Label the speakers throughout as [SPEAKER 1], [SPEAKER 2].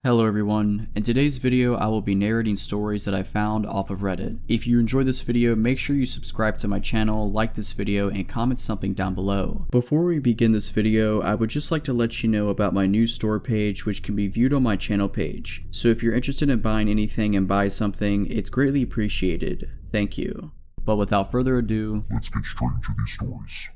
[SPEAKER 1] Hello everyone, in today's video I will be narrating stories that I found off of Reddit. If you enjoyed this video, make sure you subscribe to my channel, like this video, and comment something down below. Before we begin this video, I would just like to let you know about my new store page, which can be viewed on my channel page. So if you're interested in buying anything and buy something, it's greatly appreciated. Thank you. But without further ado,
[SPEAKER 2] let's get straight into these stories.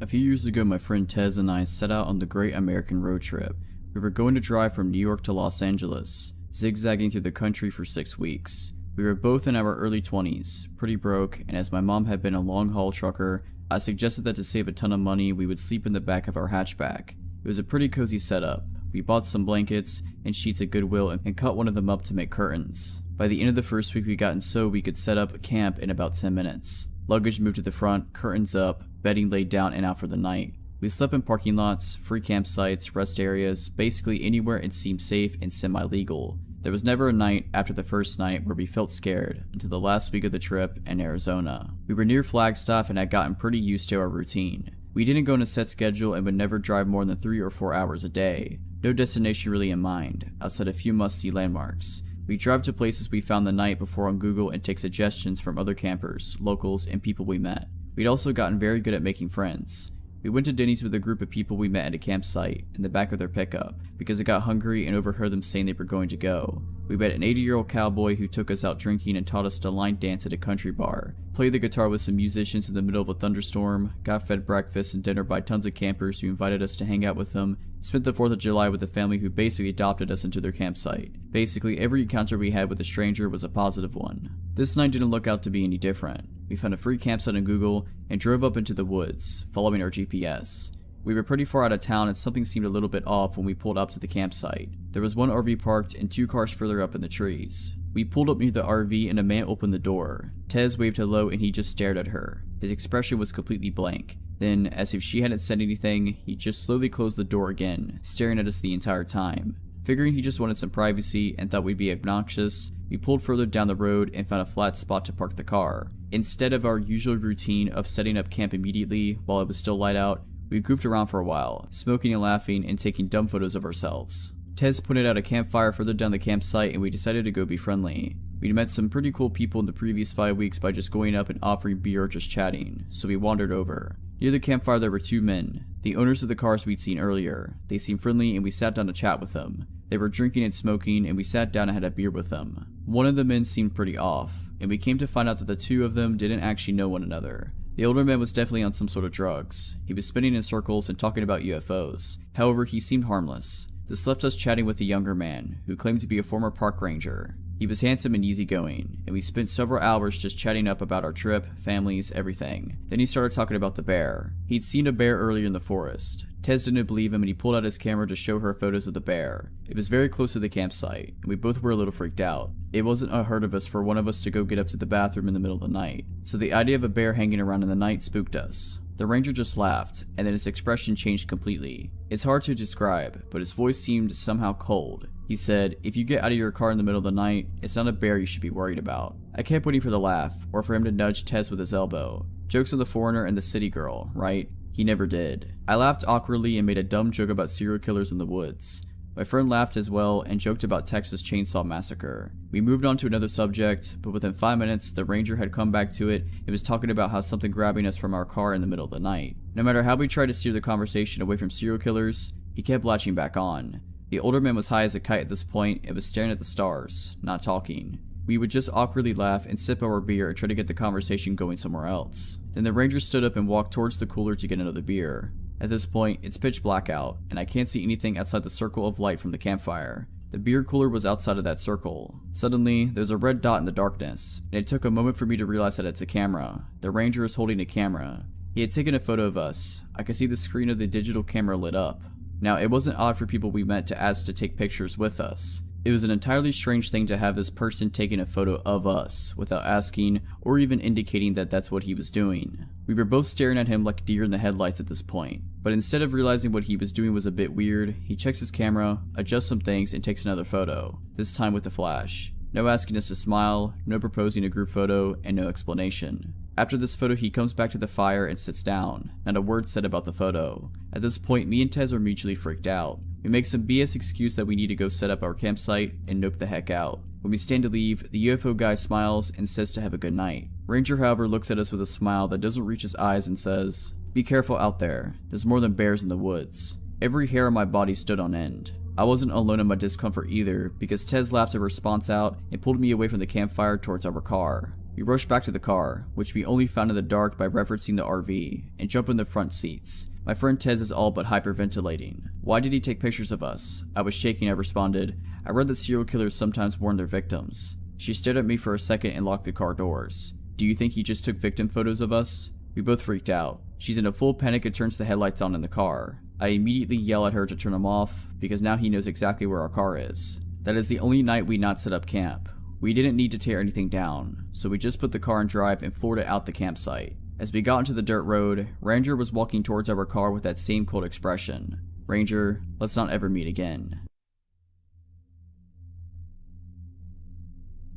[SPEAKER 1] A few years ago, my friend Tez and I set out on the Great American Road Trip. We were going to drive from New York to Los Angeles, zigzagging through the country for 6 weeks. We were both in our early 20s, pretty broke, and as my mom had been a long-haul trucker, I suggested that to save a ton of money, we would sleep in the back of our hatchback. It was a pretty cozy setup. We bought some blankets and sheets at Goodwill and cut one of them up to make curtains. By the end of the first week, we gotten so we could set up a camp in about 10 minutes. Luggage moved to the front, curtains up, bedding laid down and out for the night. We slept in parking lots, free campsites, rest areas, basically anywhere it seemed safe and semi-legal. There was never a night after the first night where we felt scared until the last week of the trip in Arizona. We were near Flagstaff and had gotten pretty used to our routine. We didn't go on a set schedule and would never drive more than 3 or 4 hours a day. No destination really in mind, outside a few must-see landmarks. We drive to places we found the night before on Google and take suggestions from other campers, locals, and people we met. We'd also gotten very good at making friends. We went to Denny's with a group of people we met at a campsite in the back of their pickup because I got hungry and overheard them saying they were going to go. We met an 80-year-old cowboy who took us out drinking and taught us to line dance at a country bar, played the guitar with some musicians in the middle of a thunderstorm, got fed breakfast and dinner by tons of campers who invited us to hang out with them, spent the 4th of July with a family who basically adopted us into their campsite. Basically, every encounter we had with a stranger was a positive one. This night didn't look out to be any different. We found a free campsite on Google and drove up into the woods, following our GPS. We were pretty far out of town and something seemed a little bit off when we pulled up to the campsite. There was one RV parked and 2 cars further up in the trees. We pulled up near the RV and a man opened the door. Tez waved hello and he just stared at her. His expression was completely blank. Then, as if she hadn't said anything, he just slowly closed the door again, staring at us the entire time. Figuring he just wanted some privacy and thought we'd be obnoxious, we pulled further down the road and found a flat spot to park the car. Instead of our usual routine of setting up camp immediately while it was still light out, we goofed around for a while, smoking and laughing and taking dumb photos of ourselves. Tez pointed out a campfire further down the campsite and we decided to go be friendly. We'd met some pretty cool people in the previous 5 weeks by just going up and offering beer or just chatting, so we wandered over. Near the campfire there were 2 men, the owners of the cars we'd seen earlier. They seemed friendly and we sat down to chat with them. They were drinking and smoking and we sat down and had a beer with them. One of the men seemed pretty off, and we came to find out that the 2 of them didn't actually know one another. The older man was definitely on some sort of drugs. He was spinning in circles and talking about UFOs. However, he seemed harmless. This left us chatting with the younger man, who claimed to be a former park ranger. He was handsome and easygoing, and we spent several hours just chatting up about our trip, families, everything. Then he started talking about the bear. He'd seen a bear earlier in the forest. Tez didn't believe him and he pulled out his camera to show her photos of the bear. It was very close to the campsite, and we both were a little freaked out. It wasn't unheard of us for one of us to go get up to the bathroom in the middle of the night, so the idea of a bear hanging around in the night spooked us. The ranger just laughed, and then his expression changed completely. It's hard to describe, but his voice seemed somehow cold. He said, "If you get out of your car in the middle of the night, it's not a bear you should be worried about." I kept waiting for the laugh, or for him to nudge Tez with his elbow. Jokes on the foreigner and the city girl, right? He never did. I laughed awkwardly and made a dumb joke about serial killers in the woods. My friend laughed as well and joked about Texas Chainsaw Massacre. We moved on to another subject, but within 5 minutes, the ranger had come back to it and was talking about how something grabbing us from our car in the middle of the night. No matter how we tried to steer the conversation away from serial killers, he kept latching back on. The older man was high as a kite at this point and was staring at the stars, not talking. We would just awkwardly laugh and sip our beer and try to get the conversation going somewhere else. Then the ranger stood up and walked towards the cooler to get another beer. At this point, it's pitch black out, and I can't see anything outside the circle of light from the campfire. The beer cooler was outside of that circle. Suddenly, there's a red dot in the darkness, and it took a moment for me to realize that it's a camera. The ranger is holding a camera. He had taken a photo of us. I could see the screen of the digital camera lit up. Now, it wasn't odd for people we met to ask to take pictures with us. It was an entirely strange thing to have this person taking a photo of us without asking or even indicating that that's what he was doing. We were both staring at him like deer in the headlights at this point, but instead of realizing what he was doing was a bit weird, he checks his camera, adjusts some things, and takes another photo, this time with the flash. No asking us to smile, no proposing a group photo, and no explanation. After this photo, he comes back to the fire and sits down. Not a word said about the photo. At this point, me and Tez are mutually freaked out. We make some BS excuse that we need to go set up our campsite and nope the heck out. When we stand to leave, the UFO guy smiles and says to have a good night. Ranger, however, looks at us with a smile that doesn't reach his eyes and says, "Be careful out there. There's more than bears in the woods." Every hair on my body stood on end. I wasn't alone in my discomfort either, because Tez laughed a response out and pulled me away from the campfire towards our car. We rushed back to the car, which we only found in the dark by referencing the RV, and jump in the front seats. My friend Tez is all but hyperventilating. "Why did he take pictures of us?" I was shaking. I responded, "I read that serial killers sometimes warn their victims." She stared at me for a second and locked the car doors. "Do you think he just took victim photos of us?" We both freaked out. She's in a full panic and turns the headlights on in the car. I immediately yell at her to turn them off, because now he knows exactly where our car is. That is the only night we not set up camp. We didn't need to tear anything down, so we just put the car in drive and floored it out the campsite. As we got into the dirt road, Ranger was walking towards our car with that same cold expression. "Ranger, let's not ever meet again."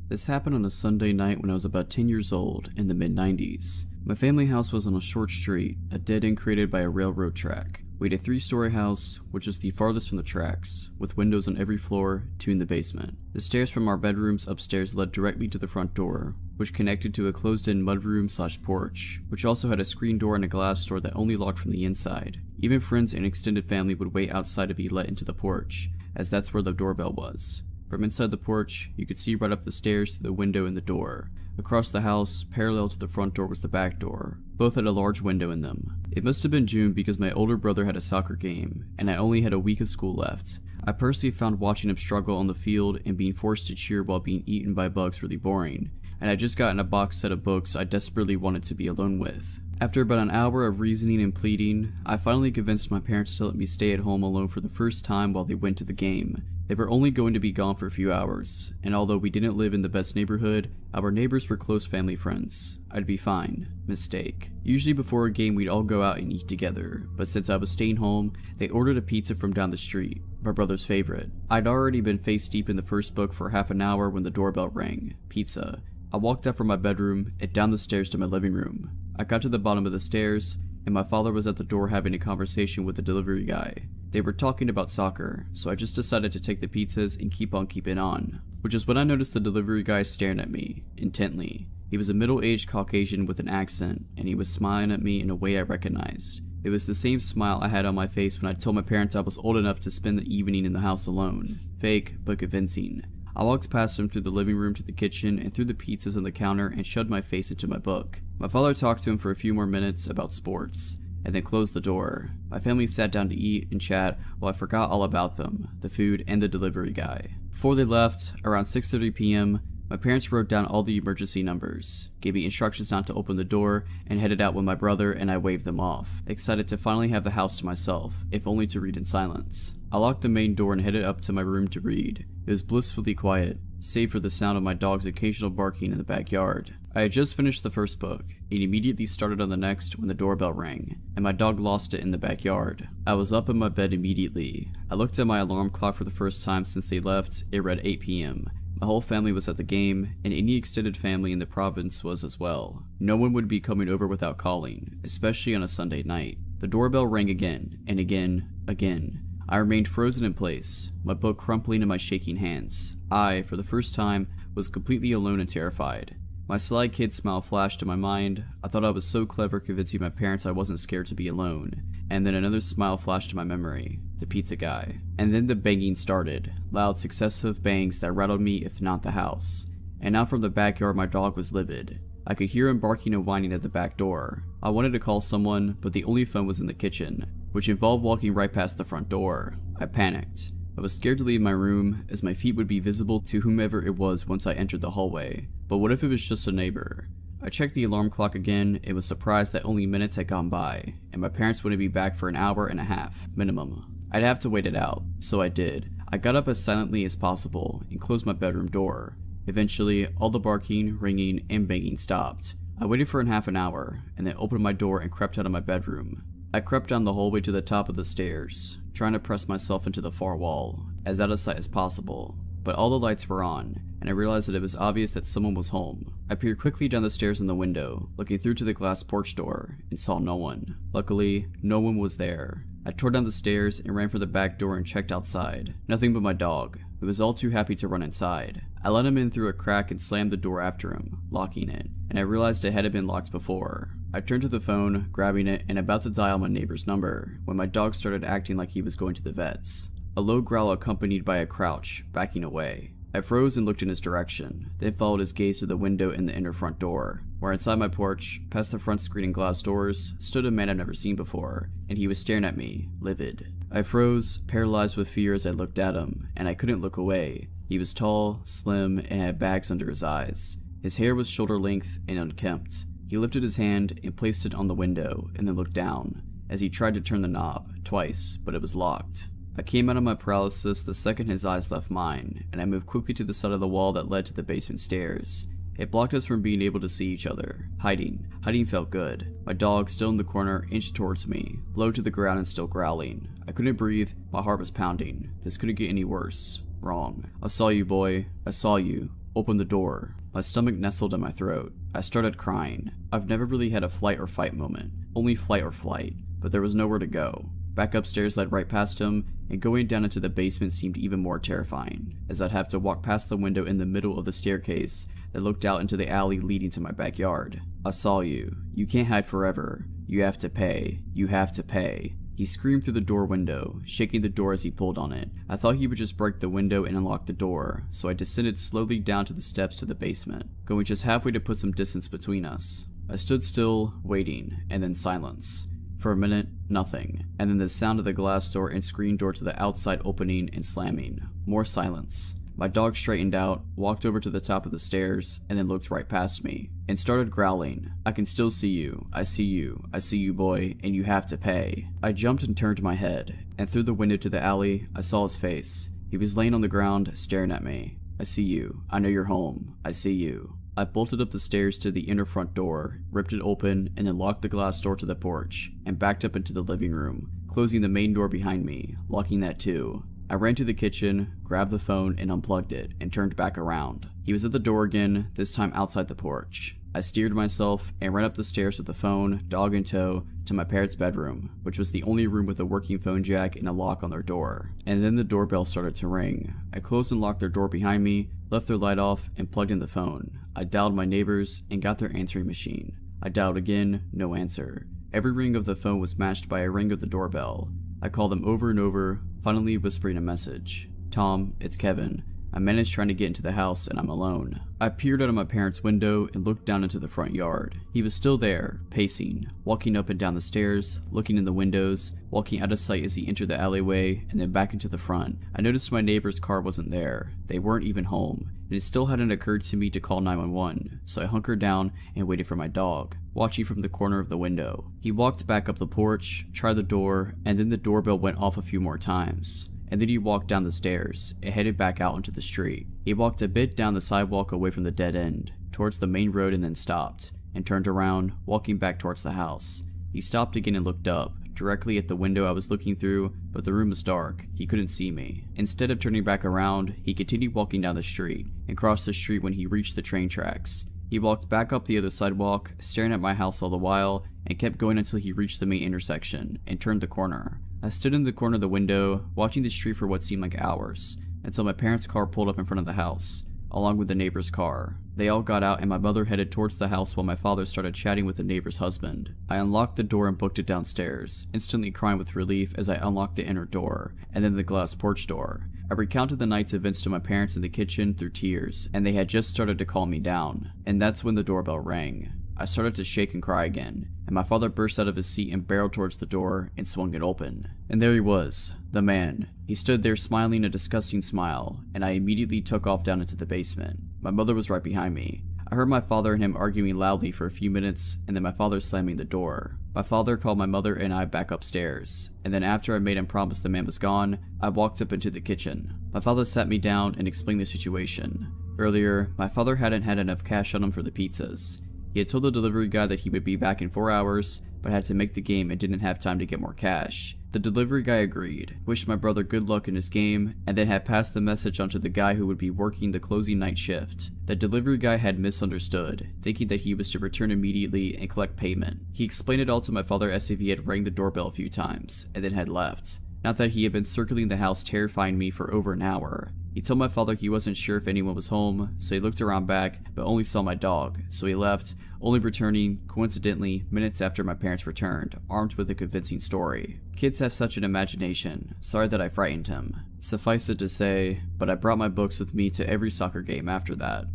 [SPEAKER 1] This happened on a Sunday night when I was about 10 years old, in the mid-90s. My family house was on a short street, a dead end created by a railroad track. We had a 3-story house, which was the farthest from the tracks, with windows on every floor, 2 in the basement. The stairs from our bedrooms upstairs led directly to the front door, which connected to a closed-in mudroom/porch, which also had a screen door and a glass door that only locked from the inside. Even friends and extended family would wait outside to be let into the porch, as that's where the doorbell was. From inside the porch, you could see right up the stairs to the window and the door. Across the house, parallel to the front door, was the back door. Both had a large window in them. It must have been June because my older brother had a soccer game, and I only had a week of school left. I personally found watching him struggle on the field and being forced to cheer while being eaten by bugs really boring, and I just gotten a box set of books I desperately wanted to be alone with. After about an hour of reasoning and pleading, I finally convinced my parents to let me stay at home alone for the first time while they went to the game. They were only going to be gone for a few hours, and although we didn't live in the best neighborhood, our neighbors were close family friends. I'd be fine. Mistake. Usually before a game we'd all go out and eat together, but since I was staying home, they ordered a pizza from down the street, my brother's favorite. I'd already been face deep in the first book for half an hour when the doorbell rang. Pizza. I walked out from my bedroom and down the stairs to my living room. I got to the bottom of the stairs, and my father was at the door having a conversation with the delivery guy. They were talking about soccer, so I just decided to take the pizzas and keep on keeping on. Which is when I noticed the delivery guy staring at me, intently. He was a middle-aged Caucasian with an accent, and he was smiling at me in a way I recognized. It was the same smile I had on my face when I told my parents I was old enough to spend the evening in the house alone. Fake, but convincing. I walked past him through the living room to the kitchen and threw the pizzas on the counter and shoved my face into my book. My father talked to him for a few more minutes about sports, and then closed the door. My family sat down to eat and chat while I forgot all about them, the food, and the delivery guy. Before they left, around 6:30 p.m., my parents wrote down all the emergency numbers, gave me instructions not to open the door, and headed out with my brother, and I waved them off, excited to finally have the house to myself, if only to read in silence. I locked the main door and headed up to my room to read. It was blissfully quiet, save for the sound of my dog's occasional barking in the backyard. I had just finished the first book, and immediately started on the next when the doorbell rang, and my dog lost it in the backyard. I was up in my bed immediately. I looked at my alarm clock for the first time since they left. It read 8 p.m. My whole family was at the game, and any extended family in the province was as well. No one would be coming over without calling, especially on a Sunday night. The doorbell rang again, and again. I remained frozen in place, my book crumpling in my shaking hands. I, for the first time, was completely alone and terrified. My sly kid smile flashed in my mind. I thought I was so clever convincing my parents I wasn't scared to be alone. And then another smile flashed in my memory. The pizza guy. And then the banging started. Loud successive bangs that rattled me if not the house. And now from the backyard my dog was livid. I could hear him barking and whining at the back door. I wanted to call someone, but the only phone was in the kitchen, which involved walking right past the front door. I panicked. I was scared to leave my room, as my feet would be visible to whomever it was once I entered the hallway. But what if it was just a neighbor? I checked the alarm clock again and was surprised that only minutes had gone by, and my parents wouldn't be back for an hour and a half, minimum. I'd have to wait it out, so I did. I got up as silently as possible and closed my bedroom door. Eventually, all the barking, ringing, and banging stopped. I waited for half an hour, and then opened my door and crept out of my bedroom. I crept down the hallway to the top of the stairs, trying to press myself into the far wall, as out of sight as possible, but all the lights were on, and I realized that it was obvious that someone was home. I peered quickly down the stairs in the window, looking through to the glass porch door, and saw no one. Luckily, no one was there. I tore down the stairs and ran for the back door and checked outside. Nothing but my dog, who was all too happy to run inside. I let him in through a crack and slammed the door after him, locking it, and I realized it had been locked before. I turned to the phone, grabbing it, and about to dial my neighbor's number, when my dog started acting like he was going to the vets. A low growl accompanied by a crouch, backing away. I froze and looked in his direction, then followed his gaze to the window in the inner front door, where inside my porch, past the front screen and glass doors, stood a man I'd never seen before, and he was staring at me, livid. I froze, paralyzed with fear as I looked at him, and I couldn't look away. He was tall, slim, and had bags under his eyes. His hair was shoulder length and unkempt. He lifted his hand and placed it on the window, and then looked down, as he tried to turn the knob, twice, but it was locked. I came out of my paralysis the second his eyes left mine, and I moved quickly to the side of the wall that led to the basement stairs. It blocked us from being able to see each other. Hiding felt good. My dog, still in the corner, inched towards me, low to the ground and still growling. I couldn't breathe, my heart was pounding. This couldn't get any worse. Wrong. I saw you, boy. I saw you. Open the door. My stomach nestled in my throat. I started crying. I've never really had a flight or fight moment. Only flight or flight. But there was nowhere to go. Back upstairs led right past him, and going down into the basement seemed even more terrifying, as I'd have to walk past the window in the middle of the staircase that looked out into the alley leading to my backyard. I saw you. You can't hide forever. You have to pay. You have to pay. He screamed through the door window, shaking the door as he pulled on it. I thought he would just break the window and unlock the door, so I descended slowly down to the steps to the basement, going just halfway to put some distance between us. I stood still, waiting, and then silence. For a minute, nothing, and then the sound of the glass door and screen door to the outside opening and slamming. More silence. My dog straightened out, walked over to the top of the stairs, and then looked right past me, and started growling. I can still see you. I see you. I see you, boy, and you have to pay. I jumped and turned my head, and through the window to the alley, I saw his face. He was laying on the ground, staring at me. I see you. I know you're home. I see you. I bolted up the stairs to the inner front door, ripped it open, and then locked the glass door to the porch, and backed up into the living room, closing the main door behind me, locking that too. I ran to the kitchen, grabbed the phone, and unplugged it, and turned back around. He was at the door again, this time outside the porch. I steered myself and ran up the stairs with the phone, dog in tow, to my parents' bedroom, which was the only room with a working phone jack and a lock on their door. And then the doorbell started to ring. I closed and locked their door behind me, left their light off, and plugged in the phone. I dialed my neighbors and got their answering machine. I dialed again, no answer. Every ring of the phone was matched by a ring of the doorbell. I called them over and over, finally whispering a message. Tom, it's Kevin. I managed trying to get into the house and I'm alone. I peered out of my parents' window and looked down into the front yard. He was still there, pacing, walking up and down the stairs, looking in the windows, walking out of sight as he entered the alleyway, and then back into the front. I noticed my neighbor's car wasn't there. They weren't even home, and it still hadn't occurred to me to call 911, so I hunkered down and waited for my dog, watching from the corner of the window. He walked back up the porch, tried the door, and then the doorbell went off a few more times. And then he walked down the stairs and headed back out into the street. He walked a bit down the sidewalk away from the dead end, towards the main road, and then stopped, and turned around, walking back towards the house. He stopped again and looked up, directly at the window I was looking through, but the room was dark. He couldn't see me. Instead of turning back around, he continued walking down the street, and crossed the street when he reached the train tracks. He walked back up the other sidewalk, staring at my house all the while, and kept going until he reached the main intersection, and turned the corner. I stood in the corner of the window, watching the street for what seemed like hours, until my parents' car pulled up in front of the house, along with the neighbor's car. They all got out and my mother headed towards the house while my father started chatting with the neighbor's husband. I unlocked the door and booked it downstairs, instantly crying with relief as I unlocked the inner door, and then the glass porch door. I recounted the night's events to my parents in the kitchen through tears, and they had just started to calm me down. And that's when the doorbell rang. I started to shake and cry again, and my father burst out of his seat and barreled towards the door and swung it open. And there he was, the man. He stood there smiling a disgusting smile, and I immediately took off down into the basement. My mother was right behind me. I heard my father and him arguing loudly for a few minutes, and then my father slamming the door. My father called my mother and I back upstairs, and then after I made him promise the man was gone, I walked up into the kitchen. My father sat me down and explained the situation. Earlier, my father hadn't had enough cash on him for the pizzas. He had told the delivery guy that he would be back in 4 hours, but had to make the game and didn't have time to get more cash. The delivery guy agreed, wished my brother good luck in his game, and then had passed the message on to the guy who would be working the closing night shift. The delivery guy had misunderstood, thinking that he was to return immediately and collect payment. He explained it all to my father as if he had rang the doorbell a few times, and then had left. Not that he had been circling the house terrifying me for over an hour. He told my father he wasn't sure if anyone was home, so he looked around back, but only saw my dog, so he left, only returning, coincidentally, minutes after my parents returned, armed with a convincing story. Kids have such an imagination. Sorry that I frightened him. Suffice it to say, but I brought my books with me to every soccer game after that.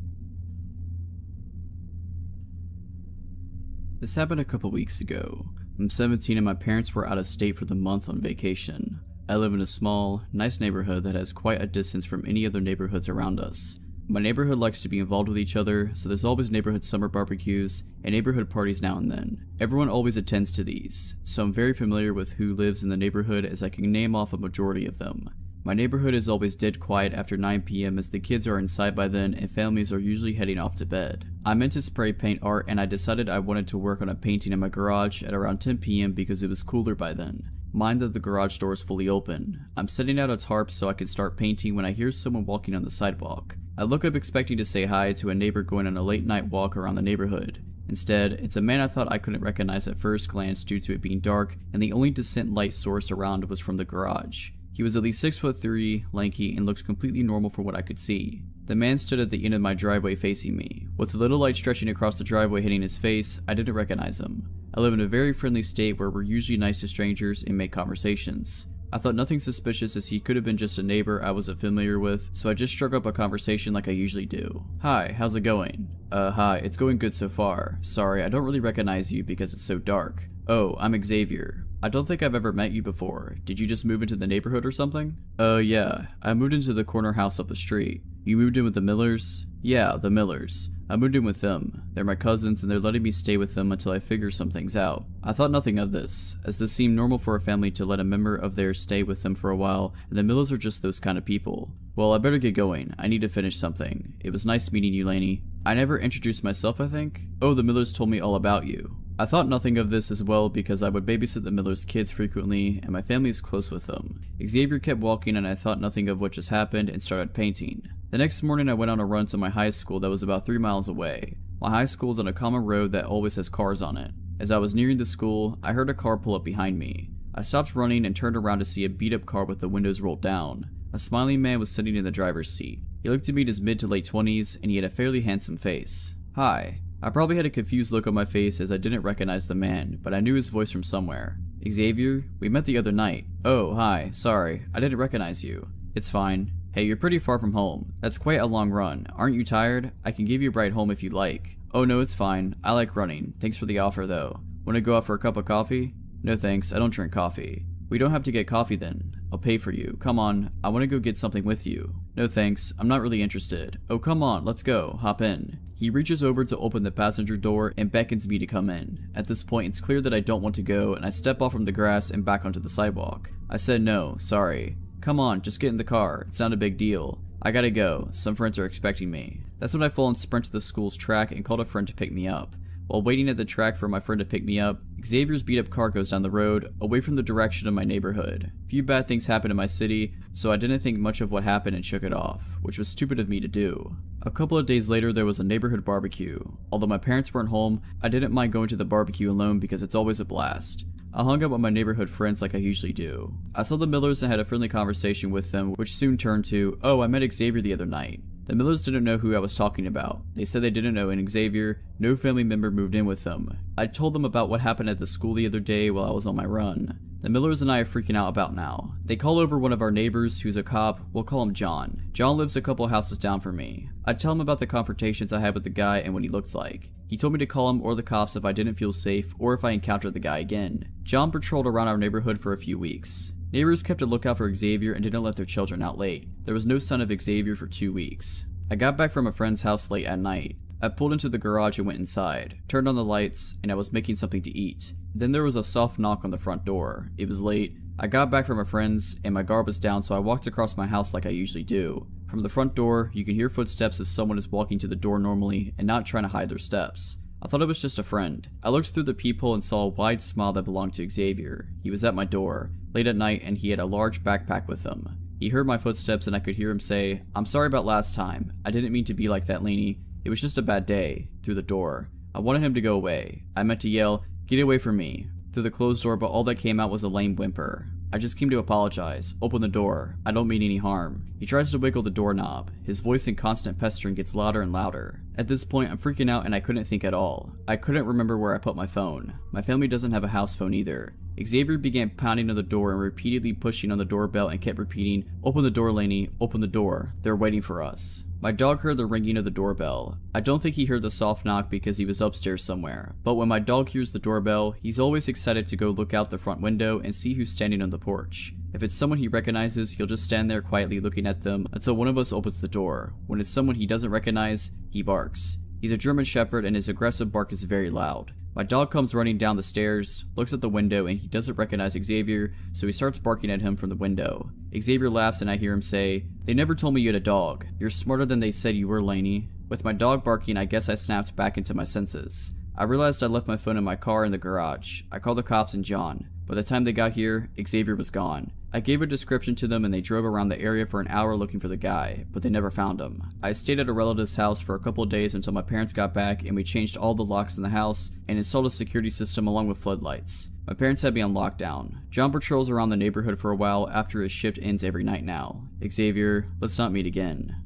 [SPEAKER 1] This happened a couple weeks ago. I'm 17 and my parents were out of state for the month on vacation. I live in a small, nice neighborhood that has quite a distance from any other neighborhoods around us. My neighborhood likes to be involved with each other, so there's always neighborhood summer barbecues and neighborhood parties now and then. Everyone always attends to these, so I'm very familiar with who lives in the neighborhood as I can name off a majority of them. My neighborhood is always dead quiet after 9 p.m. as the kids are inside by then and families are usually heading off to bed. I meant to spray paint art and I decided I wanted to work on a painting in my garage at around 10 p.m. because it was cooler by then. Mind that the garage door is fully open. I'm setting out a tarp so I can start painting when I hear someone walking on the sidewalk. I look up expecting to say hi to a neighbor going on a late night walk around the neighborhood. Instead, it's a man I thought I couldn't recognize at first glance due to it being dark and the only distant light source around was from the garage. He was at least 6'3", lanky, and looked completely normal from what I could see. The man stood at the end of my driveway facing me. With the little light stretching across the driveway hitting his face, I didn't recognize him. I live in a very friendly state where we're usually nice to strangers and make conversations. I thought nothing suspicious as he could have been just a neighbor I wasn't familiar with, so I just struck up a conversation like I usually do. Hi, how's it going? Hi, it's going good so far. Sorry, I don't really recognize you because it's so dark. Oh, I'm Xavier. I don't think I've ever met you before. Did you just move into the neighborhood or something? Yeah. I moved into the corner house up the street. You moved in with the Millers? Yeah, the Millers. I moved in with them. They're my cousins and they're letting me stay with them until I figure some things out. I thought nothing of this, as this seemed normal for a family to let a member of theirs stay with them for a while, and the Millers are just those kind of people. Well, I better get going. I need to finish something. It was nice meeting you, Lainey. I never introduced myself, I think? Oh, the Millers told me all about you. I thought nothing of this as well because I would babysit the Millers' kids frequently and my family is close with them. Xavier kept walking and I thought nothing of what just happened and started painting. The next morning I went on a run to my high school that was about 3 miles away. My high school is on a common road that always has cars on it. As I was nearing the school, I heard a car pull up behind me. I stopped running and turned around to see a beat up car with the windows rolled down. A smiling man was sitting in the driver's seat. He looked to be in his mid to late 20s and he had a fairly handsome face. Hi. I probably had a confused look on my face as I didn't recognize the man, but I knew his voice from somewhere. Xavier, we met the other night. Oh, hi, sorry, I didn't recognize you. It's fine. Hey, you're pretty far from home. That's quite a long run. Aren't you tired? I can give you a ride home if you'd like. Oh no, it's fine. I like running. Thanks for the offer though. Wanna go out for a cup of coffee? No thanks, I don't drink coffee. We don't have to get coffee then. I'll pay for you. Come on, I wanna go get something with you. No thanks, I'm not really interested. Oh come on, let's go. Hop in. He reaches over to open the passenger door and beckons me to come in. At this point, it's clear that I don't want to go and I step off from the grass and back onto the sidewalk. I said no, sorry. Come on, just get in the car. It's not a big deal. I gotta go. Some friends are expecting me. That's when I fall and sprint to the school's track and called a friend to pick me up. While waiting at the track for my friend to pick me up, Xavier's beat up car goes down the road, away from the direction of my neighborhood. Few bad things happen in my city, so I didn't think much of what happened and shook it off, which was stupid of me to do. A couple of days later there was a neighborhood barbecue. Although my parents weren't home, I didn't mind going to the barbecue alone because it's always a blast. I hung out with my neighborhood friends like I usually do. I saw the Millers and had a friendly conversation with them, which soon turned to, oh, I met Xavier the other night. The Millers didn't know who I was talking about. They said they didn't know an Xavier, no family member moved in with them. I told them about what happened at the school the other day while I was on my run. The Millers and I are freaking out about now. They call over one of our neighbors who's a cop, we'll call him John. John lives a couple houses down from me. I tell him about the confrontations I had with the guy and what he looked like. He told me to call him or the cops if I didn't feel safe or if I encountered the guy again. John patrolled around our neighborhood for a few weeks. Neighbors kept a lookout for Xavier and didn't let their children out late. There was no sign of Xavier for 2 weeks. I got back from a friend's house late at night. I pulled into the garage and went inside, turned on the lights, and I was making something to eat. Then there was a soft knock on the front door. It was late. I got back from a friend's, and my guard was down, so I walked across my house like I usually do. From the front door, you can hear footsteps if someone is walking to the door normally and not trying to hide their steps. I thought it was just a friend. I looked through the peephole and saw a wide smile that belonged to Xavier. He was at my door. late at night, and he had a large backpack with him. He heard my footsteps and I could hear him say, "I'm sorry about last time. I didn't mean to be like that, Laney. It was just a bad day," through the door. I wanted him to go away. I meant to yell, "Get away from me," through the closed door, but all that came out was a lame whimper. "I just came to apologize. Open the door. I don't mean any harm." He tries to wiggle the doorknob. His voice in constant pestering gets louder and louder. At this point, I'm freaking out and I couldn't think at all. I couldn't remember where I put my phone. My family doesn't have a house phone either. Xavier began pounding on the door and repeatedly pushing on the doorbell and kept repeating, "Open the door, Laney. Open the door. They're waiting for us." My dog heard the ringing of the doorbell. I don't think he heard the soft knock because he was upstairs somewhere, but when my dog hears the doorbell, he's always excited to go look out the front window and see who's standing on the porch. If it's someone he recognizes, he'll just stand there quietly looking at them until one of us opens the door. When it's someone he doesn't recognize, he barks. He's a German Shepherd and his aggressive bark is very loud. My dog comes running down the stairs, looks at the window, and he doesn't recognize Xavier, so he starts barking at him from the window. Xavier laughs and I hear him say, "They never told me you had a dog. You're smarter than they said you were, Laney." With my dog barking, I guess I snapped back into my senses. I realized I left my phone in my car in the garage. I called the cops and John. By the time they got here, Xavier was gone. I gave a description to them and they drove around the area for an hour looking for the guy, but they never found him. I stayed at a relative's house for a couple of days until my parents got back and we changed all the locks in the house and installed a security system along with floodlights. My parents had me on lockdown. John patrols around the neighborhood for a while after his shift ends every night now. Xavier, let's not meet again.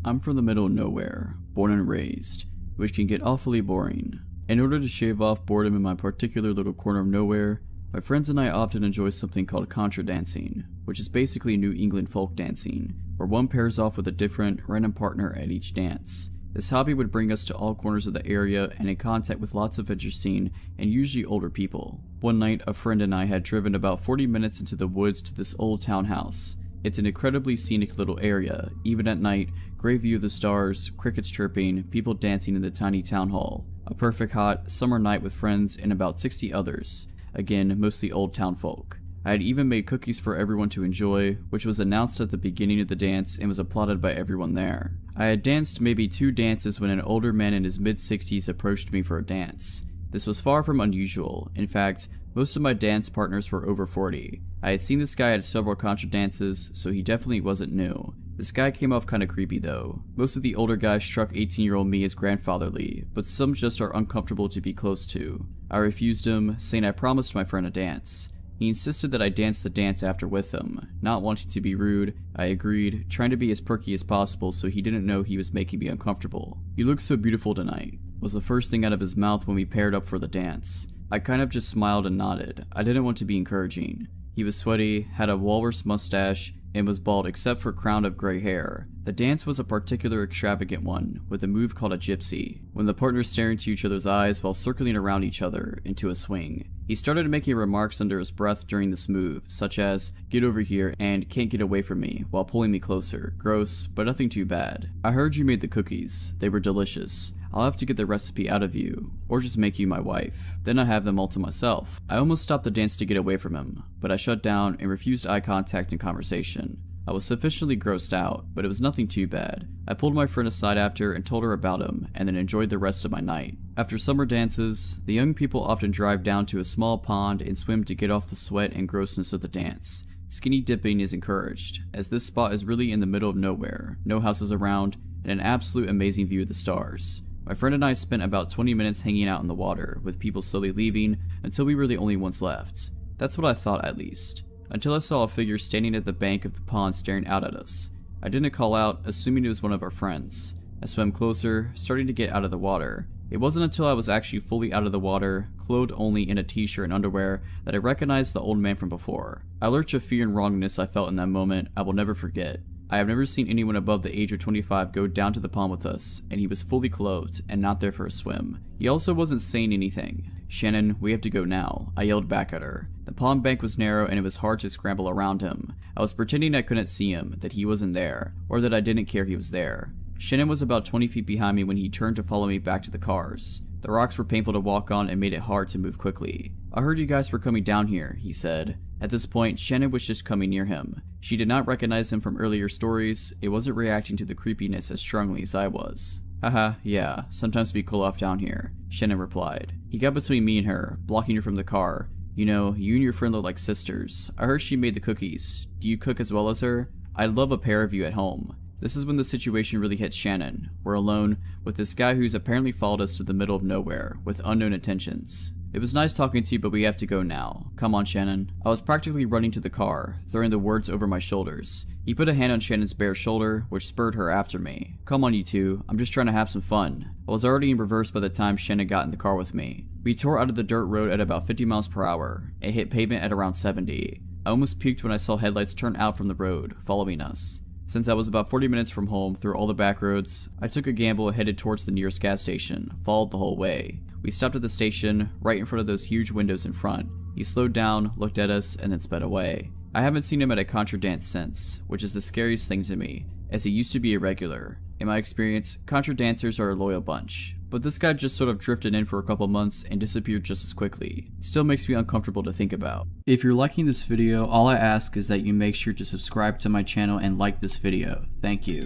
[SPEAKER 1] I'm from the middle of nowhere, born and raised, which can get awfully boring. In order to shave off boredom in my particular little corner of nowhere, my friends and I often enjoy something called contra dancing, which is basically New England folk dancing, where one pairs off with a different, random partner at each dance. This hobby would bring us to all corners of the area and in contact with lots of interesting and usually older people. One night, a friend and I had driven about 40 minutes into the woods to this old townhouse. It's an incredibly scenic little area, even at night, great view of the stars, crickets chirping, people dancing in the tiny town hall. A perfect hot summer night with friends and about 60 others, again mostly old town folk. I had even made cookies for everyone to enjoy, which was announced at the beginning of the dance and was applauded by everyone there. I had danced maybe 2 dances when an older man in his mid-60s approached me for a dance. This was far from unusual. In fact, most of my dance partners were over 40. I had seen this guy at several contra dances, so he definitely wasn't new. This guy came off kinda creepy though. Most of the older guys struck 18-year-old me as grandfatherly, but some just are uncomfortable to be close to. I refused him, saying I promised my friend a dance. He insisted that I dance the dance after with him. Not wanting to be rude, I agreed, trying to be as perky as possible so he didn't know he was making me uncomfortable. "You look so beautiful tonight," was the first thing out of his mouth when we paired up for the dance. I kind of just smiled and nodded. I didn't want to be encouraging. He was sweaty, had a walrus mustache, and was bald except for a crown of gray hair. The dance was a particular extravagant one, with a move called a gypsy, when the partners stare into each other's eyes while circling around each other into a swing. He started making remarks under his breath during this move, such as, "Get over here," and "Can't get away from me," while pulling me closer. Gross, but nothing too bad. "I heard you made the cookies. They were delicious. I'll have to get the recipe out of you, or just make you my wife. Then I have them all to myself." I almost stopped the dance to get away from him, but I shut down and refused eye contact and conversation. I was sufficiently grossed out, but it was nothing too bad. I pulled my friend aside after and told her about him, and then enjoyed the rest of my night. After summer dances, the young people often drive down to a small pond and swim to get off the sweat and grossness of the dance. Skinny dipping is encouraged, as this spot is really in the middle of nowhere, no houses around, and an absolute amazing view of the stars. My friend and I spent about 20 minutes hanging out in the water, with people slowly leaving until we were the only ones left. That's what I thought at least. Until I saw a figure standing at the bank of the pond staring out at us. I didn't call out, assuming it was one of our friends. I swam closer, starting to get out of the water. It wasn't until I was actually fully out of the water, clothed only in a t-shirt and underwear, that I recognized the old man from before. A lurch of fear and wrongness I felt in that moment I will never forget. I have never seen anyone above the age of 25 go down to the pond with us, and he was fully clothed and not there for a swim. He also wasn't saying anything. "Shannon, we have to go now," I yelled back at her. The pond bank was narrow and it was hard to scramble around him. I was pretending I couldn't see him, that he wasn't there, or that I didn't care he was there. Shannon was about 20 feet behind me when he turned to follow me back to the cars. The rocks were painful to walk on and made it hard to move quickly. "I heard you guys were coming down here," he said. At this point, Shannon was just coming near him. She did not recognize him from earlier stories. It wasn't reacting to the creepiness as strongly as I was. Haha, yeah, sometimes we cool off down here, Shannon replied. He got between me and her, blocking her from the car. You know, you and your friend look like sisters. I heard she made the cookies. Do you cook as well as her? I'd love a pair of you at home. This is when the situation really hits Shannon. We're alone with this guy who's apparently followed us to the middle of nowhere with unknown intentions. It was nice talking to you, but we have to go now. Come on, Shannon. I was practically running to the car, throwing the words over my shoulders. He put a hand on Shannon's bare shoulder, which spurred her after me. Come on, you two. I'm just trying to have some fun. I was already in reverse by the time Shannon got in the car with me. We tore out of the dirt road at about 50 miles per hour. It hit pavement at around 70. I almost puked when I saw headlights turn out from the road, following us. Since I was about 40 minutes from home through all the back roads, I took a gamble and headed towards the nearest gas station, followed the whole way. We stopped at the station, right in front of those huge windows in front. He slowed down, looked at us, and then sped away. I haven't seen him at a contra dance since, which is the scariest thing to me, as he used to be a regular. In my experience, contra dancers are a loyal bunch, but this guy just sort of drifted in for a couple months and disappeared just as quickly. Still makes me uncomfortable to think about. If you're liking this video, all I ask is that you make sure to subscribe to my channel and like this video. Thank you.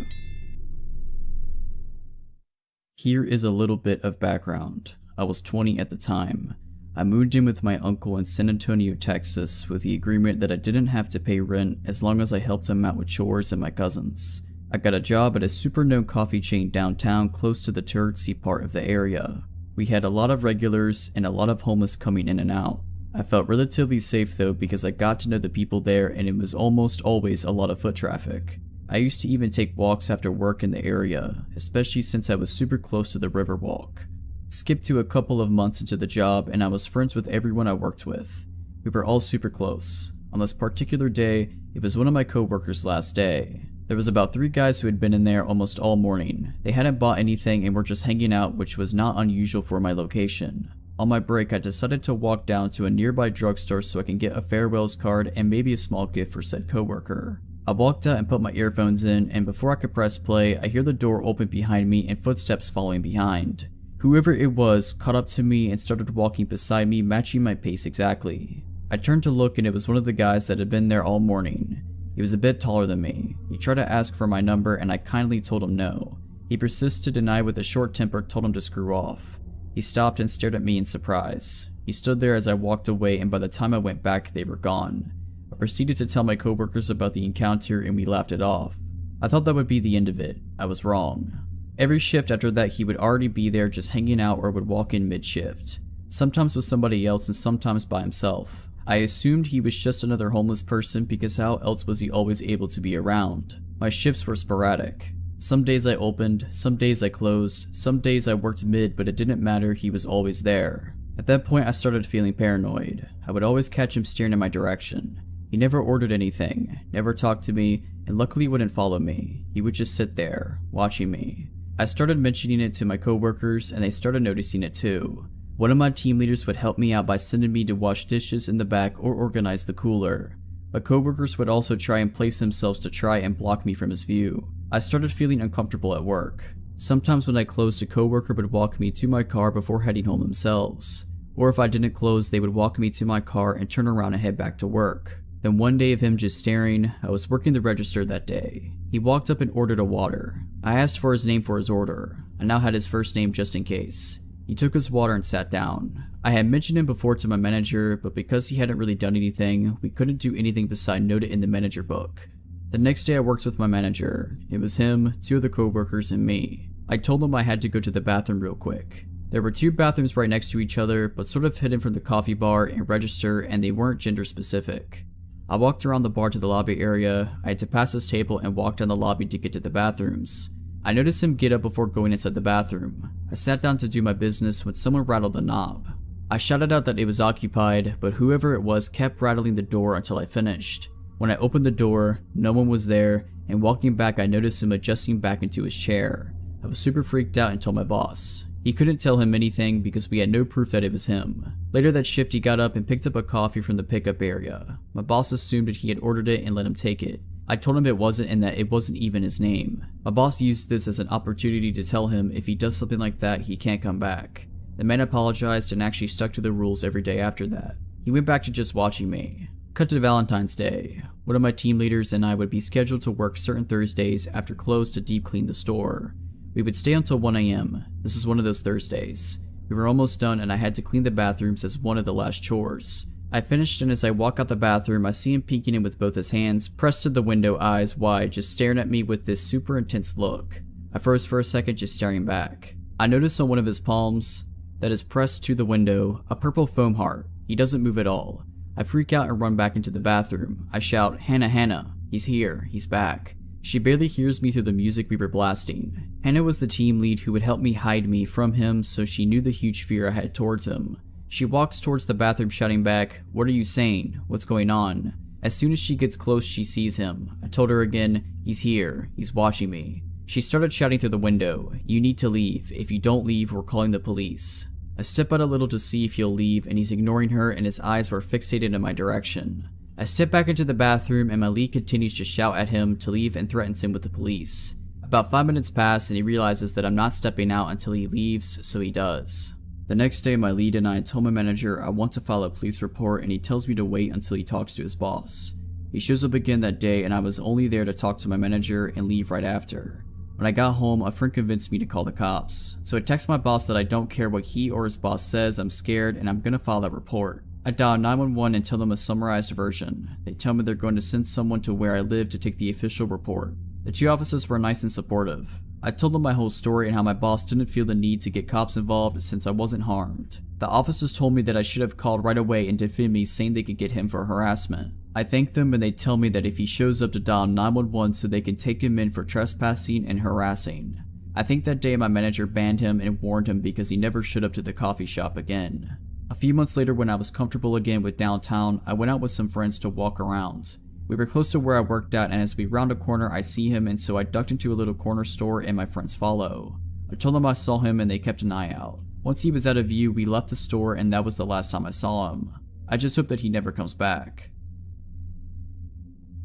[SPEAKER 1] Here is a little bit of background. I was 20 at the time. I moved in with my uncle in San Antonio, Texas, with the agreement that I didn't have to pay rent as long as I helped him out with chores and my cousins. I got a job at a super known coffee chain downtown close to the touristy part of the area. We had a lot of regulars and a lot of homeless coming in and out. I felt relatively safe though because I got to know the people there and it was almost always a lot of foot traffic. I used to even take walks after work in the area, especially since I was super close to the Riverwalk. Skip to a couple of months into the job and I was friends with everyone I worked with. We were all super close. On this particular day, it was one of my co-workers' last day. There was about 3 guys who had been in there almost all morning. They hadn't bought anything and were just hanging out, which was not unusual for my location. On my break, I decided to walk down to a nearby drugstore so I can get a farewells card and maybe a small gift for said coworker. I walked out and put my earphones in, and before I could press play, I hear the door open behind me and footsteps following behind. Whoever it was caught up to me and started walking beside me, matching my pace exactly. I turned to look and it was one of the guys that had been there all morning. He was a bit taller than me. He tried to ask for my number and I kindly told him no. He persisted to deny with a short temper, told him to screw off. He stopped and stared at me in surprise. He stood there as I walked away and by the time I went back they were gone. I proceeded to tell my coworkers about the encounter and we laughed it off. I thought that would be the end of it. I was wrong. Every shift after that he would already be there just hanging out or would walk in mid-shift. Sometimes with somebody else and sometimes by himself. I assumed he was just another homeless person because how else was he always able to be around? My shifts were sporadic. Some days I opened, some days I closed, some days I worked mid, but it didn't matter, he was always there. At that point I started feeling paranoid. I would always catch him staring in my direction. He never ordered anything, never talked to me, and luckily wouldn't follow me. He would just sit there, watching me. I started mentioning it to my coworkers and they started noticing it too. One of my team leaders would help me out by sending me to wash dishes in the back or organize the cooler. My coworkers would also try and place themselves to try and block me from his view. I started feeling uncomfortable at work. Sometimes when I closed, a coworker would walk me to my car before heading home themselves. Or if I didn't close, they would walk me to my car and turn around and head back to work. Then one day of him just staring, I was working the register that day. He walked up and ordered a water. I asked for his name for his order. I now had his first name just in case. He took his water and sat down. I had mentioned him before to my manager, but because he hadn't really done anything, we couldn't do anything beside note it in the manager book. The next day I worked with my manager. It was him, 2 other co-workers, and me. I told them I had to go to the bathroom real quick. There were 2 bathrooms right next to each other, but sort of hidden from the coffee bar and register, and they weren't gender specific. I walked around the bar to the lobby area. I had to pass this table and walk down the lobby to get to the bathrooms. I noticed him get up before going inside the bathroom. I sat down to do my business when someone rattled the knob. I shouted out that it was occupied, but whoever it was kept rattling the door until I finished. When I opened the door, no one was there, and walking back I noticed him adjusting back into his chair. I was super freaked out and told my boss. He couldn't tell him anything because we had no proof that it was him. Later that shift he got up and picked up a coffee from the pickup area. My boss assumed that he had ordered it and let him take it. I told him it wasn't and that it wasn't even his name. My boss used this as an opportunity to tell him if he does something like that he can't come back. The man apologized and actually stuck to the rules every day after that. He went back to just watching me. Cut to Valentine's Day. One of my team leaders and I would be scheduled to work certain Thursdays after close to deep clean the store. We would stay until 1 AM. This was one of those Thursdays. We were almost done and I had to clean the bathrooms as one of the last chores. I finished, and as I walk out the bathroom, I see him peeking in with both his hands pressed to the window, eyes wide, just staring at me with this super intense look. I froze for a second, just staring back. I notice on one of his palms that is pressed to the window a purple foam heart. He doesn't move at all. I freak out and run back into the bathroom. I shout, "Hannah, Hannah, he's here, he's back." She barely hears me through the music we were blasting. Hannah was the team lead who would help me hide me from him, so she knew the huge fear I had towards him. She walks towards the bathroom shouting back, "What are you saying? What's going on?" As soon as she gets close, she sees him. I told her again, "He's here, he's watching me." She started shouting through the window, "You need to leave. If you don't leave, we're calling the police." I step out a little to see if he'll leave, and he's ignoring her and his eyes were fixated in my direction. I step back into the bathroom and my lead continues to shout at him to leave and threatens him with the police. About 5 minutes pass and he realizes that I'm not stepping out until he leaves, so he does. The next day, my lead and I told my manager I want to file a police report, and he tells me to wait until he talks to his boss. He shows up again that day, and I was only there to talk to my manager and leave right after. When I got home, a friend convinced me to call the cops. So I text my boss that I don't care what he or his boss says, I'm scared, and I'm gonna file that report. I dial 911 and tell them a summarized version. They tell me they're going to send someone to where I live to take the official report. The two officers were nice and supportive. I told them my whole story and how my boss didn't feel the need to get cops involved since I wasn't harmed. The officers told me that I should have called right away and defended me, saying they could get him for harassment. I thank them and they tell me that if he shows up to dial 911 so they can take him in for trespassing and harassing. I think that day my manager banned him and warned him because he never showed up to the coffee shop again. A few months later, when I was comfortable again with downtown, I went out with some friends to walk around. We were close to where I worked at, and as we round a corner I see him, and so I ducked into a little corner store and my friends follow. I told them I saw him and they kept an eye out. Once he was out of view, we left the store and that was the last time I saw him. I just hope that he never comes back.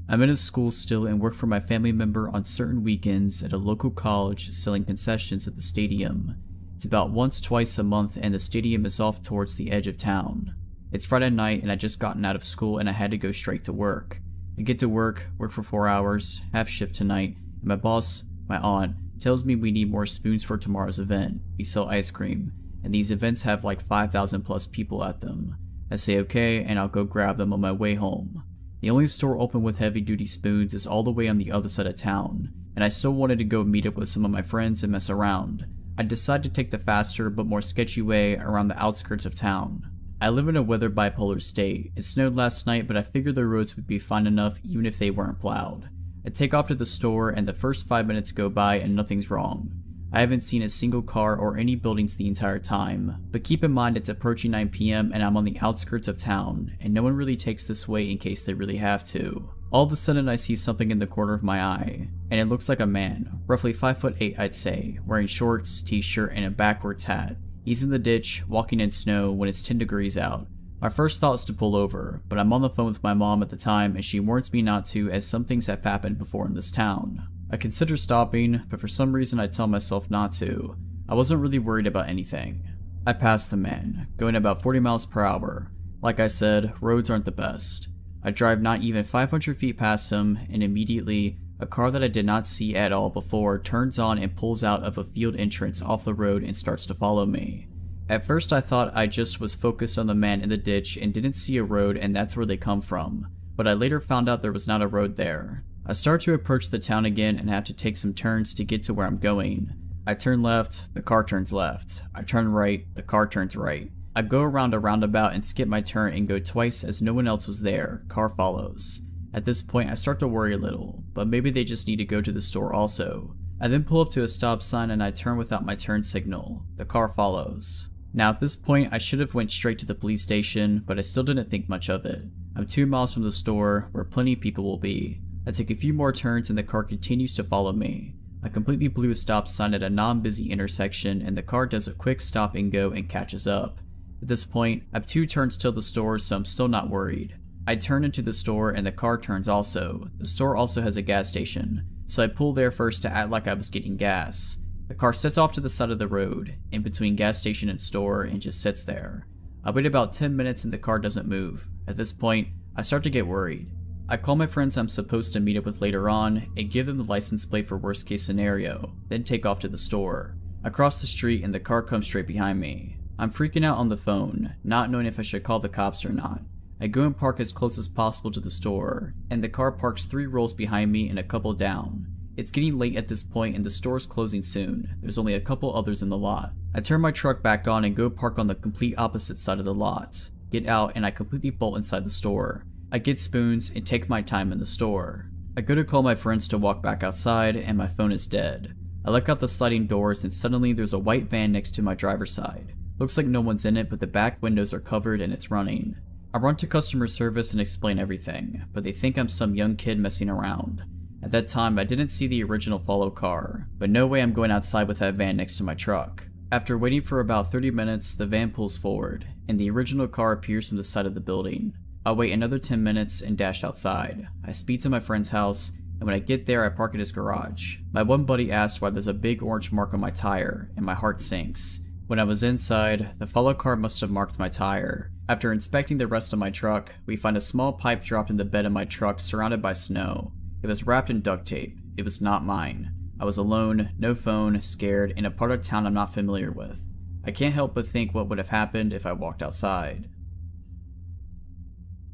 [SPEAKER 1] I'm in a school still and work for my family member on certain weekends at a local college selling concessions at the stadium. It's about twice a month and the stadium is off towards the edge of town. It's Friday night and I just gotten out of school and I had to go straight to work. I get to work for 4 hours, half shift tonight, and my boss, my aunt, tells me we need more spoons for tomorrow's event. We sell ice cream, and these events have like 5,000 plus people at them. I say okay, and I'll go grab them on my way home. The only store open with heavy duty spoons is all the way on the other side of town, and I still wanted to go meet up with some of my friends and mess around. I decided to take the faster but more sketchy way around the outskirts of town. I live in a weather bipolar state. It snowed last night, but I figured the roads would be fine enough even if they weren't plowed. I take off to the store and the first 5 minutes go by and nothing's wrong. I haven't seen a single car or any buildings the entire time, but keep in mind it's approaching 9 PM and I'm on the outskirts of town, and no one really takes this way in case they really have to. All of a sudden I see something in the corner of my eye, and it looks like a man, roughly 5'8" I'd say, wearing shorts, t-shirt, and a backwards hat. He's in the ditch, walking in snow when it's 10 degrees out. My first thought is to pull over, but I'm on the phone with my mom at the time and she warns me not to as some things have happened before in this town. I consider stopping, but for some reason I tell myself not to. I wasn't really worried about anything. I pass the man, going about 40 miles per hour. Like I said, roads aren't the best. I drive not even 500 feet past him, and immediately, a car that I did not see at all before turns on and pulls out of a field entrance off the road and starts to follow me. At first I thought I just was focused on the man in the ditch and didn't see a road and that's where they come from, but I later found out there was not a road there. I start to approach the town again and have to take some turns to get to where I'm going. I turn left, the car turns left. I turn right, the car turns right. I go around a roundabout and skip my turn and go twice as no one else was there. Car follows. At this point I start to worry a little, but maybe they just need to go to the store also. I then pull up to a stop sign and I turn without my turn signal. The car follows. Now at this point I should have went straight to the police station, but I still didn't think much of it. I'm 2 miles from the store where plenty of people will be. I take a few more turns and the car continues to follow me. I completely blew a stop sign at a non-busy intersection and the car does a quick stop and go and catches up. At this point, I have 2 turns till the store, so I'm still not worried. I turn into the store and the car turns also. The store also has a gas station, so I pull there first to act like I was getting gas. The car sets off to the side of the road, in between gas station and store, and just sits there. I wait about 10 minutes and the car doesn't move. At this point, I start to get worried. I call my friends I'm supposed to meet up with later on and give them the license plate for worst case scenario, then take off to the store. I cross the street and the car comes straight behind me. I'm freaking out on the phone, not knowing if I should call the cops or not. I go and park as close as possible to the store, and the car parks 3 rows behind me and a couple down. It's getting late at this point and the store's closing soon. There's only a couple others in the lot. I turn my truck back on and go park on the complete opposite side of the lot. Get out and I completely bolt inside the store. I get spoons and take my time in the store. I go to call my friends to walk back outside and my phone is dead. I look out the sliding doors and suddenly there's a white van next to my driver's side. Looks like no one's in it, but the back windows are covered and it's running. I run to customer service and explain everything, but they think I'm some young kid messing around. At that time, I didn't see the original follow car, but no way I'm going outside with that van next to my truck. After waiting for about 30 minutes, the van pulls forward, and the original car appears from the side of the building. I wait another 10 minutes and dash outside. I speed to my friend's house, and when I get there, I park at his garage. My one buddy asked why there's a big orange mark on my tire, and my heart sinks. When I was inside, the follow car must have marked my tire. After inspecting the rest of my truck, we find a small pipe dropped in the bed of my truck surrounded by snow. It was wrapped in duct tape. It was not mine. I was alone, no phone, scared, in a part of town I'm not familiar with. I can't help but think what would have happened if I walked outside.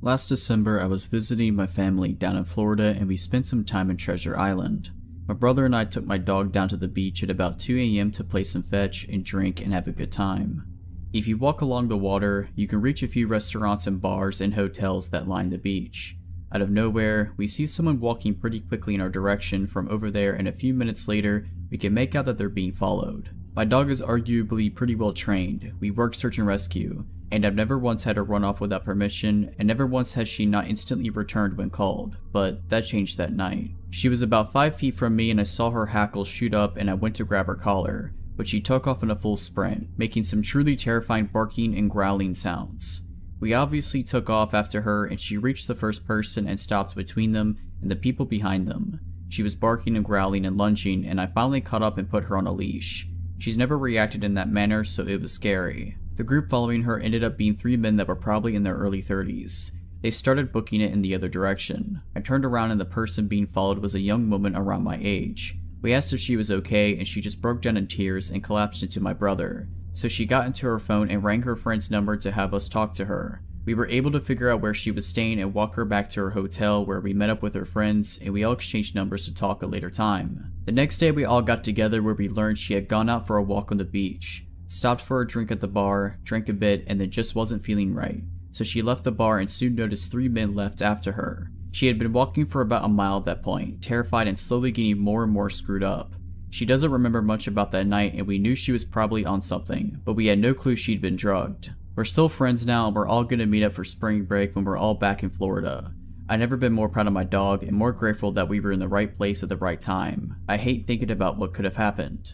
[SPEAKER 1] Last December, I was visiting my family down in Florida and we spent some time in Treasure Island. My brother and I took my dog down to the beach at about 2 a.m. to play some fetch and drink and have a good time. If you walk along the water, you can reach a few restaurants and bars and hotels that line the beach. Out of nowhere, we see someone walking pretty quickly in our direction from over there, and a few minutes later, we can make out that they're being followed. My dog is arguably pretty well trained. We work search and rescue, and I've never once had her run off without permission, and never once has she not instantly returned when called, but that changed that night. She was about 5 feet from me and I saw her hackles shoot up and I went to grab her collar, but she took off in a full sprint, making some truly terrifying barking and growling sounds. We obviously took off after her and she reached the first person and stopped between them and the people behind them. She was barking and growling and lunging, and I finally caught up and put her on a leash. She's never reacted in that manner, so it was scary. The group following her ended up being 3 men that were probably in their early 30s. They started booking it in the other direction. I turned around and the person being followed was a young woman around my age. We asked if she was okay and she just broke down in tears and collapsed into my brother. So she got into her phone and rang her friend's number to have us talk to her. We were able to figure out where she was staying and walk her back to her hotel, where we met up with her friends and we all exchanged numbers to talk a later time. The next day we all got together where we learned she had gone out for a walk on the beach, stopped for a drink at the bar, drank a bit, and then just wasn't feeling right. So she left the bar and soon noticed 3 men left after her. She had been walking for about a mile at that point, terrified and slowly getting more and more screwed up. She doesn't remember much about that night and we knew she was probably on something, but we had no clue she'd been drugged. We're still friends now and we're all going to meet up for spring break when we're all back in Florida. I've never been more proud of my dog and more grateful that we were in the right place at the right time. I hate thinking about what could have happened.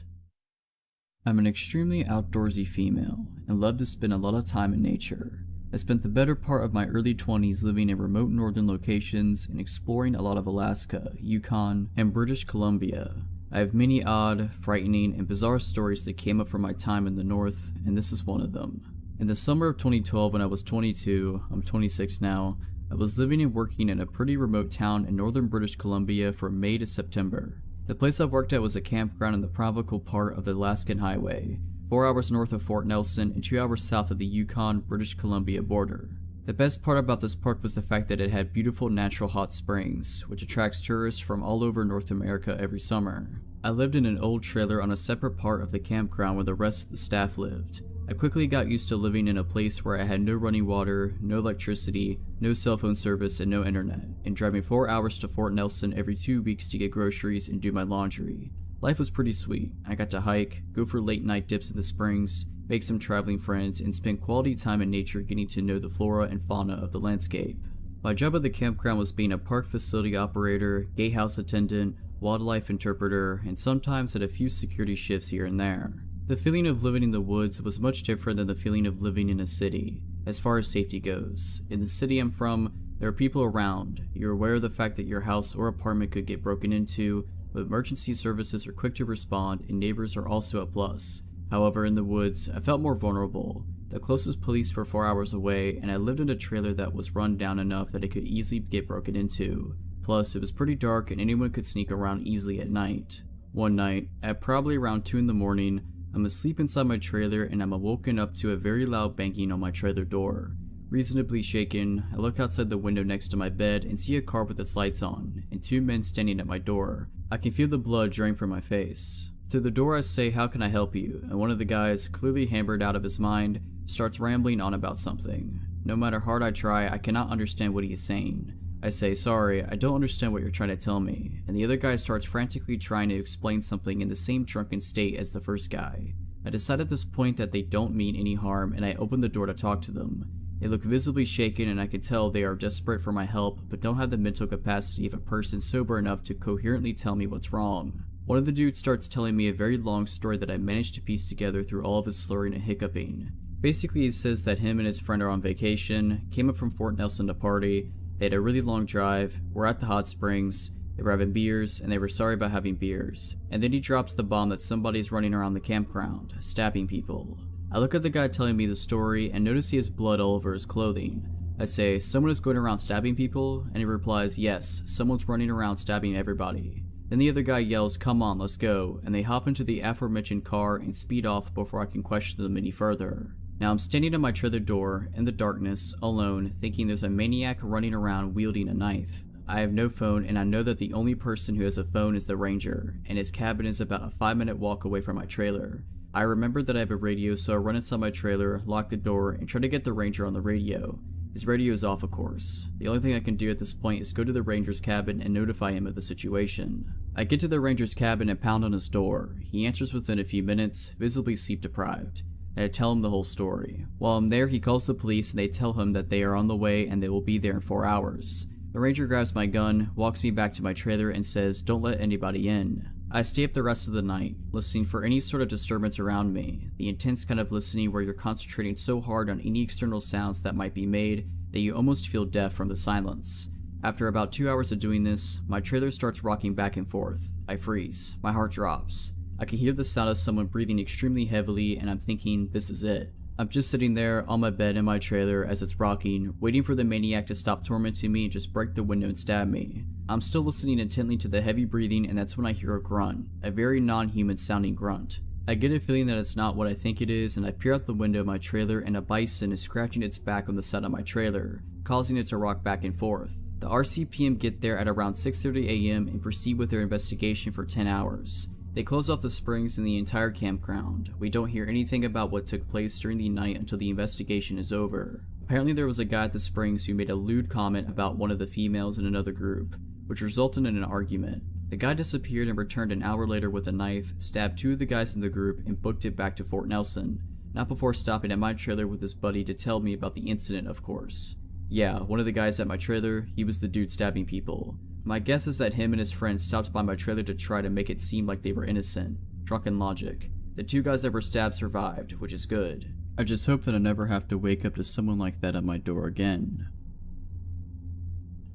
[SPEAKER 1] I'm an extremely outdoorsy female and love to spend a lot of time in nature. I spent the better part of my early 20s living in remote northern locations and exploring a lot of Alaska, Yukon, and British Columbia. I have many odd, frightening, and bizarre stories that came up from my time in the north, and this is one of them. In the summer of 2012 when I was 22, I'm 26 now, I was living and working in a pretty remote town in northern British Columbia from May to September. The place I worked at was a campground in the provincial part of the Alaskan Highway, 4 hours north of Fort Nelson and 2 hours south of the Yukon-British Columbia border. The best part about this park was the fact that it had beautiful natural hot springs, which attracts tourists from all over North America every summer. I lived in an old trailer on a separate part of the campground where the rest of the staff lived. I quickly got used to living in a place where I had no running water, no electricity, no cell phone service, and no internet, and driving 4 hours to Fort Nelson every 2 weeks to get groceries and do my laundry. Life was pretty sweet. I got to hike, go for late night dips in the springs, make some traveling friends, and spend quality time in nature getting to know the flora and fauna of the landscape. My job at the campground was being a park facility operator, gatehouse attendant, wildlife interpreter, and sometimes had a few security shifts here and there. The feeling of living in the woods was much different than the feeling of living in a city, as far as safety goes. In the city I'm from, there are people around. You're aware of the fact that your house or apartment could get broken into, but emergency services are quick to respond and neighbors are also a plus. However, in the woods, I felt more vulnerable. The closest police were 4 hours away, and I lived in a trailer that was run down enough that it could easily get broken into. Plus, it was pretty dark and anyone could sneak around easily at night. One night, at probably around 2 in the morning, I'm asleep inside my trailer and I'm awoken up to a very loud banging on my trailer door. Reasonably shaken, I look outside the window next to my bed and see a car with its lights on, and 2 men standing at my door. I can feel the blood draining from my face. Through the door I say, "How can I help you?" and one of the guys, clearly hammered out of his mind, starts rambling on about something. No matter how hard I try, I cannot understand what he is saying. I say, "Sorry, I don't understand what you're trying to tell me," and the other guy starts frantically trying to explain something in the same drunken state as the first guy. I decide at this point that they don't mean any harm, and I open the door to talk to them. They look visibly shaken and I can tell they are desperate for my help, but don't have the mental capacity of a person sober enough to coherently tell me what's wrong. One of the dudes starts telling me a very long story that I managed to piece together through all of his slurring and hiccuping. Basically, he says that him and his friend are on vacation, came up from Fort Nelson to party, they had a really long drive, were at the hot springs, they were having beers, and they were sorry about having beers. And then he drops the bomb that somebody's running around the campground, stabbing people. I look at the guy telling me the story and notice he has blood all over his clothing. I say, "Someone is going around stabbing people?" And he replies, "Yes, someone's running around stabbing everybody." Then the other guy yells, "Come on, let's go," and they hop into the aforementioned car and speed off before I can question them any further. Now I'm standing at my trailer door, in the darkness, alone, thinking there's a maniac running around wielding a knife. I have no phone, and I know that the only person who has a phone is the ranger, and his cabin is about a 5-minute walk away from my trailer. I remember that I have a radio, so I run inside my trailer, lock the door, and try to get the ranger on the radio. His radio is off, of course. The only thing I can do at this point is go to the ranger's cabin and notify him of the situation. I get to the ranger's cabin and pound on his door. He answers within a few minutes, visibly sleep deprived. And I tell him the whole story. While I'm there, he calls the police and they tell him that they are on the way and they will be there in 4 hours. The ranger grabs my gun, walks me back to my trailer and says, "Don't let anybody in." I stay up the rest of the night, listening for any sort of disturbance around me, the intense kind of listening where you're concentrating so hard on any external sounds that might be made that you almost feel deaf from the silence. After about 2 hours of doing this, my trailer starts rocking back and forth. I freeze. My heart drops. I can hear the sound of someone breathing extremely heavily and I'm thinking, this is it. I'm just sitting there on my bed in my trailer as it's rocking, waiting for the maniac to stop tormenting me and just break the window and stab me. I'm still listening intently to the heavy breathing and that's when I hear a grunt, a very non-human sounding grunt. I get a feeling that it's not what I think it is and I peer out the window of my trailer and a bison is scratching its back on the side of my trailer, causing it to rock back and forth. The RCPM get there at around 6:30 AM and proceed with their investigation for 10 hours. They close off the springs and the entire campground. We don't hear anything about what took place during the night until the investigation is over. Apparently there was a guy at the springs who made a lewd comment about one of the females in another group, which resulted in an argument. The guy disappeared and returned an hour later with a knife, stabbed 2 of the guys in the group, and booked it back to Fort Nelson, not before stopping at my trailer with his buddy to tell me about the incident, of course. Yeah, one of the guys at my trailer, he was the dude stabbing people. My guess is that him and his friends stopped by my trailer to try to make it seem like they were innocent. Drunken logic. The 2 guys that were stabbed survived, which is good. I just hope that I never have to wake up to someone like that at my door again.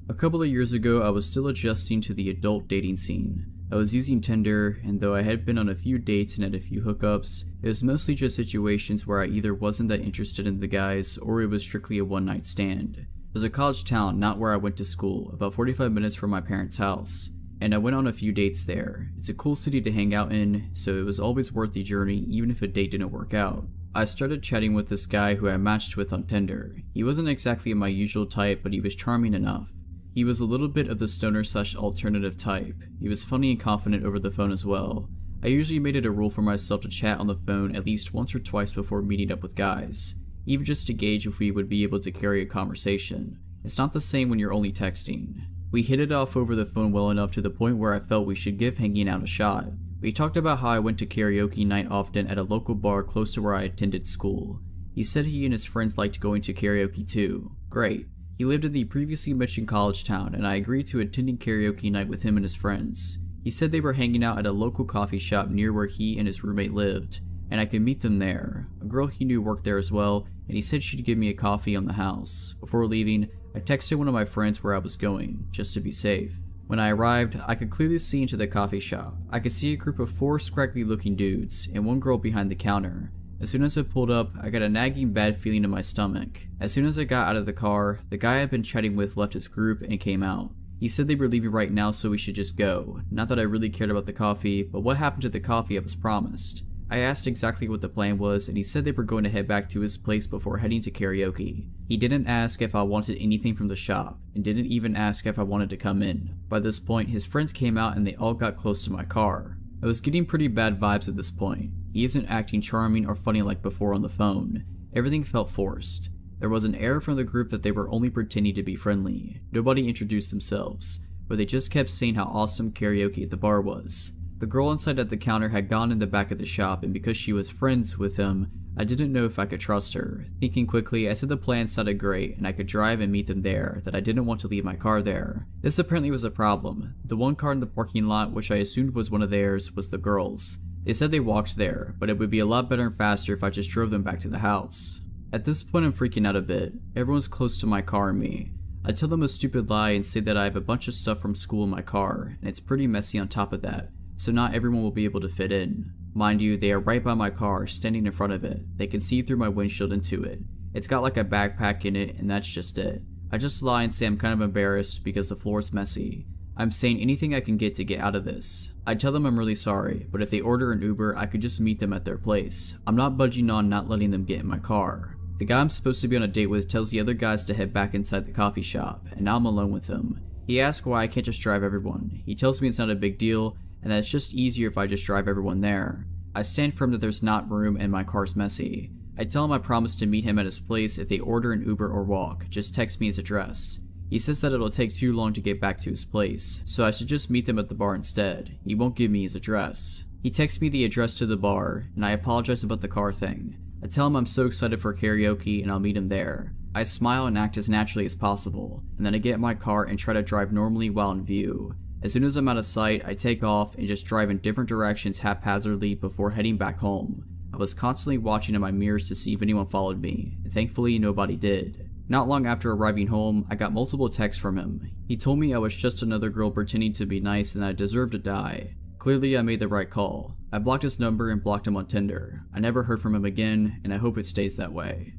[SPEAKER 1] A couple of years ago, I was still adjusting to the adult dating scene. I was using Tinder, and though I had been on a few dates and had a few hookups, it was mostly just situations where I either wasn't that interested in the guys, or it was strictly a one-night stand. It was a college town, not where I went to school, about 45 minutes from my parents' house, and I went on a few dates there. It's a cool city to hang out in, so it was always worth the journey even if a date didn't work out. I started chatting with this guy who I matched with on Tinder. He wasn't exactly my usual type, but he was charming enough. He was a little bit of the stoner/alternative type. He was funny and confident over the phone as well. I usually made it a rule for myself to chat on the phone at least once or twice before meeting up with guys, even just to gauge if we would be able to carry a conversation. It's not the same when you're only texting. We hit it off over the phone well enough to the point where I felt we should give hanging out a shot. We talked about how I went to karaoke night often at a local bar close to where I attended school. He said he and his friends liked going to karaoke too. Great. He lived in the previously mentioned college town, and I agreed to attending karaoke night with him and his friends. He said they were hanging out at a local coffee shop near where he and his roommate lived, and I could meet them there. A girl he knew worked there as well, and he said she'd give me a coffee on the house. Before leaving, I texted one of my friends where I was going, just to be safe. When I arrived, I could clearly see into the coffee shop. I could see a group of 4 scraggly looking dudes and one girl behind the counter. As soon as I pulled up, I got a nagging bad feeling in my stomach. As soon as I got out of the car, the guy I'd been chatting with left his group and came out. He said they were leaving right now, so we should just go. Not that I really cared about the coffee, but what happened to the coffee I was promised? I asked exactly what the plan was, and he said they were going to head back to his place before heading to karaoke. He didn't ask if I wanted anything from the shop, and didn't even ask if I wanted to come in. By this point, his friends came out and they all got close to my car. I was getting pretty bad vibes at this point. He isn't acting charming or funny like before on the phone. Everything felt forced. There was an air from the group that they were only pretending to be friendly. Nobody introduced themselves, but they just kept saying how awesome karaoke at the bar was. The girl inside at the counter had gone in the back of the shop, and because she was friends with him, I didn't know if I could trust her. Thinking quickly, I said the plan sounded great and I could drive and meet them there, that I didn't want to leave my car there. This apparently was a problem. The one car in the parking lot, which I assumed was one of theirs, was the girls. They said they walked there, but it would be a lot better and faster if I just drove them back to the house. At this point I'm freaking out a bit. Everyone's close to my car and me. I tell them a stupid lie and say that I have a bunch of stuff from school in my car, and it's pretty messy on top of that, so not everyone will be able to fit in. Mind you, they are right by my car, standing in front of it. They can see through my windshield into it. It's got like a backpack in it, and that's just it. I just lie and say I'm kind of embarrassed because the floor is messy. I'm saying anything I can get to get out of this. I tell them I'm really sorry, but if they order an Uber, I could just meet them at their place. I'm not budging on not letting them get in my car. The guy I'm supposed to be on a date with tells the other guys to head back inside the coffee shop, and now I'm alone with him. He asks why I can't just drive everyone. He tells me it's not a big deal, and that it's just easier if I just drive everyone there. I stand firm that there's not room and my car's messy. I tell him I promise to meet him at his place if they order an Uber or walk, just text me his address. He says that it'll take too long to get back to his place, so I should just meet them at the bar instead. He won't give me his address. He texts me the address to the bar, and I apologize about the car thing. I tell him I'm so excited for karaoke and I'll meet him there. I smile and act as naturally as possible, and then I get in my car and try to drive normally while in view. As soon as I'm out of sight, I take off and just drive in different directions haphazardly before heading back home. I was constantly watching in my mirrors to see if anyone followed me, and thankfully nobody did. Not long after arriving home, I got multiple texts from him. He told me I was just another girl pretending to be nice and I deserved to die. Clearly I made the right call. I blocked his number and blocked him on Tinder. I never heard from him again, and I hope it stays that way.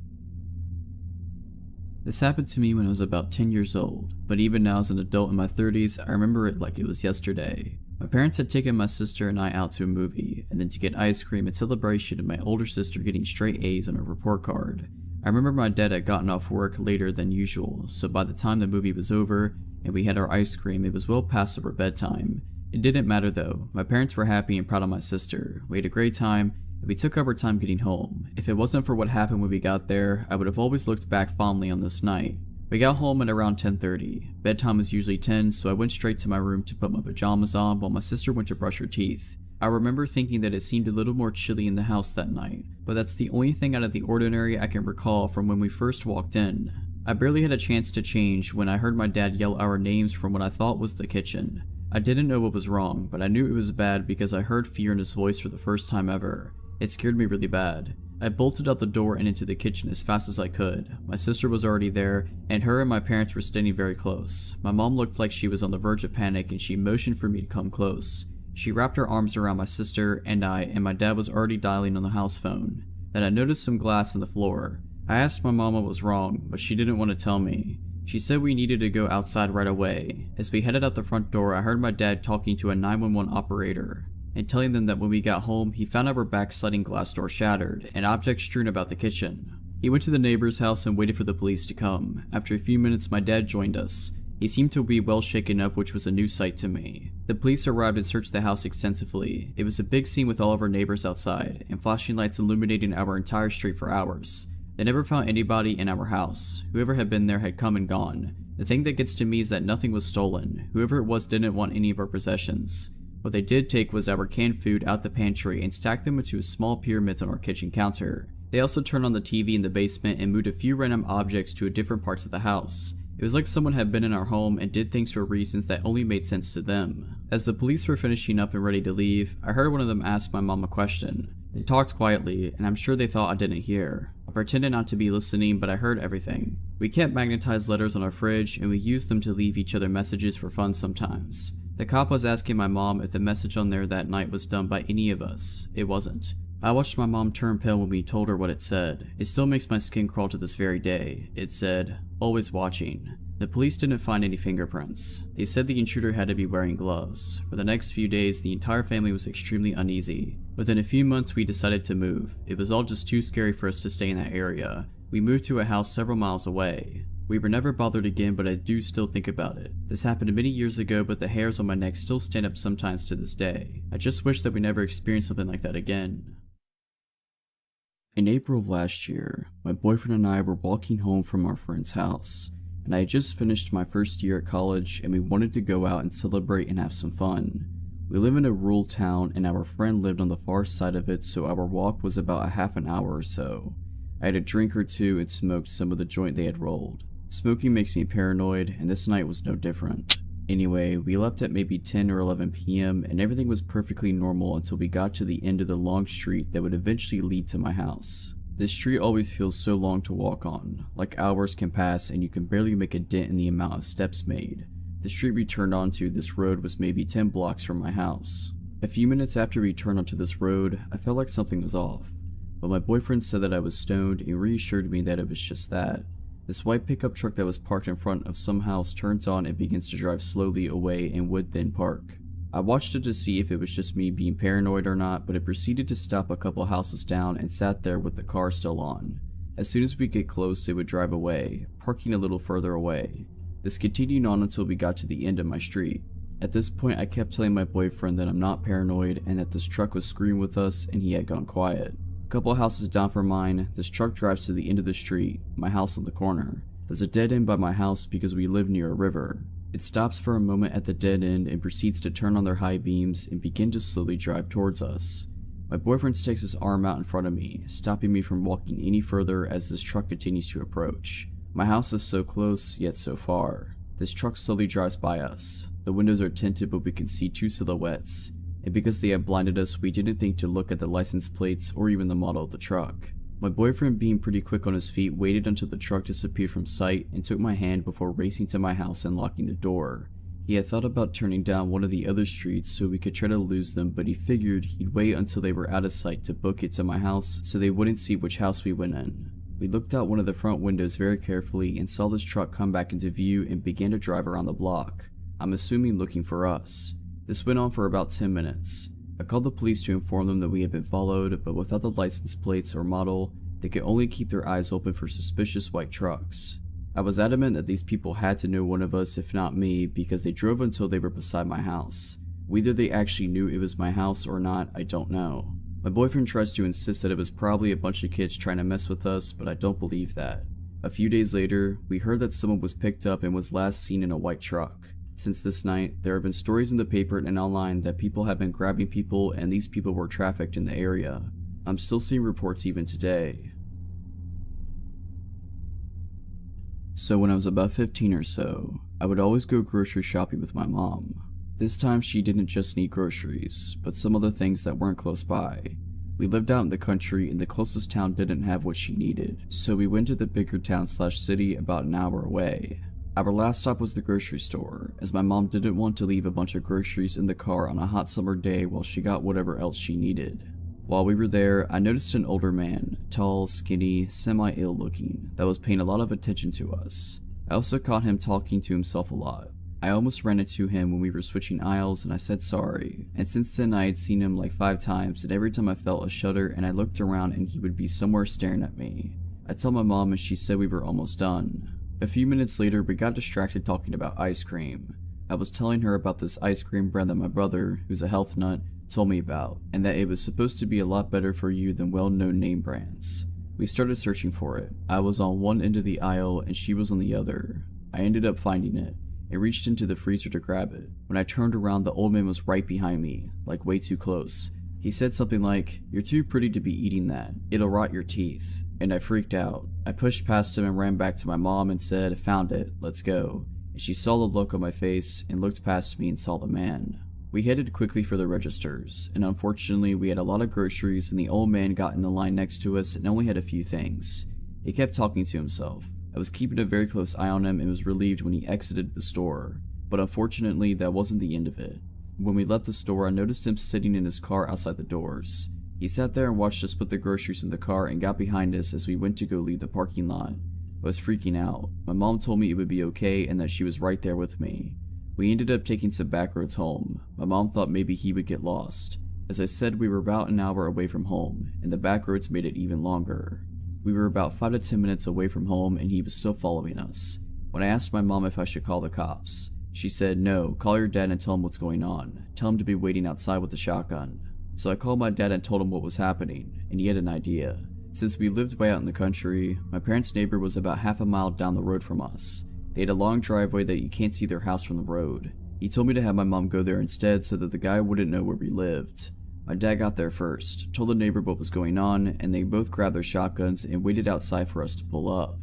[SPEAKER 1] This happened to me when I was about 10 years old, but even now as an adult in my 30s, I remember it like it was yesterday. My parents had taken my sister and I out to a movie, and then to get ice cream in celebration of my older sister getting straight A's on her report card. I remember my dad had gotten off work later than usual, so by the time the movie was over and we had our ice cream, it was well past our bedtime. It didn't matter though. My parents were happy and proud of my sister. We had a great time, and we took our time getting home. If it wasn't for what happened when we got there, I would have always looked back fondly on this night. We got home at around 10:30. Bedtime was usually 10, so I went straight to my room to put my pajamas on while my sister went to brush her teeth. I remember thinking that it seemed a little more chilly in the house that night, but that's the only thing out of the ordinary I can recall from when we first walked in. I barely had a chance to change when I heard my dad yell our names from what I thought was the kitchen. I didn't know what was wrong, but I knew it was bad because I heard fear in his voice for the first time ever. It scared me really bad. I bolted out the door and into the kitchen as fast as I could. My sister was already there, and her and my parents were standing very close. My mom looked like she was on the verge of panic and she motioned for me to come close. She wrapped her arms around my sister and my dad was already dialing on the house phone. Then I noticed some glass on the floor. I asked my mom what was wrong, but she didn't want to tell me. She said we needed to go outside right away. As we headed out the front door, I heard my dad talking to a 911 operator and telling them that when we got home, he found our back sliding glass door shattered and objects strewn about the kitchen. He went to the neighbor's house and waited for the police to come. After a few minutes, my dad joined us. He seemed to be well shaken up, which was a new sight to me. The police arrived and searched the house extensively. It was a big scene with all of our neighbors outside and flashing lights illuminating our entire street for hours. They never found anybody in our house. Whoever had been there had come and gone. The thing that gets to me is that nothing was stolen. Whoever it was didn't want any of our possessions. What they did take was our canned food out the pantry and stack them into small pyramids on our kitchen counter. They also turned on the TV in the basement and moved a few random objects to different parts of the house. It was like someone had been in our home and did things for reasons that only made sense to them. As the police were finishing up and ready to leave, I heard one of them ask my mom a question. They talked quietly, and I'm sure they thought I didn't hear. I pretended not to be listening, but I heard everything. We kept magnetized letters on our fridge, and we used them to leave each other messages for fun sometimes. The cop was asking my mom if the message on there that night was done by any of us. It wasn't. I watched my mom turn pale when we told her what it said. It still makes my skin crawl to this very day. It said, "Always watching." The police didn't find any fingerprints. They said the intruder had to be wearing gloves. For the next few days, the entire family was extremely uneasy. Within a few months, we decided to move. It was all just too scary for us to stay in that area. We moved to a house several miles away. We were never bothered again, but I do still think about it. This happened many years ago, but the hairs on my neck still stand up sometimes to this day. I just wish that we never experienced something like that again. In April of last year, my boyfriend and I were walking home from our friend's house, and I had just finished my first year at college and we wanted to go out and celebrate and have some fun. We live in a rural town and our friend lived on the far side of it, so our walk was about a half an hour or so. I had a drink or two and smoked some of the joint they had rolled. Smoking makes me paranoid, and this night was no different. Anyway, we left at maybe 10 or 11 p.m. and everything was perfectly normal until we got to the end of the long street that would eventually lead to my house. This street always feels so long to walk on, like hours can pass and you can barely make a dent in the amount of steps made. The street we turned onto this road was maybe 10 blocks from my house. A few minutes after we turned onto this road, I felt like something was off, but my boyfriend said that I was stoned and reassured me that it was just that. This white pickup truck that was parked in front of some house turns on and begins to drive slowly away and would then park. I watched it to see if it was just me being paranoid or not, but it proceeded to stop a couple houses down and sat there with the car still on. As soon as we get close, it would drive away, parking a little further away. This continued on until we got to the end of my street. At this point, I kept telling my boyfriend that I'm not paranoid and that this truck was screwing with us and he had gone quiet. A couple houses down from mine, this truck drives to the end of the street, my house on the corner. There's a dead end by my house because we live near a river. It stops for a moment at the dead end and proceeds to turn on their high beams and begin to slowly drive towards us. My boyfriend sticks his arm out in front of me, stopping me from walking any further as this truck continues to approach. My house is so close, yet so far. This truck slowly drives by us. The windows are tinted, but we can see two silhouettes. And because they had blinded us, we didn't think to look at the license plates or even the model of the truck. My boyfriend, being pretty quick on his feet, waited until the truck disappeared from sight and took my hand before racing to my house and locking the door. He had thought about turning down one of the other streets so we could try to lose them, but he figured he'd wait until they were out of sight to book it to my house so they wouldn't see which house we went in. We looked out one of the front windows very carefully and saw this truck come back into view and began to drive around the block. I'm assuming looking for us. This went on for about 10 minutes. I called the police to inform them that we had been followed, but without the license plates or model, they could only keep their eyes open for suspicious white trucks. I was adamant that these people had to know one of us, if not me, because they drove until they were beside my house. Whether they actually knew it was my house or not, I don't know. My boyfriend tries to insist that it was probably a bunch of kids trying to mess with us, but I don't believe that. A few days later, we heard that someone was picked up and was last seen in a white truck. Since this night, there have been stories in the paper and online that people have been grabbing people and these people were trafficked in the area. I'm still seeing reports even today. So when I was about 15 or so, I would always go grocery shopping with my mom. This time she didn't just need groceries, but some other things that weren't close by. We lived out in the country and the closest town didn't have what she needed, so we went to the bigger town/city about an hour away. Our last stop was the grocery store, as my mom didn't want to leave a bunch of groceries in the car on a hot summer day while she got whatever else she needed. While we were there, I noticed an older man, tall, skinny, semi-ill looking, that was paying a lot of attention to us. I also caught him talking to himself a lot. I almost ran into him when we were switching aisles and I said sorry, and since then I had seen him like 5 times and every time I felt a shudder and I looked around and he would be somewhere staring at me. I told my mom and she said we were almost done. A few minutes later, we got distracted talking about ice cream. I was telling her about this ice cream brand that my brother, who's a health nut, told me about, and that it was supposed to be a lot better for you than well-known name brands. We started searching for it. I was on one end of the aisle and she was on the other. I ended up finding it and reached into the freezer to grab it. When I turned around, the old man was right behind me, like way too close. He said something like, "You're too pretty to be eating that. It'll rot your teeth." And I freaked out. I pushed past him and ran back to my mom and said, "Found it, let's go." And she saw the look on my face and looked past me and saw the man. We headed quickly for the registers, and unfortunately we had a lot of groceries and the old man got in the line next to us and only had a few things. He kept talking to himself. I was keeping a very close eye on him and was relieved when he exited the store, but unfortunately that wasn't the end of it. When we left the store, I noticed him sitting in his car outside the doors. He sat there and watched us put the groceries in the car and got behind us as we went to go leave the parking lot. I was freaking out. My mom told me it would be okay and that she was right there with me. We ended up taking some back roads home. My mom thought maybe he would get lost. As I said, we were about an hour away from home, and the back roads made it even longer. We were about 5 to 10 minutes away from home and he was still following us. When I asked my mom if I should call the cops, she said, "No, call your dad and tell him what's going on. Tell him to be waiting outside with a shotgun." So I called my dad and told him what was happening, and he had an idea. Since we lived way out in the country, my parents' neighbor was about half a mile down the road from us. They had a long driveway that you can't see their house from the road. He told me to have my mom go there instead so that the guy wouldn't know where we lived. My dad got there first, told the neighbor what was going on, and they both grabbed their shotguns and waited outside for us to pull up.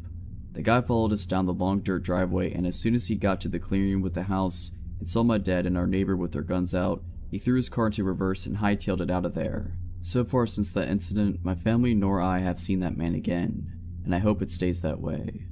[SPEAKER 1] The guy followed us down the long dirt driveway, and as soon as he got to the clearing with the house and saw my dad and our neighbor with their guns out, he threw his car into reverse and hightailed it out of there. So far since that incident, my family nor I have seen that man again, and I hope it stays that way.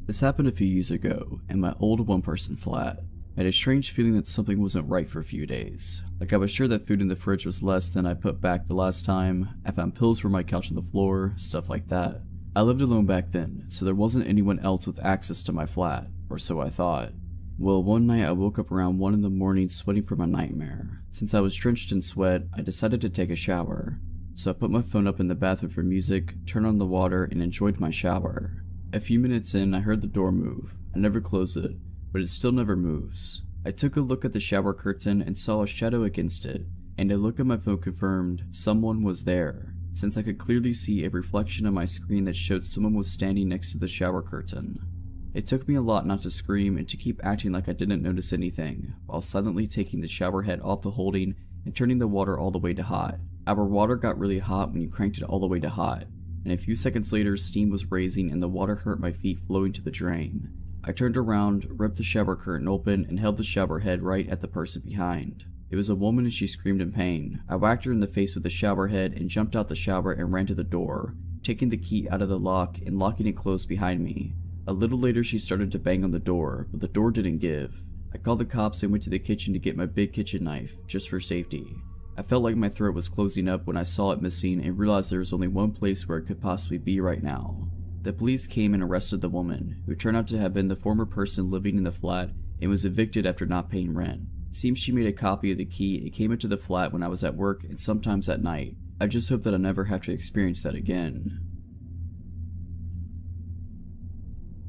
[SPEAKER 1] This happened a few years ago in my old one-person flat. I had a strange feeling that something wasn't right for a few days. Like I was sure that food in the fridge was less than I put back the last time, I found pills for my couch on the floor, stuff like that. I lived alone back then, so there wasn't anyone else with access to my flat, or so I thought. Well, one night I woke up around 1 in the morning sweating from a nightmare. Since I was drenched in sweat, I decided to take a shower. So I put my phone up in the bathroom for music, turned on the water, and enjoyed my shower. A few minutes in, I heard the door move. I never close it, but it still never moves. I took a look at the shower curtain and saw a shadow against it, and a look at my phone confirmed someone was there, since I could clearly see a reflection on my screen that showed someone was standing next to the shower curtain. It took me a lot not to scream and to keep acting like I didn't notice anything, while silently taking the shower head off the holding and turning the water all the way to hot. Our water got really hot when you cranked it all the way to hot, and a few seconds later steam was raising and the water hurt my feet flowing to the drain. I turned around, ripped the shower curtain open, and held the shower head right at the person behind. It was a woman and she screamed in pain. I whacked her in the face with the shower head and jumped out the shower and ran to the door, taking the key out of the lock and locking it closed behind me. A little later she started to bang on the door, but the door didn't give. I called the cops and went to the kitchen to get my big kitchen knife, just for safety. I felt like my throat was closing up when I saw it missing and realized there was only one place where it could possibly be right now. The police came and arrested the woman, who turned out to have been the former person living in the flat and was evicted after not paying rent. Seems she made a copy of the key and came into the flat when I was at work and sometimes at night. I just hope that I never have to experience that again.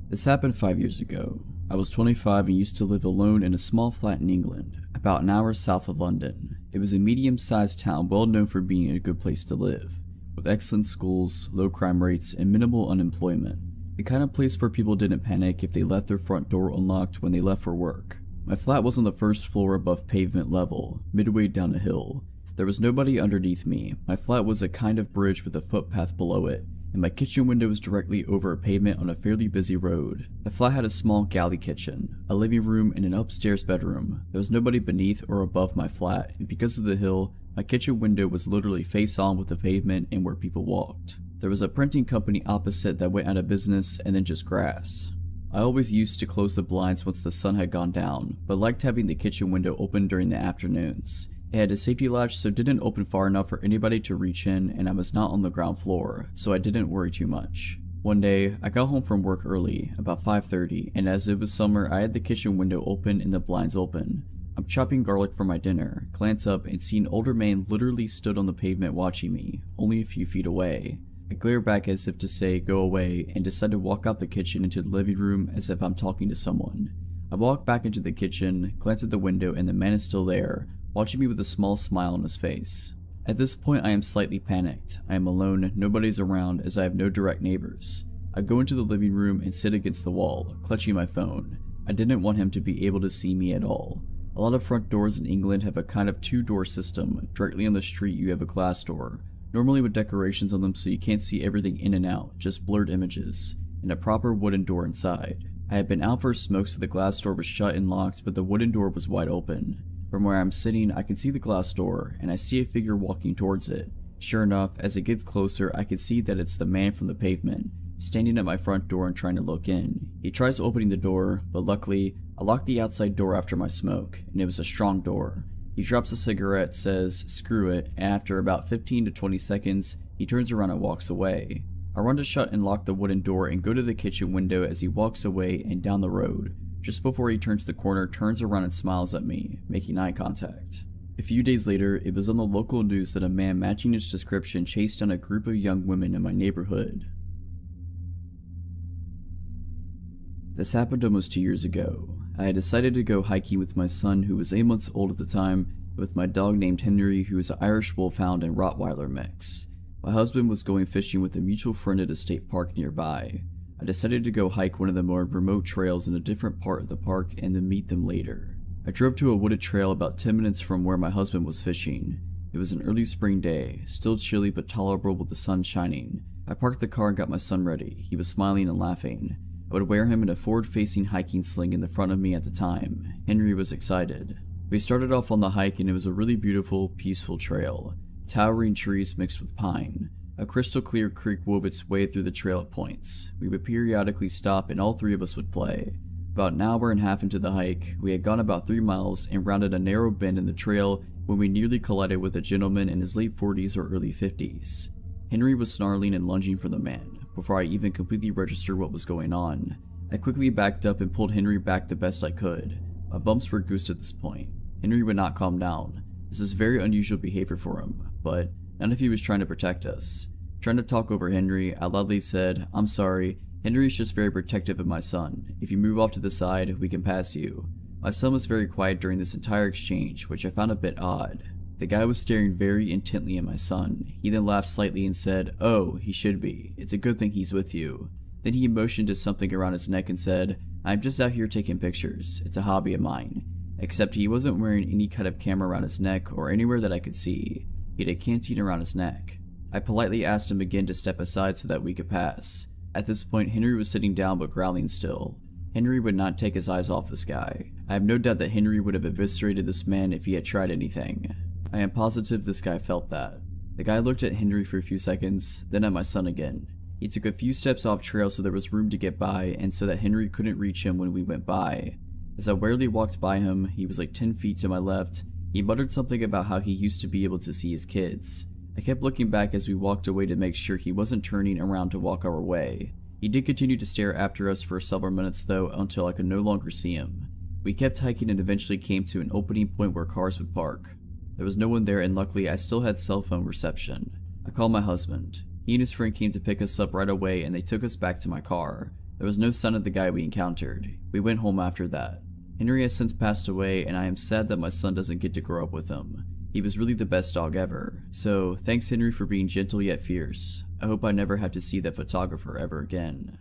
[SPEAKER 1] This happened 5 years ago. I was 25 and used to live alone in a small flat in England, about an hour south of London. It was a medium-sized town well known for being a good place to live, with excellent schools, low crime rates, and minimal unemployment. The kind of place where people didn't panic if they left their front door unlocked when they left for work. My flat was on the first floor above pavement level, midway down a hill. There was nobody underneath me. My flat was a kind of bridge with a footpath below it, and my kitchen window was directly over a pavement on a fairly busy road. The flat had a small galley kitchen, a living room, and an upstairs bedroom. There was nobody beneath or above my flat, and because of the hill, my kitchen window was literally face on with the pavement and where people walked. There was a printing company opposite that went out of business and then just grass. I always used to close the blinds once the sun had gone down, but liked having the kitchen window open during the afternoons. It had a safety latch so it didn't open far enough for anybody to reach in, and I was not on the ground floor, so I didn't worry too much. One day, I got home from work early, about 5:30, and as it was summer, I had the kitchen window open and the blinds open. I'm chopping garlic for my dinner, glance up and see an older man literally stood on the pavement watching me, only a few feet away. I glare back as if to say go away and decide to walk out the kitchen into the living room as if I'm talking to someone. I walk back into the kitchen, glance at the window, and the man is still there, watching me with a small smile on his face. At this point I am slightly panicked. I am alone, nobody's around as I have no direct neighbors. I go into the living room and sit against the wall, clutching my phone. I didn't want him to be able to see me at all. A lot of front doors in England have a kind of two-door system. Directly on the street you have a glass door, normally with decorations on them so you can't see everything in and out, just blurred images, and a proper wooden door inside. I I had been out for a smoke, so the glass door was shut and locked, but the wooden door was wide open. From where I'm sitting, I can see the glass door, and I see a figure walking towards it. Sure enough, as it gets closer, I can see that it's the man from the pavement, standing at my front door and trying to look in. He tries opening the door, but luckily, I locked the outside door after my smoke, and it was a strong door. He drops a cigarette, says, "Screw it," and after about 15 to 20 seconds, he turns around and walks away. I run to shut and lock the wooden door and go to the kitchen window as he walks away and down the road. Just before he turns the corner, turns around and smiles at me, making eye contact. A few days later, it was on the local news that a man matching his description chased down a group of young women in my neighborhood. This happened almost 2 years ago. I had decided to go hiking with my son, who was 8 months old at the time, and with my dog named Henry, who is an Irish Wolfhound and Rottweiler mix. My husband was going fishing with a mutual friend at a state park nearby. I decided to go hike one of the more remote trails in a different part of the park and then meet them later. I drove to a wooded trail about 10 minutes from where my husband was fishing. It was an early spring day, still chilly but tolerable with the sun shining. I parked the car and got my son ready. He was smiling and laughing. I would wear him in a forward-facing hiking sling in the front of me at the time. Henry was excited. We started off on the hike and it was a really beautiful, peaceful trail. Towering trees mixed with pine. A crystal clear creek wove its way through the trail at points. We would periodically stop and all three of us would play. About an hour and a half into the hike, we had gone about 3 miles and rounded a narrow bend in the trail when we nearly collided with a gentleman in his late 40s or early 50s. Henry was snarling and lunging for the man. Before I even completely registered what was going on, I quickly backed up and pulled Henry back the best I could. My bumps were goosed at this point. Henry would not calm down. This is very unusual behavior for him, but not if he was trying to protect us. Trying to talk over Henry, I loudly said, "I'm sorry, Henry's just very protective of my son. If you move off to the side, we can pass you." My son was very quiet during this entire exchange, which I found a bit odd. The guy was staring very intently at my son. He then laughed slightly and said, "Oh, he should be. It's a good thing he's with you." Then he motioned to something around his neck and said, "I'm just out here taking pictures. It's a hobby of mine." Except he wasn't wearing any kind of camera around his neck or anywhere that I could see. He had a canteen around his neck. I politely asked him again to step aside so that we could pass. At this point, Henry was sitting down but growling still. Henry would not take his eyes off this guy. I have no doubt that Henry would have eviscerated this man if he had tried anything. I am positive this guy felt that. The guy looked at Henry for a few seconds, then at my son again. He took a few steps off trail so there was room to get by and so that Henry couldn't reach him when we went by. As I warily walked by him, he was like 10 feet to my left. He muttered something about how he used to be able to see his kids. I kept looking back as we walked away to make sure he wasn't turning around to walk our way. He did continue to stare after us for several minutes though until I could no longer see him. We kept hiking and eventually came to an opening point where cars would park. There was no one there and luckily I still had cell phone reception. I called my husband. He and his friend came to pick us up right away and they took us back to my car. There was no sign of the guy we encountered. We went home after that. Henry has since passed away and I am sad that my son doesn't get to grow up with him. He was really the best dog ever. So thanks Henry for being gentle yet fierce. I hope I never have to see that photographer ever again.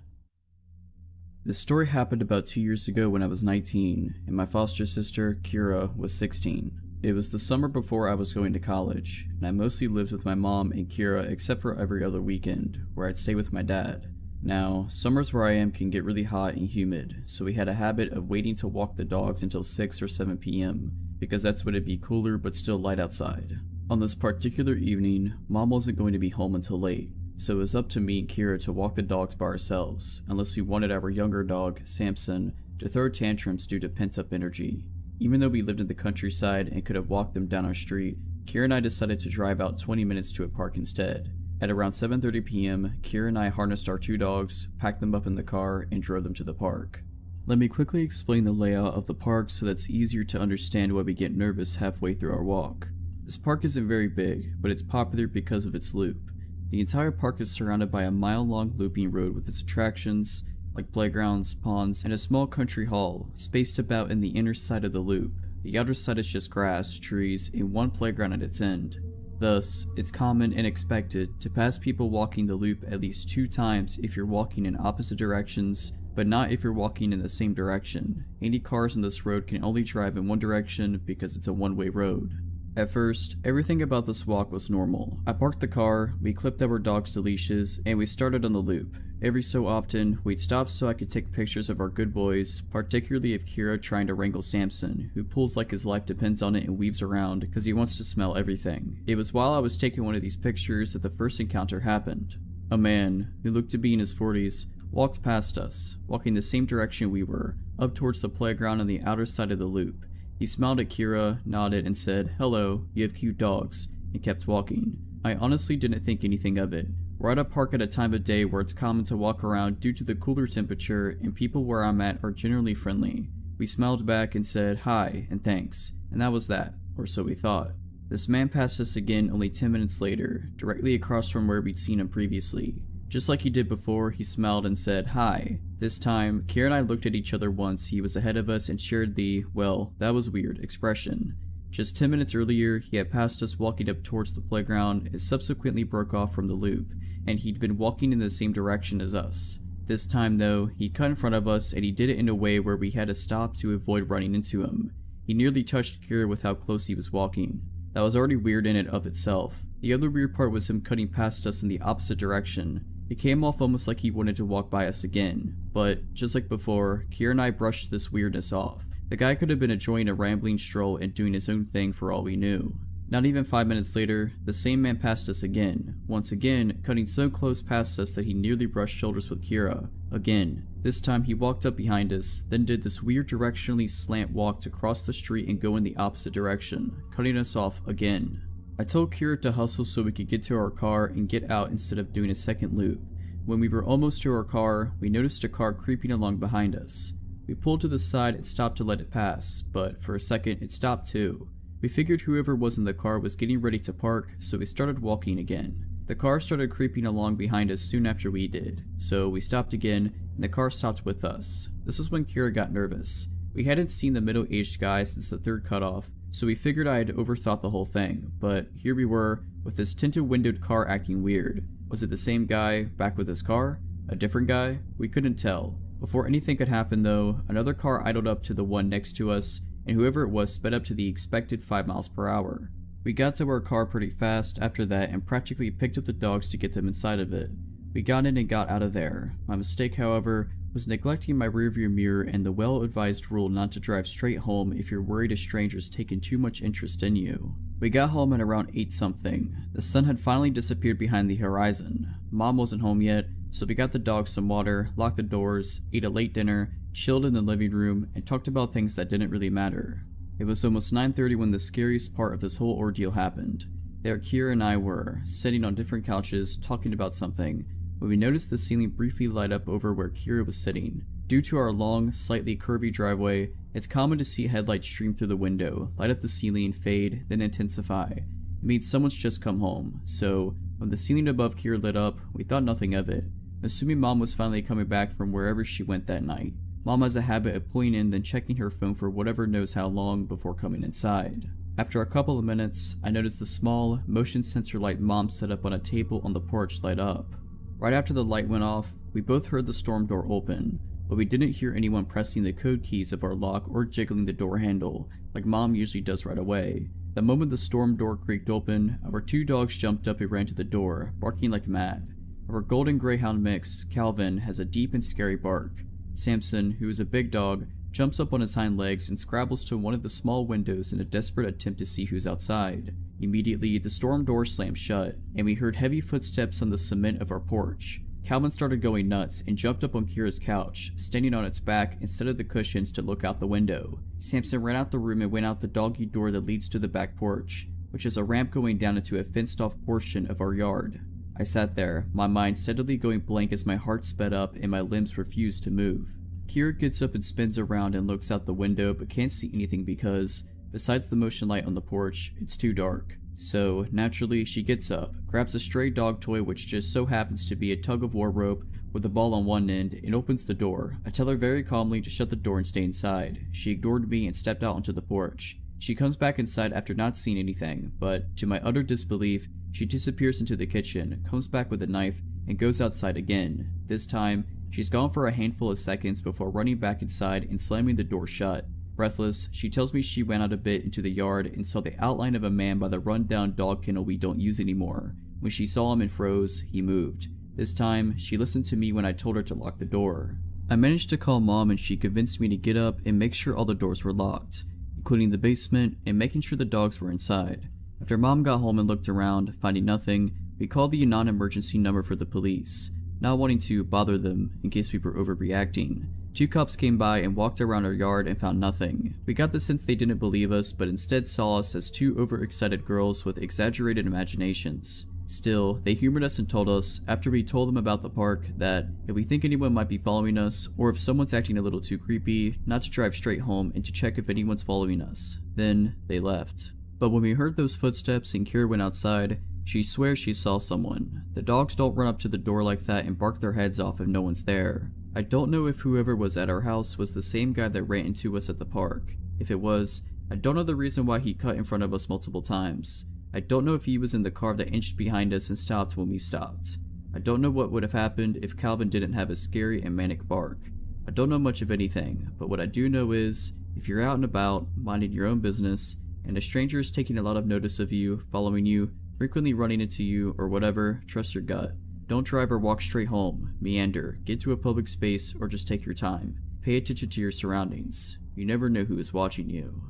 [SPEAKER 1] This story happened about 2 years ago when I was 19 and my foster sister, Kira, was 16. It was the summer before I was going to college, and I mostly lived with my mom and Kira except for every other weekend, where I'd stay with my dad. Now, summers where I am can get really hot and humid, so we had a habit of waiting to walk the dogs until 6 or 7 p.m., because that's when it'd be cooler but still light outside. On this particular evening, Mom wasn't going to be home until late, so it was up to me and Kira to walk the dogs by ourselves, unless we wanted our younger dog, Samson, to throw tantrums due to pent-up energy. Even though we lived in the countryside and could have walked them down our street, Kira and I decided to drive out 20 minutes to a park instead. At around 7:30 p.m., Kira and I harnessed our 2 dogs, packed them up in the car, and drove them to the park. Let me quickly explain the layout of the park so that's easier to understand why we get nervous halfway through our walk. This park isn't very big, but it's popular because of its loop. The entire park is surrounded by a mile-long looping road with its attractions, like playgrounds, ponds, and a small country hall, spaced about in the inner side of the loop. The outer side is just grass, trees, and one playground at its end. Thus, it's common and expected to pass people walking the loop at least 2 times if you're walking in opposite directions, but not if you're walking in the same direction. Any cars on this road can only drive in one direction because it's a one-way road. At first, everything about this walk was normal. I parked the car, we clipped our dogs to leashes, and we started on the loop. Every so often, we'd stop so I could take pictures of our good boys, particularly of Kira trying to wrangle Samson, who pulls like his life depends on it and weaves around because he wants to smell everything. It was while I was taking one of these pictures that the first encounter happened. A man, who looked to be in his 40s, walked past us, walking the same direction we were, up towards the playground on the outer side of the loop. He smiled at Kira, nodded, and said, "Hello, you have cute dogs," and kept walking. I honestly didn't think anything of it. We're at a park at a time of day where it's common to walk around due to the cooler temperature, and people where I'm at are generally friendly. We smiled back and said hi and thanks, and that was that, or so we thought. This man passed us again only 10 minutes later, directly across from where we'd seen him previously. Just like he did before, he smiled and said hi. This time, Kira and I looked at each other once he was ahead of us and shared the, "well, that was weird," expression. Just 10 minutes earlier, he had passed us walking up towards the playground and subsequently broke off from the loop, and he'd been walking in the same direction as us. This time though, he cut in front of us and he did it in a way where we had to stop to avoid running into him. He nearly touched Kira with how close he was walking. That was already weird in and of itself. The other weird part was him cutting past us in the opposite direction. It came off almost like he wanted to walk by us again, but just like before, Kira and I brushed this weirdness off. The guy could have been enjoying a rambling stroll and doing his own thing for all we knew. Not even 5 minutes later, the same man passed us again, once again cutting so close past us that he nearly brushed shoulders with Kira. Again, this time he walked up behind us, then did this weird directionally slant walk to cross the street and go in the opposite direction, cutting us off again. I told Kira to hustle so we could get to our car and get out instead of doing a second loop. When we were almost to our car, we noticed a car creeping along behind us. We pulled to the side and stopped to let it pass, but for a second it stopped too. We figured whoever was in the car was getting ready to park, so we started walking again. The car started creeping along behind us soon after we did, so we stopped again, and the car stopped with us. This was when Kira got nervous. We hadn't seen the middle-aged guy since the third cutoff, so we figured I had overthought the whole thing, but here we were, with this tinted windowed car acting weird. Was it the same guy, back with his car? A different guy? We couldn't tell. Before anything could happen though, another car idled up to the one next to us, and whoever it was sped up to the expected 5 miles per hour. We got to our car pretty fast after that and practically picked up the dogs to get them inside of it. We got in and got out of there. My mistake, however, was neglecting my rearview mirror and the well-advised rule not to drive straight home if you're worried a stranger's taken too much interest in you. We got home at around 8 something. The sun had finally disappeared behind the horizon. Mom wasn't home yet, so we got the dogs some water, locked the doors, ate a late dinner, chilled in the living room, and talked about things that didn't really matter. It was almost 9:30 when the scariest part of this whole ordeal happened. There Kira and I were, sitting on different couches, talking about something, when we noticed the ceiling briefly light up over where Kira was sitting. Due to our long, slightly curvy driveway, it's common to see headlights stream through the window, light up the ceiling, fade, then intensify. It means someone's just come home, so when the ceiling above Kira lit up, we thought nothing of it, assuming Mom was finally coming back from wherever she went that night. Mom has a habit of pulling in then checking her phone for whatever knows how long before coming inside. After a couple of minutes, I noticed the small, motion sensor light Mom set up on a table on the porch light up. Right after the light went off, we both heard the storm door open, but we didn't hear anyone pressing the code keys of our lock or jiggling the door handle, like Mom usually does right away. The moment the storm door creaked open, our 2 dogs jumped up and ran to the door, barking like mad. Our golden greyhound mix, Calvin, has a deep and scary bark. Samson, who is a big dog, jumps up on his hind legs and scrabbles to one of the small windows in a desperate attempt to see who's outside. Immediately, the storm door slammed shut, and we heard heavy footsteps on the cement of our porch. Calvin started going nuts and jumped up on Kira's couch, standing on its back instead of the cushions to look out the window. Samson ran out the room and went out the doggy door that leads to the back porch, which is a ramp going down into a fenced-off portion of our yard. I sat there, my mind steadily going blank as my heart sped up and my limbs refused to move. Kira gets up and spins around and looks out the window but can't see anything because, besides the motion light on the porch, it's too dark. So, naturally, she gets up, grabs a stray dog toy which just so happens to be a tug-of-war rope with a ball on one end, and opens the door. I tell her very calmly to shut the door and stay inside. She ignored me and stepped out onto the porch. She comes back inside after not seeing anything, but, to my utter disbelief, she disappears into the kitchen, comes back with a knife, and goes outside again. This time, she's gone for a handful of seconds before running back inside and slamming the door shut. Breathless, she tells me she went out a bit into the yard and saw the outline of a man by the run-down dog kennel we don't use anymore. When she saw him and froze, he moved. This time, she listened to me when I told her to lock the door. I managed to call Mom and she convinced me to get up and make sure all the doors were locked, including the basement and making sure the dogs were inside. After Mom got home and looked around, finding nothing, we called the non-emergency number for the police, not wanting to bother them in case we were overreacting. 2 cops came by and walked around our yard and found nothing. We got the sense they didn't believe us, but instead saw us as 2 overexcited girls with exaggerated imaginations. Still, they humored us and told us, after we told them about the park, that if we think anyone might be following us, or if someone's acting a little too creepy, not to drive straight home and to check if anyone's following us. Then, they left. But when we heard those footsteps and Kira went outside, she swears she saw someone. The dogs don't run up to the door like that and bark their heads off if no one's there. I don't know if whoever was at our house was the same guy that ran into us at the park. If it was, I don't know the reason why he cut in front of us multiple times. I don't know if he was in the car that inched behind us and stopped when we stopped. I don't know what would have happened if Calvin didn't have a scary and manic bark. I don't know much of anything, but what I do know is, if you're out and about, minding your own business, and a stranger is taking a lot of notice of you, following you, frequently running into you, or whatever, trust your gut. Don't drive or walk straight home, meander, get to a public space, or just take your time. Pay attention to your surroundings. You never know who is watching you.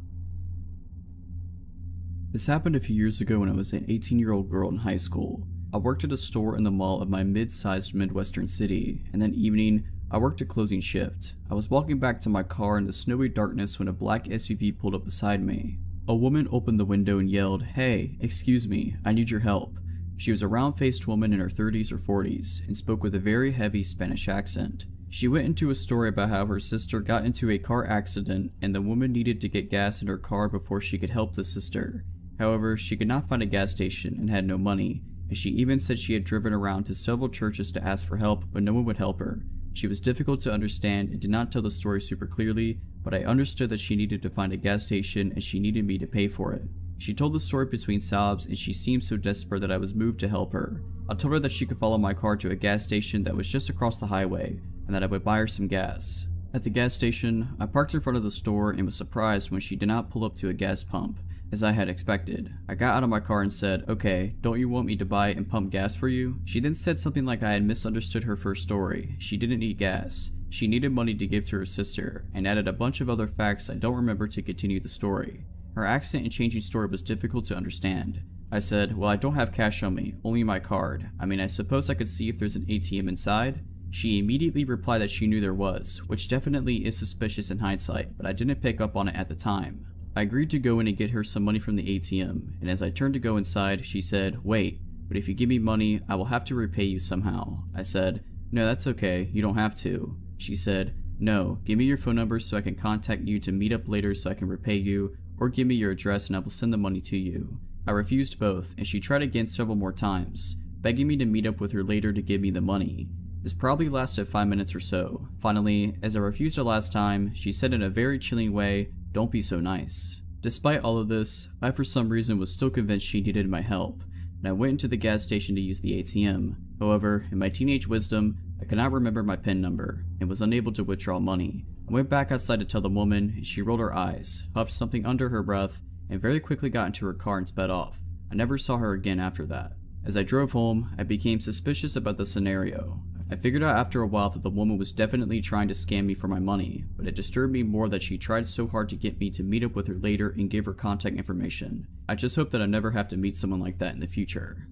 [SPEAKER 1] This happened a few years ago when I was an 18-year-old girl in high school. I worked at a store in the mall of my mid-sized Midwestern city, and that evening, I worked a closing shift. I was walking back to my car in the snowy darkness when a black SUV pulled up beside me. A woman opened the window and yelled, "Hey, excuse me, I need your help." She was a round-faced woman in her 30s or 40s and spoke with a very heavy Spanish accent. She went into a story about how her sister got into a car accident and the woman needed to get gas in her car before she could help the sister. However, she could not find a gas station and had no money, and she even said she had driven around to several churches to ask for help, but no one would help her. She was difficult to understand and did not tell the story super clearly, but I understood that she needed to find a gas station and she needed me to pay for it. She told the story between sobs and she seemed so desperate that I was moved to help her. I told her that she could follow my car to a gas station that was just across the highway and that I would buy her some gas. At the gas station, I parked in front of the store and was surprised when she did not pull up to a gas pump, as I had expected. I got out of my car and said, "Okay, don't you want me to buy and pump gas for you?" She then said something like I had misunderstood her first story. She didn't need gas. She needed money to give to her sister, and added a bunch of other facts I don't remember to continue the story. Her accent and changing story was difficult to understand. I said, "Well, I don't have cash on me, only my card. I mean, I suppose I could see if there's an ATM inside?" She immediately replied that she knew there was, which definitely is suspicious in hindsight, but I didn't pick up on it at the time. I agreed to go in and get her some money from the ATM, and as I turned to go inside, she said, "Wait, but if you give me money, I will have to repay you somehow." I said, "No, that's okay, you don't have to." She said, "No, give me your phone number so I can contact you to meet up later so I can repay you, or give me your address and I will send the money to you." I refused both, and she tried again several more times, begging me to meet up with her later to give me the money. This probably lasted 5 minutes or so. Finally, as I refused the last time, she said in a very chilling way, "Don't be so nice." Despite all of this, I for some reason was still convinced she needed my help, and I went into the gas station to use the ATM. However, in my teenage wisdom, I could not remember my PIN number, and was unable to withdraw money. I went back outside to tell the woman, and she rolled her eyes, huffed something under her breath, and very quickly got into her car and sped off. I never saw her again after that. As I drove home, I became suspicious about the scenario. I figured out after a while that the woman was definitely trying to scam me for my money, but it disturbed me more that she tried so hard to get me to meet up with her later and give her contact information. I just hope that I never have to meet someone like that in the future.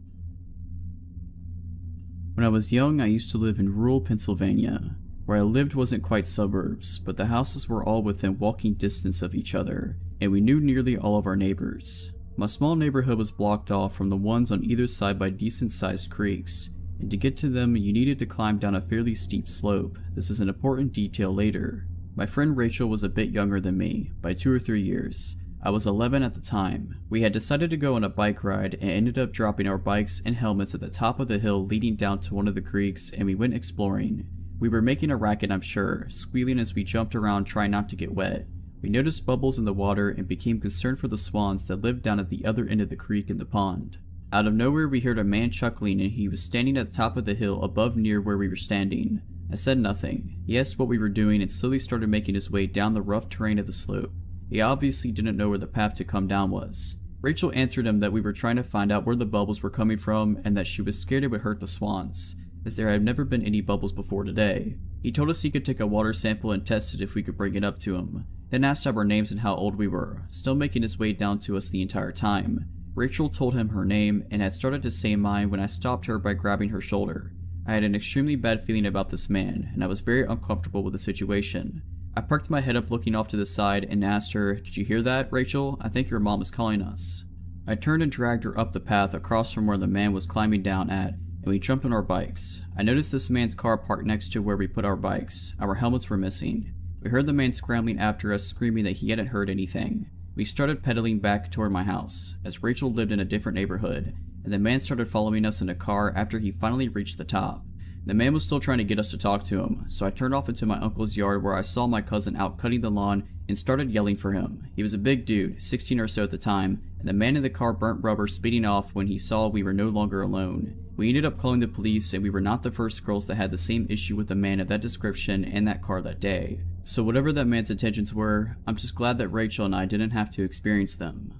[SPEAKER 1] When I was young, I used to live in rural Pennsylvania. Where I lived wasn't quite suburbs, but the houses were all within walking distance of each other, and we knew nearly all of our neighbors. My small neighborhood was blocked off from the ones on either side by decent-sized creeks, and to get to them you needed to climb down a fairly steep slope. This is an important detail later. My friend Rachel was a bit younger than me, by 2 or 3 years. I was 11 at the time. We had decided to go on a bike ride and ended up dropping our bikes and helmets at the top of the hill leading down to one of the creeks, and we went exploring. We were making a racket, I'm sure, squealing as we jumped around trying not to get wet. We noticed bubbles in the water and became concerned for the swans that lived down at the other end of the creek in the pond. Out of nowhere we heard a man chuckling and he was standing at the top of the hill above near where we were standing. I said nothing. He asked what we were doing and slowly started making his way down the rough terrain of the slope. He obviously didn't know where the path to come down was. Rachel answered him that we were trying to find out where the bubbles were coming from and that she was scared it would hurt the swans, as there had never been any bubbles before today. He told us he could take a water sample and test it if we could bring it up to him, then asked our names and how old we were, still making his way down to us the entire time. Rachel told him her name and had started to say mine when I stopped her by grabbing her shoulder. I had an extremely bad feeling about this man, and I was very uncomfortable with the situation. I perked my head up looking off to the side and asked her, "Did you hear that, Rachel? I think your mom is calling us." I turned and dragged her up the path across from where the man was climbing down at, and we jumped on our bikes. I noticed this man's car parked next to where we put our bikes. Our helmets were missing. We heard the man scrambling after us, screaming that he hadn't heard anything. We started pedaling back toward my house, as Rachel lived in a different neighborhood, and the man started following us in a car after he finally reached the top. The man was still trying to get us to talk to him, so I turned off into my uncle's yard where I saw my cousin out cutting the lawn and started yelling for him. He was a big dude, 16 or so at the time, and the man in the car burnt rubber, speeding off when he saw we were no longer alone. We ended up calling the police, and we were not the first girls that had the same issue with a man of that description and that car that day. So whatever that man's intentions were, I'm just glad that Rachel and I didn't have to experience them.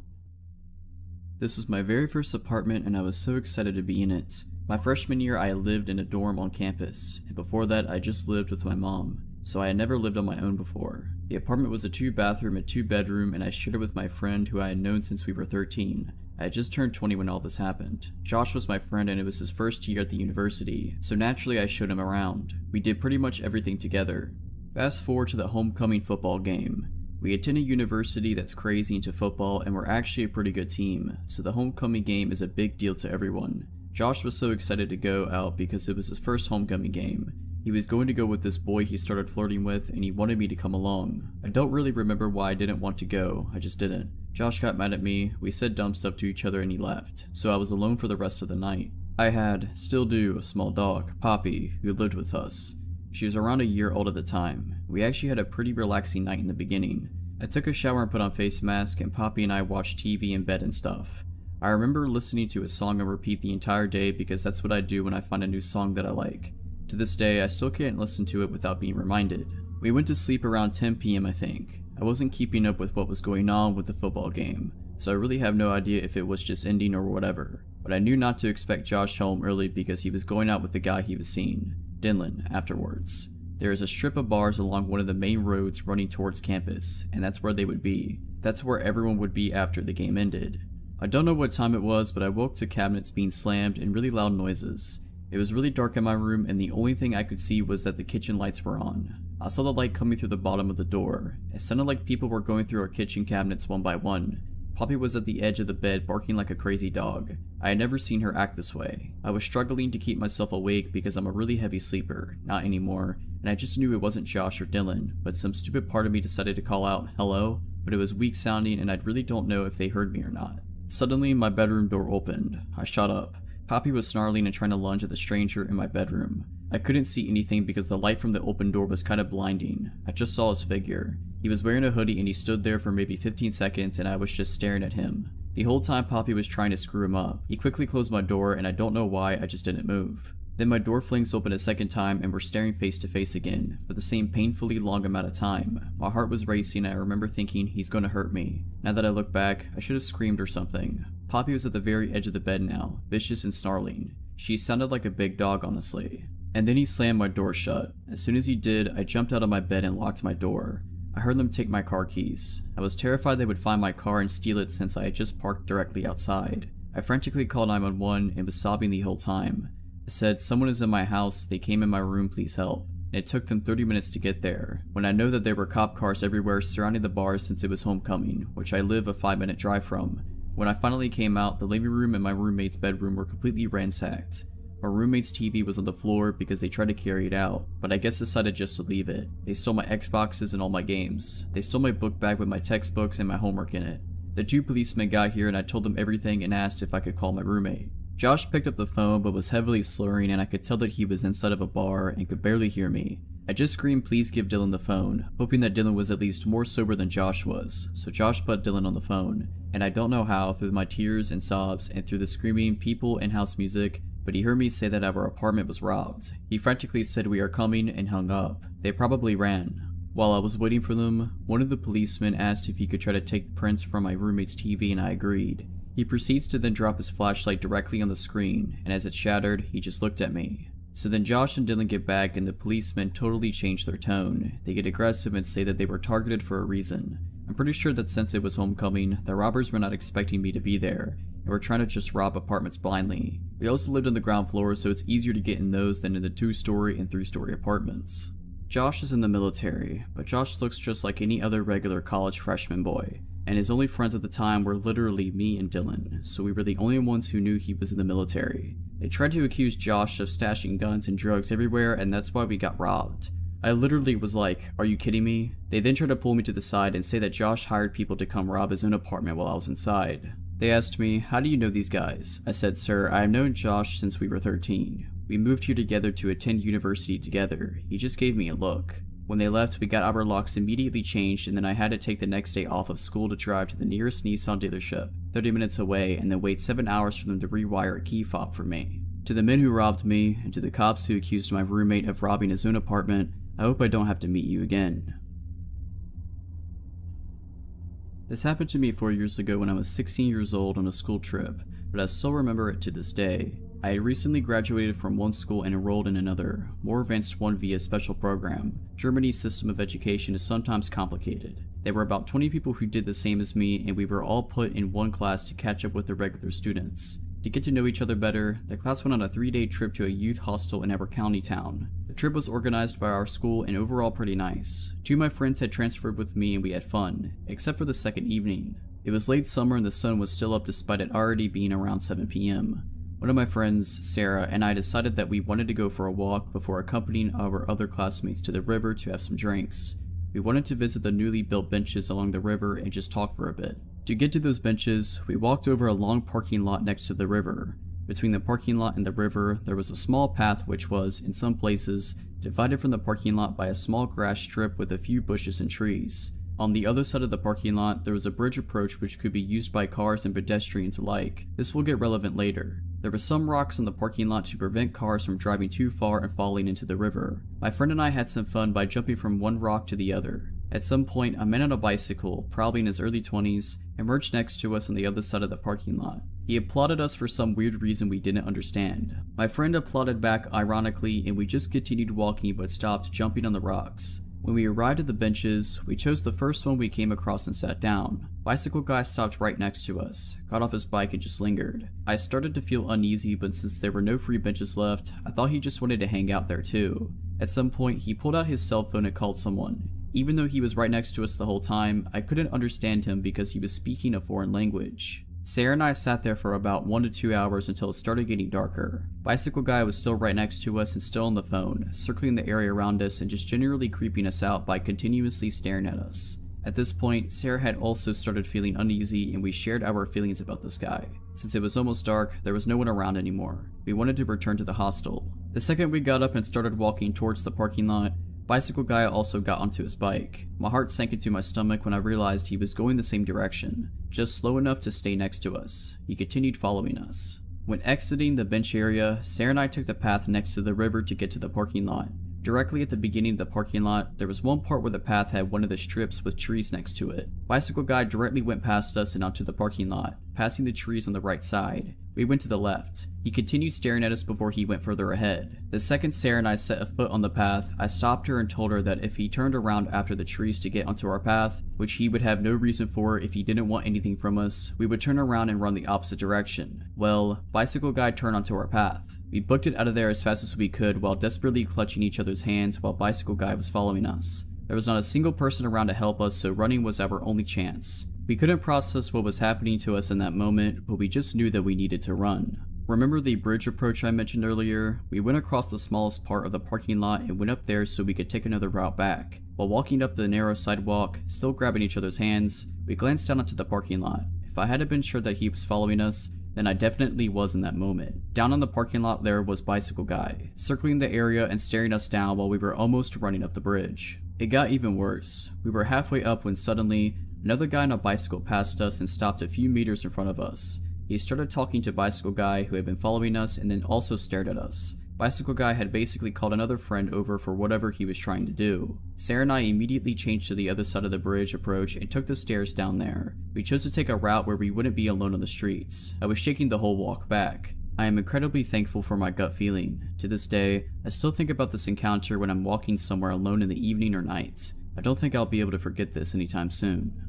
[SPEAKER 1] This was my very first apartment and I was so excited to be in it. My freshman year I lived in a dorm on campus, and before that I just lived with my mom, so I had never lived on my own before. The apartment was a 2-bathroom and 2-bedroom, and I shared it with my friend who I had known since we were 13. I had just turned 20 when all this happened. Josh was my friend and it was his first year at the university, so naturally I showed him around. We did pretty much everything together. Fast forward to the homecoming football game. We attend a university that's crazy into football and we're actually a pretty good team, so the homecoming game is a big deal to everyone. Josh was so excited to go out because it was his first homecoming game. He was going to go with this boy he started flirting with and he wanted me to come along. I don't really remember why I didn't want to go, I just didn't. Josh got mad at me, we said dumb stuff to each other and he left, so I was alone for the rest of the night. I had, still do, a small dog, Poppy, who lived with us. She was around a year old at the time. We actually had a pretty relaxing night in the beginning. I took a shower and put on face mask and Poppy and I watched TV in bed and stuff. I remember listening to a song on repeat the entire day because that's what I do when I find a new song that I like. To this day, I still can't listen to it without being reminded. We went to sleep around 10 PM I think. I wasn't keeping up with what was going on with the football game, so I really have no idea if it was just ending or whatever. But I knew not to expect Josh home early because he was going out with the guy he was seeing, Dylan, afterwards. There is a strip of bars along one of the main roads running towards campus, and that's where they would be. That's where everyone would be after the game ended. I don't know what time it was, but I woke to cabinets being slammed and really loud noises. It was really dark in my room and the only thing I could see was that the kitchen lights were on. I saw the light coming through the bottom of the door. It sounded like people were going through our kitchen cabinets one by one. Poppy was at the edge of the bed barking like a crazy dog. I had never seen her act this way. I was struggling to keep myself awake because I'm a really heavy sleeper, not anymore, and I just knew it wasn't Josh or Dylan, but some stupid part of me decided to call out, "Hello?" But it was weak sounding and I really don't know if they heard me or not. Suddenly, my bedroom door opened. I shot up. Poppy was snarling and trying to lunge at the stranger in my bedroom. I couldn't see anything because the light from the open door was kind of blinding. I just saw his figure. He was wearing a hoodie and he stood there for maybe 15 seconds and I was just staring at him. The whole time Poppy was trying to screw him up. He quickly closed my door and I don't know why, I just didn't move. Then my door flings open a second time and we're staring face to face again, for the same painfully long amount of time. My heart was racing and I remember thinking he's gonna hurt me. Now that I look back, I should have screamed or something. Poppy was at the very edge of the bed now, vicious and snarling. She sounded like a big dog, honestly. And then he slammed my door shut. As soon as he did, I jumped out of my bed and locked my door. I heard them take my car keys. I was terrified they would find my car and steal it since I had just parked directly outside. I frantically called 911 and was sobbing the whole time. I said, "Someone is in my house, they came in my room, please help." And it took them 30 minutes to get there, when I know that there were cop cars everywhere surrounding the bar since it was homecoming, which I live a 5-minute drive from. When I finally came out, the living room and my roommate's bedroom were completely ransacked. My roommate's TV was on the floor because they tried to carry it out, but I guess decided just to leave it. They stole my Xboxes and all my games. They stole my book bag with my textbooks and my homework in it. The 2 policemen got here and I told them everything and asked if I could call my roommate. Josh picked up the phone but was heavily slurring and I could tell that he was inside of a bar and could barely hear me. I just screamed, "Please give Dylan the phone," hoping that Dylan was at least more sober than Josh was, so Josh put Dylan on the phone, and I don't know how, through my tears and sobs and through the screaming, people, and house music, but he heard me say that our apartment was robbed. He frantically said, "We are coming," and hung up. They probably ran. While I was waiting for them, one of the policemen asked if he could try to take the prints from my roommate's TV, and I agreed. He proceeds to then drop his flashlight directly on the screen, and as it shattered, he just looked at me. So then Josh and Dylan get back and the policemen totally change their tone. They get aggressive and say that they were targeted for a reason. I'm pretty sure that since it was homecoming, the robbers were not expecting me to be there, and were trying to just rob apartments blindly. We also lived on the ground floor, so it's easier to get in those than in the 2-story and 3-story apartments. Josh is in the military, but Josh looks just like any other regular college freshman boy, and his only friends at the time were literally me and Dylan, so we were the only ones who knew he was in the military. They tried to accuse Josh of stashing guns and drugs everywhere, and that's why we got robbed. I literally was like, are you kidding me? They then tried to pull me to the side and say that Josh hired people to come rob his own apartment while I was inside. They asked me, how do you know these guys? I said, sir, I have known Josh since we were 13. We moved here together to attend university together. He just gave me a look. When they left, we got our locks immediately changed, and then I had to take the next day off of school to drive to the nearest Nissan dealership, 30 minutes away, and then wait 7 hours for them to rewire a key fob for me. To the men who robbed me, and to the cops who accused my roommate of robbing his own apartment, I hope I don't have to meet you again. This happened to me 4 years ago when I was 16 years old on a school trip, but I still remember it to this day. I had recently graduated from one school and enrolled in another, more advanced one via special program. Germany's system of education is sometimes complicated. There were about 20 people who did the same as me, and we were all put in one class to catch up with the regular students. To get to know each other better, the class went on a 3-day trip to a youth hostel in our county town. The trip was organized by our school and overall pretty nice. 2 of my friends had transferred with me and we had fun, except for the second evening. It was late summer and the sun was still up despite it already being around 7 p.m. One of my friends, Sarah, and I decided that we wanted to go for a walk before accompanying our other classmates to the river to have some drinks. We wanted to visit the newly built benches along the river and just talk for a bit. To get to those benches, we walked over a long parking lot next to the river. Between the parking lot and the river, there was a small path which was, in some places, divided from the parking lot by a small grass strip with a few bushes and trees. On the other side of the parking lot, there was a bridge approach which could be used by cars and pedestrians alike. This will get relevant later. There were some rocks in the parking lot to prevent cars from driving too far and falling into the river. My friend and I had some fun by jumping from one rock to the other. At some point, a man on a bicycle, probably in his early 20s, emerged next to us on the other side of the parking lot. He applauded us for some weird reason we didn't understand. My friend applauded back ironically, and we just continued walking but stopped jumping on the rocks. When we arrived at the benches, we chose the first one we came across and sat down. Bicycle guy stopped right next to us, got off his bike and just lingered. I started to feel uneasy, but since there were no free benches left, I thought he just wanted to hang out there too. At some point, he pulled out his cell phone and called someone. Even though he was right next to us the whole time, I couldn't understand him because he was speaking a foreign language. Sarah and I sat there for about 1 to 2 hours until it started getting darker. Bicycle guy was still right next to us and still on the phone, circling the area around us and just generally creeping us out by continuously staring at us. At this point, Sarah had also started feeling uneasy and we shared our feelings about this guy. Since it was almost dark, there was no one around anymore. We wanted to return to the hostel. The second we got up and started walking towards the parking lot, Bicycle guy also got onto his bike. My heart sank into my stomach when I realized he was going the same direction, just slow enough to stay next to us. He continued following us. When exiting the bench area, Sarah and I took the path next to the river to get to the parking lot. Directly at the beginning of the parking lot, there was one part where the path had one of the strips with trees next to it. Bicycle guy directly went past us and onto the parking lot, passing the trees on the right side. We went to the left. He continued staring at us before he went further ahead. The second Sarah and I set a foot on the path, I stopped her and told her that if he turned around after the trees to get onto our path, which he would have no reason for if he didn't want anything from us, we would turn around and run the opposite direction. Well, Bicycle guy turned onto our path. We booked it out of there as fast as we could while desperately clutching each other's hands while Bicycle guy was following us. There was not a single person around to help us, so running was our only chance. We couldn't process what was happening to us in that moment, but we just knew that we needed to run. Remember the bridge approach I mentioned earlier? We went across the smallest part of the parking lot and went up there so we could take another route back. While walking up the narrow sidewalk, still grabbing each other's hands, we glanced down into the parking lot. If I hadn't been sure that he was following us, then I definitely was in that moment. Down on the parking lot there was Bicycle guy, circling the area and staring us down while we were almost running up the bridge. It got even worse. We were halfway up when suddenly, another guy on a bicycle passed us and stopped a few meters in front of us. He started talking to Bicycle guy who had been following us and then also stared at us. Bicycle Guy had basically called another friend over for whatever he was trying to do. Sarah and I immediately changed to the other side of the bridge approach and took the stairs down there. We chose to take a route where we wouldn't be alone on the streets. I was shaking the whole walk back. I am incredibly thankful for my gut feeling. To this day, I still think about this encounter when I'm walking somewhere alone in the evening or night. I don't think I'll be able to forget this anytime soon.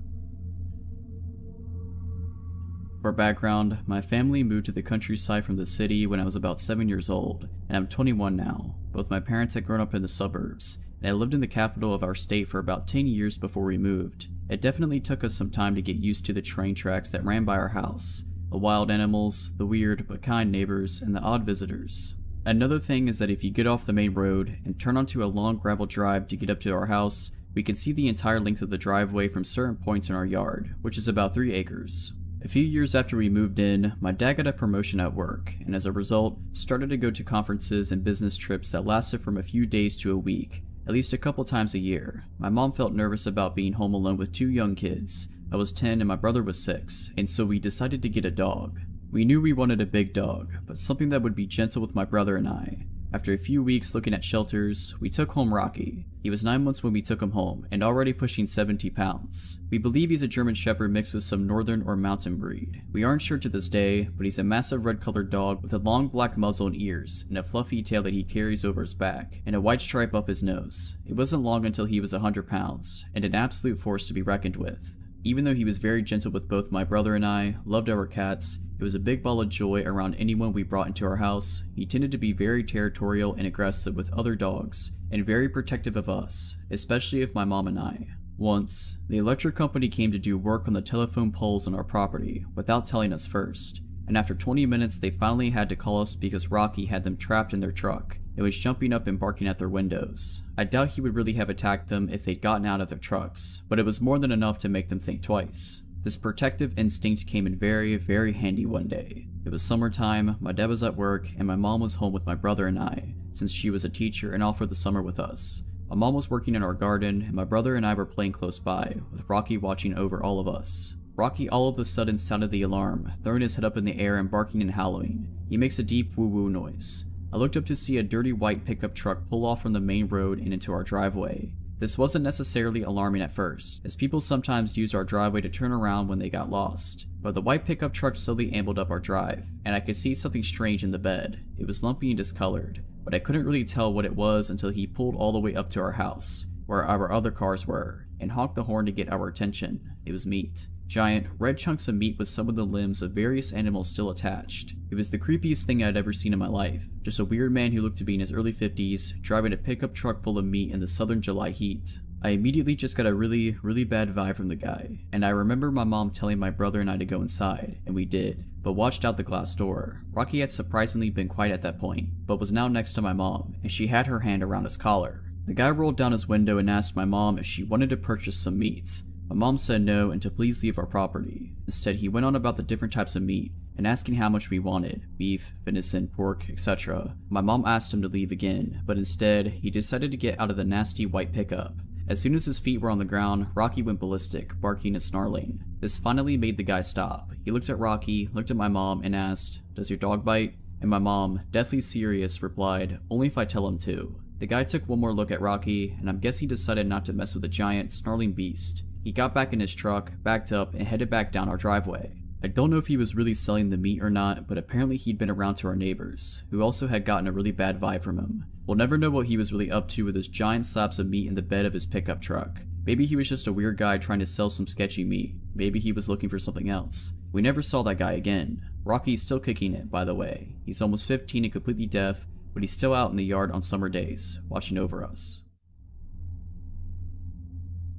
[SPEAKER 1] For background, my family moved to the countryside from the city when I was about 7 years old, and I'm 21 now. Both my parents had grown up in the suburbs, and I lived in the capital of our state for about 10 years before we moved. It definitely took us some time to get used to the train tracks that ran by our house, the wild animals, the weird but kind neighbors, and the odd visitors. Another thing is that if you get off the main road and turn onto a long gravel drive to get up to our house, we can see the entire length of the driveway from certain points in our yard, which is about 3 acres. A few years after we moved in, my dad got a promotion at work, and as a result, started to go to conferences and business trips that lasted from a few days to a week, at least a couple times a year. My mom felt nervous about being home alone with 2 young kids. I was 10 and my brother was 6, and so we decided to get a dog. We knew we wanted a big dog, but something that would be gentle with my brother and I. After a few weeks looking at shelters, we took home Rocky. He was 9 months when we took him home, and already pushing 70 pounds. We believe he's a German Shepherd mixed with some northern or mountain breed. We aren't sure to this day, but he's a massive red-colored dog with a long black muzzle and ears, and a fluffy tail that he carries over his back, and a white stripe up his nose. It wasn't long until he was 100 pounds, and an absolute force to be reckoned with. Even though he was very gentle with both my brother and I, loved our cats, it was a big ball of joy around anyone we brought into our house. He tended to be very territorial and aggressive with other dogs, and very protective of us, especially of my mom and I. Once, the electric company came to do work on the telephone poles on our property, without telling us first, and after 20 minutes they finally had to call us because Rocky had them trapped in their truck. It was jumping up and barking at their windows. I doubt he would really have attacked them if they'd gotten out of their trucks, but it was more than enough to make them think twice. This protective instinct came in very, very handy one day. It was summertime, my dad was at work, and my mom was home with my brother and I, since she was a teacher and off for the summer with us. My mom was working in our garden, and my brother and I were playing close by, with Rocky watching over all of us. Rocky all of a sudden sounded the alarm, throwing his head up in the air and barking and howling. He makes a deep woo-woo noise. I looked up to see a dirty white pickup truck pull off from the main road and into our driveway. This wasn't necessarily alarming at first, as people sometimes used our driveway to turn around when they got lost. But the white pickup truck slowly ambled up our drive, and I could see something strange in the bed. It was lumpy and discolored, but I couldn't really tell what it was until he pulled all the way up to our house, where our other cars were, and honked the horn to get our attention. It was meat. Giant, red chunks of meat with some of the limbs of various animals still attached. It was the creepiest thing I'd ever seen in my life. Just a weird man who looked to be in his early 50s, driving a pickup truck full of meat in the southern July heat. I immediately just got a really bad vibe from the guy, and I remember my mom telling my brother and I to go inside, and we did, but watched out the glass door. Rocky had surprisingly been quiet at that point, but was now next to my mom, and she had her hand around his collar. The guy rolled down his window and asked my mom if she wanted to purchase some meat. My mom said no and to please leave our property. Instead, he went on about the different types of meat and asking how much we wanted, beef, venison, pork, etc. My mom asked him to leave again, but instead, he decided to get out of the nasty white pickup. As soon as his feet were on the ground, Rocky went ballistic, barking and snarling. This finally made the guy stop. He looked at Rocky, looked at my mom, and asked, "Does your dog bite?" And my mom, deathly serious, replied, "Only if I tell him to." The guy took one more look at Rocky, and I'm guessing he decided not to mess with the giant, snarling beast. He got back in his truck, backed up, and headed back down our driveway. I don't know if he was really selling the meat or not, but apparently he'd been around to our neighbors, who also had gotten a really bad vibe from him. We'll never know what he was really up to with his giant slabs of meat in the bed of his pickup truck. Maybe he was just a weird guy trying to sell some sketchy meat. Maybe he was looking for something else. We never saw that guy again. Rocky's still kicking it, by the way. He's almost 15 and completely deaf, but he's still out in the yard on summer days, watching over us.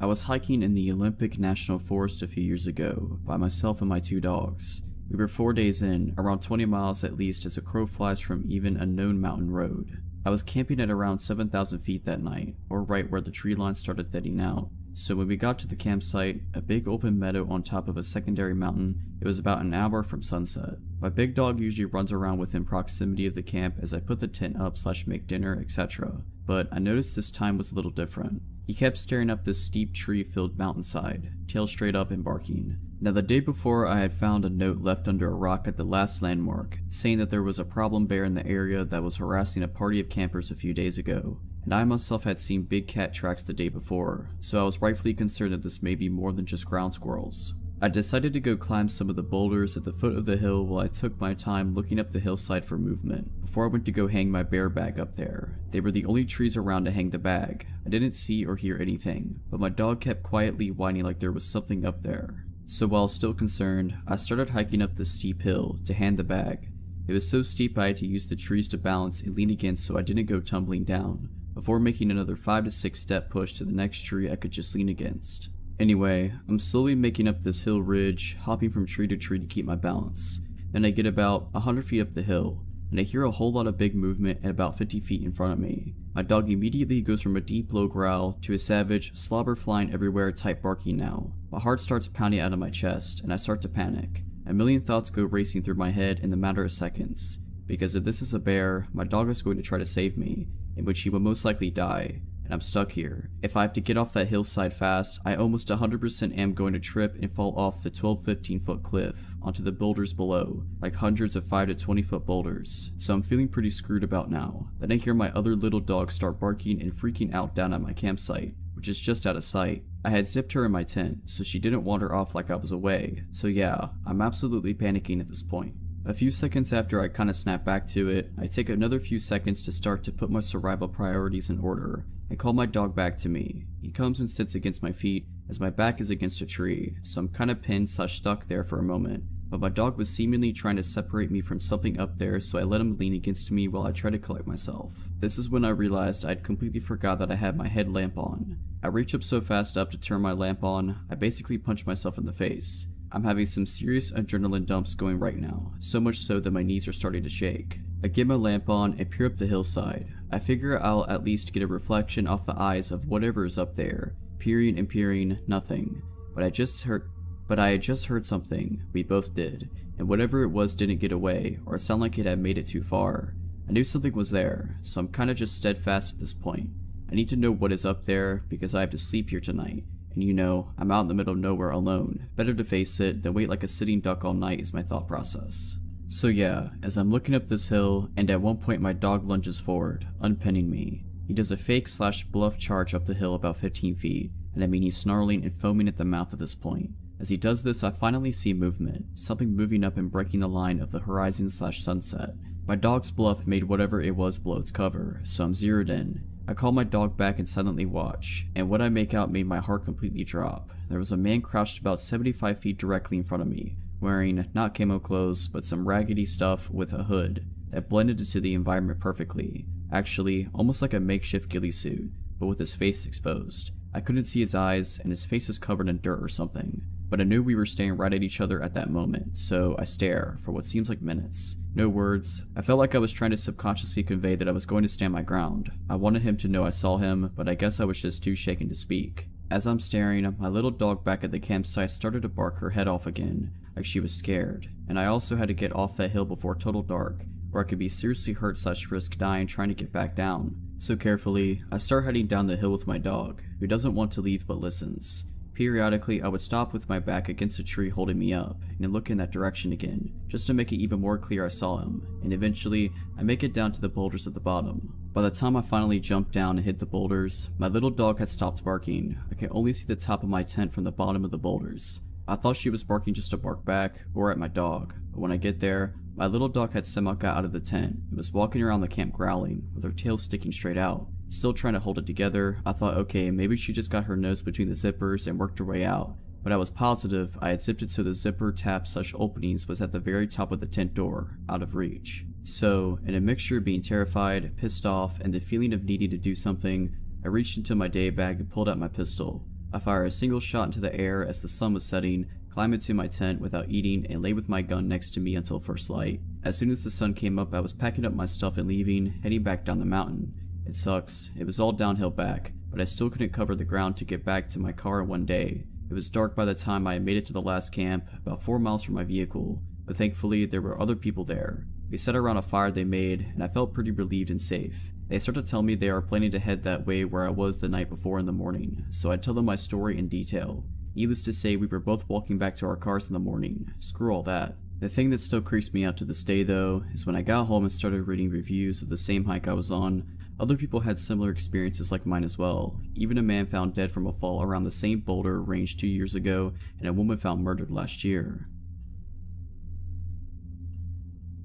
[SPEAKER 1] I was hiking in the Olympic National Forest a few years ago, by myself and my 2 dogs. We were 4 days in, around 20 miles at least as a crow flies from even a known mountain road. I was camping at around 7,000 feet that night, or right where the tree line started thinning out. So when we got to the campsite, a big open meadow on top of a secondary mountain, it was about an hour from sunset. My big dog usually runs around within proximity of the camp as I put the tent up / make dinner, etc. But I noticed this time was a little different. He kept staring up this steep tree-filled mountainside, tail straight up and barking. Now the day before I had found a note left under a rock at the last landmark, saying that there was a problem bear in the area that was harassing a party of campers a few days ago, and I myself had seen big cat tracks the day before, so I was rightfully concerned that this may be more than just ground squirrels. I decided to go climb some of the boulders at the foot of the hill while I took my time looking up the hillside for movement, before I went to go hang my bear bag up there. They were the only trees around to hang the bag. I didn't see or hear anything, but my dog kept quietly whining like there was something up there. So while still concerned, I started hiking up this steep hill to hand the bag. It was so steep I had to use the trees to balance and lean against so I didn't go tumbling down, before making another 5 to 6 step push to the next tree I could just lean against. Anyway, I'm slowly making up this hill ridge, hopping from tree to tree to keep my balance. Then I get about 100 feet up the hill, and I hear a whole lot of big movement at about 50 feet in front of me. My dog immediately goes from a deep low growl to a savage, slobber flying everywhere type barking now. My heart starts pounding out of my chest, and I start to panic. A million thoughts go racing through my head in the matter of seconds. Because if this is a bear, my dog is going to try to save me, in which he will most likely die. And I'm stuck here. If I have to get off that hillside fast, I almost 100% am going to trip and fall off the 12-15 foot cliff onto the boulders below, like hundreds of 5 to 20 foot boulders. So I'm feeling pretty screwed about now. Then I hear my other little dog start barking and freaking out down at my campsite, which is just out of sight. I had zipped her in my tent, so she didn't wander off like I was away. So yeah, I'm absolutely panicking at this point. A few seconds after I kinda snap back to it, I take another few seconds to start to put my survival priorities in order and call my dog back to me. He comes and sits against my feet as my back is against a tree, so I'm kinda pinned / stuck there for a moment. But my dog was seemingly trying to separate me from something up there, so I let him lean against me while I try to collect myself. This is when I realized I'd completely forgot that I had my headlamp on. I reach up so fast up to turn my lamp on, I basically punch myself in the face. I'm having some serious adrenaline dumps going right now, so much so that my knees are starting to shake. I get my lamp on and peer up the hillside. I figure I'll at least get a reflection off the eyes of whatever is up there. Peering and peering, nothing. But I had just heard something. We both did, and whatever it was didn't get away or sound like it had made it too far. I knew something was there, so I'm kinda just steadfast at this point. I need to know what is up there because I have to sleep here tonight. And you know, I'm out in the middle of nowhere alone. Better to face it than wait like a sitting duck all night is my thought process. So yeah, as I'm looking up this hill, and at one point my dog lunges forward, unpinning me. He does a fake / bluff charge up the hill about 15 feet, and I mean he's snarling and foaming at the mouth at this point. As he does this, I finally see movement, something moving up and breaking the line of the horizon / sunset. My dog's bluff made whatever it was blow its cover, so I'm zeroed in. I call my dog back and silently watch, and what I make out made my heart completely drop. There was a man crouched about 75 feet directly in front of me, wearing not camo clothes, but some raggedy stuff with a hood that blended into the environment perfectly. Actually, almost like a makeshift ghillie suit, but with his face exposed. I couldn't see his eyes, and his face was covered in dirt or something, but I knew we were staring right at each other at that moment, so I stare for what seems like minutes. No words. I felt like I was trying to subconsciously convey that I was going to stand my ground. I wanted him to know I saw him, but I guess I was just too shaken to speak. As I'm staring, my little dog back at the campsite started to bark her head off again, like she was scared, and I also had to get off that hill before total dark, where I could be seriously hurt / risk dying trying to get back down. So carefully, I start heading down the hill with my dog, who doesn't want to leave but listens. Periodically, I would stop with my back against a tree holding me up, and look in that direction again, just to make it even more clear I saw him, and eventually, I make it down to the boulders at the bottom. By the time I finally jumped down and hit the boulders, my little dog had stopped barking. I could only see the top of my tent from the bottom of the boulders. I thought she was barking just to bark back, or at my dog, but when I get there, my little dog had somehow got out of the tent and was walking around the camp growling, with her tail sticking straight out. Still trying to hold it together, I thought okay, maybe she just got her nose between the zippers and worked her way out, but I was positive I had zipped it so the zipper tab / openings was at the very top of the tent door, out of reach. So, in a mixture of being terrified, pissed off, and the feeling of needing to do something, I reached into my day bag and pulled out my pistol. I fired a single shot into the air as the sun was setting, climbed into my tent without eating, and lay with my gun next to me until first light. As soon as the sun came up, I was packing up my stuff and leaving, heading back down the mountain. It sucks. It was all downhill back, but I still couldn't cover the ground to get back to my car in one day. It was dark by the time I made it to the last camp, about 4 miles from my vehicle, but thankfully there were other people there. We sat around a fire they made, and I felt pretty relieved and safe. They started to tell me they are planning to head that way where I was the night before in the morning, so I tell them my story in detail. Needless to say, we were both walking back to our cars in the morning. Screw all that. The thing that still creeps me out to this day though, is when I got home and started reading reviews of the same hike I was on, other people had similar experiences like mine as well. Even a man found dead from a fall around the same boulder range 2 years ago, and a woman found murdered last year.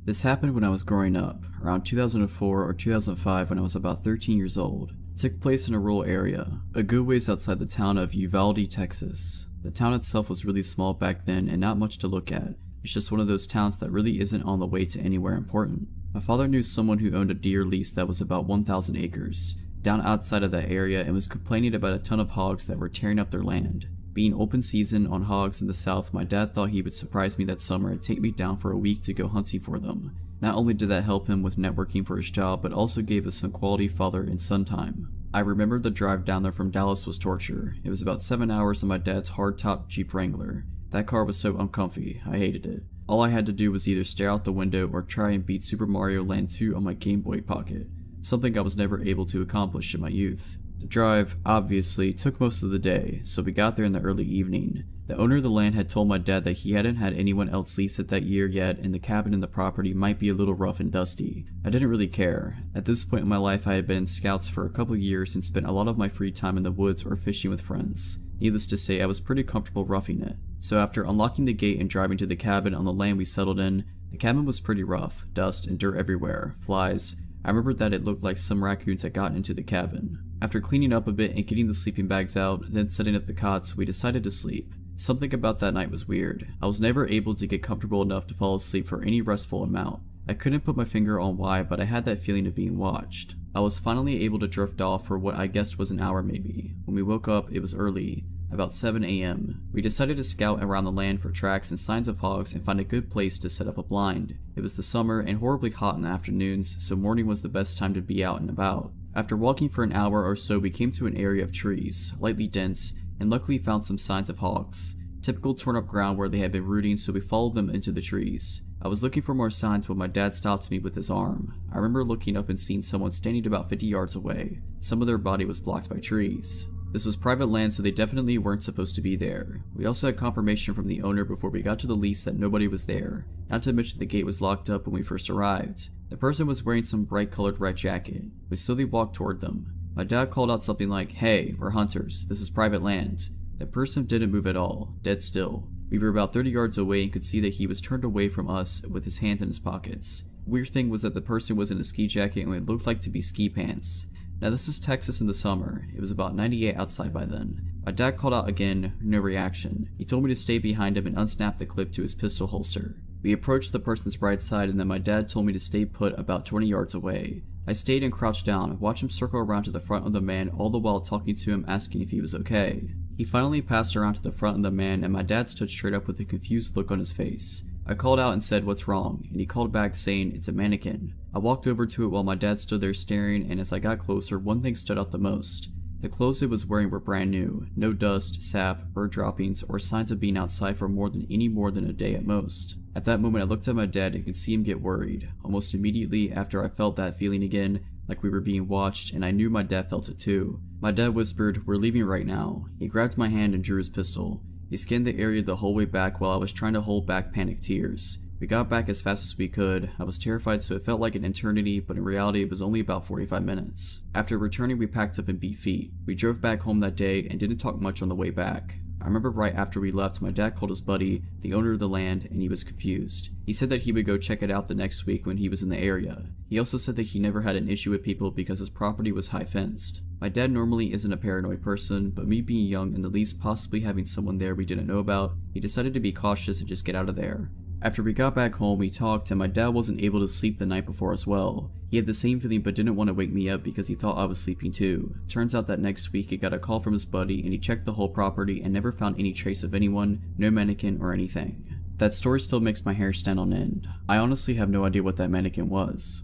[SPEAKER 1] This happened when I was growing up, around 2004 or 2005 when I was about 13 years old. It took place in a rural area, a good ways outside the town of Uvalde, Texas. The town itself was really small back then and not much to look at. It's just one of those towns that really isn't on the way to anywhere important. My father knew someone who owned a deer lease that was about 1,000 acres, down outside of that area, and was complaining about a ton of hogs that were tearing up their land. Being open season on hogs in the south, my dad thought he would surprise me that summer and take me down for a week to go hunting for them. Not only did that help him with networking for his job, but also gave us some quality father and son time. I remember the drive down there from Dallas was torture. It was about 7 hours in my dad's hardtop Jeep Wrangler. That car was so uncomfy, I hated it. All I had to do was either stare out the window or try and beat Super Mario Land 2 on my Game Boy Pocket, something I was never able to accomplish in my youth. The drive, obviously, took most of the day, so we got there in the early evening. The owner of the land had told my dad that he hadn't had anyone else lease it that year yet, and the cabin and the property might be a little rough and dusty. I didn't really care. At this point in my life, I had been in scouts for a couple years and spent a lot of my free time in the woods or fishing with friends. Needless to say, I was pretty comfortable roughing it. So after unlocking the gate and driving to the cabin on the land we settled in, the cabin was pretty rough, dust and dirt everywhere, flies. I remembered that it looked like some raccoons had gotten into the cabin. After cleaning up a bit and getting the sleeping bags out, then setting up the cots, we decided to sleep. Something about that night was weird. I was never able to get comfortable enough to fall asleep for any restful amount. I couldn't put my finger on why, but I had that feeling of being watched. I was finally able to drift off for what I guessed was an hour maybe. When we woke up, it was early, about 7 a.m. We decided to scout around the land for tracks and signs of hogs and find a good place to set up a blind. It was the summer and horribly hot in the afternoons, so morning was the best time to be out and about. After walking for an hour or so, we came to an area of trees, lightly dense, and luckily found some signs of hogs. Typical torn up ground where they had been rooting, so we followed them into the trees. I was looking for more signs when my dad stopped me with his arm. I remember looking up and seeing someone standing about 50 yards away. Some of their body was blocked by trees. This was private land, so they definitely weren't supposed to be there. We also had confirmation from the owner before we got to the lease that nobody was there, not to mention the gate was locked up when we first arrived. The person was wearing some bright colored red jacket. We slowly walked toward them. My dad called out something like, "Hey, we're hunters. This is private land." The person didn't move at all, dead still. We were about 30 yards away and could see that he was turned away from us with his hands in his pockets. Weird thing was that the person was in a ski jacket and it looked like to be ski pants. Now this is Texas in the summer. It was about 98 outside by then. My dad called out again, no reaction. He told me to stay behind him and unsnap the clip to his pistol holster. We approached the person's right side and then my dad told me to stay put about 20 yards away. I stayed and crouched down, watched him circle around to the front of the man, all the while talking to him asking if he was okay. He finally passed around to the front of the man and my dad stood straight up with a confused look on his face. I called out and said, "What's wrong?" and he called back saying, "It's a mannequin." I walked over to it while my dad stood there staring, and as I got closer, one thing stood out the most. The clothes it was wearing were brand new, no dust, sap, bird droppings, or signs of being outside for more than a day at most. At that moment I looked at my dad and could see him get worried. Almost immediately after I felt that feeling again, like we were being watched, and I knew my dad felt it too. My dad whispered, "We're leaving right now." He grabbed my hand and drew his pistol. He scanned the area the whole way back while I was trying to hold back panicked tears. We got back as fast as we could. I was terrified, so it felt like an eternity, but in reality it was only about 45 minutes. After returning, we packed up and beat feet. We drove back home that day and didn't talk much on the way back. I remember right after we left, my dad called his buddy, the owner of the land, and he was confused. He said that he would go check it out the next week when he was in the area. He also said that he never had an issue with people because his property was high fenced. My dad normally isn't a paranoid person, but me being young and the lease possibly having someone there we didn't know about, he decided to be cautious and just get out of there. After we got back home, we talked and my dad wasn't able to sleep the night before as well. He had the same feeling but didn't want to wake me up because he thought I was sleeping too. Turns out that next week he got a call from his buddy and he checked the whole property and never found any trace of anyone, no mannequin or anything. That story still makes my hair stand on end. I honestly have no idea what that mannequin was.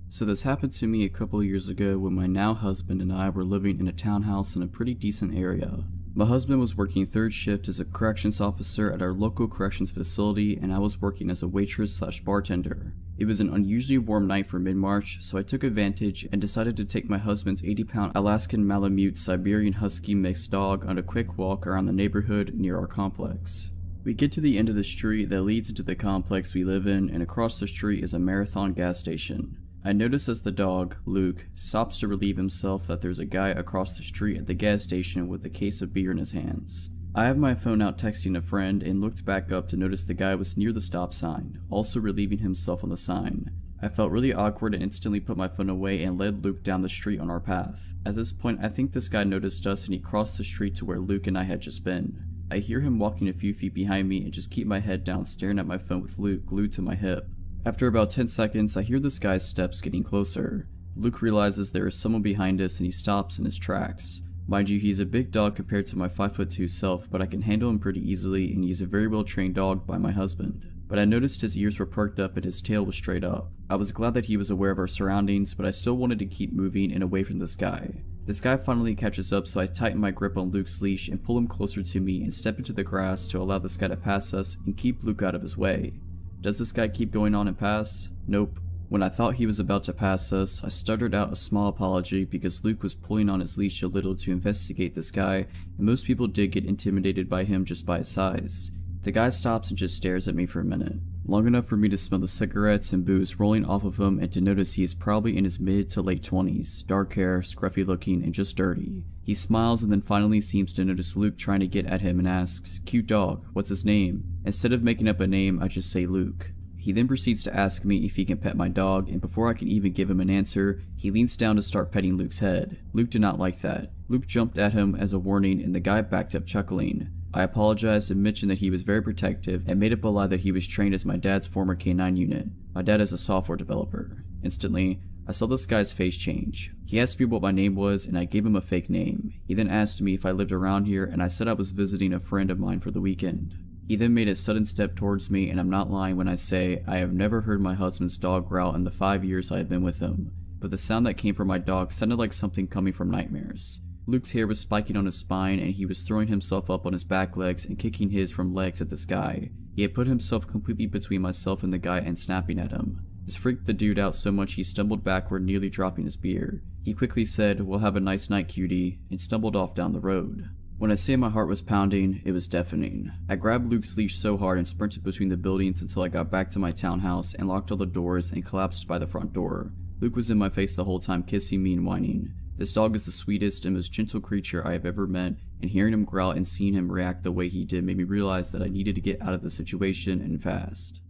[SPEAKER 1] So this happened to me a couple of years ago when my now husband and I were living in a townhouse in a pretty decent area. My husband was working third shift as a corrections officer at our local corrections facility, and I was working as a waitress/bartender. It was an unusually warm night for mid-March, so I took advantage and decided to take my husband's 80-pound Alaskan Malamute Siberian Husky mixed dog on a quick walk around the neighborhood near our complex. We get to the end of the street that leads into the complex we live in, and across the street is a Marathon gas station. I notice as the dog, Luke, stops to relieve himself that there's a guy across the street at the gas station with a case of beer in his hands. I have my phone out texting a friend and looked back up to notice the guy was near the stop sign, also relieving himself on the sign. I felt really awkward and instantly put my phone away and led Luke down the street on our path. At this point, I think this guy noticed us and he crossed the street to where Luke and I had just been. I hear him walking a few feet behind me and just keep my head down staring at my phone with Luke glued to my hip. After about 10 seconds, I hear this guy's steps getting closer. Luke realizes there is someone behind us and he stops in his tracks. Mind you, he's a big dog compared to my 5'2" self, but I can handle him pretty easily and he's a very well trained dog by my husband. But I noticed his ears were perked up and his tail was straight up. I was glad that he was aware of our surroundings, but I still wanted to keep moving and away from this guy. This guy finally catches up, so I tighten my grip on Luke's leash and pull him closer to me and step into the grass to allow this guy to pass us and keep Luke out of his way. Does this guy keep going on and pass? Nope. When I thought he was about to pass us, I stuttered out a small apology because Luke was pulling on his leash a little to investigate this guy, and most people did get intimidated by him just by his size. The guy stops and just stares at me for a minute, long enough for me to smell the cigarettes and booze rolling off of him and to notice he is probably in his mid to late 20s, dark hair, scruffy looking, and just dirty. He smiles and then finally seems to notice Luke trying to get at him and asks, "Cute dog, what's his name?" Instead of making up a name, I just say Luke. He then proceeds to ask me if he can pet my dog, and before I can even give him an answer, he leans down to start petting Luke's head. Luke did not like that. Luke jumped at him as a warning and the guy backed up chuckling. I apologized and mentioned that he was very protective and made up a lie that he was trained as my dad's former K9 unit. My dad is a software developer. Instantly, I saw this guy's face change. He asked me what my name was and I gave him a fake name. He then asked me if I lived around here and I said I was visiting a friend of mine for the weekend. He then made a sudden step towards me, and I'm not lying when I say I have never heard my husband's dog growl in the 5 years I have been with him, but the sound that came from my dog sounded like something coming from nightmares. Luke's hair was spiking on his spine and he was throwing himself up on his back legs and kicking his from legs at this guy. He had put himself completely between myself and the guy and snapping at him. This freaked the dude out so much he stumbled backward, nearly dropping his beer. He quickly said, "We'll have a nice night, cutie," and stumbled off down the road. When I say my heart was pounding, it was deafening. I grabbed Luke's leash so hard and sprinted between the buildings until I got back to my townhouse and locked all the doors and collapsed by the front door. Luke was in my face the whole time, kissing me and whining. This dog is the sweetest and most gentle creature I have ever met, and hearing him growl and seeing him react the way he did made me realize that I needed to get out of the situation and fast.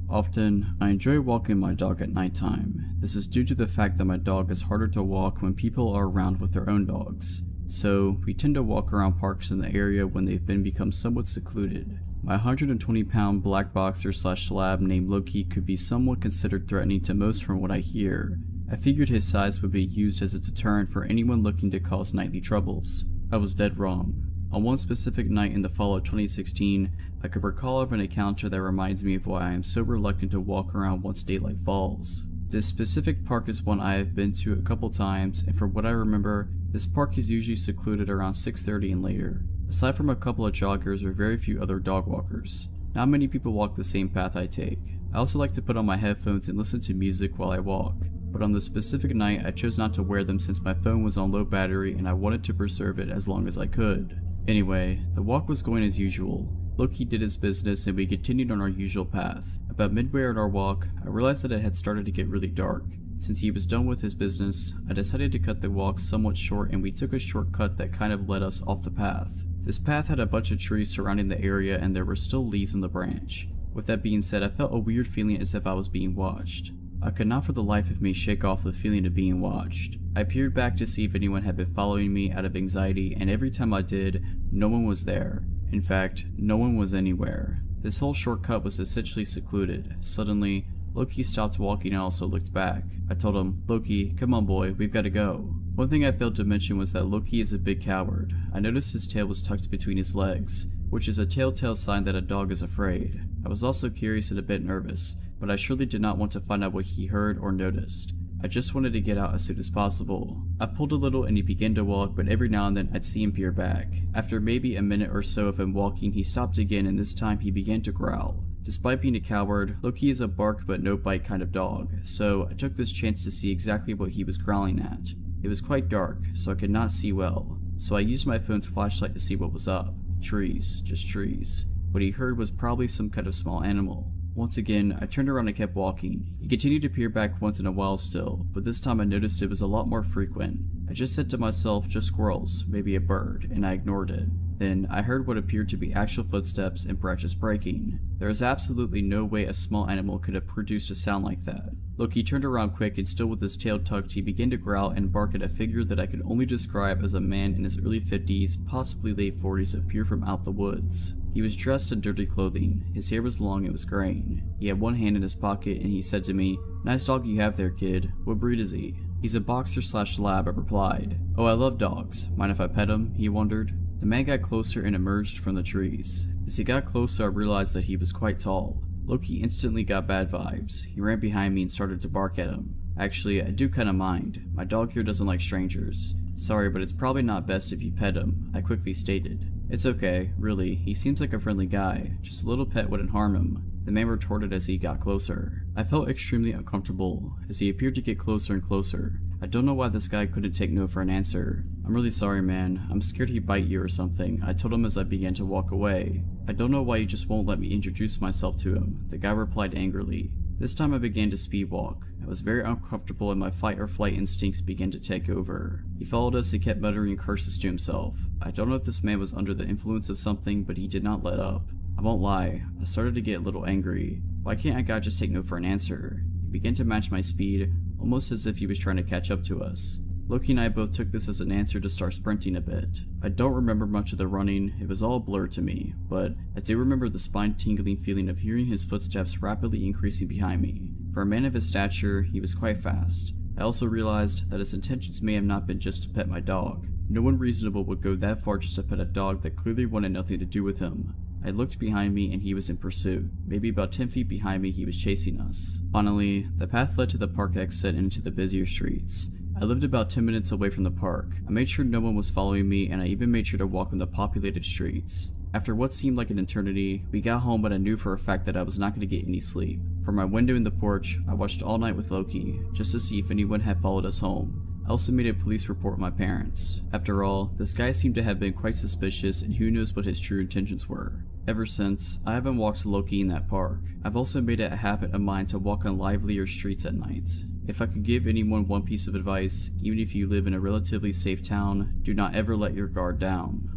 [SPEAKER 1] Often, I enjoy walking my dog at nighttime. This is due to the fact that my dog is harder to walk when people are around with their own dogs. So, we tend to walk around parks in the area when they've become somewhat secluded. My 120-pound black boxer/slab named Loki could be somewhat considered threatening to most from what I hear. I figured his size would be used as a deterrent for anyone looking to cause nightly troubles. I was dead wrong. On one specific night in the fall of 2016, I could recall of an encounter that reminds me of why I am so reluctant to walk around once daylight falls. This specific park is one I have been to a couple times, and from what I remember, this park is usually secluded around 6:30 and later. Aside from a couple of joggers, there are very few other dog walkers. Not many people walk the same path I take. I also like to put on my headphones and listen to music while I walk, but on this specific night I chose not to wear them since my phone was on low battery and I wanted to preserve it as long as I could. Anyway, the walk was going as usual. Loki did his business and we continued on our usual path. About midway in our walk, I realized that it had started to get really dark. Since he was done with his business, I decided to cut the walk somewhat short and we took a shortcut that kind of led us off the path. This path had a bunch of trees surrounding the area and there were still leaves on the branch. With that being said, I felt a weird feeling as if I was being watched. I could not for the life of me shake off the feeling of being watched. I peered back to see if anyone had been following me out of anxiety, and every time I did, no one was there. In fact, no one was anywhere. This whole shortcut was essentially secluded. Suddenly, Loki stopped walking and also looked back. I told him, "Loki, come on boy, we've got to go." One thing I failed to mention was that Loki is a big coward. I noticed his tail was tucked between his legs, which is a telltale sign that a dog is afraid. I was also curious and a bit nervous, but I surely did not want to find out what he heard or noticed. I just wanted to get out as soon as possible. I pulled a little and he began to walk, but every now and then I'd see him peer back. After maybe a minute or so of him walking, he stopped again, and this time he began to growl. Despite being a coward, Loki is a bark but no bite kind of dog, so I took this chance to see exactly what he was growling at. It was quite dark, so I could not see well, so I used my phone's flashlight to see what was up. Trees, just trees. What he heard was probably some kind of small animal. Once again, I turned around and kept walking. He continued to peer back once in a while still, but this time I noticed it was a lot more frequent. I just said to myself, just squirrels, maybe a bird, and I ignored it. Then I heard what appeared to be actual footsteps and branches breaking. There is absolutely no way a small animal could have produced a sound like that. Loki turned around quick, and still with his tail tucked, he began to growl and bark at a figure that I could only describe as a man in his early 50s, possibly late 40s, appear from out the woods. He was dressed in dirty clothing, his hair was long and was graying. He had one hand in his pocket and he said to me, "Nice dog you have there, kid. What breed is he?" "He's a boxer/lab," I replied. "Oh, I love dogs. Mind if I pet him?" he wondered. The man got closer and emerged from the trees. As he got closer, I realized that he was quite tall. Loki instantly got bad vibes. He ran behind me and started to bark at him. Actually, I do kinda mind. My dog here doesn't like strangers. "Sorry, but it's probably not best if you pet him," I quickly stated. "It's okay, really. He seems like a friendly guy. Just a little pet wouldn't harm him," the man retorted as he got closer. I felt extremely uncomfortable as he appeared to get closer and closer. I don't know why this guy couldn't take no for an answer. "I'm really sorry, man. I'm scared he'd bite you or something," I told him as I began to walk away. "I don't know why you just won't let me introduce myself to him," the guy replied angrily. This time I began to speed walk. I was very uncomfortable and my fight or flight instincts began to take over. He followed us and kept muttering curses to himself. I don't know if this man was under the influence of something, but he did not let up. I won't lie, I started to get a little angry. Why can't a guy just take no for an answer? He began to match my speed, almost as if he was trying to catch up to us. Loki and I both took this as an answer to start sprinting a bit. I don't remember much of the running, it was all a blur to me, but I do remember the spine-tingling feeling of hearing his footsteps rapidly increasing behind me. For a man of his stature, he was quite fast. I also realized that his intentions may have not been just to pet my dog. No one reasonable would go that far just to pet a dog that clearly wanted nothing to do with him. I looked behind me and he was in pursuit. Maybe about 10 feet behind me he was chasing us. Finally, the path led to the park exit and into the busier streets. I lived about 10 minutes away from the park. I made sure no one was following me and I even made sure to walk on the populated streets. After what seemed like an eternity, we got home, but I knew for a fact that I was not going to get any sleep. From my window in the porch, I watched all night with Loki, just to see if anyone had followed us home. I also made a police report with my parents. After all, this guy seemed to have been quite suspicious and who knows what his true intentions were. Ever since, I haven't walked Loki in that park. I've also made it a habit of mine to walk on livelier streets at night. If I could give anyone one piece of advice, even if you live in a relatively safe town, do not ever let your guard down.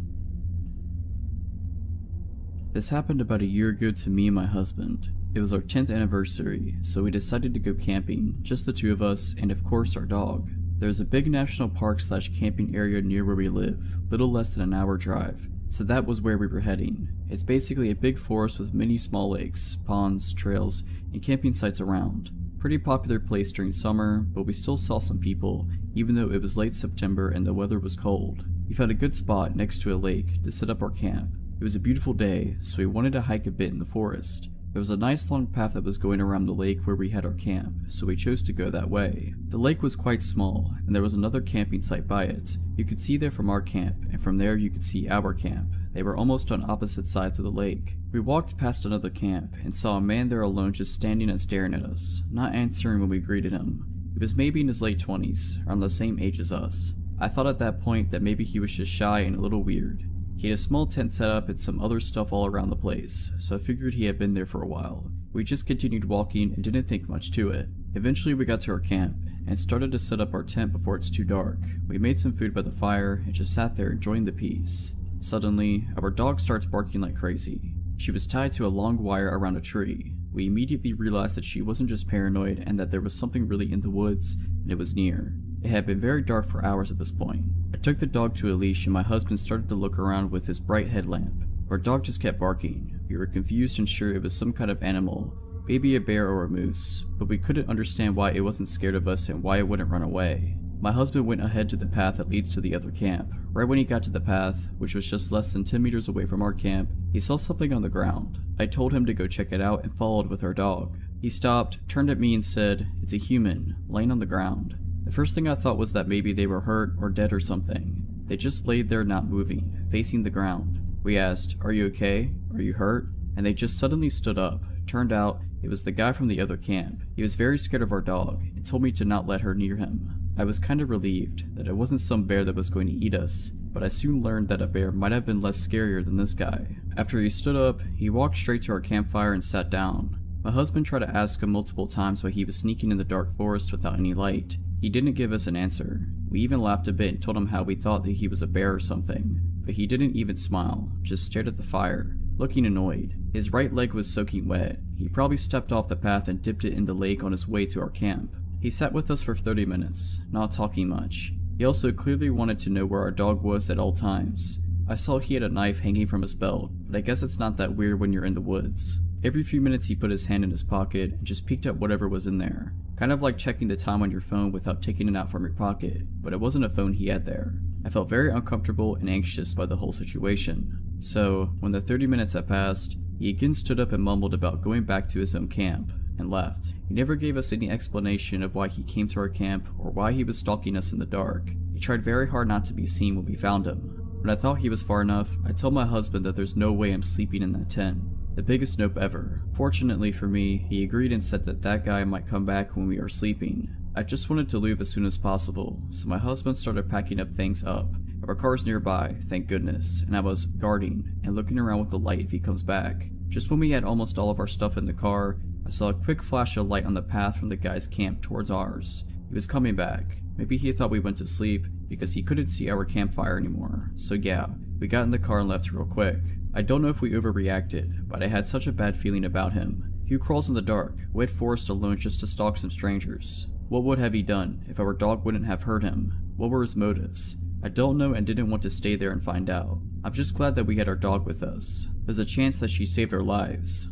[SPEAKER 1] This happened about a year ago to me and my husband. It was our 10th anniversary, so we decided to go camping, just the two of us, and of course our dog. There's a big national park/camping area near where we live, little less than an hour drive, so that was where we were heading. It's basically a big forest with many small lakes, ponds, trails, and camping sites around. Pretty popular place during summer, but we still saw some people, even though it was late September and the weather was cold. We found a good spot next to a lake to set up our camp. It was a beautiful day, so we wanted to hike a bit in the forest. There was a nice long path that was going around the lake where we had our camp, so we chose to go that way. The lake was quite small, and there was another camping site by it. You could see there from our camp, and from there you could see our camp. They were almost on opposite sides of the lake. We walked past another camp, and saw a man there alone just standing and staring at us, not answering when we greeted him. He was maybe in his late 20s, around the same age as us. I thought at that point that maybe he was just shy and a little weird. He had a small tent set up and some other stuff all around the place, so I figured he had been there for a while. We just continued walking and didn't think much to it. Eventually we got to our camp, and started to set up our tent before it's too dark. We made some food by the fire, and just sat there enjoying the peace. Suddenly, our dog starts barking like crazy. She was tied to a long wire around a tree. We immediately realized that she wasn't just paranoid, and that there was something really in the woods, and it was near. It had been very dark for hours at this point. I took the dog to a leash and my husband started to look around with his bright headlamp. Our dog just kept barking. We were confused and sure it was some kind of animal, maybe a bear or a moose, but we couldn't understand why it wasn't scared of us and why it wouldn't run away. My husband went ahead to the path that leads to the other camp. Right when he got to the path, which was just less than 10 meters away from our camp, he saw something on the ground. I told him to go check it out and followed with our dog. He stopped, turned at me and said, "It's a human, laying on the ground." The first thing I thought was that maybe they were hurt or dead or something. They just laid there not moving, facing the ground. We asked, "Are you okay? Are you hurt?" And they just suddenly stood up. Turned out, it was the guy from the other camp. He was very scared of our dog and told me to not let her near him. I was kinda relieved that it wasn't some bear that was going to eat us, but I soon learned that a bear might have been less scarier than this guy. After he stood up, he walked straight to our campfire and sat down. My husband tried to ask him multiple times why he was sneaking in the dark forest without any light. He didn't give us an answer. We even laughed a bit and told him how we thought that he was a bear or something, but he didn't even smile, just stared at the fire, looking annoyed. His right leg was soaking wet. He probably stepped off the path and dipped it in the lake on his way to our camp. He sat with us for 30 minutes, not talking much. He also clearly wanted to know where our dog was at all times. I saw he had a knife hanging from his belt, but I guess it's not that weird when you're in the woods. Every few minutes he put his hand in his pocket and just peeked at whatever was in there. Kind of like checking the time on your phone without taking it out from your pocket, but it wasn't a phone he had there. I felt very uncomfortable and anxious by the whole situation. So, when the 30 minutes had passed, he again stood up and mumbled about going back to his own camp, and left. He never gave us any explanation of why he came to our camp or why he was stalking us in the dark. He tried very hard not to be seen when we found him. When I thought he was far enough, I told my husband that there's no way I'm sleeping in that tent. The biggest nope ever. Fortunately for me, he agreed and said that that guy might come back when we are sleeping. I just wanted to leave as soon as possible, so my husband started packing up things up. Our car's nearby, thank goodness, and I was guarding and looking around with the light if he comes back. Just when we had almost all of our stuff in the car, I saw a quick flash of light on the path from the guy's camp towards ours. He was coming back. Maybe he thought we went to sleep because he couldn't see our campfire anymore. So yeah, we got in the car and left real quick. I don't know if we overreacted, but I had such a bad feeling about him. Who crawls in the dark, wet forest alone just to stalk some strangers? What would have he done if our dog wouldn't have hurt him? What were his motives? I don't know and didn't want to stay there and find out. I'm just glad that we had our dog with us. There's a chance that she saved our lives.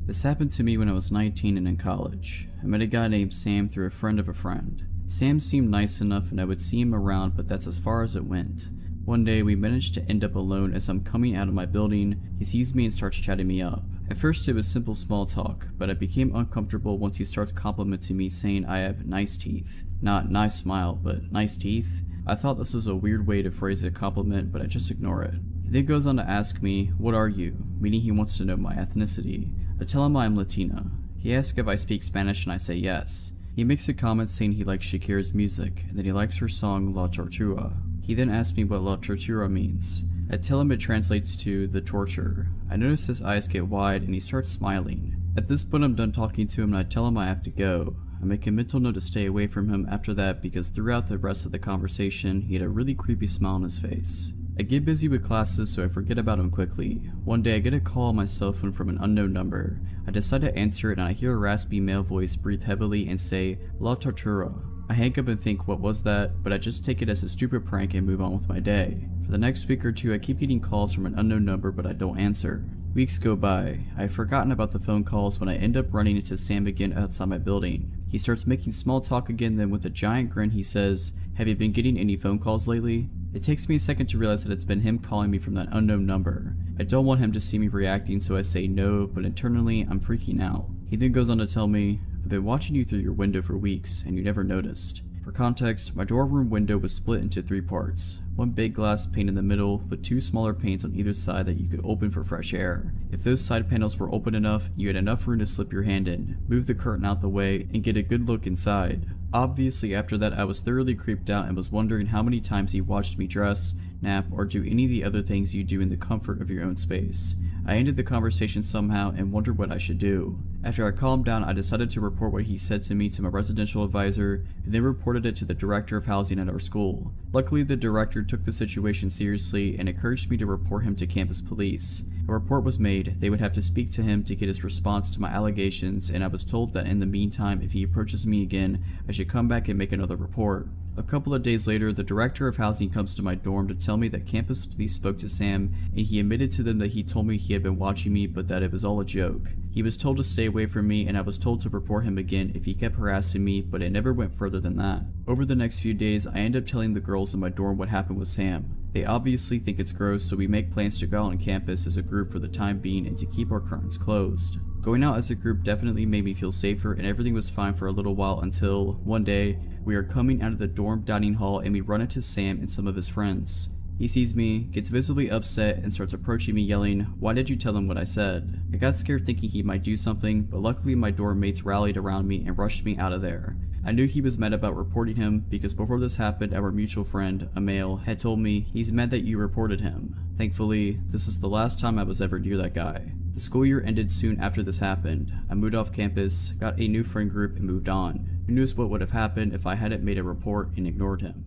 [SPEAKER 1] This happened to me when I was 19 and in college. I met a guy named Sam through a friend of a friend. Sam seemed nice enough and I would see him around, but that's as far as it went. One day we managed to end up alone. As I'm coming out of my building, he sees me and starts chatting me up. At first it was simple small talk, but I became uncomfortable once he starts complimenting me saying I have nice teeth. Not nice smile, but nice teeth. I thought this was a weird way to phrase a compliment, but I just ignore it. He then goes on to ask me, "What are you?" meaning he wants to know my ethnicity. I tell him I'm Latina. He asks if I speak Spanish and I say yes. He makes a comment saying he likes Shakira's music and that he likes her song La Tortura. He then asks me what La Tortura means. I tell him it translates to the torture. I notice his eyes get wide and he starts smiling. At this point I'm done talking to him and I tell him I have to go. I make a mental note to stay away from him after that because throughout the rest of the conversation he had a really creepy smile on his face. I get busy with classes so I forget about him quickly. One day I get a call on my cell phone from an unknown number. I decide to answer it and I hear a raspy male voice breathe heavily and say, "La Tortura." I hang up and think what was that, but I just take it as a stupid prank and move on with my day. For the next week or two I keep getting calls from an unknown number but I don't answer. Weeks go by. I had forgotten about the phone calls when I end up running into Sam again outside my building. He starts making small talk again, then with a giant grin he says, "Have you been getting any phone calls lately?" It takes me a second to realize that it's been him calling me from that unknown number. I don't want him to see me reacting so I say no, but internally I'm freaking out. He then goes on to tell me, "I've been watching you through your window for weeks and you never noticed." For context, my dorm room window was split into 3 parts. One big glass pane in the middle, with 2 smaller panes on either side that you could open for fresh air. If those side panels were open enough, you had enough room to slip your hand in, move the curtain out the way, and get a good look inside. Obviously after that I was thoroughly creeped out and was wondering how many times he watched me dress, nap, or do any of the other things you do in the comfort of your own space. I ended the conversation somehow and wondered what I should do. After I calmed down, I decided to report what he said to me to my residential advisor, and then reported it to the director of housing at our school. Luckily, the director took the situation seriously and encouraged me to report him to campus police. A report was made. They would have to speak to him to get his response to my allegations, and I was told that in the meantime, if he approaches me again, I should come back and make another report. A couple of days later, the director of housing comes to my dorm to tell me that campus police spoke to Sam, and he admitted to them that he told me he had been watching me but that it was all a joke. He was told to stay away from me and I was told to report him again if he kept harassing me, but it never went further than that. Over the next few days, I ended up telling the girls in my dorm what happened with Sam. They obviously think it's gross, so we make plans to go out on campus as a group for the time being and to keep our curtains closed. Going out as a group definitely made me feel safer, and everything was fine for a little while until, one day, we are coming out of the dorm dining hall and we run into Sam and some of his friends. He sees me, gets visibly upset, and starts approaching me yelling, "Why did you tell him what I said?" I got scared thinking he might do something, but luckily my dorm mates rallied around me and rushed me out of there. I knew he was mad about reporting him because before this happened, our mutual friend, a male, had told me he's mad that you reported him. Thankfully, this is the last time I was ever near that guy. The school year ended soon after this happened. I moved off campus, got a new friend group, and moved on. Who knows what would have happened if I hadn't made a report and ignored him.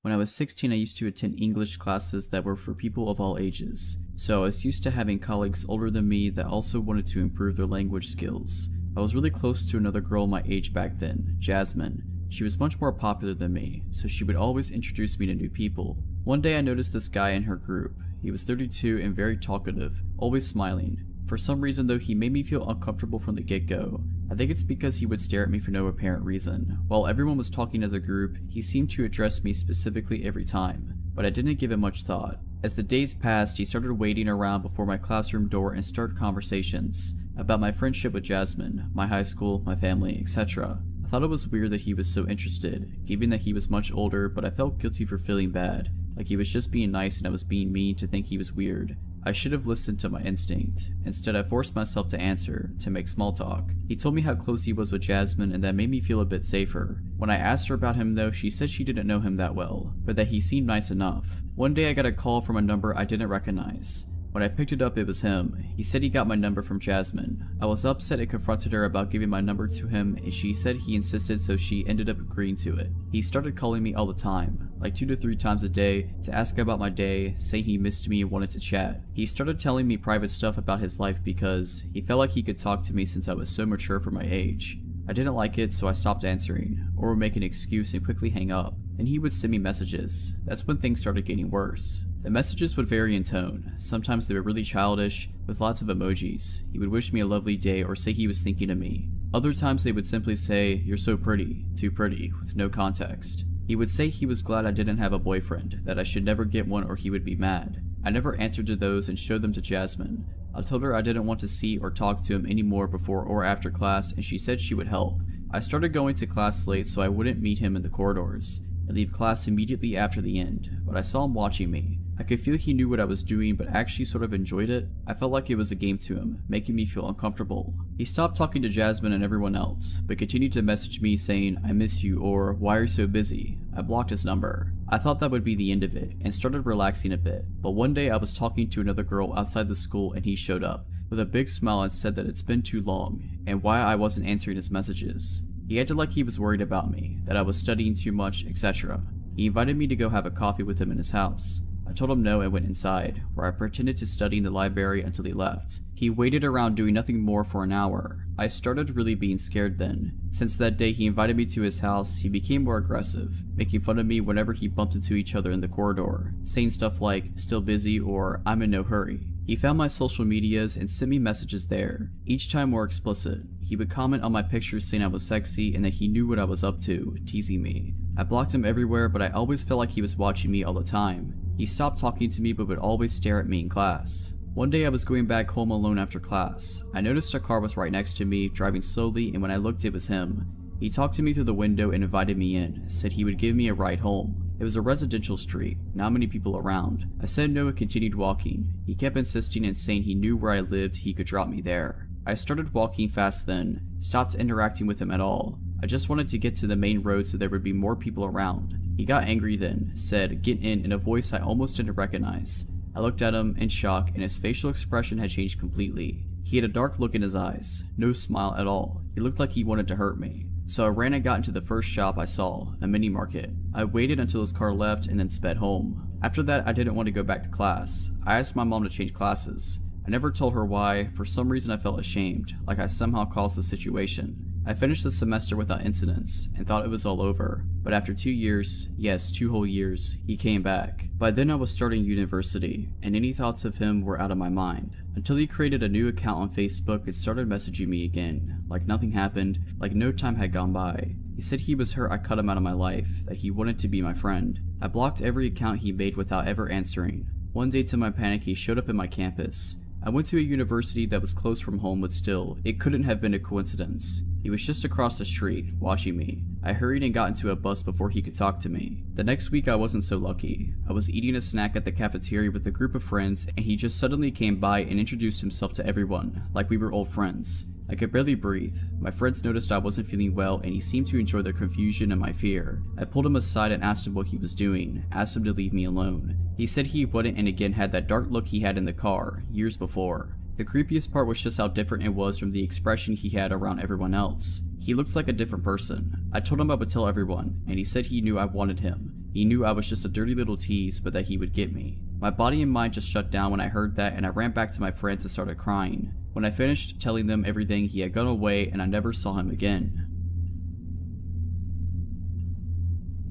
[SPEAKER 1] When I was 16, I used to attend English classes that were for people of all ages, so I was used to having colleagues older than me that also wanted to improve their language skills. I was really close to another girl my age back then, Jasmine. She was much more popular than me, so she would always introduce me to new people. One day I noticed this guy in her group. He was 32 and very talkative, always smiling. For some reason though, he made me feel uncomfortable from the get-go. I think it's because he would stare at me for no apparent reason. While everyone was talking as a group, he seemed to address me specifically every time, but I didn't give it much thought. As the days passed, he started waiting around before my classroom door and started conversations about my friendship with Jasmine, my high school, my family, etc. I thought it was weird that he was so interested, given that he was much older, but I felt guilty for feeling bad, like he was just being nice and I was being mean to think he was weird. I should have listened to my instinct. Instead, I forced myself to answer, to make small talk. He told me how close he was with Jasmine, and that made me feel a bit safer. When I asked her about him though, she said she didn't know him that well, but that he seemed nice enough. One day I got a call from a number I didn't recognize. When I picked it up, it was him. He said he got my number from Jasmine. I was upset and confronted her about giving my number to him, and she said he insisted, so she ended up agreeing to it. He started calling me all the time, like 2 to 3 times a day, to ask about my day, saying he missed me and wanted to chat. He started telling me private stuff about his life because he felt like he could talk to me since I was so mature for my age. I didn't like it, so I stopped answering, or would make an excuse and quickly hang up, and he would send me messages. That's when things started getting worse. The messages would vary in tone. Sometimes they were really childish, with lots of emojis. He would wish me a lovely day or say he was thinking of me. Other times they would simply say, "You're so pretty," "too pretty," with no context. He would say he was glad I didn't have a boyfriend, that I should never get one or he would be mad. I never answered to those and showed them to Jasmine. I told her I didn't want to see or talk to him anymore before or after class, and she said she would help. I started going to class late so I wouldn't meet him in the corridors. I leave class immediately after the end, but I saw him watching me. I could feel he knew what I was doing but actually sort of enjoyed it. I felt like it was a game to him, making me feel uncomfortable. He stopped talking to Jasmine and everyone else, but continued to message me saying, "I miss you," or "Why are you so busy?" I blocked his number. I thought that would be the end of it, and started relaxing a bit, but one day I was talking to another girl outside the school and he showed up, with a big smile, and said that it's been too long, and why I wasn't answering his messages. He acted like he was worried about me, that I was studying too much, etc. He invited me to go have a coffee with him in his house. I told him no and went inside, where I pretended to study in the library until he left. He waited around doing nothing more for an hour. I started really being scared then. Since that day he invited me to his house, he became more aggressive, making fun of me whenever he bumped into each other in the corridor, saying stuff like, "Still busy," or "I'm in no hurry." He found my social medias and sent me messages there, each time more explicit. He would comment on my pictures saying I was sexy and that he knew what I was up to, teasing me. I blocked him everywhere, but I always felt like he was watching me all the time. He stopped talking to me but would always stare at me in class. One day I was going back home alone after class. I noticed a car was right next to me, driving slowly, and when I looked it was him. He talked to me through the window and invited me in, said he would give me a ride home. It was a residential street, not many people around. I said no and continued walking. He kept insisting and saying he knew where I lived, he could drop me there. I started walking fast then, stopped interacting with him at all. I just wanted to get to the main road so there would be more people around. He got angry then, said, "Get in a voice I almost didn't recognize. I looked at him in shock and his facial expression had changed completely. He had a dark look in his eyes, no smile at all. He looked like he wanted to hurt me. So I ran and got into the first shop I saw, a mini market. I waited until his car left and then sped home. After that I didn't want to go back to class. I asked my mom to change classes. I never told her why. For some reason I felt ashamed, like I somehow caused the situation. I finished the semester without incidents and thought it was all over, but after 2 years, yes, 2 whole years, he came back. By then I was starting university, and any thoughts of him were out of my mind, until he created a new account on Facebook and started messaging me again, like nothing happened, like no time had gone by. He He said he was hurt I cut him out of my life, that he wanted to be my friend. I blocked every account he made without ever answering. One day to my panic, he showed up at my campus. I went to a university that was close from home, but still, it couldn't have been a coincidence. He was just across the street, watching me. I hurried and got into a bus before he could talk to me. The next week I wasn't so lucky. I was eating a snack at the cafeteria with a group of friends, and he just suddenly came by and introduced himself to everyone, like we were old friends. I could barely breathe. My friends noticed I wasn't feeling well, and he seemed to enjoy the confusion and my fear. I pulled him aside and asked him what he was doing, asked him to leave me alone. He said he wouldn't, and again had that dark look he had in the car, years before. The creepiest part was just how different it was from the expression he had around everyone else. He looked like a different person. I told him I would tell everyone, and he said he knew I wanted him. He knew I was just a dirty little tease, but that he would get me. My body and mind just shut down when I heard that, and I ran back to my friends and started crying. When I finished telling them everything, he had gone away and I never saw him again.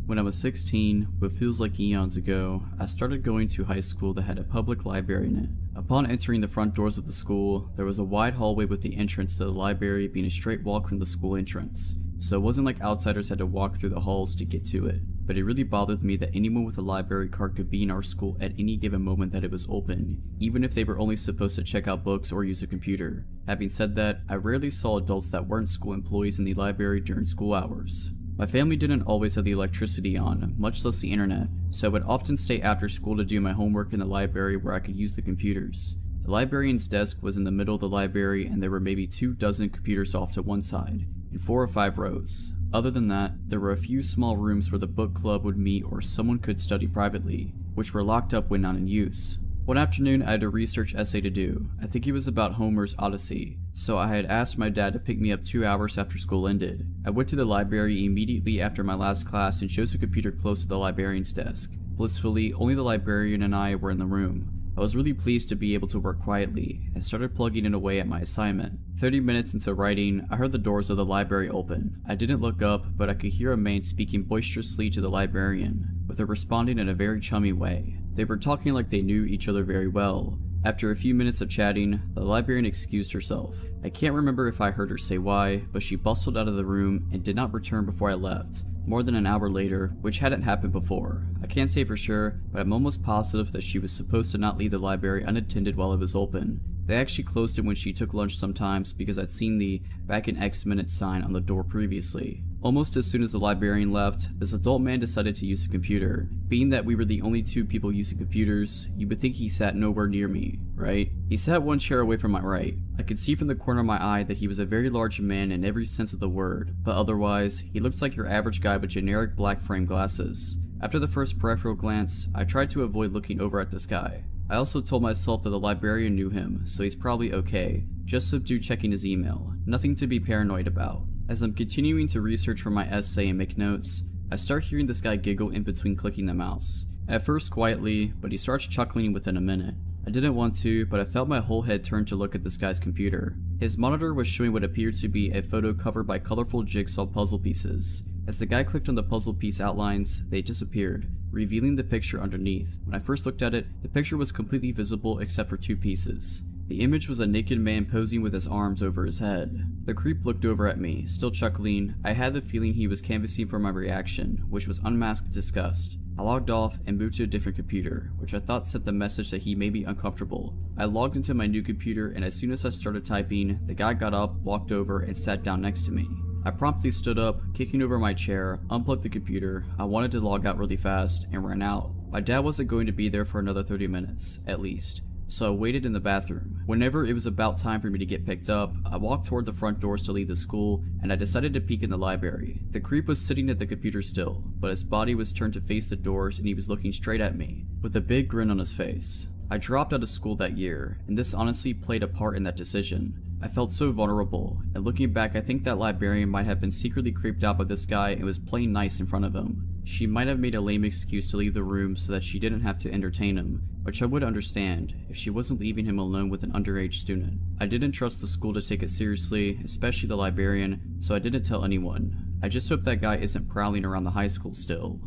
[SPEAKER 1] When I was 16, what feels like eons ago, I started going to high school that had a public library in it. Upon entering the front doors of the school, there was a wide hallway with the entrance to the library being a straight walk from the school entrance. So it wasn't like outsiders had to walk through the halls to get to it. But it really bothered me that anyone with a library card could be in our school at any given moment that it was open, even if they were only supposed to check out books or use a computer. Having said that, I rarely saw adults that weren't school employees in the library during school hours. My family didn't always have the electricity on, much less the internet, so I would often stay after school to do my homework in the library where I could use the computers. The librarian's desk was in the middle of the library, and there were maybe 24 computers off to one side, in 4 or 5 rows. Other than that, there were a few small rooms where the book club would meet or someone could study privately, which were locked up when not in use. One afternoon I had a research essay to do. I think it was about Homer's Odyssey, so I had asked my dad to pick me up 2 hours after school ended. I went to the library immediately after my last class and chose a computer close to the librarian's desk. Blissfully, only the librarian and I were in the room. I was really pleased to be able to work quietly, and started plugging in away at my assignment. 30 minutes into writing, I heard the doors of the library open. I didn't look up, but I could hear a man speaking boisterously to the librarian, with her responding in a very chummy way. They were talking like they knew each other very well. After a few minutes of chatting, the librarian excused herself. I can't remember if I heard her say why, but she bustled out of the room and did not return before I left. More than an hour later, which hadn't happened before. I can't say for sure, but I'm almost positive that she was supposed to not leave the library unattended while it was open. They actually closed it when she took lunch sometimes because I'd seen the "back in X minutes" sign on the door previously. Almost as soon as the librarian left, this adult man decided to use a computer. Being that we were the only 2 people using computers, you would think he sat nowhere near me, right? He sat 1 chair away from my right. I could see from the corner of my eye that he was a very large man in every sense of the word, but otherwise, he looked like your average guy with generic black frame glasses. After the first peripheral glance, I tried to avoid looking over at this guy. I also told myself that the librarian knew him, so he's probably okay. Just subdue checking his email. Nothing to be paranoid about. As I'm continuing to research for my essay and make notes, I start hearing this guy giggle in between clicking the mouse. At first quietly, but he starts chuckling within a minute. I didn't want to, but I felt my whole head turn to look at this guy's computer. His monitor was showing what appeared to be a photo covered by colorful jigsaw puzzle pieces. As the guy clicked on the puzzle piece outlines, they disappeared, revealing the picture underneath. When I first looked at it, the picture was completely visible except for 2 pieces. The image was a naked man posing with his arms over his head. The creep looked over at me, still chuckling. I had the feeling he was canvassing for my reaction, which was unmasked disgust. I logged off and moved to a different computer, which I thought sent the message that he may be uncomfortable. I logged into my new computer, and as soon as I started typing, the guy got up, walked over, and sat down next to me. I promptly stood up, kicking over my chair, unplugged the computer. I wanted to log out really fast, and ran out. My dad wasn't going to be there for another 30 minutes, at least. So I waited in the bathroom. Whenever it was about time for me to get picked up, I walked toward the front doors to leave the school, and I decided to peek in the library. The creep was sitting at the computer still, but his body was turned to face the doors and he was looking straight at me, with a big grin on his face. I dropped out of school that year, and this honestly played a part in that decision. I felt so vulnerable, and looking back I think that librarian might have been secretly creeped out by this guy and was playing nice in front of him. She might have made a lame excuse to leave the room so that she didn't have to entertain him, which I would understand if she wasn't leaving him alone with an underage student. I didn't trust the school to take it seriously, especially the librarian, so I didn't tell anyone. I just hope that guy isn't prowling around the high school still.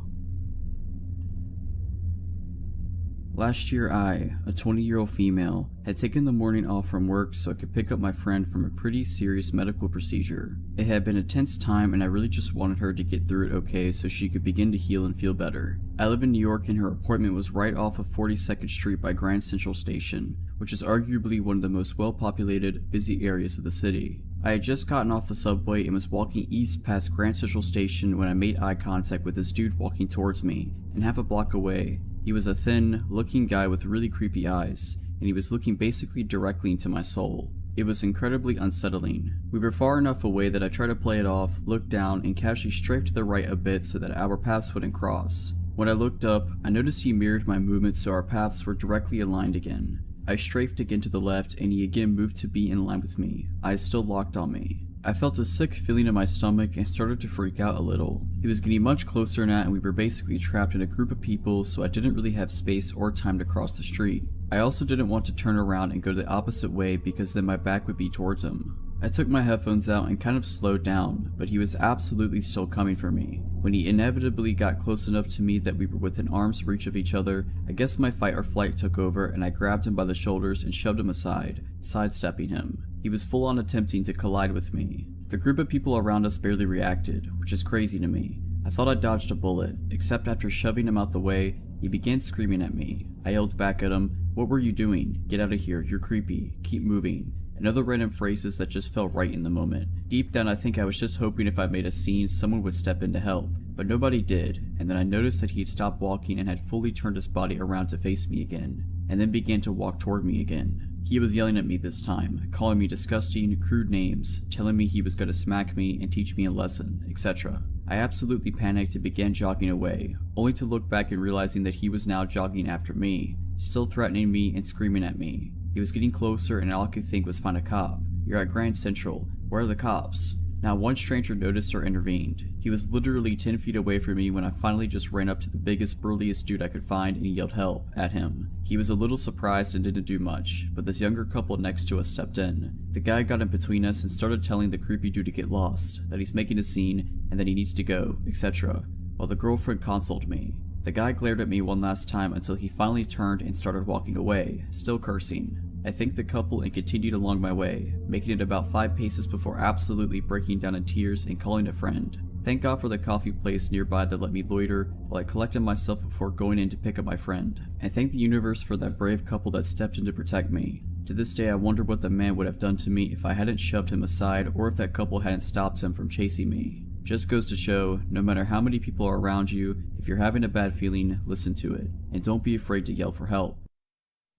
[SPEAKER 1] Last year I, a 20-year-old female, had taken the morning off from work so I could pick up my friend from a pretty serious medical procedure. It had been a tense time and I really just wanted her to get through it okay so she could begin to heal and feel better. I live in New York and her appointment was right off of 42nd Street by Grand Central Station, which is arguably one of the most well-populated, busy areas of the city. I had just gotten off the subway and was walking east past Grand Central Station when I made eye contact with this dude walking towards me, and half a block away, he was a thin, looking guy with really creepy eyes, and he was looking basically directly into my soul. It was incredibly unsettling. We were far enough away that I tried to play it off, looked down, and casually strafed to the right a bit so that our paths wouldn't cross. When I looked up, I noticed he mirrored my movements so our paths were directly aligned again. I strafed again to the left and he again moved to be in line with me, eyes still locked on me. I felt a sick feeling in my stomach and started to freak out a little. He was getting much closer now and we were basically trapped in a group of people, so I didn't really have space or time to cross the street. I also didn't want to turn around and go the opposite way because then my back would be towards him. I took my headphones out and kind of slowed down, but he was absolutely still coming for me. When he inevitably got close enough to me that we were within arm's reach of each other, I guess my fight or flight took over and I grabbed him by the shoulders and shoved him aside, sidestepping him. He was full on attempting to collide with me. The group of people around us barely reacted, which is crazy to me. I thought I dodged a bullet, except after shoving him out the way, he began screaming at me. I yelled back at him, "What were you doing? Get out of here, you're creepy, keep moving." And other random phrases that just felt right in the moment. Deep down I think I was just hoping if I made a scene someone would step in to help, but nobody did, and then I noticed that he'd stopped walking and had fully turned his body around to face me again, and then began to walk toward me again. He was yelling at me this time, calling me disgusting, crude names, telling me he was going to smack me and teach me a lesson, etc. I absolutely panicked and began jogging away, only to look back and realizing that he was now jogging after me, still threatening me and screaming at me. He was getting closer and all I could think was find a cop. You're at Grand Central. Where are the cops? Not one stranger noticed or intervened. He was literally 10 feet away from me when I finally just ran up to the biggest, burliest dude I could find and yelled help at him. He was a little surprised and didn't do much, but this younger couple next to us stepped in. The guy got in between us and started telling the creepy dude to get lost, that he's making a scene, and that he needs to go, etc., while the girlfriend consoled me. The guy glared at me one last time until he finally turned and started walking away, still cursing. I thanked the couple and continued along my way, making it about 5 paces before absolutely breaking down in tears and calling a friend. Thank God for the coffee place nearby that let me loiter while I collected myself before going in to pick up my friend. I thank the universe for that brave couple that stepped in to protect me. To this day I wonder what the man would have done to me if I hadn't shoved him aside or if that couple hadn't stopped him from chasing me. Just goes to show, no matter how many people are around you, if you're having a bad feeling, listen to it, and don't be afraid to yell for help.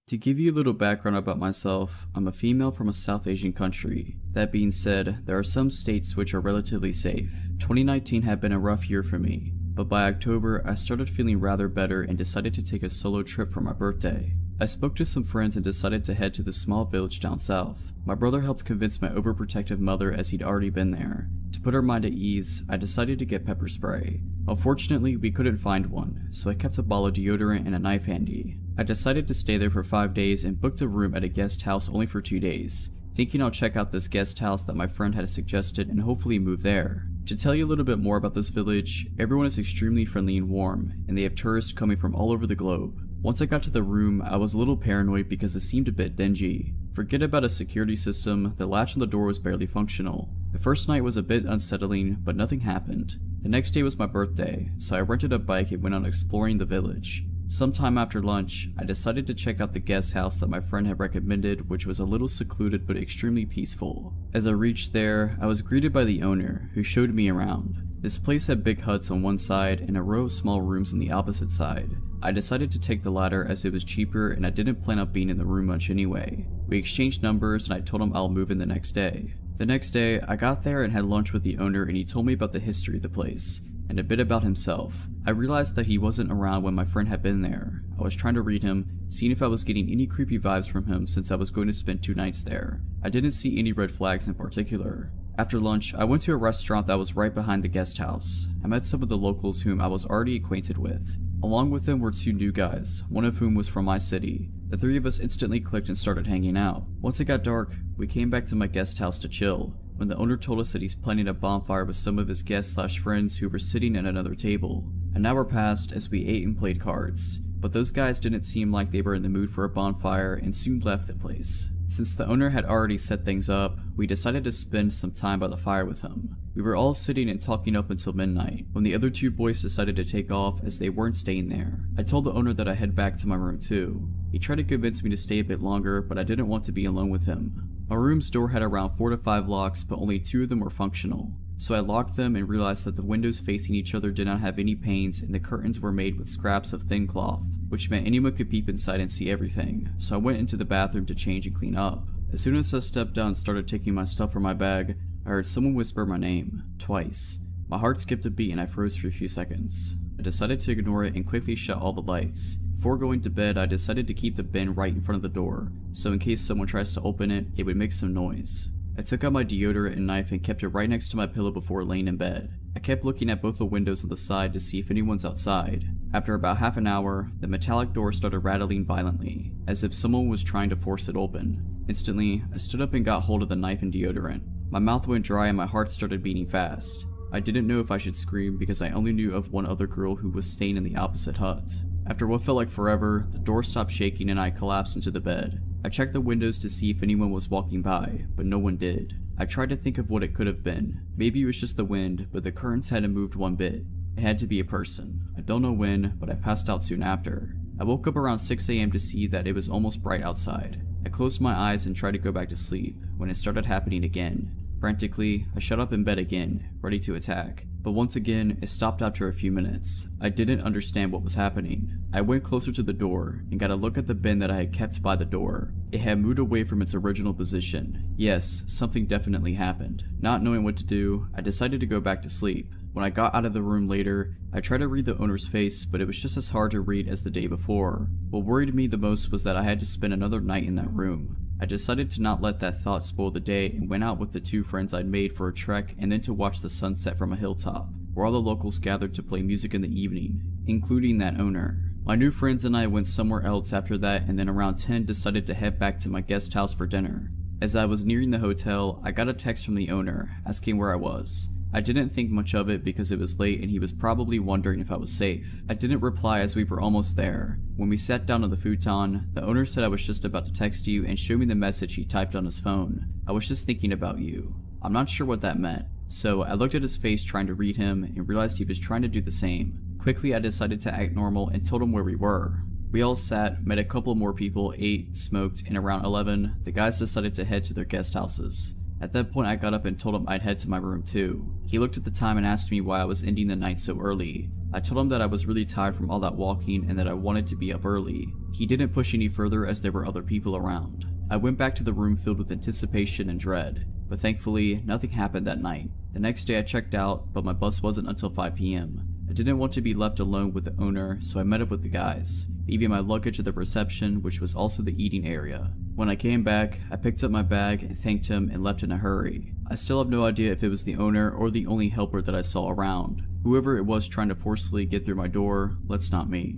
[SPEAKER 1] To give you a little background about myself, I'm a female from a South Asian country. That being said, there are some states which are relatively safe. 2019 had been a rough year for me, but by October I started feeling rather better and decided to take a solo trip for my birthday. I spoke to some friends and decided to head to the small village down south. My brother helped convince my overprotective mother as he'd already been there. To put her mind at ease, I decided to get pepper spray. Unfortunately, we couldn't find one, so I kept a bottle of deodorant and a knife handy. I decided to stay there for 5 days and booked a room at a guest house only for 2 days, thinking I'll check out this guest house that my friend had suggested and hopefully move there. To tell you a little bit more about this village, everyone is extremely friendly and warm, and they have tourists coming from all over the globe. Once I got to the room, I was a little paranoid because it seemed a bit dingy. Forget about a security system, the latch on the door was barely functional. The first night was a bit unsettling, but nothing happened. The next day was my birthday, so I rented a bike and went on exploring the village. Sometime after lunch, I decided to check out the guest house that my friend had recommended, which was a little secluded but extremely peaceful. As I reached there, I was greeted by the owner, who showed me around. This place had big huts on one side and a row of small rooms on the opposite side. I decided to take the latter as it was cheaper and I didn't plan on being in the room much anyway. We exchanged numbers and I told him I'll move in the next day. The next day, I got there and had lunch with the owner and he told me about the history of the place, and a bit about himself. I realized that he wasn't around when my friend had been there. I was trying to read him, seeing if I was getting any creepy vibes from him since I was going to spend 2 nights there. I didn't see any red flags in particular. After lunch, I went to a restaurant that was right behind the guest house. I met some of the locals whom I was already acquainted with. Along with them were 2 new guys, one of whom was from my city. The 3 of us instantly clicked and started hanging out. Once it got dark, we came back to my guest house to chill, when the owner told us that he's planning a bonfire with some of his guests/friends who were sitting at another table. An hour passed as we ate and played cards. but those guys didn't seem like they were in the mood for a bonfire and soon left the place. Since the owner had already set things up, we decided to spend some time by the fire with him. We were all sitting and talking up until midnight, when the other two boys decided to take off as they weren't staying there. I told the owner that I head back to my room too. He tried to convince me to stay a bit longer, but I didn't want to be alone with him. My room's door had around 4 to 5 locks, but only 2 of them were functional. So I locked them and realized that the windows facing each other did not have any panes and the curtains were made with scraps of thin cloth, which meant anyone could peep inside and see everything. So I went into the bathroom to change and clean up. As soon as I stepped down and started taking my stuff from my bag, I heard someone whisper my name, twice. My heart skipped a beat and I froze for a few seconds. I decided to ignore it and quickly shut all the lights. Before going to bed, I decided to keep the bin right in front of the door, so in case someone tries to open it, it would make some noise. I took out my deodorant and knife and kept it right next to my pillow before laying in bed. I kept looking at both the windows on the side to see if anyone's outside. After about half an hour, the metallic door started rattling violently, as if someone was trying to force it open. Instantly, I stood up and got hold of the knife and deodorant. My mouth went dry and my heart started beating fast. I didn't know if I should scream because I only knew of one other girl who was staying in the opposite hut. After what felt like forever, the door stopped shaking and I collapsed into the bed. I checked the windows to see if anyone was walking by, but no one did. I tried to think of what it could have been. Maybe it was just the wind, but the curtains hadn't moved one bit. It had to be a person. I don't know when, but I passed out soon after. I woke up around 6 AM to see that it was almost bright outside. I closed my eyes and tried to go back to sleep, when it started happening again. Frantically, I shut up in bed again, ready to attack. But once again, it stopped after a few minutes. I didn't understand what was happening. I went closer to the door and got a look at the bin that I had kept by the door. It had moved away from its original position. Yes, something definitely happened. Not knowing what to do, I decided to go back to sleep. When I got out of the room later, I tried to read the owner's face, but it was just as hard to read as the day before. What worried me the most was that I had to spend another night in that room. I decided to not let that thought spoil the day and went out with the 2 friends I'd made for a trek and then to watch the sunset from a hilltop, where all the locals gathered to play music in the evening, including that owner. My new friends and I went somewhere else after that and then around 10 decided to head back to my guest house for dinner. As I was nearing the hotel, I got a text from the owner asking where I was. I didn't think much of it because it was late and he was probably wondering if I was safe. I didn't reply as we were almost there. When we sat down on the futon, the owner said I was just about to text you and show me the message he typed on his phone. I was just thinking about you. I'm not sure what that meant, so I looked at his face trying to read him and realized he was trying to do the same. Quickly I decided to act normal and told him where we were. We all sat, met a couple more people, ate, smoked, and around 11, the guys decided to head to their guest houses. At that point I got up and told him I'd head to my room too. He looked at the time and asked me why I was ending the night so early. I told him that I was really tired from all that walking and that I wanted to be up early. He didn't push any further as there were other people around. I went back to the room filled with anticipation and dread, but thankfully nothing happened that night. The next day I checked out, but my bus wasn't until 5 PM. I didn't want to be left alone with the owner, so I met up with the guys, leaving my luggage at the reception, which was also the eating area. When I came back, I picked up my bag and thanked him and left in a hurry. I still have no idea if it was the owner or the only helper that I saw around. Whoever it was trying to forcefully get through my door, let's not meet.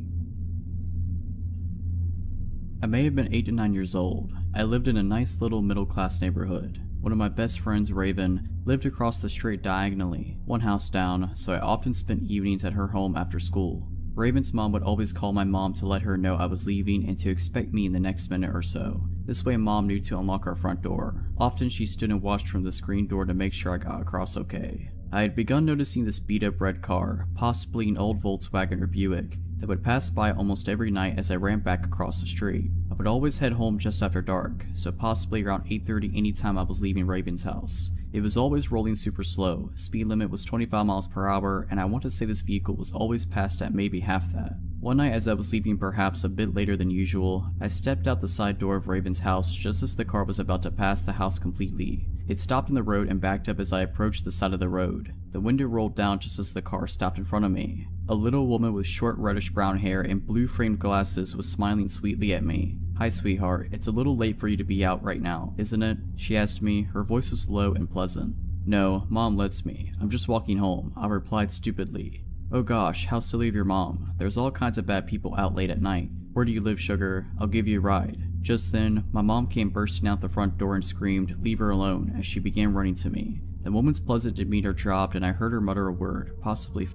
[SPEAKER 1] I may have been 8 to 9 years old. I lived in a nice little middle-class neighborhood. One of my best friends, Raven, lived across the street diagonally, one house down, so I often spent evenings at her home after school. Raven's mom would always call my mom to let her know I was leaving and to expect me in the next minute or so. This way Mom knew to unlock our front door. Often she stood and watched from the screen door to make sure I got across okay. I had begun noticing this beat-up red car, possibly an old Volkswagen or Buick, that would pass by almost every night as I ran back across the street. I would always head home just after dark, so possibly around 8:30 anytime I was leaving Raven's house. It was always rolling super slow, speed limit was 25 miles per hour, and I want to say this vehicle was always passed at maybe half that. One night as I was leaving perhaps a bit later than usual, I stepped out the side door of Raven's house just as the car was about to pass the house completely. It stopped in the road and backed up as I approached the side of the road. The window rolled down just as the car stopped in front of me. A little woman with short reddish brown hair and blue framed glasses was smiling sweetly at me. "Hi sweetheart, it's a little late for you to be out right now, isn't it?" she asked me. Her voice was low and pleasant. "No, Mom lets me. I'm just walking home," I replied stupidly. "Oh gosh, how silly of your mom. There's all kinds of bad people out late at night. Where do you live, sugar? I'll give you a ride." Just then, my mom came bursting out the front door and screamed, "Leave her alone," as she began running to me. The woman's pleasant demeanor dropped and I heard her mutter a word, possibly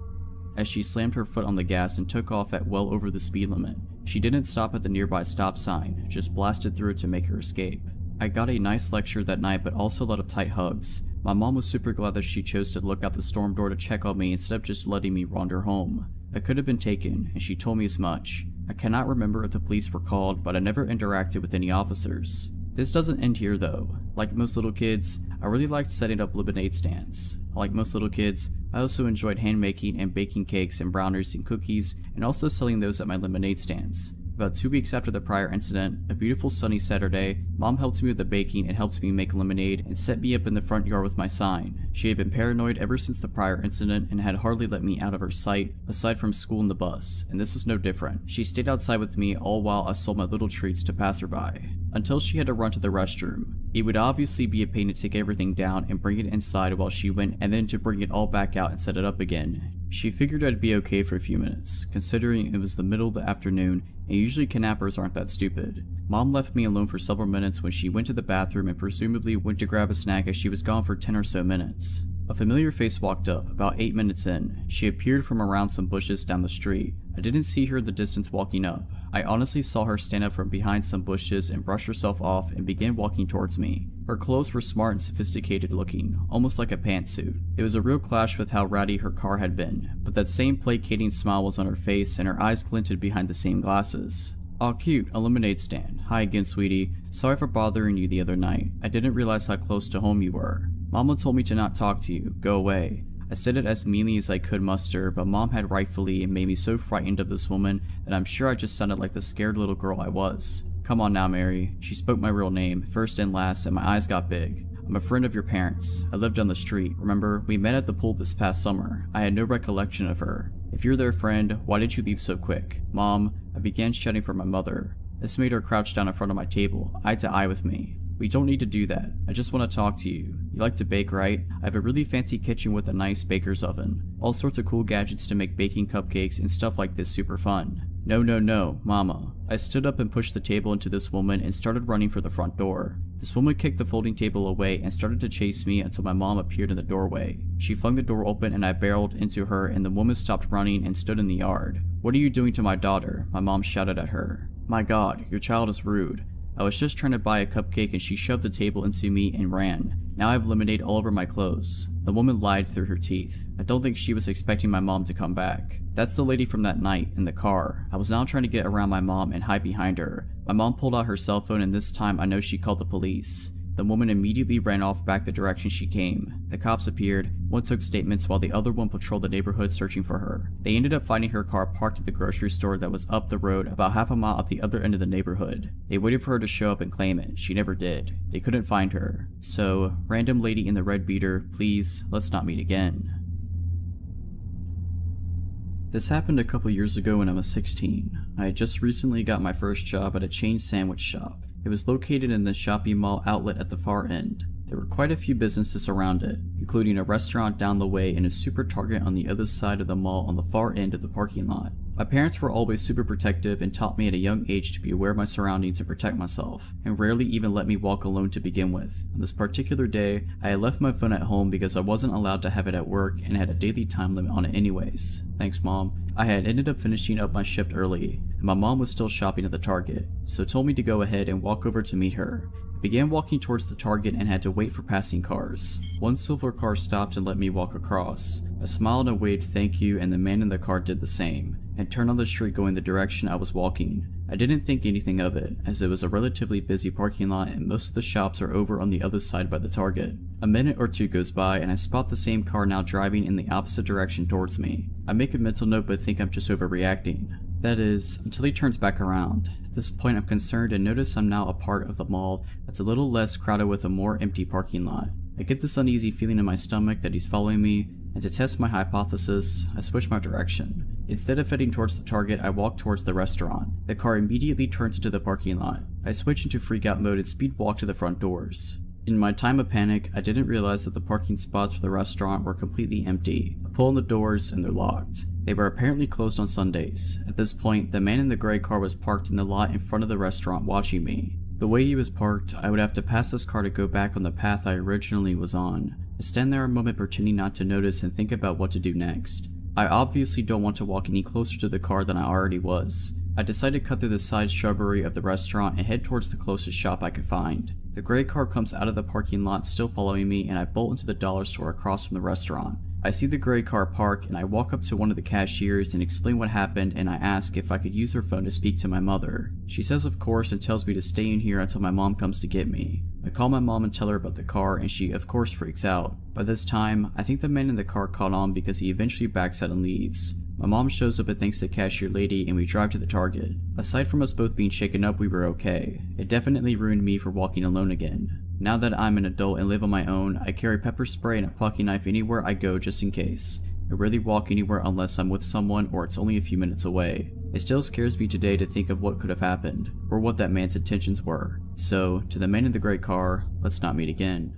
[SPEAKER 1] as she slammed her foot on the gas and took off at well over the speed limit. She didn't stop at the nearby stop sign, just blasted through it to make her escape. I got a nice lecture that night, but also a lot of tight hugs. My mom was super glad that she chose to look out the storm door to check on me instead of just letting me wander home. I could have been taken, and she told me as much. I cannot remember if the police were called, but I never interacted with any officers. This doesn't end here though. Like most little kids, I really liked setting up lemonade stands. Like most little kids, I also enjoyed hand making and baking cakes and brownies and cookies, and also selling those at my lemonade stands. About 2 weeks after the prior incident, a beautiful sunny Saturday, Mom helped me with the baking and helped me make lemonade and set me up in the front yard with my sign. She had been paranoid ever since the prior incident and had hardly let me out of her sight, aside from school and the bus, and this was no different. She stayed outside with me all while I sold my little treats to passerby, until she had to run to the restroom. It would obviously be a pain to take everything down and bring it inside while she went, and then to bring it all back out and set it up again. She figured I'd be okay for a few minutes, considering it was the middle of the afternoon and usually kidnappers aren't that stupid. Mom left me alone for several minutes when she went to the bathroom and presumably went to grab a snack as she was gone for 10 or so minutes. A familiar face walked up, about 8 minutes in. She appeared from around some bushes down the street. I didn't see her in the distance walking up. I honestly saw her stand up from behind some bushes and brush herself off and begin walking towards me. Her clothes were smart and sophisticated looking, almost like a pantsuit. It was a real clash with how ratty her car had been, but that same placating smile was on her face and her eyes glinted behind the same glasses. "Aw cute, a lemonade stand. Hi again, sweetie. Sorry for bothering you the other night. I didn't realize how close to home you were. Mama told me to not talk to you. Go away." I said it as meanly as I could muster, but Mom had rightfully made me so frightened of this woman that I'm sure I just sounded like the scared little girl I was. "Come on now, Mary." She spoke my real name, first and last, and my eyes got big. "I'm a friend of your parents. I live down the street. Remember, we met at the pool this past summer. I had no recollection of her. If you're their friend, why did you leave so quick?" "Mom," I began shouting for my mother. This made her crouch down in front of my table, eye to eye with me. "We don't need to do that. I just want to talk to you. You like to bake, right? I have a really fancy kitchen with a nice baker's oven. All sorts of cool gadgets to make baking cupcakes and stuff like this super fun." "No, no, no, Mama." I stood up and pushed the table into this woman and started running for the front door. This woman kicked the folding table away and started to chase me until my mom appeared in the doorway. She flung the door open and I barreled into her, and the woman stopped running and stood in the yard. "What are you doing to my daughter?" my mom shouted at her. "My God, your child is rude. I was just trying to buy a cupcake and she shoved the table into me and ran. Now I have lemonade all over my clothes." The woman lied through her teeth. I don't think she was expecting my mom to come back. "That's the lady from that night, in the car." I was now trying to get around my mom and hide behind her. My mom pulled out her cell phone, and this time I know she called the police. The woman immediately ran off back the direction she came. The cops appeared. One took statements while the other one patrolled the neighborhood searching for her. They ended up finding her car parked at the grocery store that was up the road about half a mile at the other end of the neighborhood. They waited for her to show up and claim it. She never did. They couldn't find her. So, random lady in the red beater, please, let's not meet again. This happened a couple years ago when I was 16. I had just recently got my first job at a chain sandwich shop. It was located in the shopping mall outlet at the far end. There were quite a few businesses around it, including a restaurant down the way and a super Target on the other side of the mall on the far end of the parking lot. My parents were always super protective and taught me at a young age to be aware of my surroundings and protect myself, and rarely even let me walk alone to begin with. On this particular day, I had left my phone at home because I wasn't allowed to have it at work and had a daily time limit on it anyways. Thanks, Mom. I had ended up finishing up my shift early, and my mom was still shopping at the Target, so told me to go ahead and walk over to meet her. I began walking towards the Target and had to wait for passing cars. One silver car stopped and let me walk across. I smiled and waved thank you, and the man in the car did the same, and turned on the street going the direction I was walking. I didn't think anything of it, as it was a relatively busy parking lot and most of the shops are over on the other side by the Target. A minute or two goes by and I spot the same car now driving in the opposite direction towards me. I make a mental note but think I'm just overreacting. That is, until he turns back around. At this point I'm concerned and notice I'm now a part of the mall that's a little less crowded with a more empty parking lot. I get this uneasy feeling in my stomach that he's following me, and to test my hypothesis, I switch my direction. Instead of heading towards the Target, I walk towards the restaurant. The car immediately turns into the parking lot. I switch into freak out mode and speed walk to the front doors. In my time of panic, I didn't realize that the parking spots for the restaurant were completely empty. I pull on the doors and they're locked. They were apparently closed on Sundays. At this point, the man in the gray car was parked in the lot in front of the restaurant watching me. The way he was parked, I would have to pass this car to go back on the path I originally was on. I stand there a moment pretending not to notice and think about what to do next. I obviously don't want to walk any closer to the car than I already was. I decided to cut through the side shrubbery of the restaurant and head towards the closest shop I could find. The gray car comes out of the parking lot still following me, and I bolt into the dollar store across from the restaurant. I see the gray car park, and I walk up to one of the cashiers and explain what happened, and I ask if I could use her phone to speak to my mother. She says of course and tells me to stay in here until my mom comes to get me. I call my mom and tell her about the car, and she of course freaks out. By this time, I think the man in the car caught on because he eventually backs out and leaves. My mom shows up and thanks the cashier lady, and we drive to the Target. Aside from us both being shaken up, we were okay. It definitely ruined me for walking alone again. Now that I'm an adult and live on my own, I carry pepper spray and a pocket knife anywhere I go just in case. I rarely walk anywhere unless I'm with someone or it's only a few minutes away. It still scares me today to think of what could have happened, or what that man's intentions were. So, to the man in the gray car, let's not meet again.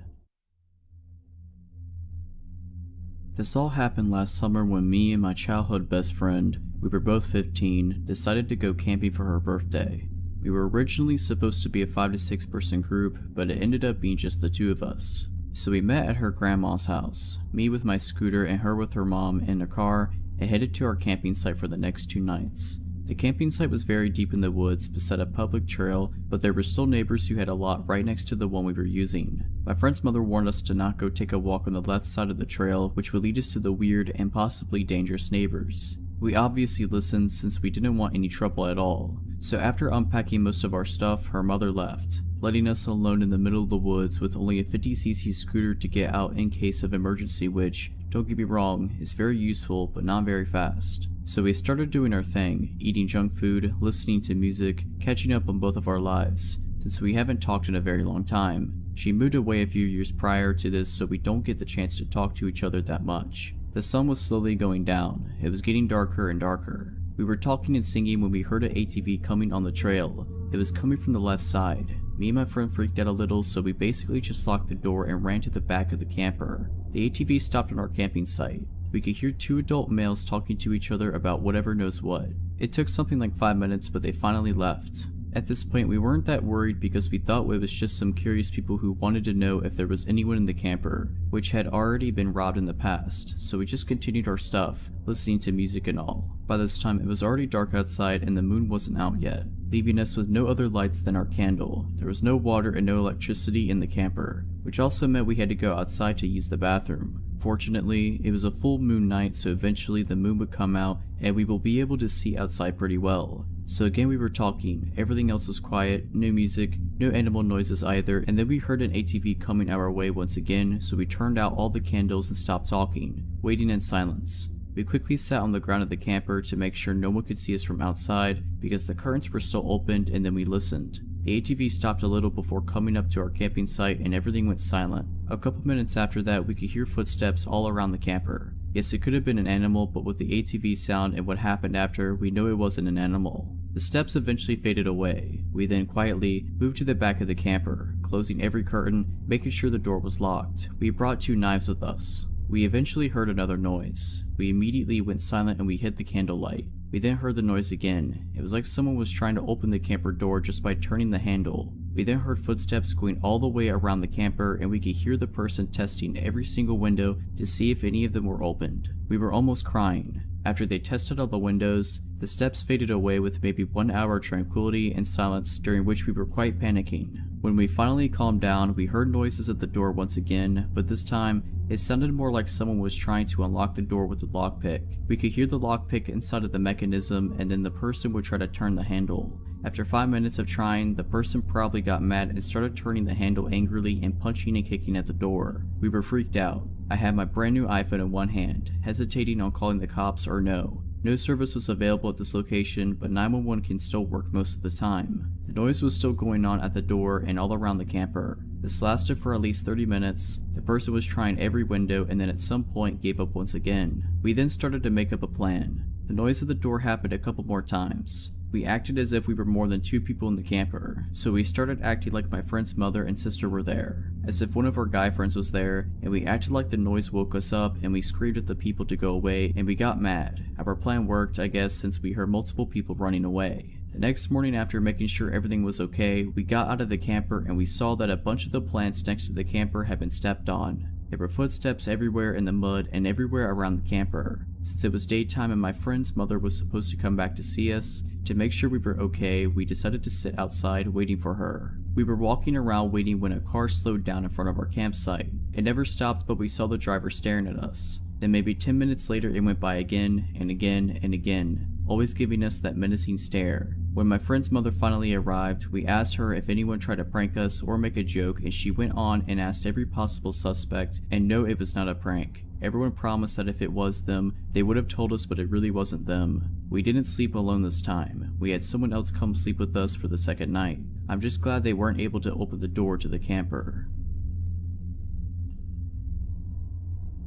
[SPEAKER 1] This all happened last summer when me and my childhood best friend, we were both 15, decided to go camping for her birthday. We were originally supposed to be a 5 to 6 person group, but it ended up being just the two of us. So we met at her grandma's house, me with my scooter and her with her mom in a car, and headed to our camping site for the next 2 nights. The camping site was very deep in the woods beside a public trail, but there were still neighbors who had a lot right next to the one we were using. My friend's mother warned us to not go take a walk on the left side of the trail, which would lead us to the weird and possibly dangerous neighbors. We obviously listened since we didn't want any trouble at all. So after unpacking most of our stuff, her mother left, letting us alone in the middle of the woods with only a 50cc scooter to get out in case of emergency, which, don't get me wrong, is very useful but not very fast. So we started doing our thing, eating junk food, listening to music, catching up on both of our lives, since we haven't talked in a very long time. She moved away a few years prior to this, so we don't get the chance to talk to each other that much. The sun was slowly going down. It was getting darker and darker. We were talking and singing when we heard an ATV coming on the trail. It was coming from the left side. Me and my friend freaked out a little, so we basically just locked the door and ran to the back of the camper. The ATV stopped on our camping site. We could hear 2 adult males talking to each other about whatever knows what. It took something like 5 minutes, but they finally left. At this point, we weren't that worried because we thought it was just some curious people who wanted to know if there was anyone in the camper, which had already been robbed in the past, so we just continued our stuff, listening to music and all. By this time, it was already dark outside and the moon wasn't out yet, leaving us with no other lights than our candle. There was no water and no electricity in the camper, which also meant we had to go outside to use the bathroom. Fortunately, it was a full moon night, so eventually the moon would come out and we will be able to see outside pretty well. So again we were talking, everything else was quiet, no music, no animal noises either, and then we heard an ATV coming our way once again, so we turned out all the candles and stopped talking, waiting in silence. We quickly sat on the ground of the camper to make sure no one could see us from outside because the curtains were still opened, and then we listened. The ATV stopped a little before coming up to our camping site and everything went silent. A couple minutes after that, we could hear footsteps all around the camper. Yes, it could have been an animal, but with the ATV sound and what happened after, we know it wasn't an animal. The steps eventually faded away. We then quietly moved to the back of the camper, closing every curtain, making sure the door was locked. We brought 2 knives with us. We eventually heard another noise. We immediately went silent and we hid the candlelight. We then heard the noise again. It was like someone was trying to open the camper door just by turning the handle. We then heard footsteps going all the way around the camper, and we could hear the person testing every single window to see if any of them were opened. We were almost crying. After they tested all the windows, the steps faded away with maybe 1 hour of tranquility and silence, during which we were quite panicking. When we finally calmed down, we heard noises at the door once again, but this time, it sounded more like someone was trying to unlock the door with the lockpick. We could hear the lockpick inside of the mechanism, and then the person would try to turn the handle. After 5 minutes of trying, the person probably got mad and started turning the handle angrily and punching and kicking at the door. We were freaked out. I had my brand new iPhone in one hand, hesitating on calling the cops or no. No service was available at this location, but 911 can still work most of the time. The noise was still going on at the door and all around the camper. This lasted for at least 30 minutes. The person was trying every window and then at some point gave up once again. We then started to make up a plan. The noise at the door happened a couple more times. We acted as if we were more than 2 people in the camper, so we started acting like my friend's mother and sister were there, as if one of our guy friends was there, and we acted like the noise woke us up, and we screamed at the people to go away, and we got mad. Our plan worked, I guess, since we heard multiple people running away. The next morning, after making sure everything was okay, we got out of the camper and we saw that a bunch of the plants next to the camper had been stepped on. There were footsteps everywhere in the mud and everywhere around the camper. Since it was daytime and my friend's mother was supposed to come back to see us, to make sure we were okay, we decided to sit outside waiting for her. We were walking around waiting when a car slowed down in front of our campsite. It never stopped, but we saw the driver staring at us. Then maybe 10 minutes later it went by again and again and again, always giving us that menacing stare. When my friend's mother finally arrived, we asked her if anyone tried to prank us or make a joke, and she went on and asked every possible suspect, and no, it was not a prank. Everyone promised that if it was them, they would have told us, but it really wasn't them. We didn't sleep alone this time. We had someone else come sleep with us for the second night. I'm just glad they weren't able to open the door to the camper.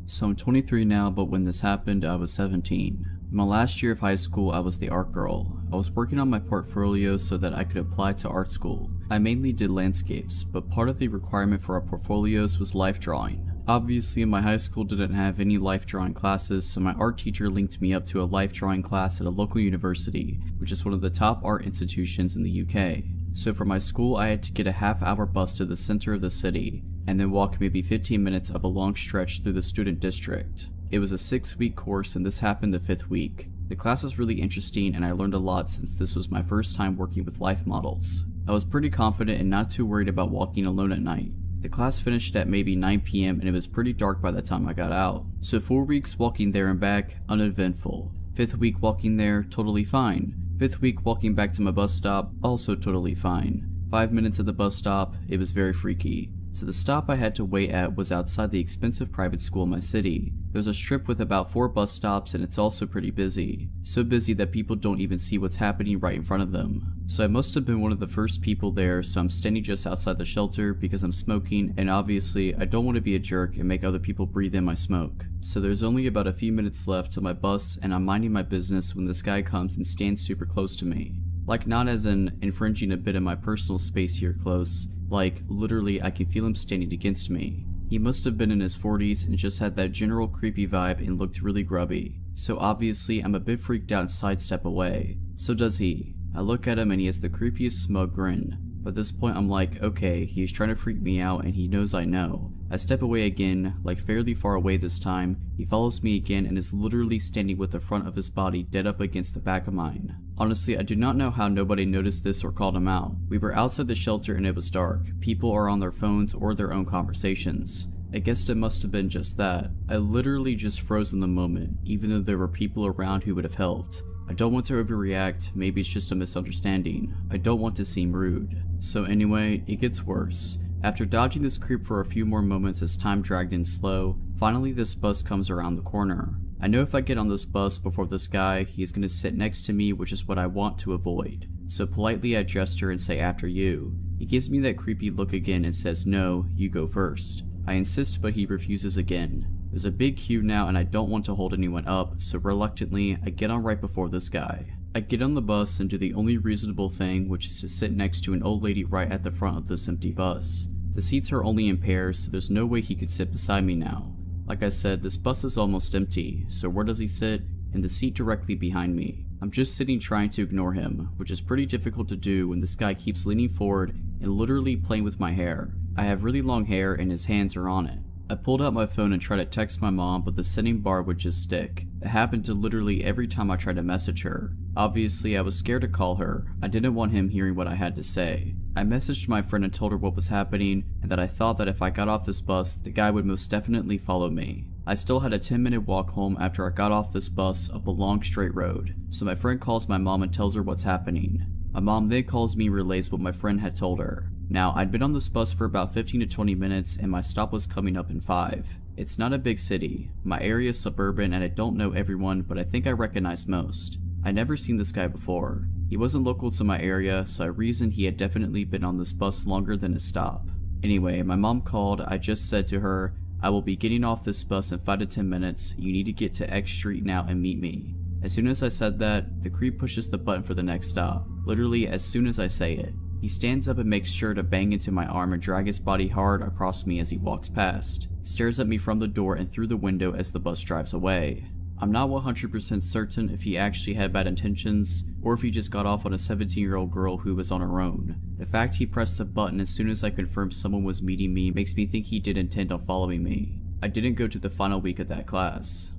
[SPEAKER 1] So I'm 23 now, but when this happened, I was 17. In my last year of high school, I was the art girl. I was working on my portfolio so that I could apply to art school. I mainly did landscapes, but part of the requirement for our portfolios was life drawing. Obviously, my high school didn't have any life drawing classes, so my art teacher linked me up to a life drawing class at a local university, which is one of the top art institutions in the UK. So for my school, I had to get a half-hour bus to the center of the city, and then walk maybe 15 minutes up a long stretch through the student district. It was a 6-week course, and this happened the 5th week. The class was really interesting, and I learned a lot since this was my first time working with life models. I was pretty confident and not too worried about walking alone at night. The class finished at maybe 9 p.m. and it was pretty dark by the time I got out. So 4 weeks walking there and back, uneventful. 5th week walking there, totally fine. 5th week walking back to my bus stop, also totally fine. 5 minutes at the bus stop, it was very freaky. So the stop I had to wait at was outside the expensive private school in my city. There's a strip with about 4 bus stops and it's also pretty busy. So busy that people don't even see what's happening right in front of them. So I must have been one of the first people there, so I'm standing just outside the shelter because I'm smoking, and obviously I don't want to be a jerk and make other people breathe in my smoke. So there's only about a few minutes left till my bus, and I'm minding my business when this guy comes and stands super close to me. Like, not as in infringing a bit of my personal space here close, like literally I can feel him standing against me. He must have been in his 40s and just had that general creepy vibe and looked really grubby. So obviously I'm a bit freaked out and sidestep away. So does he. I look at him and he has the creepiest smug grin. But at this point I'm like, okay, he's trying to freak me out and he knows I know. I step away again, like fairly far away this time. He follows me again and is literally standing with the front of his body dead up against the back of mine. Honestly, I do not know how nobody noticed this or called him out. We were outside the shelter and it was dark. People are on their phones or their own conversations. I guess it must have been just that. I literally just froze in the moment, even though there were people around who would have helped. I don't want to overreact, maybe it's just a misunderstanding. I don't want to seem rude. So anyway, it gets worse. After dodging this creep for a few more moments as time dragged in slow, finally this bus comes around the corner. I know if I get on this bus before this guy, he's gonna sit next to me, which is what I want to avoid. So politely I gesture and say after you. He gives me that creepy look again and says no, you go first. I insist but he refuses again. There's a big queue now and I don't want to hold anyone up, so reluctantly I get on right before this guy. I get on the bus and do the only reasonable thing, which is to sit next to an old lady right at the front of this empty bus. The seats are only in pairs, so there's no way he could sit beside me now. Like I said, this bus is almost empty, so where does he sit? In the seat directly behind me. I'm just sitting trying to ignore him, which is pretty difficult to do when this guy keeps leaning forward and literally playing with my hair. I have really long hair and his hands are on it. I pulled out my phone and tried to text my mom, but the sending bar would just stick. It happened to literally every time I tried to message her. Obviously, I was scared to call her. I didn't want him hearing what I had to say. I messaged my friend and told her what was happening, and that I thought that if I got off this bus, the guy would most definitely follow me. I still had a 10-minute walk home after I got off this bus up a long straight road, so my friend calls my mom and tells her what's happening. My mom then calls me and relays what my friend had told her. Now, I'd been on this bus for about 15 to 20 minutes and my stop was coming up in 5. It's not a big city. My area is suburban and I don't know everyone, but I think I recognize most. I'd never seen this guy before. He wasn't local to my area, so I reasoned he had definitely been on this bus longer than his stop. Anyway, my mom called. I just said to her, I will be getting off this bus in 5 to 10 minutes. You need to get to X Street now and meet me. As soon as I said that, the creep pushes the button for the next stop. Literally as soon as I say it. He stands up and makes sure to bang into my arm and drag his body hard across me as he walks past. Stares at me from the door and through the window as the bus drives away. I'm not 100% certain if he actually had bad intentions, or if he just got off on a 17-year-old girl who was on her own. The fact he pressed the button as soon as I confirmed someone was meeting me makes me think he did intend on following me. I didn't go to the final week of that class.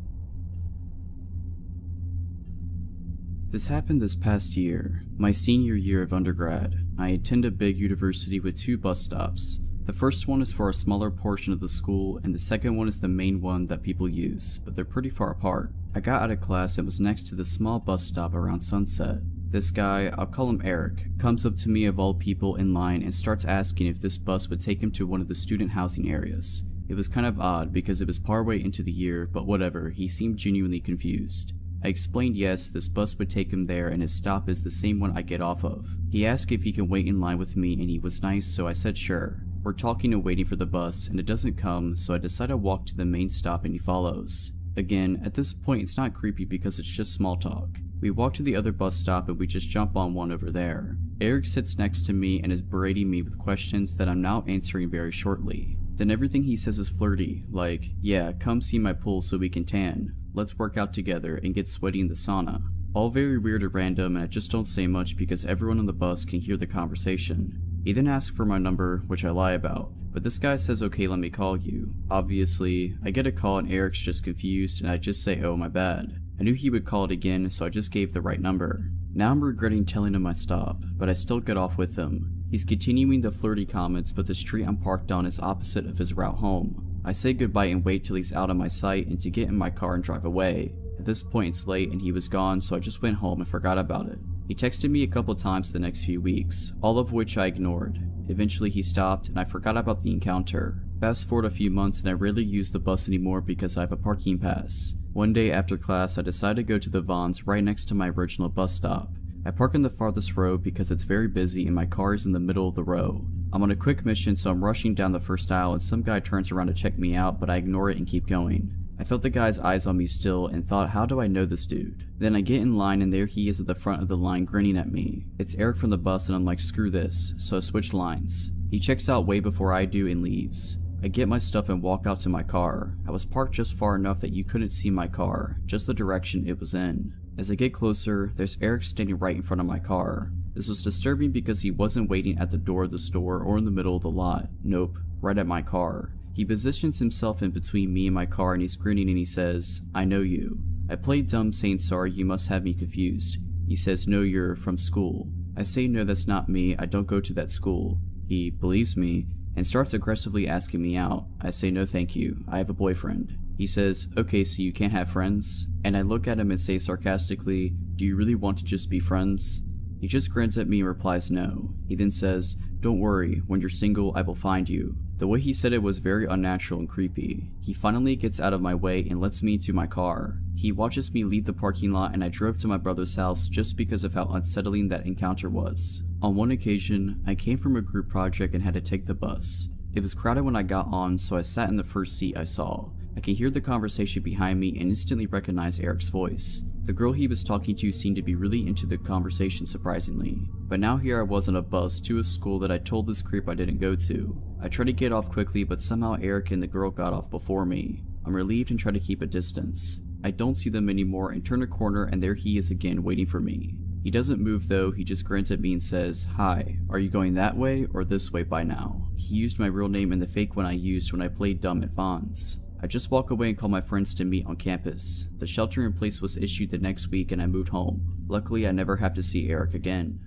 [SPEAKER 1] This happened this past year, my senior year of undergrad. I attend a big university with 2 bus stops. The first one is for a smaller portion of the school, and the second one is the main one that people use, but they're pretty far apart. I got out of class and was next to the small bus stop around sunset. This guy, I'll call him Eric, comes up to me of all people in line and starts asking if this bus would take him to one of the student housing areas. It was kind of odd because it was partway into the year, but whatever, he seemed genuinely confused. I explained yes, this bus would take him there and his stop is the same one I get off of. He asked if he can wait in line with me and he was nice, so I said sure. We're talking and waiting for the bus and it doesn't come, so I decide to walk to the main stop and he follows. Again, at this point it's not creepy because it's just small talk. We walk to the other bus stop and we just jump on one over there. Eric sits next to me and is berating me with questions that I'm now answering very shortly. Then everything he says is flirty, like, yeah, come see my pool so we can tan. Let's work out together and get sweaty in the sauna. All very weird and random, and I just don't say much because everyone on the bus can hear the conversation. He then asks for my number, which I lie about, but this guy says okay, let me call you. Obviously, I get a call and Eric's just confused and I just say oh my bad. I knew he would call it again, so I just gave the right number. Now I'm regretting telling him my stop, but I still get off with him. He's continuing the flirty comments, but the street I'm parked on is opposite of his route home. I say goodbye and wait till he's out of my sight and to get in my car and drive away. At this point it's late and he was gone, so I just went home and forgot about it. He texted me a couple times the next few weeks, all of which I ignored. Eventually he stopped and I forgot about the encounter. Fast forward a few months and I rarely use the bus anymore because I have a parking pass. One day after class I decide to go to the Vons right next to my original bus stop. I park in the farthest row because it's very busy and my car is in the middle of the row. I'm on a quick mission, so I'm rushing down the first aisle and some guy turns around to check me out, but I ignore it and keep going. I felt the guy's eyes on me still and thought, how do I know this dude? Then I get in line and there he is at the front of the line grinning at me. It's Eric from the bus and I'm like, screw this, so I switch lines. He checks out way before I do and leaves. I get my stuff and walk out to my car. I was parked just far enough that you couldn't see my car, just the direction it was in. As I get closer, there's Eric standing right in front of my car. This was disturbing because he wasn't waiting at the door of the store or in the middle of the lot. Nope, right at my car. He positions himself in between me and my car and he's grinning and he says, I know you. I play dumb saying sorry, you must have me confused. He says, no, you're from school. I say no, that's not me, I don't go to that school. He believes me and starts aggressively asking me out. I say no thank you, I have a boyfriend. He says, okay, so you can't have friends? And I look at him and say sarcastically, do you really want to just be friends? He just grins at me and replies no. He then says, don't worry, when you're single I will find you. The way he said it was very unnatural and creepy. He finally gets out of my way and lets me into my car. He watches me leave the parking lot and I drove to my brother's house just because of how unsettling that encounter was. On one occasion, I came from a group project and had to take the bus. It was crowded when I got on, so I sat in the first seat I saw. I can hear the conversation behind me and instantly recognize Eric's voice. The girl he was talking to seemed to be really into the conversation surprisingly. But now here I was on a bus to a school that I told this creep I didn't go to. I tried to get off quickly, but somehow Eric and the girl got off before me. I'm relieved and try to keep a distance. I don't see them anymore and turn a corner and there he is again waiting for me. He doesn't move though, he just grins at me and says, hi, are you going that way or this way by now? He used my real name and the fake one I used when I played dumb at Vons. I just walk away and call my friends to meet on campus. The shelter in place was issued the next week and I moved home. Luckily I never have to see Eric again.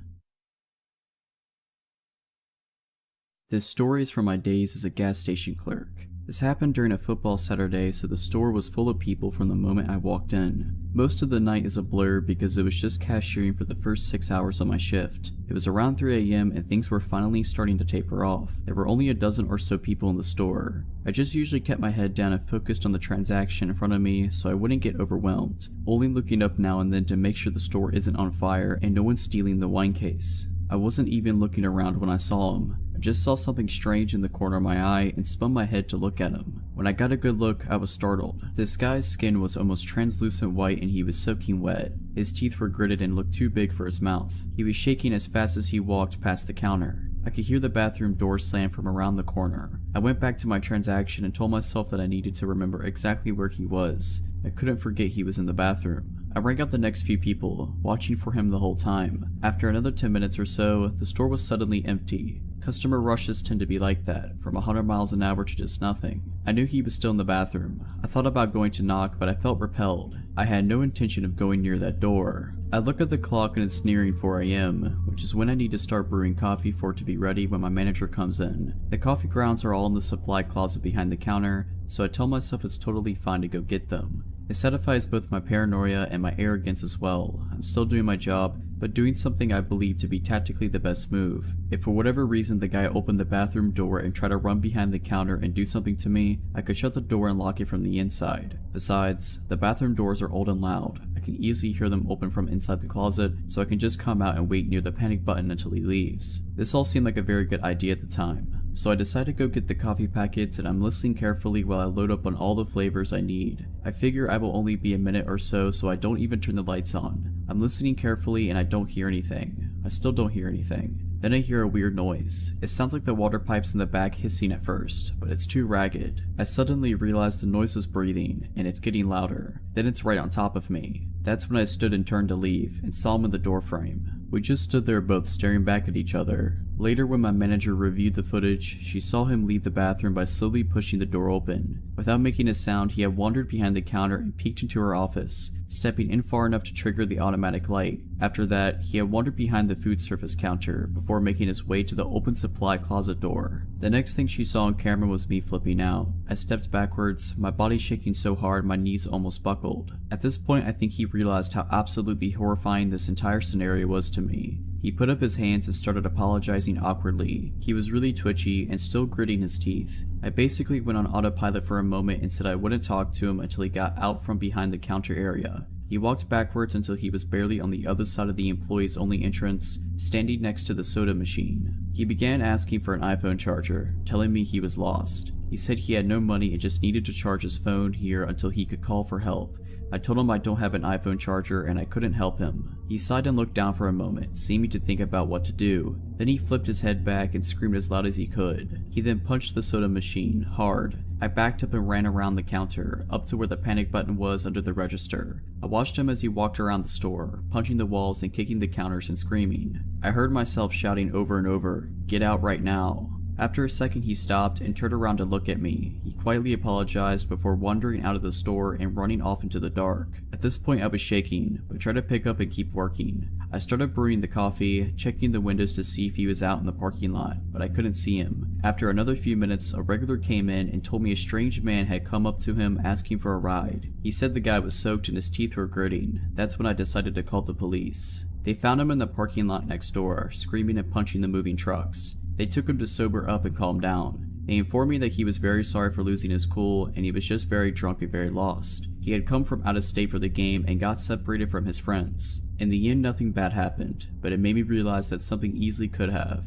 [SPEAKER 1] This story is from my days as a gas station clerk. This happened during a football Saturday, so the store was full of people from the moment I walked in. Most of the night is a blur because it was just cashiering for the first 6 hours of my shift. It was around 3 AM and things were finally starting to taper off. There were only a dozen or so people in the store. I just usually kept my head down and focused on the transaction in front of me so I wouldn't get overwhelmed, only looking up now and then to make sure the store isn't on fire and no one's stealing the wine case. I wasn't even looking around when I saw him. I just saw something strange in the corner of my eye and spun my head to look at him. When I got a good look, I was startled. This guy's skin was almost translucent white and he was soaking wet. His teeth were gritted and looked too big for his mouth. He was shaking as fast as he walked past the counter. I could hear the bathroom door slam from around the corner. I went back to my transaction and told myself that I needed to remember exactly where he was. I couldn't forget he was in the bathroom. I rang out the next few people, watching for him the whole time. After another 10 minutes or so, the store was suddenly empty. Customer rushes tend to be like that, from 100 miles an hour to just nothing. I knew he was still in the bathroom. I thought about going to knock, but I felt repelled. I had no intention of going near that door. I look at the clock and it's nearing 4 a.m., which is when I need to start brewing coffee for it to be ready when my manager comes in. The coffee grounds are all in the supply closet behind the counter, so I tell myself it's totally fine to go get them. It satisfies both my paranoia and my arrogance as well. I'm still doing my job, but doing something I believe to be tactically the best move. If for whatever reason the guy opened the bathroom door and tried to run behind the counter and do something to me, I could shut the door and lock it from the inside. Besides, the bathroom doors are old and loud. I can easily hear them open from inside the closet, so I can just come out and wait near the panic button until he leaves. This all seemed like a very good idea at the time. So I decide to go get the coffee packets and I'm listening carefully while I load up on all the flavors I need. I figure I will only be a minute or so I don't even turn the lights on. I'm listening carefully and I don't hear anything. I still don't hear anything. Then I hear a weird noise. It sounds like the water pipes in the back hissing at first, but it's too ragged. I suddenly realize the noise is breathing, and it's getting louder. Then it's right on top of me. That's when I stood and turned to leave, and saw him in the doorframe. We just stood there both staring back at each other. Later, when my manager reviewed the footage, she saw him leave the bathroom by slowly pushing the door open. Without making a sound, he had wandered behind the counter and peeked into her office, stepping in far enough to trigger the automatic light. After that, he had wandered behind the food service counter before making his way to the open supply closet door. The next thing she saw on camera was me flipping out. I stepped backwards, my body shaking so hard my knees almost buckled. At this point, I think he realized how absolutely horrifying this entire scenario was to me. He put up his hands and started apologizing awkwardly. He was really twitchy and still gritting his teeth. I basically went on autopilot for a moment and said I wouldn't talk to him until he got out from behind the counter area. He walked backwards until he was barely on the other side of the employee's only entrance, standing next to the soda machine. He began asking for an iPhone charger, telling me he was lost. He said he had no money and just needed to charge his phone here until he could call for help. I told him I don't have an iPhone charger and I couldn't help him. He sighed and looked down for a moment, seeming to think about what to do. Then he flipped his head back and screamed as loud as he could. He then punched the soda machine, hard. I backed up and ran around the counter, up to where the panic button was under the register. I watched him as he walked around the store, punching the walls and kicking the counters and screaming. I heard myself shouting over and over, "Get out right now." After a second he stopped and turned around to look at me. He quietly apologized before wandering out of the store and running off into the dark. At this point I was shaking, but tried to pick up and keep working. I started brewing the coffee, checking the windows to see if he was out in the parking lot, but I couldn't see him. After another few minutes, a regular came in and told me a strange man had come up to him asking for a ride. He said the guy was soaked and his teeth were gritting. That's when I decided to call the police. They found him in the parking lot next door, screaming and punching the moving trucks. They took him to sober up and calm down. They informed me that he was very sorry for losing his cool and he was just very drunk and very lost. He had come from out of state for the game and got separated from his friends. In the end, nothing bad happened, but it made me realize that something easily could have.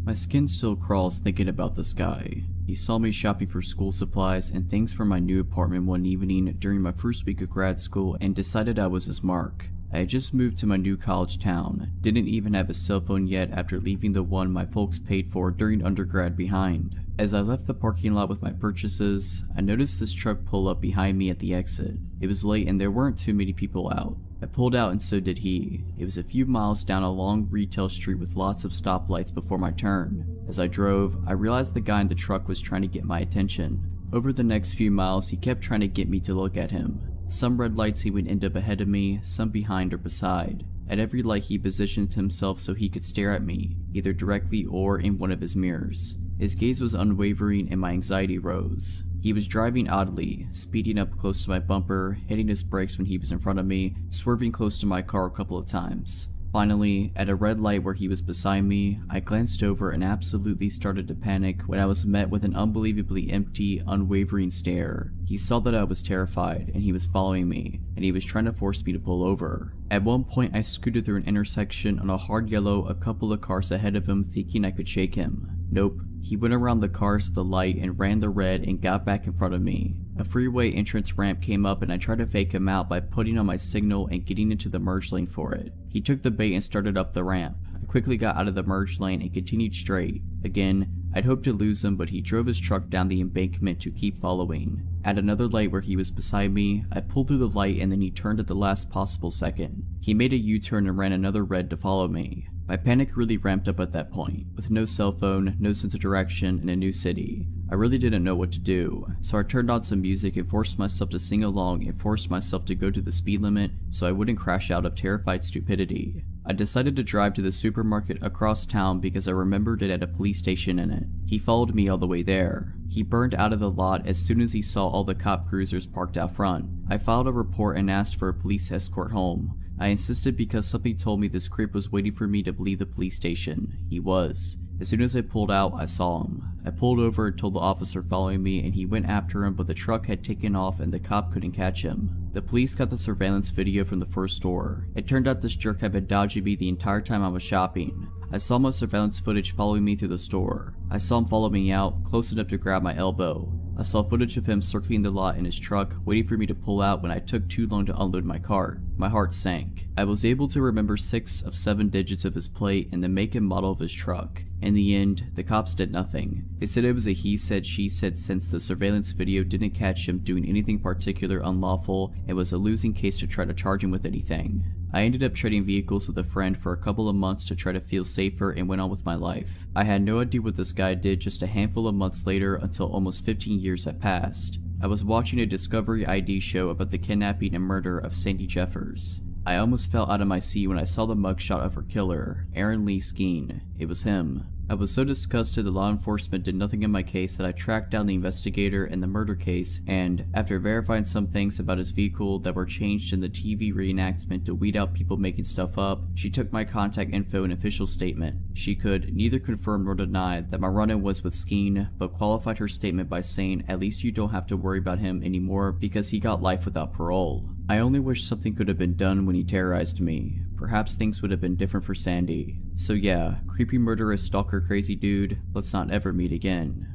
[SPEAKER 1] My skin still crawls thinking about this guy. He saw me shopping for school supplies and things for my new apartment one evening during my first week of grad school and decided I was his mark. I had just moved to my new college town, didn't even have a cell phone yet after leaving the one my folks paid for during undergrad behind. As I left the parking lot with my purchases, I noticed this truck pull up behind me at the exit. It was late and there weren't too many people out. I pulled out and so did he. It was a few miles down a long retail street with lots of stoplights before my turn. As I drove, I realized the guy in the truck was trying to get my attention. Over the next few miles, he kept trying to get me to look at him. Some red lights he would end up ahead of me, some behind or beside. At every light he positioned himself so he could stare at me, either directly or in one of his mirrors. His gaze was unwavering and my anxiety rose. He was driving oddly, speeding up close to my bumper, hitting his brakes when he was in front of me, swerving close to my car a couple of times. Finally, at a red light where he was beside me, I glanced over and absolutely started to panic when I was met with an unbelievably empty, unwavering stare. He saw that I was terrified and he was following me, and he was trying to force me to pull over. At one point I scooted through an intersection on a hard yellow a couple of cars ahead of him thinking I could shake him. Nope. He went around the cars at the light and ran the red and got back in front of me. A freeway entrance ramp came up and I tried to fake him out by putting on my signal and getting into the merge lane for it. He took the bait and started up the ramp. I quickly got out of the merge lane and continued straight. Again, I'd hoped to lose him, but he drove his truck down the embankment to keep following. At another light where he was beside me, I pulled through the light and then he turned at the last possible second. He made a U-turn and ran another red to follow me. My panic really ramped up at that point. With no cell phone, no sense of direction, in a new city, I really didn't know what to do, so I turned on some music and forced myself to sing along and forced myself to go to the speed limit so I wouldn't crash out of terrified stupidity. I decided to drive to the supermarket across town because I remembered it had a police station in it. He followed me all the way there. He burned out of the lot as soon as he saw all the cop cruisers parked out front. I filed a report and asked for a police escort home. I insisted because something told me this creep was waiting for me to leave the police station. He was. As soon as I pulled out, I saw him. I pulled over and told the officer following me and he went after him, but the truck had taken off and the cop couldn't catch him. The police got the surveillance video from the first store. It turned out this jerk had been dodging me the entire time I was shopping. I saw my surveillance footage following me through the store. I saw him follow me out, close enough to grab my elbow. I saw footage of him circling the lot in his truck, waiting for me to pull out when I took too long to unload my cart. My heart sank. I was able to remember 6 of 7 digits of his plate and the make and model of his truck. In the end, the cops did nothing. They said it was a he said she said since the surveillance video didn't catch him doing anything particular unlawful. It was a losing case to try to charge him with anything. I ended up trading vehicles with a friend for a couple of months to try to feel safer and went on with my life. I had no idea what this guy did just a handful of months later until almost 15 years had passed. I was watching a Discovery ID show about the kidnapping and murder of Sandy Jeffers. I almost fell out of my seat when I saw the mugshot of her killer, Aaron Lee Skeen. It was him. I was so disgusted the law enforcement did nothing in my case that I tracked down the investigator in the murder case, and after verifying some things about his vehicle that were changed in the TV reenactment to weed out people making stuff up, she took my contact info and official statement. She could neither confirm nor deny that my run-in was with Skeen, but qualified her statement by saying at least you don't have to worry about him anymore because he got life without parole. I only wish something could have been done when he terrorized me. Perhaps things would have been different for Sandy. So yeah, creepy murderous stalker crazy dude, let's not ever meet again.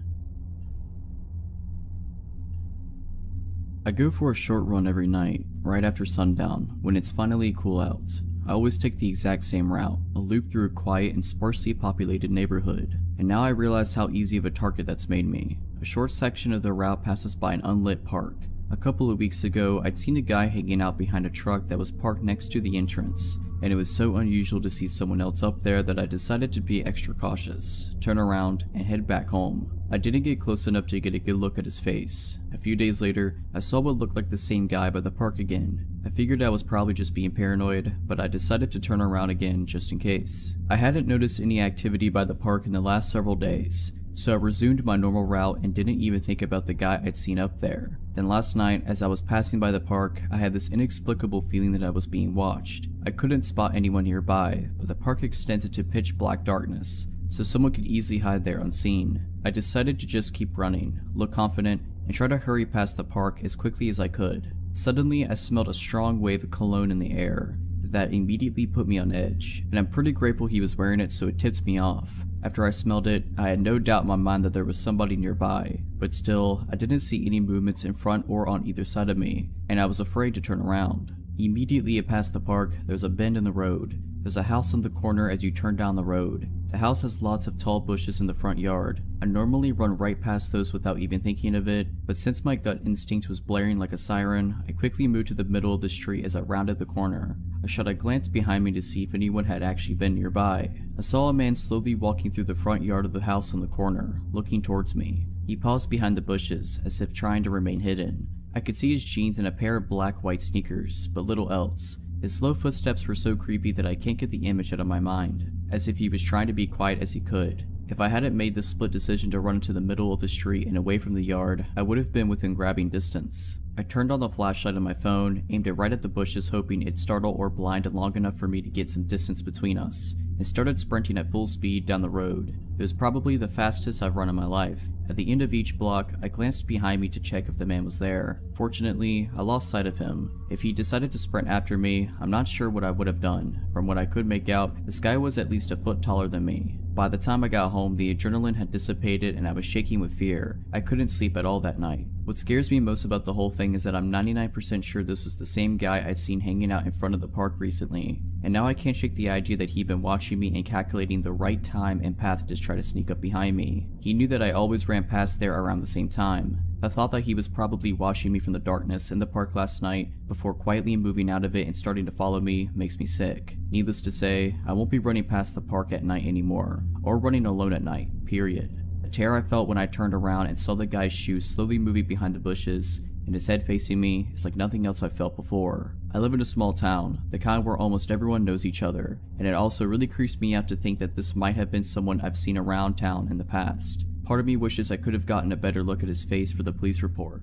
[SPEAKER 1] I go for a short run every night, right after sundown, when it's finally cool out. I always take the exact same route, a loop through a quiet and sparsely populated neighborhood. And now I realize how easy of a target that's made me. A short section of the route passes by an unlit park. A couple of weeks ago, I'd seen a guy hanging out behind a truck that was parked next to the entrance, and it was so unusual to see someone else up there that I decided to be extra cautious, turn around, and head back home. I didn't get close enough to get a good look at his face. A few days later, I saw what looked like the same guy by the park again. I figured I was probably just being paranoid, but I decided to turn around again just in case. I hadn't noticed any activity by the park in the last several days, so I resumed my normal route and didn't even think about the guy I'd seen up there. Then last night, as I was passing by the park, I had this inexplicable feeling that I was being watched. I couldn't spot anyone nearby, but the park extended to pitch black darkness, so someone could easily hide there unseen. I decided to just keep running, look confident, and try to hurry past the park as quickly as I could. Suddenly, I smelled a strong wave of cologne in the air that immediately put me on edge, and I'm pretty grateful he was wearing it so it tipped me off. After I smelled it, I had no doubt in my mind that there was somebody nearby, but still, I didn't see any movements in front or on either side of me, and I was afraid to turn around. Immediately past the park, there's a bend in the road. There's a house on the corner as you turn down the road. The house has lots of tall bushes in the front yard. I normally run right past those without even thinking of it, but since my gut instinct was blaring like a siren, I quickly moved to the middle of the street as I rounded the corner. I shot a glance behind me to see if anyone had actually been nearby. I saw a man slowly walking through the front yard of the house on the corner, looking towards me. He paused behind the bushes, as if trying to remain hidden. I could see his jeans and a pair of black white sneakers, but little else. His slow footsteps were so creepy that I can't get the image out of my mind, as if he was trying to be quiet as he could. If I hadn't made the split decision to run into the middle of the street and away from the yard, I would have been within grabbing distance. I turned on the flashlight on my phone, aimed it right at the bushes hoping it'd startle or blind long enough for me to get some distance between us, and started sprinting at full speed down the road. It was probably the fastest I've run in my life. At the end of each block, I glanced behind me to check if the man was there. Fortunately, I lost sight of him. If he decided to sprint after me, I'm not sure what I would have done. From what I could make out, this guy was at least a foot taller than me. By the time I got home, the adrenaline had dissipated and I was shaking with fear. I couldn't sleep at all that night. What scares me most about the whole thing is that I'm 99% sure this was the same guy I'd seen hanging out in front of the park recently, and now I can't shake the idea that he'd been watching me and calculating the right time and path to try to sneak up behind me. He knew that I always ran past there around the same time. The thought that he was probably watching me from the darkness in the park last night before quietly moving out of it and starting to follow me makes me sick. Needless to say, I won't be running past the park at night anymore, or running alone at night, period. The terror I felt when I turned around and saw the guy's shoes slowly moving behind the bushes and his head facing me is like nothing else I've felt before. I live in a small town, the kind where almost everyone knows each other, and it also really creeps me out to think that this might have been someone I've seen around town in the past. Part of me wishes I could have gotten a better look at his face for the police report.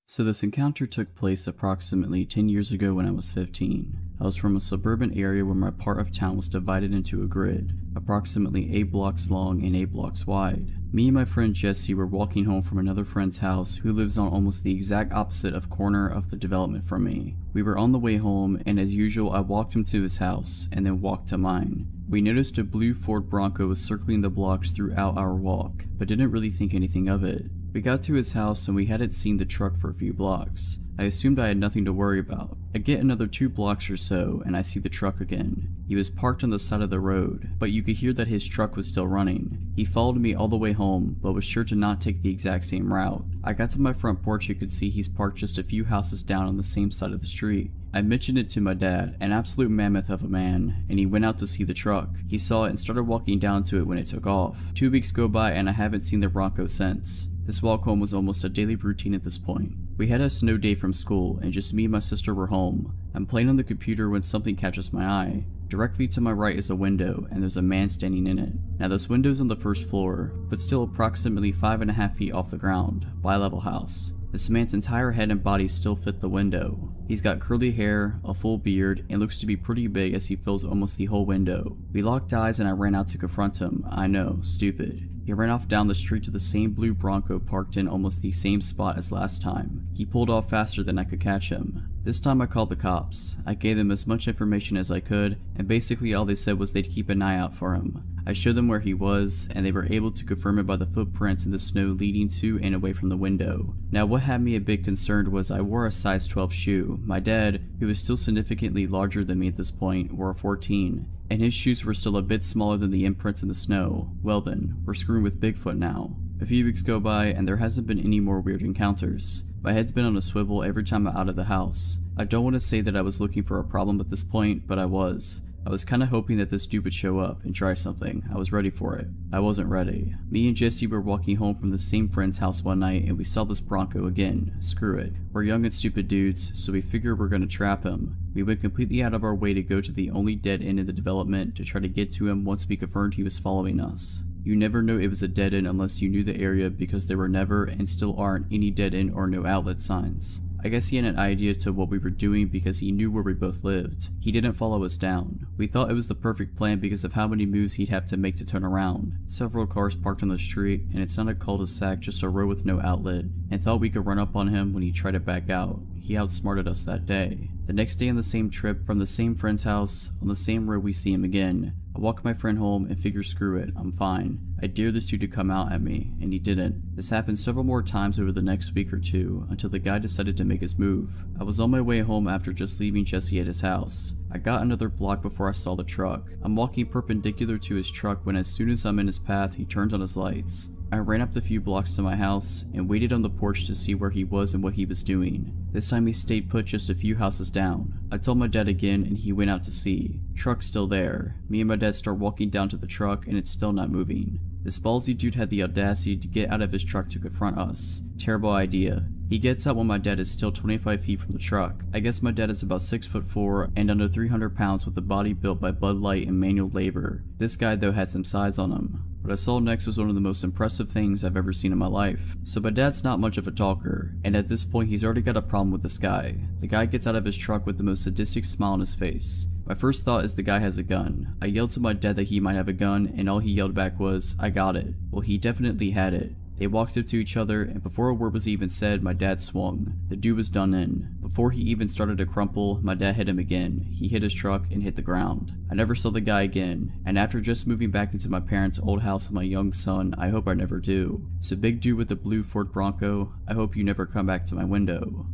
[SPEAKER 1] So this encounter took place approximately 10 years ago when I was 15. I was from a suburban area where my part of town was divided into a grid, approximately 8 blocks long and 8 blocks wide. Me and my friend Jesse were walking home from another friend's house who lives on almost the exact opposite of corner of the development from me. We were on the way home, and as usual I walked him to his house and then walked to mine. We noticed a blue Ford Bronco was circling the blocks throughout our walk, but didn't really think anything of it. We got to his house and we hadn't seen the truck for a few blocks. I assumed I had nothing to worry about. I get another 2 blocks or so and I see the truck again. He was parked on the side of the road, but you could hear that his truck was still running. He followed me all the way home, but was sure to not take the exact same route. I got to my front porch and could see he's parked just a few houses down on the same side of the street. I mentioned it to my dad, an absolute mammoth of a man, and he went out to see the truck. He saw it and started walking down to it when it took off. 2 weeks go by and I haven't seen the Bronco since. This walk home was almost a daily routine at this point. We had a snow day from school and just me and my sister were home. I'm playing on the computer when something catches my eye. Directly to my right is a window and there's a man standing in it. Now this window's on the first floor, but still approximately 5.5 feet off the ground, bi-level house. This man's entire head and body still fit the window. He's got curly hair, a full beard, and looks to be pretty big as he fills almost the whole window. We locked eyes and I ran out to confront him. I know, stupid. He ran off down the street to the same blue Bronco parked in almost the same spot as last time. He pulled off faster than I could catch him. This time I called the cops. I gave them as much information as I could, and basically all they said was they'd keep an eye out for him. I showed them where he was, and they were able to confirm it by the footprints in the snow leading to and away from the window. Now what had me a bit concerned was I wore a size 12 shoe. My dad, who was still significantly larger than me at this point, wore a 14. And his shoes were still a bit smaller than the imprints in the snow. Well then, we're screwing with Bigfoot now. A few weeks go by and there hasn't been any more weird encounters. My head's been on a swivel every time I'm out of the house. I don't want to say that I was looking for a problem at this point, but I was. I was kinda hoping that this dude would show up and try something. I was ready for it. I wasn't ready. Me and Jesse were walking home from the same friend's house one night and we saw this Bronco again. Screw it. We're young and stupid dudes, so we figured we're gonna trap him. We went completely out of our way to go to the only dead end in the development to try to get to him once we confirmed he was following us. You never know it was a dead end unless you knew the area because there were never and still aren't any dead end or no outlet signs. I guess he had an idea to what we were doing because he knew where we both lived. He didn't follow us down. We thought it was the perfect plan because of how many moves he'd have to make to turn around. Several cars parked on the street, and it's not a cul-de-sac, just a road with no outlet, and thought we could run up on him when he tried to back out. He outsmarted us that day. The next day on the same trip, from the same friend's house, on the same road we see him again. I walk my friend home and figure screw it, I'm fine. I dare this dude to come out at me, and he didn't. This happened several more times over the next week or two, until the guy decided to make his move. I was on my way home after just leaving Jesse at his house. I got another block before I saw the truck. I'm walking perpendicular to his truck when as soon as I'm in his path, he turns on his lights. I ran up the few blocks to my house and waited on the porch to see where he was and what he was doing. This time he stayed put just a few houses down. I told my dad again and he went out to see. Truck's still there. Me and my dad start walking down to the truck and it's still not moving. This ballsy dude had the audacity to get out of his truck to confront us. Terrible idea. He gets out when my dad is still 25 feet from the truck. I guess my dad is about 6'4" and under 300 pounds with a body built by Bud Light and manual labor. This guy though had some size on him. What I saw next was one of the most impressive things I've ever seen in my life. So my dad's not much of a talker, and at this point he's already got a problem with this guy. The guy gets out of his truck with the most sadistic smile on his face. My first thought is the guy has a gun. I yelled to my dad that he might have a gun, and all he yelled back was, "I got it." Well, he definitely had it. They walked up to each other, and before a word was even said, my dad swung. The dude was done in. Before he even started to crumple, my dad hit him again. He hit his truck and hit the ground. I never saw the guy again, and after just moving back into my parents' old house with my young son, I hope I never do. So big dude with the blue Ford Bronco, I hope you never come back to my window.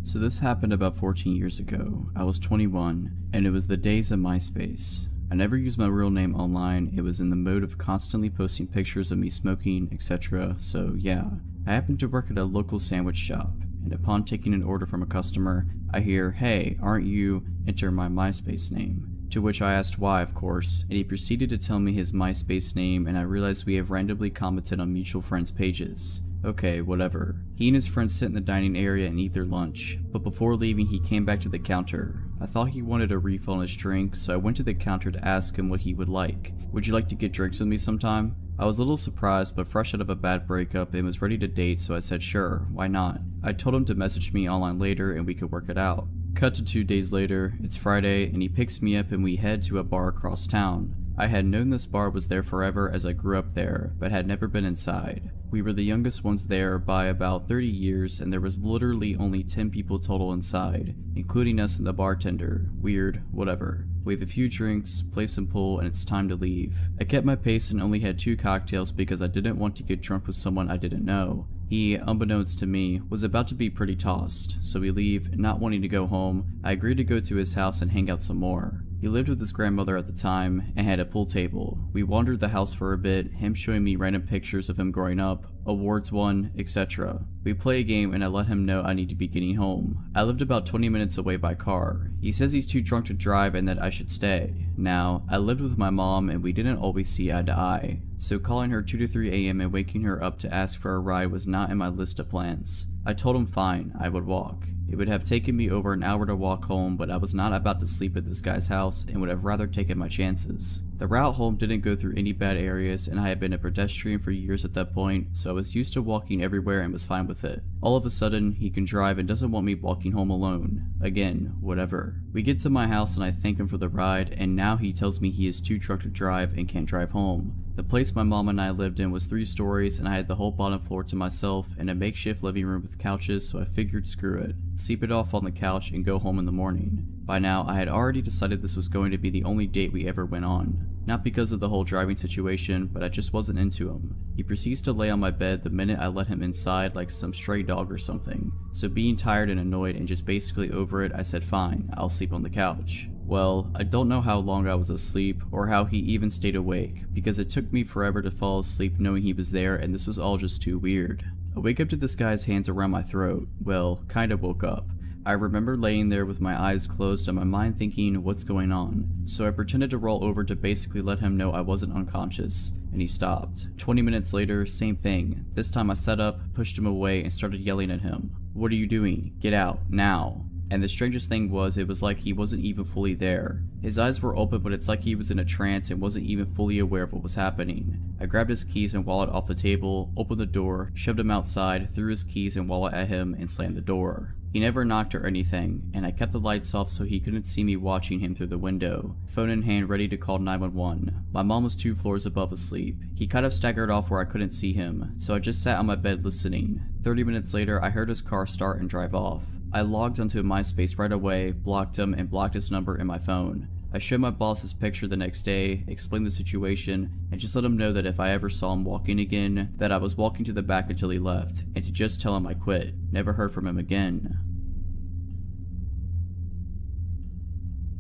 [SPEAKER 1] So this happened about 14 years ago. I was 21, and it was the days of MySpace. I never used my real name online. It was in the mode of constantly posting pictures of me smoking, etc. So yeah, I happened to work at a local sandwich shop, and upon taking an order from a customer, I hear, "Hey, aren't you?" enter my MySpace name. To which I asked why, of course, and he proceeded to tell me his MySpace name, and I realized we have randomly commented on mutual friends' pages. Okay, whatever. He and his friends sit in the dining area and eat their lunch, but before leaving he came back to the counter. I thought he wanted a refill on his drink, so I went to the counter to ask him what he would like. "Would you like to get drinks with me sometime?" I was a little surprised, but fresh out of a bad breakup and was ready to date, so I said sure, why not? I told him to message me online later and we could work it out. Cut to 2 days later, it's Friday, and he picks me up and we head to a bar across town. I had known this bar was there forever as I grew up there, but had never been inside. We were the youngest ones there by about 30 years, and there was literally only 10 people total inside, including us and the bartender. Weird, whatever. We have a few drinks, play some pool, and it's time to leave. I kept my pace and only had 2 cocktails because I didn't want to get drunk with someone I didn't know. He, unbeknownst to me, was about to be pretty tossed, so we leave. Not wanting to go home, I agreed to go to his house and hang out some more. He lived with his grandmother at the time and had a pool table. We wandered the house for a bit, him showing me random pictures of him growing up, awards won, etc. We play a game and I let him know I need to be getting home. I lived about 20 minutes away by car. He says he's too drunk to drive and that I should stay. Now, I lived with my mom and we didn't always see eye to eye, so calling her 2 to 3 a.m. and waking her up to ask for a ride was not in my list of plans. I told him fine, I would walk. It would have taken me over an hour to walk home, but I was not about to sleep at this guy's house and would have rather taken my chances. The route home didn't go through any bad areas, and I had been a pedestrian for years at that point, so I was used to walking everywhere and was fine with it. All of a sudden, he can drive and doesn't want me walking home alone. Again, whatever. We get to my house and I thank him for the ride, and now he tells me he is too drunk to drive and can't drive home. The place my mom and I lived in was 3 stories and I had the whole bottom floor to myself and a makeshift living room with couches, so I figured screw it. Sleep it off on the couch and go home in the morning. By now, I had already decided this was going to be the only date we ever went on. Not because of the whole driving situation, but I just wasn't into him. He proceeds to lay on my bed the minute I let him inside like some stray dog or something. So being tired and annoyed and just basically over it, I said fine, I'll sleep on the couch. Well, I don't know how long I was asleep or how he even stayed awake, because it took me forever to fall asleep knowing he was there and this was all just too weird. I wake up to this guy's hands around my throat. Well, kinda woke up. I remember laying there with my eyes closed and my mind thinking, what's going on? So I pretended to roll over to basically let him know I wasn't unconscious, and he stopped. 20 minutes later, same thing. This time I sat up, pushed him away, and started yelling at him. "What are you doing? Get out, now." And the strangest thing was, it was like he wasn't even fully there. His eyes were open, but it's like he was in a trance and wasn't even fully aware of what was happening. I grabbed his keys and wallet off the table, opened the door, shoved him outside, threw his keys and wallet at him, and slammed the door. He never knocked or anything, and I kept the lights off so he couldn't see me watching him through the window, phone in hand ready to call 911. My mom was 2 floors above asleep. He kind of staggered off where I couldn't see him, so I just sat on my bed listening. 30 minutes later, I heard his car start and drive off. I logged onto MySpace right away, blocked him, and blocked his number in my phone. I showed my boss his picture the next day, explained the situation, and just let him know that if I ever saw him walking again, that I was walking to the back until he left, and to just tell him I quit. Never heard from him again.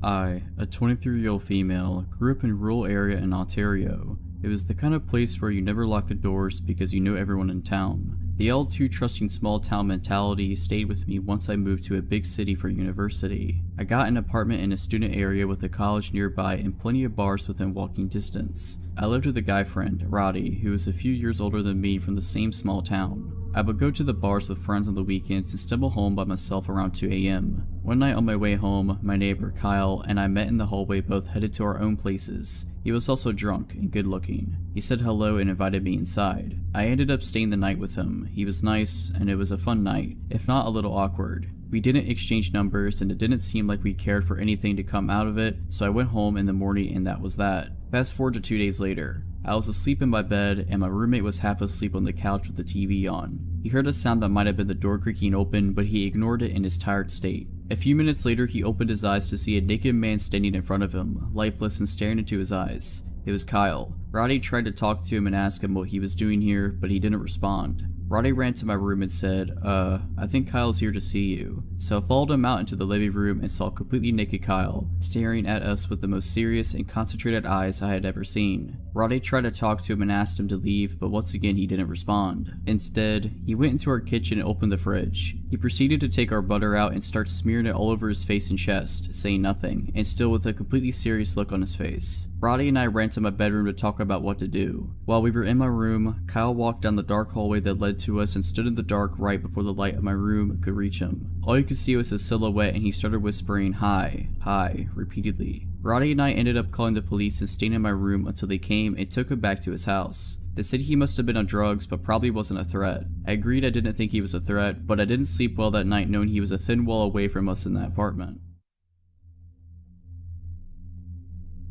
[SPEAKER 1] I, a 23-year-old female, grew up in a rural area in Ontario. It was the kind of place where you never lock the doors because you know everyone in town. The all too trusting small town mentality stayed with me once I moved to a big city for university. I got an apartment in a student area with a college nearby and plenty of bars within walking distance. I lived with a guy friend, Roddy, who was a few years older than me from the same small town. I would go to the bars with friends on the weekends and stumble home by myself around 2 a.m. One night on my way home, my neighbor, Kyle, and I met in the hallway, both headed to our own places. He was also drunk and good looking. He said hello and invited me inside. I ended up staying the night with him. He was nice, and it was a fun night, if not a little awkward. We didn't exchange numbers, and it didn't seem like we cared for anything to come out of it, so I went home in the morning and that was that. Fast forward to 2 days later. I was asleep in my bed, and my roommate was half asleep on the couch with the TV on. He heard a sound that might have been the door creaking open, but he ignored it in his tired state. A few minutes later, he opened his eyes to see a naked man standing in front of him, lifeless and staring into his eyes. It was Kyle. Roddy tried to talk to him and ask him what he was doing here, but he didn't respond. Roddy ran to my room and said, I think Kyle's here to see you. So I followed him out into the living room and saw completely naked Kyle, staring at us with the most serious and concentrated eyes I had ever seen. Roddy tried to talk to him and asked him to leave, but once again he didn't respond. Instead, he went into our kitchen and opened the fridge. He proceeded to take our butter out and start smearing it all over his face and chest, saying nothing, and still with a completely serious look on his face. Roddy and I ran to my bedroom to talk about what to do. While we were in my room, Kyle walked down the dark hallway that led to us and stood in the dark right before the light of my room could reach him. All you could see was his silhouette, and he started whispering, "Hi, hi," repeatedly. Roddy and I ended up calling the police and staying in my room until they came and took him back to his house. They said he must have been on drugs, but probably wasn't a threat. I agreed I didn't think he was a threat, but I didn't sleep well that night knowing he was a thin wall away from us in that apartment.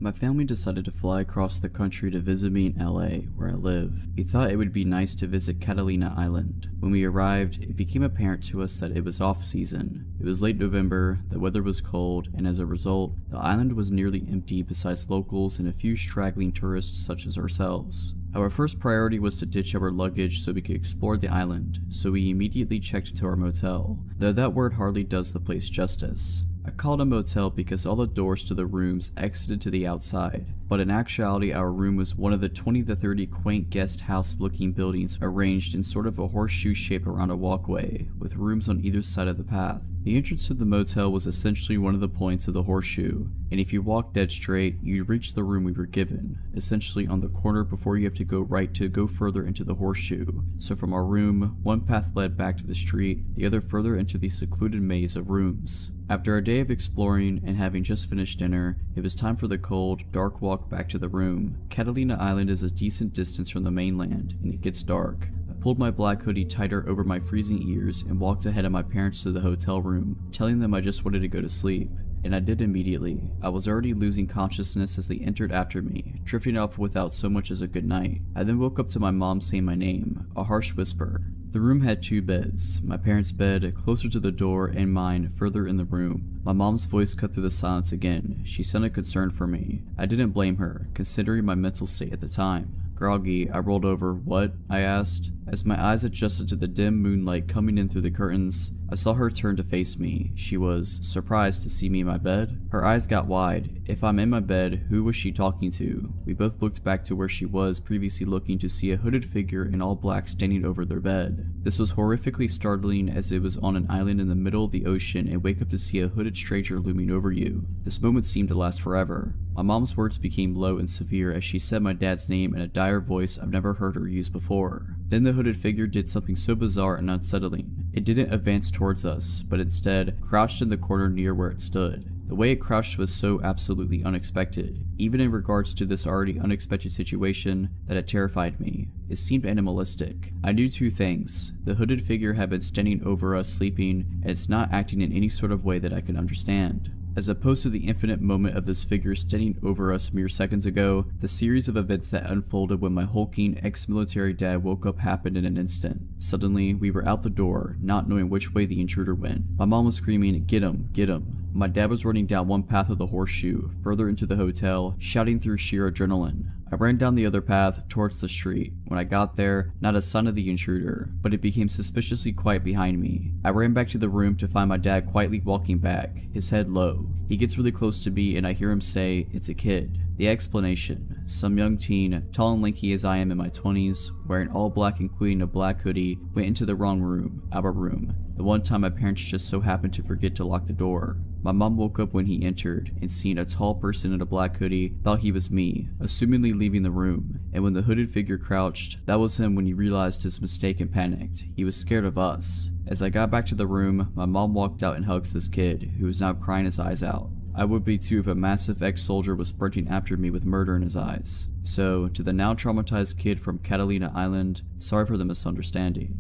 [SPEAKER 1] My family decided to fly across the country to visit me in LA, where I live. We thought it would be nice to visit Catalina Island. When we arrived, it became apparent to us that it was off season. It was late November, the weather was cold, and as a result, the island was nearly empty besides locals and a few straggling tourists such as ourselves. Our first priority was to ditch our luggage so we could explore the island, so we immediately checked into our motel, though that word hardly does the place justice. I called a motel because all the doors to the rooms exited to the outside, but in actuality our room was one of the 20 to 30 quaint guest house looking buildings arranged in sort of a horseshoe shape around a walkway, with rooms on either side of the path. The entrance to the motel was essentially one of the points of the horseshoe, and if you walked dead straight, you'd reach the room we were given, essentially on the corner before you have to go right to go further into the horseshoe. So from our room, one path led back to the street, the other further into the secluded maze of rooms. After a day of exploring and having just finished dinner, it was time for the cold, dark walk back to the room. Catalina Island is a decent distance from the mainland, and it gets dark. I pulled my black hoodie tighter over my freezing ears and walked ahead of my parents to the hotel room, telling them I just wanted to go to sleep. And I did immediately. I was already losing consciousness as they entered after me, drifting off without so much as a good night. I then woke up to my mom saying my name, a harsh whisper. The room had 2 beds, my parents' bed closer to the door and mine further in the room. My mom's voice cut through the silence again. She sounded concerned for me. I didn't blame her, considering my mental state at the time. Groggy, I rolled over. "What?" I asked. As my eyes adjusted to the dim moonlight coming in through the curtains, I saw her turn to face me. She was surprised to see me in my bed. Her eyes got wide. If I'm in my bed, who was she talking to? We both looked back to where she was previously looking to see a hooded figure in all black standing over their bed. This was horrifically startling as it was on an island in the middle of the ocean and wake up to see a hooded stranger looming over you. This moment seemed to last forever. My mom's words became low and severe as she said my dad's name in a dire voice I've never heard her use before. Then the hooded figure did something so bizarre and unsettling. It didn't advance towards us, but instead crouched in the corner near where it stood. The way it crouched was so absolutely unexpected, even in regards to this already unexpected situation, that it terrified me. It seemed animalistic. I knew 2 things. The hooded figure had been standing over us sleeping, and it's not acting in any sort of way that I could understand. As opposed to the infinite moment of this figure standing over us mere seconds ago, the series of events that unfolded when my hulking ex-military dad woke up happened in an instant. Suddenly, we were out the door, not knowing which way the intruder went. My mom was screaming, "Get him, get him." My dad was running down one path of the horseshoe, further into the hotel, shouting through sheer adrenaline. I ran down the other path, towards the street. When I got there, not a sign of the intruder, but it became suspiciously quiet behind me. I ran back to the room to find my dad quietly walking back, his head low. He gets really close to me and I hear him say, "It's a kid." The explanation: some young teen, tall and lanky as I am in my 20s, wearing all black including a black hoodie, went into the wrong room, our room. The one time my parents just so happened to forget to lock the door. My mom woke up when he entered and seeing a tall person in a black hoodie, thought he was me, assumingly leaving the room. And when the hooded figure crouched, that was him when he realized his mistake and panicked. He was scared of us. As I got back to the room, my mom walked out and hugs this kid, who was now crying his eyes out. I would be too if a massive ex-soldier was sprinting after me with murder in his eyes. So, to the now traumatized kid from Catalina Island, sorry for the misunderstanding.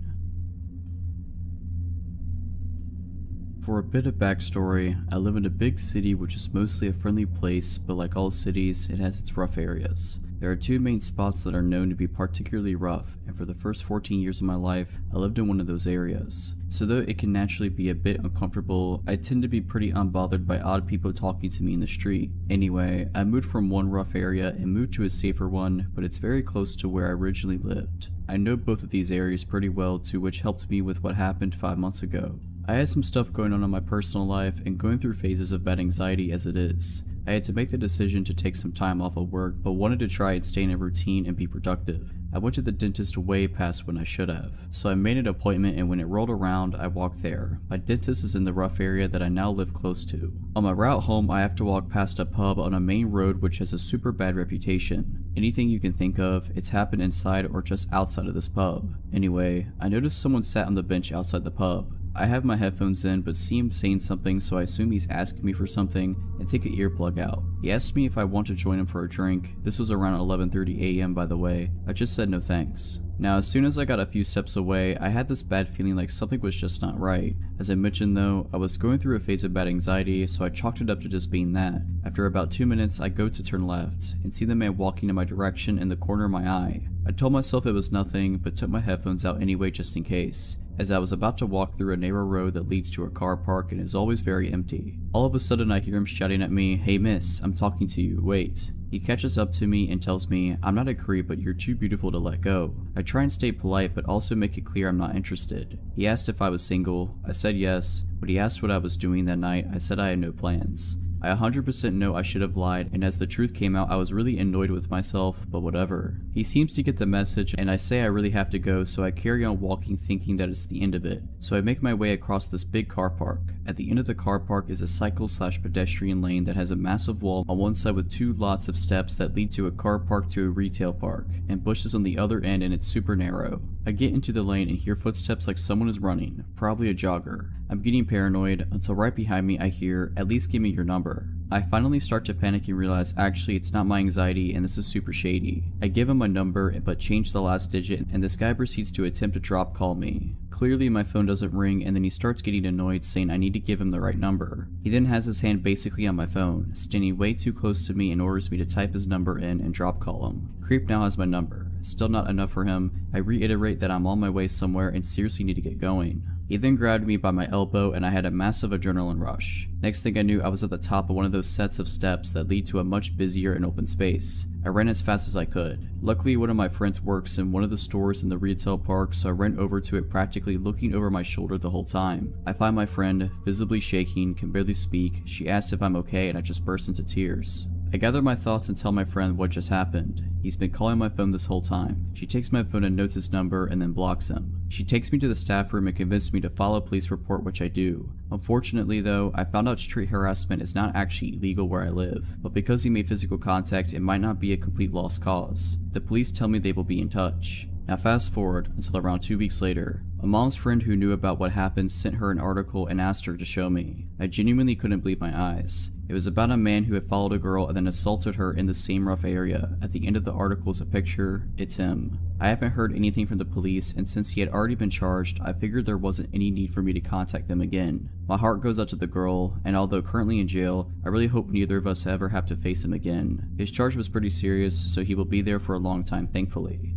[SPEAKER 1] For a bit of backstory, I live in a big city which is mostly a friendly place, but like all cities, it has its rough areas. There are two main spots that are known to be particularly rough, and for the first 14 years of my life, I lived in one of those areas. So though it can naturally be a bit uncomfortable, I tend to be pretty unbothered by odd people talking to me in the street. Anyway, I moved from one rough area and moved to a safer one, but it's very close to where I originally lived. I know both of these areas pretty well too, which helped me with what happened 5 months ago. I had some stuff going on in my personal life and going through phases of bad anxiety as it is. I had to make the decision to take some time off of work, but wanted to try and stay in a routine and be productive. I went to the dentist way past when I should have, so I made an appointment, and when it rolled around, I walked there. My dentist is in the rough area that I now live close to. On my route home, I have to walk past a pub on a main road which has a super bad reputation. Anything you can think of, it's happened inside or just outside of this pub. Anyway, I noticed someone sat on the bench outside the pub. I have my headphones in but see him saying something, so I assume he's asking me for something and take an earplug out. He asked me if I want to join him for a drink. This was around 11:30 a.m. by the way. I just said no thanks. Now as soon as I got a few steps away, I had this bad feeling like something was just not right. As I mentioned though, I was going through a phase of bad anxiety, so I chalked it up to just being that. After about 2 minutes, I go to turn left and see the man walking in my direction in the corner of my eye. I told myself it was nothing, but took my headphones out anyway just in case, as I was about to walk through a narrow road that leads to a car park and is always very empty. All of a sudden I hear him shouting at me, "Hey miss, I'm talking to you, wait." He catches up to me and tells me, "I'm not a creep, but you're too beautiful to let go." I try and stay polite but also make it clear I'm not interested. He asked if I was single. I said yes. When he asked what I was doing that night, I said I had no plans. I 100% know I should have lied, and as the truth came out I was really annoyed with myself, but whatever. He seems to get the message, and I say I really have to go, so I carry on walking thinking that it's the end of it. So I make my way across this big car park. At the end of the car park is a cycle/pedestrian lane that has a massive wall on one side with 2 lots of steps that lead to a car park to a retail park, and bushes on the other end, and it's super narrow. I get into the lane and hear footsteps like someone is running, probably a jogger. I'm getting paranoid until right behind me I hear, "At least give me your number." I finally start to panic and realize actually it's not my anxiety and this is super shady. I give him my number but change the last digit, and this guy proceeds to attempt to drop call me. Clearly my phone doesn't ring, and then he starts getting annoyed saying I need to give him the right number. He then has his hand basically on my phone, standing way too close to me and orders me to type his number in and drop call him. Creep now has my number. Still not enough for him, I reiterate that I'm on my way somewhere and seriously need to get going. He then grabbed me by my elbow and I had a massive adrenaline rush. Next thing I knew, I was at the top of one of those sets of steps that lead to a much busier and open space. I ran as fast as I could. Luckily, one of my friends works in one of the stores in the retail park, so I ran over to it practically looking over my shoulder the whole time. I find my friend, visibly shaking, can barely speak. She asks if I'm okay and I just burst into tears. I gather my thoughts and tell my friend what just happened. He's been calling my phone this whole time. She takes my phone and notes his number and then blocks him. She takes me to the staff room and convinces me to file a police report, which I do. Unfortunately though, I found out street harassment is not actually illegal where I live, but because he made physical contact, it might not be a complete lost cause. The police tell me they will be in touch. Now fast forward until around 2 weeks later. A mom's friend who knew about what happened sent her an article and asked her to show me. I genuinely couldn't believe my eyes. It was about a man who had followed a girl and then assaulted her in the same rough area. At the end of the article is a picture. It's him. I haven't heard anything from the police, and since he had already been charged, I figured there wasn't any need for me to contact them again. My heart goes out to the girl, and although currently in jail, I really hope neither of us ever have to face him again. His charge was pretty serious, so he will be there for a long time, thankfully.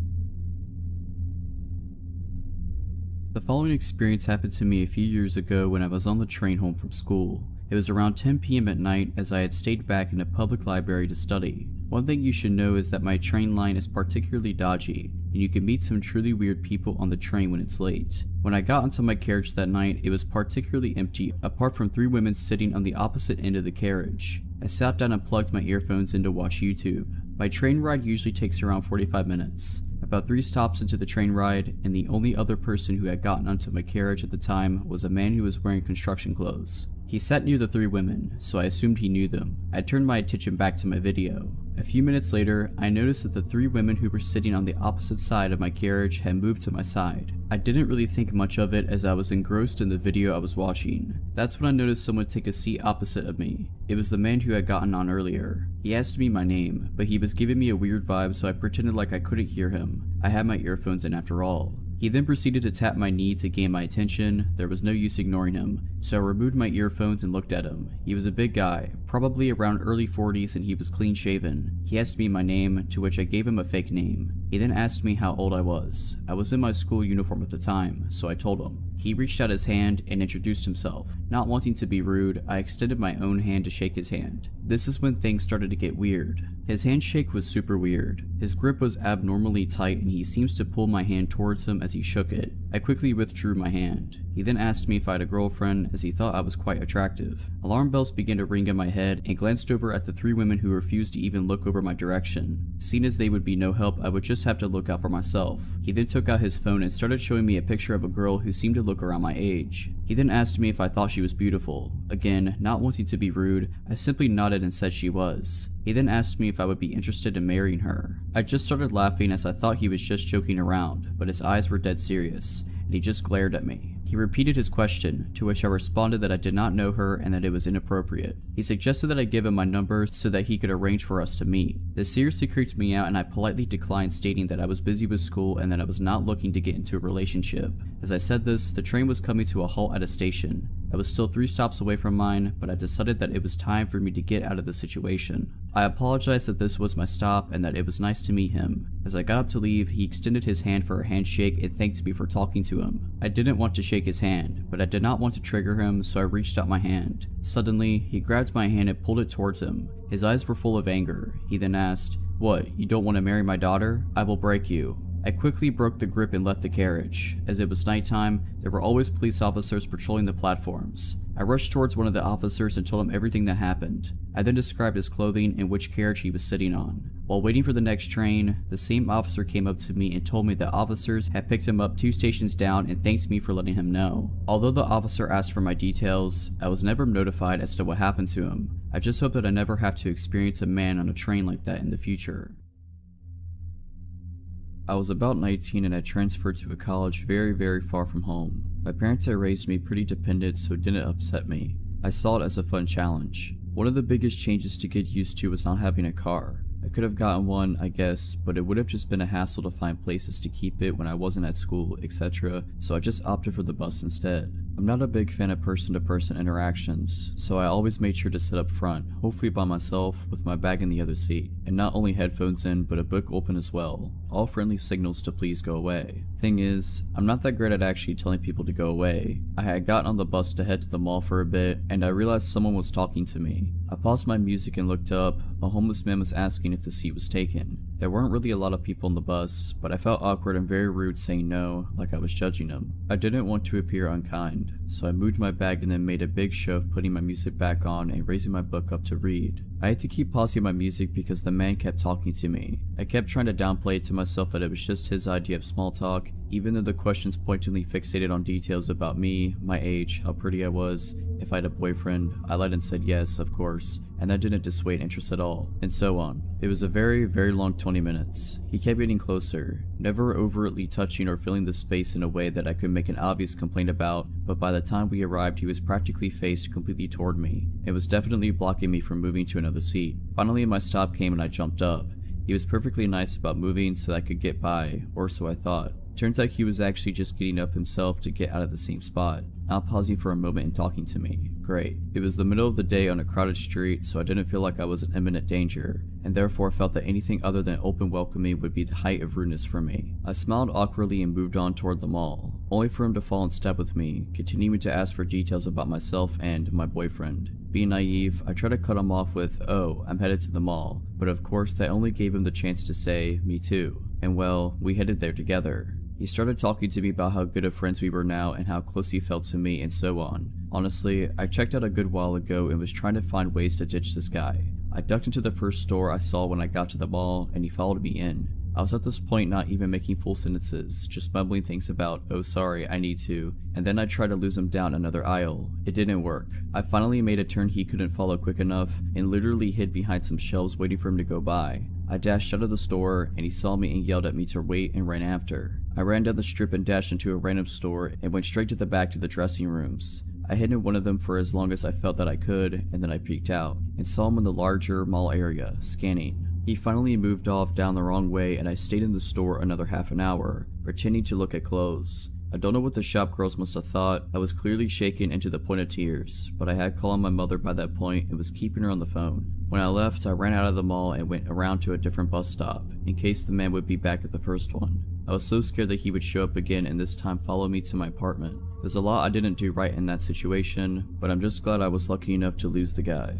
[SPEAKER 1] The following experience happened to me a few years ago when I was on the train home from school. It was around 10 p.m. at night as I had stayed back in a public library to study. One thing you should know is that my train line is particularly dodgy, and you can meet some truly weird people on the train when it's late. When I got into my carriage that night, it was particularly empty, apart from 3 women sitting on the opposite end of the carriage. I sat down and plugged my earphones in to watch YouTube. My train ride usually takes around 45 minutes. About 3 stops into the train ride, and the only other person who had gotten onto my carriage at the time was a man who was wearing construction clothes. He sat near the 3 women, so I assumed he knew them. I turned my attention back to my video. A few minutes later, I noticed that the 3 women who were sitting on the opposite side of my carriage had moved to my side. I didn't really think much of it as I was engrossed in the video I was watching. That's when I noticed someone take a seat opposite of me. It was the man who had gotten on earlier. He asked me my name, but he was giving me a weird vibe, so I pretended like I couldn't hear him. I had my earphones in after all. He then proceeded to tap my knee to gain my attention. There was no use ignoring him, so I removed my earphones and looked at him. He was a big guy, probably around early 40s, and he was clean shaven. He asked me my name, to which I gave him a fake name. He then asked me how old I was. I was in my school uniform at the time, so I told him. He reached out his hand and introduced himself. Not wanting to be rude, I extended my own hand to shake his hand. This is when things started to get weird. His handshake was super weird. His grip was abnormally tight and he seems to pull my hand towards him as he shook it. I quickly withdrew my hand. He then asked me if I had a girlfriend, as he thought I was quite attractive. Alarm bells began to ring in my head and glanced over at the 3 women who refused to even look over my direction. Seeing as they would be no help, I would just have to look out for myself. He then took out his phone and started showing me a picture of a girl who seemed to look around my age. He then asked me if I thought she was beautiful. Again, not wanting to be rude, I simply nodded and said she was. He then asked me if I would be interested in marrying her. I just started laughing as I thought he was just joking around, but his eyes were dead serious, and he just glared at me. He repeated his question, to which I responded that I did not know her and that it was inappropriate. He suggested that I give him my number so that he could arrange for us to meet. This seriously creeped me out and I politely declined, stating that I was busy with school and that I was not looking to get into a relationship. As I said this, the train was coming to a halt at a station. I was still 3 stops away from mine, but I decided that it was time for me to get out of the situation. I apologized that this was my stop and that it was nice to meet him. As I got up to leave, he extended his hand for a handshake and thanked me for talking to him. I didn't want to shake his hand, but I did not want to trigger him, so I reached out my hand. Suddenly, he grabbed my hand and pulled it towards him. His eyes were full of anger. He then asked, "What, you don't want to marry my daughter? I will break you." I quickly broke the grip and left the carriage. As it was nighttime, there were always police officers patrolling the platforms. I rushed towards one of the officers and told him everything that happened. I then described his clothing and which carriage he was sitting on. While waiting for the next train, the same officer came up to me and told me that officers had picked him up 2 stations down and thanked me for letting him know. Although the officer asked for my details, I was never notified as to what happened to him. I just hope that I never have to experience a man on a train like that in the future. I was about 19 and I transferred to a college very far from home. My parents had raised me pretty dependent, so it didn't upset me. I saw it as a fun challenge. One of the biggest changes to get used to was not having a car. I could have gotten one, I guess, but it would have just been a hassle to find places to keep it when I wasn't at school, etc., so I just opted for the bus instead. I'm not a big fan of person-to-person interactions, so I always made sure to sit up front, hopefully by myself, with my bag in the other seat, and not only headphones in, but a book open as well. All friendly signals to please go away. Thing is, I'm not that great at actually telling people to go away. I had gotten on the bus to head to the mall for a bit, and I realized someone was talking to me. I paused my music and looked up. A homeless man was asking if the seat was taken. There weren't really a lot of people on the bus, but I felt awkward and very rude saying no, like I was judging him. I didn't want to appear unkind, so I moved my bag and then made a big show of putting my music back on and raising my book up to read. I had to keep pausing my music because the man kept talking to me. I kept trying to downplay it to myself that it was just his idea of small talk, even though the questions pointedly fixated on details about me, my age, how pretty I was, if I had a boyfriend. I lied and said yes, of course, and that didn't dissuade interest at all, and so on. It was a very long 20 minutes. He kept getting closer, never overtly touching or filling the space in a way that I could make an obvious complaint about, but by the time we arrived he was practically faced completely toward me. It was definitely blocking me from moving to another seat. Finally my stop came and I jumped up. He was perfectly nice about moving so that I could get by, or so I thought. Turns out he was actually just getting up himself to get out of the same spot, not pausing for a moment and talking to me. Great. It was the middle of the day on a crowded street, so I didn't feel like I was in imminent danger, and therefore felt that anything other than open welcoming would be the height of rudeness for me. I smiled awkwardly and moved on toward the mall, only for him to fall in step with me, continuing to ask for details about myself and my boyfriend. Being naive, I tried to cut him off with, "Oh, I'm headed to the mall," but of course that only gave him the chance to say, "Me too," and well, we headed there together. He started talking to me about how good of friends we were now and how close he felt to me and so on. Honestly, I checked out a good while ago and was trying to find ways to ditch this guy. I ducked into the first store I saw when I got to the mall and he followed me in. I was at this point not even making full sentences, just mumbling things about, "Oh sorry, I need to," and then I tried to lose him down another aisle. It didn't work. I finally made a turn he couldn't follow quick enough and literally hid behind some shelves waiting for him to go by. I dashed out of the store and he saw me and yelled at me to wait and ran after. I ran down the strip and dashed into a random store and went straight to the back to the dressing rooms. I hid in one of them for as long as I felt that I could, and then I peeked out and saw him in the larger mall area, scanning. He finally moved off down the wrong way and I stayed in the store another half an hour, pretending to look at clothes. I don't know what the shop girls must have thought. I was clearly shaken into the point of tears, but I had called my mother by that point and was keeping her on the phone. When I left, I ran out of the mall and went around to a different bus stop, in case the man would be back at the first one. I was so scared that he would show up again and this time follow me to my apartment. There's a lot I didn't do right in that situation, but I'm just glad I was lucky enough to lose the guy.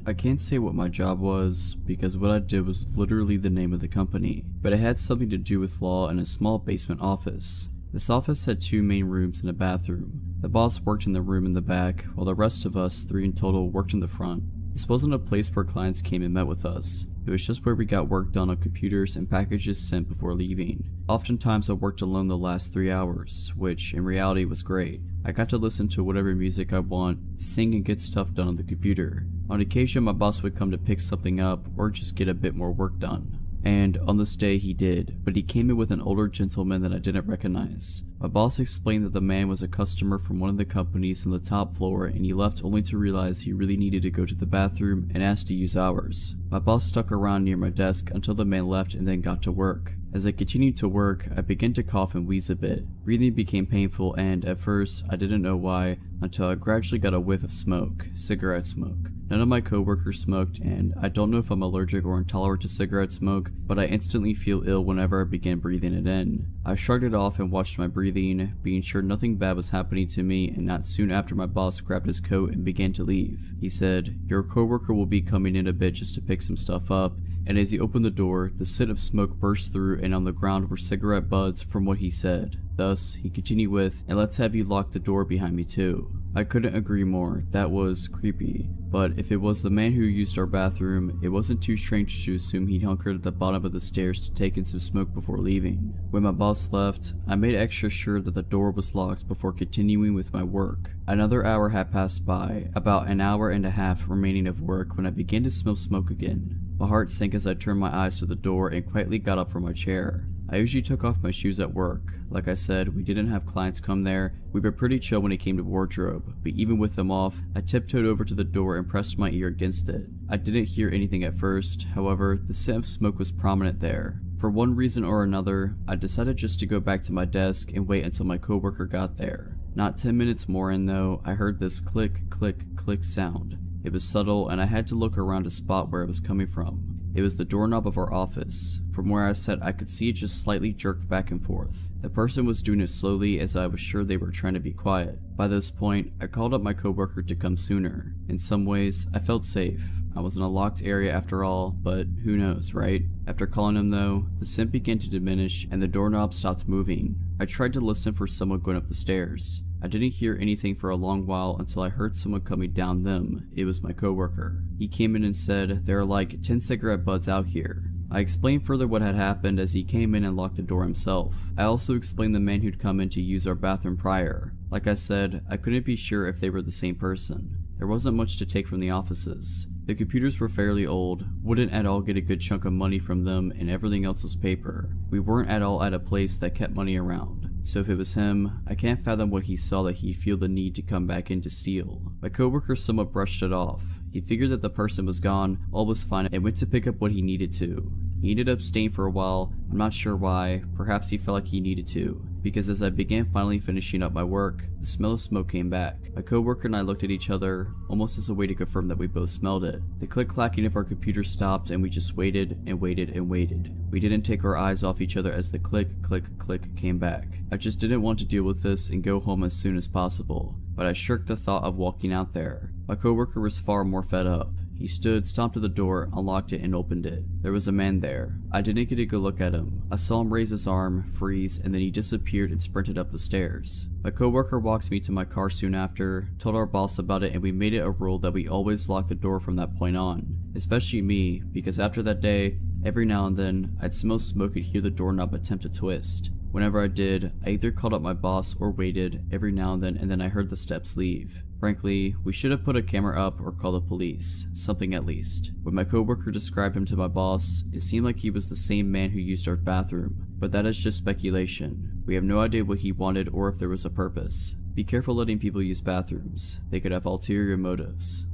[SPEAKER 1] I can't say what my job was, because what I did was literally the name of the company, but it had something to do with law in a small basement office. This office had 2 main rooms and a bathroom. The boss worked in the room in the back, while the rest of us, 3 in total, worked in the front. This wasn't a place where clients came and met with us. It was just where we got work done on computers and packages sent before leaving. Oftentimes I worked alone the last 3 hours, which in reality was great. I got to listen to whatever music I want, sing and get stuff done on the computer. On occasion my boss would come to pick something up or just get a bit more work done. And on this day he did, but he came in with an older gentleman that I didn't recognize. My boss explained that the man was a customer from one of the companies on the top floor and he left only to realize he really needed to go to the bathroom and asked to use ours. My boss stuck around near my desk until the man left and then got to work. As I continued to work, I began to cough and wheeze a bit. Breathing became painful and, at first, I didn't know why until I gradually got a whiff of smoke, cigarette smoke. None of my coworkers smoked and I don't know if I'm allergic or intolerant to cigarette smoke, but I instantly feel ill whenever I begin breathing it in. I shrugged it off and watched my breathing, being sure nothing bad was happening to me, and not soon after my boss grabbed his coat and began to leave. He said, "Your coworker will be coming in a bit just to pick some stuff up," and as he opened the door, the scent of smoke burst through and on the ground were cigarette butts from what he said. Thus, he continued with, "And let's have you lock the door behind me too." I couldn't agree more, that was creepy. But if it was the man who used our bathroom, it wasn't too strange to assume he hunkered at the bottom of the stairs to take in some smoke before leaving. When my boss left, I made extra sure that the door was locked before continuing with my work. Another hour had passed by, about an hour and a half remaining of work when I began to smell smoke again. My heart sank as I turned my eyes to the door and quietly got up from my chair. I usually took off my shoes at work. Like I said, we didn't have clients come there. We were pretty chill when it came to wardrobe, but even with them off, I tiptoed over to the door and pressed my ear against it. I didn't hear anything at first, however, the scent of smoke was prominent there. For one reason or another, I decided just to go back to my desk and wait until my coworker got there. Not 10 minutes more in though, I heard this click, click, click sound. It was subtle and I had to look around to spot where it was coming from. It was the doorknob of our office. From where I sat, I could see it just slightly jerked back and forth. The person was doing it slowly as I was sure they were trying to be quiet. By this point, I called up my coworker to come sooner. In some ways, I felt safe. I was in a locked area after all, but who knows, right? After calling him though, the scent began to diminish and the doorknob stopped moving. I tried to listen for someone going up the stairs. I didn't hear anything for a long while until I heard someone coming down them. It was my coworker. He came in and said, "There are like 10 cigarette butts out here." I explained further what had happened as he came in and locked the door himself. I also explained the man who'd come in to use our bathroom prior. Like I said, I couldn't be sure if they were the same person. There wasn't much to take from the offices. The computers were fairly old, wouldn't at all get a good chunk of money from them, and everything else was paper. We weren't at all at a place that kept money around. So if it was him, I can't fathom what he saw that he'd feel the need to come back in to steal. My coworker somewhat brushed it off. He figured that the person was gone, all was fine, and went to pick up what he needed to. He ended up staying for a while, I'm not sure why, perhaps he felt like he needed to, because as I began finally finishing up my work, the smell of smoke came back. My coworker and I looked at each other, almost as a way to confirm that we both smelled it. The click-clacking of our computer stopped and we just waited and waited and waited. We didn't take our eyes off each other as the click, click, click came back. I just didn't want to deal with this and go home as soon as possible, but I shirked the thought of walking out there. My coworker was far more fed up. He stood, stomped at the door, unlocked it, and opened it. There was a man there. I didn't get a good look at him. I saw him raise his arm, freeze, and then he disappeared and sprinted up the stairs. My coworker walked me to my car soon after, told our boss about it, and we made it a rule that we always lock the door from that point on. Especially me, because after that day, every now and then, I'd smell smoke and hear the doorknob attempt to twist. Whenever I did, I either called up my boss or waited every now and then I heard the steps leave. Frankly, we should have put a camera up or called the police, something at least. When my coworker described him to my boss, it seemed like he was the same man who used our bathroom, but that is just speculation. We have no idea what he wanted or if there was a purpose. Be careful letting people use bathrooms. They could have ulterior motives.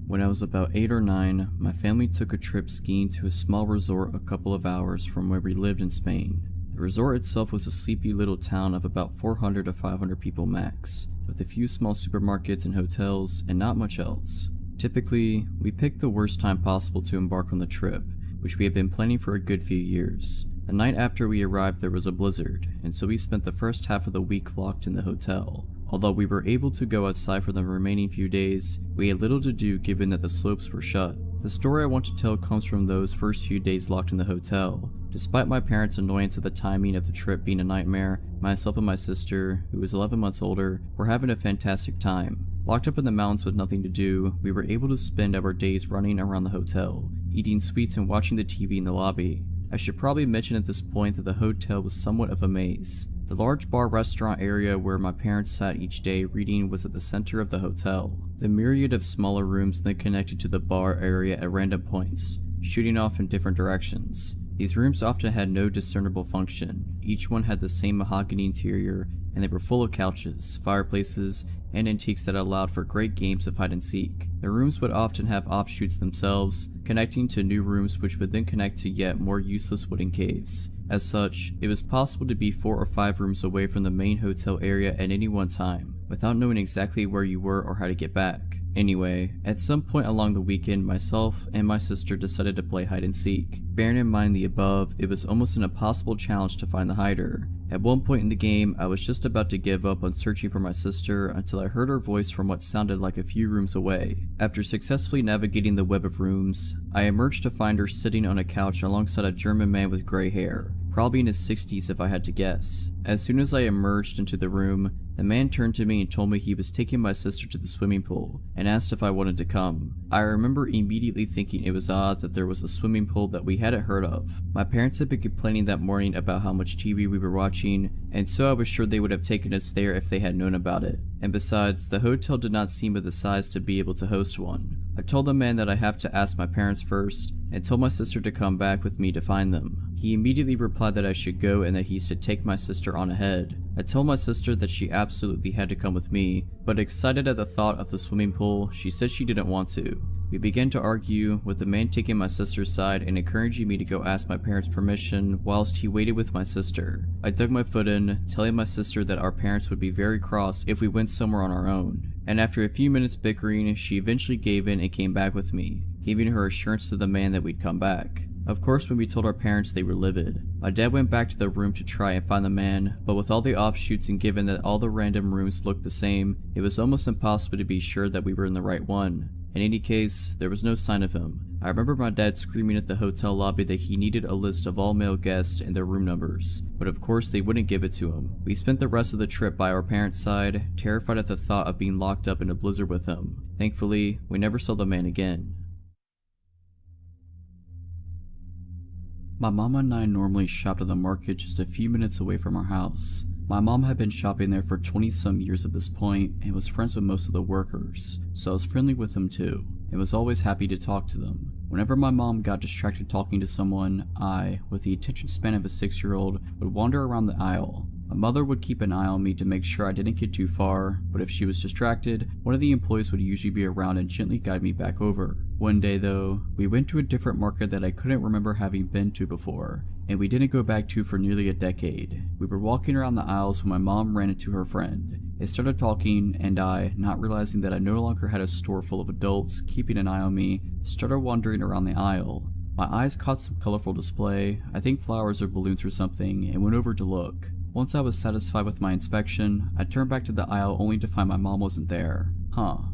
[SPEAKER 1] When I was about 8 or 9, my family took a trip skiing to a small resort a couple of hours from where we lived in Spain. The resort itself was a sleepy little town of about 400 to 500 people max, with a few small supermarkets and hotels and not much else. Typically, we picked the worst time possible to embark on the trip, which we had been planning for a good few years. The night after we arrived there was a blizzard, and so we spent the first half of the week locked in the hotel. Although we were able to go outside for the remaining few days, we had little to do given that the slopes were shut. The story I want to tell comes from those first few days locked in the hotel. Despite my parents' annoyance at the timing of the trip being a nightmare, myself and my sister, who was 11 months older, were having a fantastic time. Locked up in the mountains with nothing to do, we were able to spend our days running around the hotel, eating sweets and watching the TV in the lobby. I should probably mention at this point that the hotel was somewhat of a maze. The large bar restaurant area where my parents sat each day reading was at the center of the hotel. The myriad of smaller rooms then connected to the bar area at random points, shooting off in different directions. These rooms often had no discernible function. Each one had the same mahogany interior, and they were full of couches, fireplaces, and antiques that allowed for great games of hide and seek. The rooms would often have offshoots themselves, connecting to new rooms which would then connect to yet more useless wooden caves. As such, it was possible to be 4 or 5 rooms away from the main hotel area at any one time, without knowing exactly where you were or how to get back. Anyway, at some point along the weekend, myself and my sister decided to play hide and seek. Bearing in mind the above, it was almost an impossible challenge to find the hider. At one point in the game, I was just about to give up on searching for my sister until I heard her voice from what sounded like a few rooms away. After successfully navigating the web of rooms, I emerged to find her sitting on a couch alongside a German man with gray hair, probably in his 60s if I had to guess. As soon as I emerged into the room, the man turned to me and told me he was taking my sister to the swimming pool and asked if I wanted to come. I remember immediately thinking it was odd that there was a swimming pool that we hadn't heard of. My parents had been complaining that morning about how much TV we were watching, and so I was sure they would have taken us there if they had known about it. And besides, the hotel did not seem of the size to be able to host one. I told the man that I have to ask my parents first, and told my sister to come back with me to find them. He immediately replied that I should go and that he should take my sister on ahead. I told my sister that she absolutely had to come with me, but excited at the thought of the swimming pool, she said she didn't want to. We began to argue, with the man taking my sister's side and encouraging me to go ask my parents' permission whilst he waited with my sister. I dug my foot in, telling my sister that our parents would be very cross if we went somewhere on our own. And after a few minutes bickering, she eventually gave in and came back with me, giving her assurance to the man that we'd come back. Of course, when we told our parents, they were livid. My dad went back to the room to try and find the man, but with all the offshoots and given that all the random rooms looked the same, it was almost impossible to be sure that we were in the right one. In any case, there was no sign of him. I remember my dad screaming at the hotel lobby that he needed a list of all male guests and their room numbers, but of course they wouldn't give it to him. We spent the rest of the trip by our parents' side, terrified at the thought of being locked up in a blizzard with him. Thankfully, we never saw the man again. My mom and I normally shopped at the market just a few minutes away from our house. My mom had been shopping there for 20-some years at this point and was friends with most of the workers, so I was friendly with them too, and was always happy to talk to them. Whenever my mom got distracted talking to someone, I, with the attention span of a 6-year-old, would wander around the aisle. My mother would keep an eye on me to make sure I didn't get too far, but if she was distracted, one of the employees would usually be around and gently guide me back over. One day though, we went to a different market that I couldn't remember having been to before, and we didn't go back to for nearly a decade. We were walking around the aisles when my mom ran into her friend. They started talking, and I, not realizing that I no longer had a store full of adults keeping an eye on me, started wandering around the aisle. My eyes caught some colorful display, I think flowers or balloons or something, and went over to look. Once I was satisfied with my inspection, I turned back to the aisle only to find my mom wasn't there.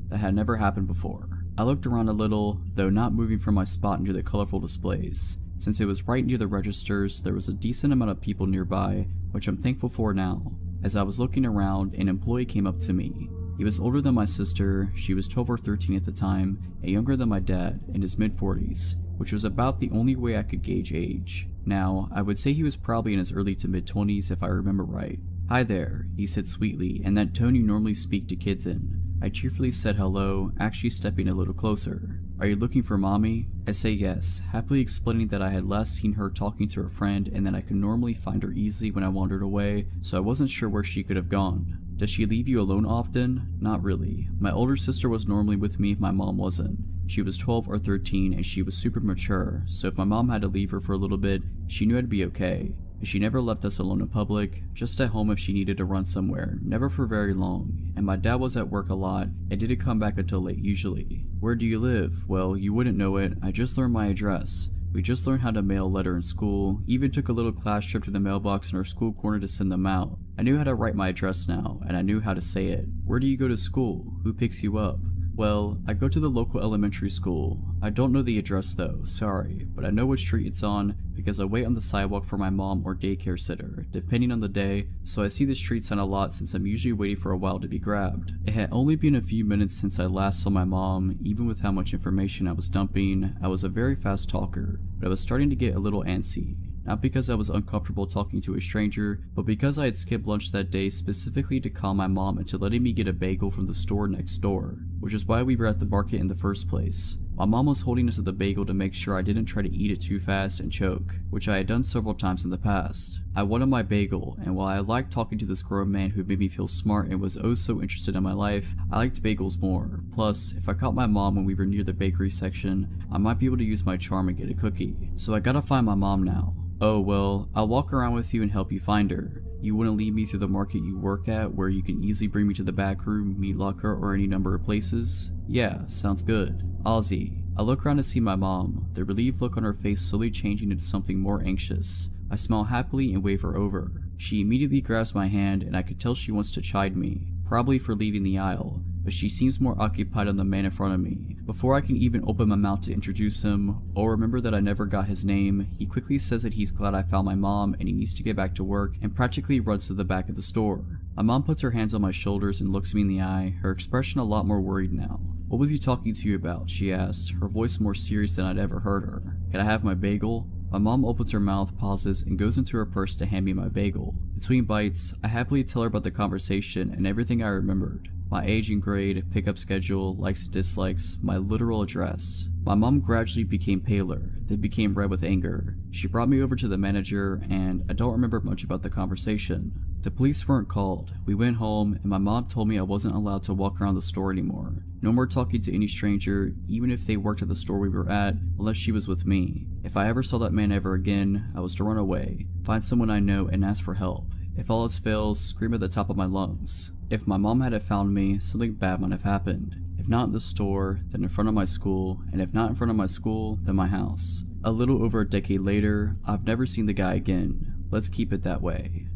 [SPEAKER 1] That had never happened before. I looked around a little, though not moving from my spot near the colorful displays. Since it was right near the registers, there was a decent amount of people nearby, which I'm thankful for now. As I was looking around, an employee came up to me. He was older than my sister, she was 12 or 13 at the time, and younger than my dad, in his mid-40s, which was about the only way I could gauge age. Now, I would say he was probably in his early to mid-20s if I remember right. "Hi there," he said sweetly, in that tone you normally speak to kids in. I cheerfully said hello, actually stepping a little closer. "Are you looking for mommy?" I say yes, happily explaining that I had last seen her talking to her friend and that I could normally find her easily when I wandered away, so I wasn't sure where she could have gone. "Does she leave you alone often?" "Not really. My older sister was normally with me if my mom wasn't. She was 12 or 13 and she was super mature, so if my mom had to leave her for a little bit, she knew I'd be okay. She never left us alone in public, just at home if she needed to run somewhere, never for very long, and my dad was at work a lot and didn't come back until late usually. Where do you live? Well, you wouldn't know it, I just learned my address. We just learned how to mail a letter in school, even took a little class trip to the mailbox in our school corner to send them out. I knew how to write my address now, and I knew how to say it. Where do you go to school? Who picks you up? Well, I go to the local elementary school. I don't know the address though, sorry, but I know which street it's on because I wait on the sidewalk for my mom or daycare sitter, depending on the day, so I see the street sign a lot since I'm usually waiting for a while to be grabbed. It had only been a few minutes since I last saw my mom. Even with how much information I was dumping, I was a very fast talker, but I was starting to get a little antsy. Not because I was uncomfortable talking to a stranger, but because I had skipped lunch that day specifically to calm my mom into letting me get a bagel from the store next door, which is why we were at the market in the first place. My mom was holding onto the bagel to make sure I didn't try to eat it too fast and choke, which I had done several times in the past. I wanted my bagel, and while I liked talking to this grown man who made me feel smart and was oh so interested in my life, I liked bagels more. Plus, if I caught my mom when we were near the bakery section, I might be able to use my charm and get a cookie. So I gotta find my mom now. Oh well, I'll walk around with you and help you find her. You wouldn't lead me through the market you work at where you can easily bring me to the back room, meat locker, or any number of places? Yeah, sounds good. Ozzy. I look around to see my mom, the relieved look on her face slowly changing into something more anxious. I smile happily and wave her over. She immediately grabs my hand and I could tell she wants to chide me, probably for leaving the aisle, but she seems more occupied on the man in front of me. Before I can even open my mouth to introduce him, or remember that I never got his name, he quickly says that he's glad I found my mom and he needs to get back to work and practically runs to the back of the store. My mom puts her hands on my shoulders and looks me in the eye, her expression a lot more worried now. What was he talking to you about? She asked, her voice more serious than I'd ever heard her. Can I have my bagel? My mom opens her mouth, pauses, and goes into her purse to hand me my bagel. Between bites, I happily tell her about the conversation and everything I remembered. My age and grade, pickup schedule, likes and dislikes, my literal address. My mom gradually became paler, then became red with anger. She brought me over to the manager, and I don't remember much about the conversation. The police weren't called. We went home, and my mom told me I wasn't allowed to walk around the store anymore. No more talking to any stranger, even if they worked at the store we were at, unless she was with me. If I ever saw that man ever again, I was to run away, find someone I know, and ask for help. If all else fails, scream at the top of my lungs. If my mom had found me, something bad might have happened. If not in the store, then in front of my school, and if not in front of my school, then my house. A little over a decade later, I've never seen the guy again. Let's keep it that way.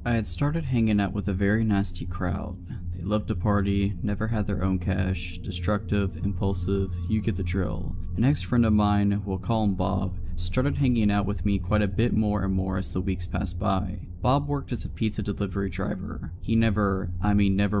[SPEAKER 1] I had started hanging out with a very nasty crowd. They loved to party, never had their own cash, destructive, impulsive, you get the drill. An ex-friend of mine, we'll call him Bob, started hanging out with me quite a bit more and more as the weeks passed by. Bob worked as a pizza delivery driver. He never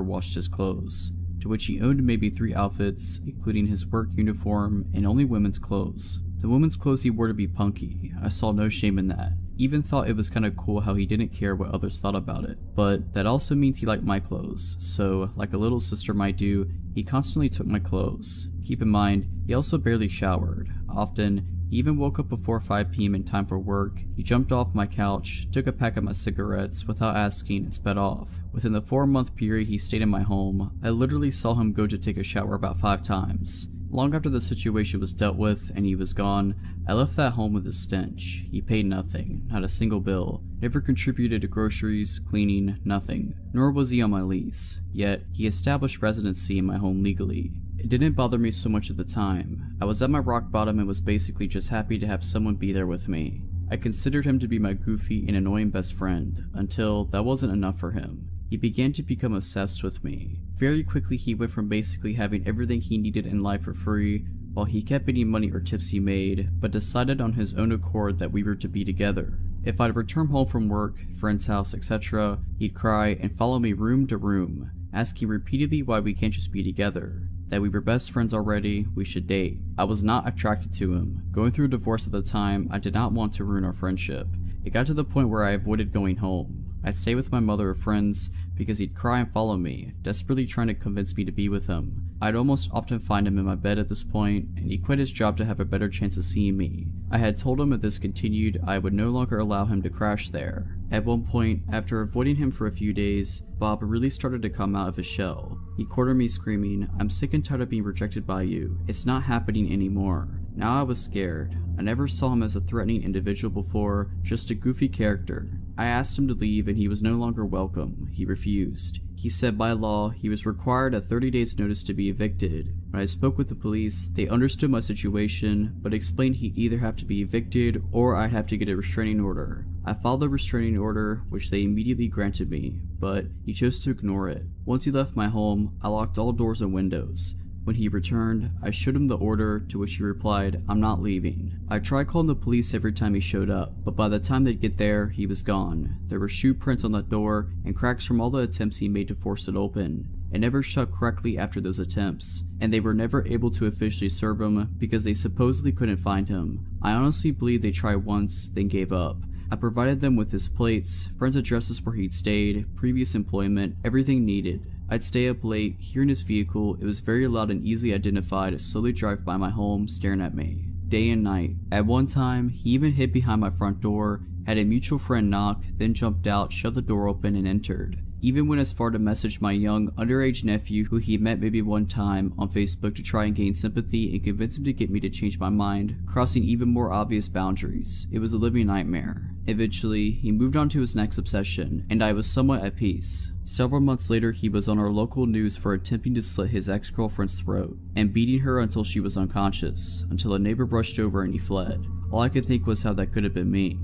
[SPEAKER 1] washed his clothes, to which he owned maybe 3 outfits, including his work uniform and only women's clothes. The women's clothes he wore to be punky. I saw no shame in that. Even thought it was kinda cool how he didn't care what others thought about it. But that also means he liked my clothes, so like a little sister might do, he constantly took my clothes. Keep in mind, he also barely showered. Often, he even woke up before 5 p.m. in time for work. He jumped off my couch, took a pack of my cigarettes without asking, and sped off. Within the 4-month period he stayed in my home, I literally saw him go to take a shower about 5 times. Long after the situation was dealt with and he was gone, I left that home with a stench. He paid nothing, not a single bill, never contributed to groceries, cleaning, nothing, nor was he on my lease. Yet, he established residency in my home legally. It didn't bother me so much at the time. I was at my rock bottom and was basically just happy to have someone be there with me. I considered him to be my goofy and annoying best friend, until that wasn't enough for him. He began to become obsessed with me. Very quickly he went from basically having everything he needed in life for free, while he kept any money or tips he made, but decided on his own accord that we were to be together. If I'd return home from work, friend's house, etc., he'd cry and follow me room to room, asking repeatedly why we can't just be together. That we were best friends already, we should date. I was not attracted to him. Going through a divorce at the time, I did not want to ruin our friendship. It got to the point where I avoided going home. I'd stay with my mother or friends because he'd cry and follow me, desperately trying to convince me to be with him. I'd almost often find him in my bed at this point, and he quit his job to have a better chance of seeing me. I had told him if this continued, I would no longer allow him to crash there. At one point, after avoiding him for a few days, Bob really started to come out of his shell. He cornered me screaming, "I'm sick and tired of being rejected by you. It's not happening anymore." Now I was scared. I never saw him as a threatening individual before, just a goofy character. I asked him to leave and he was no longer welcome. He refused. He said by law, he was required a 30 days notice to be evicted. When I spoke with the police, they understood my situation, but explained he'd either have to be evicted or I'd have to get a restraining order. I filed a restraining order, which they immediately granted me, but he chose to ignore it. Once he left my home, I locked all doors and windows. When he returned, I showed him the order, to which he replied, "I'm not leaving." I tried calling the police every time he showed up, but by the time they'd get there, he was gone. There were shoe prints on that door and cracks from all the attempts he made to force it open. It never shut correctly after those attempts, and they were never able to officially serve him because they supposedly couldn't find him. I honestly believe they tried once, then gave up. I provided them with his plates, friends' addresses where he'd stayed, previous employment, everything needed. I'd stay up late, here in his vehicle, it was very loud and easily identified, slowly drive by my home, staring at me. Day and night. At one time, he even hid behind my front door, had a mutual friend knock, then jumped out, shoved the door open, and entered. Even went as far to message my young, underage nephew who he met maybe one time on Facebook to try and gain sympathy and convince him to get me to change my mind, crossing even more obvious boundaries. It was a living nightmare. Eventually, he moved on to his next obsession, and I was somewhat at peace. Several months later, he was on our local news for attempting to slit his ex-girlfriend's throat, and beating her until she was unconscious, until a neighbor brushed over and he fled. All I could think was how that could have been me.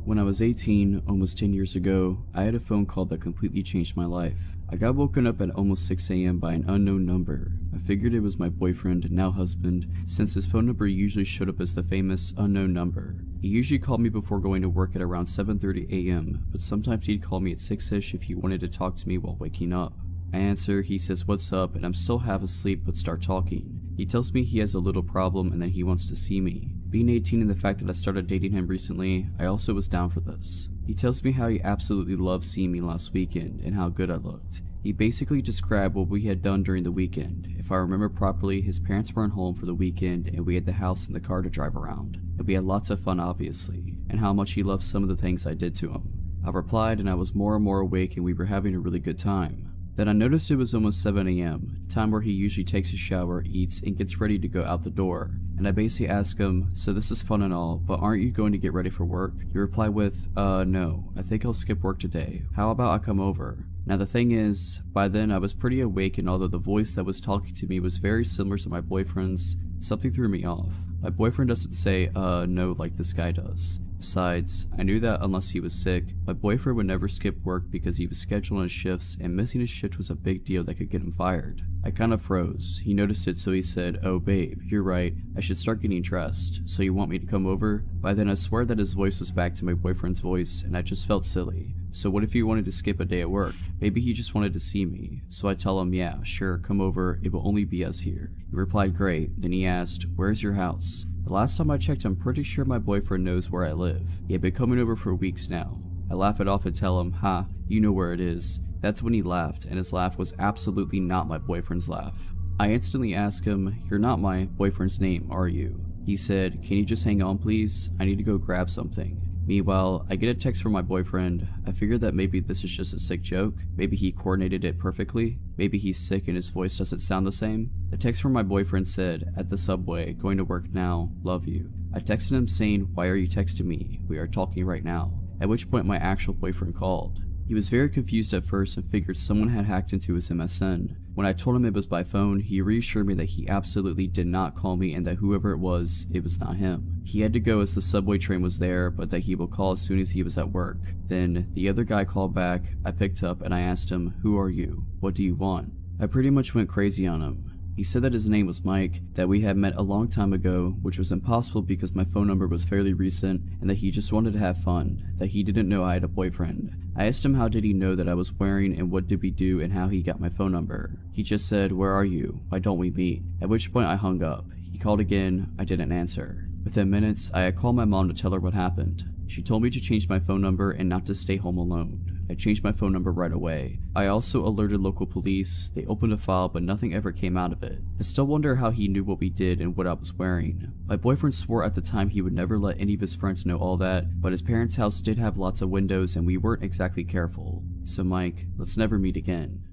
[SPEAKER 1] When I was 18, almost 10 years ago, I had a phone call that completely changed my life. I got woken up at almost 6 a.m. by an unknown number. I figured it was my boyfriend, now husband, since his phone number usually showed up as the famous unknown number. He usually called me before going to work at around 7:30 a.m., but sometimes he'd call me at 6ish if he wanted to talk to me while waking up. I answer, he says what's up, and I'm still half asleep but start talking. He tells me he has a little problem and that he wants to see me. Being 18 and the fact that I started dating him recently, I also was down for this. He tells me how he absolutely loved seeing me last weekend and how good I looked. He basically described what we had done during the weekend. If I remember properly, his parents weren't home for the weekend and we had the house and the car to drive around. And we had lots of fun obviously, and how much he loved some of the things I did to him. I replied and I was more and more awake and we were having a really good time. Then I noticed it was almost 7 a.m., time where he usually takes a shower, eats, and gets ready to go out the door. And I basically ask him, so this is fun and all, but aren't you going to get ready for work? He replied with, no, I think I'll skip work today. How about I come over? Now the thing is, by then I was pretty awake, and although the voice that was talking to me was very similar to my boyfriend's, something threw me off. My boyfriend doesn't say, no, like this guy does. Besides, I knew that unless he was sick, my boyfriend would never skip work because he was scheduled on his shifts and missing his shift was a big deal that could get him fired. I kind of froze. He noticed it, so he said, "Oh babe, you're right, I should start getting dressed. So you want me to come over?" By then I swear that his voice was back to my boyfriend's voice and I just felt silly. So what if he wanted to skip a day at work? Maybe he just wanted to see me. So I tell him, yeah, sure, come over, it will only be us here. He replied, great. Then he asked, where's your house? The last time I checked, I'm pretty sure my boyfriend knows where I live. He had been coming over for weeks now. I laugh it off and tell him, ha, you know where it is. That's when he laughed, and his laugh was absolutely not my boyfriend's laugh. I instantly ask him, you're not my boyfriend's name, are you? He said, can you just hang on please? I need to go grab something. Meanwhile, I get a text from my boyfriend. I figured that maybe this is just a sick joke. Maybe he coordinated it perfectly. Maybe he's sick and his voice doesn't sound the same. The text from my boyfriend said, at the subway, going to work now, love you. I texted him saying, why are you texting me? We are talking right now. At which point my actual boyfriend called. He was very confused at first and figured someone had hacked into his MSN. When I told him it was by phone, he reassured me that he absolutely did not call me and that whoever it was not him. He had to go as the subway train was there, but that he will call as soon as he was at work. Then, the other guy called back, I picked up and I asked him, who are you? What do you want? I pretty much went crazy on him. He said that his name was Mike, that we had met a long time ago, which was impossible because my phone number was fairly recent, and that he just wanted to have fun, that he didn't know I had a boyfriend. I asked him how did he know that I was wearing and what did we do and how he got my phone number. He just said, where are you? Why don't we meet? At which point I hung up. He called again, I didn't answer. Within minutes, I had called my mom to tell her what happened. She told me to change my phone number and not to stay home alone. I changed my phone number right away. I also alerted local police. They opened a file, but nothing ever came out of it. I still wonder how he knew what we did and what I was wearing. My boyfriend swore at the time he would never let any of his friends know all that, but his parents' house did have lots of windows and we weren't exactly careful. So Mike, let's never meet again.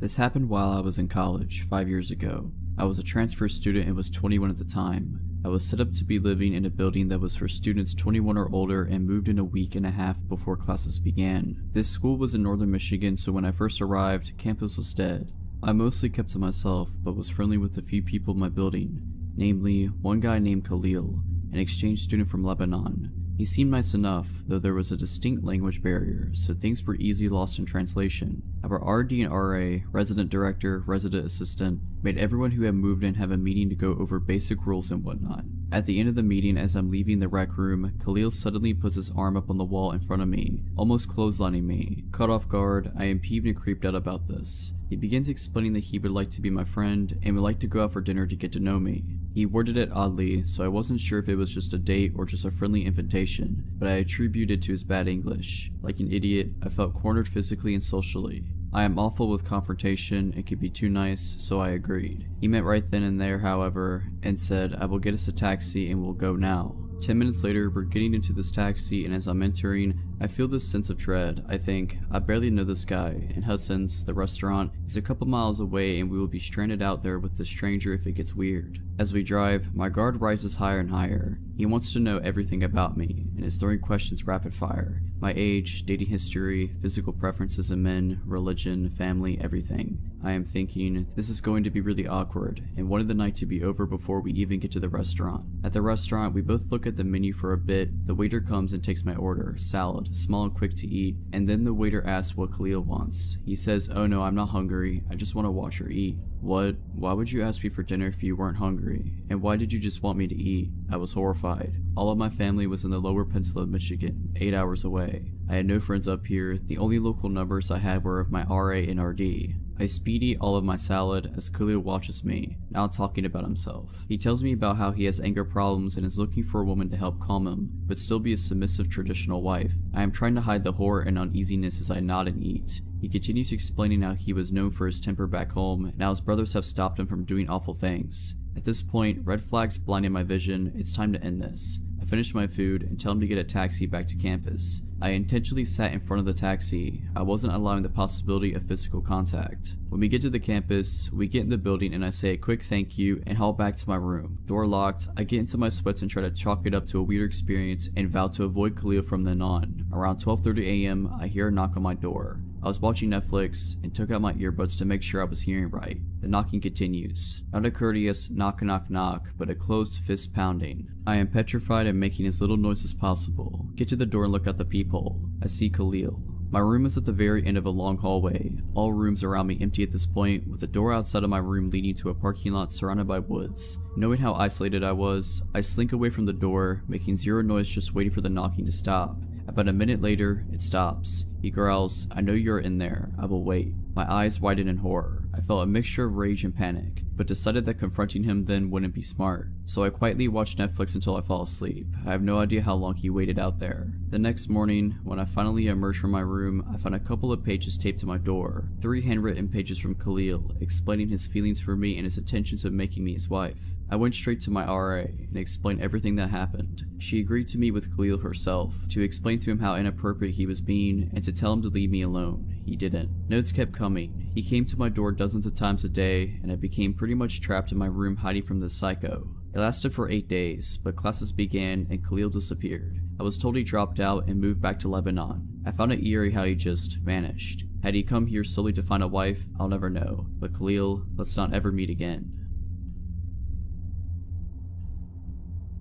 [SPEAKER 1] This happened while I was in college 5 years ago. I was a transfer student and was 21 at the time. I was set up to be living in a building that was for students 21 or older and moved in a week and a half before classes began. This school was in northern Michigan, so when I first arrived, campus was dead. I mostly kept to myself, but was friendly with a few people in my building, namely one guy named Khalil, an exchange student from Lebanon. He seemed nice enough, though there was a distinct language barrier, so things were easily lost in translation. Our RD and RA, resident director, resident assistant, made everyone who had moved in have a meeting to go over basic rules and whatnot. At the end of the meeting, as I'm leaving the rec room, Khalil suddenly puts his arm up on the wall in front of me, almost clotheslining me. Caught off guard, I am peeved and creeped out about this. He begins explaining that he would like to be my friend and would like to go out for dinner to get to know me. He worded it oddly, so I wasn't sure if it was just a date or just a friendly invitation, but I attributed to his bad English. Like an idiot, I felt cornered physically and socially. I am awful with confrontation and could be too nice, so I agreed. He meant right then and there, however, and said, "I will get us a taxi and we'll go now." 10 minutes later, we're getting into this taxi, and as I'm entering, I feel this sense of dread. I think, I barely know this guy, and Hudson's, the restaurant, is a couple miles away and we will be stranded out there with this stranger if it gets weird. As we drive, my guard rises higher and higher. He wants to know everything about me, and is throwing questions rapid fire. My age, dating history, physical preferences in men, religion, family, everything. I am thinking, this is going to be really awkward, and wanted the night to be over before we even get to the restaurant. At the restaurant, we both look at the menu for a bit. The waiter comes and takes my order, salad, small and quick to eat, and then the waiter asks what Khalil wants. He says, "Oh no, I'm not hungry, I just want to watch her eat." What? Why would you ask me for dinner if you weren't hungry? And why did you just want me to eat? I was horrified. All of my family was in the lower peninsula of Michigan, 8 hours away. I had no friends up here. The only local numbers I had were of my RA and RD. I speed eat all of my salad as Khalil watches me, now talking about himself. He tells me about how he has anger problems and is looking for a woman to help calm him, but still be a submissive traditional wife. I am trying to hide the horror and uneasiness as I nod and eat. He continues explaining how he was known for his temper back home, and how his brothers have stopped him from doing awful things. At this point, red flags blinding my vision. It's time to end this. I finish my food and tell him to get a taxi back to campus. I intentionally sat in front of the taxi. I wasn't allowing the possibility of physical contact. When we get to the campus, we get in the building and I say a quick thank you and haul back to my room. Door locked, I get into my sweats and try to chalk it up to a weird experience and vow to avoid Khalil from then on. Around 12:30 a.m., I hear a knock on my door. I was watching Netflix and took out my earbuds to make sure I was hearing right. The knocking continues. Not a courteous knock knock knock, but a closed fist pounding. I am petrified and making as little noise as possible. Get to the door and look out the peephole. I see Khalil. My room is at the very end of a long hallway. All rooms around me empty at this point, with the door outside of my room leading to a parking lot surrounded by woods. Knowing how isolated I was, I slink away from the door, making zero noise just waiting for the knocking to stop. About a minute later, it stops. He growls, "I know you're in there. I will wait." My eyes widen in horror. I felt a mixture of rage and panic, but decided that confronting him then wouldn't be smart. So I quietly watched Netflix until I fall asleep. I have no idea how long he waited out there. The next morning, when I finally emerged from my room, I found a couple of pages taped to my door. 3 handwritten pages from Khalil, explaining his feelings for me and his intentions of making me his wife. I went straight to my RA and explained everything that happened. She agreed to meet with Khalil herself, to explain to him how inappropriate he was being, and to tell him to leave me alone. He didn't. Notes kept coming. He came to my door dozens of times a day, and I became pretty much trapped in my room hiding from this psycho. It lasted for 8 days, but classes began and Khalil disappeared. I was told he dropped out and moved back to Lebanon. I found it eerie how he just vanished. Had he come here solely to find a wife, I'll never know. But Khalil, let's not ever meet again.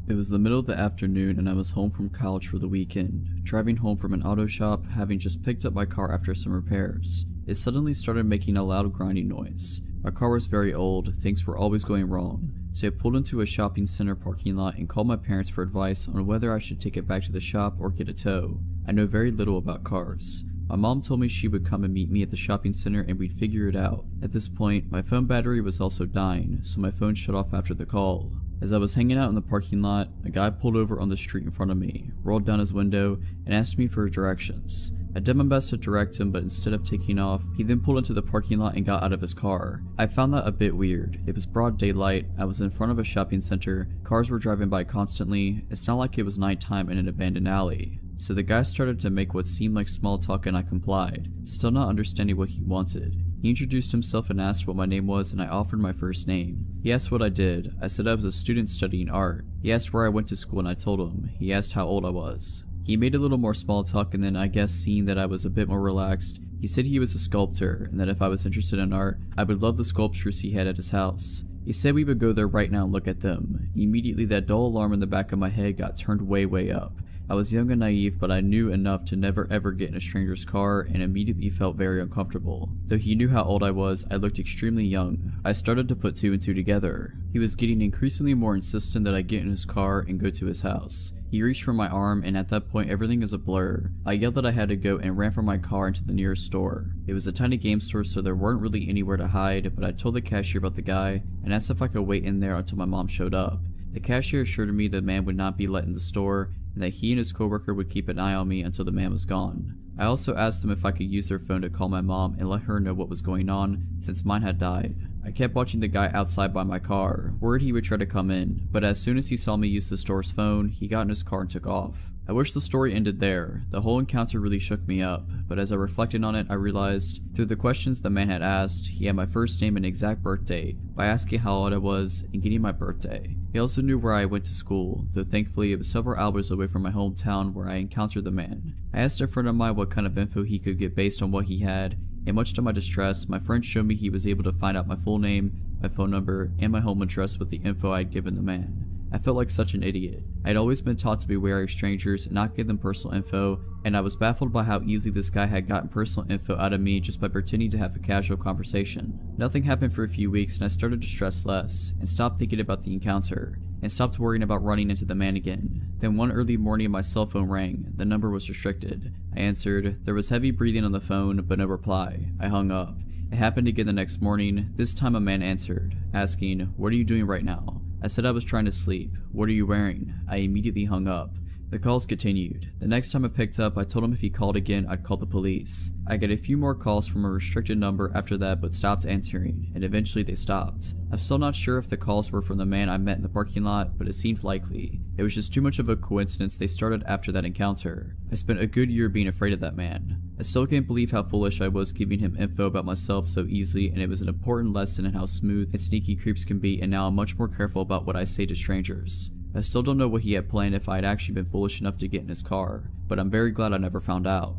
[SPEAKER 1] It was the middle of the afternoon and I was home from college for the weekend. Driving home from an auto shop, having just picked up my car after some repairs. It suddenly started making a loud grinding noise. My car was very old, things were always going wrong, so I pulled into a shopping center parking lot and called my parents for advice on whether I should take it back to the shop or get a tow. I know very little about cars. My mom told me she would come and meet me at the shopping center and we'd figure it out. At this point, my phone battery was also dying, so my phone shut off after the call. As I was hanging out in the parking lot, a guy pulled over on the street in front of me, rolled down his window, and asked me for directions. I did my best to direct him, but instead of taking off, he then pulled into the parking lot and got out of his car. I found that a bit weird. It was broad daylight, I was in front of a shopping center, cars were driving by constantly, it's not like it was nighttime in an abandoned alley. So the guy started to make what seemed like small talk and I complied, still not understanding what he wanted. He introduced himself and asked what my name was, and I offered my first name. He asked what I did. I said I was a student studying art. He asked where I went to school and I told him. He asked how old I was. He made a little more small talk, and then I guess seeing that I was a bit more relaxed, he said he was a sculptor and that if I was interested in art, I would love the sculptures he had at his house. He said we would go there right now and look at them. Immediately that dull alarm in the back of my head got turned way up. I was young and naive, but I knew enough to never ever get in a stranger's car and immediately felt very uncomfortable. Though he knew how old I was, I looked extremely young. I started to put two and two together. He was getting increasingly more insistent that I get in his car and go to his house. He reached for my arm, and at that point everything is a blur. I yelled that I had to go and ran from my car into the nearest store. It was a tiny game store, so there weren't really anywhere to hide, but I told the cashier about the guy and asked if I could wait in there until my mom showed up. The cashier assured me the man would not be let in the store and that he and his coworker would keep an eye on me until the man was gone. I also asked them if I could use their phone to call my mom and let her know what was going on since mine had died. I kept watching the guy outside by my car, worried he would try to come in, but as soon as he saw me use the store's phone, he got in his car and took off. I wish the story ended there. The whole encounter really shook me up, but as I reflected on it, I realized, through the questions the man had asked, he had my first name and exact birthday by asking how old I was and getting my birthday. He also knew where I went to school, though thankfully it was several hours away from my hometown where I encountered the man. I asked a friend of mine what kind of info he could get based on what he had, and much to my distress, my friend showed me he was able to find out my full name, my phone number, and my home address with the info I had given the man. I felt like such an idiot. I had always been taught to be wary of strangers and not give them personal info, and I was baffled by how easily this guy had gotten personal info out of me just by pretending to have a casual conversation. Nothing happened for a few weeks, and I started to stress less, and stopped thinking about the encounter, and stopped worrying about running into the man again. Then one early morning my cell phone rang. The number was restricted. I answered. There was heavy breathing on the phone, but no reply. I hung up. It happened again the next morning. This time a man answered, asking, "What are you doing right now?" I said I was trying to sleep. "What are you wearing?" I immediately hung up. The calls continued. The next time I picked up, I told him if he called again, I'd call the police. I got a few more calls from a restricted number after that, but stopped answering, and eventually they stopped. I'm still not sure if the calls were from the man I met in the parking lot, but it seemed likely. It was just too much of a coincidence they started after that encounter. I spent a good year being afraid of that man. I still can't believe how foolish I was giving him info about myself so easily, and it was an important lesson in how smooth and sneaky creeps can be, and now I'm much more careful about what I say to strangers. I still don't know what he had planned if I had actually been foolish enough to get in his car, but I'm very glad I never found out.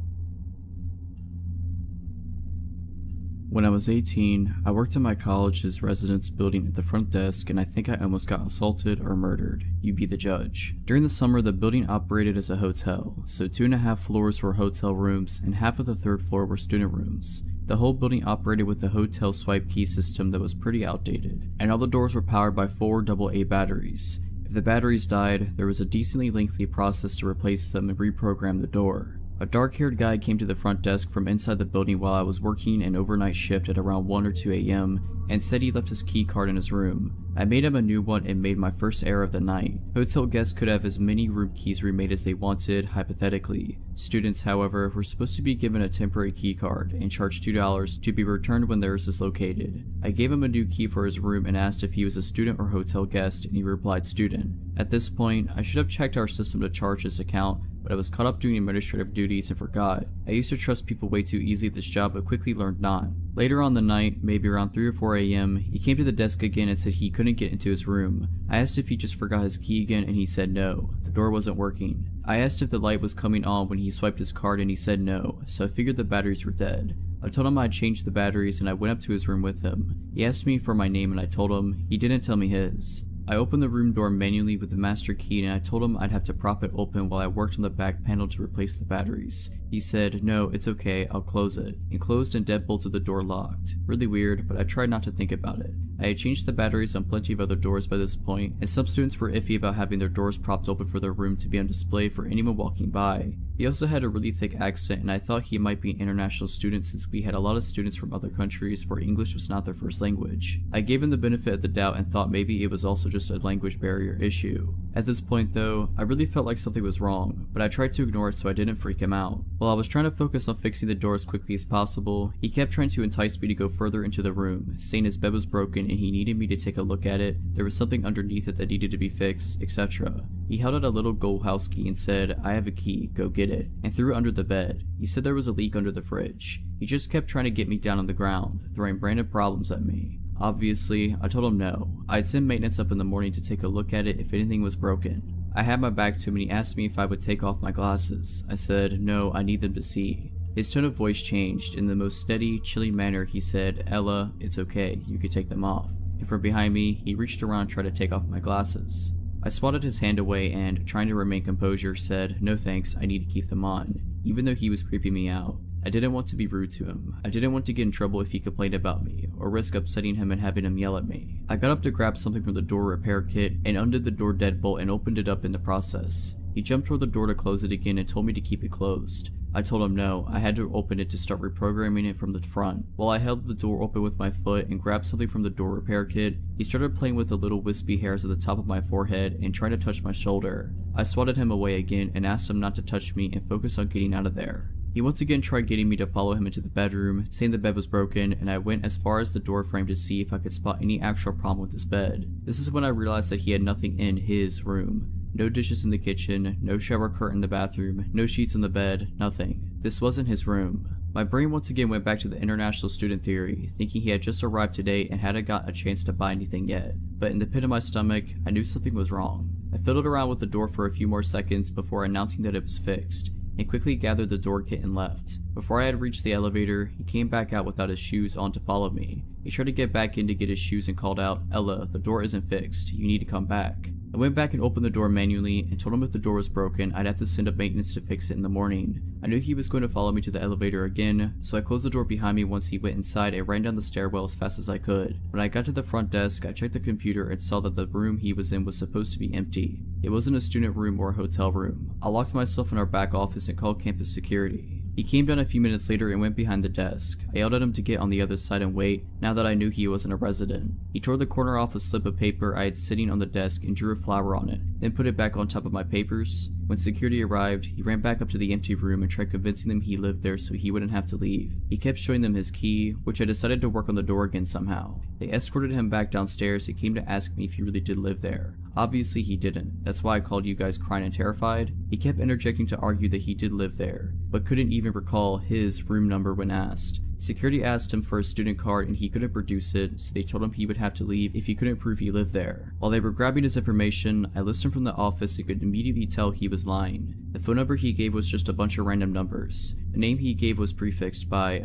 [SPEAKER 1] When I was 18, I worked in my college's residence building at the front desk, and I think I almost got assaulted or murdered. You be the judge. During the summer, the building operated as a hotel, so 2.5 floors were hotel rooms, and half of the 3rd floor were student rooms. The whole building operated with the hotel swipe key system that was pretty outdated, and all the doors were powered by 4 AA batteries. If the batteries died, there was a decently lengthy process to replace them and reprogram the door. A dark-haired guy came to the front desk from inside the building while I was working an overnight shift at around 1 or 2 a.m. and said he left his key card in his room. I made him a new one and made my first error of the night. Hotel guests could have as many room keys remade as they wanted, hypothetically. Students, however, were supposed to be given a temporary key card and charged $2 to be returned when theirs is located. I gave him a new key for his room and asked if he was a student or hotel guest, and he replied student. At this point, I should have checked our system to charge his account, but I was caught up doing administrative duties and forgot. I used to trust people way too easy at this job, but quickly learned not. Later on the night, maybe around 3 or 4 a.m., he came to the desk again and said he couldn't get into his room. I asked if he just forgot his key again, and he said no. The door wasn't working. I asked if the light was coming on when he swiped his card, and he said no, so I figured the batteries were dead. I told him I'd changed the batteries, and I went up to his room with him. He asked me for my name, and I told him. He didn't tell me his. I opened the room door manually with the master key, and I told him I'd have to prop it open while I worked on the back panel to replace the batteries. He said, "No, it's okay, I'll close it," and closed and deadbolted the door locked. Really weird, but I tried not to think about it. I had changed the batteries on plenty of other doors by this point, and some students were iffy about having their doors propped open for their room to be on display for anyone walking by. He also had a really thick accent, and I thought he might be an international student since we had a lot of students from other countries where English was not their first language. I gave him the benefit of the doubt and thought maybe it was also just a language barrier issue. At this point though, I really felt like something was wrong, but I tried to ignore it so I didn't freak him out. While I was trying to focus on fixing the door as quickly as possible, he kept trying to entice me to go further into the room, saying his bed was broken and he needed me to take a look at it, there was something underneath it that needed to be fixed, etc. He held out a little gold house key and said, "I have a key, go get it," and threw it under the bed. He said there was a leak under the fridge. He just kept trying to get me down on the ground, throwing random problems at me. Obviously, I told him no. I'd send maintenance up in the morning to take a look at it if anything was broken. I had my back to him and he asked me if I would take off my glasses. I said, "No, I need them to see." His tone of voice changed. In the most steady, chilly manner, he said, "Ella, it's okay, you could take them off." And from behind me, he reached around and tried to take off my glasses. I swatted his hand away and, trying to remain composure, said, "No thanks, I need to keep them on," even though he was creeping me out. I didn't want to be rude to him. I didn't want to get in trouble if he complained about me, or risk upsetting him and having him yell at me. I got up to grab something from the door repair kit and undid the door deadbolt and opened it up in the process. He jumped toward the door to close it again and told me to keep it closed. I told him no, I had to open it to start reprogramming it from the front. While I held the door open with my foot and grabbed something from the door repair kit, he started playing with the little wispy hairs at the top of my forehead and trying to touch my shoulder. I swatted him away again and asked him not to touch me and focus on getting out of there. He once again tried getting me to follow him into the bedroom, saying the bed was broken, and I went as far as the door frame to see if I could spot any actual problem with his bed. This is when I realized that he had nothing in his room. No dishes in the kitchen, no shower curtain in the bathroom, no sheets in the bed, nothing. This wasn't his room. My brain once again went back to the international student theory, thinking he had just arrived today and hadn't got a chance to buy anything yet. But in the pit of my stomach, I knew something was wrong. I fiddled around with the door for a few more seconds before announcing that it was fixed, and quickly gathered the door kit and left. Before I had reached the elevator, he came back out without his shoes on to follow me. He tried to get back in to get his shoes and called out, "Ella, the door isn't fixed, you need to come back." I went back and opened the door manually and told him if the door was broken, I'd have to send up maintenance to fix it in the morning. I knew he was going to follow me to the elevator again, so I closed the door behind me once he went inside and ran down the stairwell as fast as I could. When I got to the front desk, I checked the computer and saw that the room he was in was supposed to be empty. It wasn't a student room or a hotel room. I locked myself in our back office and called campus security. He came down a few minutes later and went behind the desk. I yelled at him to get on the other side and wait, now that I knew he wasn't a resident. He tore the corner off a slip of paper I had sitting on the desk and drew a flower on it, then put it back on top of my papers. When security arrived, he ran back up to the empty room and tried convincing them he lived there so he wouldn't have to leave. He kept showing them his key, which I decided to work on the door again somehow. They escorted him back downstairs and came to ask me if he really did live there. Obviously he didn't. That's why I called you guys crying and terrified. He kept interjecting to argue that he did live there, but couldn't even recall his room number when asked. Security asked him for a student card and he couldn't produce it, so they told him he would have to leave if he couldn't prove he lived there. While they were grabbing his information, I listened from the office and could immediately tell he was lying. The phone number he gave was just a bunch of random numbers. The name he gave was prefixed by,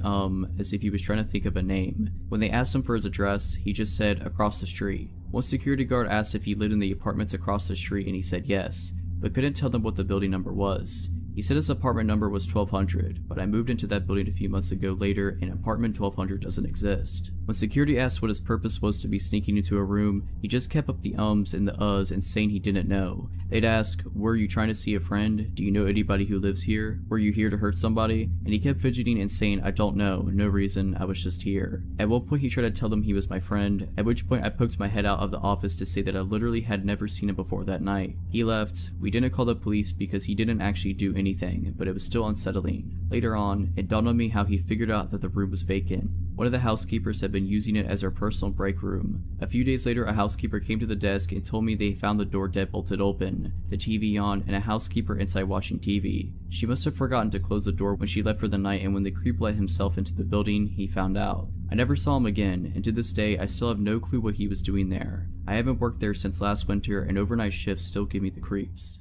[SPEAKER 1] as if he was trying to think of a name. When they asked him for his address, he just said, "Across the street." One security guard asked if he lived in the apartments across the street and he said yes, but couldn't tell them what the building number was. He said his apartment number was 1200, but I moved into that building a few months ago later and apartment 1200 doesn't exist. When security asked what his purpose was to be sneaking into a room, he just kept up the ums and the uhs and saying he didn't know. They'd ask, "Were you trying to see a friend? Do you know anybody who lives here? Were you here to hurt somebody?" And he kept fidgeting and saying, "I don't know, no reason, I was just here." At one point he tried to tell them he was my friend, at which point I poked my head out of the office to say that I literally had never seen him before that night. He left. We didn't call the police because he didn't actually do anything, but it was still unsettling. Later on, it dawned on me how he figured out that the room was vacant. One of the housekeepers had been using it as her personal break room. A few days later, a housekeeper came to the desk and told me they found the door deadbolted open, the TV on, and a housekeeper inside watching TV. She must have forgotten to close the door when she left for the night, and when the creep let himself into the building, he found out. I never saw him again, and to this day, I still have no clue what he was doing there. I haven't worked there since last winter, and overnight shifts still give me the creeps.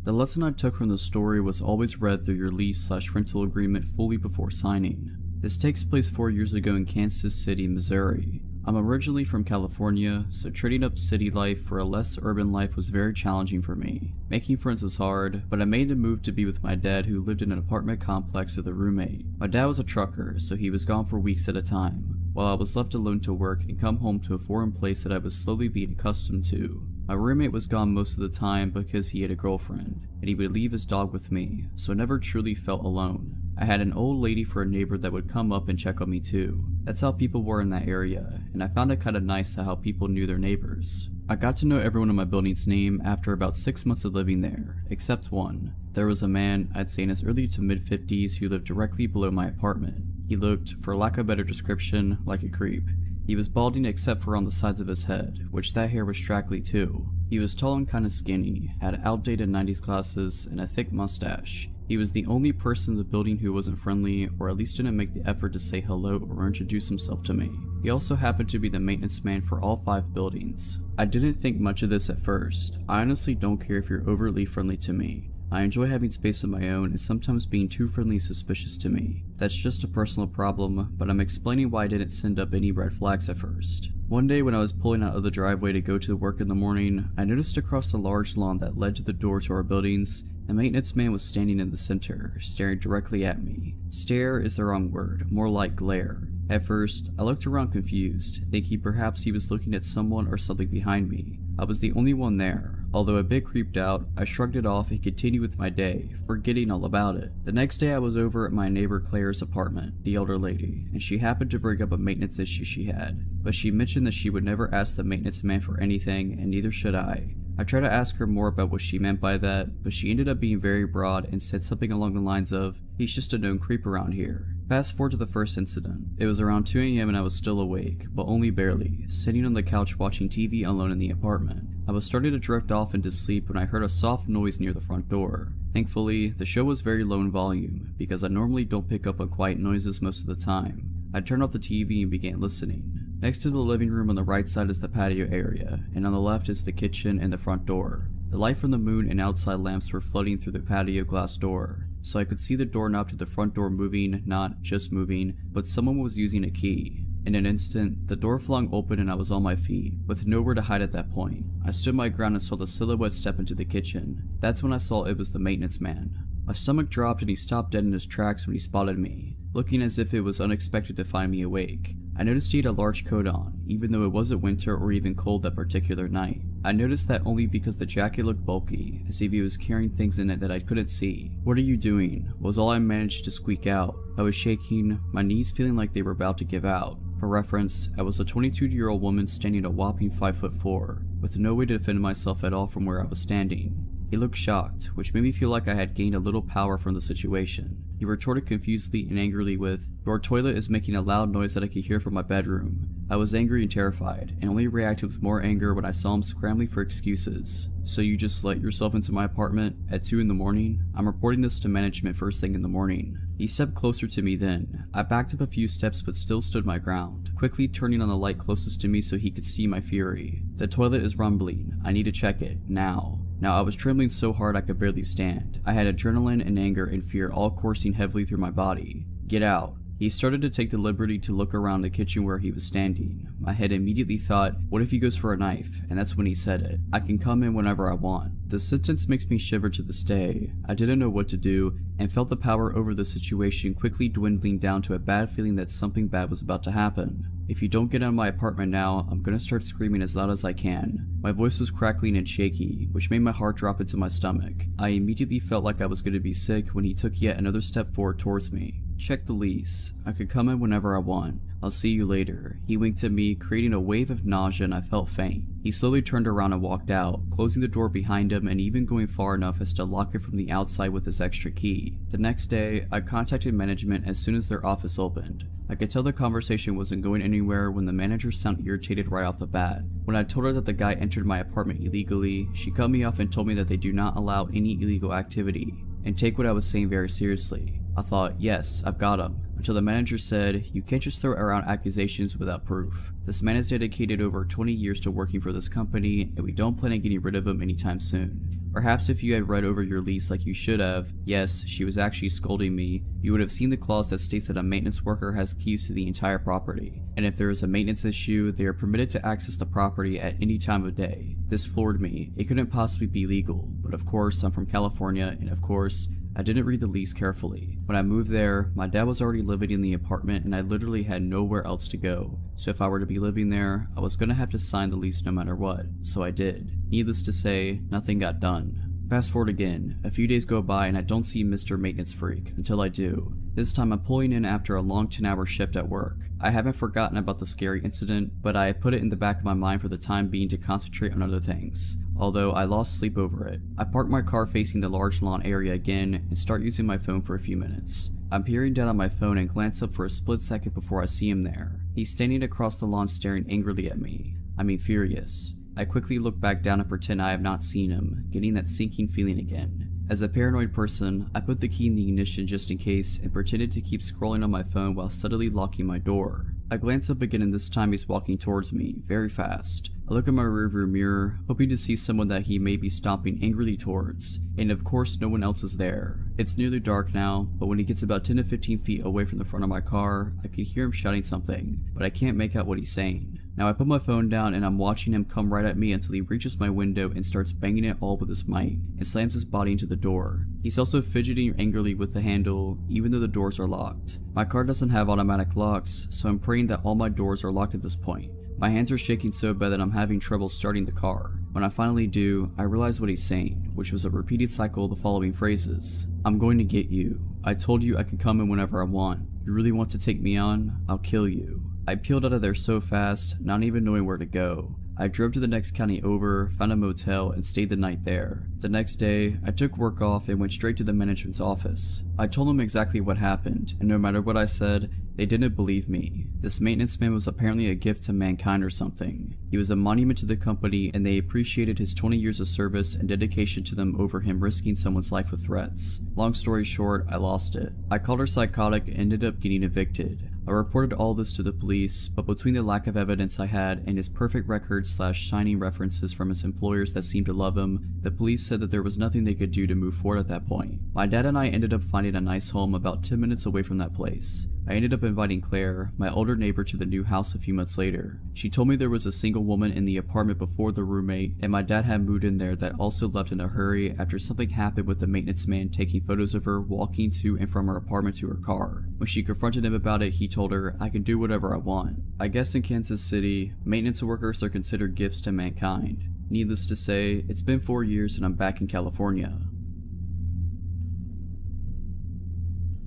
[SPEAKER 1] The lesson I took from the story was always read through your lease/rental agreement fully before signing. This takes place 4 years ago in Kansas City, Missouri. I'm originally from California, so trading up city life for a less urban life was very challenging for me. Making friends was hard, but I made the move to be with my dad, who lived in an apartment complex with a roommate. My dad was a trucker, so he was gone for weeks at a time, while I was left alone to work and come home to a foreign place that I was slowly being accustomed to. My roommate was gone most of the time because he had a girlfriend, and he would leave his dog with me, so I never truly felt alone. I had an old lady for a neighbor that would come up and check on me too. That's how people were in that area, and I found it kinda nice how people knew their neighbors. I got to know everyone in my building's name after about 6 months of living there, except one. There was a man, I'd say in his early to mid-50s, who lived directly below my apartment. He looked, for lack of a better description, like a creep. He was balding except for on the sides of his head, which that hair was straggly too. He was tall and kinda skinny, had outdated 90s glasses, and a thick mustache. He was the only person in the building who wasn't friendly, or at least didn't make the effort to say hello or introduce himself to me. He also happened to be the maintenance man for all 5 buildings. I didn't think much of this at first. I honestly don't care if you're overly friendly to me. I enjoy having space of my own, and sometimes being too friendly is suspicious to me. That's just a personal problem, but I'm explaining why I didn't send up any red flags at first. One day when I was pulling out of the driveway to go to work in the morning, I noticed across the large lawn that led to the door to our buildings, the maintenance man was standing in the center, staring directly at me. Stare is the wrong word, more like glare. At first, I looked around confused, thinking perhaps he was looking at someone or something behind me. I was the only one there. Although a bit creeped out, I shrugged it off and continued with my day, forgetting all about it. The next day I was over at my neighbor Claire's apartment, the elder lady, and she happened to bring up a maintenance issue she had, but she mentioned that she would never ask the maintenance man for anything, and neither should I. I tried to ask her more about what she meant by that, but she ended up being very broad and said something along the lines of, "He's just a known creep around here." Fast forward to the first incident. It was around 2 AM and I was still awake, but only barely, sitting on the couch watching TV alone in the apartment. I was starting to drift off into sleep when I heard a soft noise near the front door. Thankfully, the show was very low in volume, because I normally don't pick up on quiet noises most of the time. I turned off the TV and began listening. Next to the living room on the right side is the patio area, and on the left is the kitchen and the front door. The light from the moon and outside lamps were flooding through the patio glass door, so I could see the doorknob to the front door moving, not just moving, but someone was using a key. In an instant, the door flung open and I was on my feet, with nowhere to hide at that point. I stood my ground and saw the silhouette step into the kitchen. That's when I saw it was the maintenance man. My stomach dropped and he stopped dead in his tracks when he spotted me, looking as if it was unexpected to find me awake. I noticed he had a large coat on, even though it wasn't winter or even cold that particular night. I noticed that only because the jacket looked bulky, as if he was carrying things in it that I couldn't see. "What are you doing?" was all I managed to squeak out. I was shaking, my knees feeling like they were about to give out. For reference, I was a 22-year-old woman standing a whopping 5'4", with no way to defend myself at all from where I was standing. He looked shocked, which made me feel like I had gained a little power from the situation. He retorted confusedly and angrily with, "Your toilet is making a loud noise that I could hear from my bedroom." I was angry and terrified, and only reacted with more anger when I saw him scrambling for excuses. "So you just let yourself into my apartment at 2 in the morning? I'm reporting this to management first thing in the morning." He stepped closer to me then. I backed up a few steps but still stood my ground, quickly turning on the light closest to me so he could see my fury. "The toilet is rumbling. I need to check it, now." Now I was trembling so hard I could barely stand. I had adrenaline and anger and fear all coursing heavily through my body. "Get out." He started to take the liberty to look around the kitchen where he was standing. My head immediately thought, what if he goes for a knife? And that's when he said it. "I can come in whenever I want." The sentence makes me shiver to this day. I didn't know what to do, and felt the power over the situation quickly dwindling down to a bad feeling that something bad was about to happen. "If you don't get out of my apartment now, I'm gonna start screaming as loud as I can." My voice was crackling and shaky, which made my heart drop into my stomach. I immediately felt like I was gonna be sick when he took yet another step forward towards me. "Check the lease. I could come in whenever I want. I'll see you later." He winked at me, creating a wave of nausea, and I felt faint. He slowly turned around and walked out, closing the door behind him and even going far enough as to lock it from the outside with his extra key. The next day, I contacted management as soon as their office opened. I could tell the conversation wasn't going anywhere when the manager sounded irritated right off the bat. When I told her that the guy entered my apartment illegally, she cut me off and told me that they do not allow any illegal activity, and take what I was saying very seriously. I thought, yes, I've got him, until the manager said, "You can't just throw around accusations without proof. This man has dedicated over 20 years to working for this company, and we don't plan on getting rid of him anytime soon. Perhaps if you had read over your lease like you should have, yes, she was actually scolding me, you would have seen the clause that states that a maintenance worker has keys to the entire property, and if there is a maintenance issue, they are permitted to access the property at any time of day. This floored me. It couldn't possibly be legal, but of course I'm from California, and of course, I didn't read the lease carefully. When I moved there, my dad was already living in the apartment and I literally had nowhere else to go. So if I were to be living there, I was gonna have to sign the lease no matter what. So I did. Needless to say, nothing got done. Fast forward again, a few days go by and I don't see Mr. Maintenance Freak until I do. This time I'm pulling in after a long 10-hour shift at work. I haven't forgotten about the scary incident, but I put it in the back of my mind for the time being to concentrate on other things. Although I lost sleep over it. I park my car facing the large lawn area again and start using my phone for a few minutes. I'm peering down on my phone and glance up for a split second before I see him there. He's standing across the lawn staring angrily at me. I mean furious. I quickly look back down and pretend I have not seen him, getting that sinking feeling again. As a paranoid person, I put the key in the ignition just in case and pretended to keep scrolling on my phone while subtly locking my door. I glance up again and this time he's walking towards me, very fast. I look at my rearview mirror, hoping to see someone that he may be stomping angrily towards, and of course no one else is there. It's nearly dark now, but when he gets about 10 to 15 feet away from the front of my car, I can hear him shouting something, but I can't make out what he's saying. Now I put my phone down and I'm watching him come right at me until he reaches my window and starts banging it all with his might, and slams his body into the door. He's also fidgeting angrily with the handle, even though the doors are locked. My car doesn't have automatic locks, so I'm praying that all my doors are locked at this point. My hands are shaking so bad that I'm having trouble starting the car. When I finally do, I realize what he's saying, which was a repeated cycle of the following phrases. I'm going to get you. I told you I could come in whenever I want. You really want to take me on? I'll kill you. I peeled out of there so fast, not even knowing where to go. I drove to the next county over, found a motel, and stayed the night there. The next day, I took work off and went straight to the management's office. I told them exactly what happened, and no matter what I said, they didn't believe me. This maintenance man was apparently a gift to mankind or something. He was a monument to the company, and they appreciated his 20 years of service and dedication to them over him risking someone's life with threats. Long story short, I lost it. I called her psychotic and ended up getting evicted. I reported all this to the police, but between the lack of evidence I had and his perfect record / shining references from his employers that seemed to love him, the police said that there was nothing they could do to move forward at that point. My dad and I ended up finding a nice home about 10 minutes away from that place. I ended up inviting Claire, my older neighbor, to the new house a few months later. She told me there was a single woman in the apartment before the roommate, and my dad had moved in there that also left in a hurry after something happened with the maintenance man taking photos of her walking to and from her apartment to her car. When she confronted him about it, he told her, I can do whatever I want. I guess in Kansas City, maintenance workers are considered gifts to mankind. Needless to say, it's been 4 years and I'm back in California.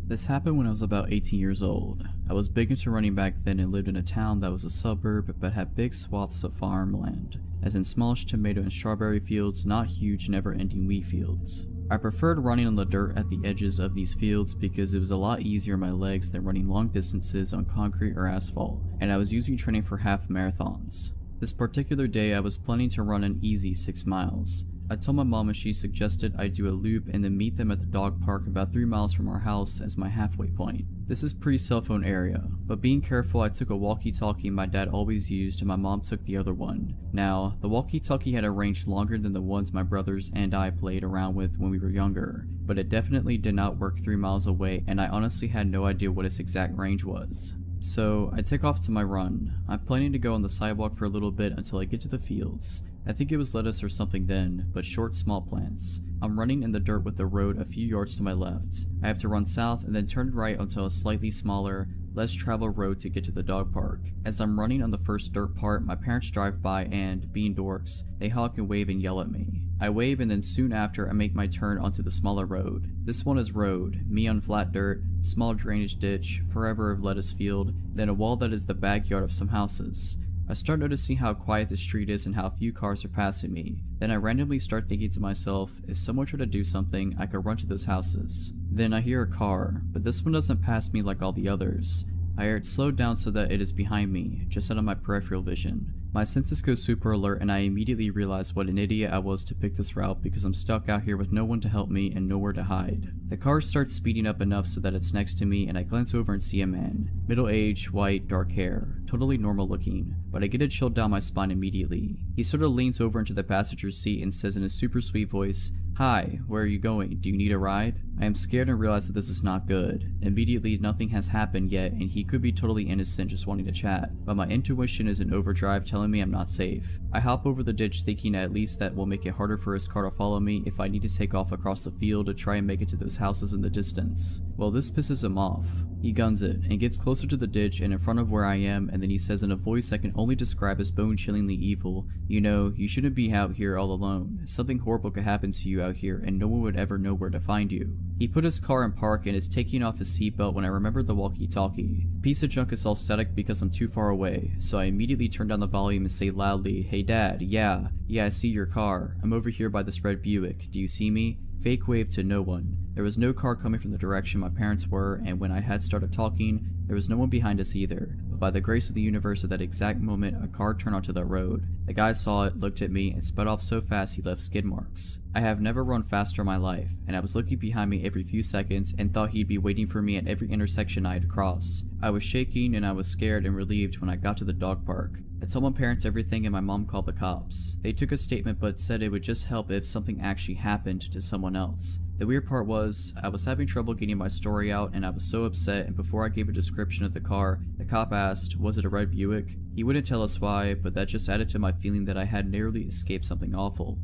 [SPEAKER 1] This happened when I was about 18 years old. I was big into running back then and lived in a town that was a suburb but had big swaths of farmland, as in smallish tomato and strawberry fields, not huge never-ending wheat fields. I preferred running on the dirt at the edges of these fields because it was a lot easier on my legs than running long distances on concrete or asphalt, and I was usually training for half marathons. This particular day I was planning to run an easy 6 miles. I told my mom and she suggested I do a loop and then meet them at the dog park about 3 miles from our house as my halfway point. This is pre-cell phone area, but being careful I took a walkie-talkie my dad always used and my mom took the other one. Now, the walkie-talkie had a range longer than the ones my brothers and I played around with when we were younger, but it definitely did not work 3 miles away and I honestly had no idea what its exact range was. So, I take off to my run. I'm planning to go on the sidewalk for a little bit until I get to the fields. I think it was lettuce or something then, but short small plants. I'm running in the dirt with the road a few yards to my left. I have to run south and then turn right onto a slightly smaller, less traveled road to get to the dog park. As I'm running on the first dirt part, my parents drive by and, being dorks, they honk and wave and yell at me. I wave and then soon after I make my turn onto the smaller road. This one is road, me on flat dirt, small drainage ditch, forever of lettuce field, then a wall that is the backyard of some houses. I start noticing how quiet the street is and how few cars are passing me. Then I randomly start thinking to myself, if someone tried to do something, I could run to those houses. Then I hear a car, but this one doesn't pass me like all the others. I hear it slow down so that it is behind me, just out of my peripheral vision. My senses go super alert and I immediately realize what an idiot I was to pick this route because I'm stuck out here with no one to help me and nowhere to hide. The car starts speeding up enough so that it's next to me and I glance over and see a man. Middle-aged, white, dark hair. Totally normal looking, but I get a chill down my spine immediately. He sort of leans over into the passenger seat and says in a super sweet voice, "Hi, where are you going? Do you need a ride?" I am scared and realize that this is not good. Immediately, nothing has happened yet and he could be totally innocent just wanting to chat, but my intuition is in overdrive telling me I'm not safe. I hop over the ditch thinking at least that will make it harder for his car to follow me if I need to take off across the field to try and make it to those houses in the distance. Well, this pisses him off. He guns it and gets closer to the ditch and in front of where I am, and then he says in a voice I can only describe as bone-chillingly evil, "You know, you shouldn't be out here all alone. Something horrible could happen to you out here and no one would ever know where to find you." He put his car in park and is taking off his seatbelt when I remembered the walkie-talkie. Piece of junk is all static because I'm too far away, so I immediately turn down the volume and say loudly, "Hey Dad, yeah, I see your car. I'm over here by this red Buick. Do you see me?" Fake wave to no one. There was no car coming from the direction my parents were, and when I had started talking, there was no one behind us either. But by the grace of the universe at that exact moment, a car turned onto the road. The guy saw it, looked at me, and sped off so fast he left skid marks. I have never run faster in my life, and I was looking behind me every few seconds and thought he'd be waiting for me at every intersection I had crossed. I was shaking and I was scared and relieved when I got to the dog park. I told my parents everything and my mom called the cops. They took a statement but said it would just help if something actually happened to someone else. The weird part was, I was having trouble getting my story out and I was so upset, and before I gave a description of the car, the cop asked, "Was it a red Buick?" He wouldn't tell us why, but that just added to my feeling that I had narrowly escaped something awful.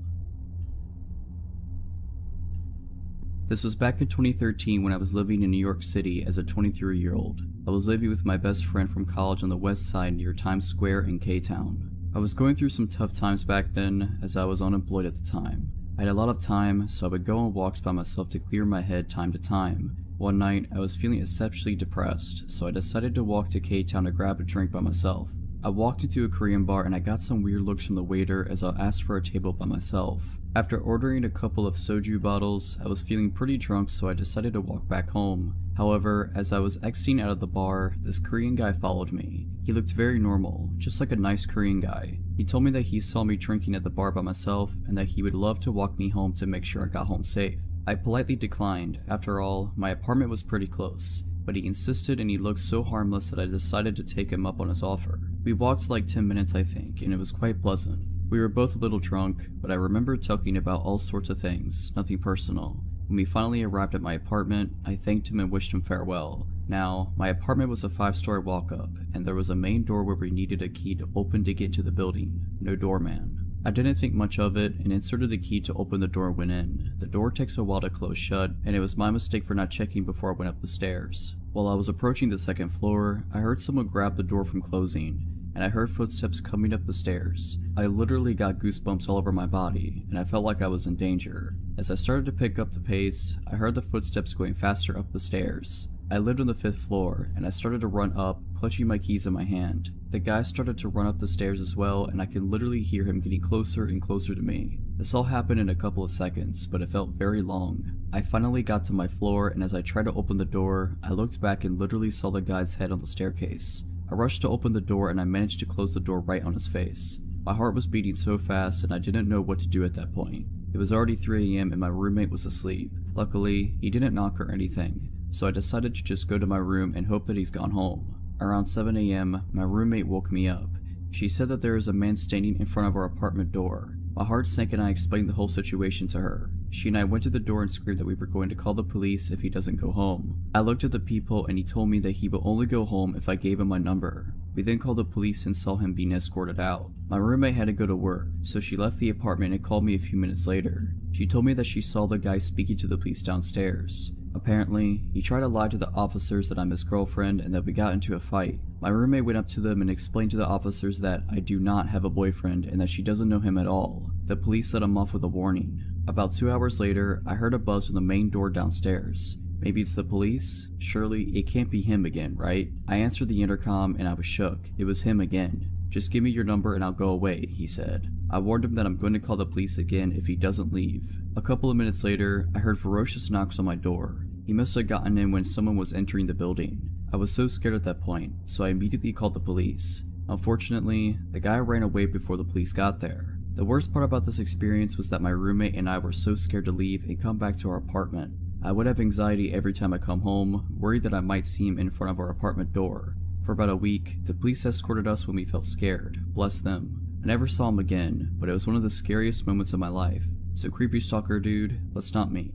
[SPEAKER 1] This was back in 2013 when I was living in New York City as a 23-year-old. I was living with my best friend from college on the west side near Times Square in K-Town. I was going through some tough times back then as I was unemployed at the time. I had a lot of time, so I would go on walks by myself to clear my head time to time. One night, I was feeling exceptionally depressed, so I decided to walk to K-Town to grab a drink by myself. I walked into a Korean bar and I got some weird looks from the waiter as I asked for a table by myself. After ordering a couple of soju bottles, I was feeling pretty drunk, so I decided to walk back home. However, as I was exiting out of the bar, this Korean guy followed me. He looked very normal, just like a nice Korean guy. He told me that he saw me drinking at the bar by myself and that he would love to walk me home to make sure I got home safe. I politely declined. After all, my apartment was pretty close, but he insisted and he looked so harmless that I decided to take him up on his offer. We walked like 10 minutes I think, and it was quite pleasant. We were both a little drunk, but I remember talking about all sorts of things, nothing personal. When we finally arrived at my apartment, I thanked him and wished him farewell. Now, my apartment was a 5-story walk-up, and there was a main door where we needed a key to open to get into the building. No doorman. I didn't think much of it and inserted the key to open the door and went in. The door takes a while to close shut, and it was my mistake for not checking before I went up the stairs. While I was approaching the second floor, I heard someone grab the door from closing, and I heard footsteps coming up the stairs. I literally got goosebumps all over my body, and I felt like I was in danger. As I started to pick up the pace, I heard the footsteps going faster up the stairs. I lived on the 5th floor, and I started to run up, clutching my keys in my hand. The guy started to run up the stairs as well, and I could literally hear him getting closer and closer to me. This all happened in a couple of seconds, but it felt very long. I finally got to my floor, and as I tried to open the door, I looked back and literally saw the guy's head on the staircase. I rushed to open the door and I managed to close the door right on his face. My heart was beating so fast and I didn't know what to do at that point. It was already 3 AM and my roommate was asleep. Luckily, he didn't knock or anything, so I decided to just go to my room and hope that he's gone home. Around 7 AM, my roommate woke me up. She said that there is a man standing in front of our apartment door. My heart sank and I explained the whole situation to her. She and I went to the door and screamed that we were going to call the police if he doesn't go home. I looked at the people and he told me that he would only go home if I gave him my number. We then called the police and saw him being escorted out. My roommate had to go to work, so she left the apartment and called me a few minutes later. She told me that she saw the guy speaking to the police downstairs. Apparently, he tried to lie to the officers that I'm his girlfriend and that we got into a fight. My roommate went up to them and explained to the officers that I do not have a boyfriend and that she doesn't know him at all. The police let him off with a warning. About 2 hours later, I heard a buzz from the main door downstairs. Maybe it's the police? Surely it can't be him again, right? I answered the intercom and I was shook. It was him again. "Just give me your number and I'll go away," he said. I warned him that I'm going to call the police again if he doesn't leave. A couple of minutes later, I heard ferocious knocks on my door. He must have gotten in when someone was entering the building. I was so scared at that point, so I immediately called the police. Unfortunately, the guy ran away before the police got there. The worst part about this experience was that my roommate and I were so scared to leave and come back to our apartment. I would have anxiety every time I come home, worried that I might see him in front of our apartment door. For about a week, the police escorted us when we felt scared. Bless them. I never saw him again, but it was one of the scariest moments of my life. So creepy stalker dude, let's not meet.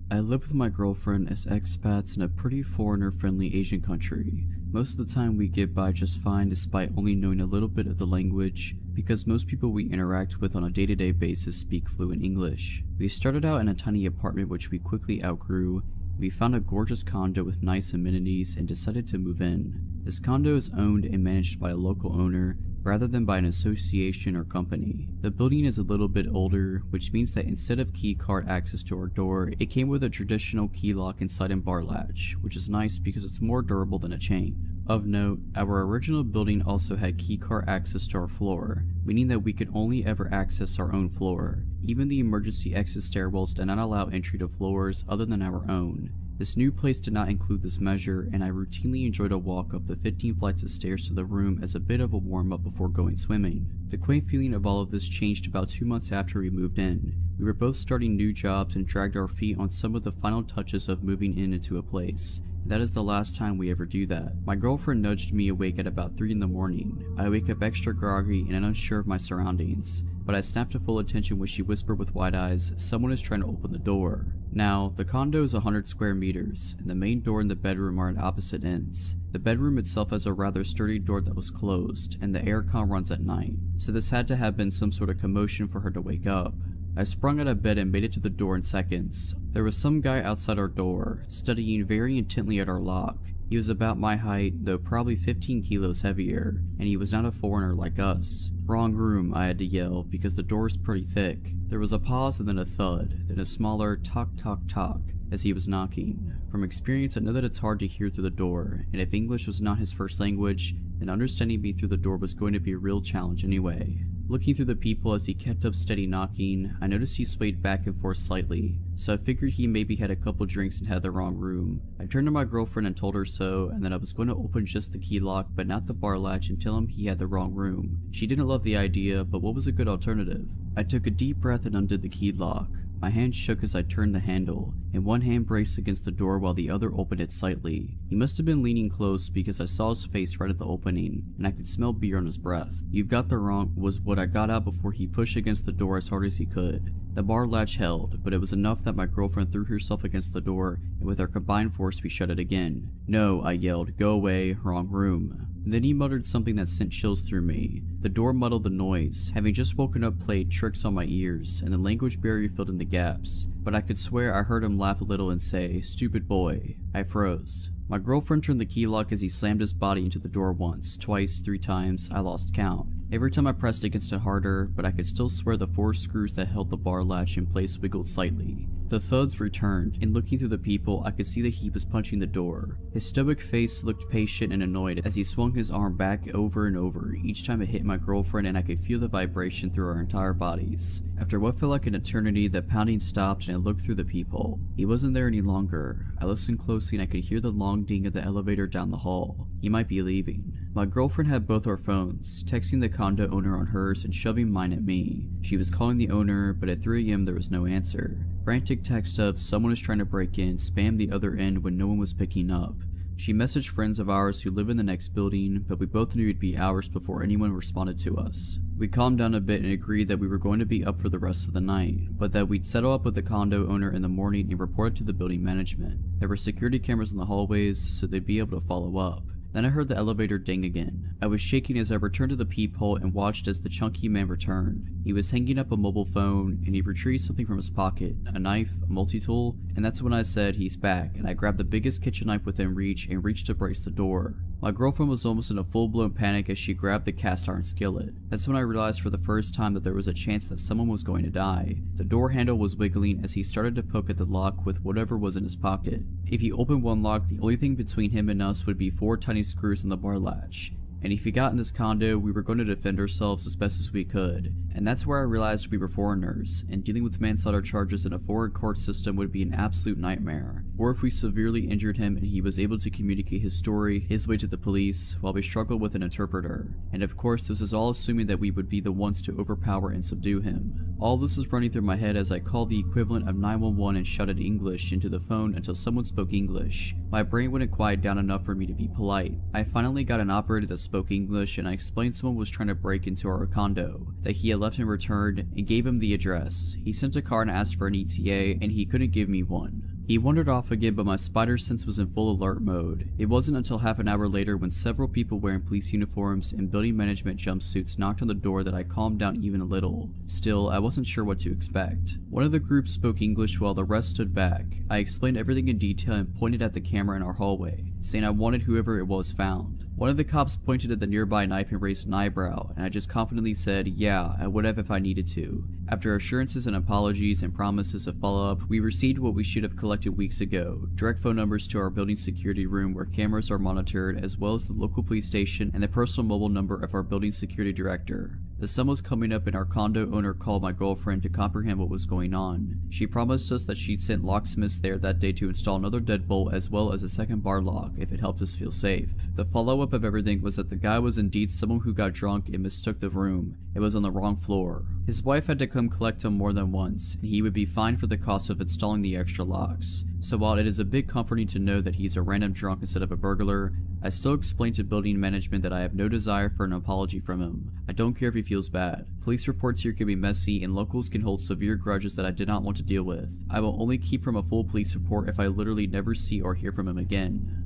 [SPEAKER 1] I live with my girlfriend as expats in a pretty foreigner-friendly Asian country. Most of the time we get by just fine despite only knowing a little bit of the language, because most people we interact with on a day-to-day basis speak fluent English. We started out in a tiny apartment which we quickly outgrew. We found a gorgeous condo with nice amenities and decided to move in. This condo is owned and managed by a local owner, rather than by an association or company. The building is a little bit older, which means that instead of key card access to our door, it came with a traditional key lock inside and bar latch, which is nice because it's more durable than a chain. Of note, our original building also had key card access to our floor, meaning that we could only ever access our own floor. Even the emergency exit stairwells did not allow entry to floors other than our own. This new place did not include this measure, and I routinely enjoyed a walk up the 15 flights of stairs to the room as a bit of a warm-up before going swimming. The quaint feeling of all of this changed about 2 months after we moved in. We were both starting new jobs and dragged our feet on some of the final touches of moving into a place. That is the last time we ever do that. My girlfriend nudged me awake at about 3 in the morning. I wake up extra groggy and unsure of my surroundings, but I snap to full attention when she whispered with wide eyes, "Someone is trying to open the door." Now, the condo is 100 square meters, and the main door and the bedroom are at opposite ends. The bedroom itself has a rather sturdy door that was closed, and the aircon runs at night, so this had to have been some sort of commotion for her to wake up. I sprung out of bed and made it to the door in seconds. There was some guy outside our door, studying very intently at our lock. He was about my height, though probably 15 kilos heavier, and he was not a foreigner like us. "Wrong room," I had to yell, because the door is pretty thick. There was a pause and then a thud, then a smaller tock tock tock as he was knocking. From experience, I know that it's hard to hear through the door, and if English was not his first language, then understanding me through the door was going to be a real challenge anyway. Looking through the peephole as he kept up steady knocking, I noticed he swayed back and forth slightly, so I figured he maybe had a couple drinks and had the wrong room. I turned to my girlfriend and told her so, and that I was going to open just the key lock but not the bar latch and tell him he had the wrong room. She didn't love the idea, but what was a good alternative? I took a deep breath and undid the key lock. My hand shook as I turned the handle, and one hand braced against the door while the other opened it slightly. He must have been leaning close because I saw his face right at the opening, and I could smell beer on his breath. "You've got the wrong," was what I got out before he pushed against the door as hard as he could. The bar latch held, but it was enough that my girlfriend threw herself against the door, and with our combined force we shut it again. "No," I yelled, "go away, wrong room." Then he muttered something that sent chills through me. The door muddled the noise, having just woken up played tricks on my ears, and the language barrier filled in the gaps. But I could swear I heard him laugh a little and say, "Stupid boy." I froze. My girlfriend turned the key lock as he slammed his body into the door once, twice, 3 times, I lost count. Every time I pressed against it harder, but I could still swear the 4 screws that held the bar latch in place wiggled slightly. The thuds returned, and looking through the peephole, I could see that he was punching the door. His stoic face looked patient and annoyed as he swung his arm back over and over each time it hit my girlfriend, and I could feel the vibration through our entire bodies. After what felt like an eternity, the pounding stopped and I looked through the peephole. He wasn't there any longer. I listened closely and I could hear the long ding of the elevator down the hall. He might be leaving. My girlfriend had both our phones, texting the condo owner on hers and shoving mine at me. She was calling the owner, but at 3 AM there was no answer. Frantic text of "someone is trying to break in" spammed the other end when no one was picking up. She messaged friends of ours who live in the next building, but we both knew it'd be hours before anyone responded to us. We calmed down a bit and agreed that we were going to be up for the rest of the night, but that we'd settle up with the condo owner in the morning and report it to the building management. There were security cameras in the hallways, so they'd be able to follow up. Then I heard the elevator ding again. I was shaking as I returned to the peephole and watched as the chunky man returned. He was hanging up a mobile phone, and he retrieved something from his pocket, a knife, a multi-tool, and that's when I said, "He's back," and I grabbed the biggest kitchen knife within reach and reached to brace the door. My girlfriend was almost in a full-blown panic as she grabbed the cast iron skillet. That's when I realized for the first time that there was a chance that someone was going to die. The door handle was wiggling as he started to poke at the lock with whatever was in his pocket. If he opened one lock, the only thing between him and us would be 4 tiny screws in the bar latch. And if he got in this condo, we were going to defend ourselves as best as we could. And that's where I realized we were foreigners, and dealing with manslaughter charges in a foreign court system would be an absolute nightmare. Or if we severely injured him and he was able to communicate his story, his way to the police, while we struggled with an interpreter. And of course, this is all assuming that we would be the ones to overpower and subdue him. All this is running through my head as I called the equivalent of 911 and shouted English into the phone until someone spoke English. My brain wouldn't quiet down enough for me to be polite. I finally got an operator that spoke English, and I explained someone was trying to break into our condo, that he had left and returned, and gave him the address. He sent a car and asked for an ETA, and he couldn't give me one. He wandered off again, but my spider sense was in full alert mode. It wasn't until half an hour later, when several people wearing police uniforms and building management jumpsuits knocked on the door, that I calmed down even a little. Still, I wasn't sure what to expect. One of the group spoke English while the rest stood back. I explained everything in detail and pointed at the camera in our hallway, saying I wanted whoever it was found. One of the cops pointed at the nearby knife and raised an eyebrow, and I just confidently said, yeah, I would have if I needed to. After assurances and apologies and promises of follow-up, we received what we should have collected weeks ago: direct phone numbers to our building security room where cameras are monitored, as well as the local police station and the personal mobile number of our building security director. The sun was coming up and our condo owner called my girlfriend to comprehend what was going on. She promised us that she'd sent locksmiths there that day to install another deadbolt as well as a second bar lock if it helped us feel safe. The follow-up of everything was that the guy was indeed someone who got drunk and mistook the room. It was on the wrong floor. His wife had to come collect him more than once, and he would be fined for the cost of installing the extra locks. So while it is a bit comforting to know that he's a random drunk instead of a burglar, I still explained to building management that I have no desire for an apology from him. I don't care if he feels bad. Police reports here can be messy, and locals can hold severe grudges that I did not want to deal with. I will only keep from a full police report if I literally never see or hear from him again.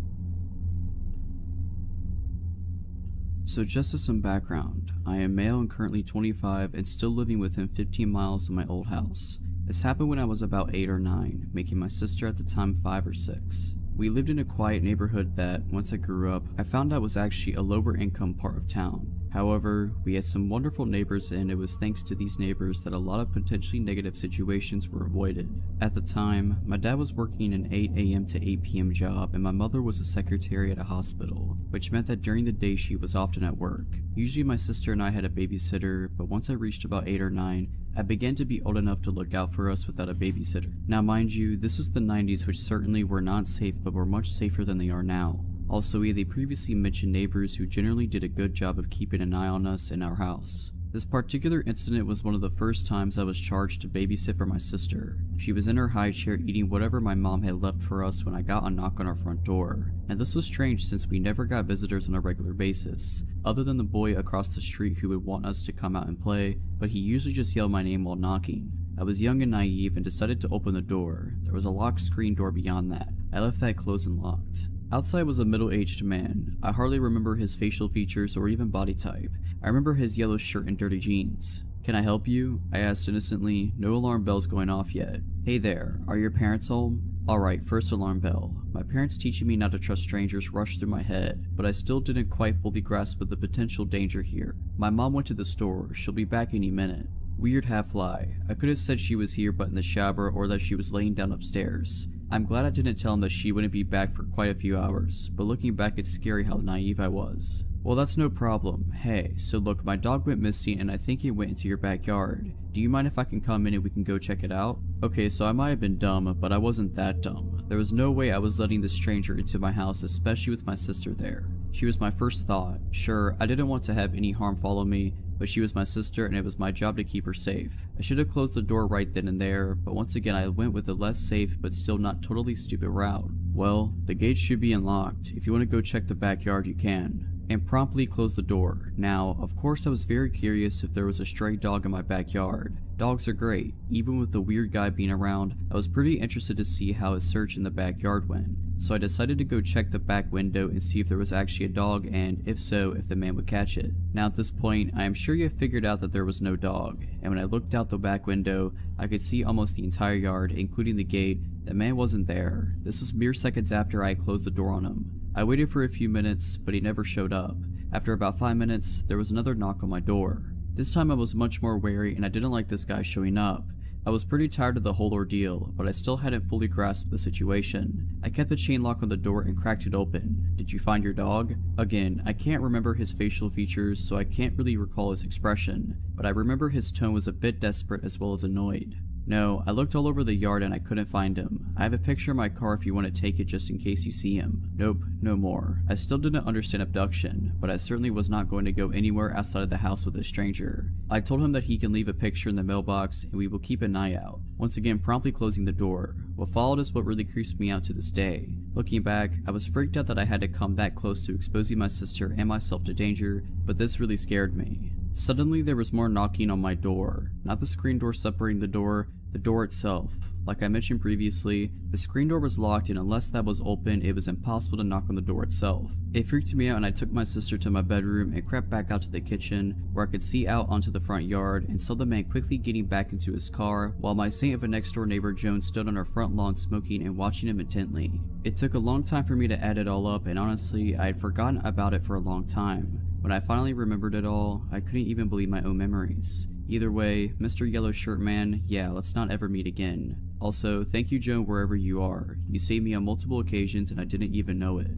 [SPEAKER 1] So just as some background, I am male and currently 25 and still living within 15 miles of my old house. This happened when I was about 8 or 9, making my sister at the time 5 or 6. We lived in a quiet neighborhood that, once I grew up, I found out was actually a lower income part of town. However, we had some wonderful neighbors, and it was thanks to these neighbors that a lot of potentially negative situations were avoided. At the time, my dad was working an 8 a.m. to 8 p.m. job, and my mother was a secretary at a hospital, which meant that during the day she was often at work. Usually my sister and I had a babysitter, but once I reached about 8 or 9, I began to be old enough to look out for us without a babysitter. Now mind you, this was the 90s, which certainly were not safe, but were much safer than they are now. Also, we had the previously mentioned neighbors who generally did a good job of keeping an eye on us in our house. This particular incident was one of the first times I was charged to babysit for my sister. She was in her high chair eating whatever my mom had left for us when I got a knock on our front door. And this was strange since we never got visitors on a regular basis, other than the boy across the street who would want us to come out and play, but he usually just yelled my name while knocking. I was young and naive and decided to open the door. There was a locked screen door beyond that. I left that closed and locked. Outside was a middle-aged man. I hardly remember his facial features or even body type. I remember his yellow shirt and dirty jeans. "Can I help you?" I asked innocently, no alarm bells going off yet. "Hey there, are your parents home?" Alright, first alarm bell. My parents teaching me not to trust strangers rushed through my head, but I still didn't quite fully grasp the potential danger here. My mom went to the store. She'll be back any minute. Weird half lie. I could have said she was here but in the shower, or that she was laying down upstairs. I'm glad I didn't tell him that she wouldn't be back for quite a few hours, but looking back it's scary how naive I was. "Well, that's no problem. Hey, so look, my dog went missing and I think it went into your backyard. Do you mind if I can come in and we can go check it out?" Okay, so I might have been dumb, but I wasn't that dumb. There was no way I was letting this stranger into my house, especially with my sister there. She was my first thought. Sure, I didn't want to have any harm follow me, but she was my sister and it was my job to keep her safe. I should have closed the door right then and there, but once again I went with the less safe but still not totally stupid route. "Well, the gate should be unlocked. If you want to go check the backyard, you can." And promptly closed the door. Now, of course I was very curious if there was a stray dog in my backyard. Dogs are great. Even with the weird guy being around, I was pretty interested to see how his search in the backyard went. So I decided to go check the back window and see if there was actually a dog, and if so, if the man would catch it. Now at this point, I am sure you have figured out that there was no dog, and when I looked out the back window, I could see almost the entire yard, including the gate. The man wasn't there. This was mere seconds after I had closed the door on him. I waited for a few minutes, but he never showed up. After about 5 minutes, there was another knock on my door. This time I was much more wary and I didn't like this guy showing up. I was pretty tired of the whole ordeal, but I still hadn't fully grasped the situation. I kept the chain lock on the door and cracked it open. "Did you find your dog?" Again, I can't remember his facial features, so I can't really recall his expression, but I remember his tone was a bit desperate as well as annoyed. No, I looked all over the yard and I couldn't find him. I have a picture of my car if you want to take it just in case you see him. Nope, no more. I still didn't understand abduction, but I certainly was not going to go anywhere outside of the house with a stranger. I told him that he can leave a picture in the mailbox and we will keep an eye out. Once again, promptly closing the door. What followed is what really creeps me out to this day. Looking back, I was freaked out that I had to come that close to exposing my sister and myself to danger, but this really scared me. Suddenly there was more knocking on my door. Not the screen door separating the door itself. Like I mentioned previously, the screen door was locked and unless that was open, it was impossible to knock on the door itself. It freaked me out and I took my sister to my bedroom and crept back out to the kitchen where I could see out onto the front yard and saw the man quickly getting back into his car while my saint of a next door neighbor Joan stood on our front lawn smoking and watching him intently. It took a long time for me to add it all up and honestly, I had forgotten about it for a long time. When I finally remembered it all, I couldn't even believe my own memories. Either way, Mr. Yellow Shirt Man, yeah, let's not ever meet again. Also, thank you Joan wherever you are. You saved me on multiple occasions and I didn't even know it.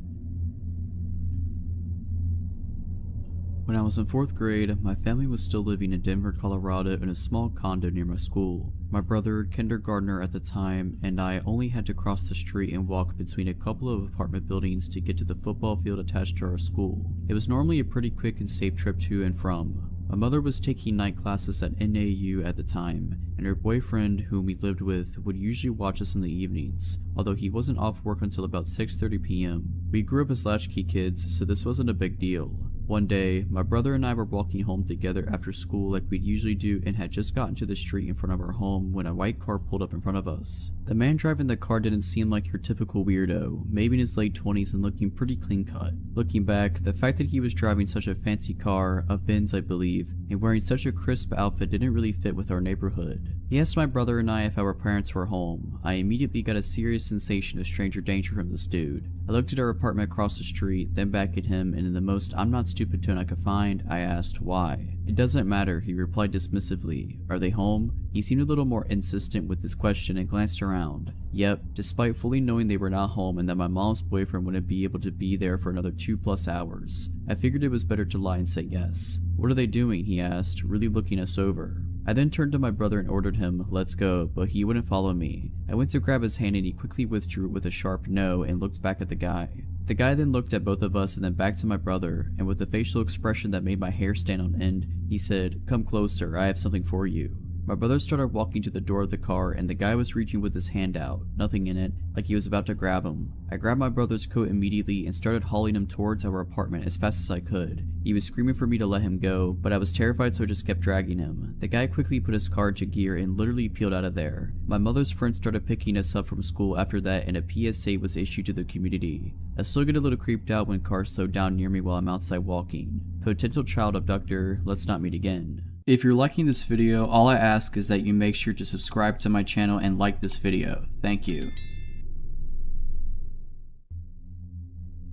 [SPEAKER 1] When I was in 4th grade, my family was still living in Denver, Colorado in a small condo near my school. My brother, kindergartner at the time, and I only had to cross the street and walk between a couple of apartment buildings to get to the football field attached to our school. It was normally a pretty quick and safe trip to and from. My mother was taking night classes at NAU at the time, and her boyfriend, whom we lived with, would usually watch us in the evenings, although he wasn't off work until about 6:30 p.m. We grew up as latchkey kids, so this wasn't a big deal. One day, my brother and I were walking home together after school like we'd usually do and had just gotten to the street in front of our home when a white car pulled up in front of us. The man driving the car didn't seem like your typical weirdo, maybe in his late 20s and looking pretty clean cut. Looking back, the fact that he was driving such a fancy car, a Benz I believe, and wearing such a crisp outfit didn't really fit with our neighborhood. He asked my brother and I if our parents were home. I immediately got a serious sensation of stranger danger from this dude. I looked at our apartment across the street, then back at him, and in the most I'm not stupid tone I could find, I asked why. It doesn't matter, he replied dismissively. Are they home? He seemed a little more insistent with his question and glanced around. Yep, despite fully knowing they were not home and that my mom's boyfriend wouldn't be able to be there for another 2+ hours, I figured it was better to lie and say yes. What are they doing? He asked, really looking us over. I then turned to my brother and ordered him, let's go, but he wouldn't follow me. I went to grab his hand and he quickly withdrew with a sharp no and looked back at the guy. The guy then looked at both of us and then back to my brother, and with a facial expression that made my hair stand on end, he said, "Come closer, I have something for you." My brother started walking to the door of the car and the guy was reaching with his hand out, nothing in it, like he was about to grab him. I grabbed my brother's coat immediately and started hauling him towards our apartment as fast as I could. He was screaming for me to let him go, but I was terrified so I just kept dragging him. The guy quickly put his car into gear and literally peeled out of there. My mother's friends started picking us up from school after that and a PSA was issued to the community. I still get a little creeped out when cars slow down near me while I'm outside walking. Potential child abductor, let's not meet again. If you're liking this video, all I ask is that you make sure to subscribe to my channel and like this video. Thank you.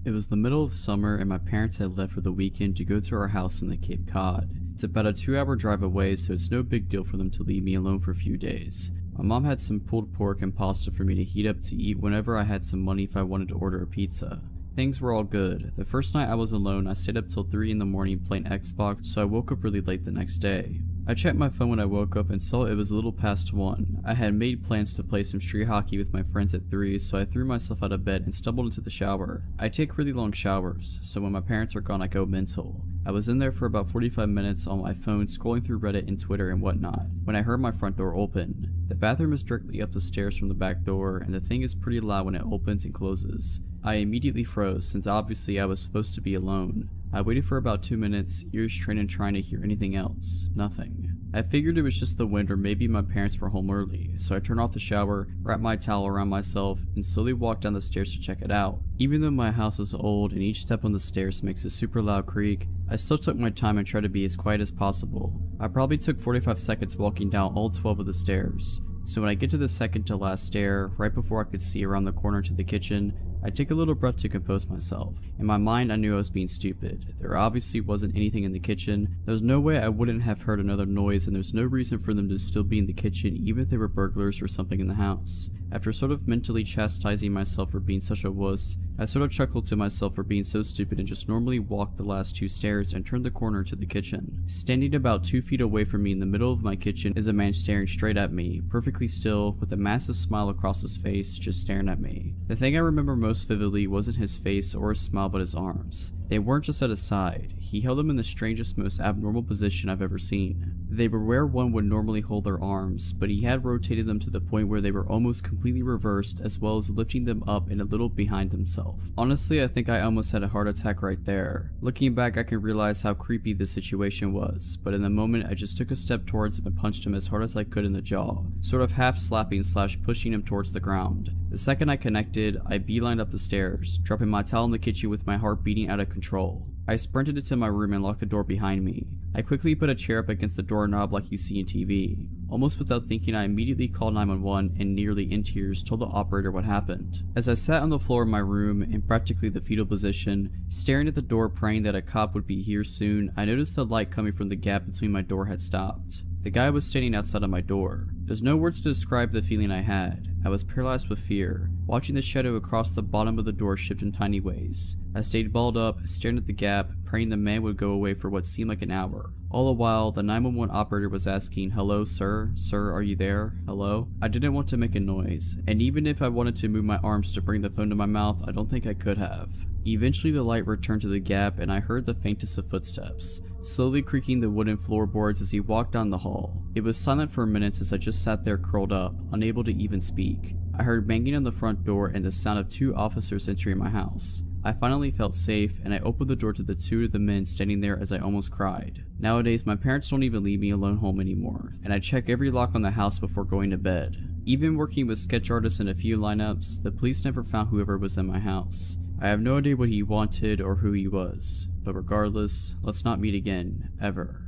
[SPEAKER 1] It was the middle of summer and my parents had left for the weekend to go to our house in the Cape Cod. It's about a 2-hour drive away, so it's no big deal for them to leave me alone for a few days. My mom had some pulled pork and pasta for me to heat up to eat whenever I had some money if I wanted to order a pizza. Things were all good. The first night I was alone, I stayed up till 3 in the morning playing Xbox, so I woke up really late the next day. I checked my phone when I woke up and saw it was a little past 1. I had made plans to play some street hockey with my friends at 3, so I threw myself out of bed and stumbled into the shower. I take really long showers, so when my parents are gone I go mental. I was in there for about 45 minutes on my phone scrolling through Reddit and Twitter and whatnot, when I heard my front door open. The bathroom is directly up the stairs from the back door, and the thing is pretty loud when it opens and closes. I immediately froze, since obviously I was supposed to be alone. I waited for about 2 minutes, ears trained and trying to hear anything else. Nothing. I figured it was just the wind or maybe my parents were home early, so I turned off the shower, wrapped my towel around myself, and slowly walked down the stairs to check it out. Even though my house is old and each step on the stairs makes a super loud creak, I still took my time and tried to be as quiet as possible. I probably took 45 seconds walking down all 12 of the stairs. So when I get to the second to last stair, right before I could see around the corner to the kitchen, I take a little breath to compose myself. In my mind, I knew I was being stupid. There obviously wasn't anything in the kitchen. There's no way I wouldn't have heard another noise, and there's no reason for them to still be in the kitchen even if they were burglars or something in the house. After sort of mentally chastising myself for being such a wuss, I sort of chuckled to myself for being so stupid and just normally walked the last 2 stairs and turned the corner to the kitchen. Standing about 2 feet away from me in the middle of my kitchen is a man staring straight at me, perfectly still, with a massive smile across his face, just staring at me. The thing I remember most vividly wasn't his face or his smile but his arms. They weren't just at his side, he held them in the strangest, most abnormal position I've ever seen. They were where one would normally hold their arms, but he had rotated them to the point where they were almost completely reversed, as well as lifting them up and a little behind himself. Honestly, I think I almost had a heart attack right there. Looking back, I can realize how creepy the situation was, but in the moment I just took a step towards him and punched him as hard as I could in the jaw, sort of half slapping / pushing him towards the ground. The second I connected, I beelined up the stairs, dropping my towel in the kitchen with my heart beating out of control. I sprinted into my room and locked the door behind me. I quickly put a chair up against the doorknob like you see in TV. Almost without thinking, I immediately called 911 and nearly in tears told the operator what happened. As I sat on the floor of my room in practically the fetal position, staring at the door praying that a cop would be here soon, I noticed the light coming from the gap between my door had stopped. The guy was standing outside of my door. There's no words to describe the feeling I had. I was paralyzed with fear, watching the shadow across the bottom of the door shift in tiny ways. I stayed balled up, staring at the gap, praying the man would go away for what seemed like an hour. All the while, the 911 operator was asking, "Hello, sir? Sir, are you there? Hello?" I didn't want to make a noise, and even if I wanted to move my arms to bring the phone to my mouth, I don't think I could have. Eventually the light returned to the gap and I heard the faintest of footsteps, slowly creaking the wooden floorboards as he walked down the hall. It was silent for minutes as I just sat there curled up, unable to even speak. I heard banging on the front door and the sound of 2 officers entering my house. I finally felt safe, and I opened the door to the 2 of the men standing there as I almost cried. Nowadays, my parents don't even leave me alone home anymore, and I check every lock on the house before going to bed. Even working with sketch artists in a few lineups, the police never found whoever was in my house. I have no idea what he wanted or who he was, but regardless, let's not meet again, ever.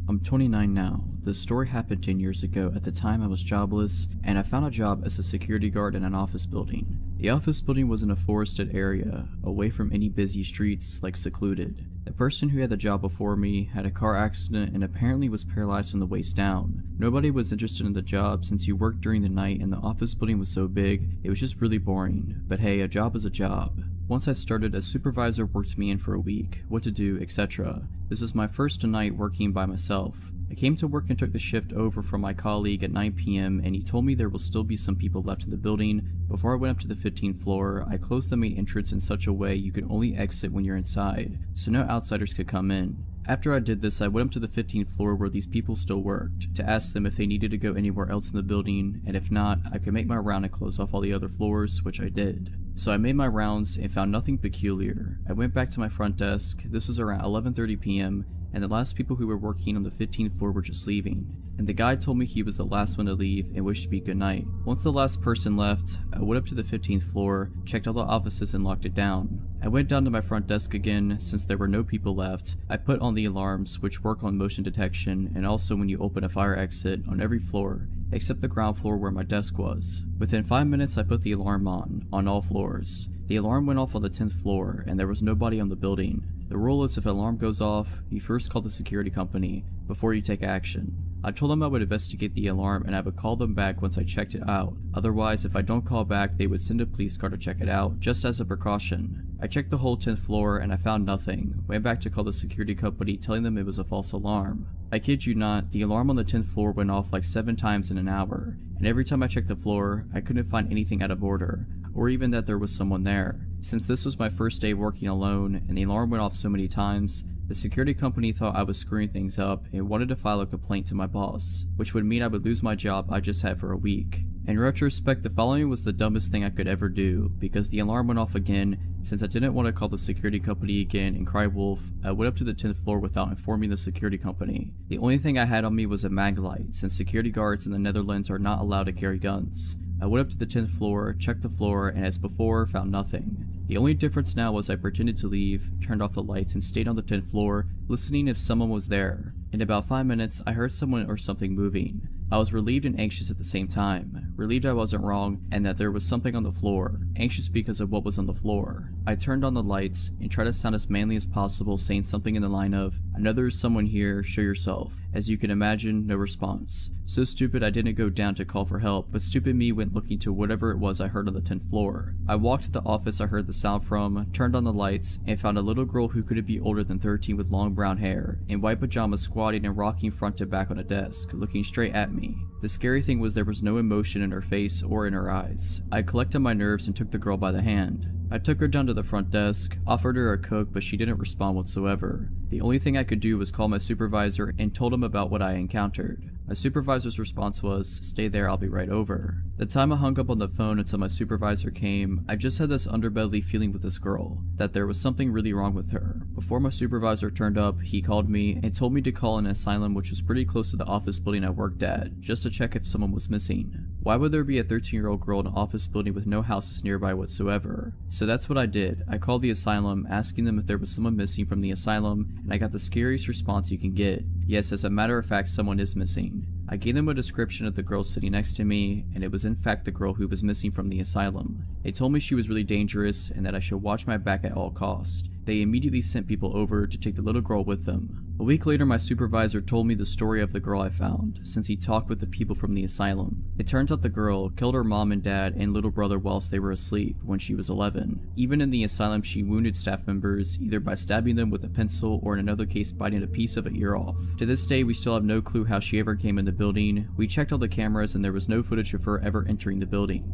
[SPEAKER 1] I'm 29 now. This story happened 10 years ago. At the time I was jobless, and I found a job as a security guard in an office building. The office building was in a forested area, away from any busy streets, like secluded. The person who had the job before me had a car accident and apparently was paralyzed from the waist down. Nobody was interested in the job since you worked during the night and the office building was so big, it was just really boring. But hey, a job is a job. Once I started, a supervisor worked me in for a week, what to do, etc. This was my first night working by myself. I came to work and took the shift over from my colleague at 9 p.m. and he told me there will still be some people left in the building. Before I went up to the 15th floor, I closed the main entrance in such a way you could only exit when you're inside, so no outsiders could come in. After I did this, I went up to the 15th floor where these people still worked, to ask them if they needed to go anywhere else in the building, and if not, I could make my round and close off all the other floors, which I did. So I made my rounds and found nothing peculiar. I went back to my front desk. This was around 11:30 p.m. and the last people who were working on the 15th floor were just leaving, and the guy told me he was the last one to leave and wished me good night. Once the last person left, I went up to the 15th floor, checked all the offices and locked it down. I went down to my front desk again. Since there were no people left, I put on the alarms, which work on motion detection and also when you open a fire exit, on every floor, except the ground floor where my desk was. Within 5 minutes I put the alarm on all floors. The alarm went off on the 10th floor and there was nobody on the building. The rule is if an alarm goes off, you first call the security company before you take action. I told them I would investigate the alarm and I would call them back once I checked it out. Otherwise, if I don't call back, they would send a police car to check it out, just as a precaution. I checked the whole 10th floor and I found nothing. Went back to call the security company, telling them it was a false alarm. I kid you not, the alarm on the 10th floor went off like 7 times in an hour, and every time I checked the floor, I couldn't find anything out of order, or even that there was someone there. Since this was my first day working alone and the alarm went off so many times, the security company thought I was screwing things up and wanted to file a complaint to my boss, which would mean I would lose my job I just had for a week. In retrospect, the following was the dumbest thing I could ever do, because the alarm went off again. Since I didn't want to call the security company again and cry wolf, I went up to the 10th floor without informing the security company. The only thing I had on me was a mag light, since security guards in the Netherlands are not allowed to carry guns. I went up to the 10th floor, checked the floor, and as before, found nothing. The only difference now was I pretended to leave, turned off the lights, and stayed on the 10th floor, listening if someone was there. In about 5 minutes, I heard someone or something moving. I was relieved and anxious at the same time. Relieved I wasn't wrong, and that there was something on the floor. Anxious because of what was on the floor. I turned on the lights, and tried to sound as manly as possible, saying something in the line of, "I know there's someone here, show yourself." As you can imagine, no response. So stupid I didn't go down to call for help, but stupid me went looking to whatever it was I heard on the 10th floor. I walked to the office I heard the sound from, turned on the lights, and found a little girl who couldn't be older than 13 with long brown hair, in white pajamas squatting and rocking front to back on a desk, looking straight at me. The scary thing was there was no emotion in her face or in her eyes. I collected my nerves and took the girl by the hand. I took her down to the front desk, offered her a Coke, but she didn't respond whatsoever. The only thing I could do was call my supervisor and told him about what I encountered. My supervisor's response was, "Stay there, I'll be right over." The time I hung up on the phone until my supervisor came, I just had this underbelly feeling with this girl, that there was something really wrong with her. Before my supervisor turned up, he called me and told me to call an asylum which was pretty close to the office building I worked at, just to check if someone was missing. Why would there be a 13-year-old girl in an office building with no houses nearby whatsoever? So that's what I did. I called the asylum, asking them if there was someone missing from the asylum, and I got the scariest response you can get. Yes, as a matter of fact, someone is missing. I gave them a description of the girl sitting next to me, and it was in fact the girl who was missing from the asylum. They told me she was really dangerous and that I should watch my back at all costs. They immediately sent people over to take the little girl with them. A week later, my supervisor told me the story of the girl I found, since he talked with the people from the asylum. It turns out the girl killed her mom and dad and little brother whilst they were asleep when she was 11. Even in the asylum, she wounded staff members, either by stabbing them with a pencil or in another case biting a piece of an ear off. To this day, we still have no clue how she ever came in the building. We checked all the cameras and there was no footage of her ever entering the building.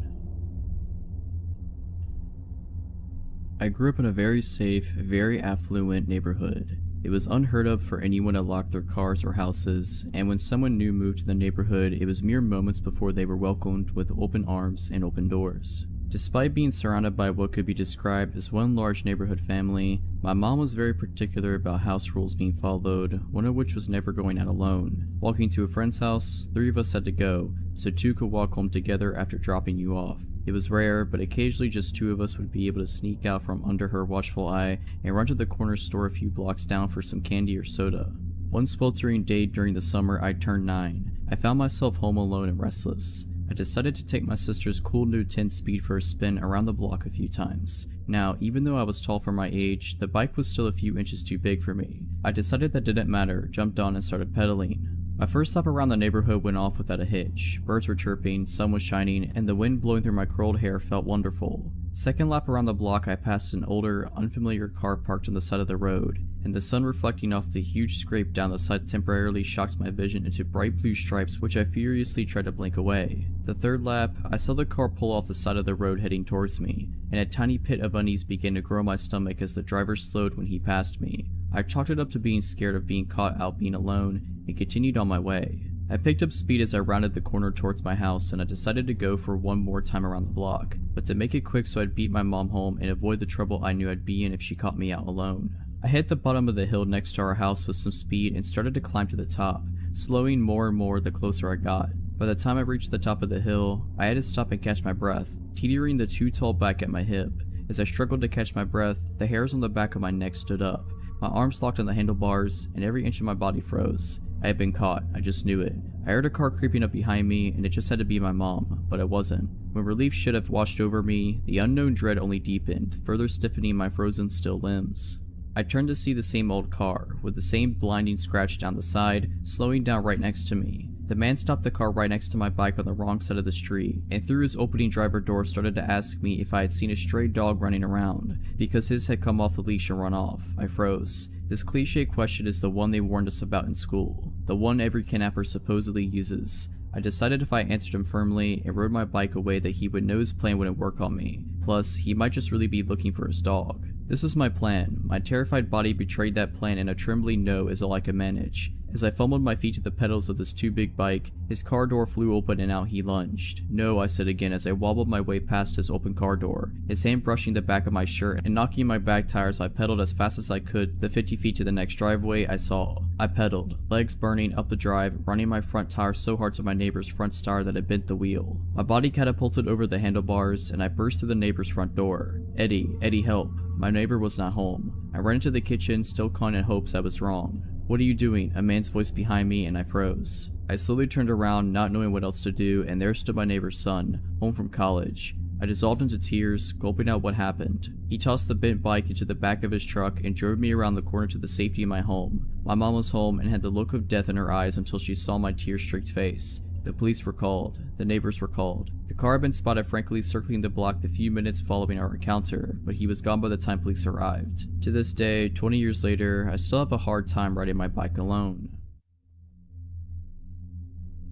[SPEAKER 1] I grew up in a very safe, very affluent neighborhood. It was unheard of for anyone to lock their cars or houses, and when someone new moved to the neighborhood, it was mere moments before they were welcomed with open arms and open doors. Despite being surrounded by what could be described as one large neighborhood family, my mom was very particular about house rules being followed, one of which was never going out alone. Walking to a friend's house, 3 of us had to go, so 2 could walk home together after dropping you off. It was rare, but occasionally just 2 of us would be able to sneak out from under her watchful eye and run to the corner store a few blocks down for some candy or soda. One sweltering day during the summer I turned 9. I found myself home alone and restless. I decided to take my sister's cool new 10 speed for a spin around the block a few times. Now, even though I was tall for my age, the bike was still a few inches too big for me. I decided that didn't matter, jumped on and started pedaling. My first lap around the neighborhood went off without a hitch. Birds were chirping, sun was shining, and the wind blowing through my curled hair felt wonderful. Second lap around the block, I passed an older, unfamiliar car parked on the side of the road, and the sun reflecting off the huge scrape down the side temporarily shocked my vision into bright blue stripes which I furiously tried to blink away. The third lap, I saw the car pull off the side of the road heading towards me, and a tiny pit of unease began to grow in my stomach as the driver slowed when he passed me. I chalked it up to being scared of being caught out being alone, and continued on my way. I picked up speed as I rounded the corner towards my house, and I decided to go for one more time around the block, but to make it quick so I'd beat my mom home and avoid the trouble I knew I'd be in if she caught me out alone. I hit the bottom of the hill next to our house with some speed and started to climb to the top, slowing more and more the closer I got. By the time I reached the top of the hill, I had to stop and catch my breath, teetering the too tall back at my hip. As I struggled to catch my breath, the hairs on the back of my neck stood up. My arms locked on the handlebars, and every inch of my body froze. I had been caught, I just knew it. I heard a car creeping up behind me, and it just had to be my mom, but it wasn't. When relief should have washed over me, the unknown dread only deepened, further stiffening my frozen still limbs. I turned to see the same old car, with the same blinding scratch down the side, slowing down right next to me. The man stopped the car right next to my bike on the wrong side of the street, and through his opening driver door started to ask me if I had seen a stray dog running around, because his had come off the leash and run off. I froze. This cliche question is the one they warned us about in school, the one every kidnapper supposedly uses. I decided if I answered him firmly and rode my bike away that he would know his plan wouldn't work on me. Plus, he might just really be looking for his dog. This was my plan. My terrified body betrayed that plan, and a trembling no is all I could manage. As I fumbled my feet to the pedals of this too big bike, his car door flew open and out he lunged. No, I said again as I wobbled my way past his open car door, his hand brushing the back of my shirt and knocking my back tires. I pedaled as fast as I could the 50 feet to the next driveway I saw. I pedaled, legs burning, up the drive, running my front tire so hard to my neighbor's front tire that it bent the wheel. My body catapulted over the handlebars, and I burst through the neighbor's front door. Eddie, help. My neighbor was not home. I ran into the kitchen, still calling in hopes I was wrong. "What are you doing?" A man's voice behind me, and I froze. I slowly turned around, not knowing what else to do, and there stood my neighbor's son, home from college. I dissolved into tears, gulping out what happened. He tossed the bent bike into the back of his truck and drove me around the corner to the safety of my home. My mom was home and had the look of death in her eyes until she saw my tear-streaked face. The police were called. The neighbors were called. The car had been spotted frankly circling the block the few minutes following our encounter, but he was gone by the time police arrived. To this day, 20 years later, I still have a hard time riding my bike alone.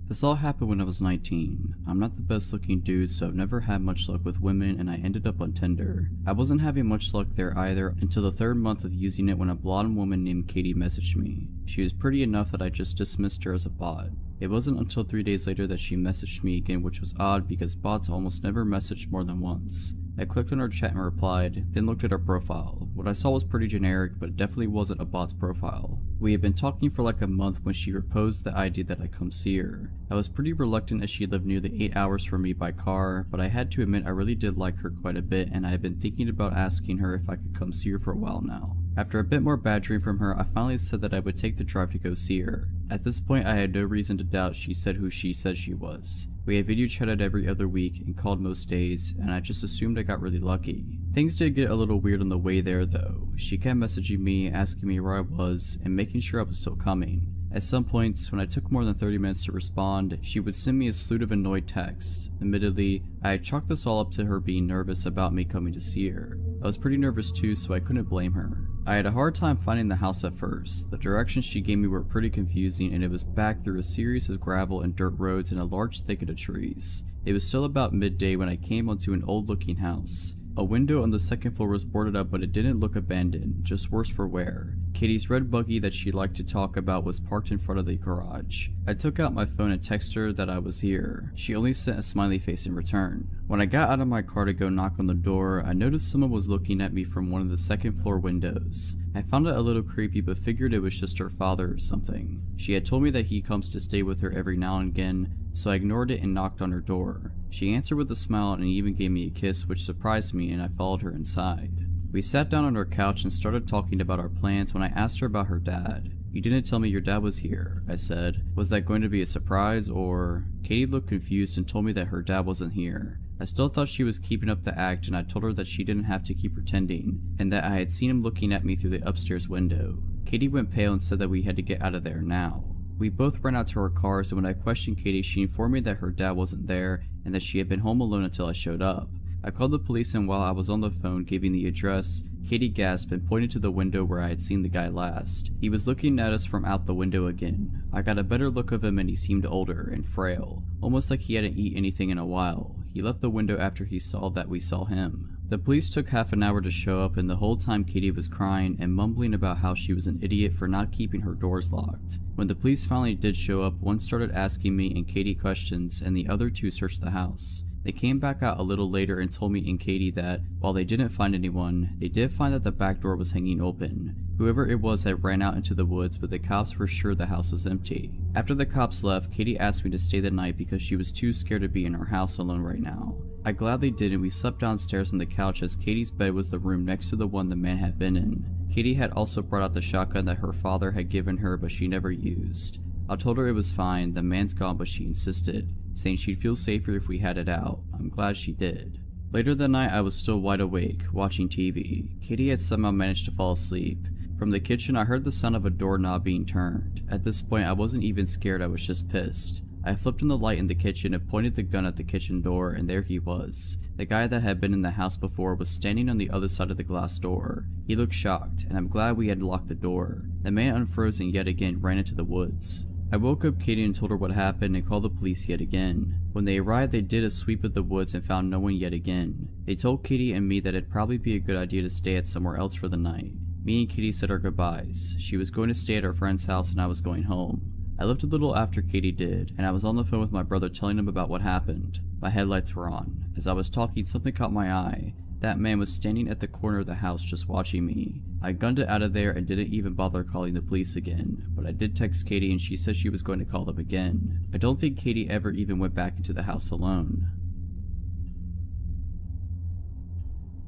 [SPEAKER 1] This all happened when I was 19. I'm not the best looking dude, so I've never had much luck with women, and I ended up on Tinder. I wasn't having much luck there either until the 3rd month of using it when a blonde woman named Katie messaged me. She was pretty enough that I just dismissed her as a bot. It wasn't until 3 days later that she messaged me again, which was odd because bots almost never message more than once. I clicked on her chat and replied, then looked at her profile. What I saw was pretty generic, but it definitely wasn't a bot's profile. We had been talking for like a month when she proposed the idea that I come see her. I was pretty reluctant as she lived nearly 8 hours from me by car, but I had to admit I really did like her quite a bit, and I had been thinking about asking her if I could come see her for a while now. After a bit more badgering from her, I finally said that I would take the drive to go see her. At this point, I had no reason to doubt she said who she said she was. We had video chatted every other week and called most days, and I just assumed I got really lucky. Things did get a little weird on the way there though. She kept messaging me, asking me where I was, and making sure I was still coming. At some points, when I took more than 30 minutes to respond, she would send me a slew of annoyed texts. Admittedly, I had chalked this all up to her being nervous about me coming to see her. I was pretty nervous too, so I couldn't blame her. I had a hard time finding the house at first. The directions she gave me were pretty confusing, and it was back through a series of gravel and dirt roads and a large thicket of trees. It was still about midday when I came onto an old looking house. A window on the 2nd floor was boarded up, but it didn't look abandoned, just worse for wear. Katie's red buggy that she liked to talk about was parked in front of the garage. I took out my phone and texted her that I was here. She only sent a smiley face in return. When I got out of my car to go knock on the door, I noticed someone was looking at me from one of the 2nd floor windows. I found it a little creepy, but figured it was just her father or something. She had told me that he comes to stay with her every now and again, so I ignored it and knocked on her door. She answered with a smile and even gave me a kiss, which surprised me, and I followed her inside. We sat down on her couch and started talking about our plans when I asked her about her dad. "You didn't tell me your dad was here," I said. "Was that going to be a surprise or?" Katie looked confused and told me that her dad wasn't here. I still thought she was keeping up the act, and I told her that she didn't have to keep pretending, and that I had seen him looking at me through the upstairs window. Katie went pale and said that we had to get out of there now. We both ran out to our cars, and when I questioned Katie, she informed me that her dad wasn't there and that she had been home alone until I showed up. I called the police, and while I was on the phone giving the address, Katie gasped and pointed to the window where I had seen the guy last. He was looking at us from out the window again. I got a better look of him, and he seemed older and frail, almost like he hadn't eaten anything in a while. He left the window after he saw that we saw him. The police took half an hour to show up, and the whole time Katie was crying and mumbling about how she was an idiot for not keeping her doors locked. When the police finally did show up, one started asking me and Katie questions, and the other two searched the house. They came back out a little later and told me and Katie that, while they didn't find anyone, they did find that the back door was hanging open. Whoever it was had ran out into the woods, but the cops were sure the house was empty. After the cops left, Katie asked me to stay the night because she was too scared to be in her house alone right now. I gladly did, and we slept downstairs on the couch as Katie's bed was the room next to the one the man had been in. Katie had also brought out the shotgun that her father had given her but she never used. I told her it was fine, the man's gone, but she insisted, saying she'd feel safer if we had it out. I'm glad she did. Later that night, I was still wide awake, watching TV. Katie had somehow managed to fall asleep. From the kitchen, I heard the sound of a doorknob being turned. At this point, I wasn't even scared, I was just pissed. I flipped on the light in the kitchen and pointed the gun at the kitchen door, and there he was. The guy that had been in the house before was standing on the other side of the glass door. He looked shocked, and I'm glad we had locked the door. The man unfroze and yet again ran into the woods. I woke up Katie and told her what happened and called the police yet again. When they arrived, they did a sweep of the woods and found no one yet again. They told Katie and me that it'd probably be a good idea to stay at somewhere else for the night. Me and Katie said our goodbyes. She was going to stay at her friend's house and I was going home. I left a little after Katie did, and I was on the phone with my brother telling him about what happened. My headlights were on. As I was talking, something caught my eye. That man was standing at the corner of the house just watching me. I gunned it out of there and didn't even bother calling the police again, but I did text Katie and she said she was going to call them again. I don't think Katie ever even went back into the house alone.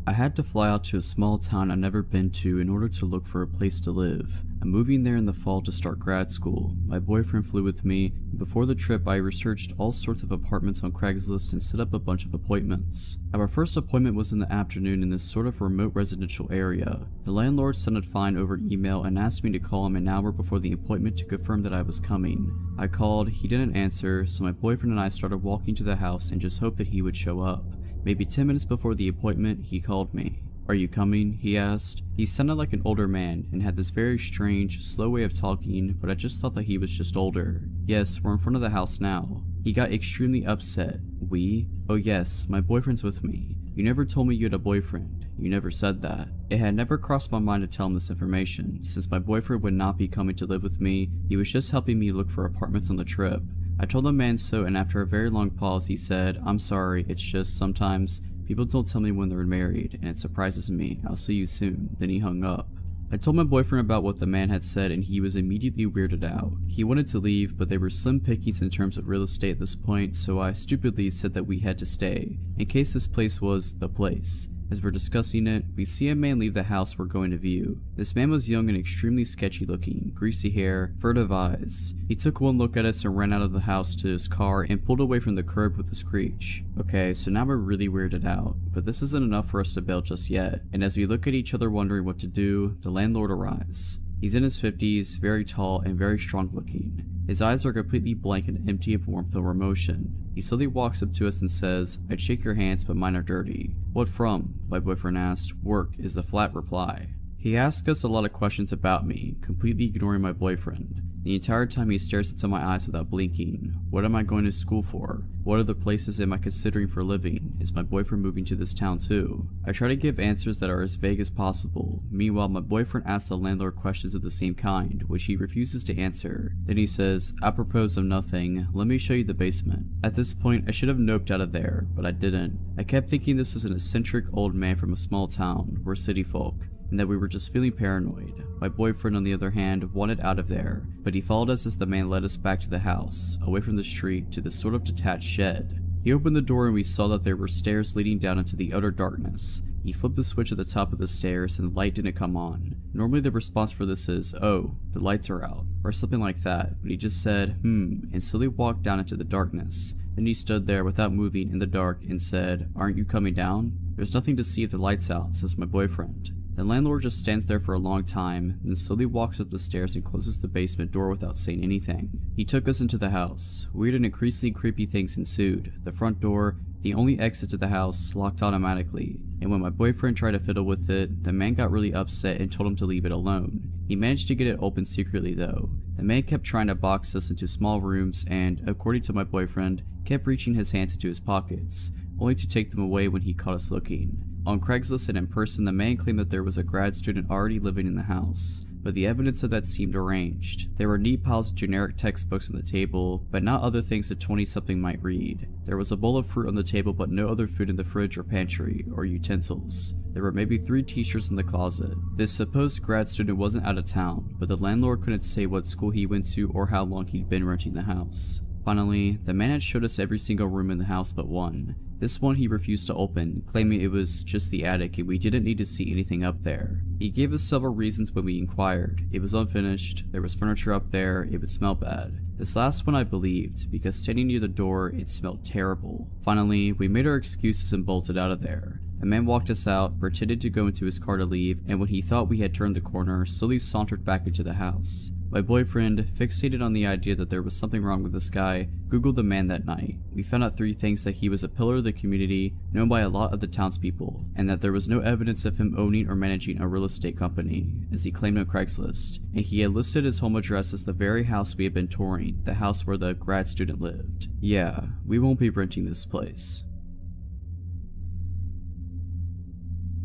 [SPEAKER 1] I had to fly out to a small town I'd never been to in order to look for a place to live. A I'm moving there in the fall to start grad school. My boyfriend flew with me. Before the trip, I researched all sorts of apartments on Craigslist and set up a bunch of appointments. Our first appointment was in the afternoon in this sort of remote residential area. The landlord sounded fine over email and asked me to call him an hour before the appointment to confirm that I was coming. I called, he didn't answer, so my boyfriend and I started walking to the house and just hoped that he would show up. Maybe 10 minutes before the appointment, he called me. "Are you coming?" he asked. He sounded like an older man and had this very strange, slow way of talking, but I just thought that he was just older. "Yes, we're in front of the house now." He got extremely upset. "We? Oh yes, my boyfriend's with me. You never told me you had a boyfriend. You never said that." It had never crossed my mind to tell him this information. Since my boyfriend would not be coming to live with me, he was just helping me look for apartments on the trip. I told the man so, and after a very long pause he said, "I'm sorry, it's just sometimes people don't tell me when they're married, and it surprises me. I'll see you soon." Then he hung up. I told my boyfriend about what the man had said, and he was immediately weirded out. He wanted to leave, but they were slim pickings in terms of real estate at this point, so I stupidly said that we had to stay, in case this place was the place. As we're discussing it, we see a man leave the house we're going to view. This man was young and extremely sketchy looking, greasy hair, furtive eyes. He took one look at us and ran out of the house to his car and pulled away from the curb with a screech. Okay, so now we're really weirded out, but this isn't enough for us to bail just yet, and as we look at each other wondering what to do, the landlord arrives. He's in his 50s, very tall and very strong looking. His eyes are completely blank and empty of warmth or emotion. He slowly walks up to us and says, "I'd shake your hands, but mine are dirty." "What from?" my boyfriend asked. "Work," is the flat reply. He asks us a lot of questions about me, completely ignoring my boyfriend. The entire time he stares into my eyes without blinking. What am I going to school for? What other places am I considering for living? Is my boyfriend moving to this town too? I try to give answers that are as vague as possible. Meanwhile, my boyfriend asks the landlord questions of the same kind, which he refuses to answer. Then he says, "Apropos of nothing, let me show you the basement." At this point, I should have noped out of there, but I didn't. I kept thinking this was an eccentric old man from a small town. We're city folk, and that we were just feeling paranoid. My boyfriend, on the other hand, wanted out of there, but he followed us as the man led us back to the house, away from the street to this sort of detached shed. He opened the door and we saw that there were stairs leading down into the utter darkness. He flipped the switch at the top of the stairs and the light didn't come on. Normally the response for this is, "Oh, the lights are out," or something like that, but he just said, and slowly walked down into the darkness. Then he stood there without moving in the dark and said, "Aren't you coming down?" "There's nothing to see if the light's out," says my boyfriend. The landlord just stands there for a long time, then slowly walks up the stairs and closes the basement door without saying anything. He took us into the house. Weird and increasingly creepy things ensued. The front door, the only exit to the house, locked automatically, and when my boyfriend tried to fiddle with it, the man got really upset and told him to leave it alone. He managed to get it open secretly though. The man kept trying to box us into small rooms and, according to my boyfriend, kept reaching his hands into his pockets, only to take them away when he caught us looking. On Craigslist and in person, the man claimed that there was a grad student already living in the house, but the evidence of that seemed arranged. There were neat piles of generic textbooks on the table, but not other things a 20-something might read. There was a bowl of fruit on the table, but no other food in the fridge or pantry, or utensils. There were maybe 3 t-shirts in the closet. This supposed grad student wasn't out of town, but the landlord couldn't say what school he went to or how long he'd been renting the house. Finally, the man had showed us every single room in the house but one. This one he refused to open, claiming it was just the attic and we didn't need to see anything up there. He gave us several reasons when we inquired. It was unfinished, there was furniture up there, it would smell bad. This last one I believed, because standing near the door, it smelled terrible. Finally, we made our excuses and bolted out of there. The man walked us out, pretended to go into his car to leave, and when he thought we had turned the corner, slowly sauntered back into the house. My boyfriend, fixated on the idea that there was something wrong with this guy, googled the man that night. We found out 3 things: that he was a pillar of the community, known by a lot of the townspeople, and that there was no evidence of him owning or managing a real estate company, as he claimed on Craigslist, and he had listed his home address as the very house we had been touring, the house where the grad student lived. Yeah, we won't be renting this place.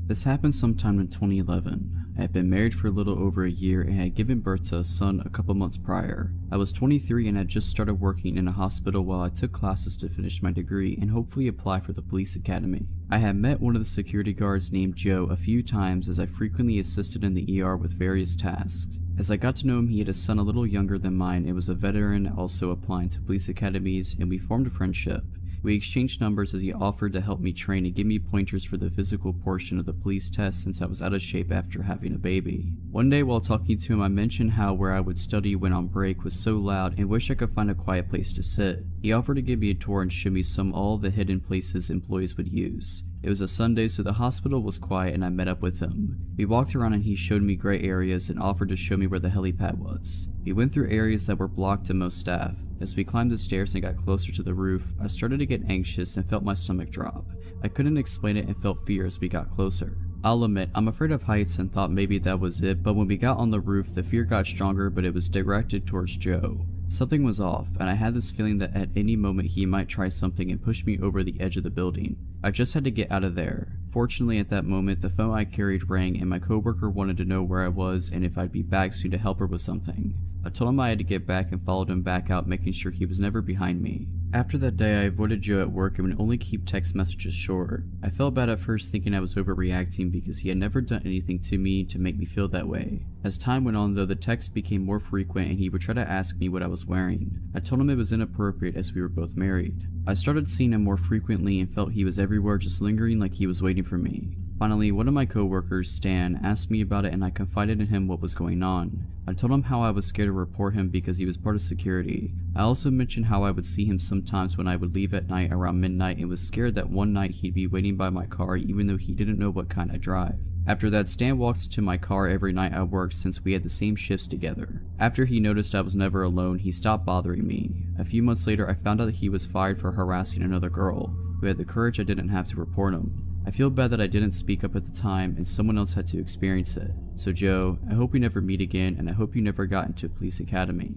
[SPEAKER 1] This happened sometime in 2011. I had been married for a little over a year and had given birth to a son a couple months prior. I was 23 and had just started working in a hospital while I took classes to finish my degree and hopefully apply for the police academy. I had met one of the security guards named Joe a few times as I frequently assisted in the ER with various tasks. As I got to know him, he had a son a little younger than mine and was a veteran also applying to police academies, and we formed a friendship. We exchanged numbers as he offered to help me train and give me pointers for the physical portion of the police test since I was out of shape after having a baby. One day while talking to him, I mentioned how where I would study when on break was so loud and wish I could find a quiet place to sit. He offered to give me a tour and show me all the hidden places employees would use. It was a Sunday, so the hospital was quiet and I met up with him. We walked around and he showed me gray areas and offered to show me where the helipad was. We went through areas that were blocked to most staff. As we climbed the stairs and got closer to the roof, I started to get anxious and felt my stomach drop. I couldn't explain it and felt fear as we got closer. I'll admit, I'm afraid of heights and thought maybe that was it, but when we got on the roof, the fear got stronger, but it was directed towards Joe. Something was off, and I had this feeling that at any moment he might try something and push me over the edge of the building. I just had to get out of there. Fortunately, at that moment, the phone I carried rang and my coworker wanted to know where I was and if I'd be back soon to help her with something. I told him I had to get back and followed him back out, making sure he was never behind me. After that day, I avoided Joe at work and would only keep text messages short. I felt bad at first, thinking I was overreacting because he had never done anything to me to make me feel that way. As time went on though, the texts became more frequent and he would try to ask me what I was wearing. I told him it was inappropriate as we were both married. I started seeing him more frequently and felt he was everywhere, just lingering like he was waiting for me. Finally, one of my coworkers, Stan, asked me about it and I confided in him what was going on. I told him how I was scared to report him because he was part of security. I also mentioned how I would see him sometimes when I would leave at night around midnight and was scared that one night he'd be waiting by my car even though he didn't know what kind I drive. After that, Stan walked to my car every night at work since we had the same shifts together. After he noticed I was never alone, he stopped bothering me. A few months later, I found out that he was fired for harassing another girl, who had the courage I didn't have to report him. I feel bad that I didn't speak up at the time and someone else had to experience it. So Joe, I hope we never meet again and I hope you never got into police academy.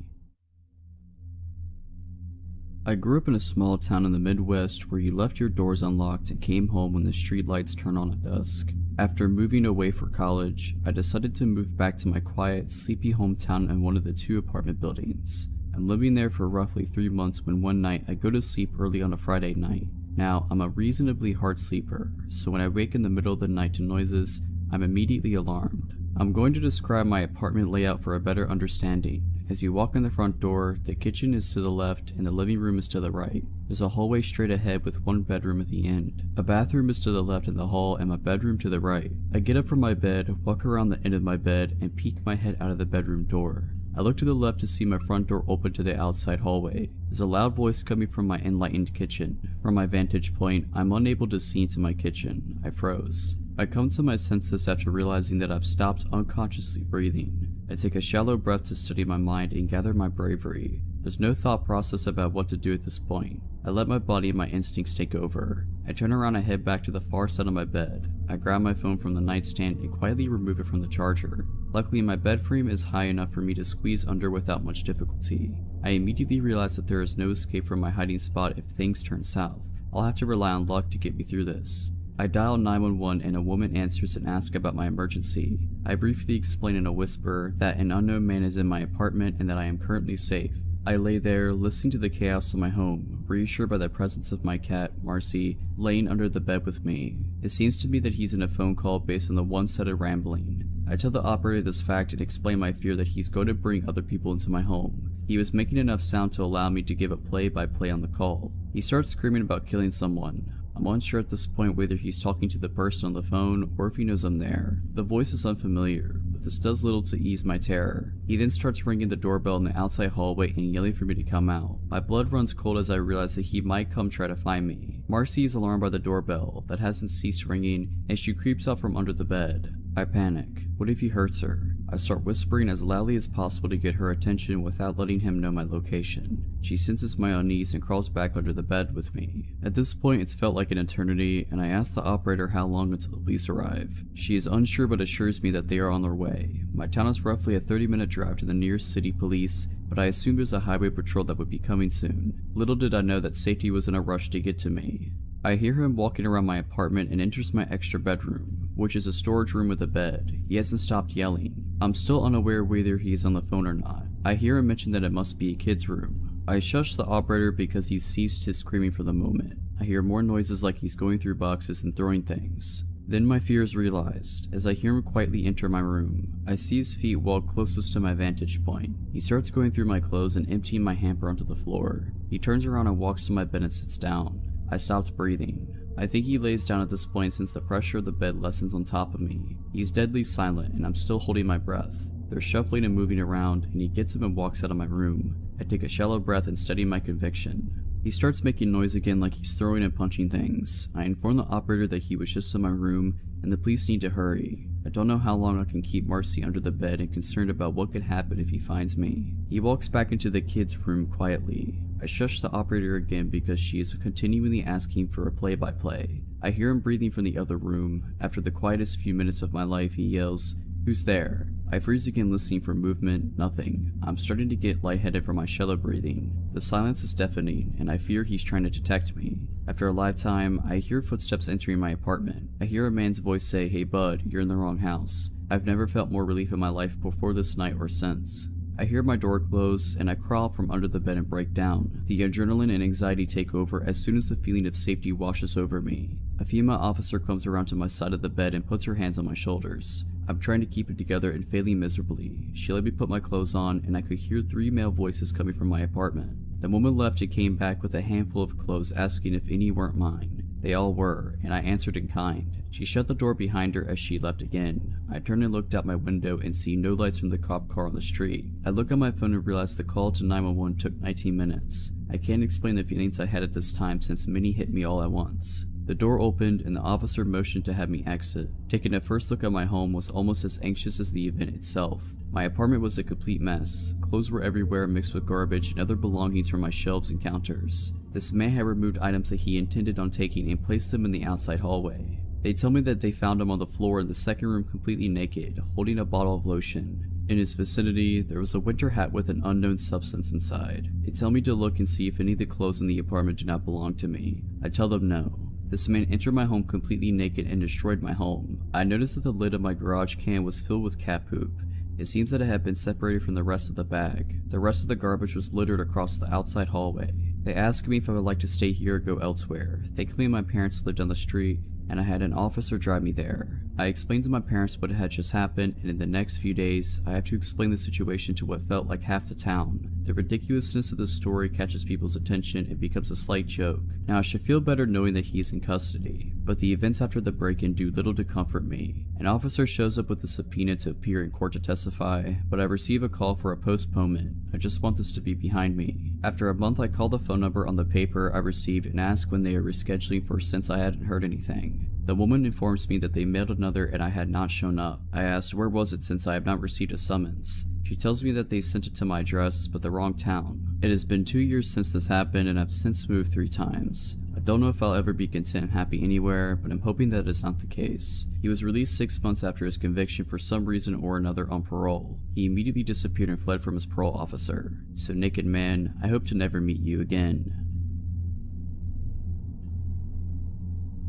[SPEAKER 1] I grew up in a small town in the Midwest where you left your doors unlocked and came home when the street lights turned on at dusk. After moving away for college, I decided to move back to my quiet, sleepy hometown in one of the 2 apartment buildings. I'm living there for roughly 3 months when one night I go to sleep early on a Friday night. Now, I'm a reasonably hard sleeper, so when I wake in the middle of the night to noises, I'm immediately alarmed. I'm going to describe my apartment layout for a better understanding. As you walk in the front door, the kitchen is to the left and the living room is to the right. There's a hallway straight ahead with one bedroom at the end. A bathroom is to the left in the hall and my bedroom to the right. I get up from my bed, walk around the end of my bed, and peek my head out of the bedroom door. I look to the left to see my front door open to the outside hallway. There's a loud voice coming from my enlightened kitchen. From my vantage point, I'm unable to see into my kitchen. I froze. I come to my senses after realizing that I've stopped unconsciously breathing. I take a shallow breath to steady my mind and gather my bravery. There's no thought process about what to do at this point. I let my body and my instincts take over. I turn around and head back to the far side of my bed. I grab my phone from the nightstand and quietly remove it from the charger. Luckily, my bed frame is high enough for me to squeeze under without much difficulty. I immediately realize that there is no escape from my hiding spot if things turn south. I'll have to rely on luck to get me through this. I dial 911 and a woman answers and asks about my emergency. I briefly explain in a whisper that an unknown man is in my apartment and that I am currently safe. I lay there, listening to the chaos of my home, reassured by the presence of my cat, Marcy, laying under the bed with me. It seems to me that he's in a phone call based on the one-sided rambling. I tell the operator this fact and explain my fear that he's going to bring other people into my home. He was making enough sound to allow me to give a play-by-play on the call. He starts screaming about killing someone. I'm unsure at this point whether he's talking to the person on the phone or if he knows I'm there. The voice is unfamiliar, but this does little to ease my terror. He then starts ringing the doorbell in the outside hallway and yelling for me to come out. My blood runs cold as I realize that he might come try to find me. Marcy is alarmed by the doorbell that hasn't ceased ringing and she creeps out from under the bed. I panic. What if he hurts her? I start whispering as loudly as possible to get her attention without letting him know my location. She senses my unease and crawls back under the bed with me. At this point, it's felt like an eternity, and I ask the operator how long until the police arrive. She is unsure but assures me that they are on their way. My town is roughly a 30-minute drive to the nearest city police, but I assumed there's a highway patrol that would be coming soon. Little did I know that safety was in a rush to get to me. I hear him walking around my apartment and enters my extra bedroom, which is a storage room with a bed. He hasn't stopped yelling. I'm still unaware whether he is on the phone or not. I hear him mention that it must be a kid's room. I shush the operator because he's ceased his screaming for the moment. I hear more noises like he's going through boxes and throwing things. Then my fear is realized, as I hear him quietly enter my room. I see his feet walk closest to my vantage point. He starts going through my clothes and emptying my hamper onto the floor. He turns around and walks to my bed and sits down. I stopped breathing. I think he lays down at this point since the pressure of the bed lessens on top of me. He's deadly silent and I'm still holding my breath. They're shuffling and moving around and he gets up and walks out of my room. I take a shallow breath and steady my conviction. He starts making noise again like he's throwing and punching things. I inform the operator that he was just in my room and the police need to hurry. I don't know how long I can keep Marcy under the bed and concerned about what could happen if he finds me. He walks back into the kids' room quietly. I shush the operator again because she is continually asking for a play-by-play. I hear him breathing from the other room. After the quietest few minutes of my life, he yells, "Who's there?" I freeze again listening for movement, nothing. I'm starting to get lightheaded from my shallow breathing. The silence is deafening, and I fear he's trying to detect me. After a lifetime, I hear footsteps entering my apartment. I hear a man's voice say, "Hey bud, you're in the wrong house." I've never felt more relief in my life before this night or since. I hear my door close, and I crawl from under the bed and break down. The adrenaline and anxiety take over as soon as the feeling of safety washes over me. A female officer comes around to my side of the bed and puts her hands on my shoulders. I'm trying to keep it together and failing miserably. She let me put my clothes on, and I could hear 3 male voices coming from my apartment. The woman left and came back with a handful of clothes asking if any weren't mine. They all were, and I answered in kind. She shut the door behind her as she left again. I turned and looked out my window and see no lights from the cop car on the street. I look at my phone and realize the call to 911 took 19 minutes. I can't explain the feelings I had at this time since many hit me all at once. The door opened and the officer motioned to have me exit. Taking a first look at my home was almost as anxious as the event itself. My apartment was a complete mess. Clothes were everywhere mixed with garbage and other belongings from my shelves and counters. This man had removed items that he intended on taking and placed them in the outside hallway. They tell me that they found him on the floor in the second room completely naked, holding a bottle of lotion. In his vicinity, there was a winter hat with an unknown substance inside. They tell me to look and see if any of the clothes in the apartment do not belong to me. I tell them no. This man entered my home completely naked and destroyed my home. I noticed that the lid of my garage can was filled with cat poop. It seems that it had been separated from the rest of the bag. The rest of the garbage was littered across the outside hallway. They asked me if I would like to stay here or go elsewhere. Thankfully, my parents lived on the street, and I had an officer drive me there. I explained to my parents what had just happened, and in the next few days, I had to explain the situation to what felt like half the town. The ridiculousness of the story catches people's attention and becomes a slight joke. Now I should feel better knowing that he is in custody, but the events after the break-in do little to comfort me. An officer shows up with a subpoena to appear in court to testify, but I receive a call for a postponement. I just want this to be behind me. After a month, I called the phone number on the paper I received and asked when they are rescheduling for since I hadn't heard anything. The woman informs me that they mailed another and I had not shown up. I asked where was it since I have not received a summons. She tells me that they sent it to my address, but the wrong town. It has been 2 years since this happened and I've since moved 3 times. I don't know if I'll ever be content and happy anywhere, but I'm hoping that is not the case. He was released 6 months after his conviction for some reason or another on parole. He immediately disappeared and fled from his parole officer. So naked man, I hope to never meet you again.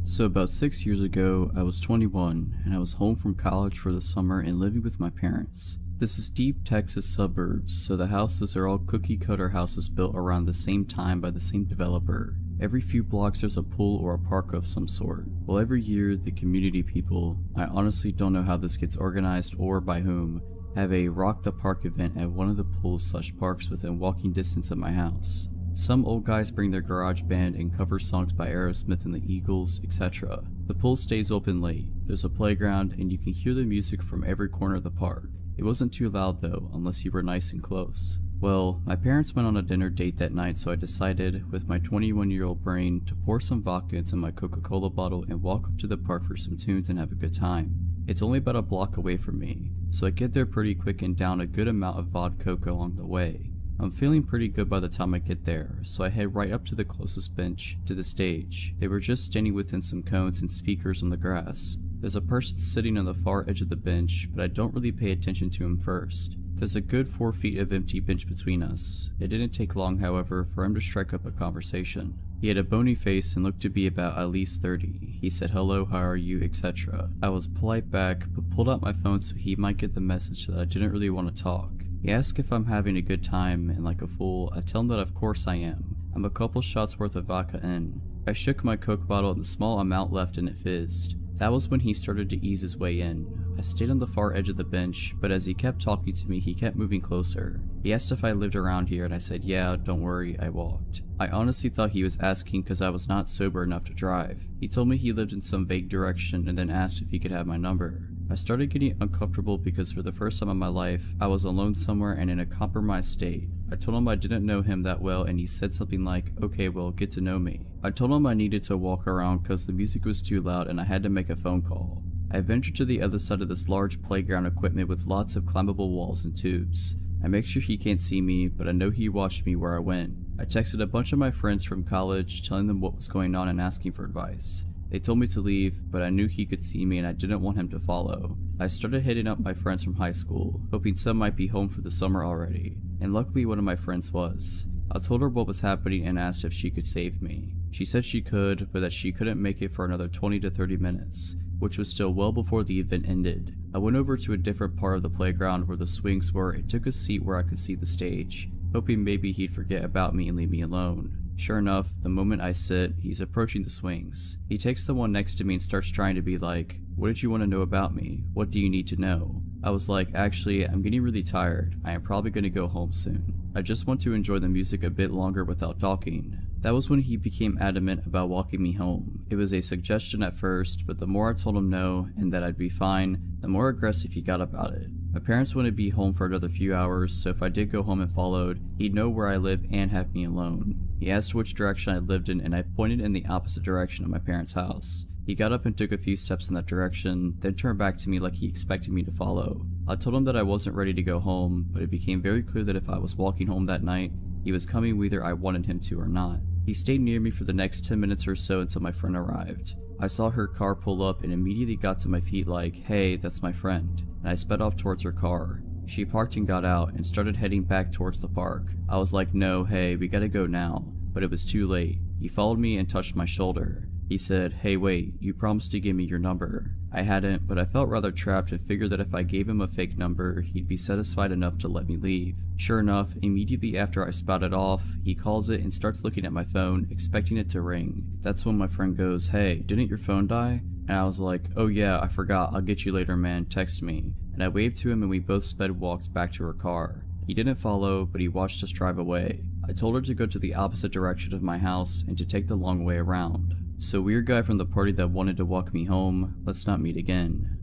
[SPEAKER 1] So about 6 years ago, I was 21 and I was home from college for the summer and living with my parents. This is deep Texas suburbs, so the houses are all cookie cutter houses built around the same time by the same developer. Every few blocks there's a pool or a park of some sort. Well, every year the community people, I honestly don't know how this gets organized or by whom, have a Rock the Park event at one of the pools/parks within walking distance of my house. Some old guys bring their garage band and cover songs by Aerosmith and the Eagles, etc. The pool stays open late. There's a playground and you can hear the music from every corner of the park. It wasn't too loud though, unless you were nice and close. Well, my parents went on a dinner date that night, so I decided, with my 21-year-old brain, to pour some vodka into my Coca-Cola bottle and walk up to the park for some tunes and have a good time. It's only about a block away from me, so I get there pretty quick and down a good amount of vodka along the way. I'm feeling pretty good by the time I get there, so I head right up to the closest bench, to the stage. They were just standing within some cones and speakers on the grass. There's a person sitting on the far edge of the bench, but I don't really pay attention to him first. There's a good 4 feet of empty bench between us. It didn't take long, however, for him to strike up a conversation. He had a bony face and looked to be about at least 30. He said hello, how are you, etc. I was polite back, but pulled out my phone so he might get the message that I didn't really want to talk. He asked if I'm having a good time, and like a fool, I tell him that of course I am. I'm a couple shots worth of vodka in. I shook my Coke bottle and the small amount left and it fizzed. That was when he started to ease his way in. I stayed on the far edge of the bench, but as he kept talking to me, he kept moving closer. He He asked if I lived around here and I said yeah, don't worry, I walked. I honestly thought he was asking because I was not sober enough to drive. He told me he lived in some vague direction and then asked if he could have my number. I started getting uncomfortable because for the first time in my life, I was alone somewhere and in a compromised state. I told him I didn't know him that well and he said something like, okay, well, get to know me. I told him I needed to walk around because the music was too loud and I had to make a phone call. I ventured to the other side of this large playground equipment with lots of climbable walls and tubes. I make sure he can't see me, but I know he watched me where I went. I texted a bunch of my friends from college telling them what was going on and asking for advice. They told me to leave, but I knew he could see me and I didn't want him to follow. I started hitting up my friends from high school, hoping some might be home for the summer already, and luckily one of my friends was. I told her what was happening and asked if she could save me. She said she could, but that she couldn't make it for another 20 to 30 minutes, which was still well before the event ended. I went over to a different part of the playground where the swings were and took a seat where I could see the stage, hoping maybe he'd forget about me and leave me alone. Sure enough, the moment I sit, he's approaching the swings. He takes the one next to me and starts trying to be like, what did you want to know about me? What do you need to know? I was like, actually, I'm getting really tired. I am probably going to go home soon. I just want to enjoy the music a bit longer without talking. That was when he became adamant about walking me home. It was a suggestion at first, but the more I told him no and that I'd be fine, the more aggressive he got about it. My parents wouldn't be home for another few hours, so if I did go home and followed, he'd know where I live and have me alone. He asked which direction I lived in and I pointed in the opposite direction of my parents' house. He got up and took a few steps in that direction, then turned back to me like he expected me to follow. I told him that I wasn't ready to go home, but it became very clear that if I was walking home that night, he was coming whether I wanted him to or not. He stayed near me for the next 10 minutes or so until my friend arrived. I saw her car pull up and immediately got to my feet like, hey, that's my friend, and I sped off towards her car. She parked and got out and started heading back towards the park. I was like, no, hey, we gotta go now, but it was too late. He followed me and touched my shoulder. He said, hey wait, you promised to give me your number. I hadn't, but I felt rather trapped and figured that if I gave him a fake number, he'd be satisfied enough to let me leave. Sure enough, immediately after I spouted off, he calls it and starts looking at my phone, expecting it to ring. That's when my friend goes, hey, didn't your phone die? And I was like, oh yeah, I forgot, I'll get you later man, text me. And I waved to him and we both sped walked back to her car. He didn't follow, but he watched us drive away. I told her to go to the opposite direction of my house and to take the long way around. So weird guy from the party that wanted to walk me home, let's not meet again.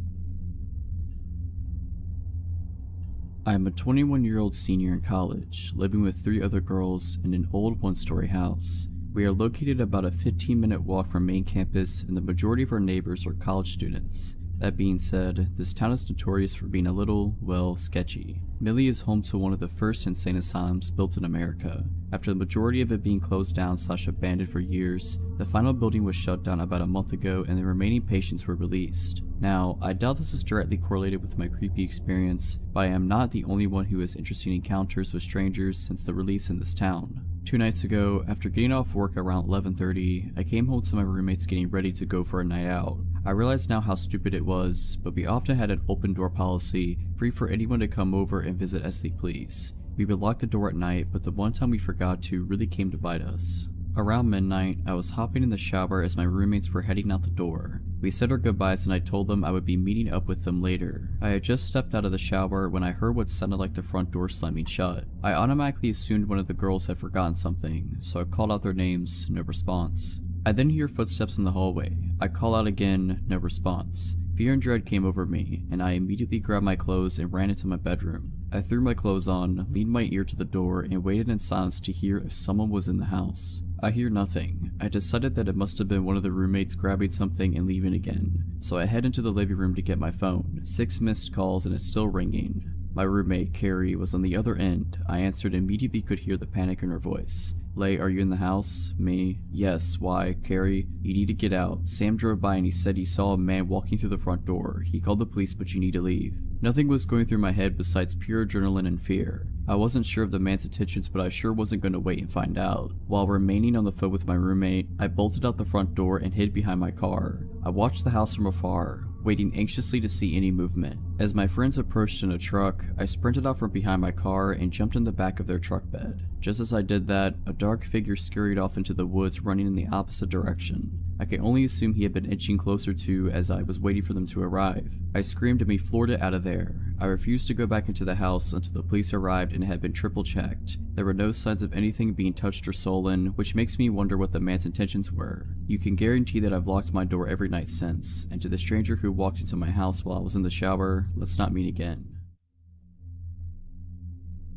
[SPEAKER 1] I am a 21-year-old senior in college, living with 3 other girls in an old one-story house. We are located about a 15-minute walk from main campus and the majority of our neighbors are college students. That being said, this town is notorious for being a little, well, sketchy. Millie is home to one of the first insane asylums built in America. After the majority of it being closed down / abandoned for years, the final building was shut down about a month ago and the remaining patients were released. Now, I doubt this is directly correlated with my creepy experience, but I am not the only one who has interesting encounters with strangers since the release in this town. 2 nights ago, after getting off work around 11:30, I came home to my roommates getting ready to go for a night out. I realize now how stupid it was, but we often had an open door policy, free for anyone to come over and visit as they please. We would lock the door at night, but the one time we forgot to really came to bite us. Around midnight, I was hopping in the shower as my roommates were heading out the door. We said our goodbyes and I told them I would be meeting up with them later. I had just stepped out of the shower when I heard what sounded like the front door slamming shut. I automatically assumed one of the girls had forgotten something, so I called out their names, no response. I then hear footsteps in the hallway. I call out again, no response. Fear and dread came over me, and I immediately grabbed my clothes and ran into my bedroom. I threw my clothes on, leaned my ear to the door, and waited in silence to hear if someone was in the house. I hear nothing. I decided that it must have been one of the roommates grabbing something and leaving again, so I head into the living room to get my phone. 6 missed calls and it's still ringing. My roommate, Carrie, was on the other end. I answered and immediately could hear the panic in her voice. Lay, are you in the house? Me? Yes. Why? Carrie? You need to get out. Sam drove by and he said he saw a man walking through the front door. He called the police, but you need to leave. Nothing was going through my head besides pure adrenaline and fear. I wasn't sure of the man's intentions, but I sure wasn't going to wait and find out. While remaining on the phone with my roommate, I bolted out the front door and hid behind my car. I watched the house from afar, waiting anxiously to see any movement. As my friends approached in a truck, I sprinted out from behind my car and jumped in the back of their truck bed. Just as I did that, a dark figure scurried off into the woods running in the opposite direction. I can only assume he had been inching closer to as I was waiting for them to arrive. I screamed and we floored it out of there. I refused to go back into the house until the police arrived and it had been triple checked. There were no signs of anything being touched or stolen, which makes me wonder what the man's intentions were. You can guarantee that I've locked my door every night since, and to the stranger who walked into my house while I was in the shower, let's not meet again.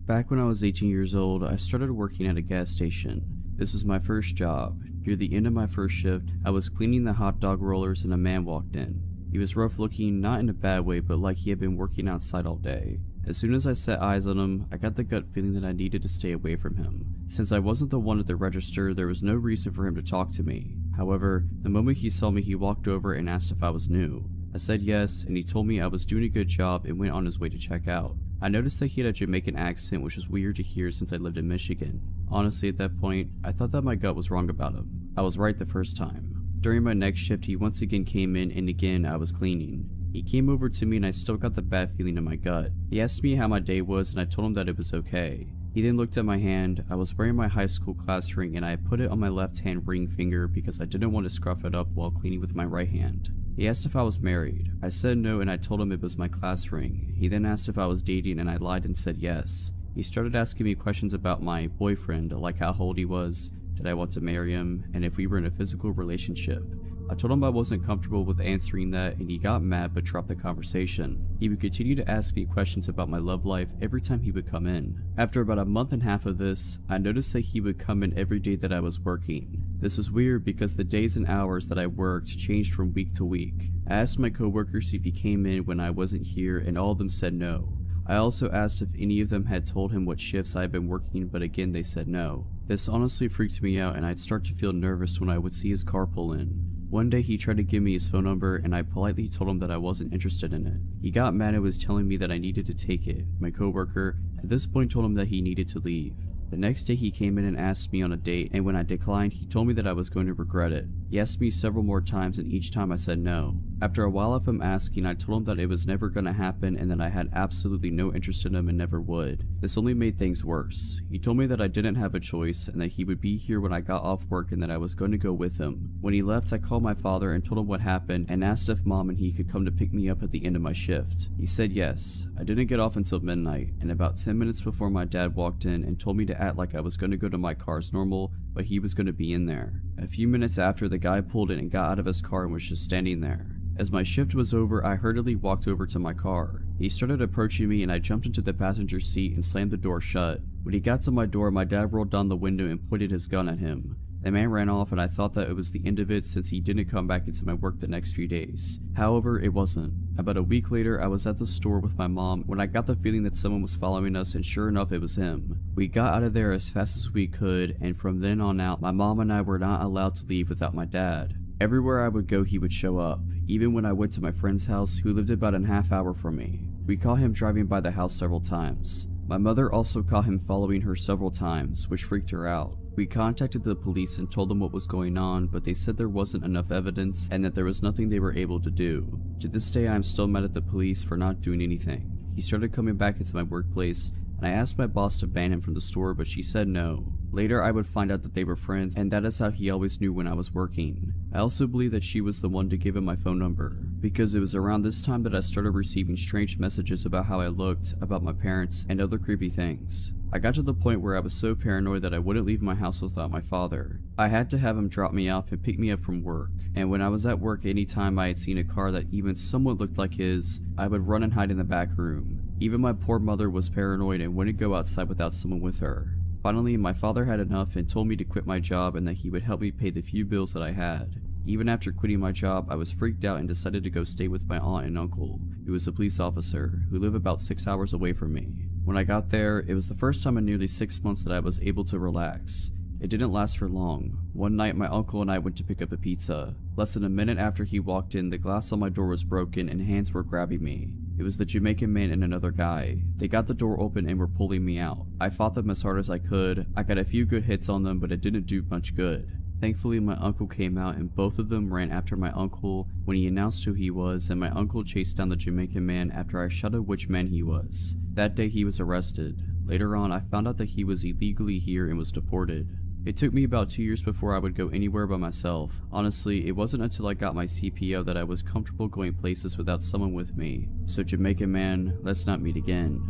[SPEAKER 1] Back when I was 18 years old, I started working at a gas station. This was my first job. Near the end of my first shift, I was cleaning the hot dog rollers and a man walked in. He was rough looking, not in a bad way, but like he had been working outside all day. As soon as I set eyes on him, I got the gut feeling that I needed to stay away from him. Since I wasn't the one at the register, there was no reason for him to talk to me. However, the moment he saw me, he walked over and asked if I was new. I said yes, and he told me I was doing a good job and went on his way to check out. I noticed that he had a Jamaican accent, which was weird to hear since I lived in Michigan. Honestly, at that point, I thought that my gut was wrong about him. I was right the first time. During my next shift, he once again came in, and again I was cleaning. He came over to me and I still got the bad feeling in my gut. He asked me how my day was and I told him that it was okay. He then looked at my hand. I was wearing my high school class ring and I put it on my left hand ring finger because I didn't want to scruff it up while cleaning with my right hand. He asked if I was married. I said no and I told him it was my class ring. He then asked if I was dating and I lied and said yes. He started asking me questions about my boyfriend, like how old he was, did I want to marry him, and if we were in a physical relationship. I told him I wasn't comfortable with answering that and he got mad but dropped the conversation. He would continue to ask me questions about my love life every time he would come in. After about a month and a half of this, I noticed that he would come in every day that I was working. This was weird because the days and hours that I worked changed from week to week. I asked my coworkers if he came in when I wasn't here and all of them said no. I also asked if any of them had told him what shifts I had been working, but again they said no. This honestly freaked me out and I'd start to feel nervous when I would see his car pull in. One day he tried to give me his phone number and I politely told him that I wasn't interested in it. He got mad and was telling me that I needed to take it. My coworker at this point told him that he needed to leave. The next day he came in and asked me on a date, and when I declined, he told me that I was going to regret it. He asked me several more times and each time I said no. After a while of him asking, I told him that it was never gonna happen and that I had absolutely no interest in him and never would. This only made things worse. He told me that I didn't have a choice and that he would be here when I got off work and that I was going to go with him. When he left, I called my father and told him what happened and asked if mom and he could come to pick me up at the end of my shift. He said yes. I didn't get off until midnight, and about 10 minutes before my dad walked in and told me to act like I was going to go to my car as normal, but he was going to be in there. A few minutes after, the guy pulled in and got out of his car and was just standing there. As my shift was over, I hurriedly walked over to my car. He started approaching me and I jumped into the passenger seat and slammed the door shut. When he got to my door, my dad rolled down the window and pointed his gun at him. The man ran off and I thought that it was the end of it since he didn't come back into my work the next few days. However, it wasn't. About a week later, I was at the store with my mom when I got the feeling that someone was following us, and sure enough, it was him. We got out of there as fast as we could, and from then on out, my mom and I were not allowed to leave without my dad. Everywhere I would go, he would show up. Even when I went to my friend's house, who lived about a half hour from me. We caught him driving by the house several times. My mother also caught him following her several times, which freaked her out. We contacted the police and told them what was going on, but they said there wasn't enough evidence and that there was nothing they were able to do. To this day, I am still mad at the police for not doing anything. He started coming back into my workplace, and I asked my boss to ban him from the store, but she said no. Later, I would find out that they were friends, and that is how he always knew when I was working. I also believe that she was the one to give him my phone number, because it was around this time that I started receiving strange messages about how I looked, about my parents, and other creepy things. I got to the point where I was so paranoid that I wouldn't leave my house without my father. I had to have him drop me off and pick me up from work, and when I was at work, anytime I had seen a car that even somewhat looked like his, I would run and hide in the back room. Even my poor mother was paranoid and wouldn't go outside without someone with her. Finally, my father had enough and told me to quit my job and that he would help me pay the few bills that I had. Even after quitting my job, I was freaked out and decided to go stay with my aunt and uncle, who was a police officer, who live about 6 hours away from me. When I got there, it was the first time in nearly 6 months that I was able to relax. It didn't last for long. One night, my uncle and I went to pick up a pizza. Less than a minute after he walked in, the glass on my door was broken and hands were grabbing me. It was the Jamaican man and another guy. They got the door open and were pulling me out. I fought them as hard as I could. I got a few good hits on them, but it didn't do much good. Thankfully, my uncle came out and both of them ran after my uncle when he announced who he was, and my uncle chased down the Jamaican man after I shouted which man he was. That day he was arrested. Later on, I found out that he was illegally here and was deported. It took me about 2 years before I would go anywhere by myself. Honestly, it wasn't until I got my CPO that I was comfortable going places without someone with me. So Jamaican man, let's not meet again.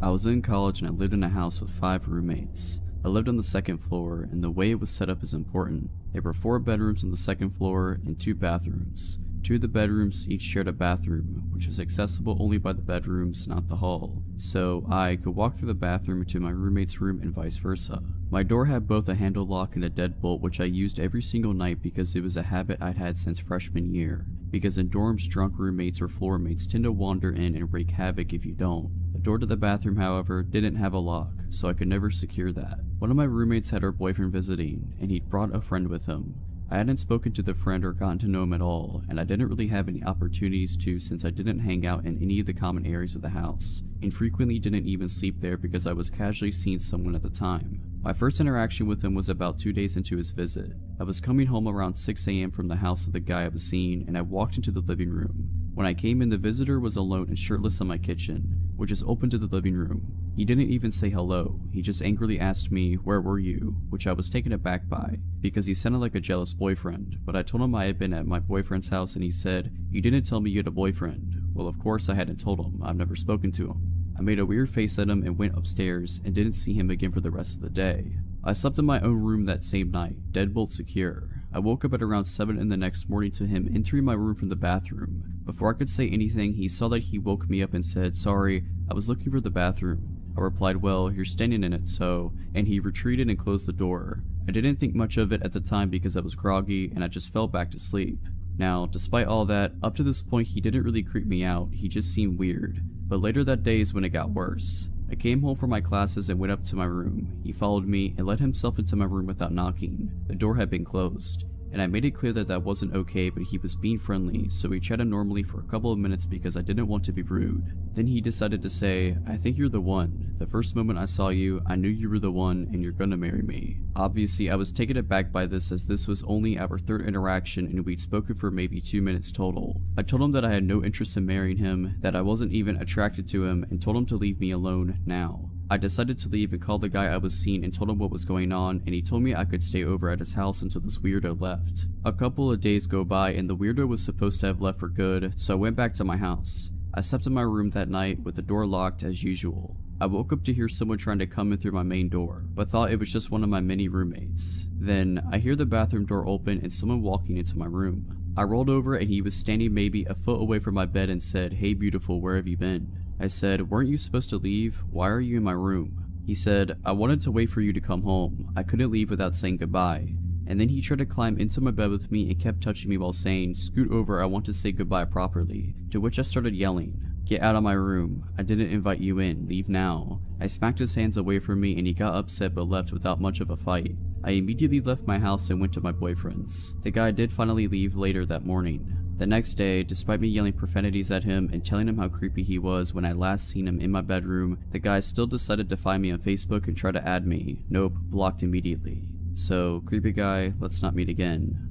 [SPEAKER 1] I was in college and I lived in a house with 5 roommates. I lived on the 2nd floor, and the way it was set up is important. There were 4 bedrooms on the 2nd floor and 2 bathrooms. 2 of the bedrooms each shared a bathroom, which was accessible only by the bedrooms, not the hall. So I could walk through the bathroom to my roommate's room and vice versa. My door had both a handle lock and a deadbolt, which I used every single night because it was a habit I'd had since freshman year. Because in dorms, drunk roommates or floor mates tend to wander in and wreak havoc if you don't. The door to the bathroom, however, didn't have a lock, so I could never secure that. One of my roommates had her boyfriend visiting, and he'd brought a friend with him. I hadn't spoken to the friend or gotten to know him at all, and I didn't really have any opportunities to since I didn't hang out in any of the common areas of the house, and frequently didn't even sleep there because I was casually seeing someone at the time. My first interaction with him was about 2 days into his visit. I was coming home around 6 AM from the house of the guy I was seeing, and I walked into the living room. When I came in, the visitor was alone and shirtless in my kitchen, which is open to the living room. He didn't even say hello, he just angrily asked me, "Where were you?" which I was taken aback by, because he sounded like a jealous boyfriend, but I told him I had been at my boyfriend's house and he said, "You didn't tell me you had a boyfriend." Well, of course I hadn't told him, I've never spoken to him. I made a weird face at him and went upstairs and didn't see him again for the rest of the day. I slept in my own room that same night, deadbolt secure. I woke up at around 7 in the next morning to him entering my room from the bathroom. Before I could say anything, he saw that he woke me up and said, "Sorry, I was looking for the bathroom." I replied, "Well, you're standing in it, so," and he retreated and closed the door. I didn't think much of it at the time because I was groggy and I just fell back to sleep. Now, despite all that, up to this point he didn't really creep me out, he just seemed weird. But later that day is when it got worse. I came home from my classes and went up to my room. He followed me and let himself into my room without knocking. The door had been closed, and I made it clear that that wasn't okay, but he was being friendly, so we chatted normally for a couple of minutes because I didn't want to be rude. Then he decided to say, "I think you're the one. The first moment I saw you, I knew you were the one and you're gonna marry me." Obviously, I was taken aback by this as this was only our 3rd interaction and we'd spoken for maybe 2 minutes total. I told him that I had no interest in marrying him, that I wasn't even attracted to him, and told him to leave me alone now. I decided to leave and called the guy I was seeing and told him what was going on, and he told me I could stay over at his house until this weirdo left. A couple of days go by and the weirdo was supposed to have left for good, so I went back to my house. I slept in my room that night with the door locked as usual. I woke up to hear someone trying to come in through my main door, but thought it was just one of my many roommates. Then I hear the bathroom door open and someone walking into my room. I rolled over and he was standing maybe a foot away from my bed and said, "Hey beautiful, where have you been?" I said, "Weren't you supposed to leave? Why are you in my room?" He said, "I wanted to wait for you to come home. I couldn't leave without saying goodbye." And then he tried to climb into my bed with me and kept touching me while saying, "Scoot over, I want to say goodbye properly." To which I started yelling, "Get out of my room. I didn't invite you in. Leave now." I smacked his hands away from me and he got upset but left without much of a fight. I immediately left my house and went to my boyfriend's. The guy did finally leave later that morning. The next day, despite me yelling profanities at him and telling him how creepy he was when I last seen him in my bedroom, the guy still decided to find me on Facebook and try to add me. Nope, blocked immediately. So, creepy guy, let's not meet again.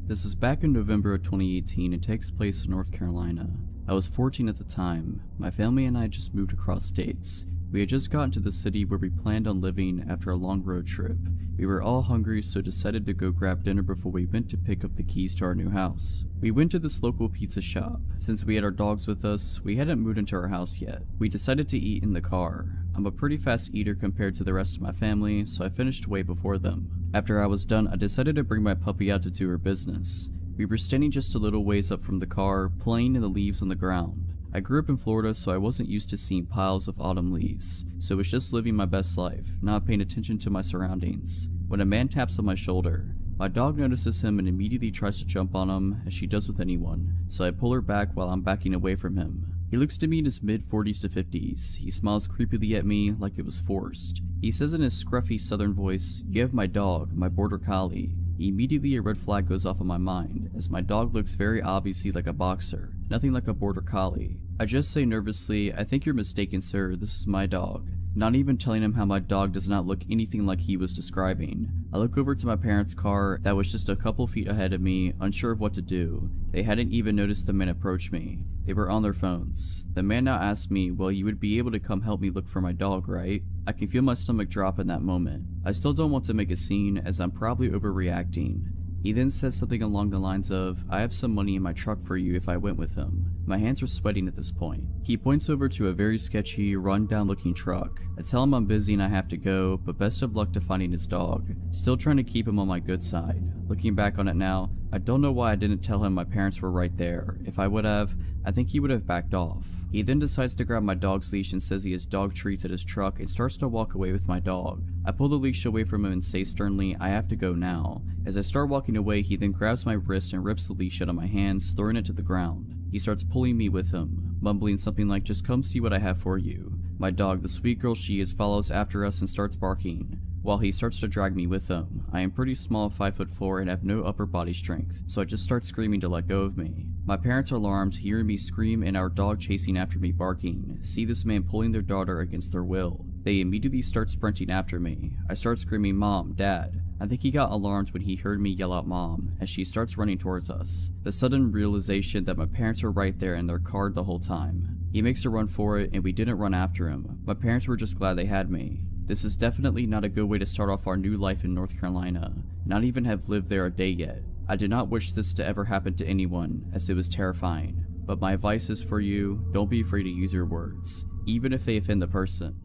[SPEAKER 1] This was back in November of 2018 and takes place in North Carolina. I was 14 at the time. My family and I just moved across states. We had just gotten to the city where we planned on living after a long road trip. We were all hungry, so decided to go grab dinner before we went to pick up the keys to our new house. We went to this local pizza shop. Since we had our dogs with us, we hadn't moved into our house yet. We decided to eat in the car. I'm a pretty fast eater compared to the rest of my family, so I finished way before them. After I was done, I decided to bring my puppy out to do her business. We were standing just a little ways up from the car, playing in the leaves on the ground. I grew up in Florida, so I wasn't used to seeing piles of autumn leaves, so I was just living my best life, not paying attention to my surroundings. When a man taps on my shoulder, my dog notices him and immediately tries to jump on him, as she does with anyone, so I pull her back while I'm backing away from him. He looks to me in his mid-40s to 50s. He smiles creepily at me like it was forced. He says in his scruffy southern voice, "You have my dog, my border collie." Immediately a red flag goes off in my mind, as my dog looks very obviously like a boxer, nothing like a border collie. I just say nervously, "I think you're mistaken, sir, this is my dog." Not even telling him how my dog does not look anything like he was describing. I look over to my parents' car that was just a couple feet ahead of me, unsure of what to do. They hadn't even noticed the man approach me. They were on their phones. The man now asked me, well, you would be able to come help me look for my dog, right? I can feel my stomach drop in that moment. I still don't want to make a scene, as I'm probably overreacting. He then says something along the lines of, I have some money in my truck for you if I went with him. My hands are sweating at this point. He points over to a very sketchy, run-down looking truck. I tell him I'm busy and I have to go, but best of luck to finding his dog. Still trying to keep him on my good side. Looking back on it now, I don't know why I didn't tell him my parents were right there. If I would have, I think he would have backed off. He then decides to grab my dog's leash and says he has dog treats at his truck and starts to walk away with my dog. I pull the leash away from him and say sternly, I have to go now. As I start walking away, he then grabs my wrist and rips the leash out of my hands, throwing it to the ground. He starts pulling me with him, mumbling something like, just come see what I have for you. My dog, the sweet girl she is, follows after us and starts barking, while he starts to drag me with him. I am pretty small, 5'4", and have no upper body strength, so I just start screaming to let go of me. My parents are alarmed, hearing me scream and our dog chasing after me barking, see this man pulling their daughter against their will. They immediately start sprinting after me. I start screaming, Mom, Dad. I think he got alarmed when he heard me yell out Mom, as she starts running towards us. The sudden realization that my parents were right there in their car the whole time. He makes a run for it and we didn't run after him. My parents were just glad they had me. This is definitely not a good way to start off our new life in North Carolina, not even have lived there a day yet. I did not wish this to ever happen to anyone, as it was terrifying. But my advice is for you, don't be afraid to use your words, even if they offend the person.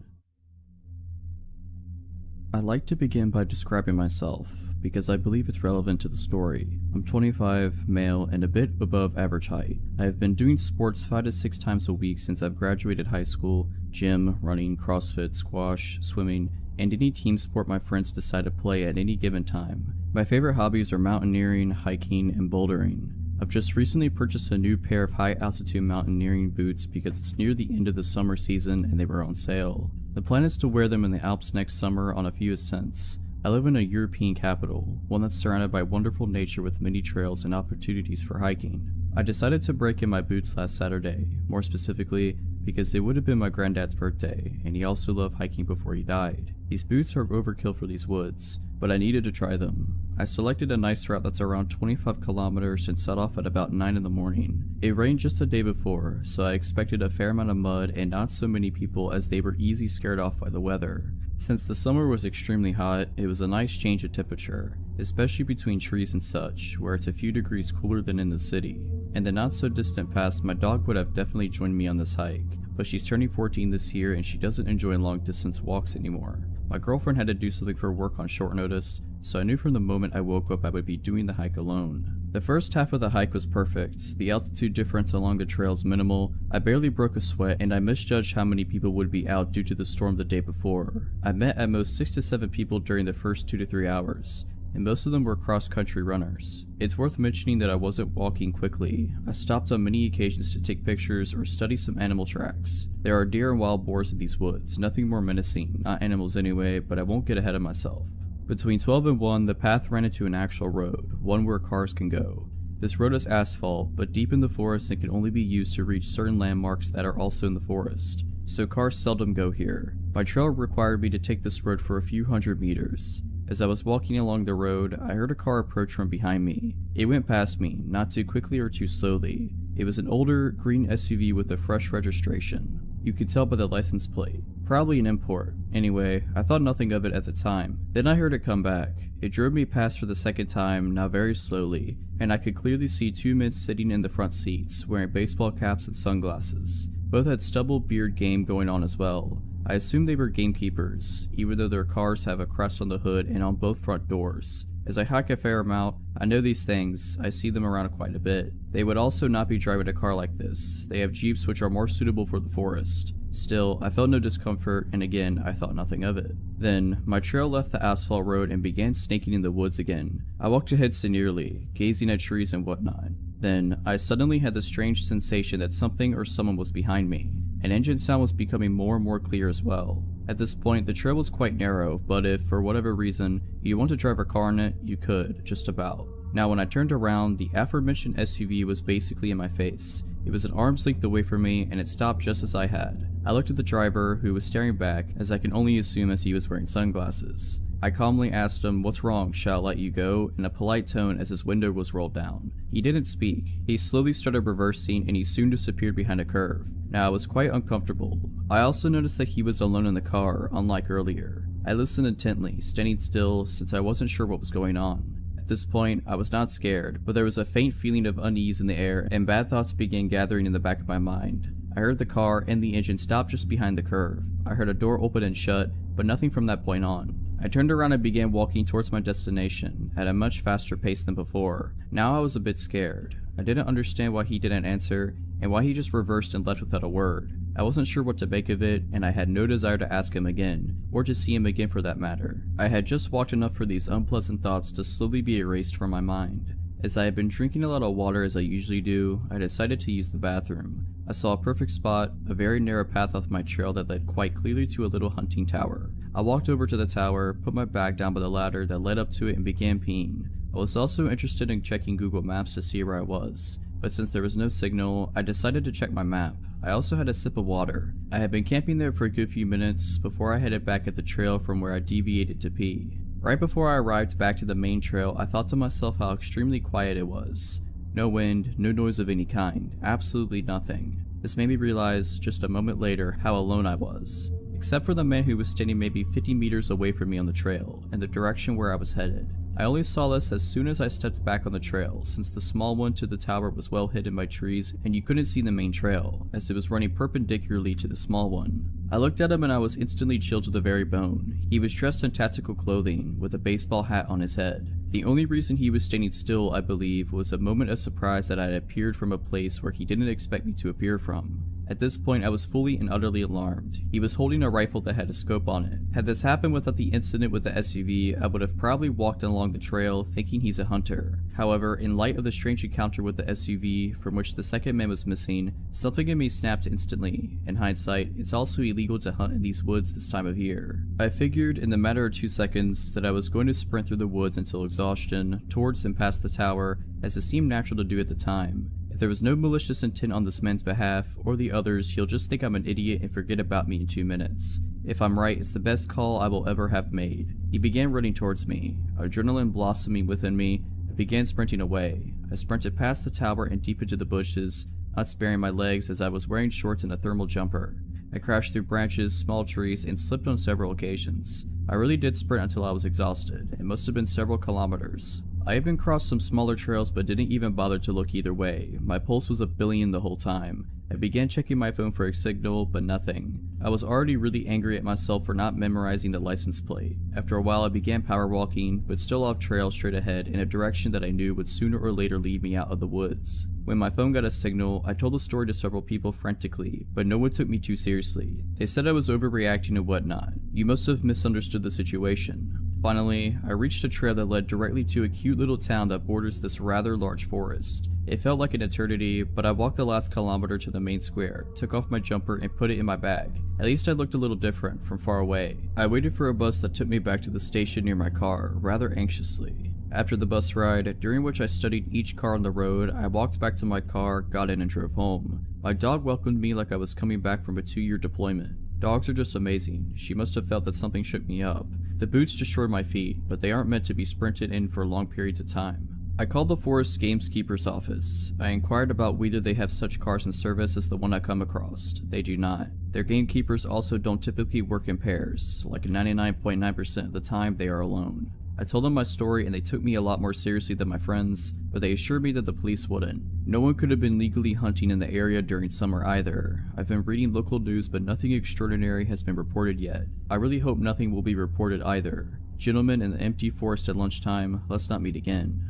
[SPEAKER 1] I'd like to begin by describing myself, because I believe it's relevant to the story. I'm 25, male, and a bit above average height. I have been doing sports 5 to 6 times a week since I've graduated high school: gym, running, CrossFit, squash, swimming, and any team sport my friends decide to play at any given time. My favorite hobbies are mountaineering, hiking, and bouldering. I've just recently purchased a new pair of high-altitude mountaineering boots because it's near the end of the summer season and they were on sale. The plan is to wear them in the Alps next summer on a few ascents. I live in a European capital, one that's surrounded by wonderful nature with many trails and opportunities for hiking. I decided to break in my boots last Saturday, more specifically because it would have been my granddad's birthday, and he also loved hiking before he died. These boots are overkill for these woods, but I needed to try them. I selected a nice route that's around 25 kilometers and set off at about 9 in the morning. It rained just the day before, so I expected a fair amount of mud and not so many people, as they were easy scared off by the weather. Since the summer was extremely hot, it was a nice change of temperature, especially between trees and such, where it's a few degrees cooler than in the city. In the not so distant past, my dog would have definitely joined me on this hike, but she's turning 14 this year and she doesn't enjoy long distance walks anymore. My girlfriend had to do something for work on short notice, so I knew from the moment I woke up I would be doing the hike alone. The first half of the hike was perfect. The altitude difference along the trail is minimal, I barely broke a sweat, and I misjudged how many people would be out due to the storm the day before. I met at most 6 to 7 people during the first 2 to 3 hours, and most of them were cross-country runners. It's worth mentioning that I wasn't walking quickly. I stopped on many occasions to take pictures or study some animal tracks. There are deer and wild boars in these woods, nothing more menacing, not animals anyway, but I won't get ahead of myself. Between 12 and 1, the path ran into an actual road, one where cars can go. This road is asphalt, but deep in the forest and can only be used to reach certain landmarks that are also in the forest, so cars seldom go here. My trail required me to take this road for a few hundred meters. As I was walking along the road, I heard a car approach from behind me. It went past me, not too quickly or too slowly. It was an older, green SUV with a fresh registration. You could tell by the license plate. Probably an import. Anyway, I thought nothing of it at the time. Then I heard it come back. It drove me past for the second time, now very slowly, and I could clearly see 2 men sitting in the front seats, wearing baseball caps and sunglasses. Both had stubble beard game going on as well. I assumed they were gamekeepers, even though their cars have a crest on the hood and on both front doors. As I hike a fair amount, I know these things, I see them around quite a bit. They would also not be driving a car like this. They have Jeeps which are more suitable for the forest. Still, I felt no discomfort, and again, I thought nothing of it. Then, my trail left the asphalt road and began snaking in the woods again. I walked ahead serenely, gazing at trees and whatnot. Then, I suddenly had the strange sensation that something or someone was behind me. An engine sound was becoming more and more clear as well. At this point, the trail was quite narrow, but if, for whatever reason, you want to drive a car in it, you could, just about. Now when I turned around, the aforementioned SUV was basically in my face. It was an arm's length away from me, and it stopped just as I had. I looked at the driver, who was staring back, as I can only assume as he was wearing sunglasses. I calmly asked him, "What's wrong? Shall I let you go?" in a polite tone as his window was rolled down. He didn't speak. He slowly started reversing and he soon disappeared behind a curve. Now I was quite uncomfortable. I also noticed that he was alone in the car, unlike earlier. I listened intently, standing still since I wasn't sure what was going on. At this point, I was not scared, but there was a faint feeling of unease in the air and bad thoughts began gathering in the back of my mind. I heard the car and the engine stop just behind the curve. I heard a door open and shut, but nothing from that point on. I turned around and began walking towards my destination at a much faster pace than before. Now I was a bit scared. I didn't understand why he didn't answer and why he just reversed and left without a word. I wasn't sure what to make of it, and I had no desire to ask him again, or to see him again for that matter. I had just walked enough for these unpleasant thoughts to slowly be erased from my mind. As I had been drinking a lot of water as I usually do, I decided to use the bathroom. I saw a perfect spot, a very narrow path off my trail that led quite clearly to a little hunting tower. I walked over to the tower, put my bag down by the ladder that led up to it and began peeing. I was also interested in checking Google Maps to see where I was, but since there was no signal, I decided to check my map. I also had a sip of water. I had been camping there for a good few minutes before I headed back at the trail from where I deviated to pee. Right before I arrived back to the main trail, I thought to myself how extremely quiet it was. No wind, no noise of any kind, absolutely nothing. This made me realize, just a moment later, how alone I was. Except for the man who was standing maybe 50 meters away from me on the trail, in the direction where I was headed. I only saw this as soon as I stepped back on the trail, since the small one to the tower was well hidden by trees and you couldn't see the main trail, as it was running perpendicularly to the small one. I looked at him and I was instantly chilled to the very bone. He was dressed in tactical clothing, with a baseball hat on his head. The only reason he was standing still, I believe, was a moment of surprise that I had appeared from a place where he didn't expect me to appear from. At this point, I was fully and utterly alarmed. He was holding a rifle that had a scope on it. Had this happened without the incident with the SUV, I would have probably walked along the trail thinking he's a hunter. However, in light of the strange encounter with the SUV, from which the second man was missing, something in me snapped instantly. In hindsight, it's also illegal to hunt in these woods this time of year. I figured in the matter of 2 seconds that I was going to sprint through the woods until exhaustion, towards and past the tower, as it seemed natural to do at the time. If there was no malicious intent on this man's behalf, or the others, he'll just think I'm an idiot and forget about me in 2 minutes. If I'm right, it's the best call I will ever have made. He began running towards me. Adrenaline blossoming within me, I began sprinting away. I sprinted past the tower and deep into the bushes, not sparing my legs as I was wearing shorts and a thermal jumper. I crashed through branches, small trees, and slipped on several occasions. I really did sprint until I was exhausted. It must have been several kilometers. I even crossed some smaller trails but didn't even bother to look either way. My pulse was a billion the whole time. I began checking my phone for a signal, but nothing. I was already really angry at myself for not memorizing the license plate. After a while I began power walking, but still off trail straight ahead in a direction that I knew would sooner or later lead me out of the woods. When my phone got a signal, I told the story to several people frantically, but no one took me too seriously. They said I was overreacting and whatnot. You must have misunderstood the situation. Finally, I reached a trail that led directly to a cute little town that borders this rather large forest. It felt like an eternity, but I walked the last kilometer to the main square, took off my jumper and put it in my bag. At least I looked a little different from far away. I waited for a bus that took me back to the station near my car, rather anxiously. After the bus ride, during which I studied each car on the road, I walked back to my car, got in and drove home. My dog welcomed me like I was coming back from a 2-year deployment. Dogs are just amazing. She must have felt that something shook me up. The boots destroyed my feet, but they aren't meant to be sprinted in for long periods of time. I called the Forest Gamekeeper's office. I inquired about whether they have such cars in service as the one I come across. They do not. Their gamekeepers also don't typically work in pairs. Like 99.9% of the time, they are alone. I told them my story and they took me a lot more seriously than my friends, but they assured me that the police wouldn't. No one could have been legally hunting in the area during summer either. I've been reading local news but nothing extraordinary has been reported yet. I really hope nothing will be reported either. Gentlemen in the empty forest at lunchtime, let's not meet again.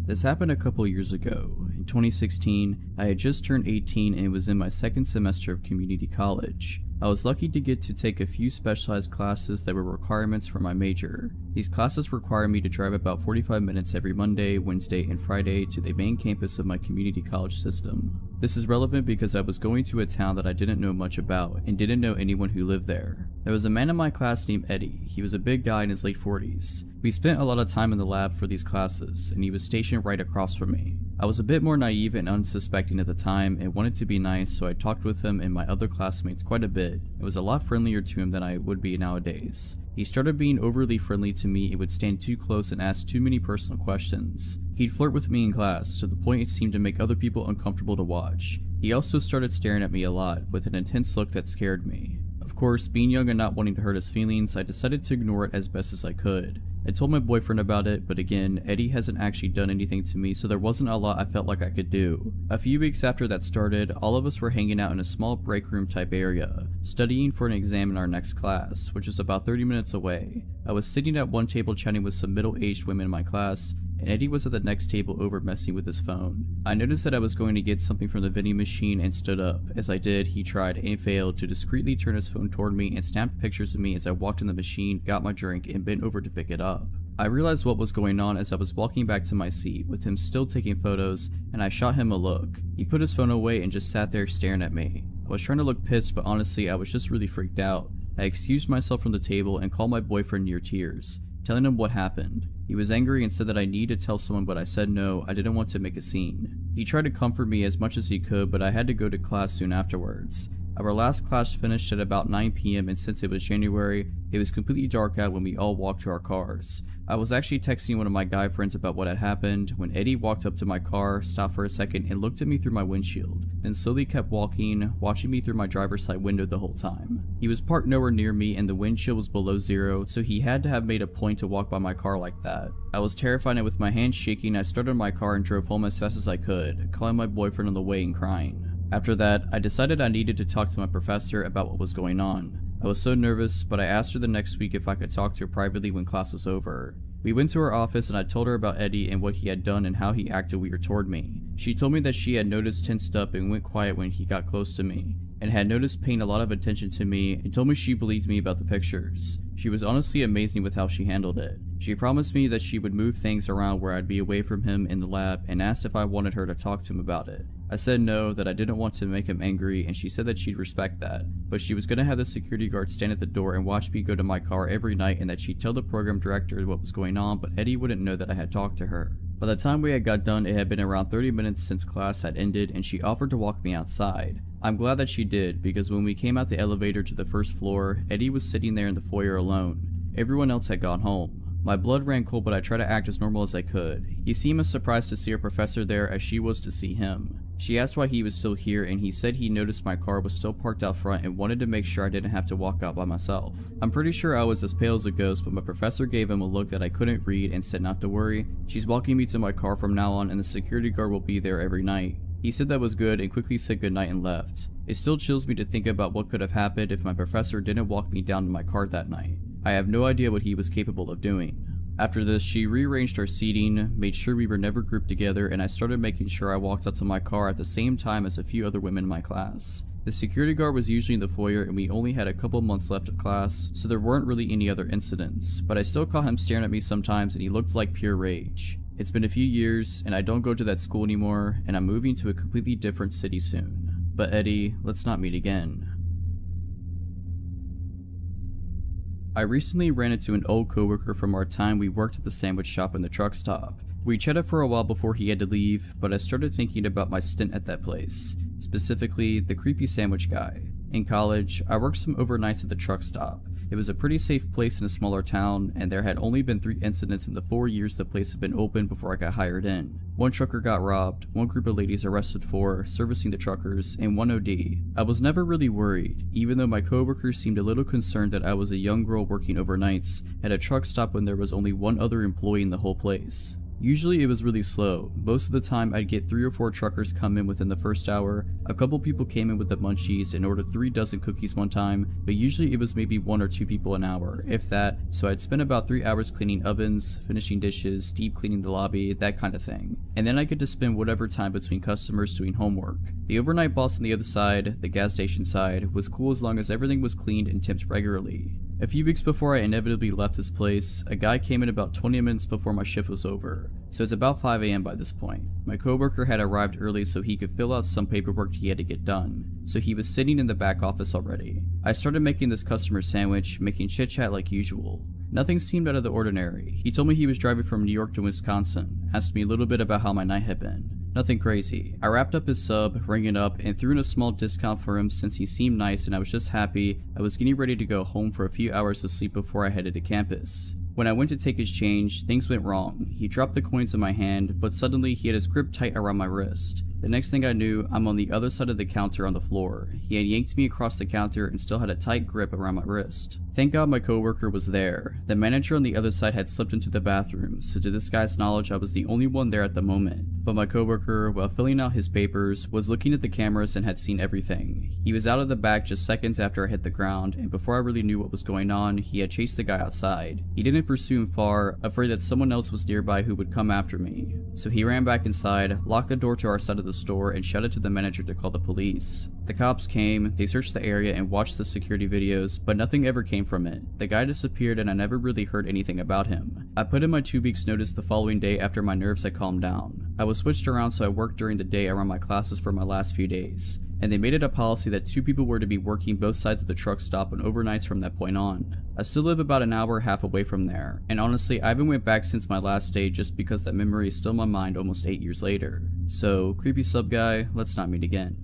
[SPEAKER 1] This happened a couple years ago. In 2016, I had just turned 18 and was in my second semester of community college. I was lucky to get to take a few specialized classes that were requirements for my major. These classes require me to drive about 45 minutes every Monday, Wednesday, and Friday to the main campus of my community college system. This is relevant because I was going to a town that I didn't know much about and didn't know anyone who lived there. There was a man in my class named Eddie. He was a big guy in his late 40s. We spent a lot of time in the lab for these classes, and he was stationed right across from me. I was a bit more naive and unsuspecting at the time and wanted to be nice, so I talked with him and my other classmates quite a bit. It was a lot friendlier to him than I would be nowadays. He started being overly friendly to me and would stand too close and ask too many personal questions. He'd flirt with me in class, to the point it seemed to make other people uncomfortable to watch. He also started staring at me a lot, with an intense look that scared me. Of course, being young and not wanting to hurt his feelings, I decided to ignore it as best as I could. I told my boyfriend about it, but again, Eddie hasn't actually done anything to me, so there wasn't a lot I felt like I could do. A few weeks after that started, all of us were hanging out in a small break room type area, studying for an exam in our next class, which was about 30 minutes away. I was sitting at one table chatting with some middle-aged women in my class, and Eddie was at the next table over messing with his phone. I noticed that I was going to get something from the vending machine and stood up. As I did, he tried and failed to discreetly turn his phone toward me and snapped pictures of me as I walked in the machine, got my drink, and bent over to pick it up. I realized what was going on as I was walking back to my seat, with him still taking photos, and I shot him a look. He put his phone away and just sat there staring at me. I was trying to look pissed, but honestly I was just really freaked out. I excused myself from the table and called my boyfriend near tears, telling him what happened. He was angry and said that I needed to tell someone, but I said no, I didn't want to make a scene. He tried to comfort me as much as he could, but I had to go to class soon afterwards. Our last class finished at about 9 p.m. and since it was January, it was completely dark out when we all walked to our cars. I was actually texting one of my guy friends about what had happened when Eddie walked up to my car, stopped for a second, and looked at me through my windshield, then slowly kept walking, watching me through my driver's side window the whole time. He was parked nowhere near me and the wind chill was below zero, so he had to have made a point to walk by my car like that. I was terrified, and with my hands shaking, I started my car and drove home as fast as I could, calling my boyfriend on the way and crying. After that, I decided I needed to talk to my professor about what was going on. I was so nervous, but I asked her the next week if I could talk to her privately when class was over. We went to her office and I told her about Eddie and what he had done and how he acted weird toward me. She told me that she had noticed tensed up and went quiet when he got close to me, and had noticed paying a lot of attention to me, and told me she believed me about the pictures. She was honestly amazing with how she handled it. She promised me that she would move things around where I'd be away from him in the lab, and asked if I wanted her to talk to him about it. I said no, that I didn't want to make him angry, and she said that she'd respect that, but she was going to have the security guard stand at the door and watch me go to my car every night, and that she'd tell the program director what was going on, but Eddie wouldn't know that I had talked to her. By the time we had got done, it had been around 30 minutes since class had ended, and she offered to walk me outside. I'm glad that she did, because when we came out the elevator to the first floor, Eddie was sitting there in the foyer alone. Everyone else had gone home. My blood ran cold, but I tried to act as normal as I could. He seemed as surprised to see her professor there as she was to see him. She asked why he was still here, and he said he noticed my car was still parked out front and wanted to make sure I didn't have to walk out by myself. I'm pretty sure I was as pale as a ghost, but my professor gave him a look that I couldn't read and said not to worry. She's walking me to my car from now on, and the security guard will be there every night. He said that was good and quickly said goodnight and left. It still chills me to think about what could have happened if my professor didn't walk me down to my car that night. I have no idea what he was capable of doing. After this, she rearranged our seating, made sure we were never grouped together, and I started making sure I walked out to my car at the same time as a few other women in my class. The security guard was usually in the foyer, and we only had a couple months left of class, so there weren't really any other incidents, but I still caught him staring at me sometimes, and he looked like pure rage. It's been a few years, and I don't go to that school anymore, and I'm moving to a completely different city soon. But Eddie, let's not meet again. I recently ran into an old coworker from our time we worked at the sandwich shop in the truck stop. We chatted for a while before he had to leave, but I started thinking about my stint at that place, specifically the creepy sandwich guy. In college, I worked some overnights at the truck stop. It was a pretty safe place in a smaller town, and there had only been 3 incidents in the 4 years the place had been open before I got hired in. 1 trucker got robbed, 1 group of ladies arrested for servicing the truckers, and 1 OD. I was never really worried, even though my coworkers seemed a little concerned that I was a young girl working overnights at a truck stop when there was only 1 other employee in the whole place. Usually it was really slow. Most of the time I'd get 3 or 4 truckers come in within the first hour. A couple people came in with the munchies and ordered 3 dozen cookies one time, but usually it was maybe 1 or 2 people an hour, if that, so I'd spend about 3 hours cleaning ovens, finishing dishes, deep cleaning the lobby, that kind of thing. And then I get to spend whatever time between customers doing homework. The overnight boss on the other side, the gas station side, was cool as long as everything was cleaned and tipped regularly. A few weeks before I inevitably left this place, a guy came in about 20 minutes before my shift was over, so it's about 5 AM by this point. My coworker had arrived early so he could fill out some paperwork he had to get done, so he was sitting in the back office already. I started making this customer sandwich, making chit chat like usual. Nothing seemed out of the ordinary. He told me he was driving from New York to Wisconsin, asked me a little bit about how my night had been, Nothing crazy. I wrapped up his sub, rang it up, and threw in a small discount for him since he seemed nice and I was just happy I was getting ready to go home for a few hours of sleep before I headed to campus. When I went to take his change, things went wrong. He dropped the coins in my hand, but suddenly he had his grip tight around my wrist. The next thing I knew, I'm on the other side of the counter on the floor. He had yanked me across the counter and still had a tight grip around my wrist. Thank God my coworker was there. The manager on the other side had slipped into the bathroom, so to this guy's knowledge I was the only one there at the moment. But my coworker, while filling out his papers, was looking at the cameras and had seen everything. He was out of the back just seconds after I hit the ground, and before I really knew what was going on, he had chased the guy outside. He didn't pursue him far, afraid that someone else was nearby who would come after me. So he ran back inside, locked the door to our side of the store, and shouted to the manager to call the police. The cops came, they searched the area and watched the security videos, but nothing ever came from it. The guy disappeared and I never really heard anything about him. I put in my 2 weeks notice the following day after my nerves had calmed down. I was switched around so I worked during the day around my classes for my last few days, and they made it a policy that 2 people were to be working both sides of the truck stop on overnights from that point on. I still live about an hour and a half away from there, and honestly I haven't went back since my last day just because that memory is still in my mind almost 8 years later. So creepy sub guy, let's not meet again.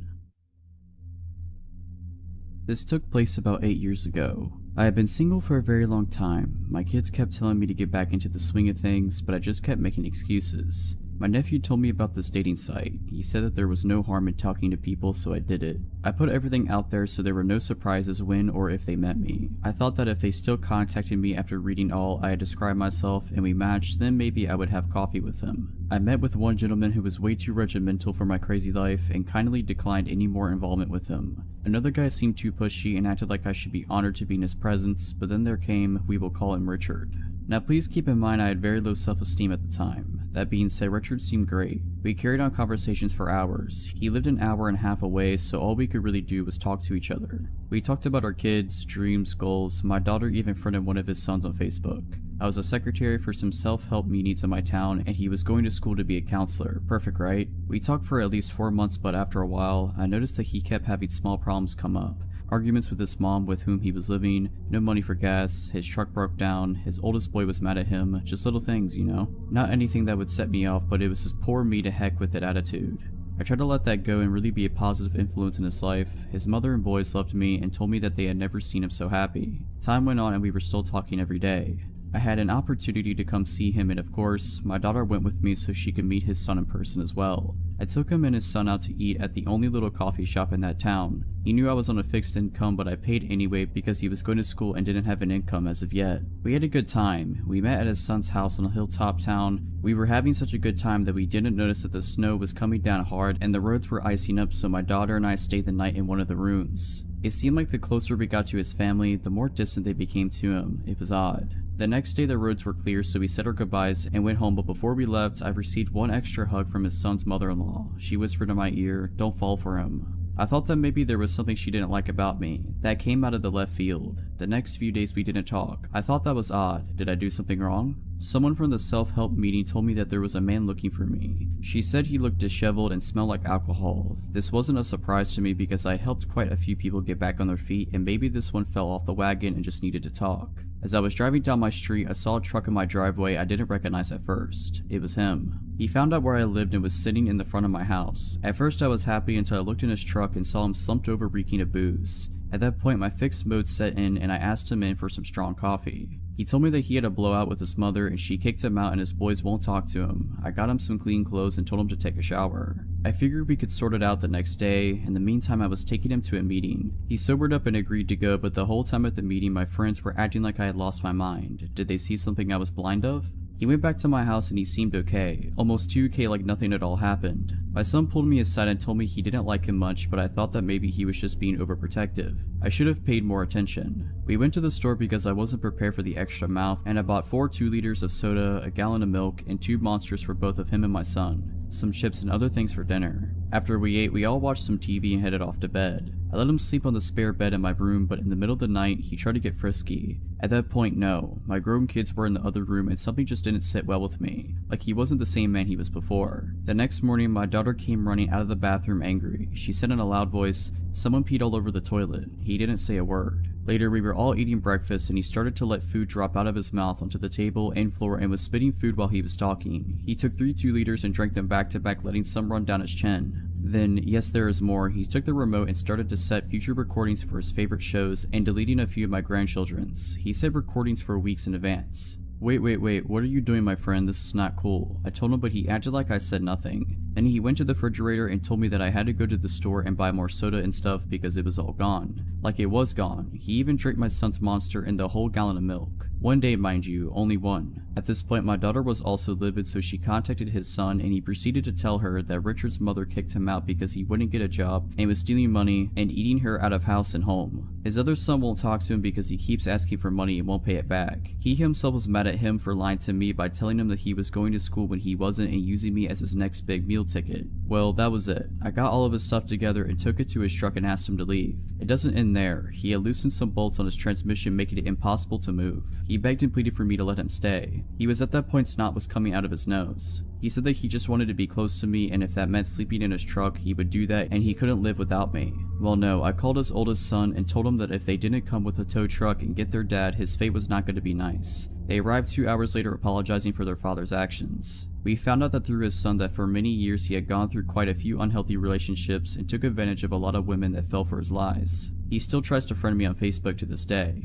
[SPEAKER 1] This took place about 8 years ago. I had been single for a very long time. My kids kept telling me to get back into the swing of things, but I just kept making excuses. My nephew told me about this dating site. He said that there was no harm in talking to people, so I did it. I put everything out there so there were no surprises when or if they met me. I thought that if they still contacted me after reading all I had described myself and we matched, then maybe I would have coffee with them. I met with one gentleman who was way too regimental for my crazy life and kindly declined any more involvement with him. Another guy seemed too pushy and acted like I should be honored to be in his presence, but then there came, we will call him Richard. Now please keep in mind I had very low self-esteem at the time. That being said, Richard seemed great. We carried on conversations for hours. He lived an hour and a half away, so all we could really do was talk to each other. We talked about our kids, dreams, goals. My daughter even friended one of his sons on Facebook. I was a secretary for some self-help meetings in my town, and he was going to school to be a counselor. Perfect, right? We talked for at least 4 months, but after a while, I noticed that he kept having small problems come up. Arguments with his mom with whom he was living, no money for gas, his truck broke down, his oldest boy was mad at him, just little things, you know? Not anything that would set me off, but it was his poor me to heck with it attitude. I tried to let that go and really be a positive influence in his life. His mother and boys loved me and told me that they had never seen him so happy. Time went on and we were still talking every day. I had an opportunity to come see him and of course, my daughter went with me so she could meet his son in person as well. I took him and his son out to eat at the only little coffee shop in that town. He knew I was on a fixed income but I paid anyway because he was going to school and didn't have an income as of yet. We had a good time. We met at his son's house in a hilltop town. We were having such a good time that we didn't notice that the snow was coming down hard and the roads were icing up, so my daughter and I stayed the night in one of the rooms. It seemed like the closer we got to his family, the more distant they became to him. It was odd. The next day the roads were clear, so we said our goodbyes and went home, but before we left, I received one extra hug from his son's mother-in-law. She whispered in my ear, "Don't fall for him." I thought that maybe there was something she didn't like about me. That came out of the left field. The next few days we didn't talk. I thought that was odd. Did I do something wrong? Someone from the self-help meeting told me that there was a man looking for me. She said he looked disheveled and smelled like alcohol. This wasn't a surprise to me because I helped quite a few people get back on their feet and maybe this one fell off the wagon and just needed to talk. As I was driving down my street, I saw a truck in my driveway I didn't recognize at first. It was him. He found out where I lived and was sitting in the front of my house. At first I was happy until I looked in his truck and saw him slumped over reeking of booze. At that point my fixed mode set in and I asked him in for some strong coffee. He told me that he had a blowout with his mother and she kicked him out and his boys won't talk to him. I got him some clean clothes and told him to take a shower. I figured we could sort it out the next day. In the meantime I was taking him to a meeting. He sobered up and agreed to go, but the whole time at the meeting my friends were acting like I had lost my mind. Did they see something I was blind of? He went back to my house and he seemed okay, almost too okay like nothing at all happened. My son pulled me aside and told me he didn't like him much, but I thought that maybe he was just being overprotective. I should have paid more attention. We went to the store because I wasn't prepared for the extra mouth, and I bought 4 2-liters of soda, a gallon of milk, and 2 monsters for both of him and my son. Some chips and other things for dinner. After we ate, we all watched some TV and headed off to bed. I let him sleep on the spare bed in my room, but in the middle of the night, he tried to get frisky. At that point, no. My grown kids were in the other room and something just didn't sit well with me. Like he wasn't the same man he was before. The next morning, my daughter came running out of the bathroom angry. She said in a loud voice, "Someone peed all over the toilet." He didn't say a word. Later, we were all eating breakfast and he started to let food drop out of his mouth onto the table and floor and was spitting food while he was talking. He took 3 2-liters and drank them back to back, letting some run down his chin. Then, yes there is more, he took the remote and started to set future recordings for his favorite shows and deleting a few of my grandchildren's. He set recordings for weeks in advance. Wait, what are you doing, my friend? This is not cool. I told him, but he acted like I said nothing. Then he went to the refrigerator and told me that I had to go to the store and buy more soda and stuff because it was all gone. Like it was gone. He even drank my son's Monster and the whole gallon of milk. One day, mind you, only one. At this point, my daughter was also livid, so she contacted his son and he proceeded to tell her that Richard's mother kicked him out because he wouldn't get a job and was stealing money and eating her out of house and home. His other son won't talk to him because he keeps asking for money and won't pay it back. He himself was mad at him for lying to me by telling him that he was going to school when he wasn't and using me as his next big meal ticket. Well, that was it. I got all of his stuff together and took it to his truck and asked him to leave. It doesn't end there. He had loosened some bolts on his transmission, making it impossible to move. He begged and pleaded for me to let him stay. He was at that point snot was coming out of his nose. He said that he just wanted to be close to me and if that meant sleeping in his truck, he would do that and he couldn't live without me. Well no, I called his oldest son and told him that if they didn't come with a tow truck and get their dad, his fate was not going to be nice. They arrived 2 hours later apologizing for their father's actions. We found out that through his son that for many years he had gone through quite a few unhealthy relationships and took advantage of a lot of women that fell for his lies. He still tries to friend me on Facebook to this day.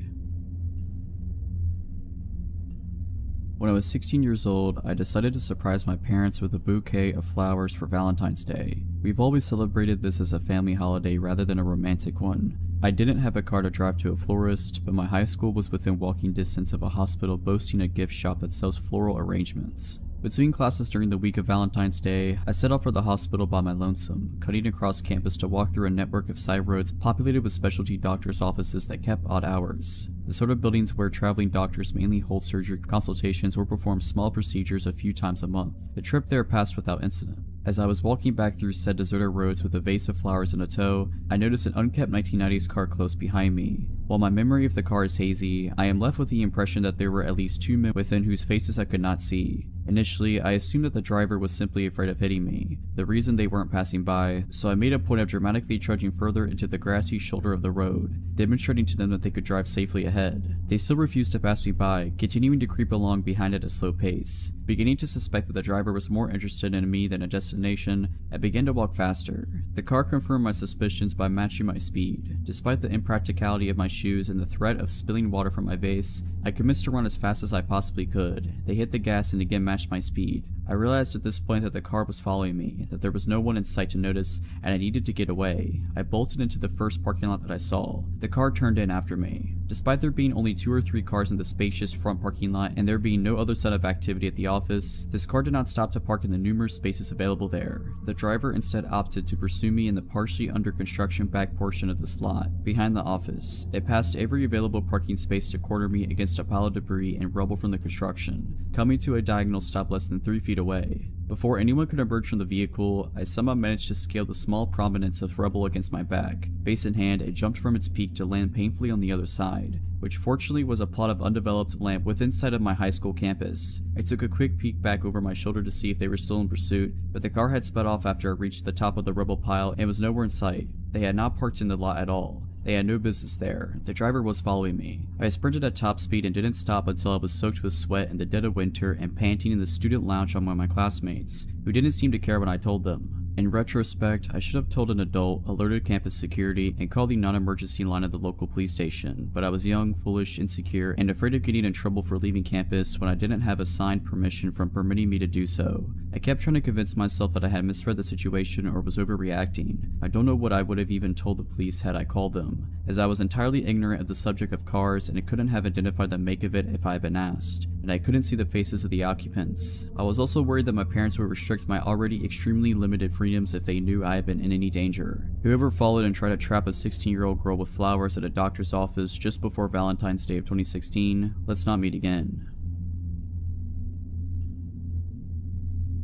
[SPEAKER 1] When I was 16 years old, I decided to surprise my parents with a bouquet of flowers for Valentine's Day. We've always celebrated this as a family holiday rather than a romantic one. I didn't have a car to drive to a florist, but my high school was within walking distance of a hospital boasting a gift shop that sells floral arrangements. Between classes during the week of Valentine's Day, I set off for the hospital by my lonesome, cutting across campus to walk through a network of side roads populated with specialty doctors' offices that kept odd hours. The sort of buildings where traveling doctors mainly hold surgery consultations or perform small procedures a few times a month. The trip there passed without incident. As I was walking back through said deserted roads with a vase of flowers in a tow, I noticed an unkept 1990s car close behind me. While my memory of the car is hazy, I am left with the impression that there were at least 2 men within whose faces I could not see. Initially, I assumed that the driver was simply afraid of hitting me, the reason they weren't passing by, so I made a point of dramatically trudging further into the grassy shoulder of the road, demonstrating to them that they could drive safely ahead. They still refused to pass me by, continuing to creep along behind at a slow pace. Beginning to suspect that the driver was more interested in me than a destination, I began to walk faster. The car confirmed my suspicions by matching my speed. Despite the impracticality of my shoes and the threat of spilling water from my vase, I commenced to run as fast as I possibly could. They hit the gas and again matched my speed. I realized at this point that the car was following me, that there was no one in sight to notice, and I needed to get away. I bolted into the first parking lot that I saw. The car turned in after me. Despite there being only 2 or 3 cars in the spacious front parking lot and there being no other sign of activity at the office, this car did not stop to park in the numerous spaces available there. The driver instead opted to pursue me in the partially under construction back portion of this lot, behind the office. It passed every available parking space to corner me against a pile of debris and rubble from the construction, coming to a diagonal stop less than 3 feet away. Before anyone could emerge from the vehicle, I somehow managed to scale the small prominence of rubble against my back. Base in hand, it jumped from its peak to land painfully on the other side, which fortunately was a plot of undeveloped land within sight of my high school campus. I took a quick peek back over my shoulder to see if they were still in pursuit, but the car had sped off after it reached the top of the rubble pile and was nowhere in sight. They had not parked in the lot at all. They had no business there. The driver was following me. I sprinted at top speed and didn't stop until I was soaked with sweat in the dead of winter and panting in the student lounge on one of my classmates, who didn't seem to care when I told them. In retrospect, I should have told an adult, alerted campus security, and called the non-emergency line at the local police station, but I was young, foolish, insecure, and afraid of getting in trouble for leaving campus when I didn't have a signed permission from permitting me to do so. I kept trying to convince myself that I had misread the situation or was overreacting. I don't know what I would have even told the police had I called them, as I was entirely ignorant of the subject of cars and I couldn't have identified the make of it if I had been asked, and I couldn't see the faces of the occupants. I was also worried that my parents would restrict my already extremely limited freedoms if they knew I had been in any danger. Whoever followed and tried to trap a 16-year-old girl with flowers at a doctor's office just before Valentine's Day of 2016, let's not meet again.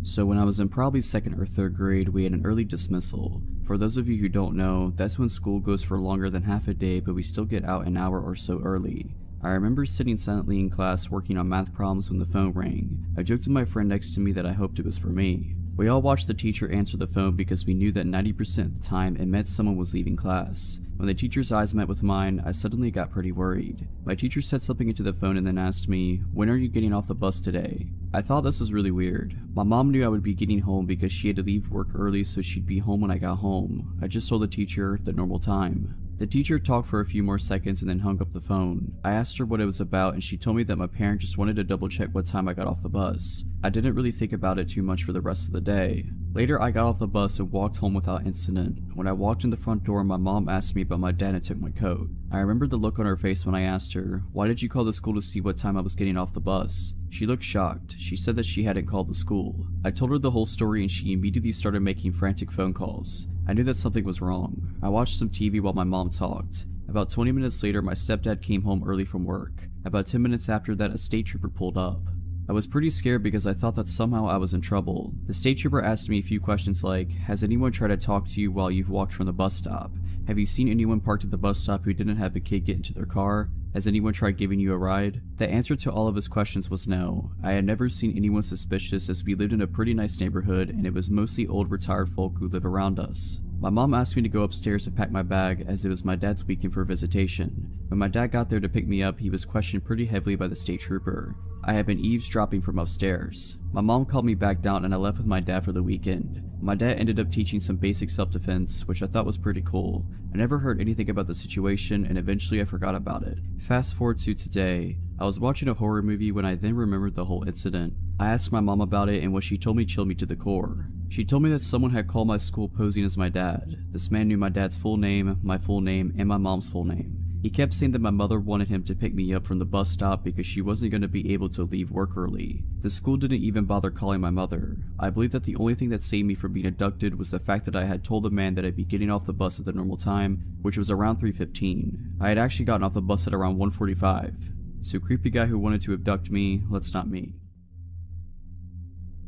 [SPEAKER 1] So when I was in probably 2nd or 3rd grade, we had an early dismissal. For those of you who don't know, that's when school goes for longer than half a day, but we still get out an hour or so early. I remember sitting silently in class working on math problems when the phone rang. I joked to my friend next to me that I hoped it was for me. We all watched the teacher answer the phone because we knew that 90% of the time it meant someone was leaving class. When the teacher's eyes met with mine, I suddenly got pretty worried. My teacher said something into the phone and then asked me, "When are you getting off the bus today?" I thought this was really weird. My mom knew I would be getting home because she had to leave work early so she'd be home when I got home. I just told the teacher the normal time. The teacher talked for a few more seconds and then hung up the phone. I asked her what it was about and she told me that my parent just wanted to double check what time I got off the bus. I didn't really think about it too much for the rest of the day. Later I got off the bus and walked home without incident. When I walked in the front door, my mom asked me about my dad and took my coat. I remembered the look on her face when I asked her, "Why did you call the school to see what time I was getting off the bus?" She looked shocked. She said that she hadn't called the school. I told her the whole story and she immediately started making frantic phone calls. I knew that something was wrong. I watched some TV while my mom talked. About 20 minutes later, my stepdad came home early from work. About 10 minutes after that, a state trooper pulled up. I was pretty scared because I thought that somehow I was in trouble. The state trooper asked me a few questions like, "Has anyone tried to talk to you while you've walked from the bus stop? Have you seen anyone parked at the bus stop who didn't have a kid get into their car? Has anyone tried giving you a ride?" The answer to all of his questions was no. I had never seen anyone suspicious as we lived in a pretty nice neighborhood and it was mostly old retired folk who live around us. My mom asked me to go upstairs to pack my bag as it was my dad's weekend for visitation. When my dad got there to pick me up, he was questioned pretty heavily by the state trooper. I had been eavesdropping from upstairs. My mom called me back down and I left with my dad for the weekend. My dad ended up teaching some basic self-defense, which I thought was pretty cool. I never heard anything about the situation and eventually I forgot about it. Fast forward to today. I was watching a horror movie when I then remembered the whole incident. I asked my mom about it and what she told me chilled me to the core. She told me that someone had called my school posing as my dad. This man knew my dad's full name, my full name, and my mom's full name. He kept saying that my mother wanted him to pick me up from the bus stop because she wasn't going to be able to leave work early. The school didn't even bother calling my mother. I believe that the only thing that saved me from being abducted was the fact that I had told the man that I'd be getting off the bus at the normal time, which was around 3:15. I had actually gotten off the bus at around 1:45. So creepy guy who wanted to abduct me, let's not meet.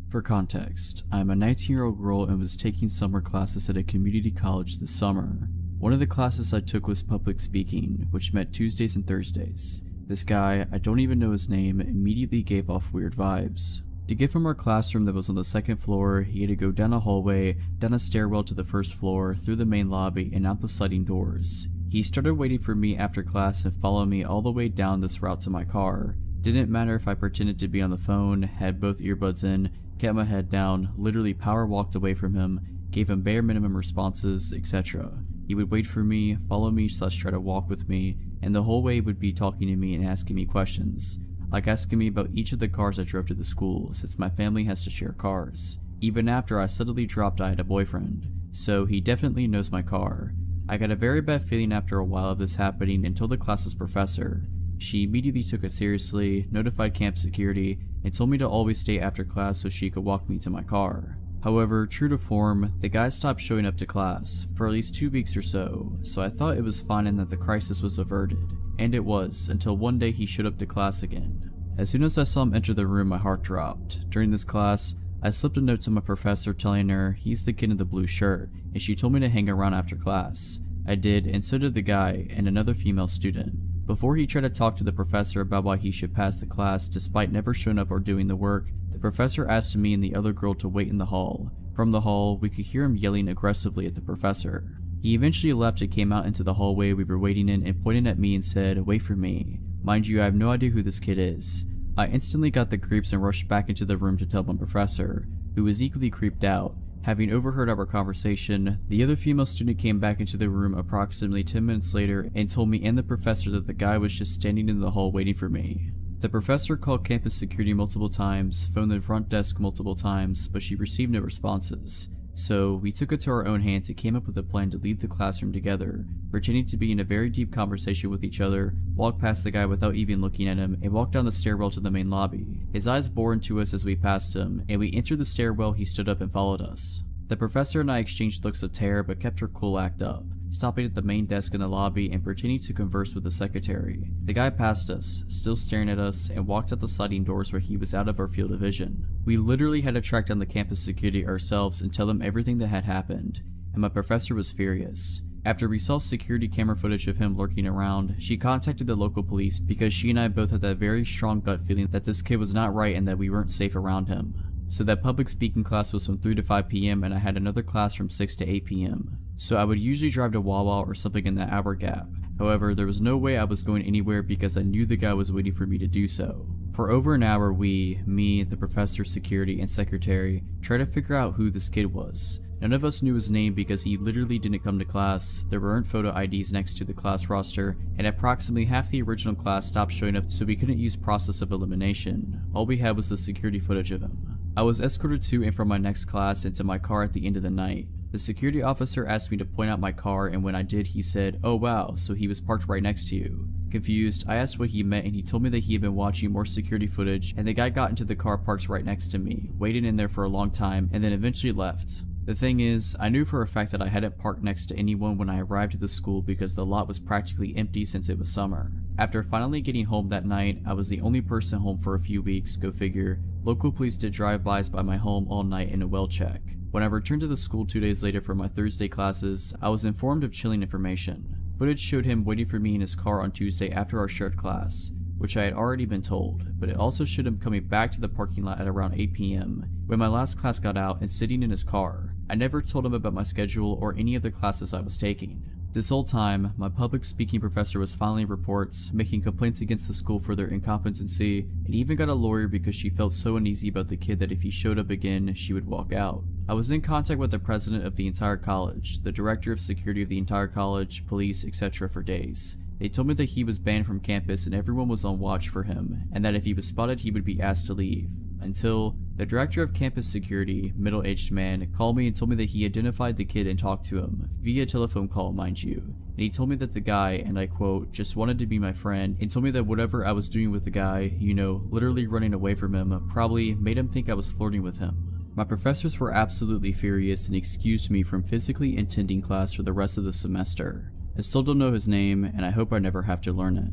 [SPEAKER 1] For context, I am a 19-year-old girl and was taking summer classes at a community college this summer. One of the classes I took was public speaking, which met Tuesdays and Thursdays. This guy, I don't even know his name, immediately gave off weird vibes. To get from our classroom that was on the second floor, he had to go down a hallway, down a stairwell to the first floor, through the main lobby, and out the sliding doors. He started waiting for me after class and followed me all the way down this route to my car. Didn't matter if I pretended to be on the phone, had both earbuds in, kept my head down, literally power walked away from him, gave him bare minimum responses, etc. He would wait for me, follow me / try to walk with me, and the whole way would be talking to me and asking me questions. Like asking me about each of the cars I drove to the school, since my family has to share cars. Even after I suddenly dropped I had a boyfriend. So he definitely knows my car. I got a very bad feeling after a while of this happening and told the class's professor. She immediately took it seriously, notified camp security, and told me to always stay after class so she could walk me to my car. However, true to form, the guy stopped showing up to class for at least 2 weeks or so I thought it was fine and that the crisis was averted. And it was, until one day he showed up to class again. As soon as I saw him enter the room, my heart dropped. During this class, I slipped a note to my professor telling her he's the kid in the blue shirt, and she told me to hang around after class. I did, and so did the guy and another female student. Before he tried to talk to the professor about why he should pass the class despite never showing up or doing the work, the professor asked me and the other girl to wait in the hall. From the hall, we could hear him yelling aggressively at the professor. He eventually left and came out into the hallway we were waiting in and pointed at me and said, "Wait for me." Mind you, I have no idea who this kid is. I instantly got the creeps and rushed back into the room to tell my professor, who was equally creeped out. Having overheard our conversation, the other female student came back into the room approximately 10 minutes later and told me and the professor that the guy was just standing in the hall waiting for me. The professor called campus security multiple times, phoned the front desk multiple times, but she received no responses. So we took it to our own hands and came up with a plan to leave the classroom together, pretending to be in a very deep conversation with each other, walk past the guy without even looking at him, and walk down the stairwell to the main lobby. His eyes bored into us as we passed him, and we entered the stairwell. He stood up and followed us. The professor and I exchanged looks of terror but kept her cool act up, stopping at the main desk in the lobby and pretending to converse with the secretary. The guy passed us, still staring at us, and walked out the sliding doors where he was out of our field of vision. We literally had to track down the campus security ourselves and tell them everything that had happened, and my professor was furious. After we saw security camera footage of him lurking around, she contacted the local police because she and I both had that very strong gut feeling that this kid was not right and that we weren't safe around him. So that public speaking class was from 3 to 5 p.m. and I had another class from 6 to 8 p.m. so I would usually drive to Wawa or something in that hour gap. However, there was no way I was going anywhere because I knew the guy was waiting for me to do so. For over an hour me, the professor, security, and secretary, tried to figure out who this kid was. None of us knew his name because he literally didn't come to class, there weren't photo IDs next to the class roster, and approximately half the original class stopped showing up, so we couldn't use process of elimination. All we had was the security footage of him. I was escorted to and from my next class into my car at the end of the night. The security officer asked me to point out my car, and when I did, he said, "Oh wow, so he was parked right next to you." Confused, I asked what he meant, and he told me that he had been watching more security footage, and the guy got into the car parked right next to me, waited in there for a long time, and then eventually left. The thing is, I knew for a fact that I hadn't parked next to anyone when I arrived at the school because the lot was practically empty since it was summer. After finally getting home that night, I was the only person home for a few weeks, go figure. Local police did drive-bys by my home all night in a well check. When I returned to the school 2 days later for my Thursday classes, I was informed of chilling information. Footage showed him waiting for me in his car on Tuesday after our shared class, which I had already been told, but it also showed him coming back to the parking lot at around 8 p.m. when my last class got out and sitting in his car. I never told him about my schedule or any of the classes I was taking. This whole time, my public speaking professor was filing reports, making complaints against the school for their incompetency, and even got a lawyer because she felt so uneasy about the kid that if he showed up again, she would walk out. I was in contact with the president of the entire college, the director of security of the entire college, police, etc. for days. They told me that he was banned from campus and everyone was on watch for him, and that if he was spotted he would be asked to leave. Until the director of campus security, middle-aged man, called me and told me that he identified the kid and talked to him, via telephone call mind you, and he told me that the guy, and I quote, just wanted to be my friend, and told me that whatever I was doing with the guy, you know, literally running away from him, probably made him think I was flirting with him. My professors were absolutely furious and excused me from physically attending class for the rest of the semester. I still don't know his name, and I hope I never have to learn it.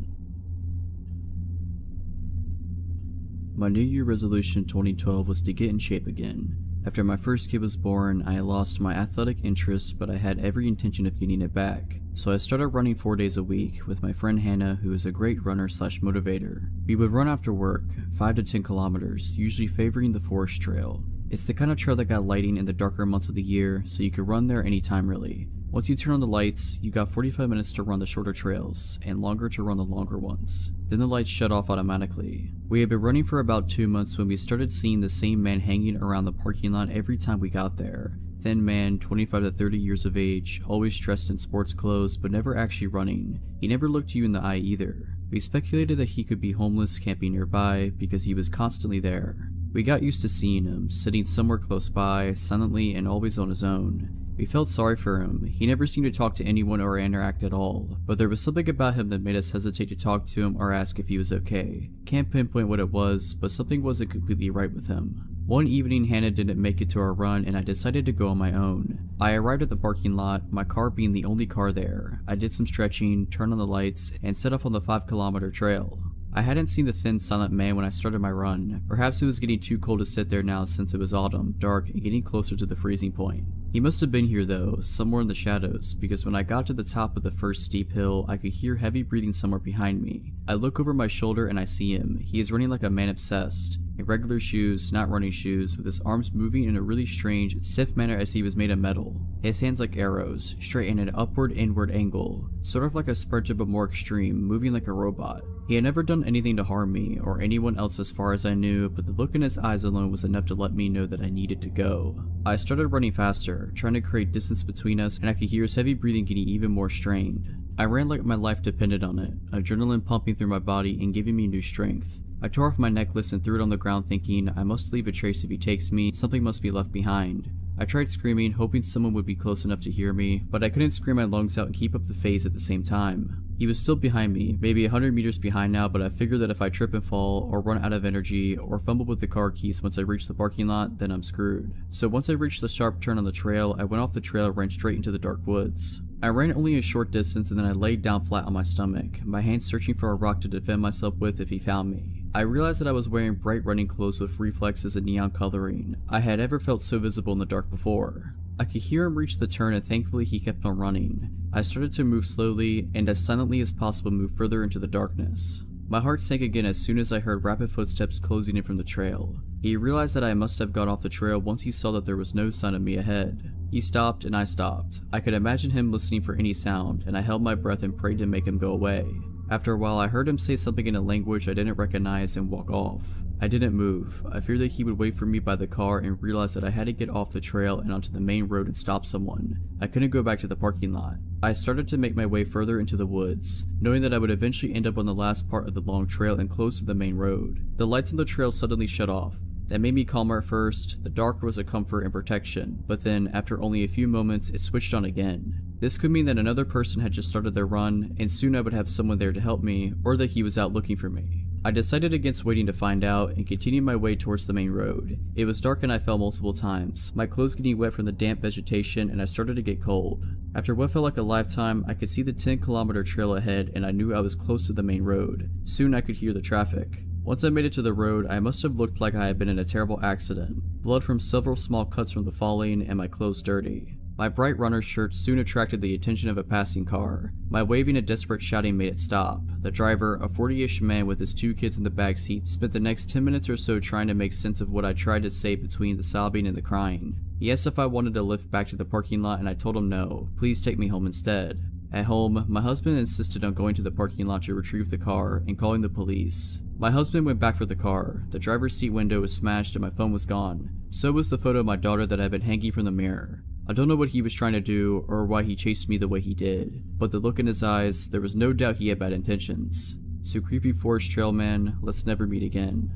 [SPEAKER 1] My New Year resolution 2012 was to get in shape again. After my first kid was born, I had lost my athletic interest, but I had every intention of getting it back. So I started running 4 days a week with my friend Hannah, who is a great runner slash motivator. We would run after work, 5 to 10 kilometers, usually favoring the forest trail. It's the kind of trail that got lighting in the darker months of the year, so you could run there anytime really. Once you turn on the lights, you got 45 minutes to run the shorter trails, and longer to run the longer ones. Then the lights shut off automatically. We had been running for about 2 months when we started seeing the same man hanging around the parking lot every time we got there. Thin man, 25 to 30 years of age, always dressed in sports clothes but never actually running. He never looked you in the eye either. We speculated that he could be homeless camping nearby because he was constantly there. We got used to seeing him, sitting somewhere close by, silently and always on his own. We felt sorry for him. He never seemed to talk to anyone or interact at all, but there was something about him that made us hesitate to talk to him or ask if he was okay. Can't pinpoint what it was, but something wasn't completely right with him. One evening, Hannah didn't make it to our run and I decided to go on my own. I arrived at the parking lot, my car being the only car there. I did some stretching, turned on the lights, and set off on the 5-kilometer trail. I hadn't seen the thin, silent man when I started my run. Perhaps it was getting too cold to sit there now since it was autumn, dark, and getting closer to the freezing point. He must have been here though, somewhere in the shadows, because when I got to the top of the first steep hill, I could hear heavy breathing somewhere behind me. I look over my shoulder and I see him. He is running like a man obsessed. In regular shoes, not running shoes, with his arms moving in a really strange, stiff manner as he was made of metal. His hands like arrows, straight in an upward inward angle, sort of like a sprinter but more extreme, moving like a robot. He had never done anything to harm me, or anyone else as far as I knew, but the look in his eyes alone was enough to let me know that I needed to go. I started running faster, trying to create distance between us, and I could hear his heavy breathing getting even more strained. I ran like my life depended on it, adrenaline pumping through my body and giving me new strength. I tore off my necklace and threw it on the ground thinking, I must leave a trace if he takes me, something must be left behind. I tried screaming, hoping someone would be close enough to hear me, but I couldn't scream my lungs out and keep up the phase at the same time. He was still behind me, maybe 100 meters behind now, but I figured that if I trip and fall, or run out of energy, or fumble with the car keys once I reach the parking lot, then I'm screwed. So once I reached the sharp turn on the trail, I went off the trail and ran straight into the dark woods. I ran only a short distance and then I laid down flat on my stomach, my hands searching for a rock to defend myself with if he found me. I realized that I was wearing bright running clothes with reflexes and neon coloring. I had ever felt so visible in the dark before. I could hear him reach the turn and thankfully he kept on running. I started to move slowly and as silently as possible move further into the darkness. My heart sank again as soon as I heard rapid footsteps closing in from the trail. He realized that I must have got off the trail once he saw that there was no sign of me ahead. He stopped and I stopped. I could imagine him listening for any sound, and I held my breath and prayed to make him go away. After a while, I heard him say something in a language I didn't recognize and walk off. I didn't move. I feared that he would wait for me by the car and realized that I had to get off the trail and onto the main road and stop someone. I couldn't go back to the parking lot. I started to make my way further into the woods, knowing that I would eventually end up on the last part of the long trail and close to the main road. The lights on the trail suddenly shut off. That made me calmer at first. The dark was a comfort and protection, but then, after only a few moments, it switched on again. This could mean that another person had just started their run, and soon I would have someone there to help me, or that he was out looking for me. I decided against waiting to find out, and continued my way towards the main road. It was dark and I fell multiple times, my clothes getting wet from the damp vegetation, and I started to get cold. After what felt like a lifetime, I could see the 10-kilometer trail ahead, and I knew I was close to the main road. Soon I could hear the traffic. Once I made it to the road, I must have looked like I had been in a terrible accident. Blood from several small cuts from the falling, and my clothes dirty. My bright runner's shirt soon attracted the attention of a passing car. My waving and desperate shouting made it stop. The driver, a 40-ish man with his 2 kids in the back seat, spent the next 10 minutes or so trying to make sense of what I tried to say between the sobbing and the crying. He asked if I wanted to lift back to the parking lot, and I told him no. Please take me home instead. At home, my husband insisted on going to the parking lot to retrieve the car and calling the police. My husband went back for the car. The driver's seat window was smashed and my phone was gone. So was the photo of my daughter that had been hanging from the mirror. I don't know what he was trying to do or why he chased me the way he did, but the look in his eyes, there was no doubt he had bad intentions. So creepy forest trail man, let's never meet again.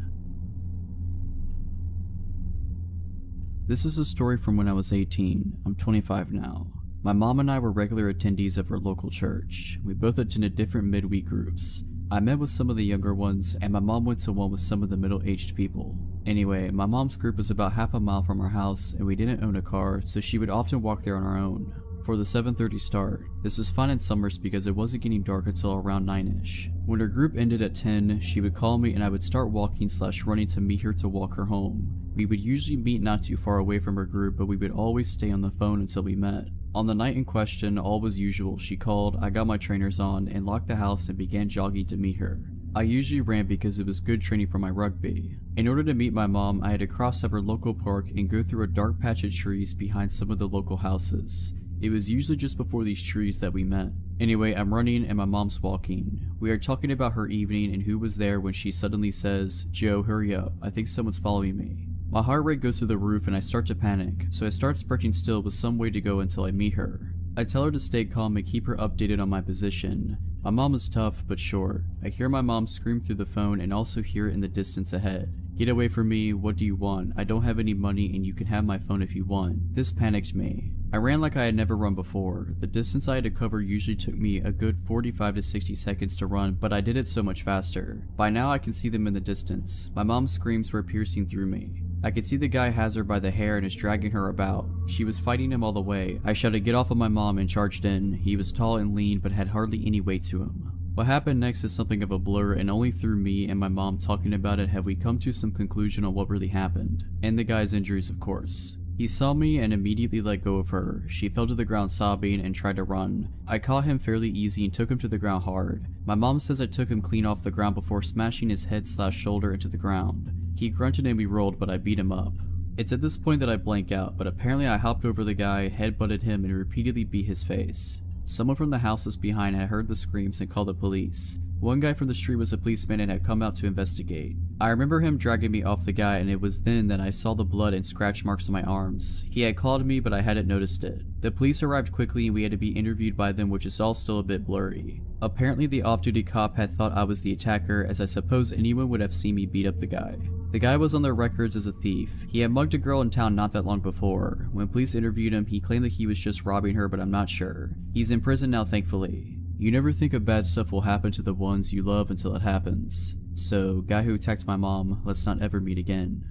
[SPEAKER 1] This is a story from when I was 18. I'm 25 now. My mom and I were regular attendees of our local church. We both attended different midweek groups. I met with some of the younger ones, and my mom went to one with some of the middle-aged people. Anyway, my mom's group was about half a mile from our house, and we didn't own a car, so she would often walk there on her own. For the 7:30 start, this was fun in summers because it wasn't getting dark until around 9ish. When her group ended at 10, she would call me and I would start walking/running to meet her to walk her home. We would usually meet not too far away from her group, but we would always stay on the phone until we met. On the night in question, all was usual. She called, I got my trainers on, and locked the house and began jogging to meet her. I usually ran because it was good training for my rugby. In order to meet my mom, I had to cross our local park and go through a dark patch of trees behind some of the local houses. It was usually just before these trees that we met. Anyway, I'm running and my mom's walking. We are talking about her evening and who was there when she suddenly says, Joe, hurry up, I think someone's following me. My heart rate goes through the roof and I start to panic, so I start sprinting still with some way to go until I meet her. I tell her to stay calm and keep her updated on my position. My mom is tough but short. I hear my mom scream through the phone and also hear it in the distance ahead. Get away from me, what do you want? I don't have any money and you can have my phone if you want. This panicked me. I ran like I had never run before. The distance I had to cover usually took me a good 45 to 60 seconds to run, but I did it so much faster. By now I can see them in the distance. My mom's screams were piercing through me. I could see the guy has her by the hair and is dragging her about. She was fighting him all the way. I shouted get off of my mom and charged in. He was tall and lean but had hardly any weight to him. What happened next is something of a blur, and only through me and my mom talking about it have we come to some conclusion on what really happened. And the guy's injuries, of course. He saw me and immediately let go of her. She fell to the ground sobbing and tried to run. I caught him fairly easy and took him to the ground hard. My mom says I took him clean off the ground before smashing his head/shoulder into the ground. He grunted and we rolled, but I beat him up. It's at this point that I blank out, but apparently I hopped over the guy, headbutted him, and repeatedly beat his face. Someone from the houses behind had heard the screams and called the police. One guy from the street was a policeman and had come out to investigate. I remember him dragging me off the guy, and it was then that I saw the blood and scratch marks on my arms. He had clawed me, but I hadn't noticed it. The police arrived quickly and we had to be interviewed by them, which is all still a bit blurry. Apparently the off-duty cop had thought I was the attacker, as I suppose anyone would have seen me beat up the guy. The guy was on their records as a thief. He had mugged a girl in town not that long before. When police interviewed him, he claimed that he was just robbing her, but I'm not sure. He's in prison now, thankfully. You never think of bad stuff will happen to the ones you love until it happens. So, guy who attacked my mom, let's not ever meet again.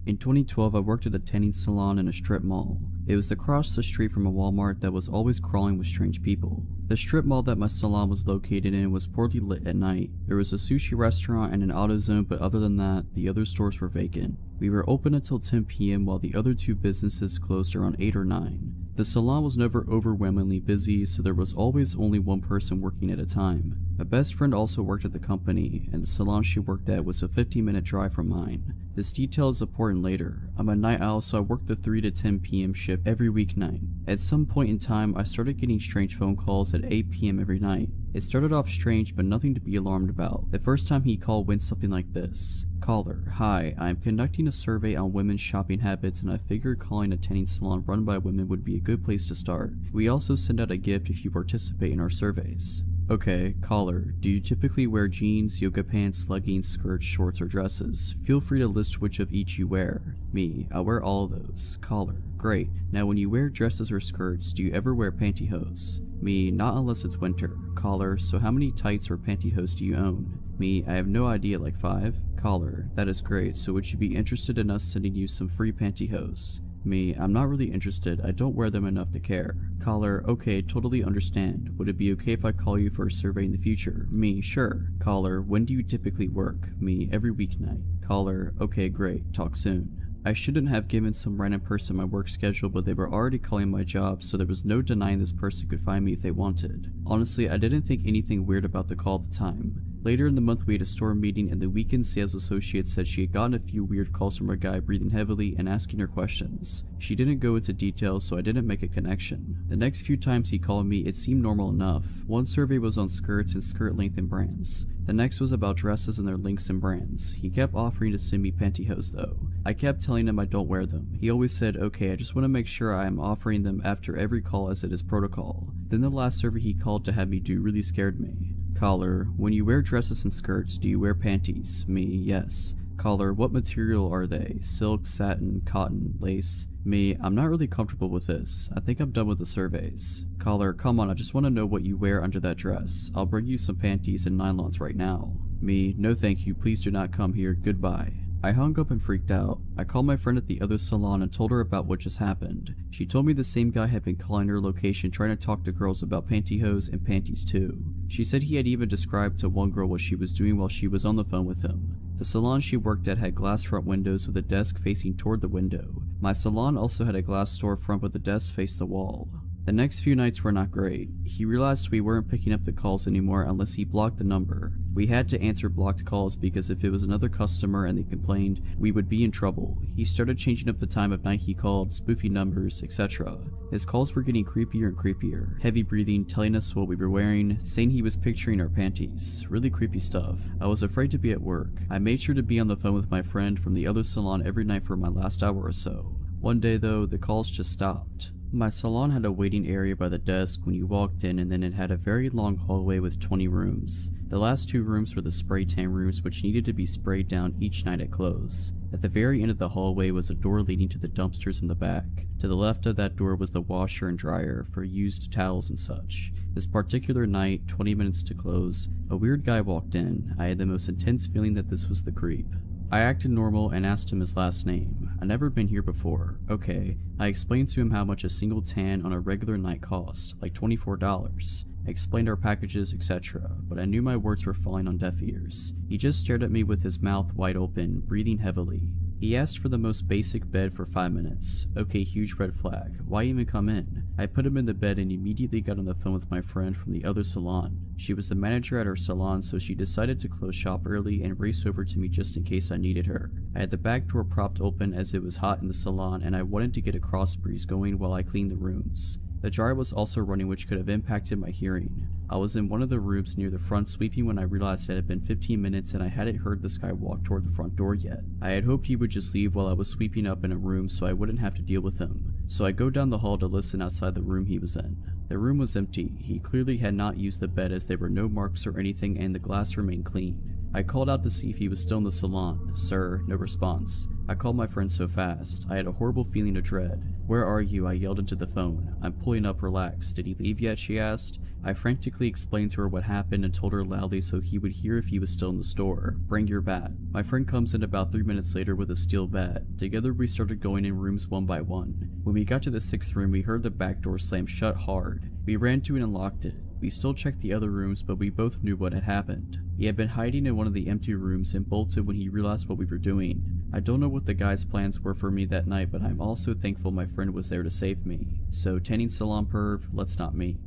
[SPEAKER 1] In 2012, I worked at a tanning salon in a strip mall. It was across the street from a Walmart that was always crawling with strange people. The strip mall that my salon was located in was poorly lit at night. There was a sushi restaurant and an AutoZone, but other than that, the other stores were vacant. We were open until 10 p.m. while the other two businesses closed around 8 or 9. The salon was never overwhelmingly busy, so there was always only one person working at a time. My best friend also worked at the company, and the salon she worked at was a 15-minute drive from mine. This detail is important later. I'm a night owl, so I worked the 3 to 10 p.m. shift every weeknight. At some point in time, I started getting strange phone calls at 8 p.m. every night. It started off strange, but nothing to be alarmed about. The first time he called went something like this. Caller, hi, I am conducting a survey on women's shopping habits, and I figured calling a tanning salon run by women would be a good place to start. We also send out a gift if you participate in our surveys. Okay, caller, do you typically wear jeans, yoga pants, leggings, skirts, shorts, or dresses? Feel free to list which of each you wear. Me, I wear all of those. Caller, great. Now when you wear dresses or skirts, do you ever wear pantyhose? Me, not unless it's winter. Caller, so how many tights or pantyhose do you own? Me, I have no idea, like 5? Caller, that is great, so would you be interested in us sending you some free pantyhose? Me, I'm not really interested, I don't wear them enough to care. Caller, okay, totally understand. Would it be okay if I call you for a survey in the future? Me, sure. Caller, when do you typically work? Me, every weeknight. Caller, okay, great, talk soon. I shouldn't have given some random person my work schedule, but they were already calling my job, so there was no denying this person could find me if they wanted. Honestly, I didn't think anything weird about the call at the time. Later in the month we had a store meeting, and the weekend sales associate said she had gotten a few weird calls from a guy breathing heavily and asking her questions. She didn't go into details, so I didn't make a connection. The next few times he called me, it seemed normal enough. One survey was on skirts and skirt length and brands. The next was about dresses and their lengths and brands. He kept offering to send me pantyhose though. I kept telling him I don't wear them. He always said, okay, I just want to make sure I am offering them after every call as it is protocol. Then the last survey he called to have me do really scared me. Caller, when you wear dresses and skirts, do you wear panties? Me, yes. Caller, what material are they? Silk, satin, cotton, lace? Me, I'm not really comfortable with this. I think I'm done with the surveys. Caller, come on, I just want to know what you wear under that dress. I'll bring you some panties and nylons right now. Me, no thank you, please do not come here, goodbye. I hung up and freaked out. I called my friend at the other salon and told her about what just happened. She told me the same guy had been calling her location trying to talk to girls about pantyhose and panties too. She said he had even described to one girl what she was doing while she was on the phone with him. The salon she worked at had glass front windows with a desk facing toward the window. My salon also had a glass storefront but the desk faced the wall. The next few nights were not great. He realized we weren't picking up the calls anymore unless he blocked the number. We had to answer blocked calls because if it was another customer and they complained, we would be in trouble. He started changing up the time of night he called, spoofing numbers, etc. His calls were getting creepier and creepier. Heavy breathing, telling us what we were wearing, saying he was picturing our panties. Really creepy stuff. I was afraid to be at work. I made sure to be on the phone with my friend from the other salon every night for my last hour or so. One day though, the calls just stopped. My salon had a waiting area by the desk when you walked in, and then it had a very long hallway with 20 rooms. The last 2 rooms were the spray tan rooms, which needed to be sprayed down each night at close. At the very end of the hallway was a door leading to the dumpsters in the back. To the left of that door was the washer and dryer for used towels and such. This particular night, 20 minutes to close, a weird guy walked in. I had the most intense feeling that this was the creep. I acted normal and asked him his last name. I'd never been here before. Okay. I explained to him how much a single tan on a regular night cost, like $24. I explained our packages, etc., but I knew my words were falling on deaf ears. He just stared at me with his mouth wide open, breathing heavily. He asked for the most basic bed for 5 minutes. Okay, huge red flag. Why even come in? I put him in the bed and immediately got on the phone with my friend from the other salon. She was the manager at our salon, so she decided to close shop early and race over to me just in case I needed her. I had the back door propped open as it was hot in the salon, and I wanted to get a cross breeze going while I cleaned the rooms. The dryer was also running, which could have impacted my hearing. I was in one of the rooms near the front sweeping when I realized it had been 15 minutes and I hadn't heard this guy walk toward the front door yet. I had hoped he would just leave while I was sweeping up in a room so I wouldn't have to deal with him. So I go down the hall to listen outside the room he was in. The room was empty. He clearly had not used the bed as there were no marks or anything and the glass remained clean. I called out to see if he was still in the salon. Sir, no response. I called my friend so fast. I had a horrible feeling of dread. Where are you? I yelled into the phone. I'm pulling up, relax. Did he leave yet? She asked. I frantically explained to her what happened and told her loudly so he would hear if he was still in the store. Bring your bat. My friend comes in about 3 minutes later with a steel bat. Together we started going in rooms one by one. When we got to the 6th room, we heard the back door slam shut hard. We ran to it and locked it. We still checked the other rooms, but we both knew what had happened. He had been hiding in one of the empty rooms and bolted when he realized what we were doing. I don't know what the guy's plans were for me that night, but I'm also thankful my friend was there to save me. So tanning salon perv, let's not meet.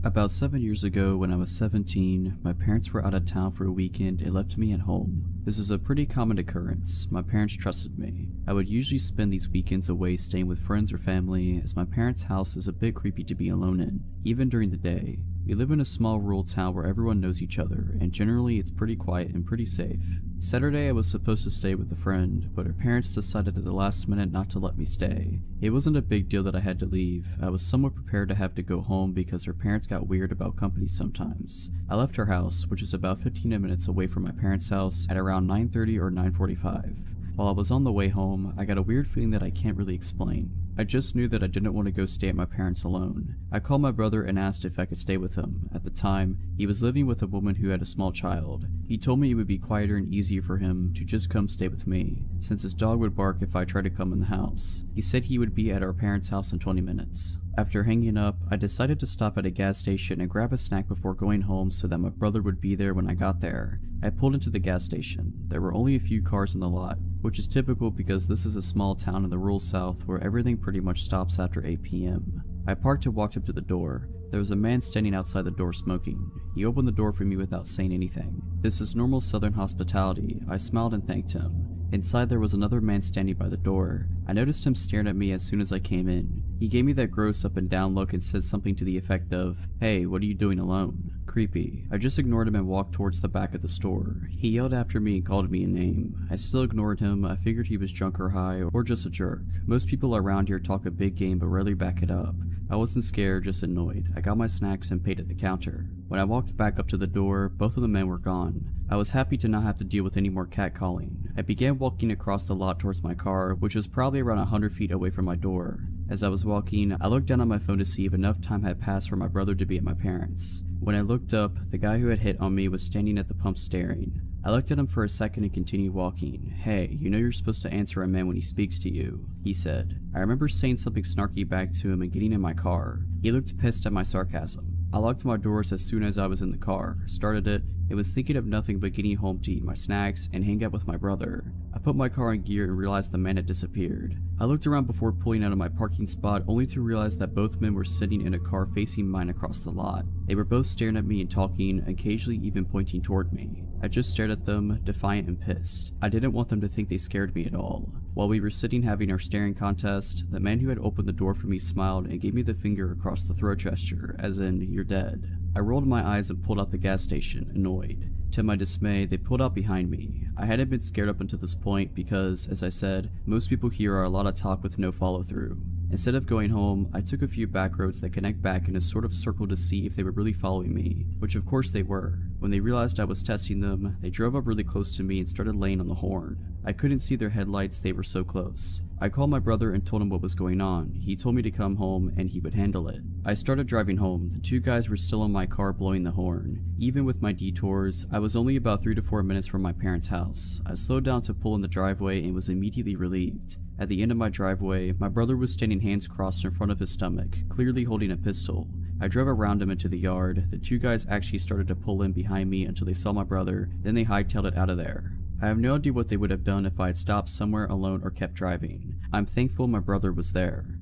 [SPEAKER 1] About 7 years ago, when I was 17, my parents were out of town for a weekend and left me at home. This was a pretty common occurrence. My parents trusted me. I would usually spend these weekends away staying with friends or family, as my parents' house is a bit creepy to be alone in, even during the day. We live in a small rural town where everyone knows each other, and generally it's pretty quiet and pretty safe. Saturday I was supposed to stay with a friend, but her parents decided at the last minute not to let me stay. It wasn't a big deal that I had to leave. I was somewhat prepared to have to go home because her parents got weird about company sometimes. I left her house, which is about 15 minutes away from my parents' house, at around 9:30 or 9:45. While I was on the way home, I got a weird feeling that I can't really explain. I just knew that I didn't want to go stay at my parents alone. I called my brother and asked if I could stay with him. At the time, he was living with a woman who had a small child. He told me it would be quieter and easier for him to just come stay with me, since his dog would bark if I tried to come in the house. He said he would be at our parents' house in 20 minutes. After hanging up, I decided to stop at a gas station and grab a snack before going home so that my brother would be there when I got there. I pulled into the gas station. There were only a few cars in the lot, which is typical because this is a small town in the rural south where everything pretty much stops after 8 p.m. I parked and walked up to the door. There was a man standing outside the door smoking. He opened the door for me without saying anything. This is normal southern hospitality. I smiled and thanked him. Inside there was another man standing by the door. I noticed him staring at me as soon as I came in. He gave me that gross up and down look and said something to the effect of, "Hey, what are you doing alone?" Creepy. I just ignored him and walked towards the back of the store. He yelled after me and called me a name. I still ignored him. I figured he was drunk or high or just a jerk. Most people around here talk a big game but rarely back it up. I wasn't scared, just annoyed. I got my snacks and paid at the counter. When I walked back up to the door, both of the men were gone. I was happy to not have to deal with any more catcalling. I began walking across the lot towards my car, which was probably around 100 feet away from my door. As I was walking, I looked down on my phone to see if enough time had passed for my brother to be at my parents'. When I looked up, the guy who had hit on me was standing at the pump staring. I looked at him for a second and continued walking. "Hey, you know you're supposed to answer a man when he speaks to you," he said. I remember saying something snarky back to him and getting in my car. He looked pissed at my sarcasm. I locked my doors as soon as I was in the car, started it, and was thinking of nothing but getting home to eat my snacks and hang out with my brother. I put my car in gear and realized the man had disappeared. I looked around before pulling out of my parking spot, only to realize that both men were sitting in a car facing mine across the lot. They were both staring at me and talking, occasionally even pointing toward me. I just stared at them, defiant and pissed. I didn't want them to think they scared me at all. While we were sitting having our staring contest, the man who had opened the door for me smiled and gave me the finger across the throat gesture, as in, "You're dead." I rolled my eyes and pulled out the gas station, annoyed. To my dismay, they pulled out behind me. I hadn't been scared up until this point because, as I said, most people here are a lot of talk with no follow-through. Instead of going home, I took a few back roads that connect back in a sort of circle to see if they were really following me, which of course they were. When they realized I was testing them, they drove up really close to me and started laying on the horn. I couldn't see their headlights, they were so close. I called my brother and told him what was going on. He told me to come home and he would handle it. I started driving home. The two guys were still in my car blowing the horn. Even with my detours, I was only about 3 to 4 minutes from my parents' house. I slowed down to pull in the driveway and was immediately relieved. At the end of my driveway, my brother was standing hands crossed in front of his stomach, clearly holding a pistol. I drove around him into the yard. The two guys actually started to pull in behind me until they saw my brother, then they hightailed it out of there. I have no idea what they would have done if I had stopped somewhere alone or kept driving. I'm thankful my brother was there.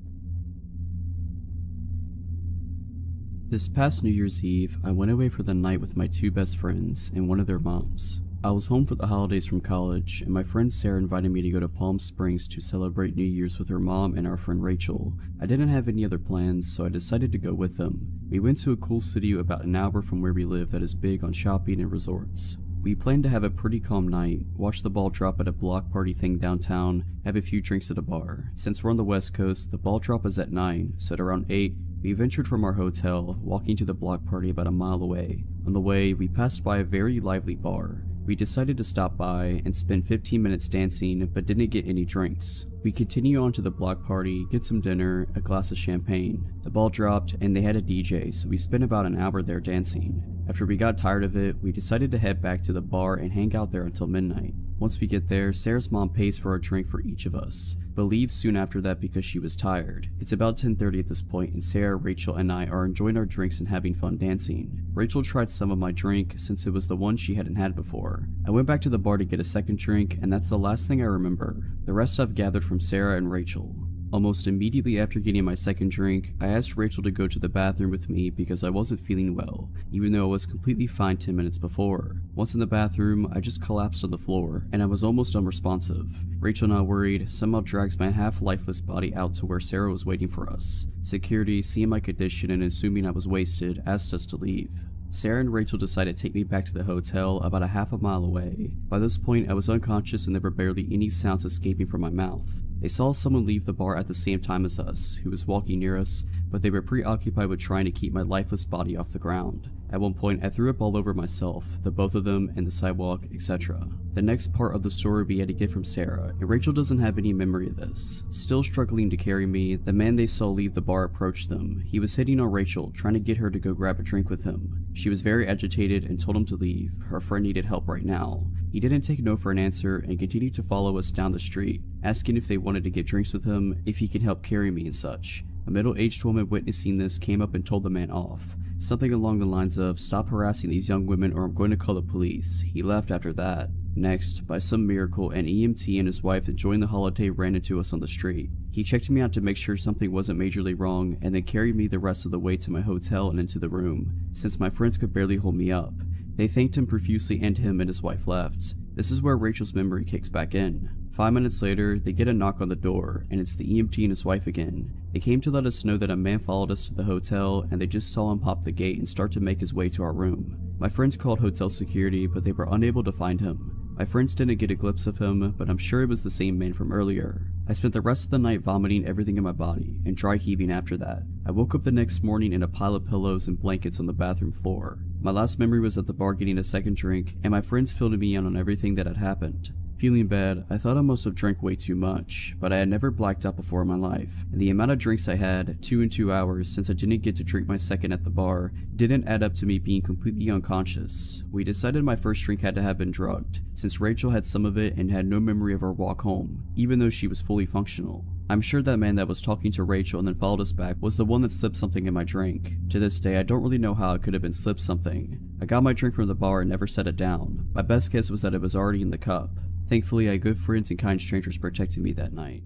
[SPEAKER 1] This past New Year's Eve, I went away for the night with my two best friends and one of their moms. I was home for the holidays from college, and my friend Sarah invited me to go to Palm Springs to celebrate New Year's with her mom and our friend Rachel. I didn't have any other plans, so I decided to go with them. We went to a cool city about an hour from where we live that is big on shopping and resorts. We planned to have a pretty calm night, watch the ball drop at a block party thing downtown, have a few drinks at a bar. Since we're on the West Coast, the ball drop is at 9, so at around 8, we ventured from our hotel, walking to the block party about a mile away. On the way, we passed by a very lively bar. We decided to stop by and spend 15 minutes dancing, but didn't get any drinks. We continue on to the block party, get some dinner, a glass of champagne. The ball dropped and they had a DJ, so we spent about an hour there dancing. After we got tired of it, we decided to head back to the bar and hang out there until midnight. Once we get there, Sarah's mom pays for a drink for each of us, but leaves soon after that because she was tired. It's about 10:30 at this point, and Sarah, Rachel, and I are enjoying our drinks and having fun dancing. Rachel tried some of my drink since it was the one she hadn't had before. I went back to the bar to get a second drink, and that's the last thing I remember. The rest I've gathered from Sarah and Rachel. Almost immediately after getting my second drink, I asked Rachel to go to the bathroom with me because I wasn't feeling well, even though I was completely fine 10 minutes before. Once in the bathroom, I just collapsed on the floor, and I was almost unresponsive. Rachel, not worried, somehow drags my half-lifeless body out to where Sarah was waiting for us. Security, seeing my condition and assuming I was wasted, asked us to leave. Sarah and Rachel decided to take me back to the hotel about a half a mile away. By this point, I was unconscious and there were barely any sounds escaping from my mouth. They saw someone leave the bar at the same time as us, who was walking near us, but they were preoccupied with trying to keep my lifeless body off the ground. At one point, I threw up all over myself, the both of them, and the sidewalk, etc. The next part of the story we had to get from Sarah, and Rachel doesn't have any memory of this. Still struggling to carry me, the man they saw leave the bar approached them. He was hitting on Rachel, trying to get her to go grab a drink with him. She was very agitated and told him to leave. Her friend needed help right now. He didn't take no for an answer and continued to follow us down the street, asking if they wanted to get drinks with him, if he could help carry me and such. A middle-aged woman witnessing this came up and told the man off. Something along the lines of, "Stop harassing these young women or I'm going to call the police." He left after that. Next, by some miracle, an EMT and his wife enjoying the holiday ran into us on the street. He checked me out to make sure something wasn't majorly wrong and then carried me the rest of the way to my hotel and into the room, since my friends could barely hold me up. They thanked him profusely and him and his wife left. This is where Rachel's memory kicks back in. 5 minutes later, they get a knock on the door, and it's the EMT and his wife again. They came to let us know that a man followed us to the hotel, and they just saw him pop the gate and start to make his way to our room. My friends called hotel security, but they were unable to find him. My friends didn't get a glimpse of him, but I'm sure it was the same man from earlier. I spent the rest of the night vomiting everything in my body, and dry heaving after that. I woke up the next morning in a pile of pillows and blankets on the bathroom floor. My last memory was at the bar getting a second drink, and my friends filled me in on everything that had happened. Feeling bad, I thought I must have drank way too much, but I had never blacked out before in my life, and the amount of drinks I had, 2 in 2 hours since I didn't get to drink my second at the bar, didn't add up to me being completely unconscious. We decided my first drink had to have been drugged, since Rachel had some of it and had no memory of our walk home, even though she was fully functional. I'm sure that man that was talking to Rachel and then followed us back was the one that slipped something in my drink. To this day, I don't really know how it could have been slipped something. I got my drink from the bar and never set it down. My best guess was that it was already in the cup. Thankfully, I had good friends and kind strangers protecting me that night.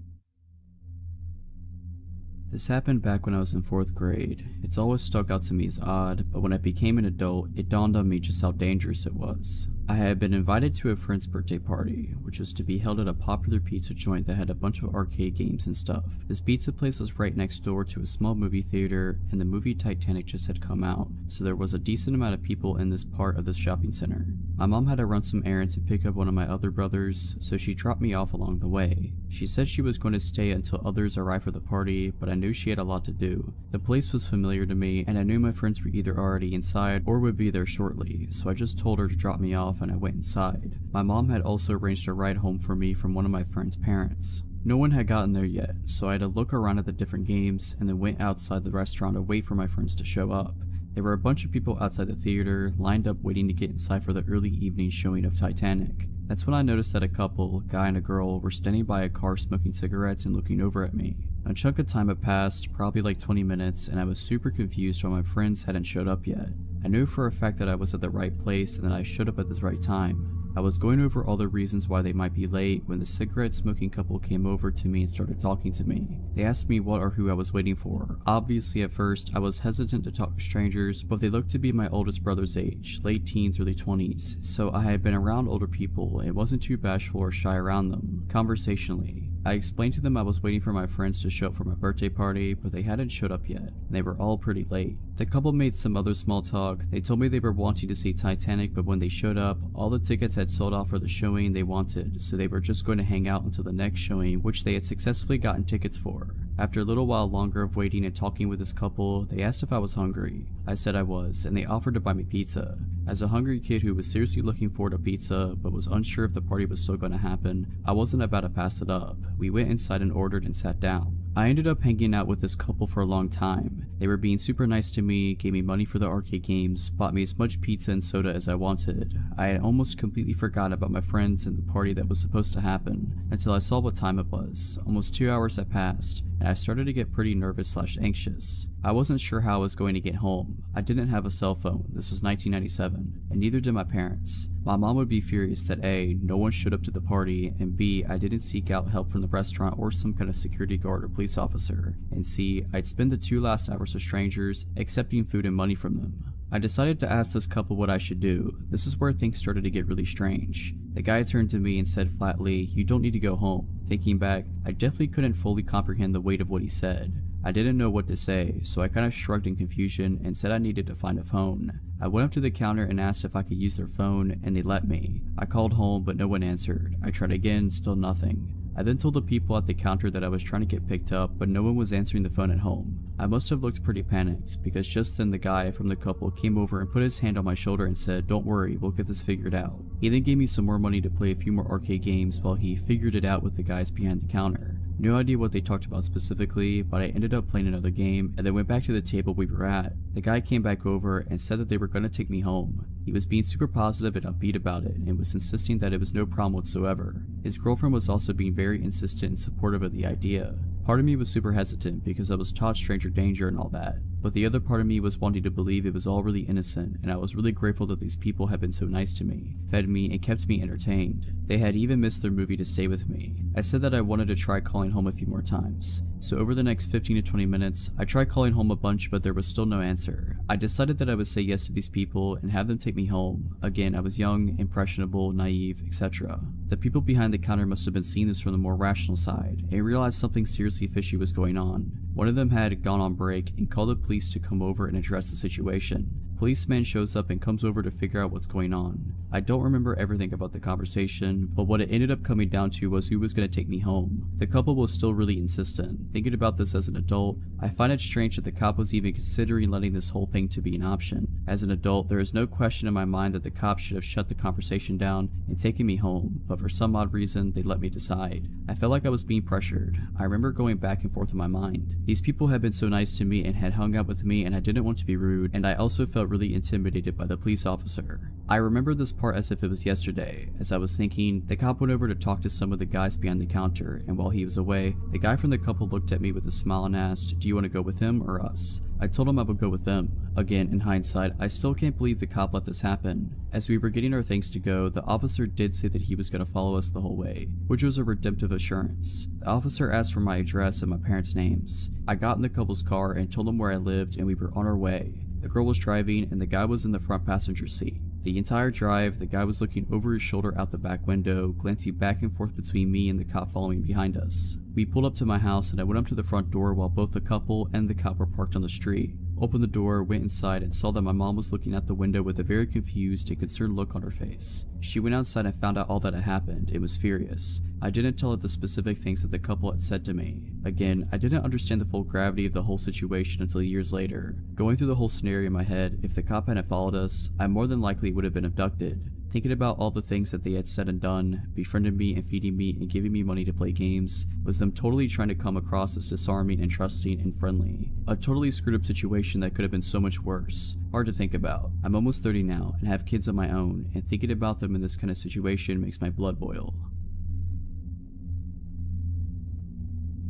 [SPEAKER 1] This happened back when I was in 4th grade. It's always stuck out to me as odd, but when I became an adult, it dawned on me just how dangerous it was. I had been invited to a friend's birthday party, which was to be held at a popular pizza joint that had a bunch of arcade games and stuff. This pizza place was right next door to a small movie theater, and the movie Titanic just had come out, so there was a decent amount of people in this part of the shopping center. My mom had to run some errands and pick up one of my other brothers, so she dropped me off along the way. She said she was going to stay until others arrived for the party, but I knew she had a lot to do. The place was familiar to me, and I knew my friends were either already inside or would be there shortly, so I just told her to drop me off and I went inside. My mom had also arranged a ride home for me from one of my friend's parents. No one had gotten there yet, so I had to look around at the different games and then went outside the restaurant to wait for my friends to show up. There were a bunch of people outside the theater, lined up waiting to get inside for the early evening showing of Titanic. That's when I noticed that a couple, a guy and a girl, were standing by a car smoking cigarettes and looking over at me. A chunk of time had passed, probably like 20 minutes, and I was super confused why my friends hadn't showed up yet. I knew for a fact that I was at the right place and that I showed up at the right time. I was going over all the reasons why they might be late when the cigarette-smoking couple came over to me and started talking to me. They asked me what or who I was waiting for. Obviously at first, I was hesitant to talk to strangers, but they looked to be my oldest brother's age, late teens, early 20s, so I had been around older people and wasn't too bashful or shy around them, conversationally. I explained to them I was waiting for my friends to show up for my birthday party, but they hadn't showed up yet, and they were all pretty late. The couple made some other small talk. They told me they were wanting to see Titanic, but when they showed up, all the tickets had sold off for the showing they wanted, so they were just going to hang out until the next showing, which they had successfully gotten tickets for. After a little while longer of waiting and talking with this couple, they asked if I was hungry. I said I was, and they offered to buy me pizza. As a hungry kid who was seriously looking forward to pizza, but was unsure if the party was still going to happen, I wasn't about to pass it up. We went inside and ordered and sat down. I ended up hanging out with this couple for a long time. They were being super nice to me, gave me money for the arcade games, bought me as much pizza and soda as I wanted. I had almost completely forgotten about my friends and the party that was supposed to happen, until I saw what time it was. Almost 2 hours had passed, and I started to get pretty nervous/anxious. I wasn't sure how I was going to get home. I didn't have a cell phone, this was 1997, and neither did my parents. My mom would be furious that A, no one showed up to the party, and B, I didn't seek out help from the restaurant or some kind of security guard or police officer, and C, I'd spend the 2 last hours with strangers, accepting food and money from them. I decided to ask this couple what I should do. This is where things started to get really strange. The guy turned to me and said flatly, "You don't need to go home." Thinking back, I definitely couldn't fully comprehend the weight of what he said. I didn't know what to say, so I kind of shrugged in confusion and said I needed to find a phone. I went up to the counter and asked if I could use their phone, and they let me. I called home, but no one answered. I tried again, still nothing. I then told the people at the counter that I was trying to get picked up, but no one was answering the phone at home. I must have looked pretty panicked, because just then the guy from the couple came over and put his hand on my shoulder and said, "Don't worry, we'll get this figured out." He then gave me some more money to play a few more arcade games while he figured it out with the guys behind the counter. No idea what they talked about specifically, but I ended up playing another game and then went back to the table we were at. The guy came back over and said that they were going to take me home. He was being super positive and upbeat about it and was insisting that it was no problem whatsoever. His girlfriend was also being very insistent and supportive of the idea. Part of me was super hesitant because I was taught stranger danger and all that, but the other part of me was wanting to believe it was all really innocent, and I was really grateful that these people had been so nice to me, fed me, and kept me entertained. They had even missed their movie to stay with me. I said that I wanted to try calling home a few more times. So over the next 15 to 20 minutes, I tried calling home a bunch, but there was still no answer. I decided that I would say yes to these people and have them take me home. Again, I was young, impressionable, naive, etc. The people behind the counter must have been seeing this from the more rational side and realized something seriously fishy was going on. One of them had gone on break and called the police to come over and address the situation. Policeman shows up and comes over to figure out what's going on. I don't remember everything about the conversation, but what it ended up coming down to was who was going to take me home. The couple was still really insistent. Thinking about this as an adult, I find it strange that the cop was even considering letting this whole thing to be an option. As an adult, there is no question in my mind that the cop should have shut the conversation down and taken me home, but for some odd reason, they let me decide. I felt like I was being pressured. I remember going back and forth in my mind. These people had been so nice to me and had hung out with me, and I didn't want to be rude, and I also felt really intimidated by the police officer. I remember this part as if it was yesterday. As I was thinking, the cop went over to talk to some of the guys behind the counter, and while he was away, the guy from the couple looked at me with a smile and asked, "Do you want to go with him or us?" I told him I would go with them. Again, in hindsight, I still can't believe the cop let this happen. As we were getting our things to go, the officer did say that he was going to follow us the whole way, which was a redemptive assurance. The officer asked for my address and my parents' names. I got in the couple's car and told them where I lived, and we were on our way. The girl was driving and the guy was in the front passenger seat. The entire drive, the guy was looking over his shoulder out the back window, glancing back and forth between me and the cop following behind us. We pulled up to my house and I went up to the front door while both the couple and the cop were parked on the street. Opened the door, went inside, and saw that my mom was looking out the window with a very confused and concerned look on her face. She went outside and found out all that had happened and was furious. I didn't tell her the specific things that the couple had said to me. Again, I didn't understand the full gravity of the whole situation until years later. Going through the whole scenario in my head, if the cop hadn't followed us, I more than likely would have been abducted. Thinking about all the things that they had said and done, befriending me and feeding me and giving me money to play games, was them totally trying to come across as disarming and trusting and friendly. A totally screwed up situation that could have been so much worse. Hard to think about. I'm almost 30 now and have kids of my own, and thinking about them in this kind of situation makes my blood boil.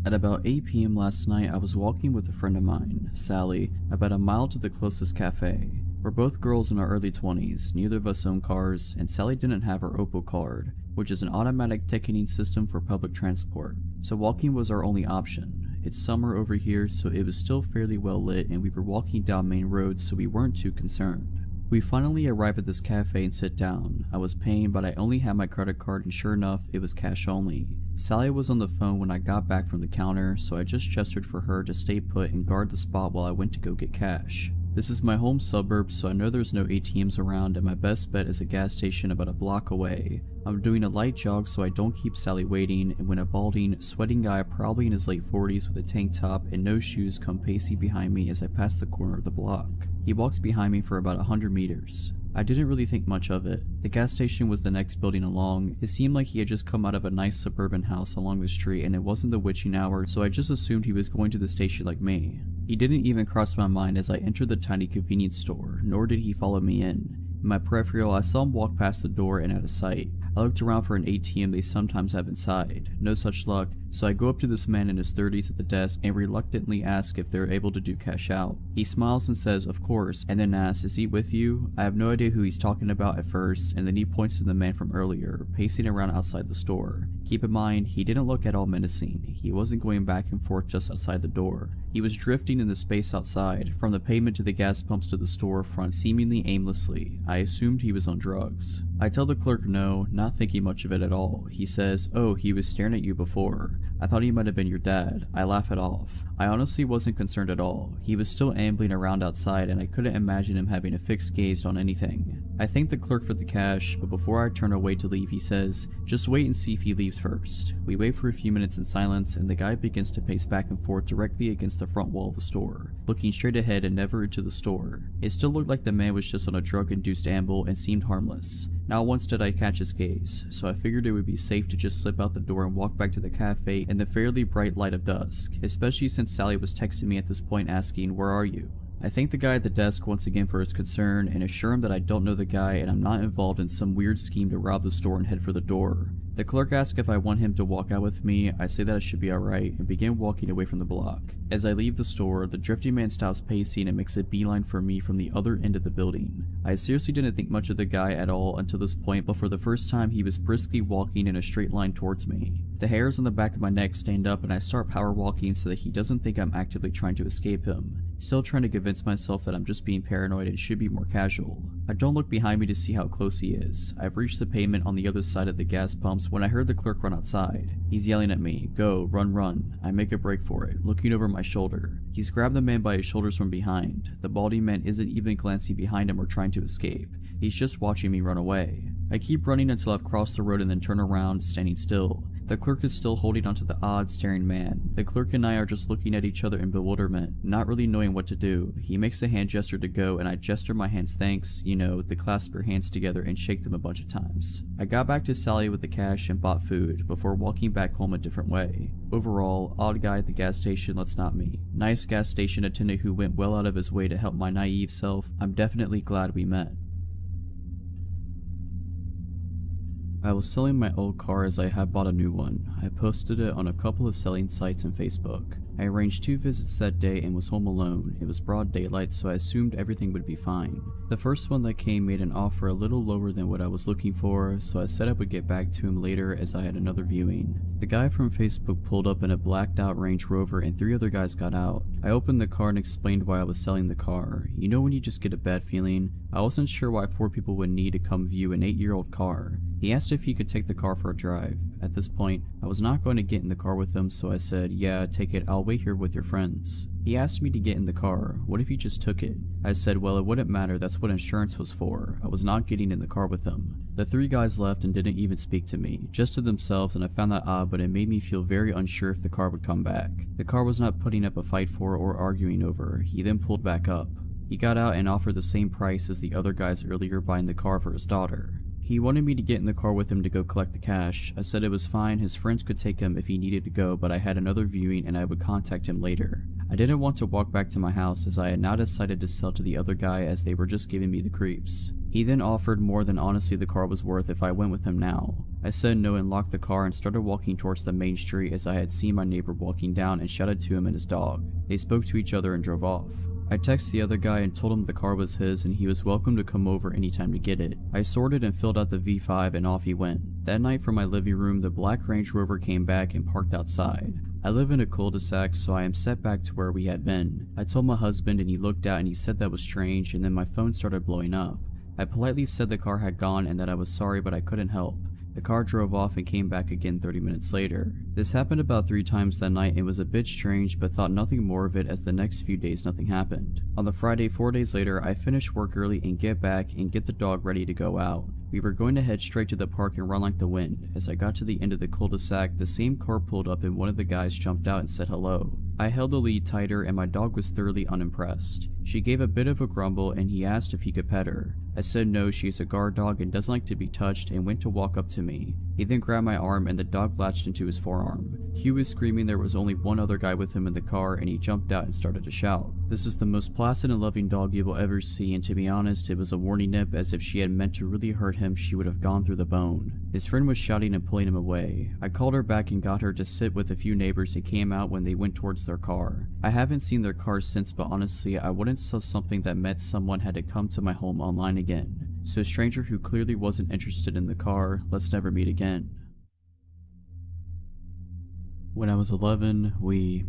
[SPEAKER 1] At about 8 p.m. last night, I was walking with a friend of mine, Sally, about a mile to the closest cafe. We're both girls in our early 20s, neither of us own cars, and Sally didn't have her Opal card, which is an automatic ticketing system for public transport, so walking was our only option. It's summer over here, so it was still fairly well lit and we were walking down main roads, so we weren't too concerned. We finally arrive at this cafe and sit down. I was paying, but I only had my credit card, and sure enough, it was cash only. Sally was on the phone when I got back from the counter, so I just gestured for her to stay put and guard the spot while I went to go get cash. This is my home suburb, so I know there's no ATMs around, and my best bet is a gas station about a block away. I'm doing a light jog so I don't keep Sally waiting, and when a balding, sweating guy probably in his late 40s with a tank top and no shoes come pacing behind me as I pass the corner of the block. He walks behind me for about 100 meters. I didn't really think much of it. The gas station was the next building along. It seemed like he had just come out of a nice suburban house along the street and it wasn't the witching hour, so I just assumed he was going to the station like me. He didn't even cross my mind as I entered the tiny convenience store, nor did he follow me in. In my peripheral, I saw him walk past the door and out of sight. I looked around for an ATM they sometimes have inside. No such luck, so I go up to this man in his 30s at the desk and reluctantly ask if they're able to do cash out. He smiles and says, of course, and then asks, is he with you? I have no idea who he's talking about at first, and then he points to the man from earlier, pacing around outside the store. Keep in mind, he didn't look at all menacing. He wasn't going back and forth just outside the door. He was drifting in the space outside, from the pavement to the gas pumps to the storefront, seemingly aimlessly. I assumed he was on drugs. I tell the clerk no, not thinking much of it at all. He says, oh, he was staring at you before. I thought he might have been your dad. I laugh it off. I honestly wasn't concerned at all. He was still ambling around outside and I couldn't imagine him having a fixed gaze on anything. I thank the clerk for the cash, but before I turn away to leave, he says, just wait and see if he leaves first. We wait for a few minutes in silence and the guy begins to pace back and forth directly against the front wall of the store, looking straight ahead and never into the store. It still looked like the man was just on a drug-induced amble and seemed harmless. Not once did I catch his gaze, so I figured it would be safe to just slip out the door and walk back to the cafe in the fairly bright light of dusk, especially since Sally was texting me at this point asking, where are you? I thank the guy at the desk once again for his concern and assure him that I don't know the guy and I'm not involved in some weird scheme to rob the store and head for the door. The clerk asks if I want him to walk out with me. I say that it should be alright and begin walking away from the block. As I leave the store, the drifting man stops pacing and makes a beeline for me from the other end of the building. I seriously didn't think much of the guy at all until this point, but for the first time he was briskly walking in a straight line towards me. The hairs on the back of my neck stand up and I start power walking so that he doesn't think I'm actively trying to escape him. Still trying to convince myself that I'm just being paranoid and should be more casual. I don't look behind me to see how close he is. I've reached the pavement on the other side of the gas pumps when I heard the clerk run outside. He's yelling at me, go, run, run. I make a break for it, looking over my shoulder. He's grabbed the man by his shoulders from behind. The balding man isn't even glancing behind him or trying to escape. He's just watching me run away. I keep running until I've crossed the road and then turn around, standing still. The clerk is still holding onto the odd, staring man. The clerk and I are just looking at each other in bewilderment, not really knowing what to do. He makes a hand gesture to go and I gesture my hands thanks, you know, to clasp our hands together and shake them a bunch of times. I got back to Sally with the cash and bought food, before walking back home a different way. Overall, odd guy at the gas station, let's not meet. Nice gas station attendant who went well out of his way to help my naive self. I'm definitely glad we met. I was selling my old car as I had bought a new one. I posted it on a couple of selling sites and Facebook. I arranged 2 visits that day and was home alone. It was broad daylight, so I assumed everything would be fine. The first one that came made an offer a little lower than what I was looking for, so I said I would get back to him later as I had another viewing. The guy from Facebook pulled up in a blacked out Range Rover and 3 other guys got out. I opened the car and explained why I was selling the car. You know when you just get a bad feeling? I wasn't sure why 4 people would need to come view an 8-year-old car. He asked if he could take the car for a drive. At this point, I was not going to get in the car with him, so I said, yeah, take it, I'll wait here with your friends. He asked me to get in the car. What if he just took it? I said, well, it wouldn't matter, that's what insurance was for. I was not getting in the car with him. The 3 guys left and didn't even speak to me, just to themselves, and I found that odd, but it made me feel very unsure if the car would come back. The car was not putting up a fight for or arguing over. He then pulled back up. He got out and offered the same price as the other guys earlier buying the car for his daughter. He wanted me to get in the car with him to go collect the cash. I said it was fine, his friends could take him if he needed to go, but I had another viewing and I would contact him later. I didn't want to walk back to my house as I had now decided to sell to the other guy as they were just giving me the creeps. He then offered more than honestly the car was worth if I went with him now. I said no and locked the car and started walking towards the main street as I had seen my neighbor walking down and shouted to him and his dog. They spoke to each other and drove off. I texted the other guy and told him the car was his and he was welcome to come over anytime to get it. I sorted and filled out the V5 and off he went. That night from my living room, the black Range Rover came back and parked outside. I live in a cul-de-sac, so I am set back to where we had been. I told my husband and he looked out and he said that was strange, and then my phone started blowing up. I politely said the car had gone and that I was sorry but I couldn't help. The car drove off and came back again 30 minutes later. This happened about 3 times that night and was a bit strange, but thought nothing more of it as the next few days nothing happened. On the Friday 4 days later, I finished work early and get back and get the dog ready to go out. We were going to head straight to the park and run like the wind. As I got to the end of the cul-de-sac, the same car pulled up and one of the guys jumped out and said hello. I held the lead tighter and my dog was thoroughly unimpressed. She gave a bit of a grumble and he asked if he could pet her. I I said no, she is a guard dog and doesn't like to be touched, and went to walk up to me. He then grabbed my arm and the dog latched into his forearm. He was screaming. There was only one other guy with him in the car, and he jumped out and started to shout. This is the most placid and loving dog you will ever see, and to be honest, it was a warning nip, as if she had meant to really hurt him, she would have gone through the bone. His friend was shouting and pulling him away. I called her back and got her to sit with a few neighbors and came out when they went towards their car. I haven't seen their car since, but honestly, I wouldn't sell something that meant someone had to come to my home online again. So a stranger who clearly wasn't interested in the car, let's never meet again. When I was 11,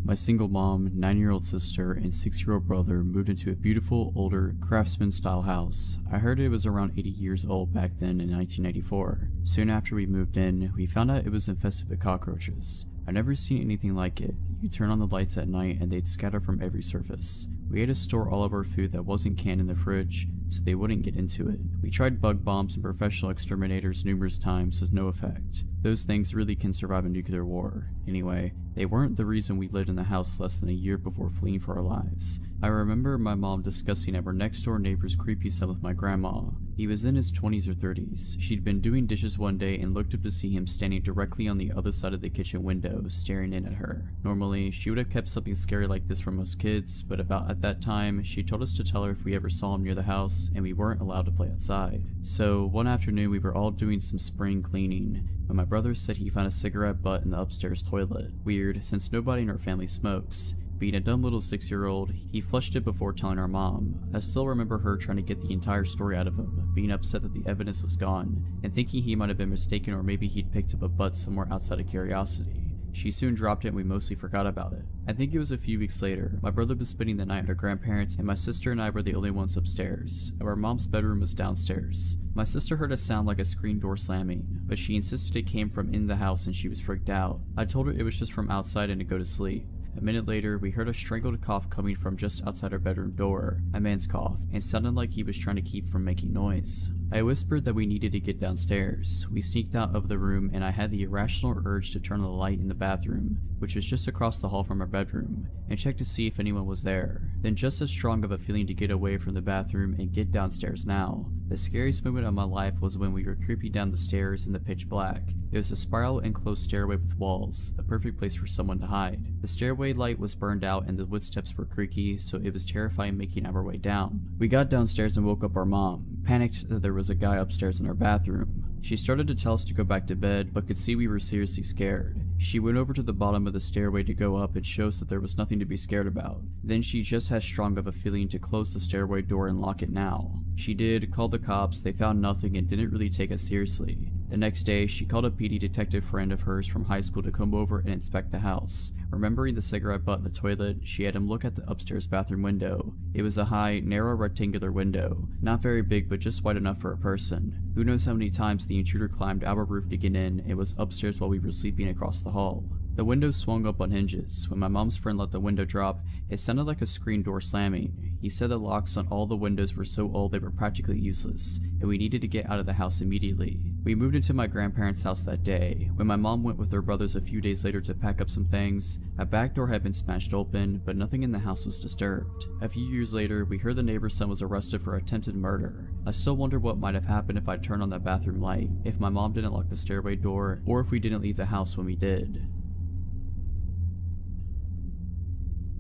[SPEAKER 1] my single mom, 9-year-old sister, and 6-year-old brother moved into a beautiful, older, craftsman-style house. I heard it was around 80 years old back then in 1994. Soon after we moved in, we found out it was infested with cockroaches. I've never seen anything like it. You turn on the lights at night and they'd scatter from every surface. We had to store all of our food that wasn't canned in the fridge, so they wouldn't get into it. We tried bug bombs and professional exterminators numerous times with no effect. Those things really can survive a nuclear war. Anyway, they weren't the reason we lived in the house less than a year before fleeing for our lives. I remember my mom discussing our next door neighbor's creepy son with my grandma. He was in his 20s or 30s. She'd been doing dishes one day and looked up to see him standing directly on the other side of the kitchen window, staring in at her. Normally, she would have kept something scary like this from us kids, but about at that time, she told us to tell her if we ever saw him near the house, and we weren't allowed to play outside. So, one afternoon we were all doing some spring cleaning, when my brother said he found a cigarette butt in the upstairs toilet. Weird, since nobody in our family smokes. Being a dumb little 6-year-old, he flushed it before telling our mom. I still remember her trying to get the entire story out of him, being upset that the evidence was gone, and thinking he might have been mistaken or maybe he'd picked up a butt somewhere outside of curiosity. She soon dropped it and we mostly forgot about it. I think it was a few weeks later. My brother was spending the night at our grandparents, and my sister and I were the only ones upstairs. Our mom's bedroom was downstairs. My sister heard a sound like a screen door slamming, but she insisted it came from in the house and she was freaked out. I told her it was just from outside and to go to sleep. A minute later, we heard a strangled cough coming from just outside our bedroom door, a man's cough, and sounded like he was trying to keep from making noise. I whispered that we needed to get downstairs. We sneaked out of the room and I had the irrational urge to turn on the light in the bathroom, which was just across the hall from our bedroom, and check to see if anyone was there. Then just as strong of a feeling to get away from the bathroom and get downstairs now. The scariest moment of my life was when we were creeping down the stairs in the pitch black. It was a spiral enclosed stairway with walls, the perfect place for someone to hide. The stairway light was burned out and the wood steps were creaky, so it was terrifying making our way down. We got downstairs and woke up our mom, panicked that there was a guy upstairs in our bathroom. She started to tell us to go back to bed, but could see we were seriously scared. She went over to the bottom of the stairway to go up and show us that there was nothing to be scared about. Then she just had strong of a feeling to close the stairway door and lock it now. She did, called the cops, they found nothing and didn't really take us seriously. The next day, she called a PD detective friend of hers from high school to come over and inspect the house. Remembering the cigarette butt in the toilet, she had him look at the upstairs bathroom window. It was a high, narrow rectangular window, not very big but just wide enough for a person. Who knows how many times the intruder climbed our roof to get in and was upstairs while we were sleeping across the hall. The window swung up on hinges. When my mom's friend let the window drop, it sounded like a screen door slamming. He said the locks on all the windows were so old they were practically useless, and we needed to get out of the house immediately. We moved into my grandparents' house that day. When my mom went with her brothers a few days later to pack up some things, a back door had been smashed open, but nothing in the house was disturbed. A few years later, we heard the neighbor's son was arrested for attempted murder. I still wonder what might have happened if I turned on that bathroom light, if my mom didn't lock the stairway door, or if we didn't leave the house when we did.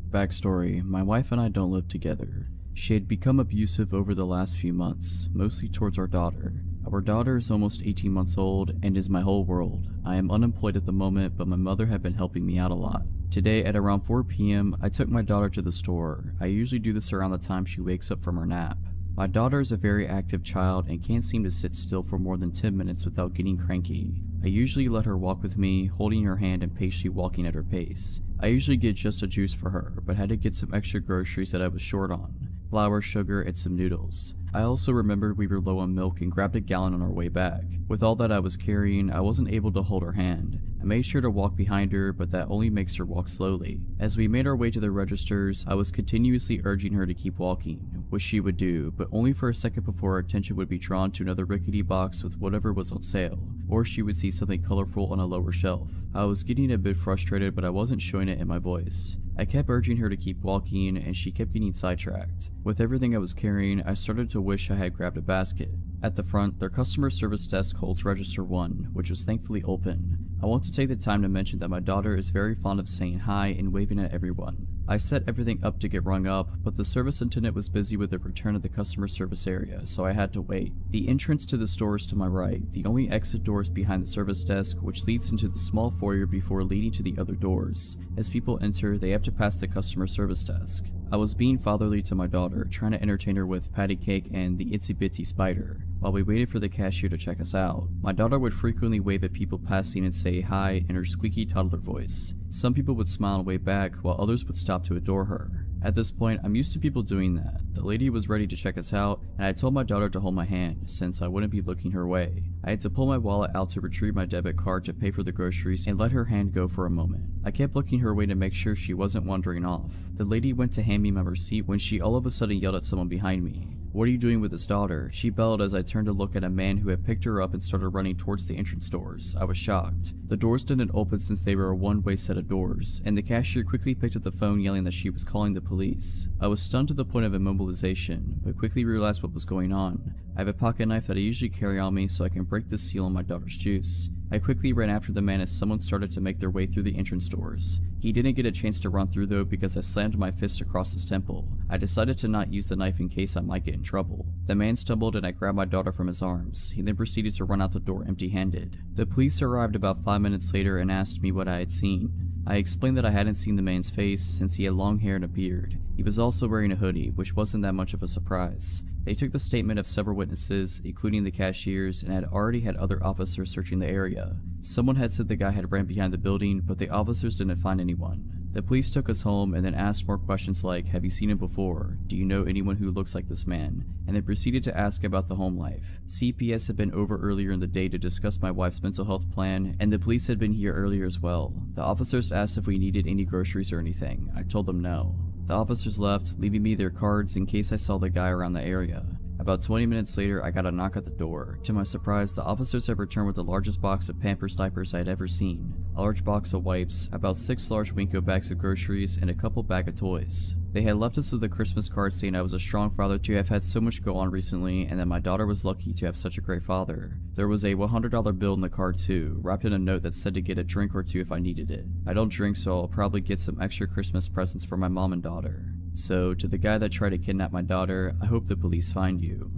[SPEAKER 1] Backstory: my wife and I don't live together. She had become abusive over the last few months, mostly towards our daughter. Our daughter is almost 18 months old and is my whole world. I am unemployed at the moment, but my mother had been helping me out a lot. Today at around 4 p.m, I took my daughter to the store. I usually do this around the time she wakes up from her nap. My daughter is a very active child and can't seem to sit still for more than 10 minutes without getting cranky. I usually let her walk with me, holding her hand and patiently walking at her pace. I usually get just a juice for her, but had to get some extra groceries that I was short on: flour, sugar, and some noodles. I also remembered we were low on milk and grabbed a gallon on our way back. With all that I was carrying, I wasn't able to hold her hand. I made sure to walk behind her, but that only makes her walk slowly. As we made our way to the registers, I was continuously urging her to keep walking, which she would do, but only for a second before her attention would be drawn to another rickety box with whatever was on sale. or she would see something colorful on a lower shelf. I was getting a bit frustrated, but I wasn't showing it in my voice. I kept urging her to keep walking, and she kept getting sidetracked. With everything I was carrying, I started to wish I had grabbed a basket. At the front, their customer service desk holds register 1, which was thankfully open. I want to take the time to mention that my daughter is very fond of saying hi and waving at everyone. I set everything up to get rung up, but the service attendant was busy with the return of the customer service area, so I had to wait. The entrance to the store is to my right. The only exit door is behind the service desk, which leads into the small foyer before leading to the other doors. As people enter, they have to pass the customer service desk. I was being fatherly to my daughter, trying to entertain her with patty cake and the itsy bitsy spider. While we waited for the cashier to check us out, my daughter would frequently wave at people passing and say hi in her squeaky toddler voice. Some people would smile and wave back, while others would stop to adore her. At this point, I'm used to people doing that. The lady was ready to check us out, and I told my daughter to hold my hand, since I wouldn't be looking her way. I had to pull my wallet out to retrieve my debit card to pay for the groceries and let her hand go for a moment. I kept looking her way to make sure she wasn't wandering off. The lady went to hand me my receipt when she all of a sudden yelled at someone behind me. "What are you doing with his daughter?" She bellowed as I turned to look at a man who had picked her up and started running towards the entrance doors. I was shocked. The doors didn't open since they were a one-way set of doors, and the cashier quickly picked up the phone yelling that she was calling the police. I was stunned to the point of immobilization, but quickly realized what was going on. I have a pocket knife that I usually carry on me so I can break the seal on my daughter's juice. I quickly ran after the man as someone started to make their way through the entrance doors. He didn't get a chance to run through though because I slammed my fist across his temple. I decided to not use the knife in case I might get in trouble. The man stumbled and I grabbed my daughter from his arms. He then proceeded to run out the door empty-handed. The police arrived about 5 minutes later and asked me what I had seen. I explained that I hadn't seen the man's face since he had long hair and a beard. He was also wearing a hoodie, which wasn't that much of a surprise. They took the statement of several witnesses, including the cashiers, and had already had other officers searching the area. Someone had said the guy had ran behind the building, but the officers didn't find anyone. The police took us home and then asked more questions like, "Have you seen him before? Do you know anyone who looks like this man?" And they proceeded to ask about the home life. CPS had been over earlier in the day to discuss my wife's mental health plan, and the police had been here earlier as well. The officers asked if we needed any groceries or anything. I told them no. The officers left, leaving me their cards in case I saw the guy around the area. About 20 minutes later, I got a knock at the door. To my surprise, the officers had returned with the largest box of Pampers diapers I had ever seen, a large box of wipes, about 6 large Winco bags of groceries, and a couple bag of toys. They had left us with a Christmas card saying I was a strong father to have had so much go on recently, and that my daughter was lucky to have such a great father. There was a $100 bill in the card too, wrapped in a note that said to get a drink or two if I needed it. I don't drink, so I'll probably get some extra Christmas presents for my mom and daughter. So, to the guy that tried to kidnap my daughter, I hope the police find you.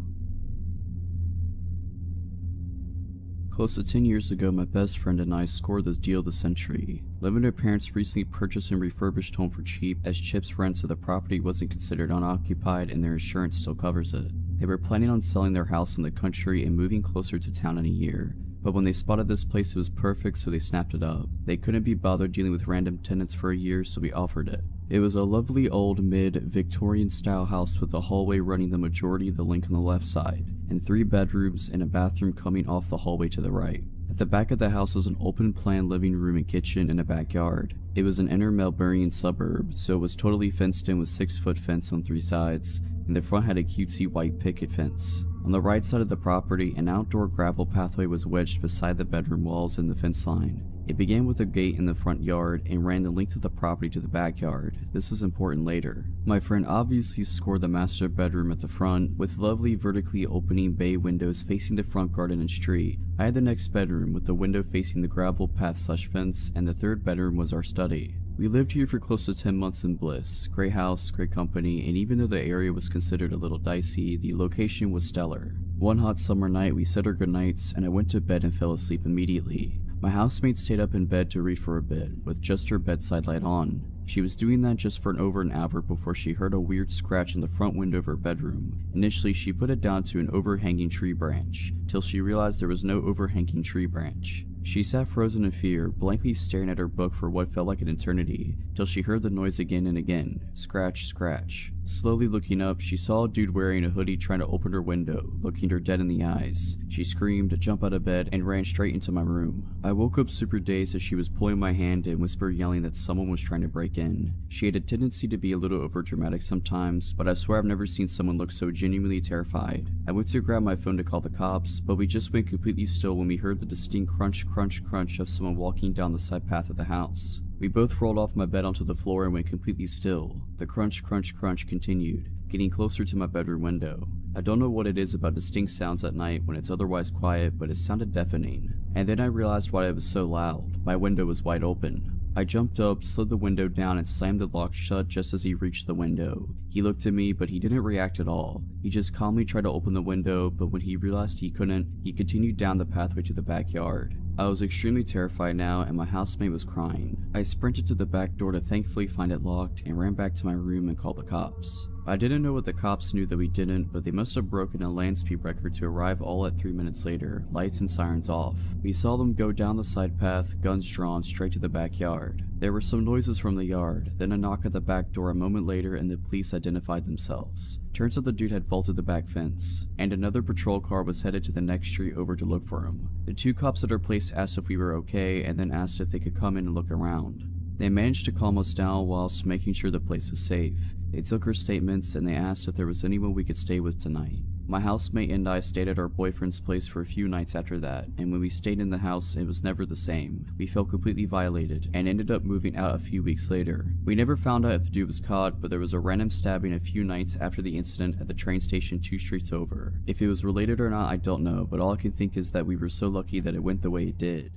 [SPEAKER 1] Close to 10 years ago, my best friend and I scored the deal of the century. Living with her parents recently purchased and refurbished home for cheap as chips rent, so the property wasn't considered unoccupied and their insurance still covers it. They were planning on selling their house in the country and moving closer to town in a year. But when they spotted this place, it was perfect, so they snapped it up. They couldn't be bothered dealing with random tenants for a year, so we offered it. It was a lovely old mid-Victorian style house with a hallway running the majority of the length on the left side, and 3 bedrooms and a bathroom coming off the hallway to the right. At the back of the house was an open-plan living room and kitchen and a backyard. It was an inner Melbourne suburb, so it was totally fenced in with 6-foot fence on 3 sides, and the front had a cutesy white picket fence. On the right side of the property, an outdoor gravel pathway was wedged beside the bedroom walls and the fence line. It began with a gate in the front yard and ran the length of the property to the backyard. This is important later. My friend obviously scored the master bedroom at the front, with lovely vertically opening bay windows facing the front garden and street. I had the next bedroom with the window facing the gravel path/fence, and the third bedroom was our study. We lived here for close to 10 months in bliss. Great house, great company, and even though the area was considered a little dicey, the location was stellar. One hot summer night, we said our goodnights, and I went to bed and fell asleep immediately. My housemate stayed up in bed to read for a bit, with just her bedside light on. She was doing that just for over an hour before she heard a weird scratch in the front window of her bedroom. Initially, she put it down to an overhanging tree branch, till she realized there was no overhanging tree branch. She sat frozen in fear, blankly staring at her book for what felt like an eternity, till she heard the noise again and again. Scratch, scratch. Slowly looking up, she saw a dude wearing a hoodie trying to open her window, looking her dead in the eyes. She screamed, jumped out of bed, and ran straight into my room. I woke up super dazed as she was pulling my hand and whispered, yelling that someone was trying to break in. She had a tendency to be a little overdramatic sometimes, but I swear I've never seen someone look so genuinely terrified. I went to grab my phone to call the cops, but we just went completely still when we heard the distinct crunch crunch crunch of someone walking down the side path of the house. We both rolled off my bed onto the floor and went completely still. The crunch crunch crunch continued, getting closer to my bedroom window. I don't know what it is about distinct sounds at night when it's otherwise quiet, but it sounded deafening. And then I realized why it was so loud. My window was wide open. I jumped up, slid the window down, and slammed the lock shut just as he reached the window. He looked at me, but he didn't react at all. He just calmly tried to open the window, but when he realized he couldn't, he continued down the pathway to the backyard. I was extremely terrified now, and my housemate was crying. I sprinted to the back door to thankfully find it locked and ran back to my room and called the cops. I didn't know what the cops knew that we didn't, but they must have broken a land speed record to arrive all at 3 minutes later, lights and sirens off. We saw them go down the side path, guns drawn, straight to the backyard. There were some noises from the yard, then a knock at the back door a moment later, and the police identified themselves. Turns out the dude had vaulted the back fence, and another patrol car was headed to the next street over to look for him. The two cops at our place asked if we were okay, and then asked if they could come in and look around. They managed to calm us down whilst making sure the place was safe. They took our statements and they asked if there was anyone we could stay with tonight. My housemate and I stayed at our boyfriend's place for a few nights after that, and when we stayed in the house, it was never the same. We felt completely violated, and ended up moving out a few weeks later. We never found out if the dude was caught, but there was a random stabbing a few nights after the incident at the train station 2 streets over. If it was related or not, I don't know, but all I can think is that we were so lucky that it went the way it did.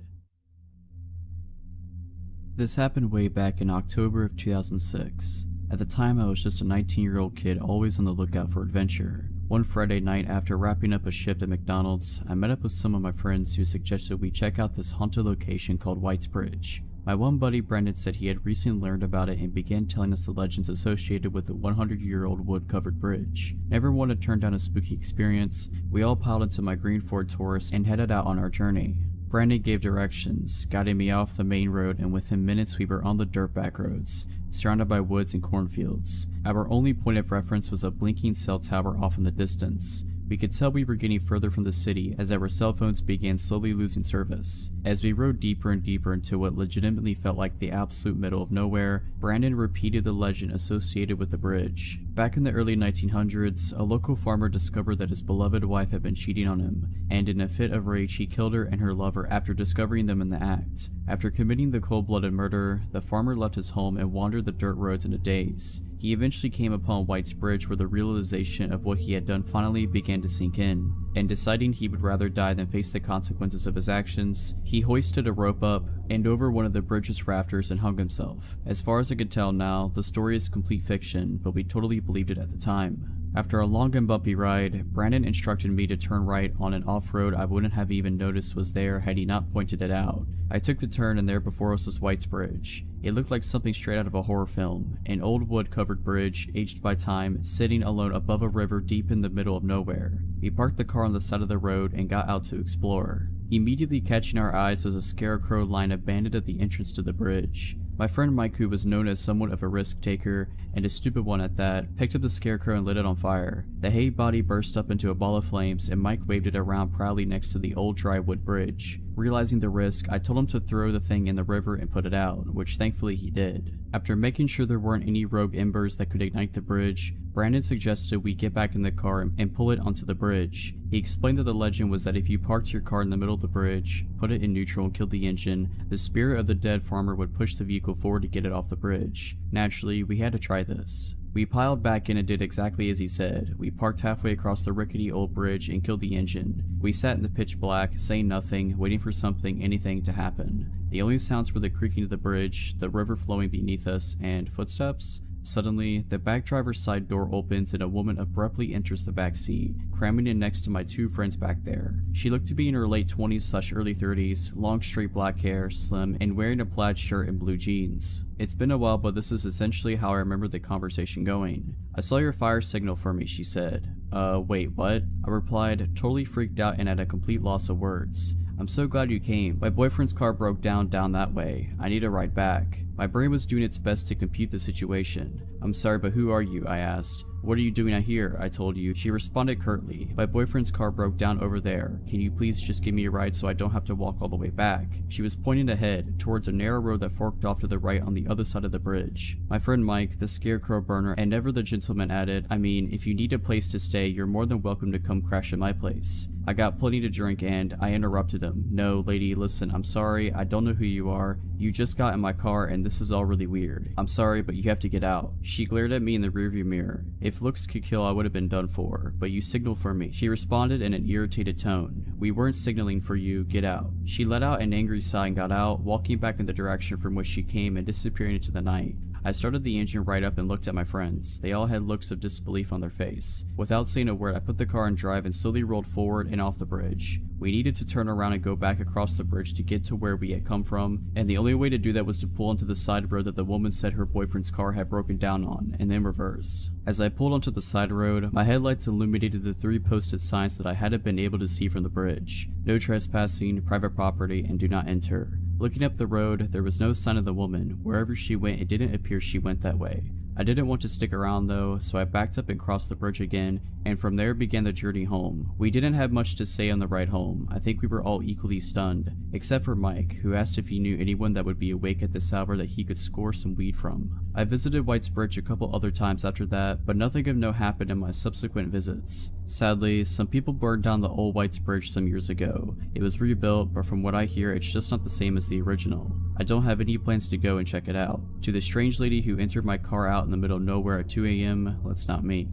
[SPEAKER 1] This happened way back in October of 2006. At the time, I was just a 19-year-old kid always on the lookout for adventure. One Friday night, after wrapping up a shift at McDonald's, I met up with some of my friends who suggested we check out this haunted location called White's Bridge. My one buddy Brendan said he had recently learned about it and began telling us the legends associated with the 100-year-old wood-covered bridge. Never one to turn down a spooky experience, we all piled into my green Ford Taurus and headed out on our journey. Brandon gave directions, guiding me off the main road, and within minutes we were on the dirt back roads, surrounded by woods and cornfields. Our only point of reference was a blinking cell tower off in the distance. We could tell we were getting further from the city as our cell phones began slowly losing service. As we rode deeper and deeper into what legitimately felt like the absolute middle of nowhere, Brandon repeated the legend associated with the bridge. Back in the early 1900s, a local farmer discovered that his beloved wife had been cheating on him, and in a fit of rage he killed her and her lover after discovering them in the act. After committing the cold-blooded murder, the farmer left his home and wandered the dirt roads in a daze. He eventually came upon White's Bridge where the realization of what he had done finally began to sink in, and deciding he would rather die than face the consequences of his actions, he hoisted a rope up and over one of the bridge's rafters and hung himself. As far as I could tell now, the story is complete fiction, but we totally believed it at the time. After a long and bumpy ride, Brandon instructed me to turn right on an off-road I wouldn't have even noticed was there had he not pointed it out. I took the turn and there before us was White's Bridge. It looked like something straight out of a horror film, an old wood-covered bridge, aged by time, sitting alone above a river deep in the middle of nowhere. We parked the car on the side of the road and got out to explore. Immediately catching our eyes was a scarecrow lying abandoned at the entrance to the bridge. My friend Mike, who was known as somewhat of a risk taker, and a stupid one at that, picked up the scarecrow and lit it on fire. The hay body burst up into a ball of flames and Mike waved it around proudly next to the old dry wood bridge. Realizing the risk, I told him to throw the thing in the river and put it out, which thankfully he did. After making sure there weren't any rogue embers that could ignite the bridge, Brandon suggested we get back in the car and pull it onto the bridge. He explained that the legend was that if you parked your car in the middle of the bridge, put it in neutral and killed the engine, the spirit of the dead farmer would push the vehicle forward to get it off the bridge. Naturally, we had to try this. We piled back in and did exactly as he said. We parked halfway across the rickety old bridge and killed the engine. We sat in the pitch black, saying nothing, waiting for anything to happen. The only sounds were the creaking of the bridge, the river flowing beneath us, and footsteps. Suddenly, the back driver's side door opens and a woman abruptly enters the back seat, cramming in next to my two friends back there. She looked to be in her late 20s/early 30s, long straight black hair, slim, and wearing a plaid shirt and blue jeans. It's been a while, but this is essentially how I remember the conversation going. "I saw your fire signal for me," she said. Wait, what?" I replied, totally freaked out and at a complete loss of words. "I'm so glad you came. My boyfriend's car broke down that way. I need a ride back." My brain was doing its best to compute the situation. "I'm sorry, but who are you?" I asked. "What are you doing out here?" I told you. She responded curtly. "My boyfriend's car broke down over there. Can you please just give me a ride so I don't have to walk all the way back?" She was pointing ahead, towards a narrow road that forked off to the right on the other side of the bridge. My friend Mike, the scarecrow burner and never the gentleman, added, "I mean, if you need a place to stay, you're more than welcome to come crash at my place." I got plenty to drink and I interrupted him. "No, lady, listen, I'm sorry, I don't know who you are. You just got in my car and this is all really weird. I'm sorry, but you have to get out." She glared at me in the rearview mirror. If looks could kill, I would have been done for, but you signaled for me. She responded in an irritated tone. "We weren't signaling for you, get out." She let out an angry sigh and got out, walking back in the direction from which she came and disappearing into the night. I started the engine right up and looked at my friends. They all had looks of disbelief on their face. Without saying a word, I put the car in drive and slowly rolled forward and off the bridge. We needed to turn around and go back across the bridge to get to where we had come from, and the only way to do that was to pull onto the side road that the woman said her boyfriend's car had broken down on, and then reverse. As I pulled onto the side road, my headlights illuminated the 3 posted signs that I hadn't been able to see from the bridge: "No trespassing," "Private property," and "Do not enter." Looking up the road, there was no sign of the woman. Wherever she went, it didn't appear she went that way. I didn't want to stick around though, so I backed up and crossed the bridge again, and from there began the journey home. We didn't have much to say on the ride home. I think we were all equally stunned, except for Mike, who asked if he knew anyone that would be awake at this hour that he could score some weed from. I visited White's Bridge a couple other times after that, but nothing of note happened in my subsequent visits. Sadly, some people burned down the old White's Bridge some years ago. It was rebuilt, but from what I hear, it's just not the same as the original. I don't have any plans to go and check it out. To the strange lady who entered my car out in the middle of nowhere at 2 a.m., let's not meet.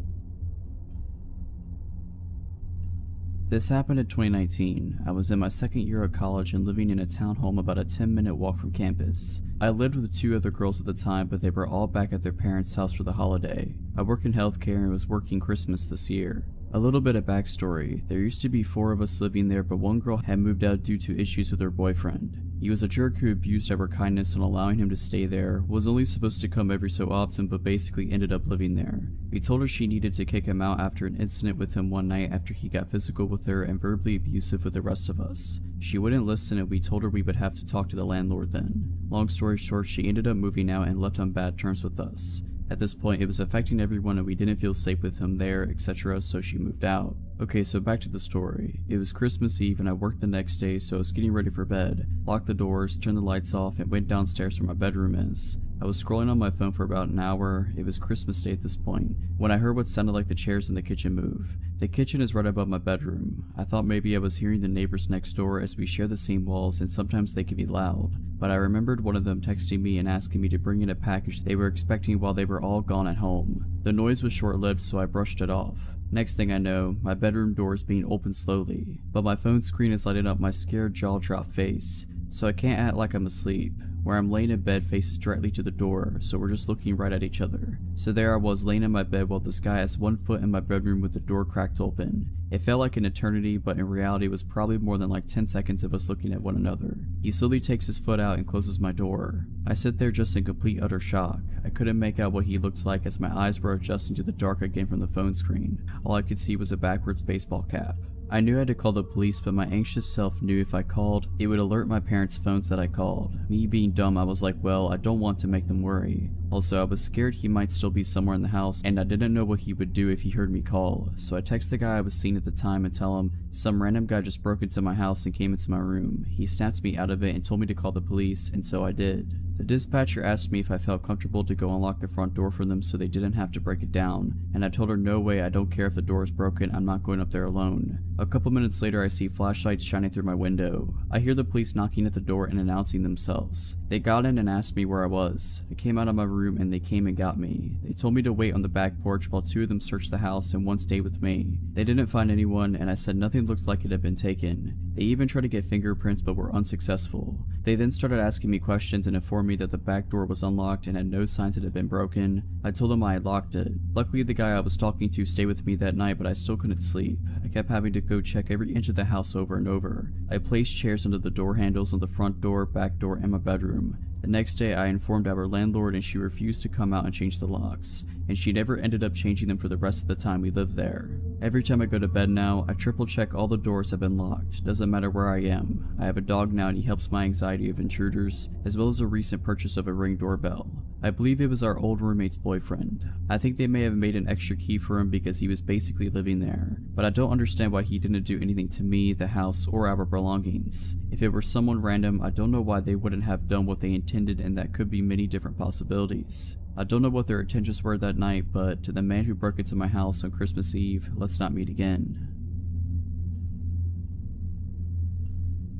[SPEAKER 1] This happened in 2019. I was in my second year of college and living in a townhome about a 10-minute walk from campus. I lived with 2 other girls at the time, but they were all back at their parents' house for the holiday. I work in healthcare and was working Christmas this year. A little bit of backstory: there used to be 4 of us living there, but one girl had moved out due to issues with her boyfriend. He was a jerk who abused our kindness and allowing him to stay there, was only supposed to come every so often but basically ended up living there. We told her she needed to kick him out after an incident with him one night after he got physical with her and verbally abusive with the rest of us. She wouldn't listen and we told her we would have to talk to the landlord then. Long story short, she ended up moving out and left on bad terms with us. At this point, it was affecting everyone and we didn't feel safe with him there, etc., so she moved out. Okay, so back to the story. It was Christmas Eve and I worked the next day, so I was getting ready for bed, locked the doors, turned the lights off, and went downstairs where my bedroom is. I was scrolling on my phone for about an hour. It was Christmas Day at this point, when I heard what sounded like the chairs in the kitchen move. The kitchen is right above my bedroom. I thought maybe I was hearing the neighbors next door as we share the same walls and sometimes they can be loud, but I remembered one of them texting me and asking me to bring in a package they were expecting while they were all gone at home. The noise was short-lived, so I brushed it off. Next thing I know, my bedroom door is being opened slowly, but my phone screen is lighting up my scared jaw-drop face, so I can't act like I'm asleep. Where I'm laying in bed faces directly to the door, so we're just looking right at each other. So there I was laying in my bed while this guy has 1 foot in my bedroom with the door cracked open. It felt like an eternity, but in reality it was probably more than like 10 seconds of us looking at one another. He slowly takes his foot out and closes my door. I sit there just in complete utter shock. I couldn't make out what he looked like as my eyes were adjusting to the dark again from the phone screen. All I could see was a backwards baseball cap. I knew I had to call the police, but my anxious self knew if I called, it would alert my parents' phones that I called. Me being dumb, I was like, well, I don't want to make them worry. Also, I was scared he might still be somewhere in the house, and I didn't know what he would do if he heard me call, so I texted the guy I was seeing at the time and tell him, some random guy just broke into my house and came into my room. He snapped me out of it and told me to call the police, and so I did. The dispatcher asked me if I felt comfortable to go unlock the front door for them so they didn't have to break it down, and I told her no way, I don't care if the door is broken, I'm not going up there alone. A couple minutes later I see flashlights shining through my window. I hear the police knocking at the door and announcing themselves. They got in and asked me where I was. I came out of my room and they came and got me. They told me to wait on the back porch while 2 of them searched the house and 1 stayed with me. They didn't find anyone and I said nothing looked like it had been taken. They even tried to get fingerprints but were unsuccessful. They then started asking me questions and informed me that the back door was unlocked and had no signs it had been broken. I told them I had locked it. Luckily the guy I was talking to stayed with me that night, but I still couldn't sleep. I kept having to go check every inch of the house over and over. I placed chairs under the door handles on the front door, back door, and my bedroom. The next day I informed our landlord and she refused to come out and change the locks. and she never ended up changing them for the rest of the time we lived there. Every time I go to bed now, I triple check all the doors have been locked, doesn't matter where I am. I have a dog now and he helps my anxiety of intruders, as well as a recent purchase of a Ring doorbell. I believe it was our old roommate's boyfriend. I think they may have made an extra key for him because he was basically living there, but I don't understand why he didn't do anything to me, the house, or our belongings. If it were someone random, I don't know why they wouldn't have done what they intended, and that could be many different possibilities. I don't know what their intentions were that night, but to the man who broke into my house on Christmas Eve, let's not meet again.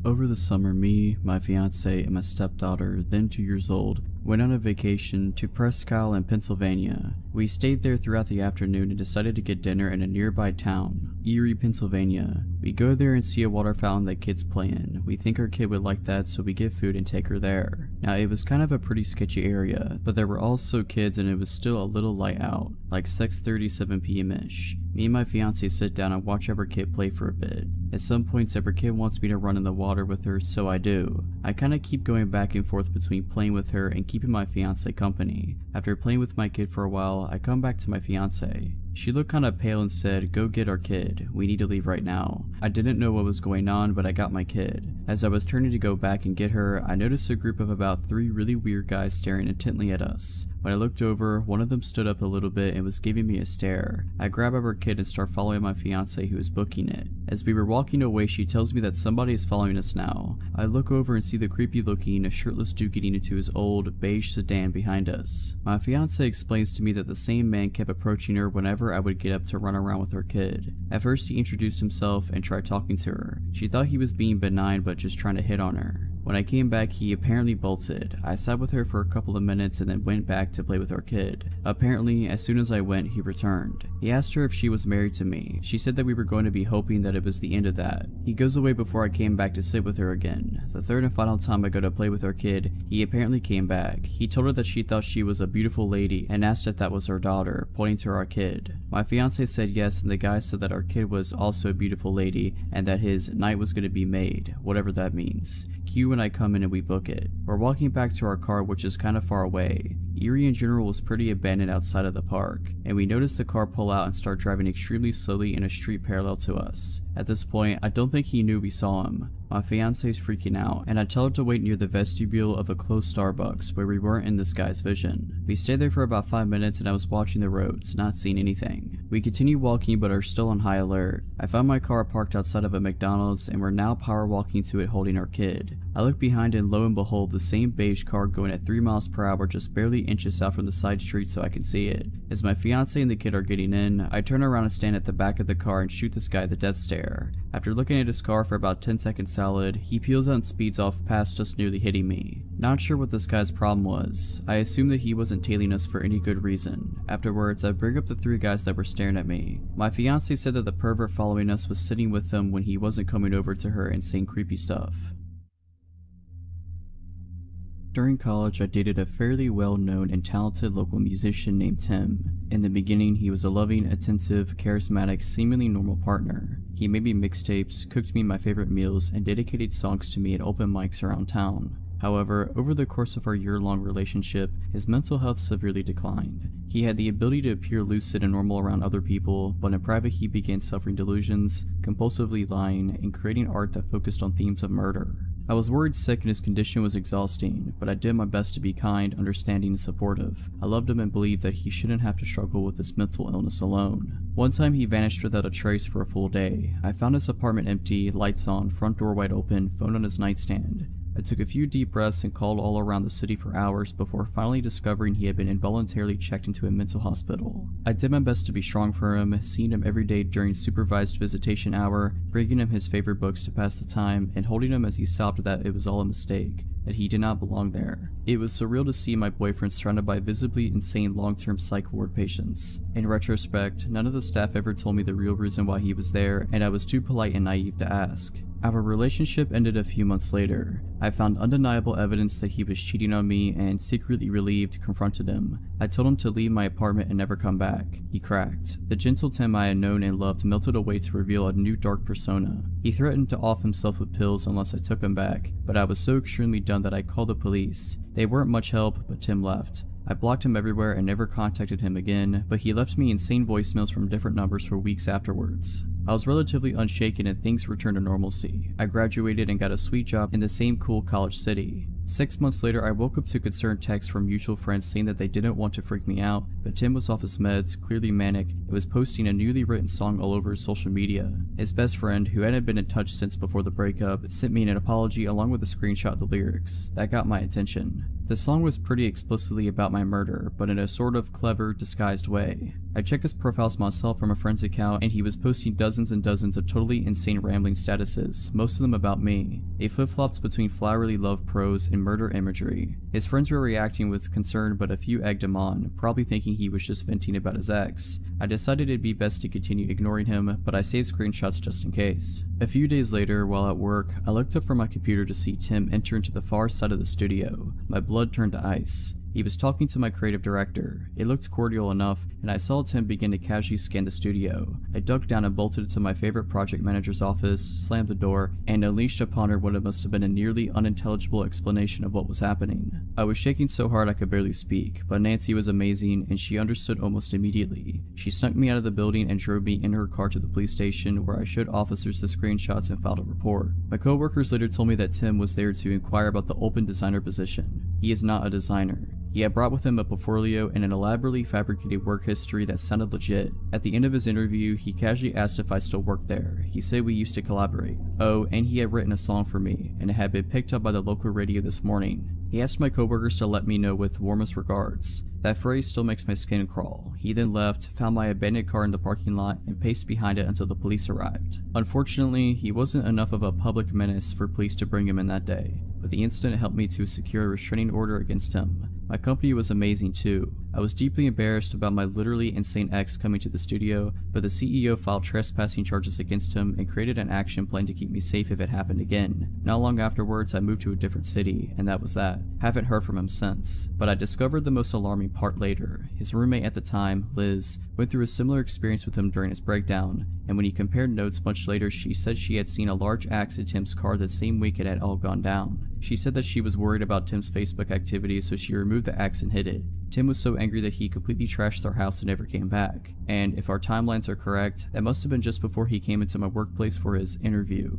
[SPEAKER 1] Over the summer, me, my fiance, and my stepdaughter, then 2 years old, went on a vacation to Presque Isle in Pennsylvania. We stayed there throughout the afternoon and decided to get dinner in a nearby town, Erie, Pennsylvania. We go there and see a water fountain that kids play in. We think our kid would like that, so we get food and take her there. Now, it was kind of a pretty sketchy area, but there were also kids and it was still a little light out, like 6:37 p.m.-ish. Me and my fiance sit down and watch our kid play for a bit. At some points, our kid wants me to run in the water with her, so I do. I kinda keep going back and forth between playing with her and keeping my fiance company. After playing with my kid for a while, I come back to my fiance. She looked kinda pale and said, "Go get our kid. We need to leave right now." I didn't know what was going on, but I got my kid. As I was turning to go back and get her, I noticed a group of about 3 really weird guys staring intently at us. When I looked over, one of them stood up a little bit and was giving me a stare. I grab our kid and start following my fiance who was booking it. As we were walking away, she tells me that somebody is following us now. I look over and see the creepy looking, shirtless dude getting into his old, beige sedan behind us. My fiance explains to me that the same man kept approaching her whenever I would get up to run around with her kid. At first he introduced himself and tried talking to her. She thought he was being benign but just trying to hit on her. When I came back, he apparently bolted. I sat with her for a couple of minutes and then went back to play with our kid. Apparently, as soon as I went, he returned. He asked her if she was married to me. She said that we were going to be hoping that it was the end of that. He goes away before I came back to sit with her again. The third and final time I go to play with our kid, he apparently came back. He told her that she thought she was a beautiful lady and asked if that was her daughter, pointing to our kid. My fiance said yes, and the guy said that our kid was also a beautiful lady and that his night was going to be made, whatever that means. Q and I come in and we book it. We're walking back to our car, which is kind of far away. Erie in general was pretty abandoned outside of the park, and we noticed the car pull out and start driving extremely slowly in a street parallel to us. At this point, I don't think he knew we saw him. My fiance is freaking out, and I tell her to wait near the vestibule of a closed Starbucks where we weren't in this guy's vision. We stayed there for about 5 minutes and I was watching the roads, not seeing anything. We continue walking but are still on high alert. I found my car parked outside of a McDonald's and we're now power walking to it holding our kid. I look behind and lo and behold, the same beige car going at 3 miles per hour just barely inches out from the side street so I can see it. As my fiance and the kid are getting in, I turn around and stand at the back of the car and shoot this guy the death stare. After looking at his car for about 10 seconds solid, he peels out and speeds off past us, nearly hitting me. Not sure what this guy's problem was. I assumed that he wasn't tailing us for any good reason. Afterwards, I bring up the 3 guys that were staring at me. My fiance said that the pervert following us was sitting with them when he wasn't coming over to her and saying creepy stuff. During college, I dated a fairly well-known and talented local musician named Tim. In the beginning, he was a loving, attentive, charismatic, seemingly normal partner. He made me mixtapes, cooked me my favorite meals, and dedicated songs to me at open mics around town. However, over the course of our year-long relationship, his mental health severely declined. He had the ability to appear lucid and normal around other people, but in private he began suffering delusions, compulsively lying, and creating art that focused on themes of murder. I was worried sick and his condition was exhausting, but I did my best to be kind, understanding, and supportive. I loved him and believed that he shouldn't have to struggle with this mental illness alone. One time he vanished without a trace for a full day. I found his apartment empty, lights on, front door wide open, phone on his nightstand. I took a few deep breaths and called all around the city for hours before finally discovering he had been involuntarily checked into a mental hospital. I did my best to be strong for him, seeing him every day during supervised visitation hour, bringing him his favorite books to pass the time, and holding him as he sobbed that it was all a mistake, that he did not belong there. It was surreal to see my boyfriend surrounded by visibly insane long-term psych ward patients. In retrospect, none of the staff ever told me the real reason why he was there, and I was too polite and naive to ask. Our relationship ended a few months later. I found undeniable evidence that he was cheating on me and, secretly relieved, confronted him. I told him to leave my apartment and never come back. He cracked. The gentle Tim I had known and loved melted away to reveal a new dark persona. He threatened to off himself with pills unless I took him back, but I was so extremely done that I called the police. They weren't much help, but Tim left. I blocked him everywhere and never contacted him again, but he left me insane voicemails from different numbers for weeks afterwards. I was relatively unshaken and things returned to normalcy. I graduated and got a sweet job in the same cool college city. 6 months later, I woke up to concerned texts from mutual friends saying that they didn't want to freak me out, but Tim was off his meds, clearly manic, and was posting a newly written song all over his social media. His best friend, who hadn't been in touch since before the breakup, sent me an apology along with a screenshot of the lyrics. That got my attention. The song was pretty explicitly about my murder, but in a sort of clever, disguised way. I checked his profiles myself from a friend's account, and he was posting dozens and dozens of totally insane rambling statuses, most of them about me. They flip-flopped between flowery love prose and murder imagery. His friends were reacting with concern, but a few egged him on, probably thinking he was just venting about his ex. I decided it'd be best to continue ignoring him, but I saved screenshots just in case. A few days later, while at work, I looked up from my computer to see Tim enter into the far side of the studio. My blood turned to ice. He was talking to my creative director. It looked cordial enough, and I saw Tim begin to casually scan the studio. I ducked down and bolted into my favorite project manager's office, slammed the door, and unleashed upon her what it must have been a nearly unintelligible explanation of what was happening. I was shaking so hard I could barely speak, but Nancy was amazing, and she understood almost immediately. She snuck me out of the building and drove me in her car to the police station, where I showed officers the screenshots and filed a report. My coworkers later told me that Tim was there to inquire about the open designer position. He is not a designer. He had brought with him a portfolio and an elaborately fabricated work history that sounded legit. At the end of his interview, he casually asked if I still worked there. He said we used to collaborate. Oh, and he had written a song for me, and it had been picked up by the local radio this morning. He asked my coworkers to let me know with warmest regards. That phrase still makes my skin crawl. He then left, found my abandoned car in the parking lot, and paced behind it until the police arrived. Unfortunately, he wasn't enough of a public menace for police to bring him in that day, but the incident helped me to secure a restraining order against him. My company was amazing too. I was deeply embarrassed about my literally insane ex coming to the studio, but the CEO filed trespassing charges against him and created an action plan to keep me safe if it happened again. Not long afterwards, I moved to a different city, and that was that. Haven't heard from him since. But I discovered the most alarming part later. His roommate at the time, Liz, went through a similar experience with him during his breakdown, and when he compared notes much later, she said she had seen a large axe in Tim's car the same week it had all gone down. She said that she was worried about Tim's Facebook activity, so she removed the axe and hid it. Tim was so angry that he completely trashed our house and never came back. And if our timelines are correct, that must have been just before he came into my workplace for his interview.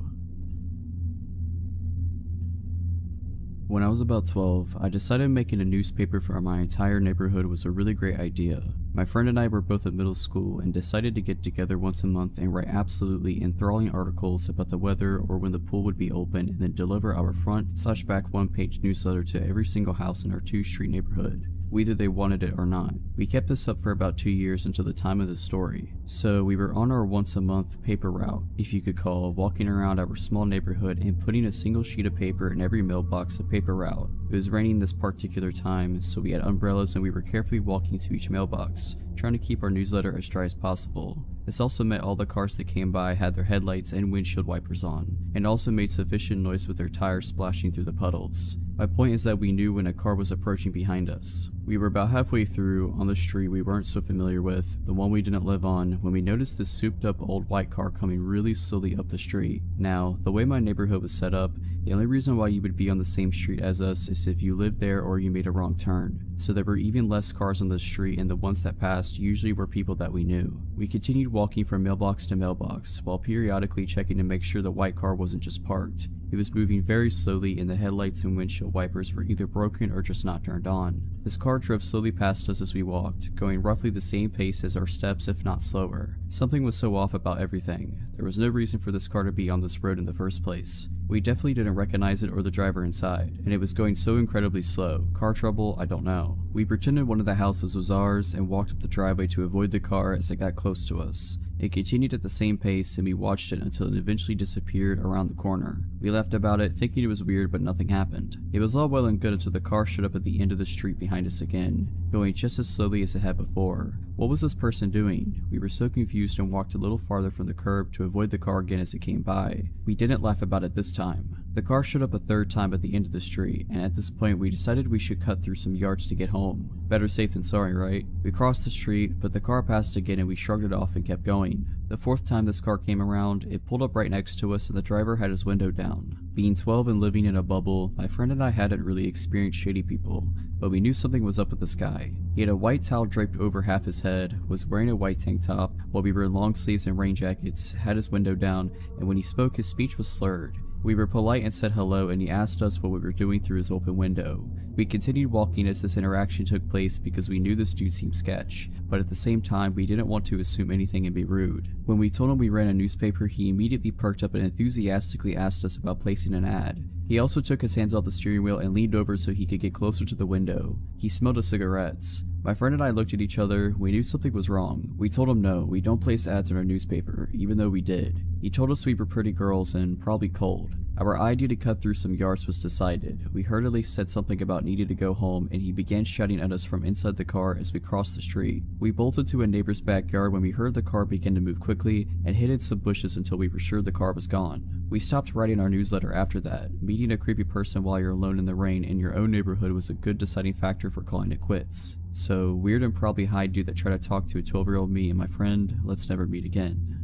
[SPEAKER 1] When I was about 12, I decided making a newspaper for my entire neighborhood was a really great idea. My friend and I were both at middle school and decided to get together once a month and write absolutely enthralling articles about the weather or when the pool would be open, and then deliver our front/back one-page newsletter to every single house in our 2-street neighborhood, whether they wanted it or not. We kept this up for about 2 years until the time of the story. So we were on our once-a-month paper route, if you could call, walking around our small neighborhood and putting a single sheet of paper in every mailbox of paper route. It was raining this particular time, so we had umbrellas and we were carefully walking to each mailbox, trying to keep our newsletter as dry as possible. This also meant all the cars that came by had their headlights and windshield wipers on, and also made sufficient noise with their tires splashing through the puddles. My point is that we knew when a car was approaching behind us. We were about halfway through, on the street we weren't so familiar with, the one we didn't live on, when we noticed this souped up old white car coming really slowly up the street. Now, the way my neighborhood was set up, the only reason why you would be on the same street as us is if you lived there or you made a wrong turn. So there were even less cars on the street, and the ones that passed usually were people that we knew. We continued walking from mailbox to mailbox, while periodically checking to make sure the white car wasn't just parked. It was moving very slowly, and the headlights and windshield wipers were either broken or just not turned on. This car drove slowly past us as we walked, going roughly the same pace as our steps, if not slower. Something was so off about everything. There was no reason for this car to be on this road in the first place. We definitely didn't recognize it or the driver inside, and it was going so incredibly slow. Car trouble? I don't know. We pretended one of the houses was ours and walked up the driveway to avoid the car as it got close to us. It continued at the same pace, and we watched it until it eventually disappeared around the corner. We laughed about it, thinking it was weird, but nothing happened. It was all well and good until the car showed up at the end of the street behind us again, going just as slowly as it had before. What was this person doing? We were so confused and walked a little farther from the curb to avoid the car again as it came by. We didn't laugh about it this time. The car showed up a third time at the end of the street, and at this point we decided we should cut through some yards to get home. Better safe than sorry, right? We crossed the street, but the car passed again and we shrugged it off and kept going. The fourth time this car came around, it pulled up right next to us and the driver had his window down. Being 12 and living in a bubble, my friend and I hadn't really experienced shady people, but we knew something was up with this guy. He had a white towel draped over half his head, was wearing a white tank top, while we were in long sleeves and rain jackets, had his window down, and when he spoke his speech was slurred. We were polite and said hello, and he asked us what we were doing through his open window. We continued walking as this interaction took place because we knew this dude seemed sketch, but at the same time we didn't want to assume anything and be rude. When we told him we ran a newspaper, he immediately perked up and enthusiastically asked us about placing an ad. He also took his hands off the steering wheel and leaned over so he could get closer to the window. He smelled of cigarettes. My friend and I looked at each other. We knew something was wrong. We told him no, we don't place ads in our newspaper, even though we did. He told us we were pretty girls and probably cold. Our idea to cut through some yards was decided. We hurriedly said something about needing to go home, and he began shouting at us from inside the car as we crossed the street. We bolted to a neighbor's backyard when we heard the car begin to move quickly and hid in some bushes until we were sure the car was gone. We stopped writing our newsletter after that. Meeting a creepy person while you're alone in the rain in your own neighborhood was a good deciding factor for calling it quits. So, weird and probably high dude that tried to talk to a 12-year-old me and my friend, let's never meet again.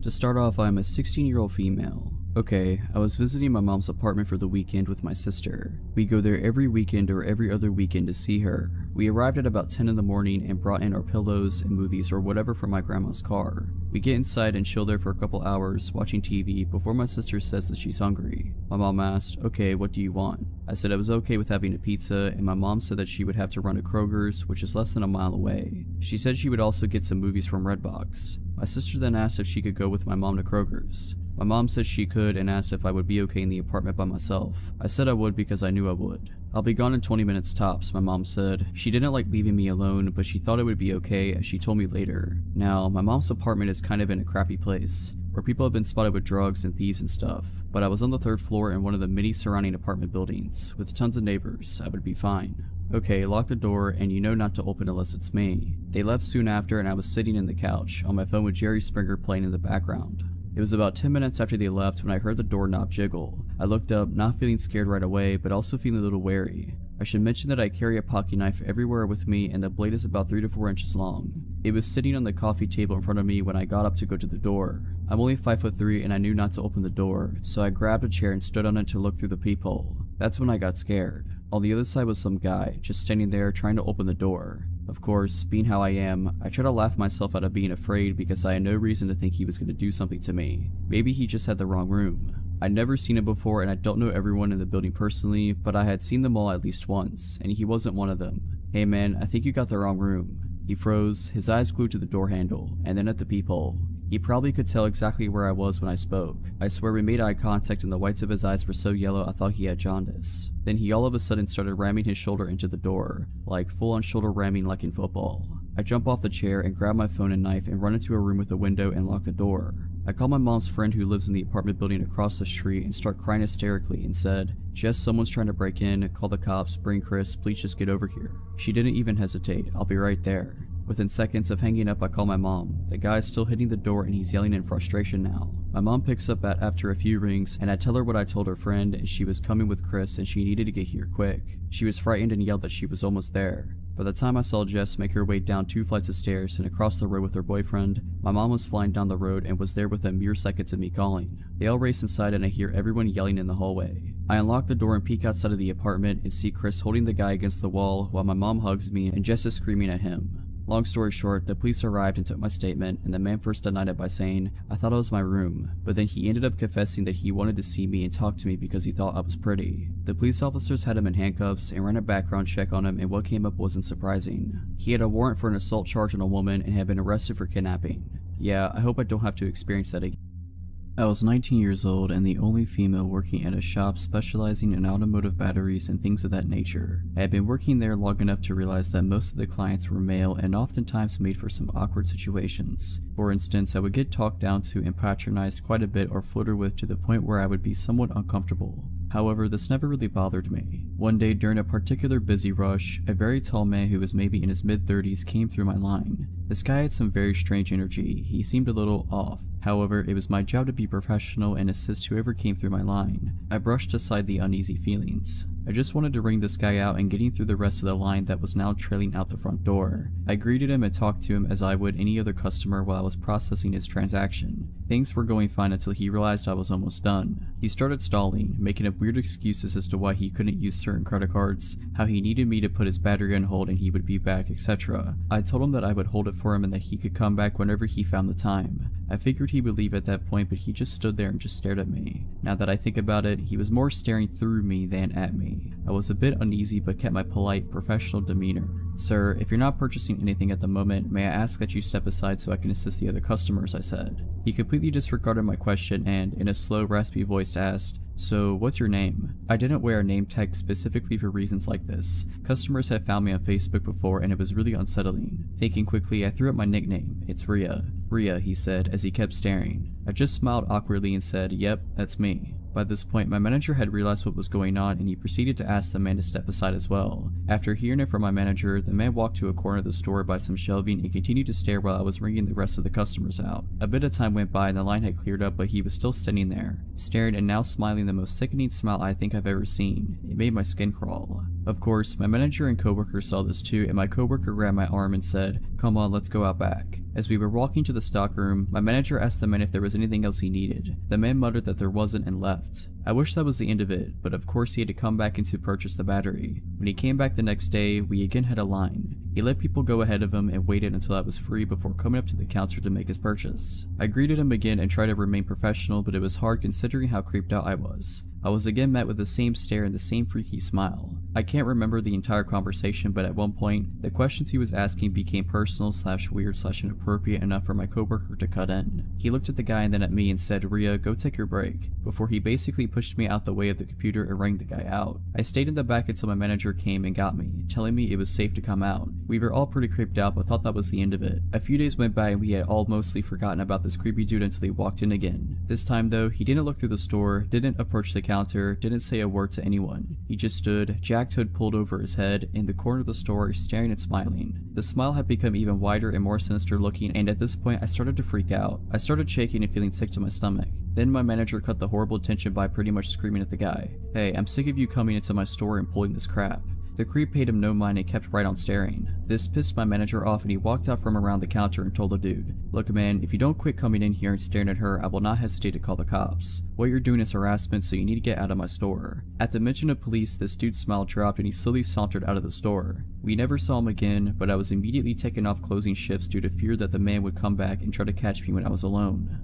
[SPEAKER 1] To start off, I am a 16-year-old female. Okay, I was visiting my mom's apartment for the weekend with my sister. We go there every weekend or every other weekend to see her. We arrived at about 10 in the morning and brought in our pillows and movies or whatever from my grandma's car. We get inside and chill there for a couple hours, watching TV, before my sister says that she's hungry. My mom asked, okay, what do you want? I said I was okay with having a pizza, and my mom said that she would have to run to Kroger's, which is less than a mile away. She said she would also get some movies from Redbox. My sister then asked if she could go with my mom to Kroger's. My mom said she could and asked if I would be okay in the apartment by myself. I said I would because I knew I would. I'll be gone in 20 minutes tops, my mom said. She didn't like leaving me alone, but she thought it would be okay, as she told me later. Now, my mom's apartment is kind of in a crappy place, where people have been spotted with drugs and thieves and stuff, but I was on the 3rd floor in one of the many surrounding apartment buildings, with tons of neighbors. I would be fine. Okay, lock the door, and you know not to open unless it's me. They left soon after, and I was sitting in the couch, on my phone with Jerry Springer playing in the background. It was about 10 minutes after they left when I heard the doorknob jiggle. I looked up, not feeling scared right away, but also feeling a little wary. I should mention that I carry a pocket knife everywhere with me, and the blade is about 3 to 4 inches long. It was sitting on the coffee table in front of me when I got up to go to the door. I'm only 5'3" and I knew not to open the door, so I grabbed a chair and stood on it to look through the peephole. That's when I got scared. On the other side was some guy, just standing there trying to open the door. Of course, being how I am, I tried to laugh myself out of being afraid because I had no reason to think he was going to do something to me. Maybe he just had the wrong room. I'd never seen him before and I don't know everyone in the building personally, but I had seen them all at least once, and he wasn't one of them. Hey man, I think you got the wrong room. He froze, his eyes glued to the door handle, and then at the peephole. He probably could tell exactly where I was when I spoke. I swear we made eye contact and the whites of his eyes were so yellow I thought he had jaundice. Then he all of a sudden started ramming his shoulder into the door, like full-on shoulder ramming like in football. I jump off the chair and grab my phone and knife and run into a room with a window and lock the door. I call my mom's friend who lives in the apartment building across the street and start crying hysterically and said, "Jess, someone's trying to break in, call the cops, bring Chris, please just get over here." She didn't even hesitate, "I'll be right there." Within seconds of hanging up, I call my mom. The guy is still hitting the door and he's yelling in frustration now. My mom picks up after a few rings, and I tell her what I told her friend, and she was coming with Chris and she needed to get here quick. She was frightened and yelled that she was almost there. By the time I saw Jess make her way down 2 flights of stairs and across the road with her boyfriend, my mom was flying down the road and was there within mere seconds of me calling. They all race inside and I hear everyone yelling in the hallway. I unlock the door and peek outside of the apartment and see Chris holding the guy against the wall while my mom hugs me and Jess is screaming at him. Long story short, the police arrived and took my statement, and the man first denied it by saying, "I thought it was my room," but then he ended up confessing that he wanted to see me and talk to me because he thought I was pretty. The police officers had him in handcuffs and ran a background check on him, and what came up wasn't surprising. He had a warrant for an assault charge on a woman and had been arrested for kidnapping. Yeah, I hope I don't have to experience that again. I was 19 years old and the only female working at a shop specializing in automotive batteries and things of that nature. I had been working there long enough to realize that most of the clients were male and oftentimes made for some awkward situations. For instance, I would get talked down to and patronized quite a bit or flirted with to the point where I would be somewhat uncomfortable. However, this never really bothered me. One day during a particular busy rush, a very tall man who was maybe in his mid-30s came through my line. This guy had some very strange energy. He seemed a little off. However, it was my job to be professional and assist whoever came through my line. I brushed aside the uneasy feelings. I just wanted to ring this guy out and getting through the rest of the line that was now trailing out the front door. I greeted him and talked to him as I would any other customer while I was processing his transaction. Things were going fine until he realized I was almost done. He started stalling, making up weird excuses as to why he couldn't use certain credit cards, how he needed me to put his battery on hold and he would be back, etc. I told him that I would hold it for him and that he could come back whenever he found the time. I figured he would leave at that point, but he just stood there and just stared at me. Now that I think about it, he was more staring through me than at me. I was a bit uneasy but kept my polite, professional demeanor. "Sir, if you're not purchasing anything at the moment, may I ask that you step aside so I can assist the other customers," I said. He completely disregarded my question and, in a slow, raspy voice, asked, "So, what's your name?" I didn't wear a name tag specifically for reasons like this. Customers had found me on Facebook before and it was really unsettling. Thinking quickly, I threw out my nickname. "It's Rhea." "Rhea," he said as he kept staring. I just smiled awkwardly and said, "Yep, that's me." By this point, my manager had realized what was going on and he proceeded to ask the man to step aside as well. After hearing it from my manager, the man walked to a corner of the store by some shelving and continued to stare while I was ringing the rest of the customers out. A bit of time went by and the line had cleared up, but he was still standing there, staring and now smiling the most sickening smile I think I've ever seen. It made my skin crawl. Of course, my manager and coworker saw this too, and my coworker grabbed my arm and said, "Come on, let's go out back." As we were walking to the stockroom, my manager asked the man if there was anything else he needed. The man muttered that there wasn't and left. I wish that was the end of it, but of course he had to come back in to purchase the battery. When he came back the next day, we again had a line. He let people go ahead of him and waited until I was free before coming up to the counter to make his purchase. I greeted him again and tried to remain professional, but it was hard considering how creeped out I was. I was again met with the same stare and the same freaky smile. I can't remember the entire conversation, but at one point, the questions he was asking became personal/weird/inappropriate enough for my coworker to cut in. He looked at the guy and then at me and said, "Rhea, go take your break," before he basically pushed me out the way of the computer and rang the guy out. I stayed in the back until my manager came and got me, telling me it was safe to come out. We were all pretty creeped out but thought that was the end of it. A few days went by and we had all mostly forgotten about this creepy dude until he walked in again. This time though, he didn't look through the store, didn't approach the counter, didn't say a word to anyone. He just stood, jacked hood pulled over his head, in the corner of the store, staring and smiling. The smile had become even wider and more sinister looking, and at this point I started to freak out. I started shaking and feeling sick to my stomach. Then my manager cut the horrible tension by pretty much screaming at the guy, "Hey, I'm sick of you coming into my store and pulling this crap." The creep paid him no mind and kept right on staring. This pissed my manager off and he walked out from around the counter and told the dude, "Look man, if you don't quit coming in here and staring at her, I will not hesitate to call the cops. What you're doing is harassment, so you need to get out of my store." At the mention of police, this dude's smile dropped and he slowly sauntered out of the store. We never saw him again, but I was immediately taken off closing shifts due to fear that the man would come back and try to catch me when I was alone.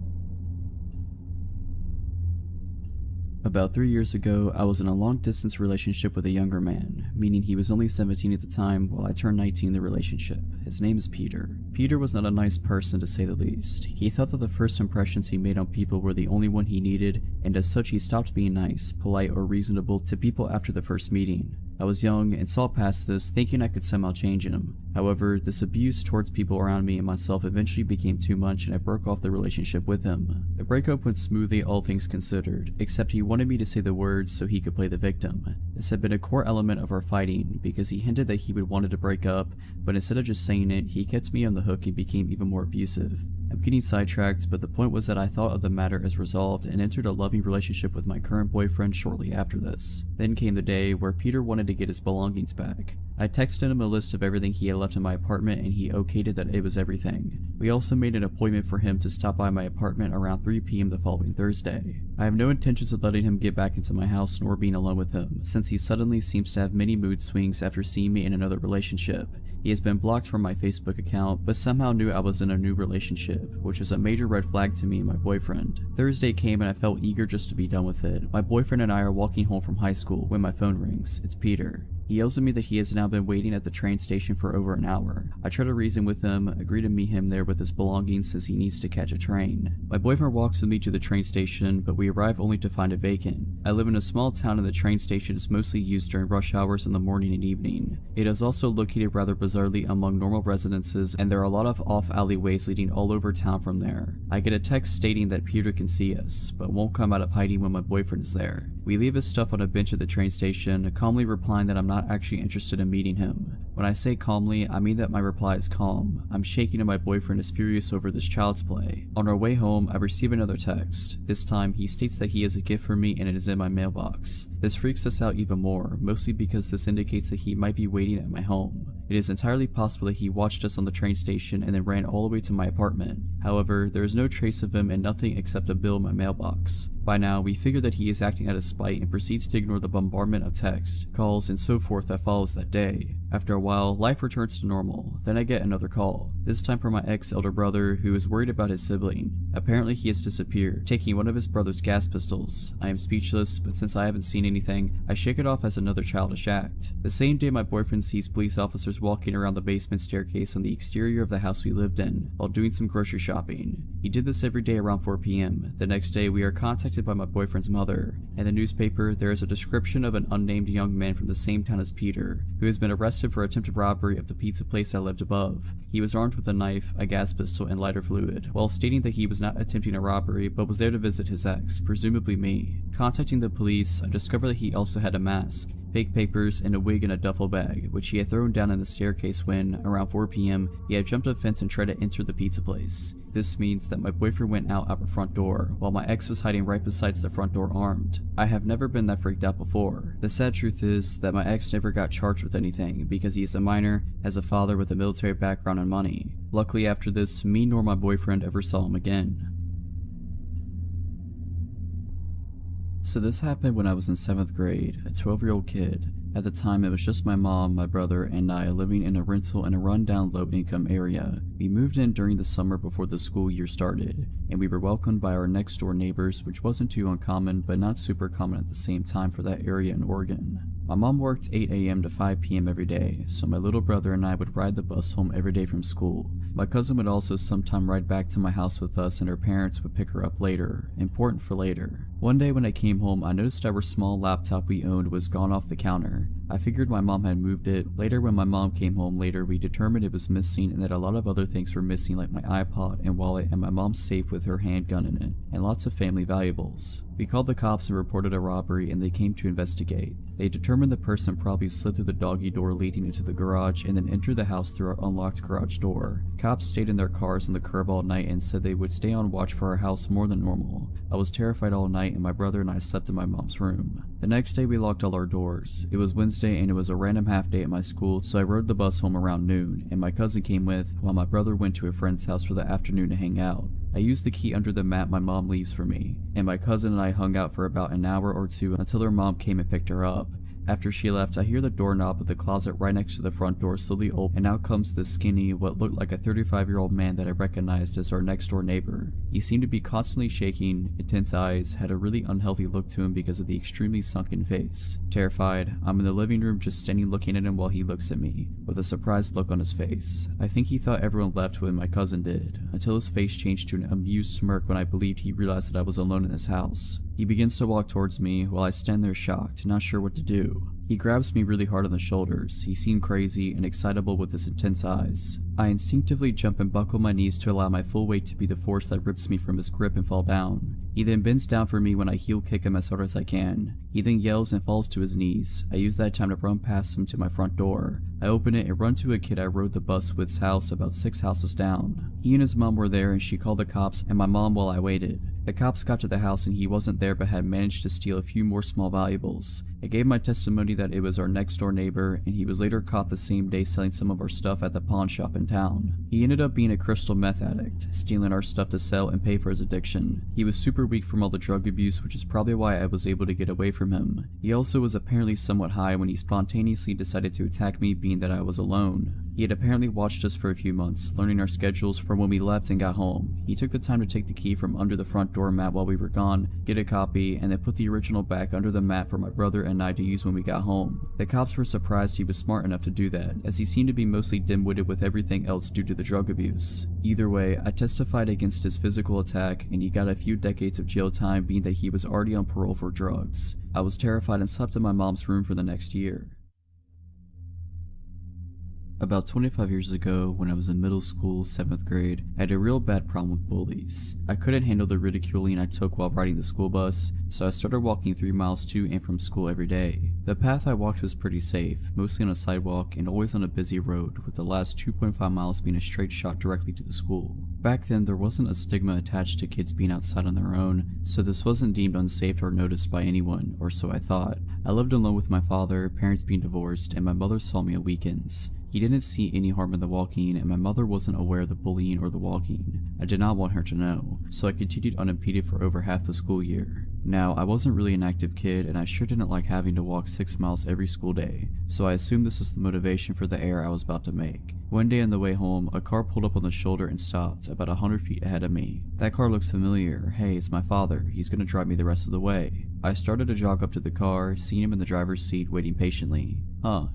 [SPEAKER 1] About 3 years ago, I was in a long-distance relationship with a younger man, meaning he was only 17 at the time while I turned 19 in the relationship. His name is Peter. Peter was not a nice person to say the least. He thought that the first impressions he made on people were the only one he needed, and as such he stopped being nice, polite, or reasonable to people after the first meeting. I was young and saw past this, thinking I could somehow change him. However, this abuse towards people around me and myself eventually became too much and I broke off the relationship with him. The breakup went smoothly, all things considered, except he wanted me to say the words so he could play the victim. This had been a core element of our fighting because he hinted that he would wanted to break up, but instead of just saying it, he kept me on the hook and became even more abusive. I'm getting sidetracked, but the point was that I thought of the matter as resolved and entered a loving relationship with my current boyfriend shortly after this. Then came the day where Peter wanted to get his belongings back. I texted him a list of everything he had left in my apartment and he okayed it that it was everything. We also made an appointment for him to stop by my apartment around 3 p.m. the following Thursday. I have no intentions of letting him get back into my house nor being alone with him, since he suddenly seems to have many mood swings after seeing me in another relationship. He has been blocked from my Facebook account, but somehow knew I was in a new relationship, which was a major red flag to me and my boyfriend. Thursday came and I felt eager just to be done with it. My boyfriend and I are walking home from high school when my phone rings. It's Peter. He yells at me that he has now been waiting at the train station for over an hour. I try to reason with him, agree to meet him there with his belongings since he needs to catch a train. My boyfriend walks with me to the train station, but we arrive only to find it vacant. I live in a small town and the train station is mostly used during rush hours in the morning and evening. It is also located rather bizarrely among normal residences, and there are a lot of off alleyways leading all over town from there. I get a text stating that Peter can see us, but won't come out of hiding when my boyfriend is there. We leave his stuff on a bench at the train station, calmly replying that I'm not actually interested in meeting him. When I say calmly, I mean that my reply is calm. I'm shaking and my boyfriend is furious over this child's play. On our way home, I receive another text. This time, he states that he has a gift for me and it is in my mailbox. This freaks us out even more, mostly because this indicates that he might be waiting at my home. It is entirely possible that he watched us on the train station and then ran all the way to my apartment. However, there is no trace of him and nothing except a bill in my mailbox. By now, we figure that he is acting out of spite and proceeds to ignore the bombardment of text, calls, and so forth that follows that day. After a while, life returns to normal. Then I get another call, this time from my ex-elder brother who is worried about his sibling. Apparently he has disappeared, taking one of his brother's gas pistols. I am speechless, but since I haven't seen anything, I shake it off as another childish act. The same day my boyfriend sees police officers walking around the basement staircase on the exterior of the house we lived in while doing some grocery shopping. He did this every day around 4 p.m. The next day we are contacted by my boyfriend's mother. In the newspaper, there is a description of an unnamed young man from the same town as Peter, who has been arrested for attempted robbery of the pizza place I lived above. He was armed with a knife, a gas pistol, and lighter fluid, while stating that he was not attempting a robbery but was there to visit his ex, presumably me. Contacting the police, I discovered that he also had a mask, fake papers, and a wig in a duffel bag, which he had thrown down in the staircase when, around 4 p.m., he had jumped a fence and tried to enter the pizza place. This means that my boyfriend went out our front door, while my ex was hiding right beside the front door armed. I have never been that freaked out before. The sad truth is that my ex never got charged with anything because he is a minor, has a father with a military background and money. Luckily after this, me nor my boyfriend ever saw him again. So this happened when I was in 7th grade, a 12-year-old kid. At the time, it was just my mom, my brother, and I living in a rental in a rundown low-income area. We moved in during the summer before the school year started, and we were welcomed by our next-door neighbors, which wasn't too uncommon, but not super common at the same time for that area in Oregon. My mom worked 8 a.m. to 5 p.m. every day, so my little brother and I would ride the bus home every day from school. My cousin would also sometime ride back to my house with us, and her parents would pick her up later. Important for later. One day when I came home, I noticed our small laptop we owned was gone off the counter. I figured my mom had moved it. Later when my mom came home later, we determined it was missing and that a lot of other things were missing, like my iPod and wallet and my mom's safe with her handgun in it, and lots of family valuables. We called the cops and reported a robbery, and they came to investigate. They determined the person probably slid through the doggy door leading into the garage and then entered the house through our unlocked garage door. Cops stayed in their cars on the curb all night and said they would stay on watch for our house more than normal. I was terrified all night, and my brother and I slept in my mom's room. The next day we locked all our doors. It was Wednesday and it was a random half day at my school, so I rode the bus home around noon, and my cousin came with, while my brother went to a friend's house for the afternoon to hang out. I used the key under the mat my mom leaves for me, and my cousin and I hung out for about an hour or two until her mom came and picked her up. After she left, I hear the doorknob of the closet right next to the front door slowly open, and out comes this skinny, what looked like a 35-year-old man that I recognized as our next door neighbor. He seemed to be constantly shaking, intense eyes, had a really unhealthy look to him because of the extremely sunken face. Terrified, I'm in the living room just standing looking at him while he looks at me, with a surprised look on his face. I think he thought everyone left when my cousin did, until his face changed to an amused smirk when I believed he realized that I was alone in his house. He begins to walk towards me while I stand there shocked, not sure what to do. He grabs me really hard on the shoulders. He seemed crazy and excitable with his intense eyes. I instinctively jump and buckle my knees to allow my full weight to be the force that rips me from his grip and fall down. He then bends down for me when I heel kick him as hard as I can. He then yells and falls to his knees. I use that time to run past him to my front door. I open it and run to a kid I rode the bus with's house about 6 houses down. He and his mom were there, and she called the cops and my mom while I waited. The cops got to the house and he wasn't there, but had managed to steal a few more small valuables. I gave my testimony that it was our next door neighbor, and he was later caught the same day selling some of our stuff at the pawn shop in town. He ended up being a crystal meth addict, stealing our stuff to sell and pay for his addiction. He was super weak from all the drug abuse, which is probably why I was able to get away from him. He also was apparently somewhat high when he spontaneously decided to attack me, being that I was alone. He had apparently watched us for a few months, learning our schedules from when we left and got home. He took the time to take the key from under the front door mat while we were gone, get a copy, and then put the original back under the mat for my brother at night to use when we got home. The cops were surprised he was smart enough to do that, as he seemed to be mostly dim-witted with everything else due to the drug abuse. Either way, I testified against his physical attack, and he got a few decades of jail time being that he was already on parole for drugs. I was terrified and slept in my mom's room for the next year. About 25 years ago, when I was in middle school, 7th grade, I had a real bad problem with bullies. I couldn't handle the ridiculing I took while riding the school bus, so I started walking 3 miles to and from school every day. The path I walked was pretty safe, mostly on a sidewalk and always on a busy road, with the last 2.5 miles being a straight shot directly to the school. Back then, there wasn't a stigma attached to kids being outside on their own, so this wasn't deemed unsafe or noticed by anyone, or so I thought. I lived alone with my father, parents being divorced, and my mother saw me on weekends. He didn't see any harm in the walking, and my mother wasn't aware of the bullying or the walking. I did not want her to know, so I continued unimpeded for over half the school year. Now, I wasn't really an active kid, and I sure didn't like having to walk 6 miles every school day, so I assumed this was the motivation for the error I was about to make. One day on the way home, a car pulled up on the shoulder and stopped, about 100 feet ahead of me. That car looks familiar. Hey, it's my father. He's gonna drive me the rest of the way. I started to jog up to the car, seeing him in the driver's seat waiting patiently.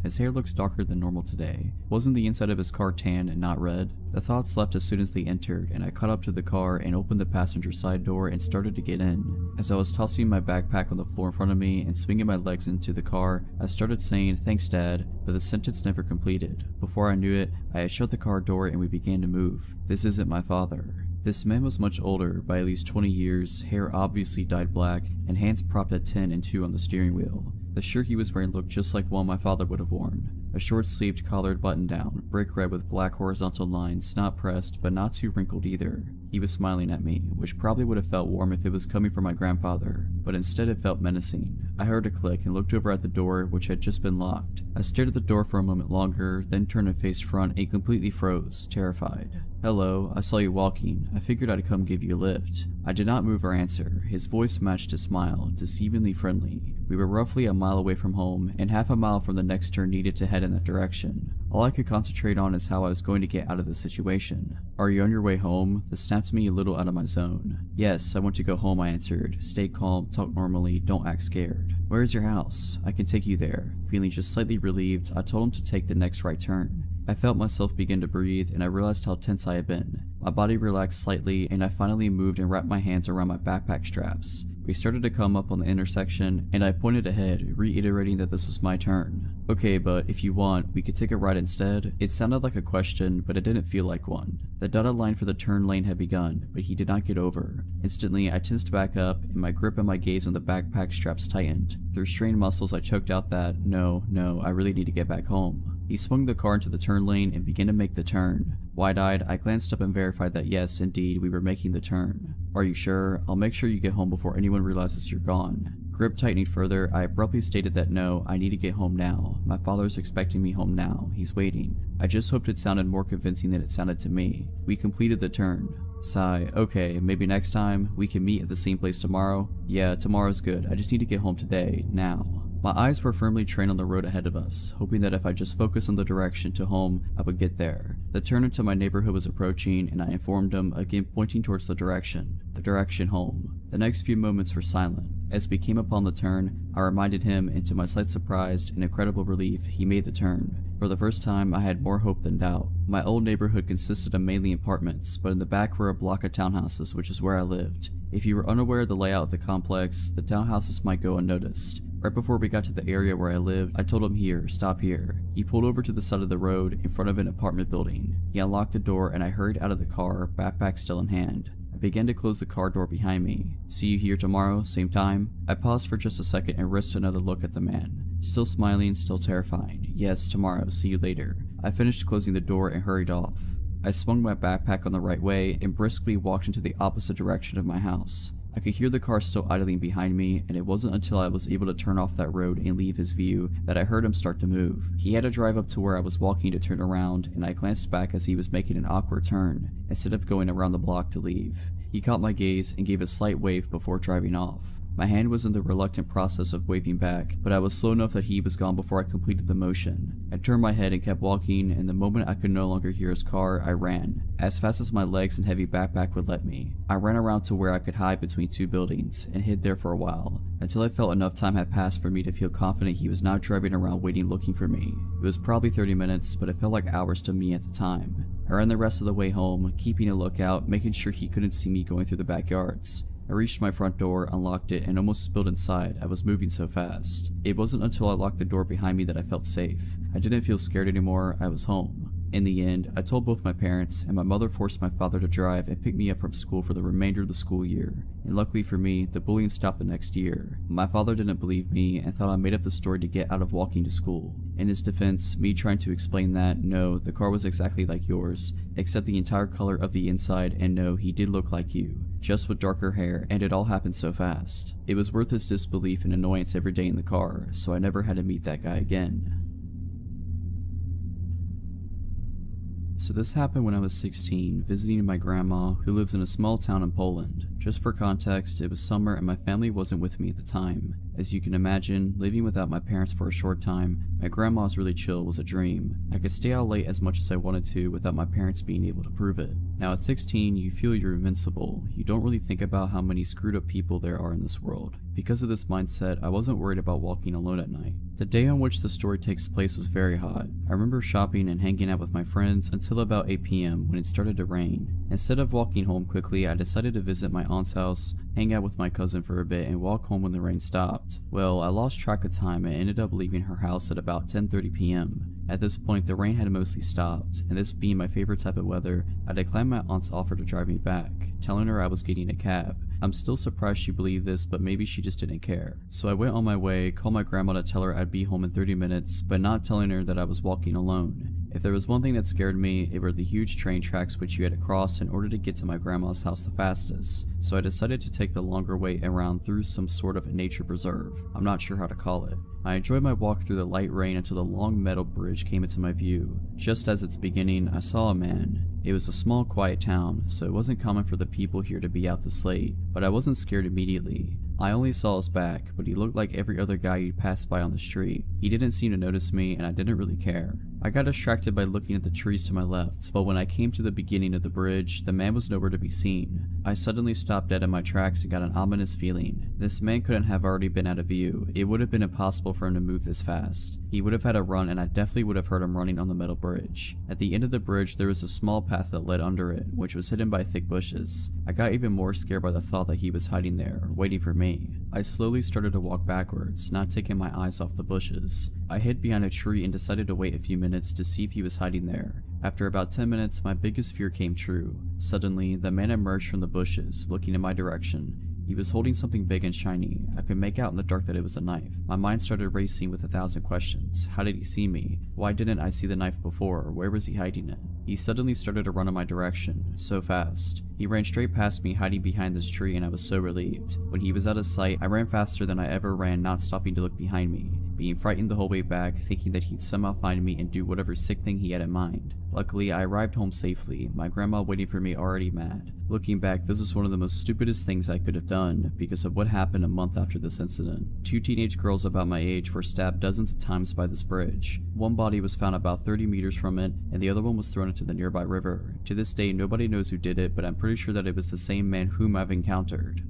[SPEAKER 1] His hair looks darker than normal today. Wasn't the inside of his car tan and not red? The thoughts left as soon as they entered, and I caught up to the car and opened the passenger side door and started to get in. As I was tossing my backpack on the floor in front of me and swinging my legs into the car, I started saying, "Thanks, Dad," but the sentence never completed. Before I knew it, I had shut the car door and we began to move. This isn't my father. This man was much older, by at least 20 years, hair obviously dyed black, and hands propped at 10 and 2 on the steering wheel. The shirt he was wearing looked just like one my father would have worn. A short-sleeved collared button-down, brick red with black horizontal lines, not pressed, but not too wrinkled either. He was smiling at me, which probably would have felt warm if it was coming from my grandfather, but instead it felt menacing. I heard a click and looked over at the door, which had just been locked. I stared at the door for a moment longer, then turned and faced front and completely froze, terrified. "Hello, I saw you walking. I figured I'd come give you a lift." I did not move or answer. His voice matched his smile, deceivingly friendly. We were roughly a mile away from home, and half a mile from the next turn needed to head in that direction. All I could concentrate on is how I was going to get out of the situation. "Are you on your way home?" This snapped me a little out of my zone. "Yes, I want to go home," I answered. "Stay calm, talk normally, don't act scared." "Where is your house?" "I can take you there." Feeling just slightly relieved, I told him to take the next right turn. I felt myself begin to breathe, and I realized how tense I had been. My body relaxed slightly, and I finally moved and wrapped my hands around my backpack straps. We started to come up on the intersection, and I pointed ahead, reiterating that this was my turn. "Okay, but if you want, we could take a ride instead." It sounded like a question, but it didn't feel like one. The dotted line for the turn lane had begun, but he did not get over. Instantly, I tensed back up, and my grip and my gaze on the backpack straps tightened. Through strained muscles, I choked out that, no, I really need to get back home." He swung the car into the turn lane and began to make the turn. Wide-eyed, I glanced up and verified that yes, indeed, we were making the turn. "Are you sure? I'll make sure you get home before anyone realizes you're gone." Grip tightening further, I abruptly stated that no, I need to get home now. My father's expecting me home now. He's waiting. I just hoped it sounded more convincing than it sounded to me. We completed the turn. Sigh. "Okay, maybe next time. We can meet at the same place tomorrow." "Yeah, tomorrow's good. I just need to get home today. Now." My eyes were firmly trained on the road ahead of us, hoping that if I just focused on the direction to home, I would get there. The turn into my neighborhood was approaching, and I informed him, again pointing towards the direction home. The next few moments were silent. As we came upon the turn, I reminded him, and to my slight surprise and incredible relief, he made the turn. For the first time, I had more hope than doubt. My old neighborhood consisted of mainly apartments, but in the back were a block of townhouses, which is where I lived. If you were unaware of the layout of the complex, the townhouses might go unnoticed. Right before we got to the area where I lived, I told him here, stop here. He pulled over to the side of the road in front of an apartment building. He unlocked the door and I hurried out of the car, backpack still in hand. I began to close the car door behind me. "See you here tomorrow, same time?" I paused for just a second and risked another look at the man. Still smiling, still terrified. "Yes, tomorrow, see you later." I finished closing the door and hurried off. I swung my backpack on the right way and briskly walked into the opposite direction of my house. I could hear the car still idling behind me, and it wasn't until I was able to turn off that road and leave his view that I heard him start to move. He had to drive up to where I was walking to turn around, and I glanced back as he was making an awkward turn, instead of going around the block to leave. He caught my gaze and gave a slight wave before driving off. My hand was in the reluctant process of waving back, but I was slow enough that he was gone before I completed the motion. I turned my head and kept walking, and the moment I could no longer hear his car, I ran, as fast as my legs and heavy backpack would let me. I ran around to where I could hide between two buildings, and hid there for a while, until I felt enough time had passed for me to feel confident he was not driving around waiting looking for me. It was probably 30 minutes, but it felt like hours to me at the time. I ran the rest of the way home, keeping a lookout, making sure he couldn't see me going through the backyards. I reached my front door, unlocked it, and almost spilled inside. I was moving so fast. It wasn't until I locked the door behind me that I felt safe. I didn't feel scared anymore. I was home. In the end, I told both my parents, and my mother forced my father to drive and pick me up from school for the remainder of the school year. And luckily for me, the bullying stopped the next year. My father didn't believe me and thought I made up the story to get out of walking to school. In his defense, me trying to explain that, no, the car was exactly like yours, except the entire color of the inside, and no, he did look like you, just with darker hair, and it all happened so fast. It was worth his disbelief and annoyance every day in the car, so I never had to meet that guy again. So this happened when I was 16, visiting my grandma, who lives in a small town in Poland. Just for context, it was summer and my family wasn't with me at the time. As you can imagine, living without my parents for a short time, my grandma's really chill was a dream. I could stay out late as much as I wanted to without my parents being able to prove it. Now at 16, you feel you're invincible. You don't really think about how many screwed up people there are in this world. Because of this mindset, I wasn't worried about walking alone at night. The day on which the story takes place was very hot. I remember shopping and hanging out with my friends until about 8 p.m. when it started to rain. Instead of walking home quickly, I decided to visit my aunt's house, hang out with my cousin for a bit, and walk home when the rain stopped. Well, I lost track of time and ended up leaving her house at about 10:30 p.m. At this point, the rain had mostly stopped, and this being my favorite type of weather, I declined my aunt's offer to drive me back, telling her I was getting a cab. I'm still surprised she believed this, but maybe she just didn't care. So I went on my way, called my grandma to tell her I'd be home in 30 minutes, but not telling her that I was walking alone. If there was one thing that scared me, it were the huge train tracks which you had to cross in order to get to my grandma's house the fastest, so I decided to take the longer way around through some sort of nature preserve. I'm not sure how to call it. I enjoyed my walk through the light rain until the long metal bridge came into my view. Just as its beginning, I saw a man. It was a small, quiet town, so it wasn't common for the people here to be out this late, but I wasn't scared immediately. I only saw his back, but he looked like every other guy you'd pass by on the street. He didn't seem to notice me, and I didn't really care. I got distracted by looking at the trees to my left, but when I came to the beginning of the bridge, the man was nowhere to be seen. I suddenly stopped dead in my tracks and got an ominous feeling. This man couldn't have already been out of view. It would have been impossible for him to move this fast. He would have had to run, and I definitely would have heard him running on the metal bridge. At the end of the bridge, there was a small path that led under it, which was hidden by thick bushes. I got even more scared by the thought that he was hiding there, waiting for me. I slowly started to walk backwards, not taking my eyes off the bushes. I hid behind a tree and decided to wait a few minutes to see if he was hiding there. After about 10 minutes, my biggest fear came true. Suddenly, the man emerged from the bushes, looking in my direction. He was holding something big and shiny. I could make out in the dark that it was a knife. My mind started racing with 1,000 questions. How did he see me? Why didn't I see the knife before? Where was he hiding it? He suddenly started to run in my direction, so fast. He ran straight past me, hiding behind this tree, and I was so relieved. When he was out of sight, I ran faster than I ever ran, not stopping to look behind me, being frightened the whole way back, thinking that he'd somehow find me and do whatever sick thing he had in mind. Luckily, I arrived home safely, my grandma waiting for me already mad. Looking back, this was one of the most stupidest things I could have done because of what happened a month after this incident. 2 teenage girls about my age were stabbed dozens of times by this bridge. One body was found about 30 meters from it, and the other one was thrown into the nearby river. To this day, nobody knows who did it, but I'm pretty sure that it was the same man whom I've encountered.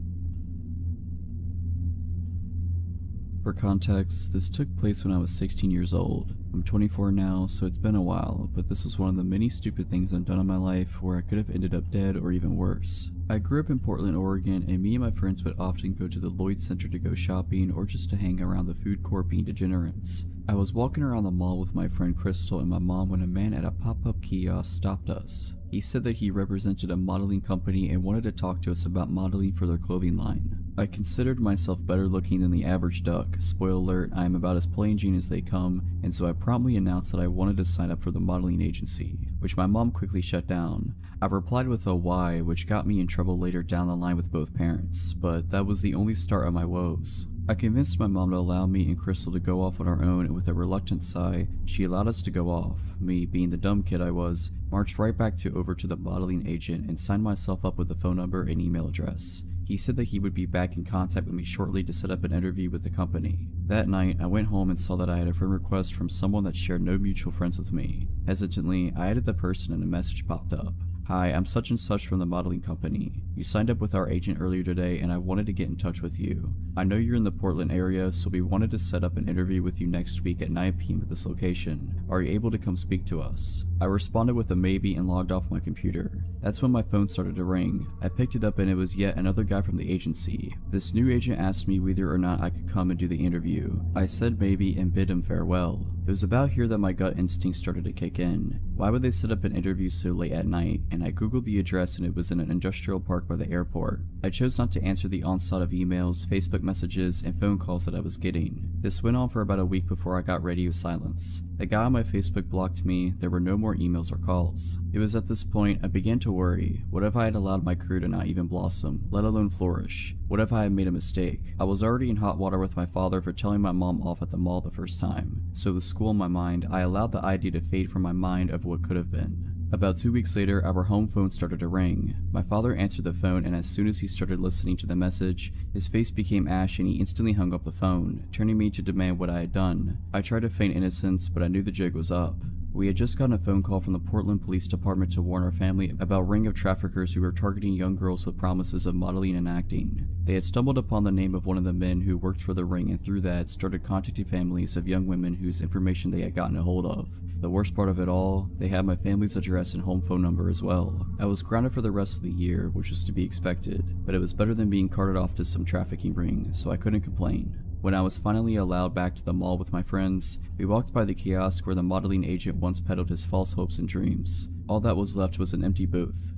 [SPEAKER 1] For context, this took place when I was 16 years old. I'm 24 now, so it's been a while, but this was one of the many stupid things I've done in my life where I could have ended up dead or even worse. I grew up in Portland, Oregon, and me and my friends would often go to the Lloyd Center to go shopping or just to hang around the food court being degenerates. I was walking around the mall with my friend Crystal and my mom when a man at a pop-up kiosk stopped us. He said that he represented a modeling company and wanted to talk to us about modeling for their clothing line. I considered myself better looking than the average duck. Spoiler alert, I am about as plain Jane as they come, and so I promptly announced that I wanted to sign up for the modeling agency, which my mom quickly shut down. I replied with a why, which got me in trouble later down the line with both parents, but that was the only start of my woes. I convinced my mom to allow me and Crystal to go off on our own, and with a reluctant sigh, she allowed us to go off. Me, being the dumb kid I was, marched right back over to the modeling agent and signed myself up with the phone number and email address. He said that he would be back in contact with me shortly to set up an interview with the company. That night, I went home and saw that I had a friend request from someone that shared no mutual friends with me. Hesitantly, I added the person and a message popped up. "Hi, I'm such and such from the modeling company. You signed up with our agent earlier today and I wanted to get in touch with you. I know you're in the Portland area, so we wanted to set up an interview with you next week at 9 p.m. at this location. Are you able to come speak to us?" I responded with a maybe and logged off my computer. That's when my phone started to ring. I picked it up and it was yet another guy from the agency. This new agent asked me whether or not I could come and do the interview. I said maybe and bid him farewell. It was about here that my gut instinct started to kick in. Why would they set up an interview so late at night? And I googled the address and it was in an industrial park by the airport. I chose not to answer the onslaught of emails, Facebook messages, and phone calls that I was getting. This went on for about a week before I got radio silence. The guy on my Facebook blocked me. There were no more emails or calls. It was at this point I began to worry. What if I had allowed my career to not even blossom, let alone flourish? What if I had made a mistake? I was already in hot water with my father for telling my mom off at the mall the first time. So with school in my mind, I allowed the idea to fade from my mind of what could have been. About 2 weeks later, our home phone started to ring. My father answered the phone, and as soon as he started listening to the message, his face became ash and he instantly hung up the phone, turning me to demand what I had done. I tried to feign innocence, but I knew the jig was up. We had just gotten a phone call from the Portland Police Department to warn our family about a ring of traffickers who were targeting young girls with promises of modeling and acting. They had stumbled upon the name of one of the men who worked for the ring and through that started contacting families of young women whose information they had gotten a hold of. The worst part of it all, they had my family's address and home phone number as well. I was grounded for the rest of the year, which was to be expected, but it was better than being carted off to some trafficking ring, so I couldn't complain. When I was finally allowed back to the mall with my friends, we walked by the kiosk where the modeling agent once peddled his false hopes and dreams. All that was left was an empty booth.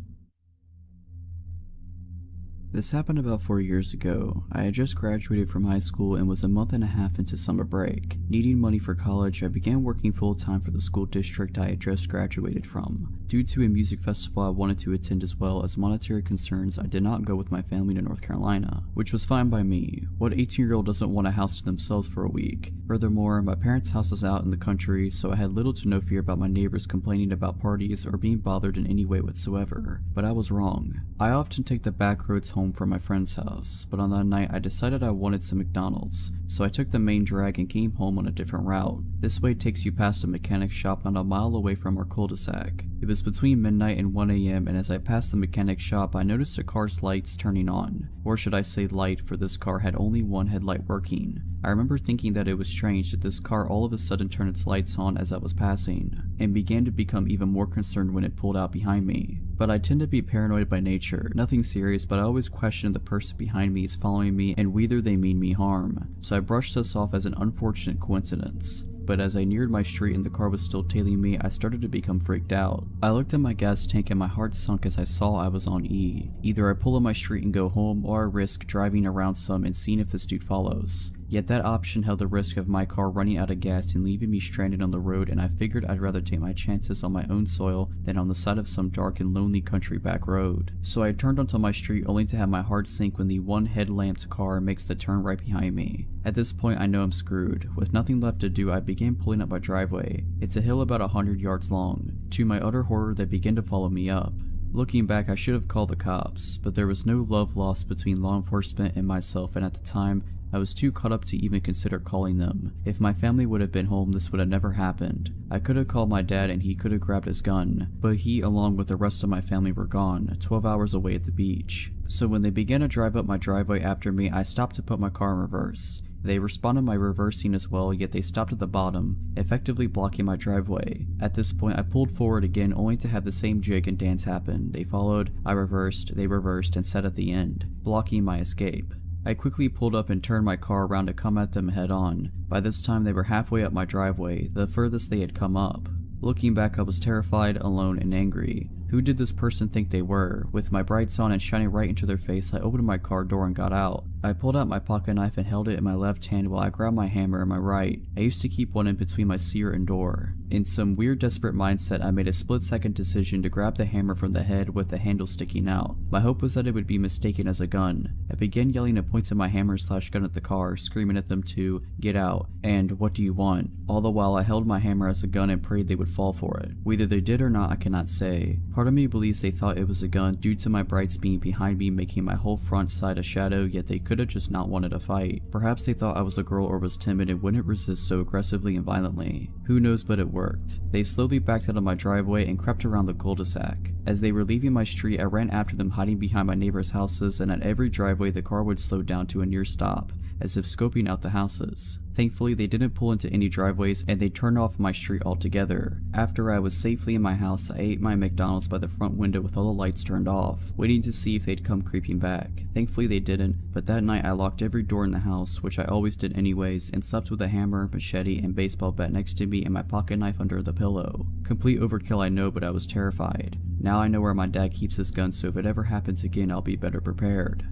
[SPEAKER 1] This happened about 4 years ago. I had just graduated from high school and was a month and a half into summer break. Needing money for college, I began working full-time for the school district I had just graduated from. Due to a music festival I wanted to attend as well as monetary concerns, I did not go with my family to North Carolina, which was fine by me. What 18-year-old doesn't want a house to themselves for a week? Furthermore, my parents' house is out in the country, so I had little to no fear about my neighbors complaining about parties or being bothered in any way whatsoever. But I was wrong. I often take the back roads home from my friend's house, but on that night I decided I wanted some McDonald's, so I took the main drag and came home on a different route. This way takes you past a mechanic shop not a mile away from our cul-de-sac. It was between midnight and 1 a.m. and as I passed the mechanic shop I noticed the car's lights turning on, or should I say light, for this car had only one headlight working. I remember thinking that it was strange that this car all of a sudden turned its lights on as I was passing, and began to become even more concerned when it pulled out behind me. But I tend to be paranoid by nature, nothing serious, but I always question if the person behind me is following me and whether they mean me harm, so I brushed this off as an unfortunate coincidence. But as I neared my street and the car was still tailing me, I started to become freaked out. I looked at my gas tank and my heart sunk as I saw I was on E. Either I pull up my street and go home, or I risk driving around some and seeing if this dude follows. Yet that option held the risk of my car running out of gas and leaving me stranded on the road, and I figured I'd rather take my chances on my own soil than on the side of some dark and lonely country back road. So I turned onto my street only to have my heart sink when the one headlamped car makes the turn right behind me. At this point I know I'm screwed. With nothing left to do, I began pulling up my driveway. It's a hill about 100 yards long. To my utter horror, they began to follow me up. Looking back, I should have called the cops, but there was no love lost between law enforcement and myself, and at the time, I was too caught up to even consider calling them. If my family would have been home, this would have never happened. I could have called my dad and he could have grabbed his gun, but he, along with the rest of my family, were gone, 12 hours away at the beach. So when they began to drive up my driveway after me, I stopped to put my car in reverse. They responded by reversing as well, yet they stopped at the bottom, effectively blocking my driveway. At this point, I pulled forward again only to have the same jig and dance happen. They followed, I reversed, they reversed, and sat at the end, blocking my escape. I quickly pulled up and turned my car around to come at them head on. By this time they were halfway up my driveway, the furthest they had come up. Looking back, I was terrified, alone, and angry. Who did this person think they were? With my brights on and shining right into their face, I opened my car door and got out. I pulled out my pocket knife and held it in my left hand while I grabbed my hammer in my right. I used to keep one in between my sear and door. In some weird desperate mindset, I made a split-second decision to grab the hammer from the head with the handle sticking out. My hope was that it would be mistaken as a gun. I began yelling and pointing my hammer/gun at the car, screaming at them to get out and what do you want? All the while I held my hammer as a gun and prayed they would fall for it. Whether they did or not, I cannot say. Part of me believes they thought it was a gun due to my brights being behind me making my whole front side a shadow, yet they could have just not wanted a fight. Perhaps they thought I was a girl or was timid and wouldn't resist so aggressively and violently. Who knows, but it worked. They slowly backed out of my driveway and crept around the cul-de-sac. As they were leaving my street, I ran after them, hiding behind my neighbors' houses, and at every driveway the car would slow down to a near stop, as if scoping out the houses. Thankfully, they didn't pull into any driveways and they turned off my street altogether. After I was safely in my house, I ate my McDonald's by the front window with all the lights turned off, waiting to see if they'd come creeping back. Thankfully they didn't, but that night I locked every door in the house, which I always did anyways, and slept with a hammer, machete, and baseball bat next to me and my pocket knife under the pillow. Complete overkill, I know, but I was terrified. Now I know where my dad keeps his gun, so if it ever happens again, I'll be better prepared.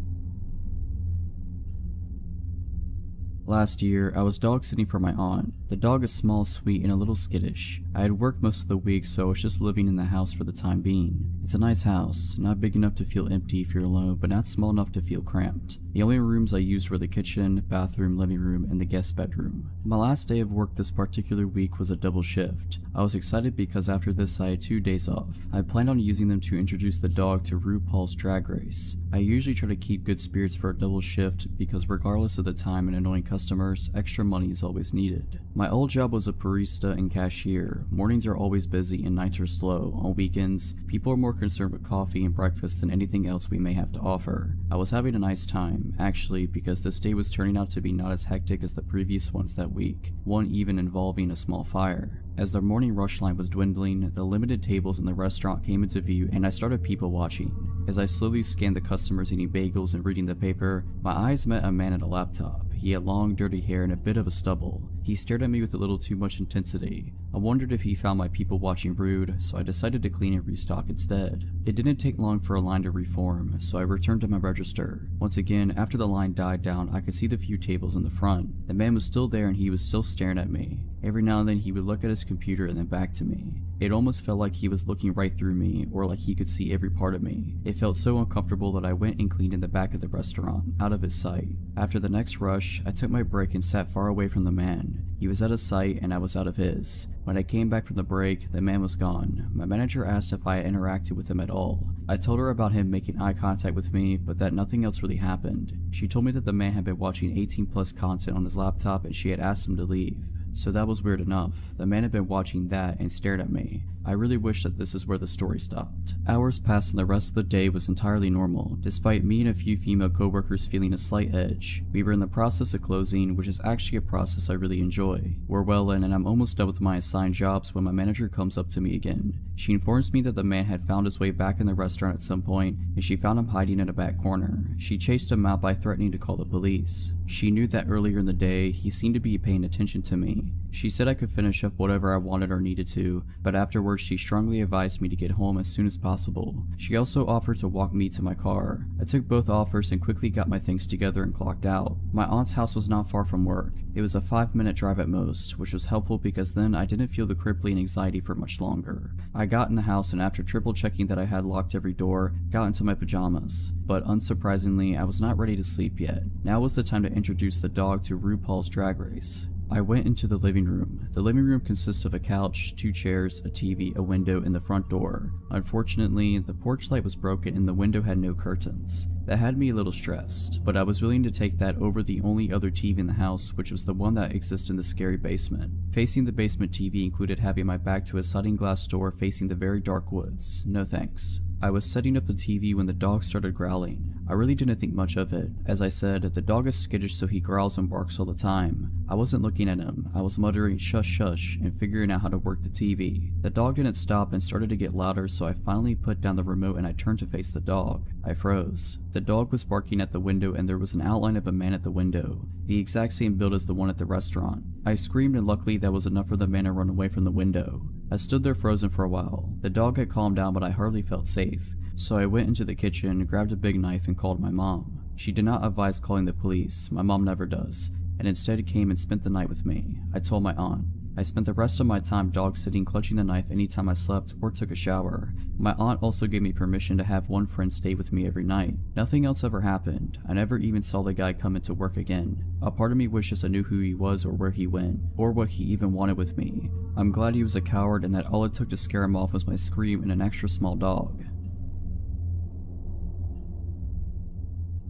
[SPEAKER 1] Last year, I was dog sitting for my aunt. The dog is small, sweet, and a little skittish. I had worked most of the week, so I was just living in the house for the time being. It's a nice house, not big enough to feel empty if you're alone, but not small enough to feel cramped. The only rooms I used were the kitchen, bathroom, living room, and the guest bedroom. My last day of work this particular week was a double shift. I was excited because after this I had 2 days off. I planned on using them to introduce the dog to RuPaul's Drag Race. I usually try to keep good spirits for a double shift because regardless of the time and annoying customers, extra money is always needed. My old job was a barista and cashier. Mornings are always busy and nights are slow. On weekends, people are more concerned with coffee and breakfast than anything else we may have to offer. I was having a nice time, actually, because this day was turning out to be not as hectic as the previous ones that week, one even involving a small fire. As the morning rush line was dwindling, the limited tables in the restaurant came into view and I started people watching. As I slowly scanned the customers eating bagels and reading the paper, my eyes met a man at a laptop. He had long, dirty hair and a bit of a stubble. He stared at me with a little too much intensity. I wondered if he found my people watching rude, so I decided to clean and restock instead. It didn't take long for a line to reform, so I returned to my register. Once again, after the line died down, I could see the few tables in the front. The man was still there and he was still staring at me. Every now and then he would look at his computer and then back to me. It almost felt like he was looking right through me, or like he could see every part of me. It felt so uncomfortable that I went and cleaned in the back of the restaurant, out of his sight. After the next rush, I took my break and sat far away from the man. He was out of sight and I was out of his. When I came back from the break, the man was gone. My manager asked if I had interacted with him at all. I told her about him making eye contact with me, but that nothing else really happened. She told me that the man had been watching 18+ content on his laptop and she had asked him to leave. So that was weird enough. The man had been watching that and stared at me. I really wish that this is where the story stopped. Hours passed and the rest of the day was entirely normal, despite me and a few female coworkers feeling a slight edge. We were in the process of closing, which is actually a process I really enjoy. We're well in and I'm almost done with my assigned jobs when my manager comes up to me again. She informs me that the man had found his way back in the restaurant at some point and she found him hiding in a back corner. She chased him out by threatening to call the police. She knew that earlier in the day, he seemed to be paying attention to me. She said I could finish up whatever I wanted or needed to, but afterwards she strongly advised me to get home as soon as possible. She also offered to walk me to my car. I took both offers and quickly got my things together and clocked out. My aunt's house was not far from work. It was a 5-minute drive at most, which was helpful because then I didn't feel the crippling anxiety for much longer. I got in the house and after triple checking that I had locked every door, got into my pajamas. But unsurprisingly, I was not ready to sleep yet. Now was the time to introduce the dog to RuPaul's Drag Race. I went into the living room. The living room consists of a couch, 2 chairs, a TV, a window, and the front door. Unfortunately, the porch light was broken and the window had no curtains. That had me a little stressed, but I was willing to take that over the only other TV in the house, which was the one that exists in the scary basement. Facing the basement TV included having my back to a sliding glass door facing the very dark woods. No thanks. I was setting up the TV when the dog started growling. I really didn't think much of it. As I said, the dog is skittish so he growls and barks all the time. I wasn't looking at him. I was muttering shush shush and figuring out how to work the TV. The dog didn't stop and started to get louder, so I finally put down the remote and I turned to face the dog. I froze. The dog was barking at the window and there was an outline of a man at the window, the exact same build as the one at the restaurant. I screamed and luckily that was enough for the man to run away from the window. I stood there frozen for a while. The dog had calmed down but I hardly felt safe. So I went into the kitchen, grabbed a big knife and called my mom. She did not advise calling the police, my mom never does, and instead came and spent the night with me. I told my aunt, I spent the rest of my time dog sitting, clutching the knife anytime I slept or took a shower. My aunt also gave me permission to have one friend stay with me every night. Nothing else ever happened. I never even saw the guy come into work again. A part of me wishes I knew who he was or where he went, or what he even wanted with me. I'm glad he was a coward and that all it took to scare him off was my scream and an extra small dog.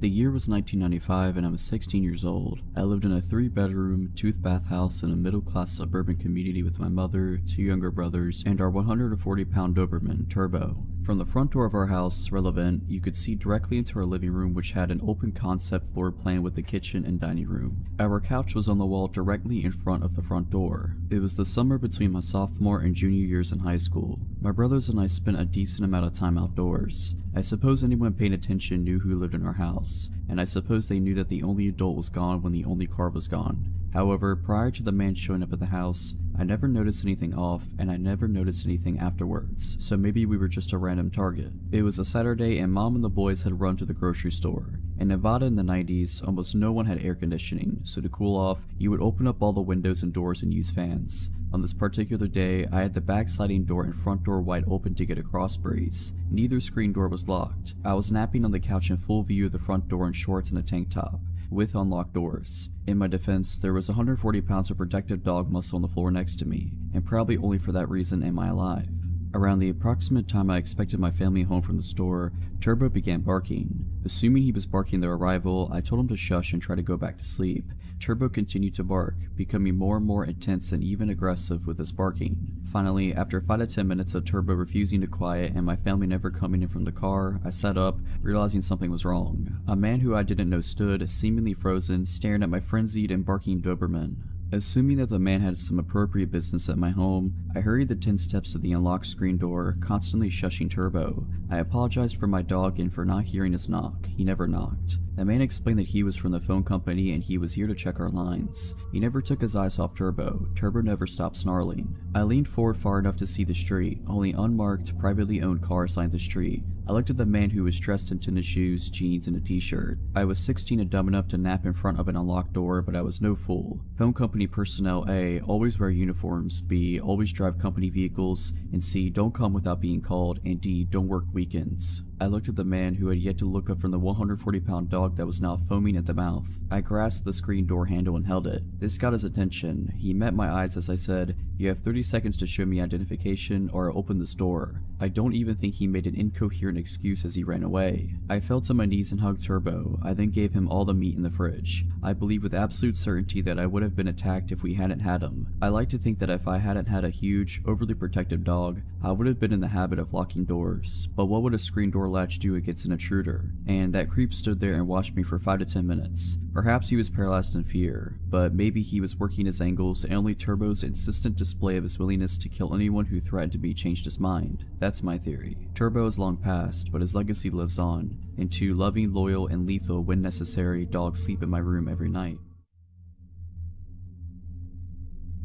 [SPEAKER 1] The year was 1995 and I was 16 years old. I lived in a 3-bedroom, 2-bath house in a middle-class suburban community with my mother, 2 younger brothers, and our 140-pound Doberman, Turbo. From the front door of our house, relevant, you could see directly into our living room, which had an open concept floor plan with the kitchen and dining room. Our couch was on the wall directly in front of the front door. It was the summer between my sophomore and junior years in high school. My brothers and I spent a decent amount of time outdoors. I suppose anyone paying attention knew who lived in our house, and I suppose they knew that the only adult was gone when the only car was gone. However, prior to the man showing up at the house, I never noticed anything off, and I never noticed anything afterwards, so maybe we were just a random target. It was a Saturday and Mom and the boys had run to the grocery store. In Nevada in the 90s, almost no one had air conditioning, so to cool off, you would open up all the windows and doors and use fans. On this particular day, I had the back sliding door and front door wide open to get a cross breeze. Neither screen door was locked. I was napping on the couch in full view of the front door in shorts and a tank top, with unlocked doors. In my defense, there was 140 pounds of protective dog muscle on the floor next to me, and probably only for that reason am I alive. Around the approximate time I expected my family home from the store, Turbo began barking. Assuming he was barking their arrival, I told him to shush and try to go back to sleep. Turbo continued to bark, becoming more and more intense and even aggressive with his barking. Finally, after 5 to 10 minutes of Turbo refusing to quiet and my family never coming in from the car, I sat up, realizing something was wrong. A man who I didn't know stood, seemingly frozen, staring at my frenzied and barking Doberman. Assuming that the man had some appropriate business at my home, I hurried the 10 steps to the unlocked screen door, constantly shushing Turbo. I apologized for my dog and for not hearing his knock. He never knocked. The man explained that he was from the phone company and he was here to check our lines. He never took his eyes off Turbo. Turbo never stopped snarling. I leaned forward far enough to see the street. Only unmarked, privately owned cars lined the street. I looked at the man who was dressed in tennis shoes, jeans, and a t-shirt. I was 16 and dumb enough to nap in front of an unlocked door, but I was no fool. Phone company personnel A. Always wear uniforms, B. Always drive company vehicles, and C. Don't come without being called, and D. Don't work weekends. I looked at the man who had yet to look up from the 140-pound dog that was now foaming at the mouth. I grasped the screen door handle and held it. This got his attention. He met my eyes as I said, "You have 30 seconds to show me identification or I'll open this door." I don't even think he made an incoherent excuse as he ran away. I fell to my knees and hugged Turbo. I then gave him all the meat in the fridge. I believe with absolute certainty that I would have been attacked if we hadn't had him. I like to think that if I hadn't had a huge, overly protective dog, I would have been in the habit of locking doors. But what would a screen door latch do against an intruder? And that creep stood there and watched me for 5 to 10 minutes. Perhaps he was paralyzed in fear, but maybe he was working his angles and only Turbo's insistent display of his willingness to kill anyone who threatened to be changed his mind. That's my theory. Turbo is long past, but his legacy lives on, and 2 loving, loyal, and lethal when necessary dogs sleep in my room every night.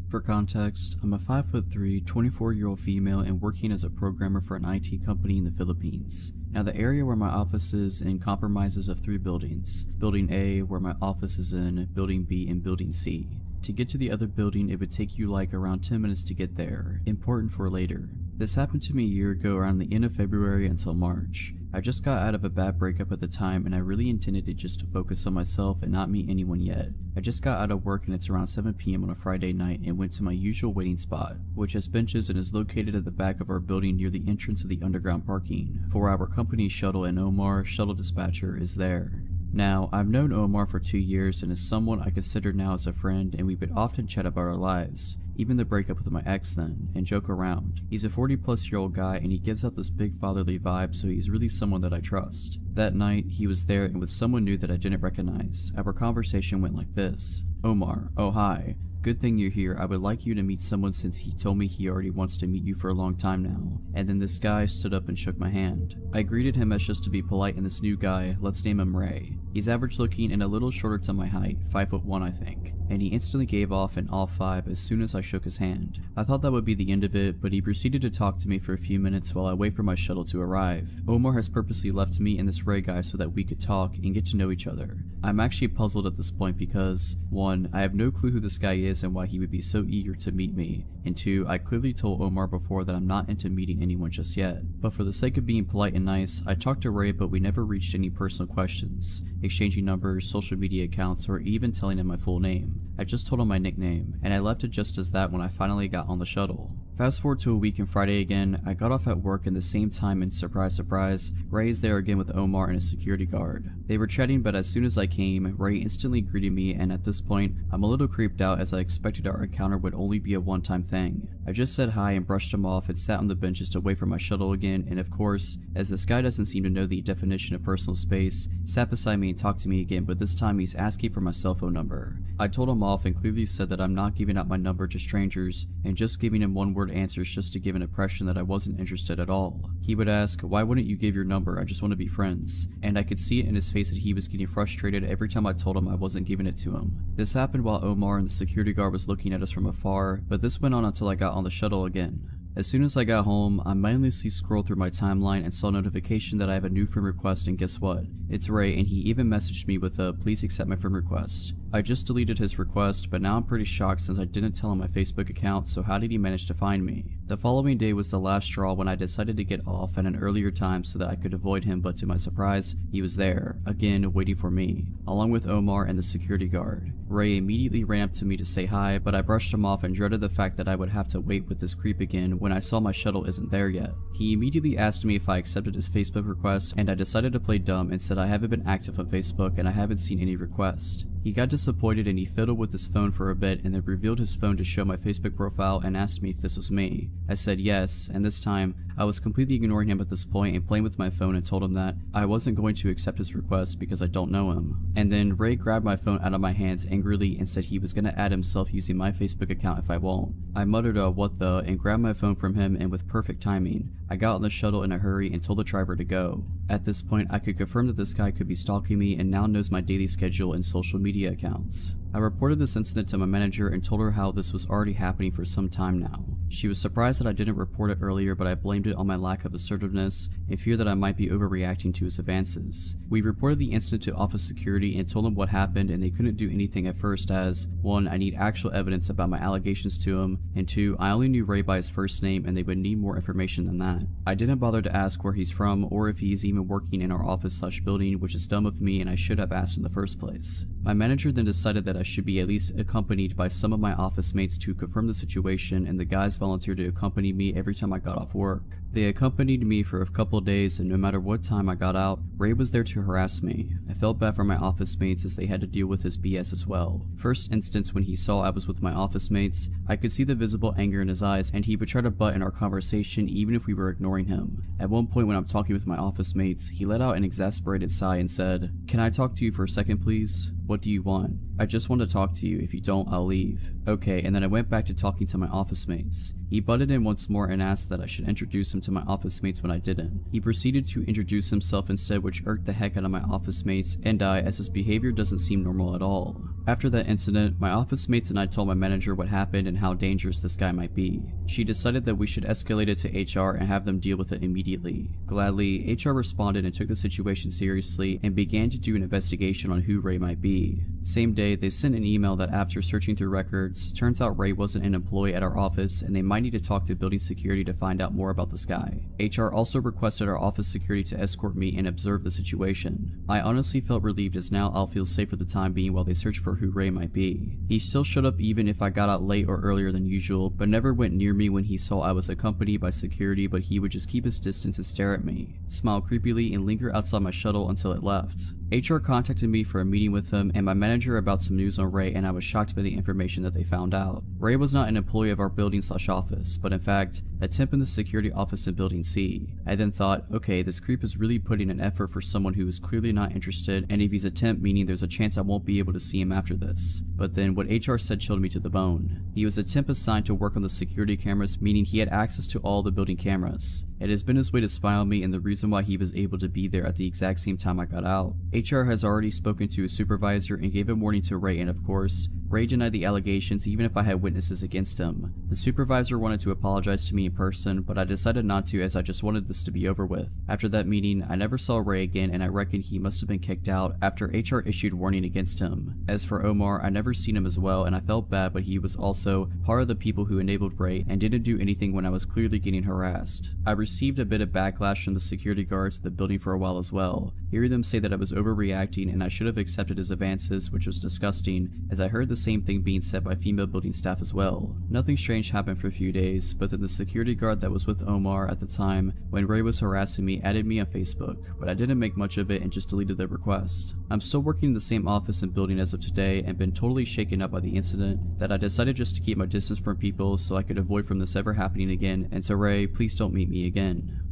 [SPEAKER 1] For context, I'm a 5'3", 24-year-old female and working as a programmer for an IT company in the Philippines. Now the area where my office is in comprises of 3 buildings. Building A, where my office is in, Building B, and Building C. To get to the other building, it would take you like around 10 minutes to get there. Important for later. This happened to me a year ago around the end of February until March. I just got out of a bad breakup at the time and I really intended it just to focus on myself and not meet anyone yet. I just got out of work and it's around 7 p.m. on a Friday night and went to my usual waiting spot, which has benches and is located at the back of our building near the entrance of the underground parking. For our company shuttle, and Omar, shuttle dispatcher, is there. Now, I've known Omar for 2 years and is someone I consider now as a friend, and we would often chat about our lives, even the breakup with my ex then, and joke around. He's a 40-plus-year-old guy and he gives out this big fatherly vibe, so he's really someone that I trust. That night, he was there and with someone new that I didn't recognize. Our conversation went like this. "Omar, oh hi. Good thing you're here. I would like you to meet someone since he told me he already wants to meet you for a long time now." And then this guy stood up and shook my hand. I greeted him as just to be polite, and this new guy, let's name him Ray. He's average looking and a little shorter to my height, 5'1" I think. And he instantly gave off an all 5 as soon as I shook his hand. I thought that would be the end of it, but he proceeded to talk to me for a few minutes while I wait for my shuttle to arrive. Omar has purposely left me and this Ray guy so that we could talk and get to know each other. I'm actually puzzled at this point because, 1, I have no clue who this guy is and why he would be so eager to meet me, and 2, I clearly told Omar before that I'm not into meeting anyone just yet. But for the sake of being polite and nice, I talked to Ray, but we never reached any personal questions, exchanging numbers, social media accounts, or even telling him my full name. I just told him my nickname, and I left it just as that when I finally got on the shuttle. Fast forward to a week and Friday again, I got off at work in the same time and surprise surprise, Ray is there again with Omar and a security guard. They were chatting, but as soon as I came, Ray instantly greeted me, and at this point, I'm a little creeped out as I expected our encounter would only be a one-time thing. I just said hi and brushed him off and sat on the benches to wait for my shuttle again, and of course, as this guy doesn't seem to know the definition of personal space, sat beside me and talked to me again, but this time he's asking for my cell phone number. I told him off and clearly said that I'm not giving out my number to strangers and just giving him one-word answers just to give an impression that I wasn't interested at all. He would ask, "Why wouldn't you give your number? I just want to be friends." And I could see it in his face that he was getting frustrated every time I told him I wasn't giving it to him. This happened while Omar and the security guard was looking at us from afar, but this went on until I got on the shuttle again. As soon as I got home, I mindlessly scrolled through my timeline and saw a notification that I have a new friend request, and guess what? It's Ray, and he even messaged me with a "please accept my friend request." I just deleted his request, but now I'm pretty shocked since I didn't tell him my Facebook account, so how did he manage to find me? The following day was the last straw when I decided to get off at an earlier time so that I could avoid him, but to my surprise, he was there, again waiting for me, along with Omar and the security guard. Ray immediately ran up to me to say hi, but I brushed him off and dreaded the fact that I would have to wait with this creep again when I saw my shuttle isn't there yet. He immediately asked me if I accepted his Facebook request, and I decided to play dumb and said I haven't been active on Facebook and I haven't seen any requests. He got disappointed and he fiddled with his phone for a bit and then revealed his phone to show my Facebook profile and asked me if this was me. I said yes, and this time, I was completely ignoring him at this point and playing with my phone and told him that I wasn't going to accept his request because I don't know him. And then Ray grabbed my phone out of my hands angrily and said he was going to add himself using my Facebook account if I won't. I muttered a "what the" and grabbed my phone from him, and with perfect timing, I got on the shuttle in a hurry and told the driver to go. At this point, I could confirm that this guy could be stalking me and now knows my daily schedule and social media accounts. I reported this incident to my manager and told her how this was already happening for some time now. She was surprised that I didn't report it earlier, but I blamed it on my lack of assertiveness and fear that I might be overreacting to his advances. We reported the incident to office security and told them what happened, and they couldn't do anything at first as 1. I need actual evidence about my allegations to him, and 2. I only knew Ray by his first name and they would need more information than that. I didn't bother to ask where he's from or if he's even working in our office/building, which is dumb of me and I should have asked in the first place. My manager then decided that I should be at least accompanied by some of my office mates to confirm the situation, and the guys volunteered to accompany me every time I got off work. They accompanied me for a couple days, and no matter what time I got out, Ray was there to harass me. I felt bad for my office mates as they had to deal with his BS as well. First instance, when he saw I was with my office mates, I could see the visible anger in his eyes, and he would try to butt in our conversation even if we were ignoring him. At one point when I'm talking with my office mates, he let out an exasperated sigh and said, "Can I talk to you for a second please? What do you want?" "I just want to talk to you. If you don't, I'll leave." Okay, and then I went back to talking to my office mates. He butted in once more and asked that I should introduce him to my office mates when I didn't. He proceeded to introduce himself instead, which irked the heck out of my office mates and I, as his behavior doesn't seem normal at all. After that incident, my office mates and I told my manager what happened and how dangerous this guy might be. She decided that we should escalate it to HR and have them deal with it immediately. Gladly, HR responded and took the situation seriously and began to do an investigation on who Ray might be. Same day, they sent an email that after searching through records, turns out Ray wasn't an employee at our office and they might need to talk to building security to find out more about this guy. HR also requested our office security to escort me and observe the situation. I honestly felt relieved as now I'll feel safe for the time being while they search for who Ray might be. He still showed up even if I got out late or earlier than usual, but never went near me when he saw I was accompanied by security, but he would just keep his distance and stare at me, smile creepily, and linger outside my shuttle until it left. HR contacted me for a meeting with him and my manager about some news on Ray, and I was shocked by the information that they found out. Ray was not an employee of our building/office, but in fact, a temp in the security office in Building C. I then thought, okay, this creep is really putting an effort for someone who is clearly not interested, and if he's a temp, meaning there's a chance I won't be able to see him after this. But then what HR said chilled me to the bone. He was a temp assigned to work on the security cameras, meaning he had access to all the building cameras. It has been his way to spy on me and the reason why he was able to be there at the exact same time I got out. HR has already spoken to his supervisor and gave a warning to Ray, and of course, Ray denied the allegations even if I had witnesses against him. The supervisor wanted to apologize to me in person, but I decided not to as I just wanted this to be over with. After that meeting, I never saw Ray again, and I reckon he must have been kicked out after HR issued warning against him. As for Omar, I never seen him as well, and I felt bad, but he was also part of the people who enabled Ray and didn't do anything when I was clearly getting harassed. I received a bit of backlash from the security guards at the building for a while as well, hearing them say that I was overreacting and I should have accepted his advances, which was disgusting, as I heard the same thing being said by female building staff as well. Nothing strange happened for a few days, but then the security guard that was with Omar at the time when Ray was harassing me added me on Facebook, but I didn't make much of it and just deleted the request. I'm still working in the same office and building as of today and been totally shaken up by the incident that I decided just to keep my distance from people so I could avoid from this ever happening again, and to Ray, please don't meet me again.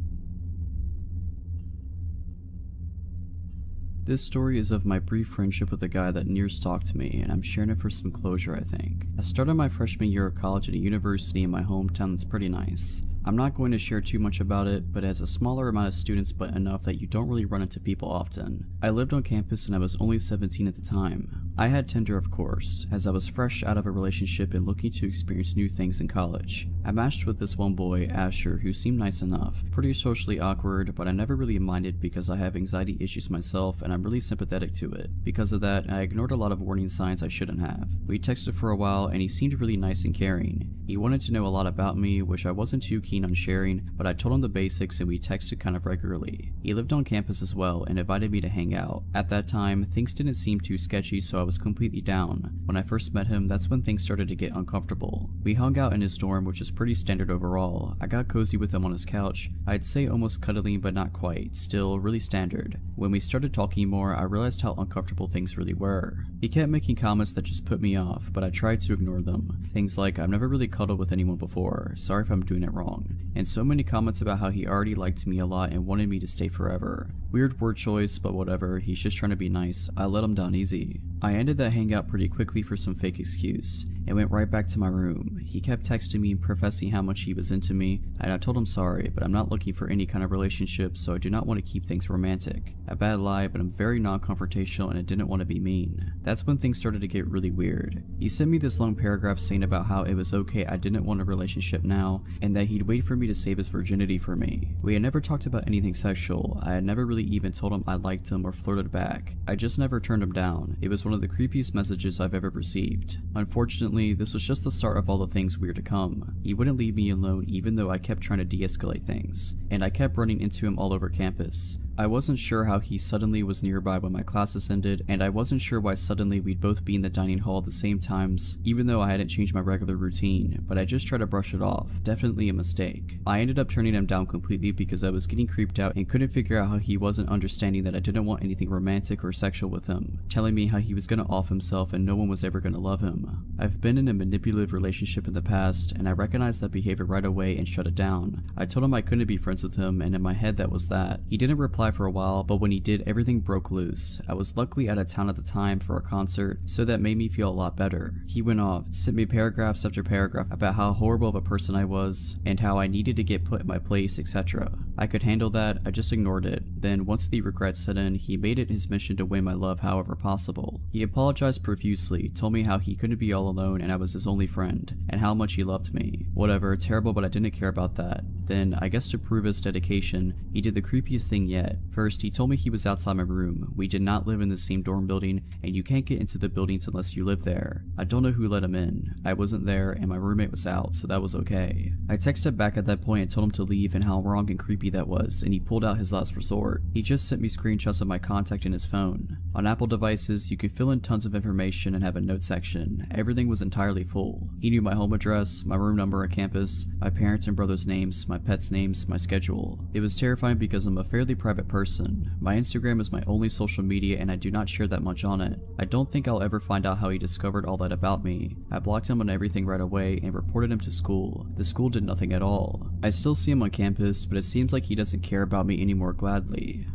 [SPEAKER 1] This story is of my brief friendship with a guy that near stalked me, and I'm sharing it for some closure, I think. I started my freshman year of college at a university in my hometown that's pretty nice. I'm not going to share too much about it, but it has a smaller amount of students but enough that you don't really run into people often. I lived on campus and I was only 17 at the time. I had Tinder, of course, as I was fresh out of a relationship and looking to experience new things in college. I matched with this one boy, Asher, who seemed nice enough, pretty socially awkward, but I never really minded because I have anxiety issues myself and I'm really sympathetic to it. Because of that, I ignored a lot of warning signs I shouldn't have. We texted for a while and he seemed really nice and caring. He wanted to know a lot about me, which I wasn't too keen on sharing, but I told him the basics and we texted kind of regularly. He lived on campus as well and invited me to hang out. At that time, things didn't seem too sketchy, so I was completely down. When I first met him, that's when things started to get uncomfortable. We hung out in his dorm, which is pretty standard overall. I got cozy with him on his couch. I'd say almost cuddling, but not quite. Still, really standard. When we started talking more, I realized how uncomfortable things really were. He kept making comments that just put me off, but I tried to ignore them. Things like, I've never really cuddled with anyone before, sorry if I'm doing it wrong. And so many comments about how he already liked me a lot and wanted me to stay forever. Weird word choice, but whatever, he's just trying to be nice. I let him down easy. I ended that hangout pretty quickly for some fake excuse, and went right back to my room. He kept texting me and professing how much he was into me, and I told him sorry, but I'm not looking for any kind of relationship, so I do not want to keep things romantic. A bad lie, but I'm very non-confrontational and I didn't want to be mean. That's when things started to get really weird. He sent me this long paragraph saying about how it was okay I didn't want a relationship now, and that he'd wait for me to save his virginity for me. We had never talked about anything sexual. I had never really even told him I liked him or flirted back. I just never turned him down. It was one of the creepiest messages I've ever received. Unfortunately, this was just the start of all the things weird to come. He wouldn't leave me alone even though I kept trying to de-escalate things, and I kept running into him all over campus. I wasn't sure how he suddenly was nearby when my classes ended, and I wasn't sure why suddenly we'd both be in the dining hall at the same times, even though I hadn't changed my regular routine, but I just tried to brush it off. Definitely a mistake. I ended up turning him down completely because I was getting creeped out and couldn't figure out how he wasn't understanding that I didn't want anything romantic or sexual with him, telling me how he was gonna off himself and no one was ever gonna love him. I've been in a manipulative relationship in the past, and I recognized that behavior right away and shut it down. I told him I couldn't be friends with him, and in my head that was that. He didn't reply for a while, but when he did, everything broke loose. I was luckily out of town at the time for a concert, so that made me feel a lot better. He went off, sent me paragraphs after paragraph about how horrible of a person I was, and how I needed to get put in my place, etc. I could handle that, I just ignored it. Then, once the regret set in, he made it his mission to win my love however possible. He apologized profusely, told me how he couldn't be all alone and I was his only friend, and how much he loved me. Whatever, terrible, but I didn't care about that. Then, I guess to prove his dedication, he did the creepiest thing yet. First, he told me he was outside my room. We did not live in the same dorm building, and you can't get into the buildings unless you live there. I don't know who let him in. I wasn't there, and my roommate was out, so that was okay. I texted back at that point and told him to leave and how wrong and creepy that was, and he pulled out his last resort. He just sent me screenshots of my contact in his phone. On Apple devices, you can fill in tons of information and have a note section. Everything was entirely full. He knew my home address, my room number on campus, my parents and brothers' names, my pets' names, my schedule. It was terrifying because I'm a fairly private person. My Instagram is my only social media and I do not share that much on it. I don't think I'll ever find out how he discovered all that about me. I blocked him on everything right away and reported him to school. The school did nothing at all. I still see him on campus, but it seems like he doesn't care about me anymore gladly.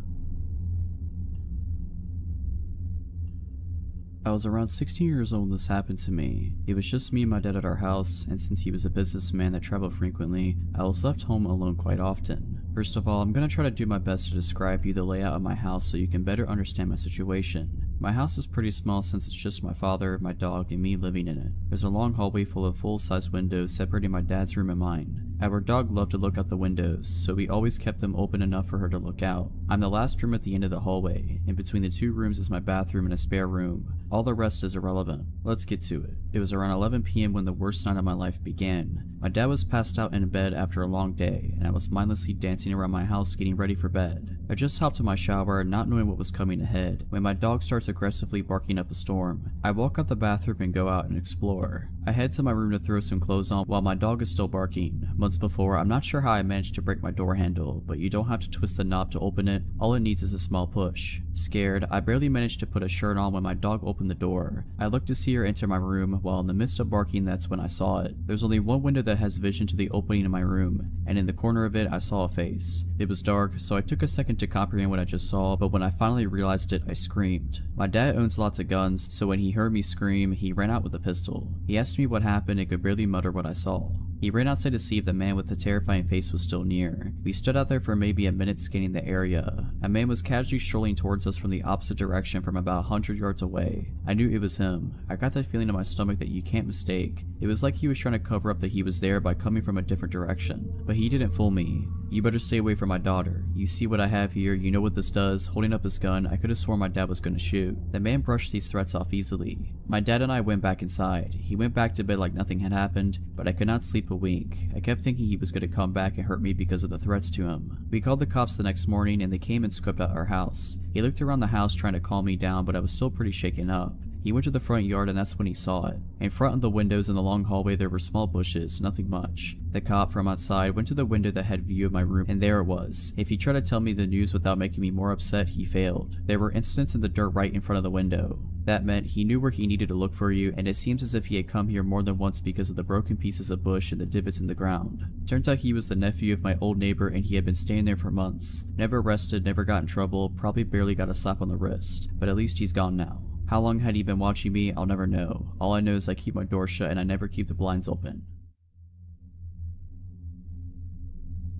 [SPEAKER 1] I was around 16 years old when this happened to me. It was just me and my dad at our house, and since he was a businessman that traveled frequently, I was left home alone quite often. First of all, I'm going to try to do my best to describe you the layout of my house so you can better understand my situation. My house is pretty small since it's just my father, my dog, and me living in it. There's a long hallway full of full-size windows separating my dad's room and mine. Our dog loved to look out the windows, so we always kept them open enough for her to look out. I'm the last room at the end of the hallway. In between the two rooms is my bathroom and a spare room. All the rest is irrelevant. Let's get to it. It was around 11 p.m. when the worst night of my life began. My dad was passed out in bed after a long day, and I was mindlessly dancing around my house getting ready for bed. I just hopped in my shower, not knowing what was coming ahead, when my dog starts aggressively barking up a storm. I walk out the bathroom and go out and explore. I head to my room to throw some clothes on while my dog is still barking. Months before, I'm not sure how I managed to break my door handle, but you don't have to twist the knob to open it. All it needs is a small push. Scared, I barely managed to put a shirt on when my dog opened the door. I looked to see her enter my room, while in the midst of barking, that's when I saw it. There's only one window that has vision to the opening in my room, and in the corner of it I saw a face. It was dark, so I took a second to comprehend what I just saw, but when I finally realized it, I screamed. My dad owns lots of guns, so when he heard me scream, he ran out with a pistol. He asked me what happened and could barely mutter what I saw. He ran outside to see if the man with the terrifying face was still near. We stood out there for maybe a minute scanning the area. A man was casually strolling towards us from the opposite direction from about 100 yards away. I knew it was him. I got that feeling in my stomach that you can't mistake. It was like he was trying to cover up that he was there by coming from a different direction. But he didn't fool me. You better stay away from my daughter. You see what I have here, you know what this does. Holding up his gun, I could have sworn my dad was gonna shoot. The man brushed these threats off easily. My dad and I went back inside. He went back to bed like nothing had happened, but I could not sleep a wink. I kept thinking he was gonna come back and hurt me because of the threats to him. We called the cops the next morning and they came and scoped out our house. He looked around the house trying to calm me down, but I was still pretty shaken up. He went to the front yard and that's when he saw it. In front of the windows in the long hallway there were small bushes, nothing much. The cop from outside went to the window that had view of my room and there it was. If he tried to tell me the news without making me more upset, he failed. There were incidents in the dirt right in front of the window. That meant he knew where he needed to look for you, and it seems as if he had come here more than once because of the broken pieces of bush and the divots in the ground. Turns out he was the nephew of my old neighbor and he had been staying there for months. Never arrested, never got in trouble, probably barely got a slap on the wrist. But at least he's gone now. How long had he been watching me? I'll never know. All I know is I keep my door shut and I never keep the blinds open.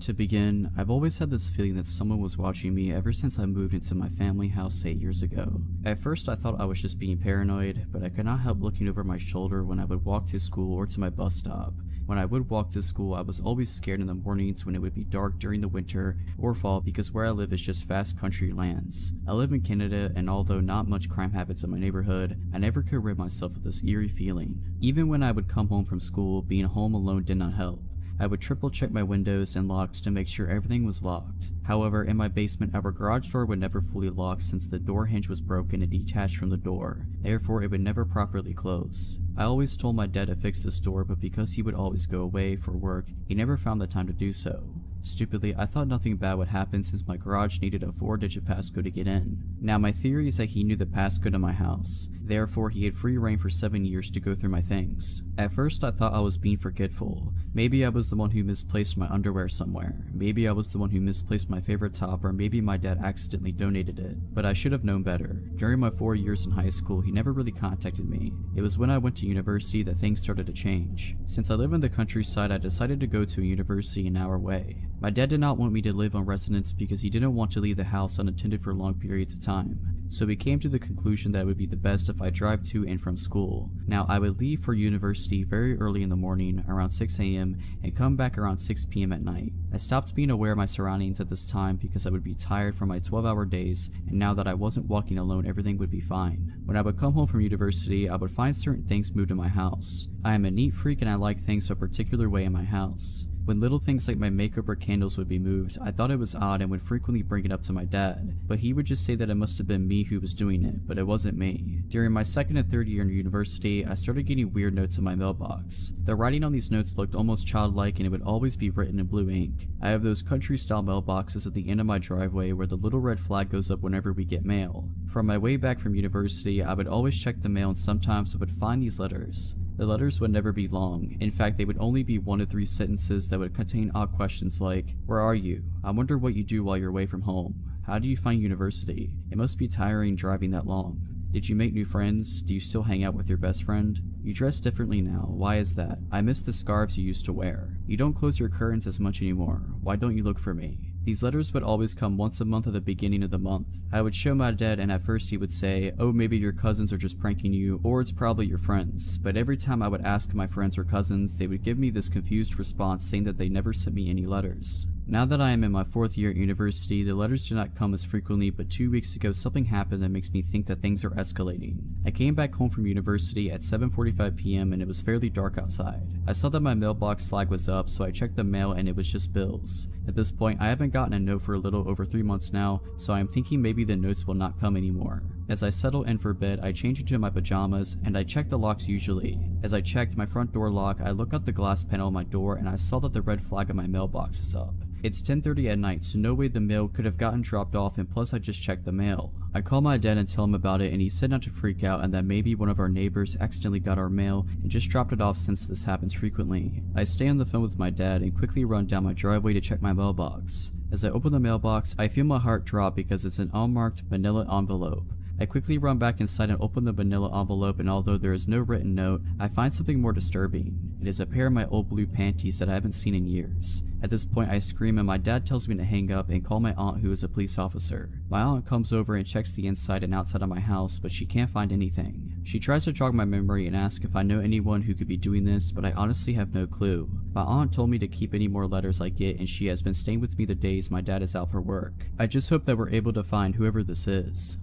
[SPEAKER 1] To begin, I've always had this feeling that someone was watching me ever since I moved into my family house 8 years ago. At first I thought I was just being paranoid, but I could not help looking over my shoulder when I would walk to school or to my bus stop. When I would walk to school, I was always scared in the mornings when it would be dark during the winter or fall because where I live is just vast country lands. I live in Canada, and although not much crime habits in my neighborhood, I never could rid myself of this eerie feeling. Even when I would come home from school, being home alone did not help. I would triple check my windows and locks to make sure everything was locked. However, in my basement, our garage door would never fully lock since the door hinge was broken and detached from the door. Therefore, it would never properly close. I always told my dad to fix this door, but because he would always go away for work, he never found the time to do so. Stupidly, I thought nothing bad would happen since my garage needed a 4-digit passcode to get in. Now, my theory is that he knew the passcode to my house. Therefore, he had free reign for 7 years to go through my things. At first, I thought I was being forgetful. Maybe I was the one who misplaced my underwear somewhere. Maybe I was the one who misplaced my favorite top, or maybe my dad accidentally donated it. But I should have known better. During my 4 years in high school, he never really contacted me. It was when I went to university that things started to change. Since I live in the countryside, I decided to go to a university an hour away. My dad did not want me to live on residence because he didn't want to leave the house unattended for long periods of time. So we came to the conclusion that it would be the best if I drive to and from school. Now, I would leave for university very early in the morning, around 6 a.m., and come back around 6 p.m. at night. I stopped being aware of my surroundings at this time because I would be tired from my 12-hour days, and now that I wasn't walking alone, everything would be fine. When I would come home from university, I would find certain things moved in my house. I am a neat freak and I like things a particular way in my house. When little things like my makeup or candles would be moved, I thought it was odd and would frequently bring it up to my dad, but he would just say that it must have been me who was doing it, but it wasn't me. During my second and third year in university, I started getting weird notes in my mailbox. The writing on these notes looked almost childlike and it would always be written in blue ink. I have those country-style mailboxes at the end of my driveway where the little red flag goes up whenever we get mail. From my way back from university, I would always check the mail and sometimes I would find these letters. The letters would never be long. In fact, they would only be 1 to 3 sentences that would contain odd questions like, "Where are you? I wonder what you do while you're away from home. How do you find university? It must be tiring driving that long. Did you make new friends? Do you still hang out with your best friend? You dress differently now. Why is that? I miss the scarves you used to wear. You don't close your curtains as much anymore. Why don't you look for me? These letters would always come once a month at the beginning of the month. I would show my dad, and at first he would say, "Oh, maybe your cousins are just pranking you, or it's probably your friends." But every time I would ask my friends or cousins, they would give me this confused response saying that they never sent me any letters. Now that I am in my 4th year at university, the letters do not come as frequently, but 2 weeks ago something happened that makes me think that things are escalating. I came back home from university at 7:45 p.m. and it was fairly dark outside. I saw that my mailbox flag was up, so I checked the mail and it was just bills. At this point, I haven't gotten a note for a little over 3 months now, so I'm thinking maybe the notes will not come anymore. As I settle in for bed, I change into my pajamas and I check the locks usually. As I checked my front door lock, I look out the glass panel on my door and I saw that the red flag on my mailbox is up. It's 10:30 at night, so no way the mail could have gotten dropped off, and plus I just checked the mail. I call my dad and tell him about it, and he said not to freak out and that maybe one of our neighbors accidentally got our mail and just dropped it off since this happens frequently. I stay on the phone with my dad and quickly run down my driveway to check my mailbox. As I open the mailbox, I feel my heart drop because it's an unmarked manila envelope. I quickly run back inside and open the manila envelope, and although there is no written note, I find something more disturbing. It is a pair of my old blue panties that I haven't seen in years. At this point I scream and my dad tells me to hang up and call my aunt, who is a police officer. My aunt comes over and checks the inside and outside of my house, but she can't find anything. She tries to jog my memory and ask if I know anyone who could be doing this, but I honestly have no clue. My aunt told me to keep any more letters I get, and she has been staying with me the days my dad is out for work. I just hope that we're able to find whoever this is.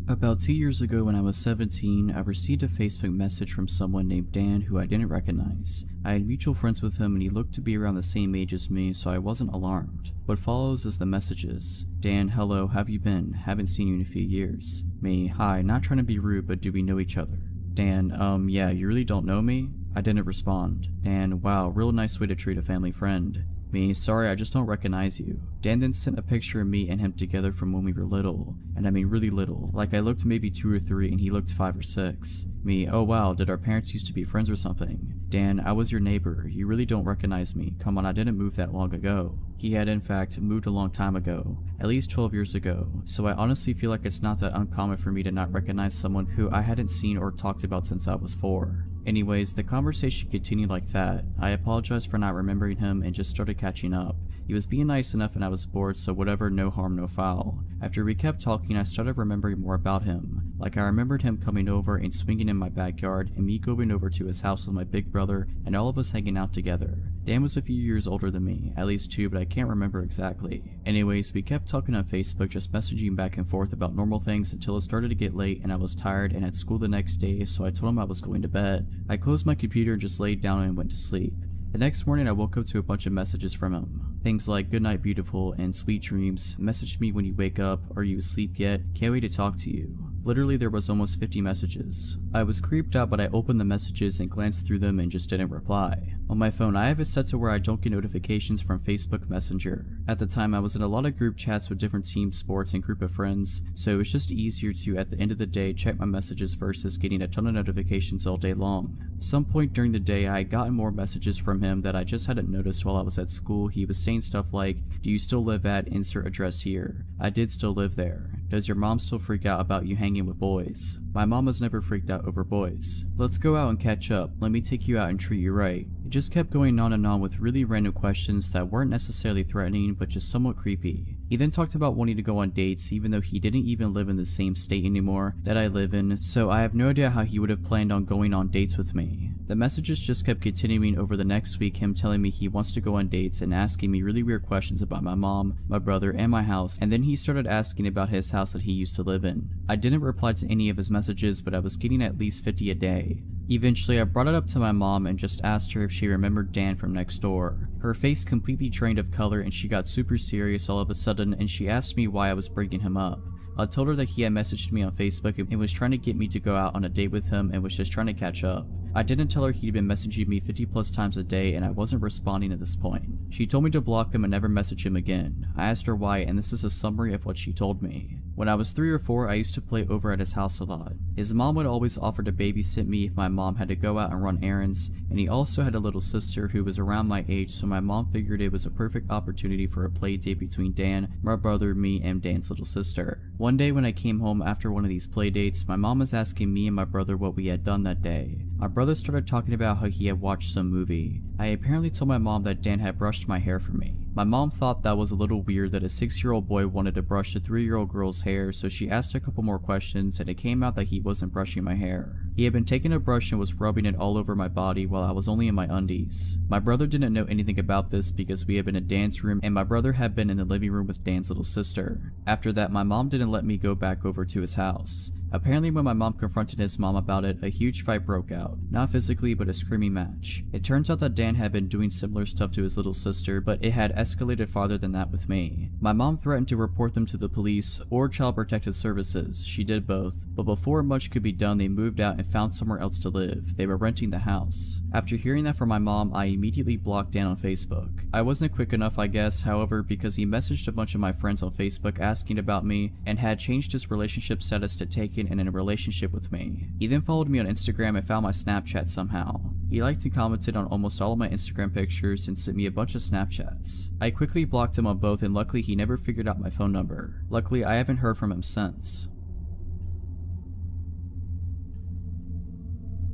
[SPEAKER 1] About 2 years ago when I was 17, I received a Facebook message from someone named Dan who I didn't recognize. I had mutual friends with him and he looked to be around the same age as me, so I wasn't alarmed. What follows is the messages. Dan, hello, have you been? Haven't seen you in a few years. Me, hi, not trying to be rude, but do we know each other? Dan, yeah, you really don't know me? I didn't respond. Dan, wow, real nice way to treat a family friend. Me, sorry, I just don't recognize you. Dan then sent a picture of me and him together from when we were little, and I mean really little, like I looked maybe 2 or 3 and he looked 5 or 6. Me, oh wow, did our parents used to be friends or something? Dan, I was your neighbor, you really don't recognize me, come on, I didn't move that long ago. He had in fact moved a long time ago, at least 12 years ago, so I honestly feel like it's not that uncommon for me to not recognize someone who I hadn't seen or talked about since I was 4. Anyways, the conversation continued like that. I apologized for not remembering him and just started catching up. He was being nice enough and I was bored, so whatever, no harm, no foul. After we kept talking, I started remembering more about him. Like I remembered him coming over and swinging in my backyard, and me going over to his house with my big brother and all of us hanging out together. Dan was a few years older than me, at least 2, but I can't remember exactly. Anyways, we kept talking on Facebook, just messaging back and forth about normal things until it started to get late and I was tired and had school the next day, so I told him I was going to bed. I closed my computer and just laid down and went to sleep. The next morning I woke up to a bunch of messages from him. Things like, good night beautiful and sweet dreams, message me when you wake up, are you asleep yet, can't wait to talk to you. Literally there was almost 50 messages. I was creeped out, but I opened the messages and glanced through them and just didn't reply. On my phone I have it set to where I don't get notifications from Facebook Messenger. At the time I was in a lot of group chats with different team sports and group of friends, so it was just easier to at the end of the day check my messages versus getting a ton of notifications all day long. Some point during the day I had gotten more messages from him that I just hadn't noticed while I was at school. He was saying stuff like, do you still live at insert address here? I did still live there. Does your mom still freak out about you hanging with boys? My mom has never freaked out over boys. Let's go out and catch up. Let me take you out and treat you right. It just kept going on and on with really random questions that weren't necessarily threatening but just somewhat creepy. He then talked about wanting to go on dates even though he didn't even live in the same state anymore that I live in, so I have no idea how he would have planned on going on dates with me. The messages just kept continuing over the next week, him telling me he wants to go on dates and asking me really weird questions about my mom, my brother, and my house, and then he started asking about his house that he used to live in. I didn't reply to any of his messages, but I was getting at least 50 a day. Eventually I brought it up to my mom and just asked her if she remembered Dan from next door. Her face completely drained of color and she got super serious all of a sudden, and she asked me why I was bringing him up. I told her that he had messaged me on Facebook and was trying to get me to go out on a date with him and was just trying to catch up. I didn't tell her he'd been messaging me 50 plus times a day and I wasn't responding at this point. She told me to block him and never message him again. I asked her why, and this is a summary of what she told me. When I was 3 or 4, I used to play over at his house a lot. His mom would always offer to babysit me if my mom had to go out and run errands, and he also had a little sister who was around my age, so my mom figured it was a perfect opportunity for a play date between Dan, my brother, me, and Dan's little sister. One day when I came home after one of these play dates, my mom was asking me and my brother what we had done that day. My brother started talking about how he had watched some movie. I apparently told my mom that Dan had brushed my hair for me. My mom thought that was a little weird that a 6-year-old boy wanted to brush a 3-year-old girl's hair, so she asked a couple more questions and it came out that he wasn't brushing my hair. He had been taking a brush and was rubbing it all over my body while I was only in my undies. My brother didn't know anything about this because we had been in Dan's room and my brother had been in the living room with Dan's little sister. After that, my mom didn't let me go back over to his house. Apparently when my mom confronted his mom about it, a huge fight broke out. Not physically, but a screaming match. It turns out that Dan had been doing similar stuff to his little sister, but it had escalated farther than that with me. My mom threatened to report them to the police or Child Protective Services. She did both, but before much could be done, they moved out and found somewhere else to live. They were renting the house. After hearing that from my mom, I immediately blocked Dan on Facebook. I wasn't quick enough, I guess, however, because he messaged a bunch of my friends on Facebook asking about me and had changed his relationship status to taken and in a relationship with me. He then followed me on Instagram and found my Snapchat somehow. He liked and commented on almost all of my Instagram pictures and sent me a bunch of Snapchats. I quickly blocked him on both and luckily he never figured out my phone number. Luckily I haven't heard from him since.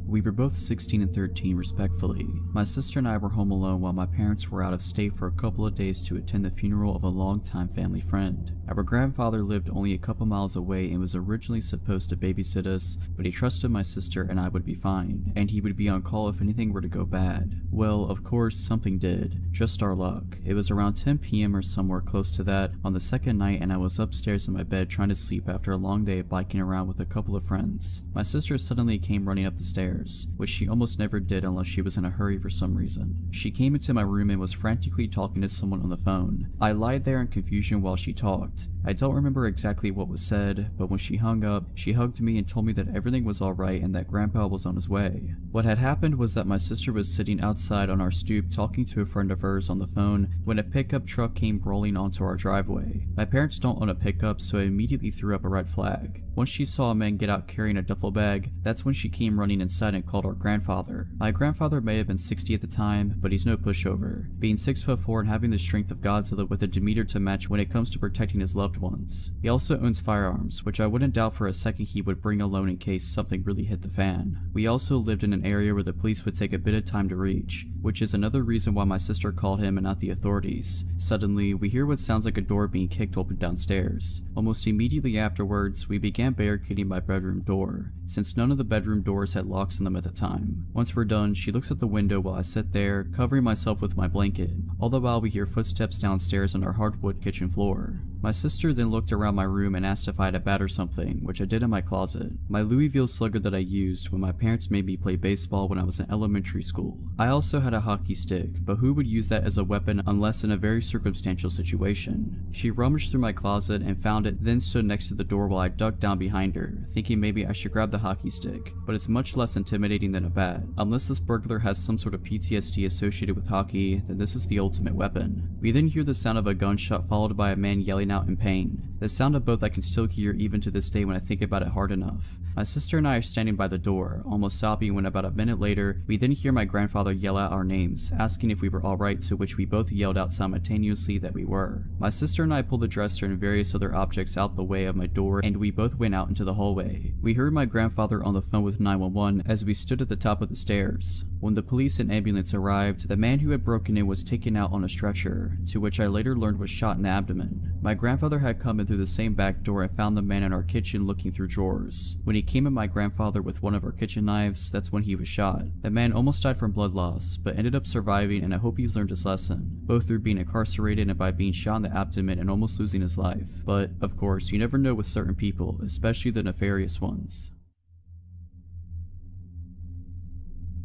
[SPEAKER 1] We were both 16 and 13 respectively. My sister and I were home alone while my parents were out of state for a couple of days to attend the funeral of a longtime family friend. Our grandfather lived only a couple miles away and was originally supposed to babysit us, but he trusted my sister and I would be fine, and he would be on call if anything were to go bad. Well, of course, something did. Just our luck. It was around 10 p.m. or somewhere close to that on the second night and I was upstairs in my bed trying to sleep after a long day of biking around with a couple of friends. My sister suddenly came running up the stairs, which she almost never did unless she was in a hurry for some reason. She came into my room and was frantically talking to someone on the phone. I lied there in confusion while she talked. I don't remember exactly what was said, but when she hung up, she hugged me and told me that everything was alright and that Grandpa was on his way. What had happened was that my sister was sitting outside on our stoop talking to a friend of hers on the phone when a pickup truck came rolling onto our driveway. My parents don't own a pickup, so I immediately threw up a red flag. Once she saw a man get out carrying a duffel bag, that's when she came running inside and called our grandfather. My grandfather may have been 60 at the time, but he's no pushover, being 6'4" and having the strength of Godzilla with a demeanor to match when it comes to protecting his loved ones. He also owns firearms, which I wouldn't doubt for a second he would bring alone in case something really hit the fan. We also lived in an area where the police would take a bit of time to reach, which is another reason why my sister called him and not the authorities. Suddenly, we hear what sounds like a door being kicked open downstairs. Almost immediately afterwards, we began barricading my bedroom door, since none of the bedroom doors had locks in them at the time. Once we're done, she looks at the window while I sit there, covering myself with my blanket. All the while we hear footsteps downstairs on our hardwood kitchen floor. My sister then looked around my room and asked if I had a bat or something, which I did in my closet. My Louisville slugger that I used when my parents made me play baseball when I was in elementary school. I also had a hockey stick, but who would use that as a weapon unless in a very circumstantial situation? She rummaged through my closet and found it, then stood next to the door while I ducked down behind her, thinking maybe I should grab the hockey stick, but it's much less intimidating than a bat. Unless this burglar has some sort of PTSD associated with hockey, then this is the ultimate weapon. We then hear the sound of a gunshot followed by a man yelling out in pain. The sound of both I can still hear even to this day when I think about it hard enough. My sister and I are standing by the door, almost sobbing, when about a minute later, we then hear my grandfather yell out our names, asking if we were alright, to which we both yelled out simultaneously that we were. My sister and I pulled the dresser and various other objects out the way of my door, and we both went out into the hallway. We heard my grandfather on the phone with 911 as we stood at the top of the stairs. When the police and ambulance arrived, the man who had broken in was taken out on a stretcher, to which I later learned was shot in the abdomen. My grandfather had come in through the same back door and found the man in our kitchen looking through drawers. When he came at my grandfather with one of our kitchen knives, that's when he was shot. The man almost died from blood loss, but ended up surviving, and I hope he's learned his lesson, both through being incarcerated and by being shot in the abdomen and almost losing his life. But, of course, you never know with certain people, especially the nefarious ones.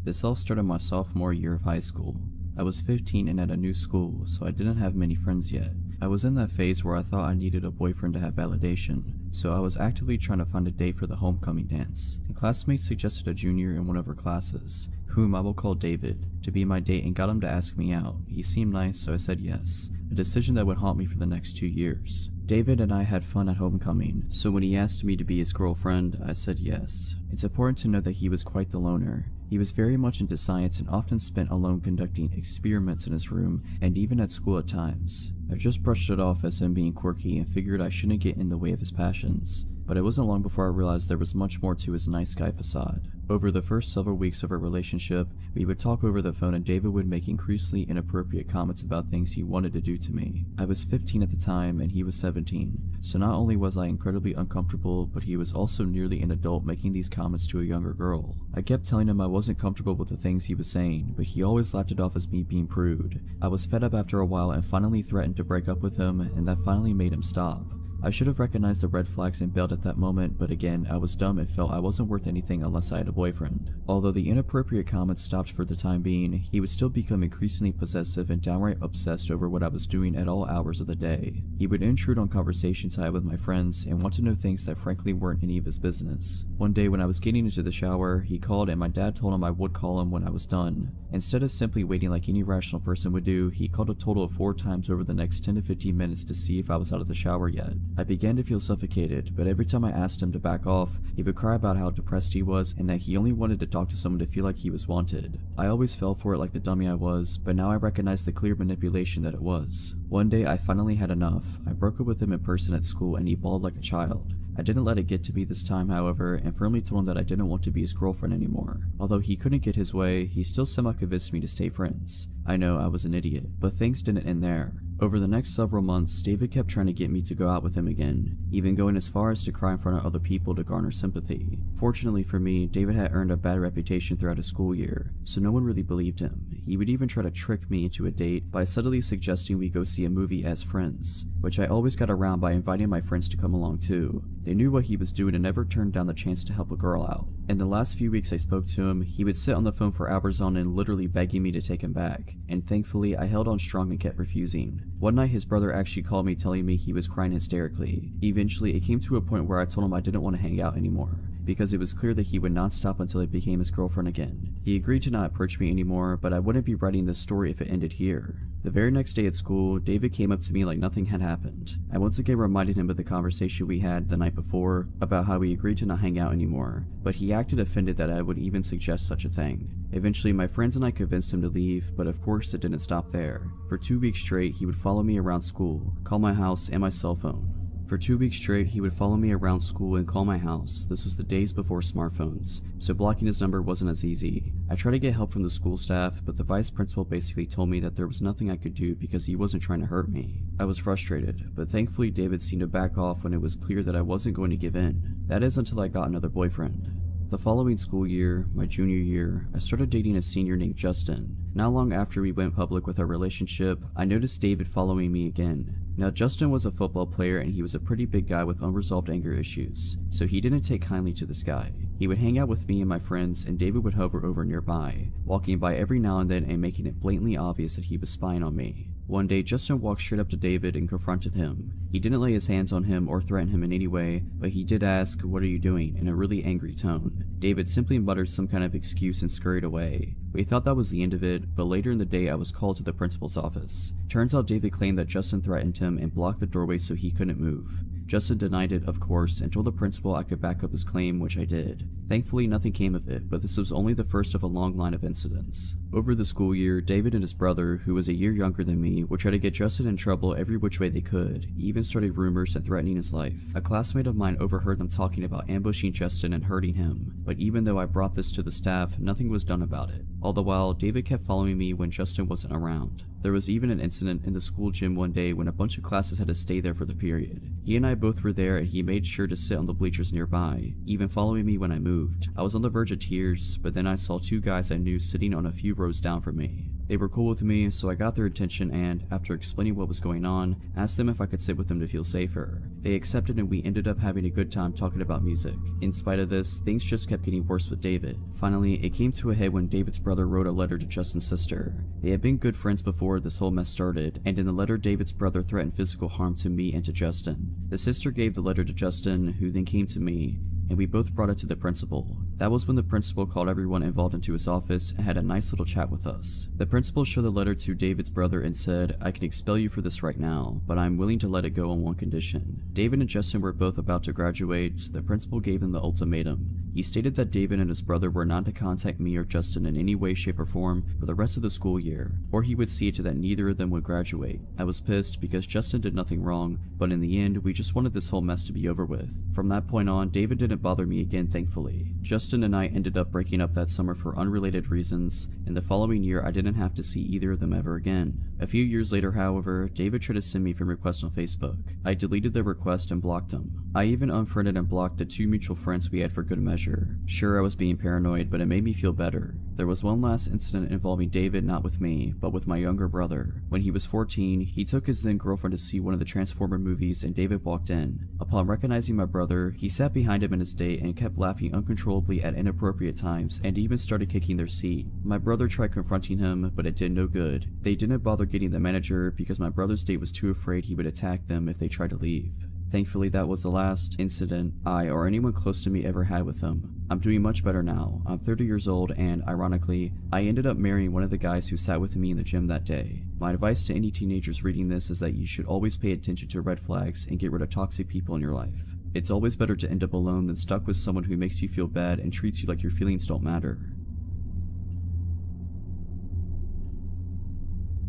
[SPEAKER 1] This all started my sophomore year of high school. I was 15 and at a new school, so I didn't have many friends yet. I was in that phase where I thought I needed a boyfriend to have validation, so I was actively trying to find a date for the homecoming dance. A classmate suggested a junior in one of her classes, whom I will call David, to be my date and got him to ask me out. He seemed nice, so I said yes, a decision that would haunt me for the next 2 years. David and I had fun at homecoming, so when he asked me to be his girlfriend, I said yes. It's important to note that he was quite the loner. He was very much into science and often spent alone conducting experiments in his room and even at school at times. I just brushed it off as him being quirky and figured I shouldn't get in the way of his passions. But it wasn't long before I realized there was much more to his nice guy facade. Over the first several weeks of our relationship, we would talk over the phone and David would make increasingly inappropriate comments about things he wanted to do to me. I was 15 at the time and he was 17, so not only was I incredibly uncomfortable, but he was also nearly an adult making these comments to a younger girl. I kept telling him I wasn't comfortable with the things he was saying, but he always laughed it off as me being prude. I was fed up after a while and finally threatened to break up with him, and that finally made him stop. I should have recognized the red flags and bailed at that moment, but again, I was dumb and felt I wasn't worth anything unless I had a boyfriend. Although the inappropriate comments stopped for the time being, he would still become increasingly possessive and downright obsessed over what I was doing at all hours of the day. He would intrude on conversations I had with my friends and want to know things that frankly weren't any of his business. One day when I was getting into the shower, he called and my dad told him I would call him when I was done. Instead of simply waiting like any rational person would do, he called a total of 4 times over the next 10 to 15 minutes to see if I was out of the shower yet. I began to feel suffocated, but every time I asked him to back off, he would cry about how depressed he was and that he only wanted to talk to someone to feel like he was wanted. I always fell for it like the dummy I was, but now I recognize the clear manipulation that it was. One day I finally had enough. I broke up with him in person at school and he bawled like a child. I didn't let it get to me this time, however, and firmly told him that I didn't want to be his girlfriend anymore. Although he couldn't get his way, he still somehow convinced me to stay friends. I know I was an idiot, but things didn't end there. Over the next several months, David kept trying to get me to go out with him again, even going as far as to cry in front of other people to garner sympathy. Fortunately for me, David had earned a bad reputation throughout his school year, so no one really believed him. He would even try to trick me into a date by subtly suggesting we go see a movie as friends, which I always got around by inviting my friends to come along too. They knew what he was doing and never turned down the chance to help a girl out. In the last few weeks I spoke to him, he would sit on the phone for hours on end literally begging me to take him back, and thankfully I held on strong and kept refusing. One night his brother actually called me telling me he was crying hysterically. Eventually it came to a point where I told him I didn't want to hang out anymore, because it was clear that he would not stop until I became his girlfriend again. He agreed to not approach me anymore, but I wouldn't be writing this story if it ended here. The very next day at school, David came up to me like nothing had happened. I once again reminded him of the conversation we had the night before about how we agreed to not hang out anymore, but he acted offended that I would even suggest such a thing. Eventually, my friends and I convinced him to leave, but of course it didn't stop there. For 2 weeks straight, he would follow me around school, call my house and my cell phone. For 2 weeks straight, he would follow me around school and call my house. This was the days before smartphones, so blocking his number wasn't as easy. I tried to get help from the school staff, but the vice principal basically told me that there was nothing I could do because he wasn't trying to hurt me. I was frustrated, but thankfully David seemed to back off when it was clear that I wasn't going to give in. That is until I got another boyfriend. The following school year, my junior year, I started dating a senior named Justin. Not long after we went public with our relationship, I noticed David following me again. Now Justin was a football player and he was a pretty big guy with unresolved anger issues, so he didn't take kindly to this guy. He would hang out with me and my friends and David would hover over nearby, walking by every now and then and making it blatantly obvious that he was spying on me. One day, Justin walked straight up to David and confronted him. He didn't lay his hands on him or threaten him in any way, but he did ask, "What are you doing?" in a really angry tone. David simply muttered some kind of excuse and scurried away. We thought that was the end of it, but later in the day I was called to the principal's office. Turns out David claimed that Justin threatened him and blocked the doorway so he couldn't move. Justin denied it, of course, and told the principal I could back up his claim, which I did. Thankfully, nothing came of it, but this was only the first of a long line of incidents. Over the school year, David and his brother, who was a year younger than me, would try to get Justin in trouble every which way they could. He even started rumors and threatening his life. A classmate of mine overheard them talking about ambushing Justin and hurting him, but even though I brought this to the staff, nothing was done about it. All the while, David kept following me when Justin wasn't around. There was even an incident in the school gym one day when a bunch of classes had to stay there for the period. He and I both were there and he made sure to sit on the bleachers nearby, even following me when I moved. I was on the verge of tears, but then I saw 2 guys I knew sitting on a few rows down from me. They were cool with me, so I got their attention and, after explaining what was going on, asked them if I could sit with them to feel safer. They accepted and we ended up having a good time talking about music. In spite of this, things just kept getting worse with David. Finally, it came to a head when David's brother wrote a letter to Justin's sister. They had been good friends before this whole mess started, and in the letter David's brother threatened physical harm to me and to Justin. The sister gave the letter to Justin, who then came to me. and we both brought it to the principal. That was when the principal called everyone involved into his office and had a nice little chat with us. The principal showed the letter to David's brother and said, "I can expel you for this right now, but I'm willing to let it go on one condition." David and Justin were both about to graduate, so the principal gave them the ultimatum. He stated that David and his brother were not to contact me or Justin in any way, shape, or form for the rest of the school year, or he would see to that neither of them would graduate. I was pissed because Justin did nothing wrong, but in the end, we just wanted this whole mess to be over with. From that point on, David didn't bother me again, thankfully. Justin and I ended up breaking up that summer for unrelated reasons, and the following year I didn't have to see either of them ever again. A few years later, however, David tried to send me friend requests on Facebook. I deleted the request and blocked him. I even unfriended and blocked the 2 mutual friends we had for good measure. Sure, I was being paranoid, but it made me feel better. There was one last incident involving David, not with me, but with my younger brother. When he was 14, he took his then girlfriend to see one of the Transformer movies and David walked in. Upon recognizing my brother, he sat behind him in his date and kept laughing uncontrollably at inappropriate times and even started kicking their seat. My brother tried confronting him, but it did no good. They didn't bother getting the manager because my brother's date was too afraid he would attack them if they tried to leave. Thankfully, that was the last incident I or anyone close to me ever had with him. I'm doing much better now. I'm 30 years old and, ironically, I ended up marrying one of the guys who sat with me in the gym that day. My advice to any teenagers reading this is that you should always pay attention to red flags and get rid of toxic people in your life. It's always better to end up alone than stuck with someone who makes you feel bad and treats you like your feelings don't matter.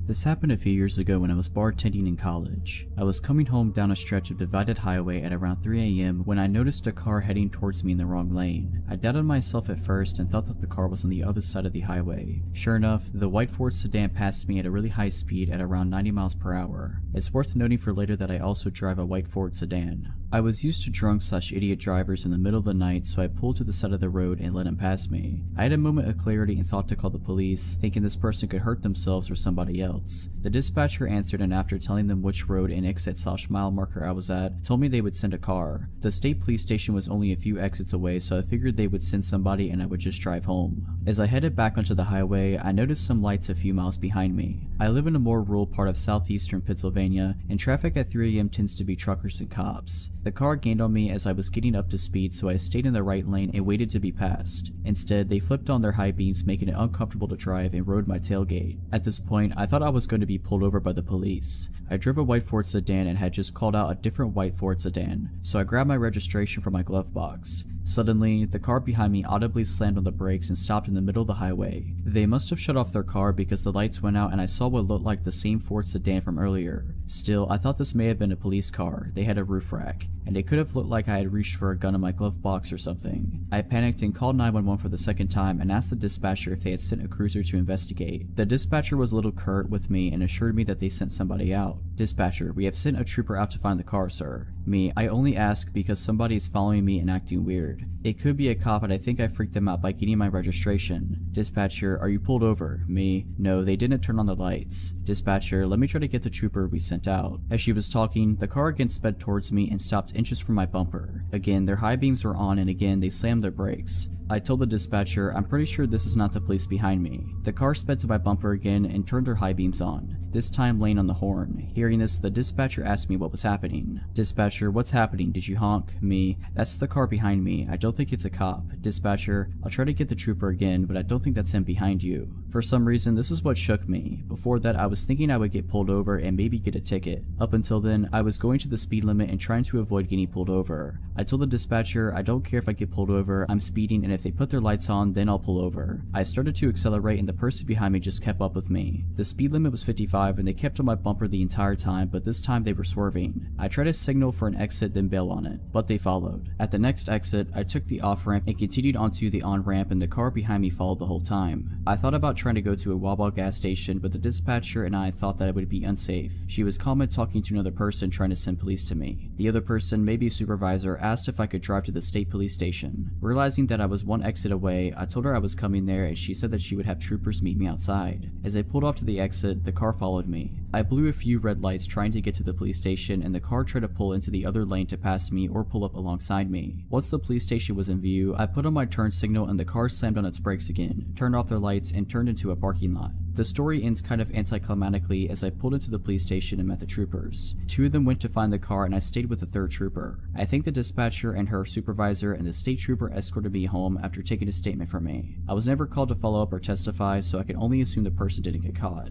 [SPEAKER 1] This happened a few years ago when I was bartending in college. I was coming home down a stretch of divided highway at around 3 a.m. when I noticed a car heading towards me in the wrong lane. I doubted myself at first and thought that the car was on the other side of the highway. Sure enough, the white Ford sedan passed me at a really high speed at around 90 miles per hour. It's worth noting for later that I also drive a white Ford sedan. I was used to drunk/idiot drivers in the middle of the night, so I pulled to the side of the road and let him pass me. I had a moment of clarity and thought to call the police, thinking this person could hurt themselves or somebody else. The dispatcher answered, and after telling them which road and exit/mile marker I was at, told me they would send a car. The state police station was only a few exits away, so I figured they would send somebody and I would just drive home. As I headed back onto the highway, I noticed some lights a few miles behind me. I live in a more rural part of southeastern Pennsylvania, and traffic at 3 a.m. tends to be truckers and cops. The car gained on me as I was getting up to speed, so I stayed in the right lane and waited to be passed. Instead, they flipped on their high beams, making it uncomfortable to drive, and rode my tailgate. At this point, I thought I was going to be pulled over by the police. I drove a white Ford sedan and had just called out a different white Ford sedan, so I grabbed my registration from my glove box. Suddenly, the car behind me audibly slammed on the brakes and stopped in the middle of the highway. They must have shut off their car because the lights went out and I saw what looked like the same Ford sedan from earlier. Still, I thought this may have been a police car. They had a roof rack, and it could have looked like I had reached for a gun in my glove box or something. I panicked and called 911 for the second time and asked the dispatcher if they had sent a cruiser to investigate. The dispatcher was a little curt with me and assured me that they sent somebody out. Dispatcher, we have sent a trooper out to find the car, sir. Me, I only ask because somebody is following me and acting weird. It could be a cop, but I think I freaked them out by getting my registration. Dispatcher, are you pulled over? Me, no, they didn't turn on the lights. Dispatcher, let me try to get the trooper we sent out. As she was talking, the car again sped towards me and stopped inches from my bumper. Again, their high beams were on and again they slammed their brakes. I told the dispatcher, I'm pretty sure this is not the police behind me. The car sped to my bumper again and turned their high beams on, this time laying on the horn. Hearing this, the dispatcher asked me what was happening. Dispatcher, what's happening? Did you honk? Me, that's the car behind me. I don't think it's a cop. Dispatcher, I'll try to get the trooper again, but I don't think that's him behind you. For some reason, this is what shook me. Before that, I was thinking I would get pulled over and maybe get a ticket. Up until then, I was going to the speed limit and trying to avoid getting pulled over. I told the dispatcher, I don't care if I get pulled over, I'm speeding, and if they put their lights on, then I'll pull over. I started to accelerate and the person behind me just kept up with me. The speed limit was 55 and they kept on my bumper the entire time, but this time they were swerving. I tried to signal for an exit then bail on it, but they followed. At the next exit, I took the off-ramp and continued onto the on-ramp, and the car behind me followed the whole time. I thought about trying to go to a Wawa gas station, but the dispatcher and I thought that it would be unsafe. She was calm and talking to another person trying to send police to me. The other person, maybe a supervisor, asked if I could drive to the state police station. Realizing that I was one exit away, I told her I was coming there and she said that she would have troopers meet me outside. As I pulled off to the exit, the car followed me. I blew a few red lights trying to get to the police station, and the car tried to pull into the other lane to pass me or pull up alongside me. Once the police station was in view, I put on my turn signal and the car slammed on its brakes again, turned off their lights, and turned into a parking lot. The story ends kind of anticlimactically as I pulled into the police station and met the troopers. 2 of them went to find the car and I stayed with the 3rd trooper. I think the dispatcher and her supervisor and the state trooper escorted me home after taking a statement from me. I was never called to follow up or testify, so I can only assume the person didn't get caught.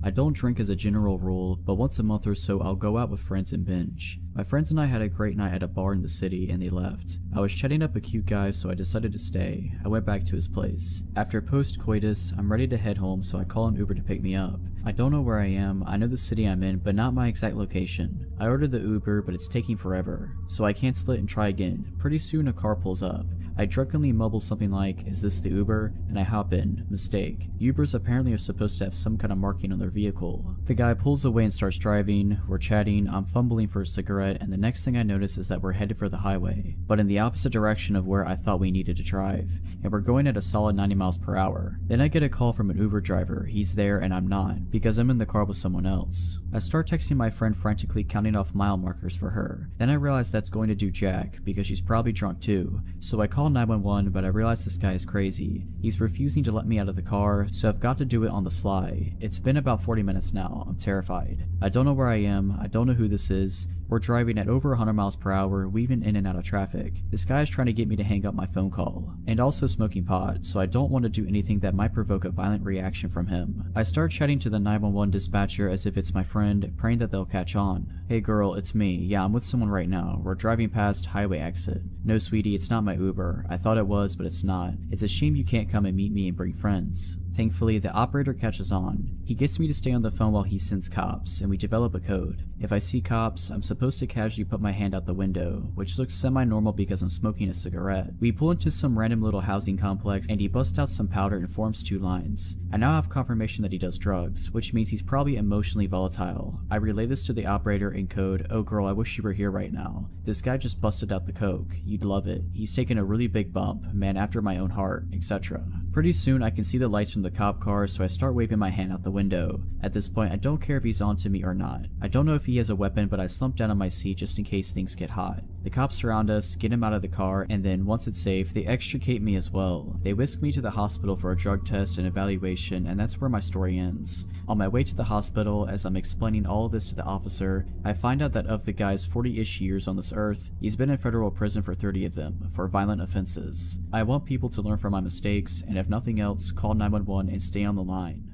[SPEAKER 1] I don't drink as a general rule, but once a month or so I'll go out with friends and binge. My friends and I had a great night at a bar in the city and they left. I was chatting up a cute guy, so I decided to stay. I went back to his place. After post-coitus, I'm ready to head home, so I call an Uber to pick me up. I don't know where I am, I know the city I'm in, but not my exact location. I ordered the Uber, but it's taking forever, so I cancel it and try again. Pretty soon a car pulls up. I drunkenly mumble something like, "Is this the Uber?" and I hop in. Mistake. Ubers apparently are supposed to have some kind of marking on their vehicle. The guy pulls away and starts driving. We're chatting, I'm fumbling for a cigarette, and the next thing I notice is that we're headed for the highway, but in the opposite direction of where I thought we needed to drive, and we're going at a solid 90 miles per hour. Then I get a call from an Uber driver. He's there and I'm not, because I'm in the car with someone else. I start texting my friend frantically, counting off mile markers for her. Then I realize that's going to do jack, because she's probably drunk too, so I call 911, but I realize this guy is crazy. He's refusing to let me out of the car, so I've got to do it on the sly. It's been about 40 minutes now. I'm terrified. I don't know where I am. I don't know who this is. We're driving at over 100 miles per hour, weaving in and out of traffic. This guy is trying to get me to hang up my phone call, and also smoking pot, so I don't want to do anything that might provoke a violent reaction from him. I start chatting to the 911 dispatcher as if it's my friend, praying that they'll catch on. "Hey girl, it's me. Yeah, I'm with someone right now. We're driving past highway exit." "No sweetie, it's not my Uber. I thought it was, but it's not. It's a shame you can't come and meet me and bring friends." Thankfully, the operator catches on. He gets me to stay on the phone while he sends cops, and we develop a code. If I see cops, I'm supposed to casually put my hand out the window, which looks semi-normal because I'm smoking a cigarette. We pull into some random little housing complex, and he busts out some powder and forms 2 lines. I now have confirmation that he does drugs, which means he's probably emotionally volatile. I relay this to the operator in code, "Oh girl, I wish you were here right now. This guy just busted out the coke. You'd love it. He's taken a really big bump, man after my own heart," etc. Pretty soon I can see the lights from the cop car, so I start waving my hand out the window. At this point, I don't care if he's on to me or not. I don't know if he has a weapon, but I slump down on my seat just in case things get hot. The cops surround us, get him out of the car, and then, once it's safe, they extricate me as well. They whisk me to the hospital for a drug test and evaluation, and that's where my story ends. On my way to the hospital, as I'm explaining all of this to the officer, I find out that of the guy's 40-ish years on this earth, he's been in federal prison for 30 of them, for violent offenses. I want people to learn from my mistakes, and if nothing else, call 911 and stay on the line.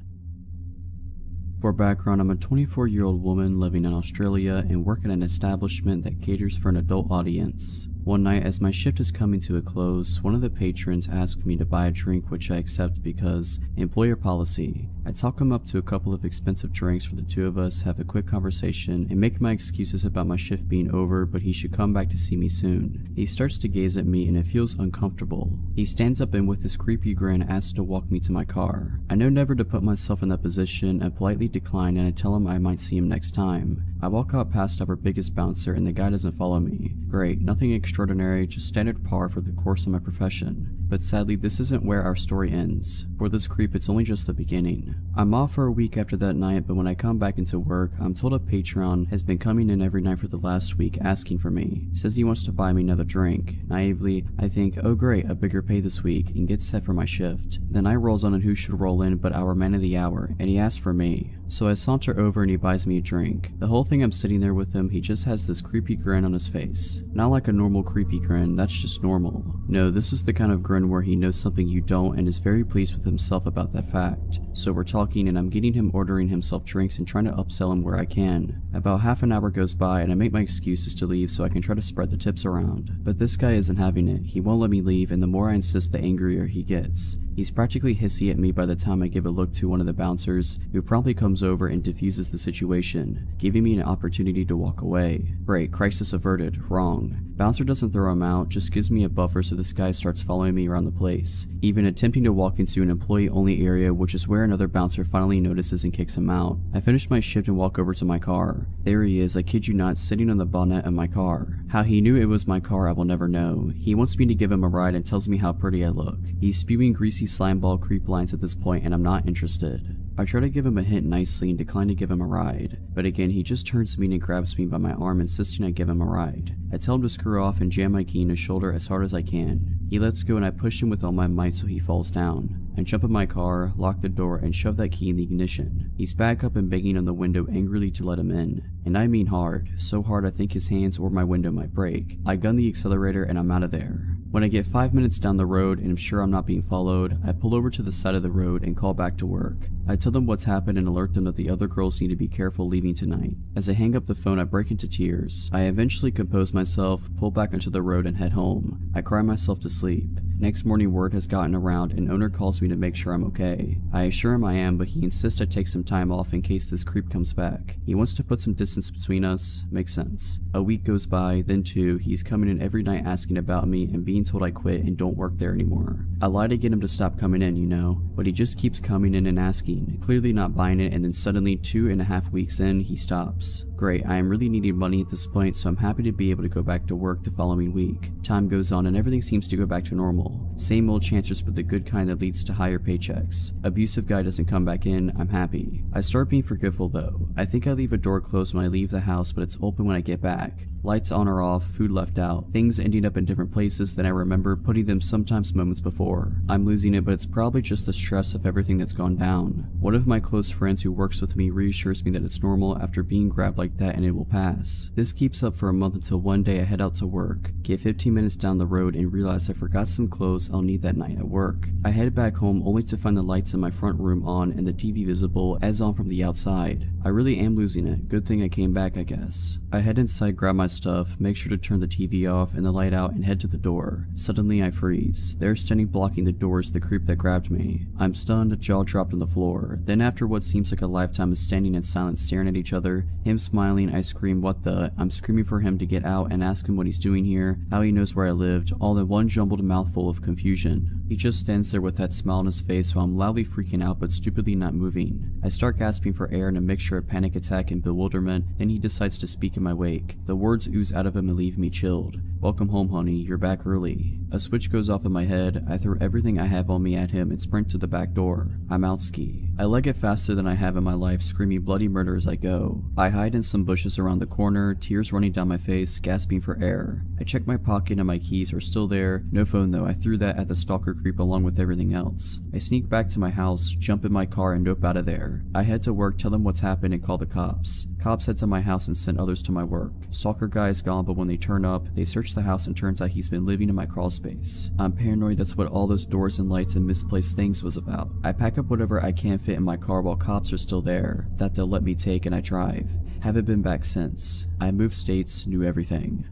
[SPEAKER 1] For background, I'm a 24-year-old woman living in Australia and work at an establishment that caters for an adult audience. One night, as my shift is coming to a close, one of the patrons asked me to buy a drink, which I accept because employer policy. I talk him up to a couple of expensive drinks for the 2 of us, have a quick conversation, and make my excuses about my shift being over, but he should come back to see me soon. He starts to gaze at me and it feels uncomfortable. He stands up and with his creepy grin asks to walk me to my car. I know never to put myself in that position and politely decline, and I tell him I might see him next time. I walk out past our biggest bouncer and the guy doesn't follow me. Great, nothing extraordinary, just standard par for the course of my profession. But sadly, this isn't where our story ends. For this creep, it's only just the beginning. I'm off for a week after that night, but when I come back into work, I'm told a patron has been coming in every night for the last week asking for me. Says he wants to buy me another drink. Naively, I think, oh great, a bigger pay this week, and get set for my shift. Then I rolls on who should roll in but our man of the hour, and he asks for me. So I saunter over and he buys me a drink. The whole thing I'm sitting there with him, he just has this creepy grin on his face. Not like a normal creepy grin, that's just normal. No, this is the kind of grin where he knows something you don't and is very pleased with himself about that fact. So we're talking and I'm getting him ordering himself drinks and trying to upsell him where I can. About half an hour goes by and I make my excuses to leave so I can try to spread the tips around. But this guy isn't having it. He won't let me leave, and the more I insist, the angrier he gets. He's practically hissy at me by the time I give a look to one of the bouncers, who promptly comes over and diffuses the situation, giving me an opportunity to walk away. Great, crisis averted. Wrong. Bouncer doesn't throw him out, just gives me a buffer so this guy starts following me around the place, even attempting to walk into an employee-only area, which is where another bouncer finally notices and kicks him out. I finish my shift and walk over to my car. There he is, I kid you not, sitting on the bonnet of my car. How he knew it was my car I will never know. He wants me to give him a ride and tells me how pretty I look. He's spewing greasy slimeball creep lines at this point and I'm not interested. I try to give him a hint nicely and decline to give him a ride, but again he just turns to me and grabs me by my arm, insisting I give him a ride. I tell him to screw off and jam my key in his shoulder as hard as I can. He lets go and I push him with all my might so he falls down. I jump in my car, lock the door, and shove that key in the ignition. He's back up and banging on the window angrily to let him in. And I mean hard, so hard I think his hands or my window might break. I gun the accelerator and I'm out of there. When I get 5 minutes down the road and I'm sure I'm not being followed, I pull over to the side of the road and call back to work. I tell them what's happened and alert them that the other girls need to be careful leaving tonight. As I hang up the phone, I break into tears. I eventually compose myself, pull back onto the road and head home. I cry myself to sleep. Next morning word has gotten around and owner calls me to make sure I'm okay. I assure him I am, but he insists I take some time off in case this creep comes back. He wants to put some distance between us. Makes sense. A week goes by, then 2, he's coming in every night asking about me and being told I quit and don't work there anymore. I lie to get him to stop coming in, you know, but he just keeps coming in and asking, clearly not buying it, and then suddenly 2.5 weeks in, he stops. Great, I am really needing money at this point, so I'm happy to be able to go back to work the following week. Time goes on and everything seems to go back to normal. Same old chances, but the good kind that leads to higher paychecks. Abusive guy doesn't come back in, I'm happy. I start being forgetful though. I think I leave a door closed when I leave the house, but it's open when I get back. Lights on or off, food left out, things ending up in different places than I remember putting them sometimes moments before. I'm losing it, but it's probably just the stress of everything that's gone down. One of my close friends who works with me reassures me that it's normal after being grabbed like that and it will pass. This keeps up for a month until one day I head out to work, get 15 minutes down the road and realize I forgot some clothes I'll need that night at work. I head back home only to find the lights in my front room on and the TV visible as on from the outside. I really am losing it. Good thing I came back, I guess. I head inside, grab my stuff, make sure to turn the TV off and the light out and head to the door. Suddenly I freeze. There standing blocking the door is the creep that grabbed me. I'm stunned, jaw dropped on the floor. Then after what seems like a lifetime of standing in silence staring at each other, him smiling, I scream what the, I'm screaming for him to get out and ask him what he's doing here, how he knows where I lived, all in one jumbled mouthful of confusion. He just stands there with that smile on his face while I'm loudly freaking out but stupidly not moving. I start gasping for air in a mixture of panic attack and bewilderment, then he decides to speak in my wake. The words ooze out of him and leave me chilled. Welcome home, honey, you're back early. A switch goes off in my head, I throw everything I have on me at him and sprint to the back door. I'm out ski. I leg it faster than I have in my life, screaming bloody murder as I go. I hide in some bushes around the corner, tears running down my face, gasping for air. I check my pocket and my keys are still there. No phone though, I threw that at the stalker creep along with everything else. I sneak back to my house, jump in my car and nope out of there. I head to work, tell them what's happened and call the cops. Cops head to my house and send others to my work. Stalker guy is gone, but when they turn up, they search the house and turns out he's been living in my crawl space. I'm paranoid that's what all those doors and lights and misplaced things was about. I pack up whatever I can fit in my car while cops are still there, that they'll let me take, and I drive. Haven't been back since. I moved states, knew everything.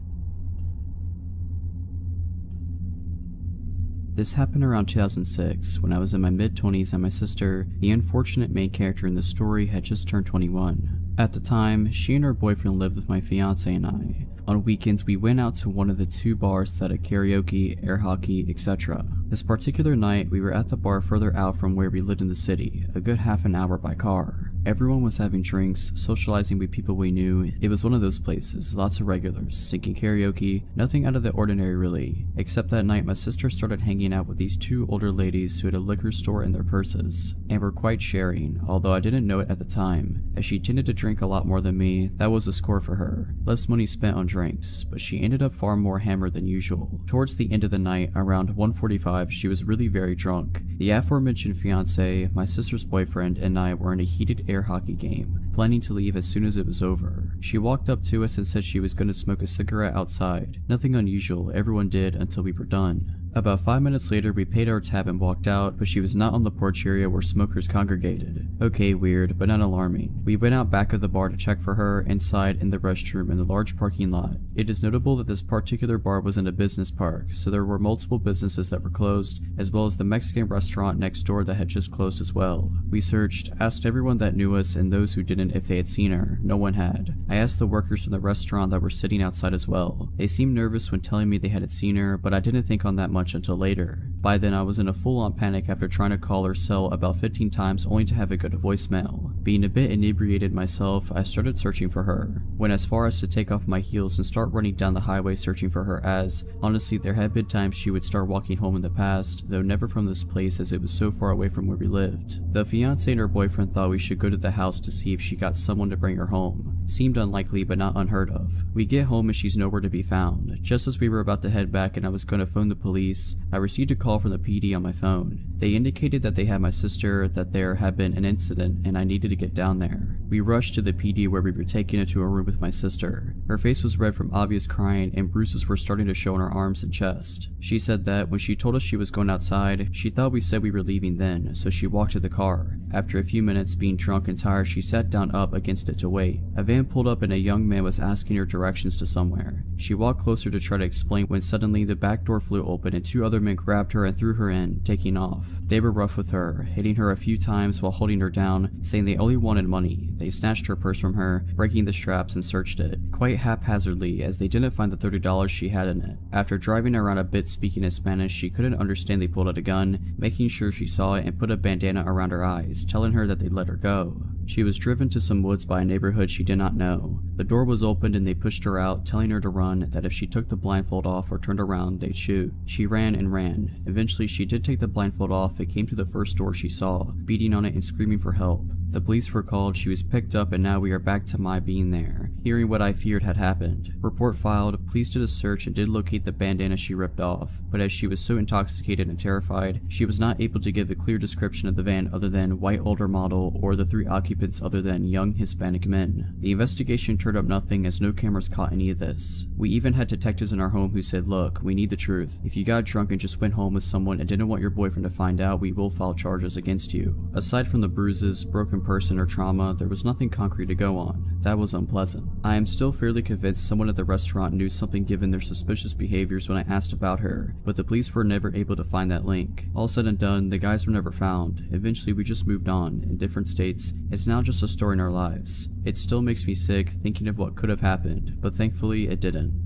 [SPEAKER 1] This happened around 2006, when I was in my mid-20s and my sister, the unfortunate main character in the story, had just turned 21. At the time, she and her boyfriend lived with my fiance and I. On weekends, we went out to one of the 2 bars that had karaoke, air hockey, etc. This particular night, we were at the bar further out from where we lived in the city, a good half an hour by car. Everyone was having drinks, socializing with people we knew. It was one of those places, lots of regulars, singing karaoke, nothing out of the ordinary really. Except that night my sister started hanging out with these 2 older ladies who had a liquor store in their purses, and were quite sharing, although I didn't know it at the time. As she tended to drink a lot more than me, that was a score for her. Less money spent on drinks, but she ended up far more hammered than usual. Towards the end of the night, around 1:45, she was really very drunk. The aforementioned fiance, my sister's boyfriend, and I were in a heated air hockey game, planning to leave as soon as it was over. She walked up to us and said she was going to smoke a cigarette outside. Nothing unusual, everyone did until we were done. About 5 minutes later, we paid our tab and walked out, but she was not on the porch area where smokers congregated. Okay, weird, but not alarming. We went out back of the bar to check for her, inside in the restroom in the large parking lot. It is notable that this particular bar was in a business park, so there were multiple businesses that were closed, as well as the Mexican restaurant next door that had just closed as well. We searched, asked everyone that knew us and those who didn't if they had seen her. No one had. I asked the workers from the restaurant that were sitting outside as well. They seemed nervous when telling me they hadn't seen her, but I didn't think on that much until later. By then I was in a full-on panic after trying to call her cell about 15 times only to have it go to voicemail. Being a bit inebriated myself, I started searching for her. Went as far as to take off my heels and start running down the highway searching for her, as honestly there had been times she would start walking home in the past, though never from this place as it was so far away from where we lived. The fiance and her boyfriend thought we should go to the house to see if she got someone to bring her home. Seemed unlikely but not unheard of. We get home and she's nowhere to be found. Just as we were about to head back and I was going to phone the police, I received a call from the PD on my phone. They indicated that they had my sister, that there had been an incident and I needed to get down there. We rushed to the PD where we were taken into a room with my sister. Her face was red from obvious crying and bruises were starting to show on her arms and chest. She said that when she told us she was going outside, she thought we said we were leaving then, so she walked to the car. After a few minutes being drunk and tired, she sat down up against it to wait. A van pulled up and a young man was asking her directions to somewhere. She walked closer to try to explain when suddenly the back door flew open and two other men grabbed her and threw her in, taking off. They were rough with her, hitting her a few times while holding her down, saying they only wanted money. They snatched her purse from her, breaking the straps and searched it, quite haphazardly as they didn't find the $30 she had in it. After driving around a bit speaking in Spanish, she couldn't understand they pulled out a gun, making sure she saw it and put a bandana around her eyes, telling her that they'd let her go. She was driven to some woods by a neighborhood she did not know. The door was opened and they pushed her out, telling her to run, that if she took the blindfold off or turned around, they'd shoot. She ran and ran. Eventually she did take the blindfold off and came to the first door she saw, beating on it and screaming for help. The police were called, she was picked up, and now we are back to my being there, hearing what I feared had happened. Report filed, police did a search and did locate the bandana she ripped off, but as she was so intoxicated and terrified, she was not able to give a clear description of the van other than white older model or the three occupants other than young Hispanic men. The investigation turned up nothing as no cameras caught any of this. We even had detectives in our home who said, look, we need the truth. If you got drunk and just went home with someone and didn't want your boyfriend to find out, we will file charges against you. Aside from the bruises, broken person or trauma, there was nothing concrete to go on. That was unpleasant. I am still fairly convinced someone at the restaurant knew something given their suspicious behaviors when I asked about her, but the police were never able to find that link. All said and done, the guys were never found. Eventually we just moved on, in different states. It's now just a story in our lives. It still makes me sick thinking of what could have happened, but thankfully it didn't.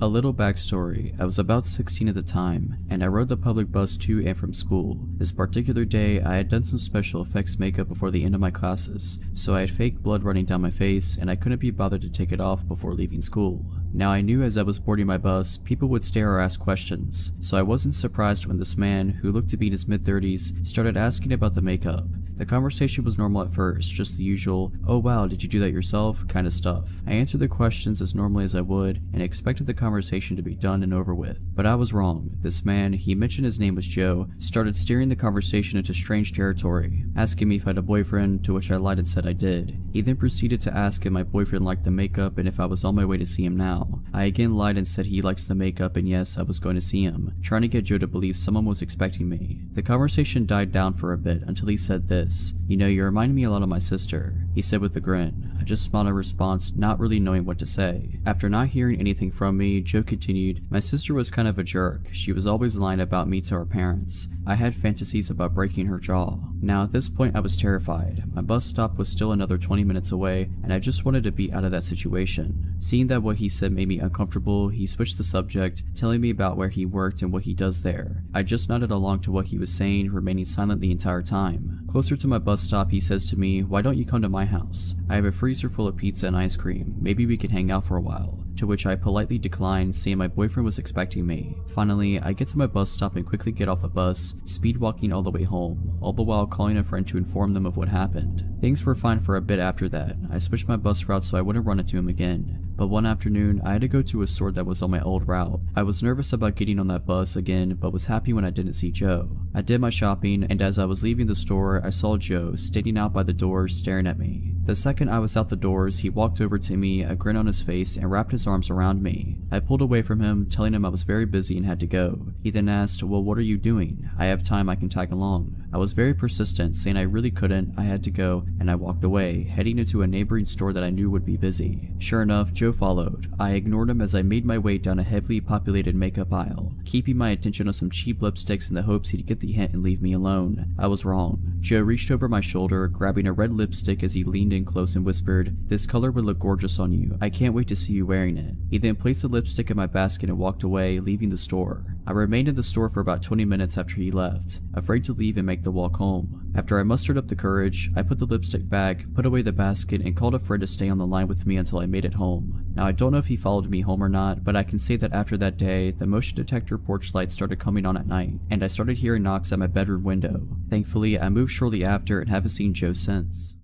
[SPEAKER 1] A little backstory, I was about 16 at the time, and I rode the public bus to and from school. This particular day, I had done some special effects makeup before the end of my classes, so I had fake blood running down my face and I couldn't be bothered to take it off before leaving school. Now I knew as I was boarding my bus, people would stare or ask questions, so I wasn't surprised when this man, who looked to be in his mid-30s, started asking about the makeup. The conversation was normal at first, just the usual, oh wow, did you do that yourself, kind of stuff. I answered the questions as normally as I would, and expected the conversation to be done and over with. But I was wrong. This man, he mentioned his name was Joe, started steering the conversation into strange territory, asking me if I had a boyfriend, to which I lied and said I did. He then proceeded to ask if my boyfriend liked the makeup and if I was on my way to see him now. I again lied and said he likes the makeup and yes, I was going to see him, trying to get Joe to believe someone was expecting me. The conversation died down for a bit until he said this, you know, you remind me a lot of my sister, he said with a grin. I just smiled in response, not really knowing what to say. After not hearing anything from me, Joe continued, my sister was kind of a jerk. She was always lying about me to her parents. I had fantasies about breaking her jaw. Now at this point I was terrified. My bus stop was still another 20 minutes away, and I just wanted to be out of that situation. Seeing that what he said made me uncomfortable, he switched the subject, telling me about where he worked and what he does there. I just nodded along to what he was saying, remaining silent the entire time. Closer to my bus stop, he says to me, why don't you come to my house? I have a freezer full of pizza and ice cream. Maybe we can hang out for a while. To which I politely declined, saying my boyfriend was expecting me. Finally, I get to my bus stop and quickly get off the bus, speed walking all the way home, all the while calling a friend to inform them of what happened. Things were fine for a bit after that. I switched my bus route so I wouldn't run into him again. But one afternoon, I had to go to a store that was on my old route. I was nervous about getting on that bus again, but was happy when I didn't see Joe. I did my shopping, and as I was leaving the store, I saw Joe standing out by the door staring at me. The second I was out the doors, he walked over to me, a grin on his face, and wrapped his arms around me. I pulled away from him, telling him I was very busy and had to go. He then asked, well, what are you doing? I have time, I can tag along. I was very persistent, saying I really couldn't, I had to go, and I walked away, heading into a neighboring store that I knew would be busy. Sure enough, Joe followed. I ignored him as I made my way down a heavily populated makeup aisle, keeping my attention on some cheap lipsticks in the hopes he'd get the hint and leave me alone. I was wrong. Joe reached over my shoulder, grabbing a red lipstick as he leaned in close and whispered, "This color would look gorgeous on you. I can't wait to see you wearing it." He then placed the lipstick in my basket and walked away, leaving the store. I remained in the store for about 20 minutes after he left, afraid to leave and make the walk home. After I mustered up the courage, I put the lipstick back, put away the basket, and called a friend to stay on the line with me until I made it home. Now I don't know if he followed me home or not, but I can say that after that day, the motion detector porch lights started coming on at night, and I started hearing knocks at my bedroom window. Thankfully, I moved shortly after and haven't seen Joe since.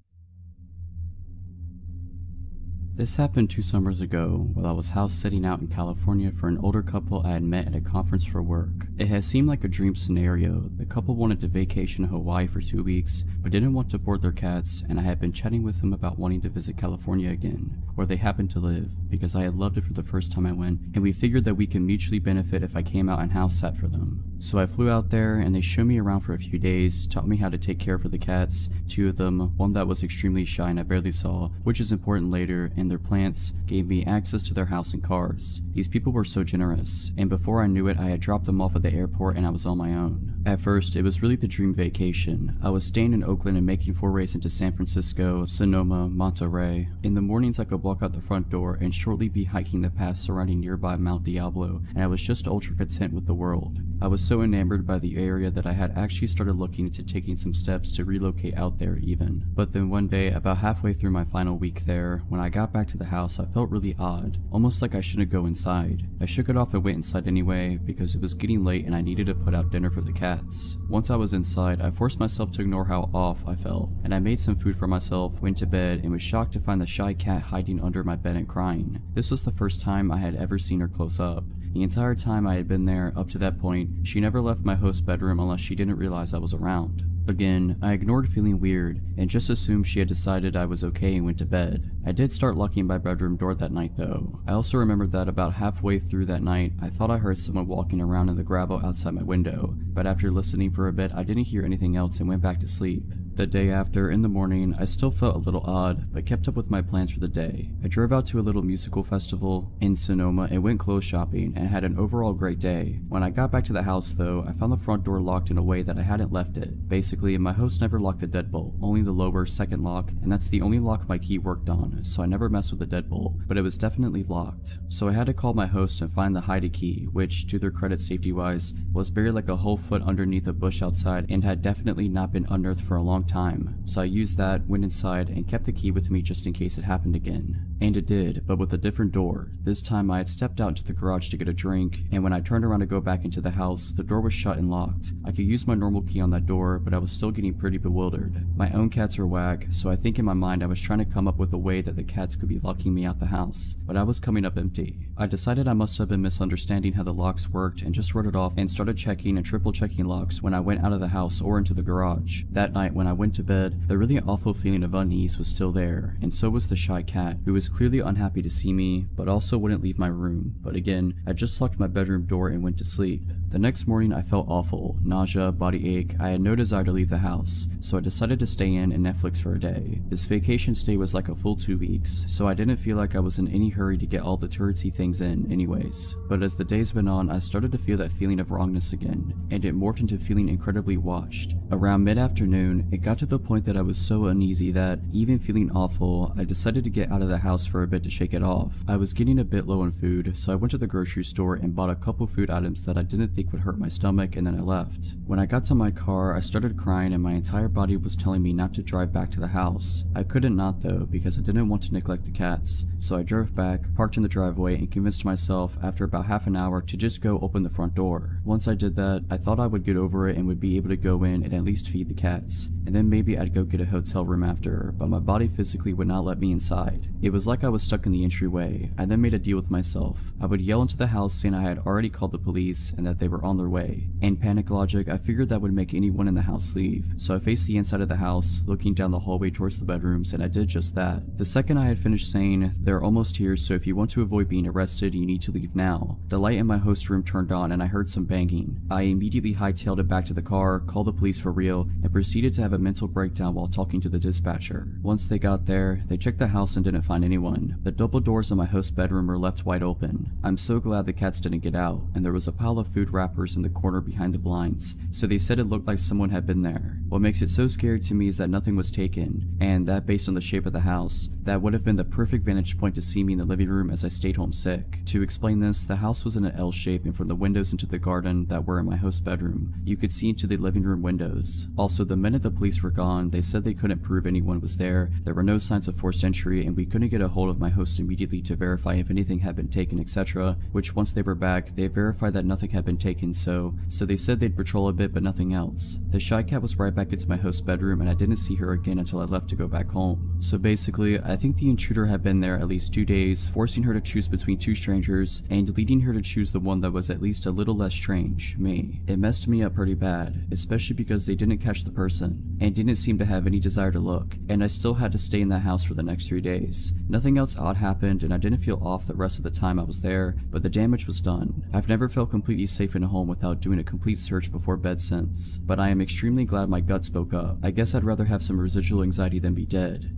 [SPEAKER 1] This happened 2 summers ago while I was house sitting out in California for an older couple I had met at a conference for work. It has seemed like a dream scenario. The couple wanted to vacation in Hawaii for 2 weeks, but didn't want to board their cats, and I had been chatting with them about wanting to visit California again, where they happened to live, because I had loved it for the first time I went, and we figured that we could mutually benefit if I came out and house sat for them. So I flew out there, and they showed me around for a few days, taught me how to take care of the cats, 2 of them, one that was extremely shy and I barely saw, which is important later, and their plants, gave me access to their house and cars. These people were so generous, and before I knew it, I had dropped them off at the airport and I was on my own. At first, it was really the dream vacation. I was staying in Oakland and making forays into San Francisco, Sonoma, Monterey. In the mornings, I could walk out the front door and shortly be hiking the paths surrounding nearby Mount Diablo, and I was just ultra content with the world. I was so enamored by the area that I had actually started looking into taking some steps to relocate out there even. But then one day, about halfway through my final week there, when I got back to the house, I felt really odd, almost like I shouldn't go inside. I shook it off and went inside anyway, because it was getting late and I needed to put out dinner for the cats. Once I was inside, I forced myself to ignore how off I felt, and I made some food for myself, went to bed, and was shocked to find the shy cat hiding under my bed and crying. This was the first time I had ever seen her close up. The entire time I had been there, up to that point, she never left my host's bedroom unless she didn't realize I was around. Again, I ignored feeling weird, and just assumed she had decided I was okay and went to bed. I did start locking my bedroom door that night though. I also remembered that about halfway through that night, I thought I heard someone walking around in the gravel outside my window, but after listening for a bit, I didn't hear anything else and went back to sleep. The day after, in the morning, I still felt a little odd, but kept up with my plans for the day. I drove out to a little musical festival in Sonoma and went clothes shopping and had an overall great day. When I got back to the house though, I found the front door locked in a way that I hadn't left it. Basically, my host never locked the deadbolt, only the lower second lock, and that's the only lock my key worked on, so I never messed with the deadbolt, but it was definitely locked. So I had to call my host and find the hidey key, which, to their credit safety-wise, was buried like a whole foot underneath a bush outside and had definitely not been unearthed for a long time. So I used that, went inside, and kept the key with me just in case it happened again. And it did, but with a different door. This time I had stepped out into the garage to get a drink, and when I turned around to go back into the house, the door was shut and locked. I could use my normal key on that door, but I was still getting pretty bewildered. My own cats are whack, so I think in my mind I was trying to come up with a way that the cats could be locking me out the house, but I was coming up empty. I decided I must have been misunderstanding how the locks worked and just wrote it off and started checking and triple checking locks when I went out of the house or into the garage. That night when I went to bed, the really awful feeling of unease was still there, and so was the shy cat, who was clearly unhappy to see me, but also wouldn't leave my room. But again, I just locked my bedroom door and went to sleep. The next morning I felt awful, nausea, body ache. I had no desire to leave the house, so I decided to stay in and Netflix for a day. This vacation stay was like a full 2 weeks, so I didn't feel like I was in any hurry to get all the touristy things in anyways. But as the days went on, I started to feel that feeling of wrongness again, and it morphed into feeling incredibly watched. Around mid-afternoon, it got to the point that I was so uneasy that, even feeling awful, I decided to get out of the house for a bit to shake it off. I was getting a bit low on food, so I went to the grocery store and bought a couple food items that I didn't think would hurt my stomach, and then I left. When I got to my car, I started crying and my entire body was telling me not to drive back to the house. I couldn't not though, because I didn't want to neglect the cats, so I drove back, parked in the driveway, and convinced myself after about half an hour to just go open the front door. Once I did that, I thought I would get over it and would be able to go in and at least feed the cats, and then maybe I'd go get a hotel room after, but my body physically would not let me inside. It was like I was stuck in the entryway. I then made a deal with myself. I would yell into the house saying I had already called the police and that they were on their way. In panic logic, I figured that would make anyone in the house leave, so I faced the inside of the house, looking down the hallway towards the bedrooms, and I did just that. The second I had finished saying, "They're almost here, so if you want to avoid being arrested, you need to leave now," the light in my host room turned on and I heard some banging. I immediately hightailed it back to the car, called the police for real, and proceeded to have a mental breakdown while talking to the dispatcher. Once they got there, they checked the house and didn't find anyone. The double doors in my host's bedroom were left wide open. I'm so glad the cats didn't get out, and there was a pile of food wrappers in the corner behind the blinds, so they said it looked like someone had been there. What makes it so scary to me is that nothing was taken, and that based on the shape of the house, that would have been the perfect vantage point to see me in the living room as I stayed home sick. To explain this, the house was in an L shape, and from the windows into the garden that were in my host's bedroom, you could see into the living room windows. Also, the minute the police were gone, they said they couldn't prove anyone was there were no signs of forced entry, and we couldn't get a hold of my host immediately to verify if anything had been taken, etc., which once they were back, they verified that nothing had been taken, so they said they'd patrol a bit but nothing else. The shy cat was right back into my host's bedroom, and I didn't see her again until I left to go back home. So basically, I think the intruder had been there at least 2 days, forcing her to choose between two strangers, and leading her to choose the one that was at least a little less strange, me. It messed me up pretty bad, especially because they didn't catch the person, and didn't seem to have any desire to look, and I still had to stay in the house for the next 3 days. Nothing else odd happened, and I didn't feel off the rest of the time I was there, but the damage was done. I've never felt completely safe in a home without doing a complete search before bed since, but I am extremely glad my gut spoke up. I guess I'd rather have some residual anxiety than be dead.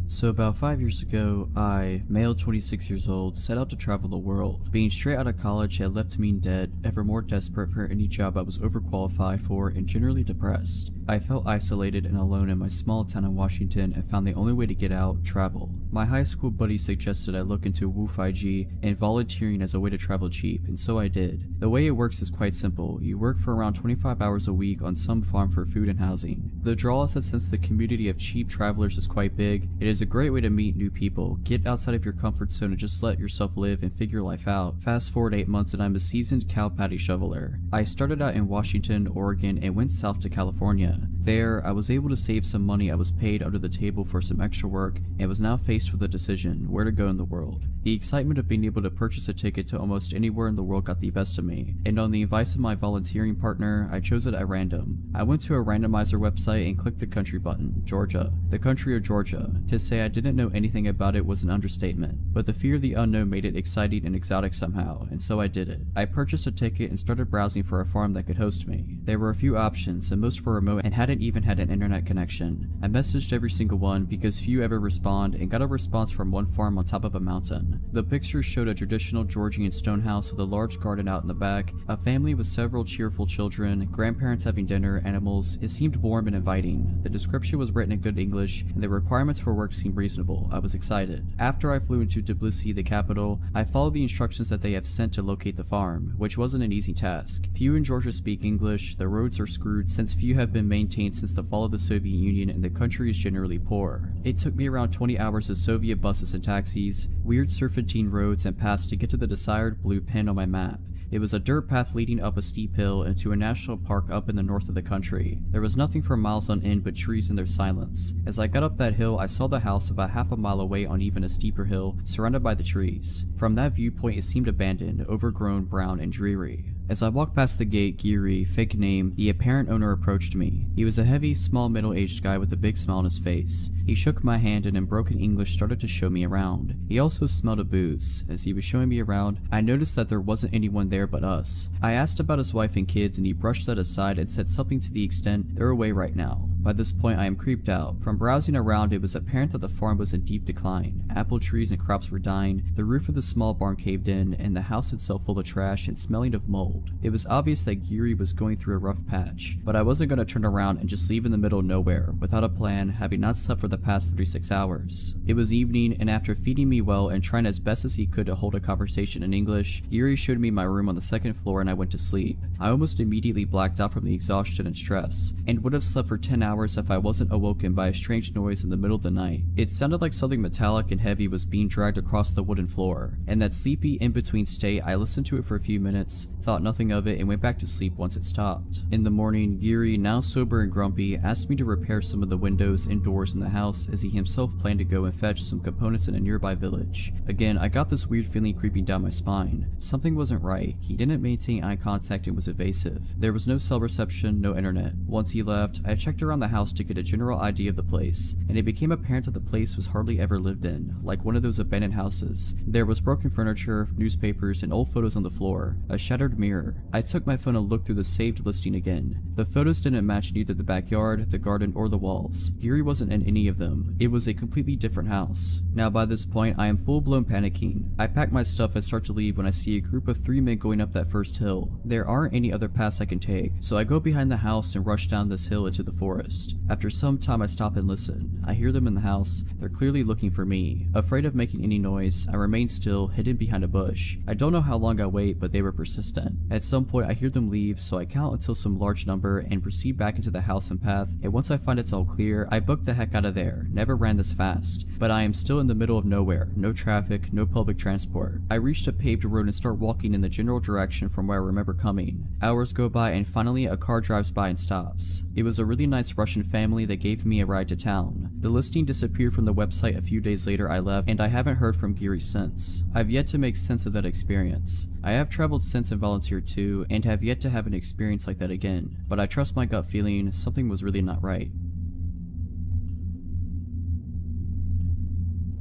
[SPEAKER 1] So about 5 years ago, I, male 26 years old, set out to travel the world. Being straight out of college had left me dead, ever more desperate for any job I was overqualified for, and generally depressed. I felt isolated and alone in my small town in Washington and found the only way to get out, travel. My high school buddy suggested I look into COMPILATIon and volunteering as a way to travel cheap, and so I did. The way it works is quite simple. You work for around 25 hours a week on some farm for food and housing. The draw is that since the community of cheap travelers is quite big, it is a great way to meet new people, get outside of your comfort zone and just let yourself live and figure life out. Fast forward 8 months and I'm a seasoned cow patty shoveler. I started out in Washington, Oregon and went south to California. There, I was able to save some money I was paid under the table for some extra work and was now faced with a decision, where to go in the world. The excitement of being able to purchase a ticket to almost anywhere in the world got the best of me, and on the advice of my volunteering partner, I chose it at random. I went to a randomizer website and clicked the country button, Georgia, the country of Georgia. To say I didn't know anything about it was an understatement, but the fear of the unknown made it exciting and exotic somehow, and so I did it. I purchased a ticket and started browsing for a farm that could host me. There were a few options, and most were remote and hadn't even had an internet connection. I messaged every single one because few ever respond, and got a response from one farm on top of a mountain. The pictures showed a traditional Georgian stone house with a large garden out in the back, a family with several cheerful children, grandparents having dinner, animals. It seemed warm and inviting. The description was written in good English, and the requirements for work seemed reasonable. I was excited. After I flew into Tbilisi, the capital, I followed the instructions that they have sent to locate the farm, which wasn't an easy task. Few in Georgia speak English, the roads are screwed since few have been maintained since the fall of the Soviet Union, and the country is generally poor. It took me around 20 hours of Soviet buses and taxis, weird serpentine roads and paths to get to the desired blue pin on my map. It was a dirt path leading up a steep hill into a national park up in the north of the country. There was nothing for miles on end but trees and their silence. As I got up that hill, I saw the house about half a mile away on even a steeper hill, surrounded by the trees. From that viewpoint, it seemed abandoned, overgrown, brown, and dreary. As I walked past the gate, Giri, fake name, the apparent owner approached me. He was a heavy, small, middle-aged guy with a big smile on his face. He shook my hand and in broken English started to show me around. He also smelled of booze. As he was showing me around, I noticed that there wasn't anyone there but us. I asked about his wife and kids and he brushed that aside and said something to the extent, "They're away right now." By this point, I am creeped out. From browsing around, it was apparent that the farm was in deep decline. Apple trees and crops were dying, the roof of the small barn caved in, and the house itself full of trash and smelling of mold. It was obvious that Giri was going through a rough patch, but I wasn't going to turn around and just leave in the middle of nowhere, without a plan, having not slept for the past 36 hours. It was evening, and after feeding me well and trying as best as he could to hold a conversation in English, Giri showed me my room on the second floor and I went to sleep. I almost immediately blacked out from the exhaustion and stress, and would have slept for 10 hours if I wasn't awoken by a strange noise in the middle of the night. It sounded like something metallic and heavy was being dragged across the wooden floor. In that sleepy in-between state, I listened to it for a few minutes, thought nothing of it, and went back to sleep once it stopped. In the morning, Giri, now sober and grumpy, asked me to repair some of the windows and doors in the house as he himself planned to go and fetch some components in a nearby village. Again, I got this weird feeling creeping down my spine. Something wasn't right. He didn't maintain eye contact and was evasive. There was no cell reception, no internet. Once he left, I checked around around the house to get a general idea of the place, and it became apparent that the place was hardly ever lived in, like one of those abandoned houses. There was broken furniture, newspapers, and old photos on the floor, a shattered mirror. I took my phone and looked through the saved listing again. The photos didn't match neither the backyard, the garden, or the walls. Gary wasn't in any of them. It was a completely different house. Now by this point, I am full-blown panicking. I pack my stuff and start to leave when I see a group of 3 men going up that first hill. There aren't any other paths I can take, so I go behind the house and rush down this hill into the forest. After some time I stop and listen. I hear them in the house. They're clearly looking for me. Afraid of making any noise, I remain still, hidden behind a bush. I don't know how long I wait, but they were persistent. At some point I hear them leave, so I count until some large number and proceed back into the house and path, and once I find it's all clear, I book the heck out of there. Never ran this fast. But I am still in the middle of nowhere. No traffic, no public transport. I reached a paved road and start walking in the general direction from where I remember coming. Hours go by and finally a car drives by and stops. It was a really nice Russian family that gave me a ride to town. The listing disappeared from the website a few days later. I left, and I haven't heard from Gary since. I've yet to make sense of that experience. I have traveled since and volunteered too, and have yet to have an experience like that again, but I trust my gut feeling something was really not right.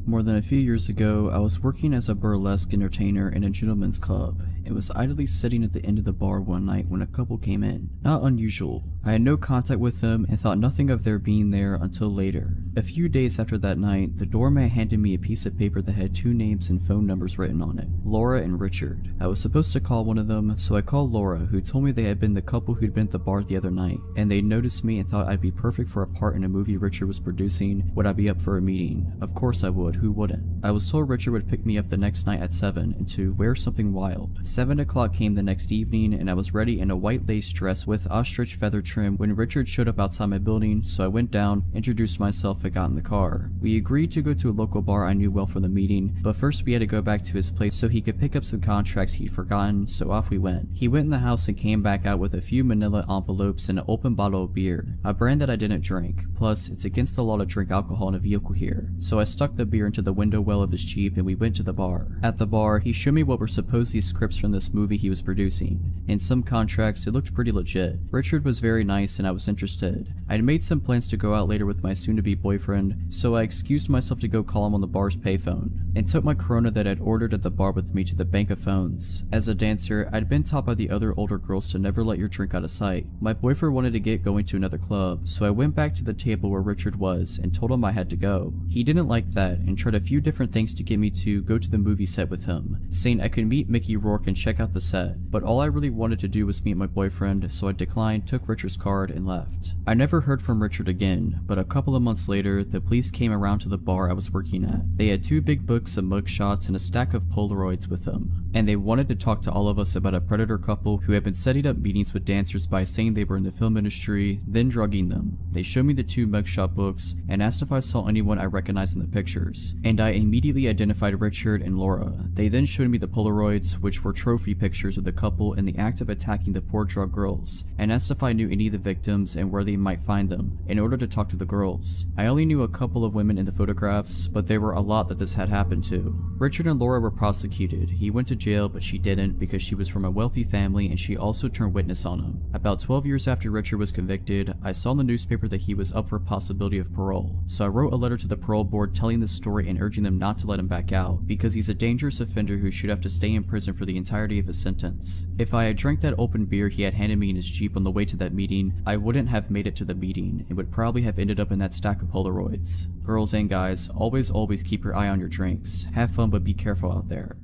[SPEAKER 1] More than a few years ago, I was working as a burlesque entertainer in a gentleman's club. It was idly sitting at the end of the bar one night when a couple came in. Not unusual. I had no contact with them and thought nothing of their being there until later. A few days after that night, the doorman handed me a piece of paper that had 2 names and phone numbers written on it, Laura and Richard. I was supposed to call one of them, so I called Laura, who told me they had been the couple who'd been at the bar the other night, and they noticed me and thought I'd be perfect for a part in a movie Richard was producing. Would I be up for a meeting? Of course I would, who wouldn't? I was told Richard would pick me up the next night at 7 and to wear something wild. 7 o'clock came the next evening and I was ready in a white lace dress with ostrich feather trim when Richard showed up outside my building, so I went down, introduced myself, and got in the car. We agreed to go to a local bar I knew well from the meeting, but first we had to go back to his place so he could pick up some contracts he'd forgotten, so off we went. He went in the house and came back out with a few manila envelopes and an open bottle of beer, a brand that I didn't drink. Plus, it's against the law to drink alcohol in a vehicle here, so I stuck the beer into the window well of his Jeep and we went to the bar. At the bar, he showed me what were supposedly scripts from this movie he was producing. In some contracts, it looked pretty legit. Richard was very nice and I was interested. I'd made some plans to go out later with my soon-to-be boyfriend, so I excused myself to go call him on the bar's payphone, and took my Corona that I'd ordered at the bar with me to the bank of phones. As a dancer, I'd been taught by the other older girls to never let your drink out of sight. My boyfriend wanted to get going to another club, so I went back to the table where Richard was and told him I had to go. He didn't like that and tried a few different things to get me to go to the movie set with him, saying I could meet Mickey Rourke and check out the set, but all I really wanted to do was meet my boyfriend, so I declined, took Richard's card, and left. I never heard from Richard again, but a couple of months later, the police came around to the bar I was working at. They had 2 big books of mugshots and a stack of Polaroids with them, and they wanted to talk to all of us about a predator couple who had been setting up meetings with dancers by saying they were in the film industry, then drugging them. They showed me the 2 mugshot books and asked if I saw anyone I recognized in the pictures, and I immediately identified Richard and Laura. They then showed me the Polaroids, which were trophy pictures of the couple in the act of attacking the poor drug girls, and asked if I knew any of the victims and where they might find them, in order to talk to the girls. I only knew a couple of women in the photographs, but there were a lot that this had happened to. Richard and Laura were prosecuted. He went to jail, but she didn't because she was from a wealthy family and she also turned witness on him. About 12 years after Richard was convicted, I saw in the newspaper that he was up for a possibility of parole, so I wrote a letter to the parole board telling this story and urging them not to let him back out, because he's a dangerous offender who should have to stay in prison for the entirety of his sentence. If I had drank that open beer he had handed me in his Jeep on the way to that meeting, I wouldn't have made it to the meeting and would probably have ended up in that stack of Polaroids. Girls and guys, always keep your eye on your drinks. Have fun, but be careful out there.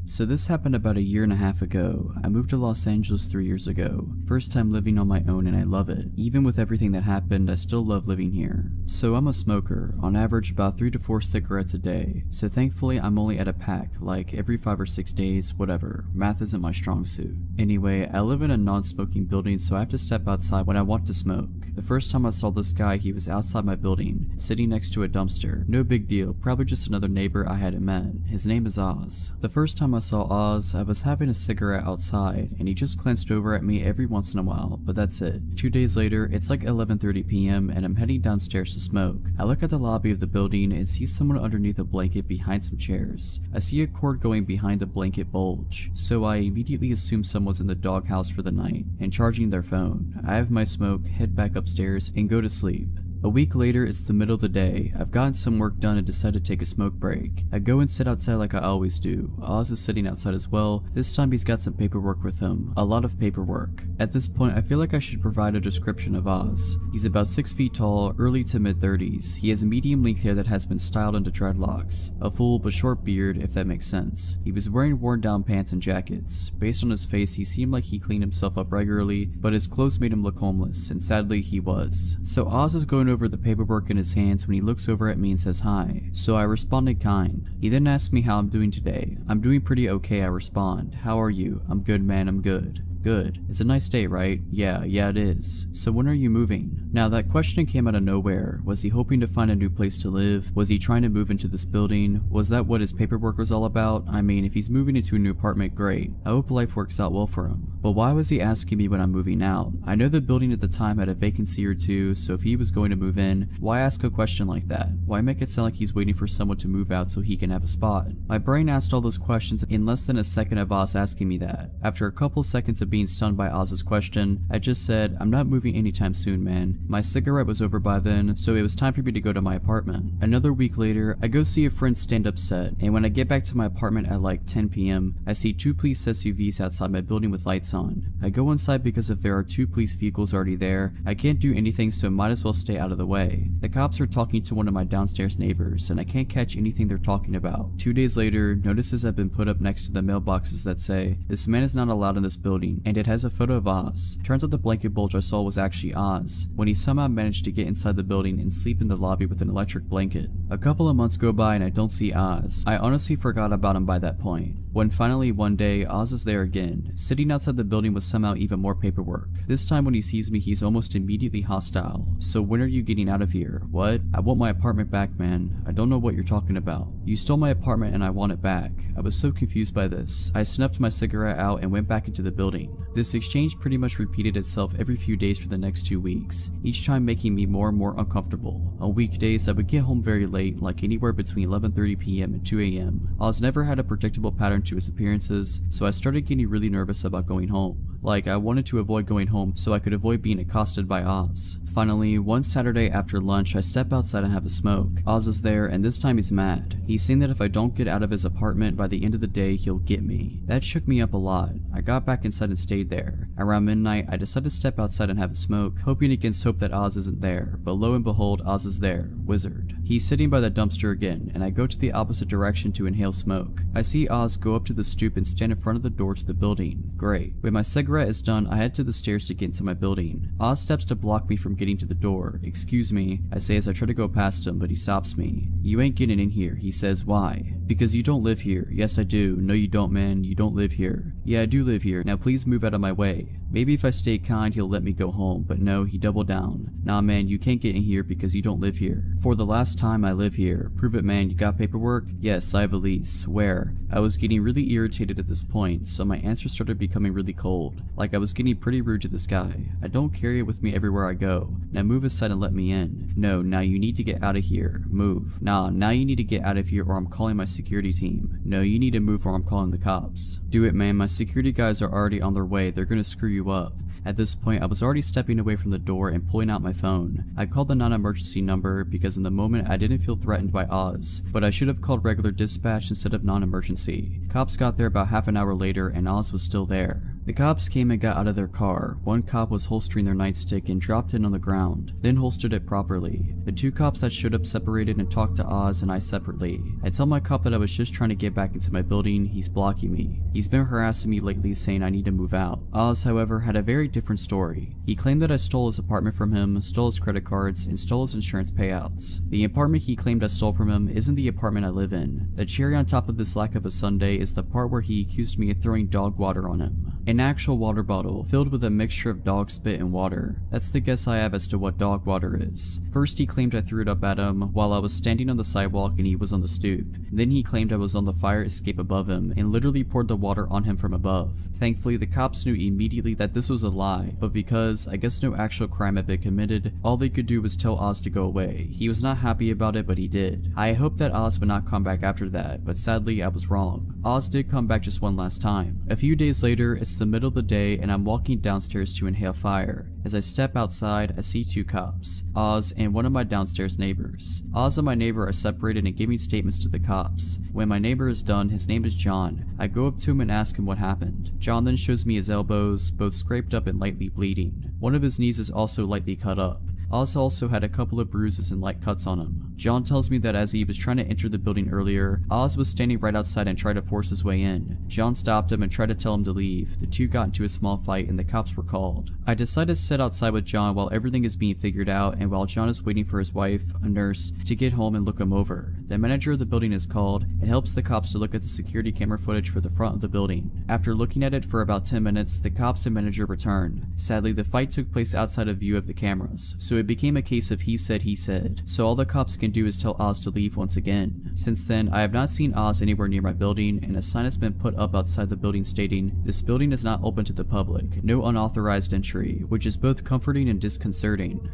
[SPEAKER 1] So this happened about 1.5 years ago. I moved to Los Angeles 3 years ago. First time living on my own and I love it. Even with everything that happened, I still love living here. So I'm a smoker, on average about 3 to 4 cigarettes a day. So thankfully I'm only at a pack, like every 5 or 6 days, whatever. Math isn't my strong suit. Anyway, I live in a non-smoking building, so I have to step outside when I want to smoke. The first time I saw this guy, he was outside my building, sitting next to a dumpster. No big deal, probably just another neighbor I hadn't met. His name is Oz. The first time I saw Oz, I was having a cigarette outside, and he just glanced over at me every once in a while, but that's it. 2 days later, it's like 11:30 p.m. and I'm heading downstairs to smoke. I look at the lobby of the building and see someone underneath a blanket behind some chairs. I see a cord going behind the blanket bulge, so I immediately assume someone's in the doghouse for the night and charging their phone. I have my smoke, head back upstairs, and go to sleep. A week later, it's the middle of the day. I've gotten some work done and decided to take a smoke break. I go and sit outside like I always do. Oz is sitting outside as well. This time he's got some paperwork with him. A lot of paperwork. At this point, I feel like I should provide a description of Oz. He's about 6 feet tall, early to mid-30s. He has medium length hair that has been styled into dreadlocks. A full but short beard, if that makes sense. He was wearing worn down pants and jackets. Based on his face, he seemed like he cleaned himself up regularly, but his clothes made him look homeless, and sadly he was. So Oz is going over the paperwork in his hands when he looks over at me and says hi, so I responded kind. He then asked me how I'm doing today. I'm doing pretty okay, I respond. How are you? I'm good, man, I'm good. Good. It's a nice day, right? Yeah, it is. So when are you moving? Now that question came out of nowhere. Was he hoping to find a new place to live? Was he trying to move into this building? Was that what his paperwork was all about? I mean, if he's moving into a new apartment, great. I hope life works out well for him. But why was he asking me when I'm moving out? I know the building at the time had a vacancy or two, so if he was going to move in, why ask a question like that? Why make it sound like he's waiting for someone to move out so he can have a spot? My brain asked all those questions in less than a second of Oz asking me that. After a couple seconds of being stunned by Oz's question, I just said, I'm not moving anytime soon, man. My cigarette was over by then, so it was time for me to go to my apartment. Another week later, I go see a friend stand upset, and when I get back to my apartment at like 10 p.m., I see 2 police SUVs outside my building with lights on. I go inside because if there are 2 police vehicles already there, I can't do anything, so might as well stay out of the way. The cops are talking to one of my downstairs neighbors, and I can't catch anything they're talking about. 2 days later, notices have been put up next to the mailboxes that say, this man is not allowed in this building, and it has a photo of Oz. Turns out the blanket bulge I saw was actually Oz, when he somehow managed to get inside the building and sleep in the lobby with an electric blanket. A couple of months go by and I don't see Oz. I honestly forgot about him by that point. When finally one day, Oz is there again, sitting outside the building with somehow even more paperwork. This time when he sees me, he's almost immediately hostile. So when are you getting out of here? What? I want my apartment back, man. I don't know what you're talking about. You stole my apartment and I want it back. I was so confused by this. I snuffed my cigarette out and went back into the building. This exchange pretty much repeated itself every few days for the next 2 weeks, each time making me more and more uncomfortable. On weekdays, I would get home very late, like anywhere between 11:30 p.m. and 2 a.m. Oz never had a predictable pattern to his appearances, so I started getting really nervous about going home. Like, I wanted to avoid going home so I could avoid being accosted by Oz. Finally, one Saturday after lunch, I step outside and have a smoke. Oz is there, and this time he's mad. He's saying that if I don't get out of his apartment by the end of the day, he'll get me. That shook me up a lot. I got back inside and stayed there. Around midnight, I decided to step outside and have a smoke, hoping against hope that Oz isn't there, but lo and behold, Oz is there. Wizard. He's sitting by the dumpster again, and I go to the opposite direction to inhale smoke. I see Oz go up to the stoop and stand in front of the door to the building. Great. When my cigarette is done, I head to the stairs to get into my building. Oz steps to block me from getting to the door. Excuse me, I say as I try to go past him, but he stops me. You ain't getting in here, he says. Why? Because you don't live here. Yes, I do. No, you don't, man. You don't live here. Yeah, I do live here. Now please move out of my way. Maybe if I stay kind, he'll let me go home, but no, he doubled down. Nah, man, you can't get in here because you don't live here. For the last time, I live here. Prove it, man. You got paperwork? Yes, I have a lease. Where? I was getting really irritated at this point, so my answer started becoming really cold. Like I was getting pretty rude to this guy. I don't carry it with me everywhere I go. Now move aside and let me in. No, now you need to get out of here. Move. Nah, now you need to get out of here or I'm calling my security team. No, you need to move or I'm calling the cops. Do it, man. My security guys are already on their way. They're gonna screw you up. At this point, I was already stepping away from the door and pulling out my phone. I called the non-emergency number because in the moment I didn't feel threatened by Oz, but I should have called regular dispatch instead of non-emergency. Cops got there about half an hour later and Oz was still there. The cops came and got out of their car. One cop was holstering their nightstick and dropped it on the ground, then holstered it properly. The 2 cops that showed up separated and talked to Oz and I separately. I tell my cop that I was just trying to get back into my building. He's blocking me. He's been harassing me lately saying I need to move out. Oz, however, had a very different story. He claimed that I stole his apartment from him, stole his credit cards, and stole his insurance payouts. The apartment he claimed I stole from him isn't the apartment I live in. The cherry on top of this lack of a sundae is the part where he accused me of throwing dog water on him. An actual water bottle filled with a mixture of dog spit and water. That's the guess I have as to what dog water is. First he claimed I threw it up at him while I was standing on the sidewalk and he was on the stoop. Then he claimed I was on the fire escape above him and literally poured the water on him from above. Thankfully the cops knew immediately that this was a lie, but because I guess no actual crime had been committed, all they could do was tell Oz to go away. He was not happy about it, but he did. I hoped that Oz would not come back after that, but sadly I was wrong. Oz did come back just one last time. A few days later, it's the middle of the day and I'm walking downstairs to inhale fire. As I step outside, I see two cops, Oz and one of my downstairs neighbors. Oz and my neighbor are separated and giving statements to the cops. When my neighbor is done, his name is John. I go up to him and ask him what happened. John then shows me his elbows, both scraped up and lightly bleeding. One of his knees is also lightly cut up. Oz also had a couple of bruises and light cuts on him. John tells me that as he was trying to enter the building earlier, Oz was standing right outside and tried to force his way in. John stopped him and tried to tell him to leave. The two got into a small fight and the cops were called. I decided to sit outside with John while everything is being figured out and while John is waiting for his wife, a nurse, to get home and look him over. The manager of the building is called and helps the cops to look at the security camera footage for the front of the building. After looking at it for about 10 minutes, the cops and manager return. Sadly, the fight took place outside of view of the cameras, so it became a case of he said, so all the cops can do is tell Oz to leave once again. Since then, I have not seen Oz anywhere near my building, and a sign has been put up outside the building stating, "This building is not open to the public, no unauthorized entry," which is both comforting and disconcerting.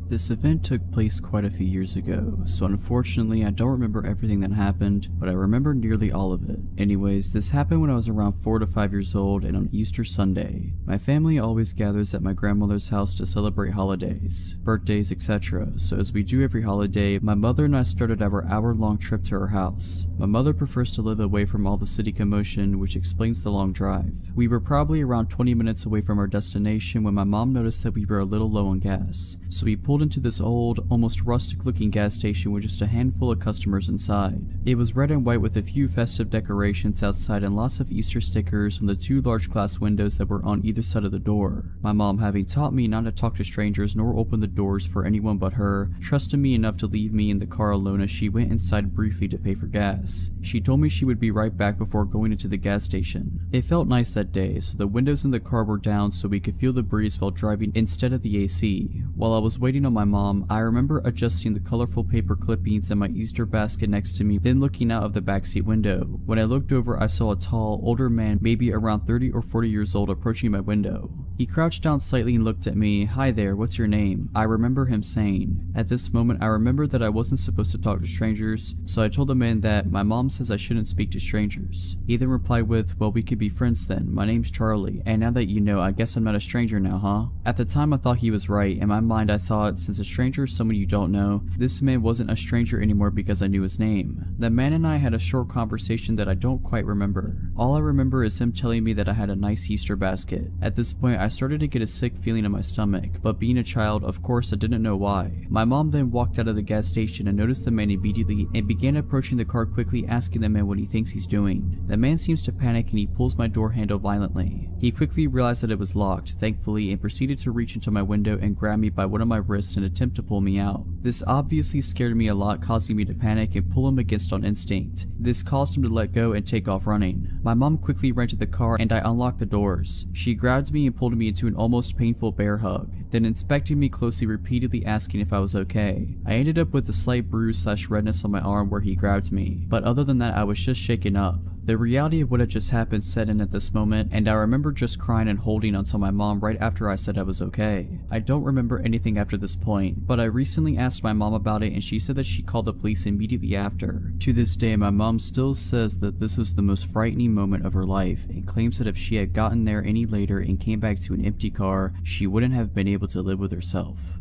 [SPEAKER 1] This event took place quite a few years ago, so unfortunately I don't remember everything that happened, but I remember nearly all of it. Anyways, this happened when I was around 4 to 5 years old and on Easter Sunday. My family always gathers at my grandmother's house to celebrate holidays, birthdays, etc. So as we do every holiday, my mother and I started our hour-long trip to her house. My mother prefers to live away from all the city commotion, which explains the long drive. We were probably around 20 minutes away from our destination when my mom noticed that we were a little low on gas, so we pulled into this old, almost rustic-looking gas station with just a handful of customers inside. It was red and white with a few festive decorations outside and lots of Easter stickers on the two large glass windows that were on either side of the door. My mom, having taught me not to talk to strangers nor open the doors for anyone but her, trusted me enough to leave me in the car alone as she went inside briefly to pay for gas. She told me she would be right back before going into the gas station. It felt nice that day, so the windows in the car were down so we could feel the breeze while driving instead of the AC. While I was waiting on my mom, I remember adjusting the colorful paper clippings in my Easter basket next to me, then looking out of the backseat window. When I looked over, I saw a tall, older man, maybe around 30 or 40 years old, approaching my window. He crouched down slightly and looked at me. "Hi there, what's your name?" I remember him saying. At this moment, I remembered that I wasn't supposed to talk to strangers, so I told the man that my mom says I shouldn't speak to strangers. He then replied with, "Well, we could be friends then. My name's Charlie, and now that you know, I guess I'm not a stranger now, huh?" At the time, I thought he was right. In my mind, I thought, since a stranger is someone you don't know, this man wasn't a stranger anymore because I knew his name. The man and I had a short conversation that I don't quite remember. All I remember is him telling me that I had a nice Easter basket. At this point, I started to get a sick feeling in my stomach, but being a child, of course, I didn't know why. My mom then walked out of the gas station and noticed the man immediately and began approaching the car quickly, asking the man what he thinks he's doing. The man seems to panic and he pulls my door handle violently. He quickly realized that it was locked, thankfully, and proceeded to reach into my window and grab me by one of my wrists and attempt to pull me out. This obviously scared me a lot, causing me to panic and pull him against on instinct. This caused him to let go and take off running. My mom quickly ran to the car and I unlocked the doors. She grabbed me and pulled me into an almost painful bear hug, then inspected me closely, repeatedly asking if I was okay. I ended up with a slight bruise/redness on my arm where he grabbed me, but other than that I was just shaken up. The reality of what had just happened set in at this moment, and I remember just crying and holding onto my mom right after I said I was okay. I don't remember anything after this point, but I recently asked my mom about it and she said that she called the police immediately after. To this day, my mom still says that this was the most frightening moment of her life and claims that if she had gotten there any later and came back to an empty car, she wouldn't have been able to live with herself.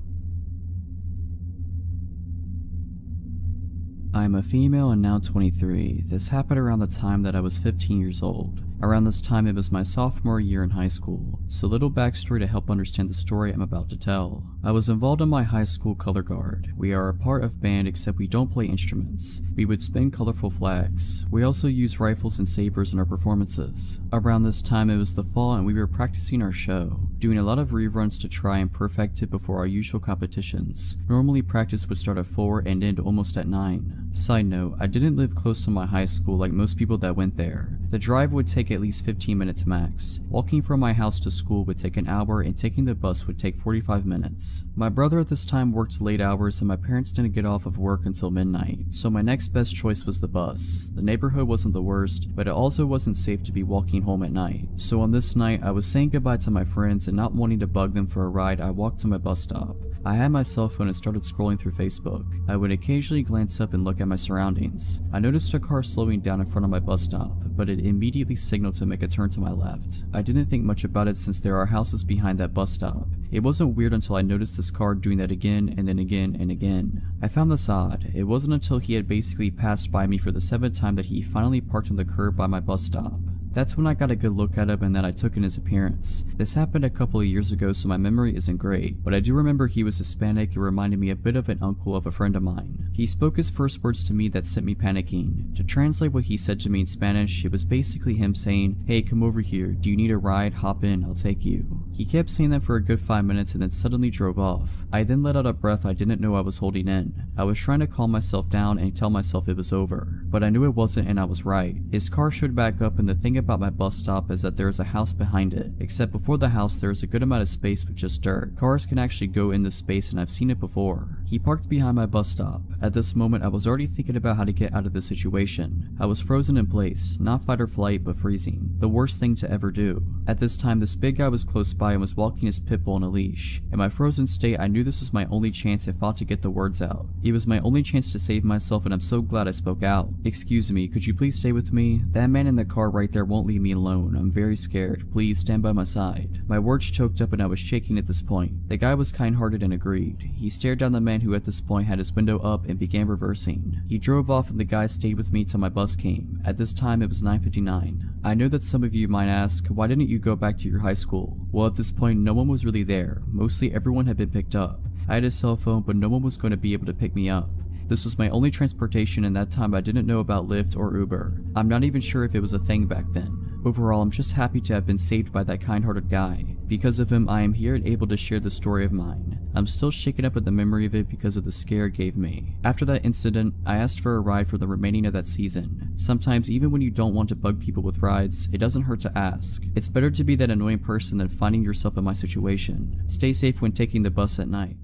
[SPEAKER 1] I am a female and now 23. This happened around the time that I was 15 years old. Around this time it was my sophomore year in high school, so little backstory to help understand the story I'm about to tell. I was involved in my high school color guard. We are a part of band except we don't play instruments. We would spin colorful flags. We also use rifles and sabers in our performances. Around this time it was the fall and we were practicing our show, doing a lot of reruns to try and perfect it before our usual competitions. Normally practice would start at 4 and end almost at 9. Side note, I didn't live close to my high school like most people that went there. The drive would take at least 15 minutes max. Walking from my house to school would take an hour and taking the bus would take 45 minutes. My brother at this time worked late hours and my parents didn't get off of work until midnight, so my next best choice was the bus. The neighborhood wasn't the worst, but it also wasn't safe to be walking home at night. So on this night, I was saying goodbye to my friends and not wanting to bug them for a ride, I walked to my bus stop. I had my cell phone and started scrolling through Facebook. I would occasionally glance up and look at my surroundings. I noticed a car slowing down in front of my bus stop, but it immediately signaled to make a turn to my left. I didn't think much about it since there are houses behind that bus stop. It wasn't weird until I noticed this car doing that again and then again and again. I found this odd. It wasn't until he had basically passed by me for the 7th time that he finally parked on the curb by my bus stop. That's when I got a good look at him and then I took in his appearance. This happened a couple of years ago so my memory isn't great, but I do remember he was Hispanic and reminded me a bit of an uncle of a friend of mine. He spoke his first words to me that sent me panicking. To translate what he said to me in Spanish, it was basically him saying, "Hey, come over here, do you need a ride? Hop in, I'll take you." He kept saying that for a good 5 minutes and then suddenly drove off. I then let out a breath I didn't know I was holding in. I was trying to calm myself down and tell myself it was over, but I knew it wasn't and I was right. His car showed back up and the thing about my bus stop is that there is a house behind it, except before the house there is a good amount of space with just dirt. Cars can actually go in this space and I've seen it before. He parked behind my bus stop. At this moment I was already thinking about how to get out of this situation. I was frozen in place, not fight or flight but freezing. The worst thing to ever do. At this time this big guy was close by and was walking his pit bull on a leash. In my frozen state I knew this was my only chance and fought to get the words out. It was my only chance to save myself and I'm so glad I spoke out. "Excuse me, could you please stay with me? That man in the car right there won't leave me alone. I'm very scared. Please stand by my side." My words choked up and I was shaking at this point. The guy was kind-hearted and agreed. He stared down the man who at this point had his window up and began reversing. He drove off and the guy stayed with me till my bus came. At this time it was 9:59. I know that some of you might ask, why didn't you go back to your high school? Well, at this point no one was really there. Mostly everyone had been picked up. I had a cell phone but no one was going to be able to pick me up. This was my only transportation and that time I didn't know about Lyft or Uber. I'm not even sure if it was a thing back then. Overall, I'm just happy to have been saved by that kind-hearted guy. Because of him, I am here and able to share this story of mine. I'm still shaken up at the memory of it because of the scare it gave me. After that incident, I asked for a ride for the remaining of that season. Sometimes, even when you don't want to bug people with rides, it doesn't hurt to ask. It's better to be that annoying person than finding yourself in my situation. Stay safe when taking the bus at night.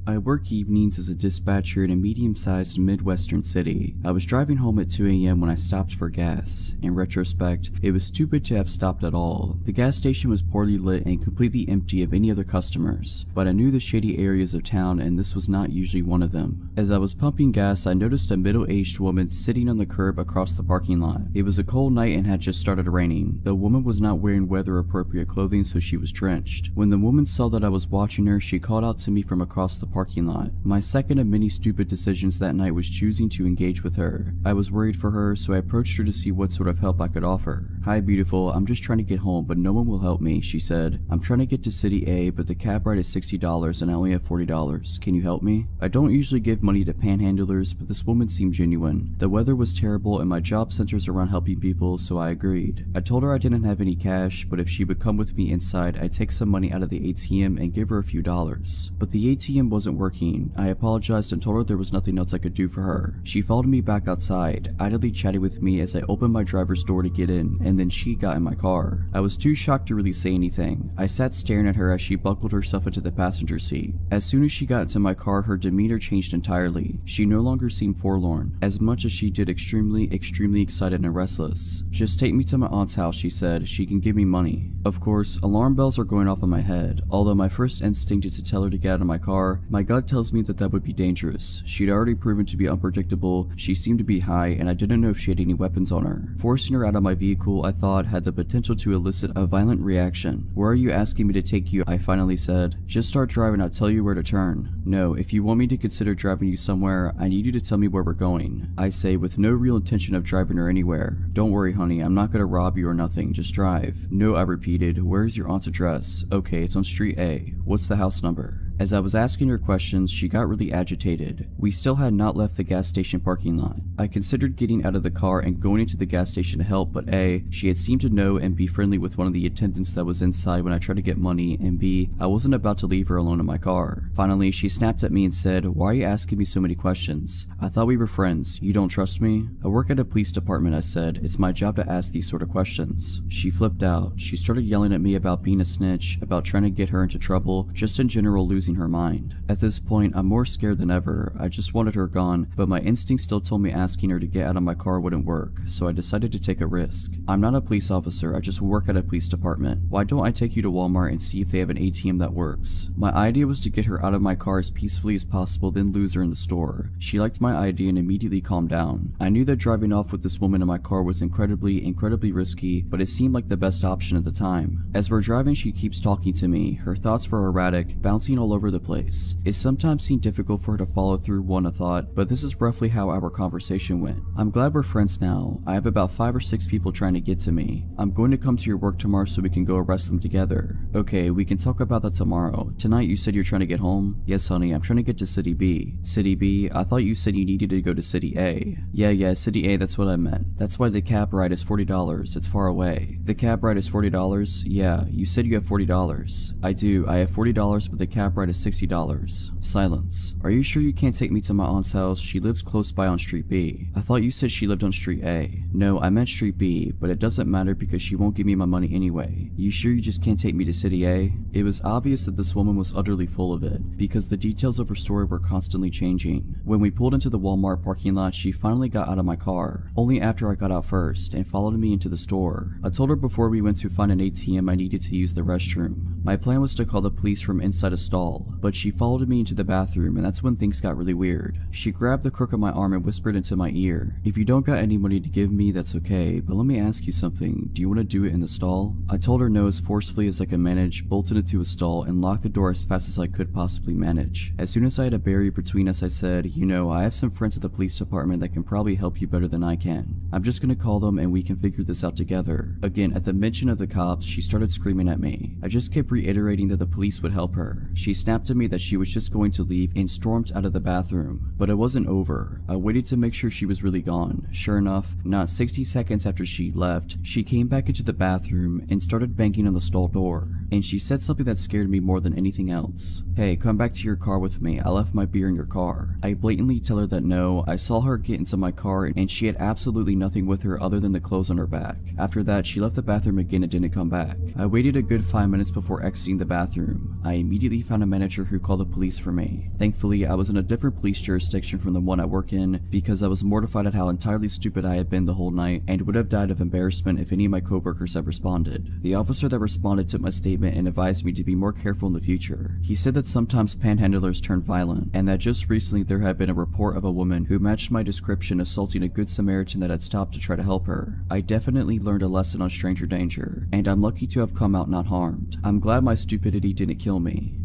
[SPEAKER 1] I work evenings as a dispatcher in a medium-sized Midwestern city. I was driving home at 2 a.m. when I stopped for gas. In retrospect, it was stupid to have stopped at all. The gas station was poorly lit and completely empty of any other customers, but I knew the shady areas of town and this was not usually one of them. As I was pumping gas, I noticed a middle-aged woman sitting on the curb across the parking lot. It was a cold night and had just started raining. The woman was not wearing weather-appropriate clothing, so she was drenched. When the woman saw that I was watching her, she called out to me from across the parking lot. My second of many stupid decisions that night was choosing to engage with her. I was worried for her, so I approached her to see what sort of help I could offer. "Hi beautiful, I'm just trying to get home, but no one will help me," she said. "I'm trying to get to City A, but the cab ride is $60 and I only have $40. Can you help me?" I don't usually give money to panhandlers, but this woman seemed genuine. The weather was terrible and my job centers around helping people, so I agreed. I told her I didn't have any cash, but if she would come with me inside, I'd take some money out of the ATM and give her a few dollars. But the ATM wasn't working. I apologized and told her there was nothing else I could do for her. She followed me back outside, idly chatting with me as I opened my driver's door to get in, and then she got in my car. I was too shocked to really say anything. I sat staring at her as she buckled herself into the passenger seat. As soon as she got into my car, her demeanor changed entirely. She no longer seemed forlorn, as much as she did extremely excited and restless. "Just take me to my aunt's house," she said. "She can give me money." Of course, alarm bells are going off in my head. Although my first instinct is to tell her to get out of my car, My gut tells me that that would be dangerous. She'd already proven to be unpredictable, she seemed to be high, and I didn't know if she had any weapons on her. Forcing her out of my vehicle, I thought, had the potential to elicit a violent reaction. "Where are you asking me to take you?" I finally said. "Just start driving, I'll tell you where to turn." "No, if you want me to consider driving you somewhere, I need you to tell me where we're going," I say, with no real intention of driving her anywhere. "Don't worry, honey, I'm not gonna rob you or nothing, just drive." "No," I repeated. "Where's your aunt's address?" "Okay, it's on Street A. What's the house number?" As I was asking her questions, she got really agitated. We still had not left the gas station parking lot. I considered getting out of the car and going into the gas station to help, but A, she had seemed to know and be friendly with one of the attendants that was inside when I tried to get money, and B, I wasn't about to leave her alone in my car. Finally, she snapped at me and said, "Why are you asking me so many questions? I thought we were friends. You don't trust me?" "I work at a police department," I said. "It's my job to ask these sort of questions." She flipped out. She started yelling at me about being a snitch, about trying to get her into trouble, just in general losing her mind. At this point, I'm more scared than ever. I just wanted her gone, but my instinct still told me asking her to get out of my car wouldn't work, so I decided to take a risk. "I'm not a police officer, I just work at a police department. Why don't I take you to Walmart and see if they have an ATM that works?" My idea was to get her out of my car as peacefully as possible, then lose her in the store. She liked my idea and immediately calmed down. I knew that driving off with this woman in my car was incredibly risky, but it seemed like the best option at the time. As we're driving, she keeps talking to me. Her thoughts were erratic, bouncing all over the place. It sometimes seemed difficult for her to follow through one thought, but this is roughly how our conversation went. "I'm glad we're friends now. I have about 5 or 6 people trying to get to me. I'm going to come to your work tomorrow so we can go arrest them together." "Okay, we can talk about that tomorrow. Tonight you said you're trying to get home?" "Yes, honey, I'm trying to get to City B." "City B? I thought you said you needed to go to City A." Yeah, City A, that's what I meant. That's why the cab ride is $40. It's far away." "The cab ride is $40? Yeah, you said you have $40. "I do, I have $40, but the cab ride is $60. Silence. "Are you sure you can't take me to my aunt's house? She lives close by on Street B." "I thought you said she lived on Street A." "No, I meant Street B, but it doesn't matter because she won't give me my money anyway." "You sure you just can't take me to City A?" It was obvious that this woman was utterly full of it, because the details of her story were constantly changing. When we pulled into the Walmart parking lot, she finally got out of my car, only after I got out first, and followed me into the store. I told her before we went to find an ATM I needed to use the restroom. My plan was to call the police from inside a stall, but she followed me into the bathroom, and that's when things got really weird. She grabbed the crook of my arm and whispered into my ear, "If you don't got any money to give me, that's okay, but let me ask you something. Do you want to do it in the stall?" I told her no as forcefully as I could manage, bolted into a stall, and locked the door as fast as I could possibly manage. As soon as I had a barrier between us, I said, "You know, I have some friends at the police department that can probably help you better than I can. I'm just gonna call them and we can figure this out together." Again, at the mention of the cops, she started screaming at me. I just kept reiterating that the police would help her. She snapped at me that she was just going to leave and stormed out of the bathroom. But it wasn't over. I waited to make sure she was really gone. Sure enough, not 60 seconds after she left, she came back into the bathroom and started banging on the stall door. And she said something that scared me more than anything else. "Hey, come back to your car with me. I left my beer in your car." I blatantly tell her that no. I saw her get into my car and she had absolutely nothing with her other than the clothes on her back. After that, she left the bathroom again and didn't come back. I waited a good 5 minutes before exiting the bathroom. I immediately found a manager who called the police for me. Thankfully, I was in a different police jurisdiction from the one I work in because I was mortified at how entirely stupid I had been the whole night and would have died of embarrassment if any of my coworkers had responded. The officer that responded took my statement and advised me to be more careful in the future. He said that sometimes panhandlers turn violent, and that just recently there had been a report of a woman who matched my description assaulting a good Samaritan that had stopped to try to help her. I definitely learned a lesson on stranger danger, and I'm lucky to have come out not harmed. I'm glad my stupidity didn't kill me.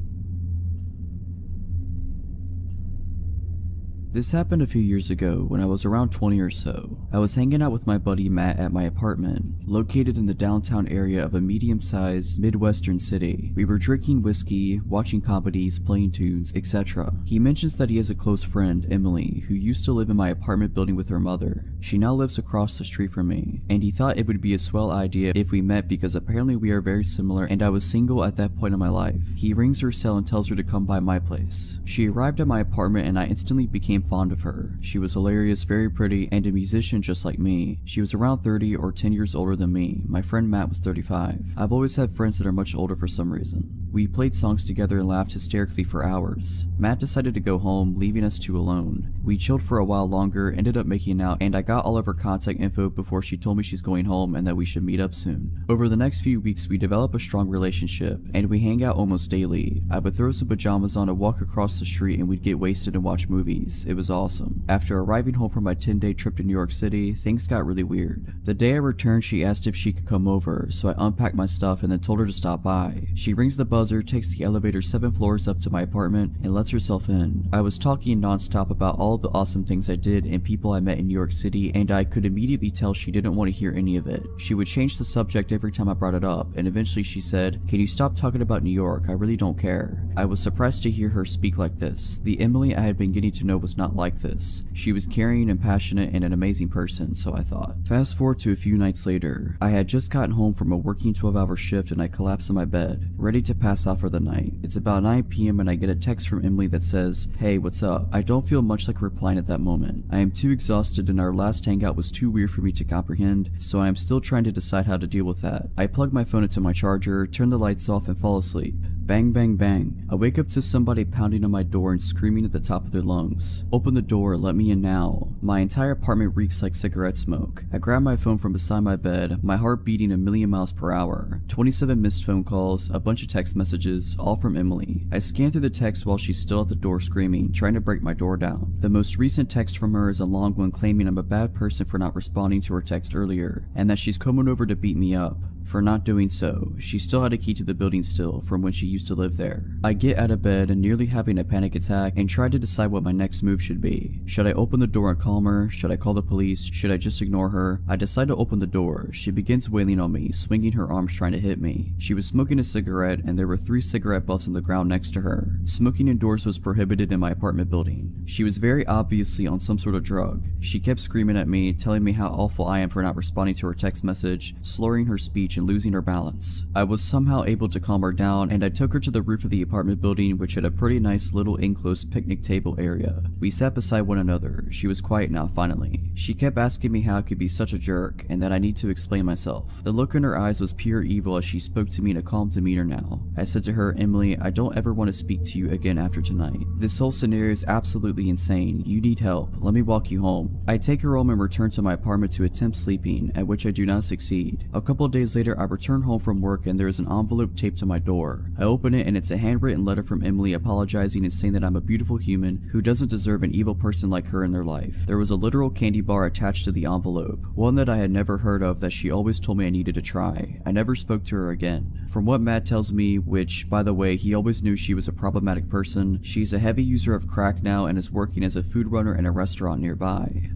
[SPEAKER 1] This happened a few years ago when I was around 20 or so. I was hanging out with my buddy Matt at my apartment, located in the downtown area of a medium-sized Midwestern city. We were drinking whiskey, watching comedies, playing tunes, etc. He mentions that he has a close friend, Emily, who used to live in my apartment building with her mother. She now lives across the street from me, and he thought it would be a swell idea if we met because apparently we are very similar and I was single at that point in my life. He rings her cell and tells her to come by my place. She arrived at my apartment and I instantly became fond of her. She was hilarious, very pretty, and a musician just like me. She was around 30 or 10 years older than me. My friend Matt was 35. I've always had friends that are much older for some reason. We played songs together and laughed hysterically for hours. Matt decided to go home, leaving us two alone. We chilled for a while longer, ended up making out, and I got all of her contact info before she told me she's going home and that we should meet up soon. Over the next few weeks, we developed a strong relationship, and we hang out almost daily. I would throw some pajamas on and walk across the street and we'd get wasted and watch movies. It was awesome. After arriving home from my 10-day trip to New York City, things got really weird. The day I returned, she asked if she could come over, so I unpacked my stuff and then told her to stop by. She rings the buzzer, takes the elevator 7 floors up to my apartment, and lets herself in. I was talking non-stop about all the awesome things I did and people I met in New York City, and I could immediately tell she didn't want to hear any of it. She would change the subject every time I brought it up, and eventually she said, "Can you stop talking about New York? I really don't care." I was surprised to hear her speak like this. The Emily I had been getting to know was not like this. She was caring and passionate and an amazing person, so I thought. Fast forward to a few nights later. I had just gotten home from a working 12-hour shift and I collapsed in my bed, ready to pass out for the night. It's about 9 p.m. and I get a text from Emily that says, "Hey, what's up?" I don't feel much like replying at that moment. I am too exhausted and our last hangout was too weird for me to comprehend, so I am still trying to decide how to deal with that. I plug my phone into my charger, turn the lights off, and fall asleep. Bang, bang, bang. I wake up to somebody pounding on my door and screaming at the top of their lungs. "Open the door, let me in now." My entire apartment reeks like cigarette smoke. I grab my phone from beside my bed, my heart beating a million miles per hour. 27 missed phone calls, a bunch of text messages, all from Emily. I scan through the text while she's still at the door screaming, trying to break my door down. The most recent text from her is a long one claiming I'm a bad person for not responding to her text earlier, and that she's coming over to beat me up. For not doing so, she still had a key to the building still from when she used to live there. I get out of bed and nearly having a panic attack and try to decide what my next move should be. Should I open the door and calm her? Should I call the police? Should I just ignore her? I decide to open the door. She begins wailing on me, swinging her arms trying to hit me. She was smoking a cigarette and there were 3 cigarette butts on the ground next to her. Smoking indoors was prohibited in my apartment building. She was very obviously on some sort of drug. She kept screaming at me, telling me how awful I am for not responding to her text message, slurring her speech and losing her balance. I was somehow able to calm her down and I took her to the roof of the apartment building, which had a pretty nice little enclosed picnic table area. We sat beside one another. She was quiet now finally. She kept asking me how I could be such a jerk and that I need to explain myself. The look in her eyes was pure evil as she spoke to me in a calm demeanor now. I said to her, "Emily, I don't ever want to speak to you again after tonight. This whole scenario is absolutely insane. You need help. Let me walk you home." I take her home and return to my apartment to attempt sleeping, at which I do not succeed. A couple days later, I return home from work and there is an envelope taped to my door. I open it and it's a handwritten letter from Emily apologizing and saying that I'm a beautiful human who doesn't deserve an evil person like her in their life. There was a literal candy bar attached to the envelope, one that I had never heard of that she always told me I needed to try. I never spoke to her again. From what Matt tells me, which, by the way, he always knew she was a problematic person, she's a heavy user of crack now and is working as a food runner in a restaurant nearby.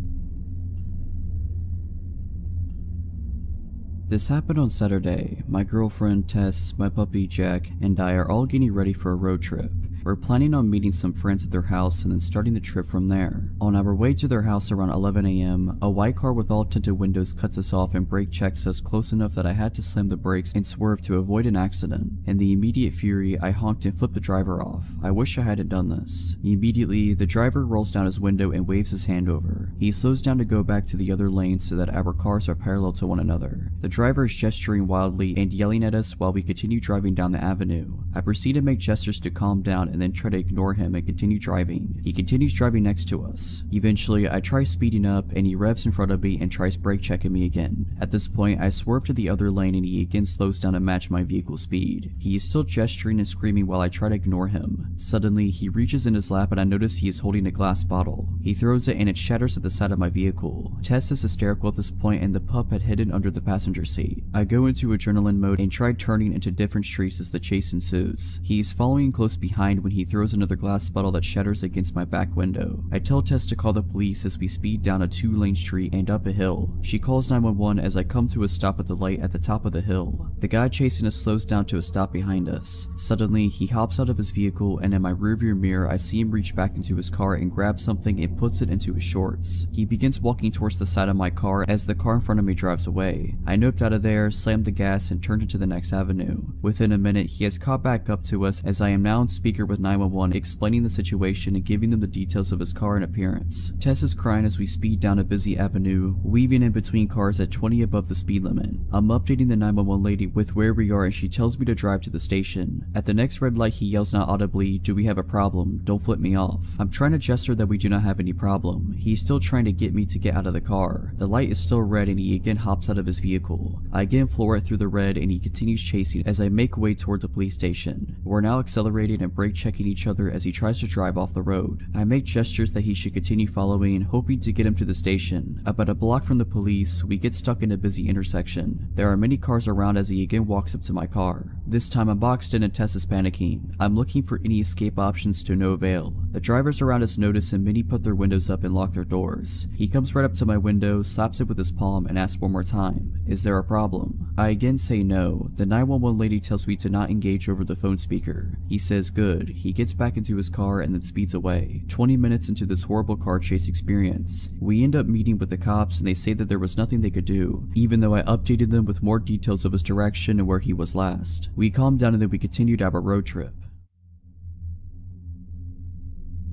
[SPEAKER 1] This happened on Saturday. My girlfriend, Tess, my puppy, Jack, and I are all getting ready for a road trip. We're planning on meeting some friends at their house and then starting the trip from there. On our way to their house around 11 a.m., a white car with all tinted windows cuts us off and brake checks us close enough that I had to slam the brakes and swerve to avoid an accident. In the immediate fury, I honked and flipped the driver off. I wish I hadn't done this. Immediately, the driver rolls down his window and waves his hand over. He slows down to go back to the other lane so that our cars are parallel to one another. The driver is gesturing wildly and yelling at us while we continue driving down the avenue. I proceed to make gestures to calm down and then try to ignore him and continue driving. He continues driving next to us. Eventually, I try speeding up and he revs in front of me and tries brake checking me again. At this point, I swerve to the other lane and he again slows down to match my vehicle's speed. He is still gesturing and screaming while I try to ignore him. Suddenly, he reaches in his lap and I notice he is holding a glass bottle. He throws it and it shatters at the side of my vehicle. Tess is hysterical at this point and the pup had hidden under the passenger seat. I go into adrenaline mode and try turning into different streets as the chase ensues. He is following close behind when he throws another glass bottle that shatters against my back window. I tell Tess to call the police as we speed down a 2-lane street and up a hill. She calls 911 as I come to a stop at the light at the top of the hill. The guy chasing us slows down to a stop behind us. Suddenly, he hops out of his vehicle and in my rearview mirror I see him reach back into his car and grab something and puts it into his shorts. He begins walking towards the side of my car as the car in front of me drives away. I noped out of there, slammed the gas and turned into the next avenue. Within a minute, he has caught back up to us as I am now on speaker with 911 explaining the situation and giving them the details of his car and appearance. Tess is crying as we speed down a busy avenue, weaving in between cars at 20 above the speed limit. I'm updating the 911 lady with where we are and she tells me to drive to the station. At the next red light he yells out audibly, "Do we have a problem? Don't flip me off." I'm trying to gesture that we do not have any problem. He's still trying to get me to get out of the car. The light is still red and he again hops out of his vehicle. I again floor it through the red and he continues chasing as I make way toward the police station. We're now accelerating and brake checking each other as he tries to drive off the road. I make gestures that he should continue following, hoping to get him to the station. About a block from the police, we get stuck in a busy intersection. There are many cars around as he again walks up to my car. This time I'm boxed in and Tess is panicking. I'm looking for any escape options to no avail. The drivers around us notice and many put their windows up and lock their doors. He comes right up to my window, slaps it with his palm and asks one more time, "Is there a problem?" I again say no. The 911 lady tells me to not engage over the phone speaker. He says good. He gets back into his car and then speeds away. 20 minutes into this horrible car chase experience, we end up meeting with the cops and they say that there was nothing they could do, even though I updated them with more details of his direction and where he was last. We calmed down and then we continued our road trip.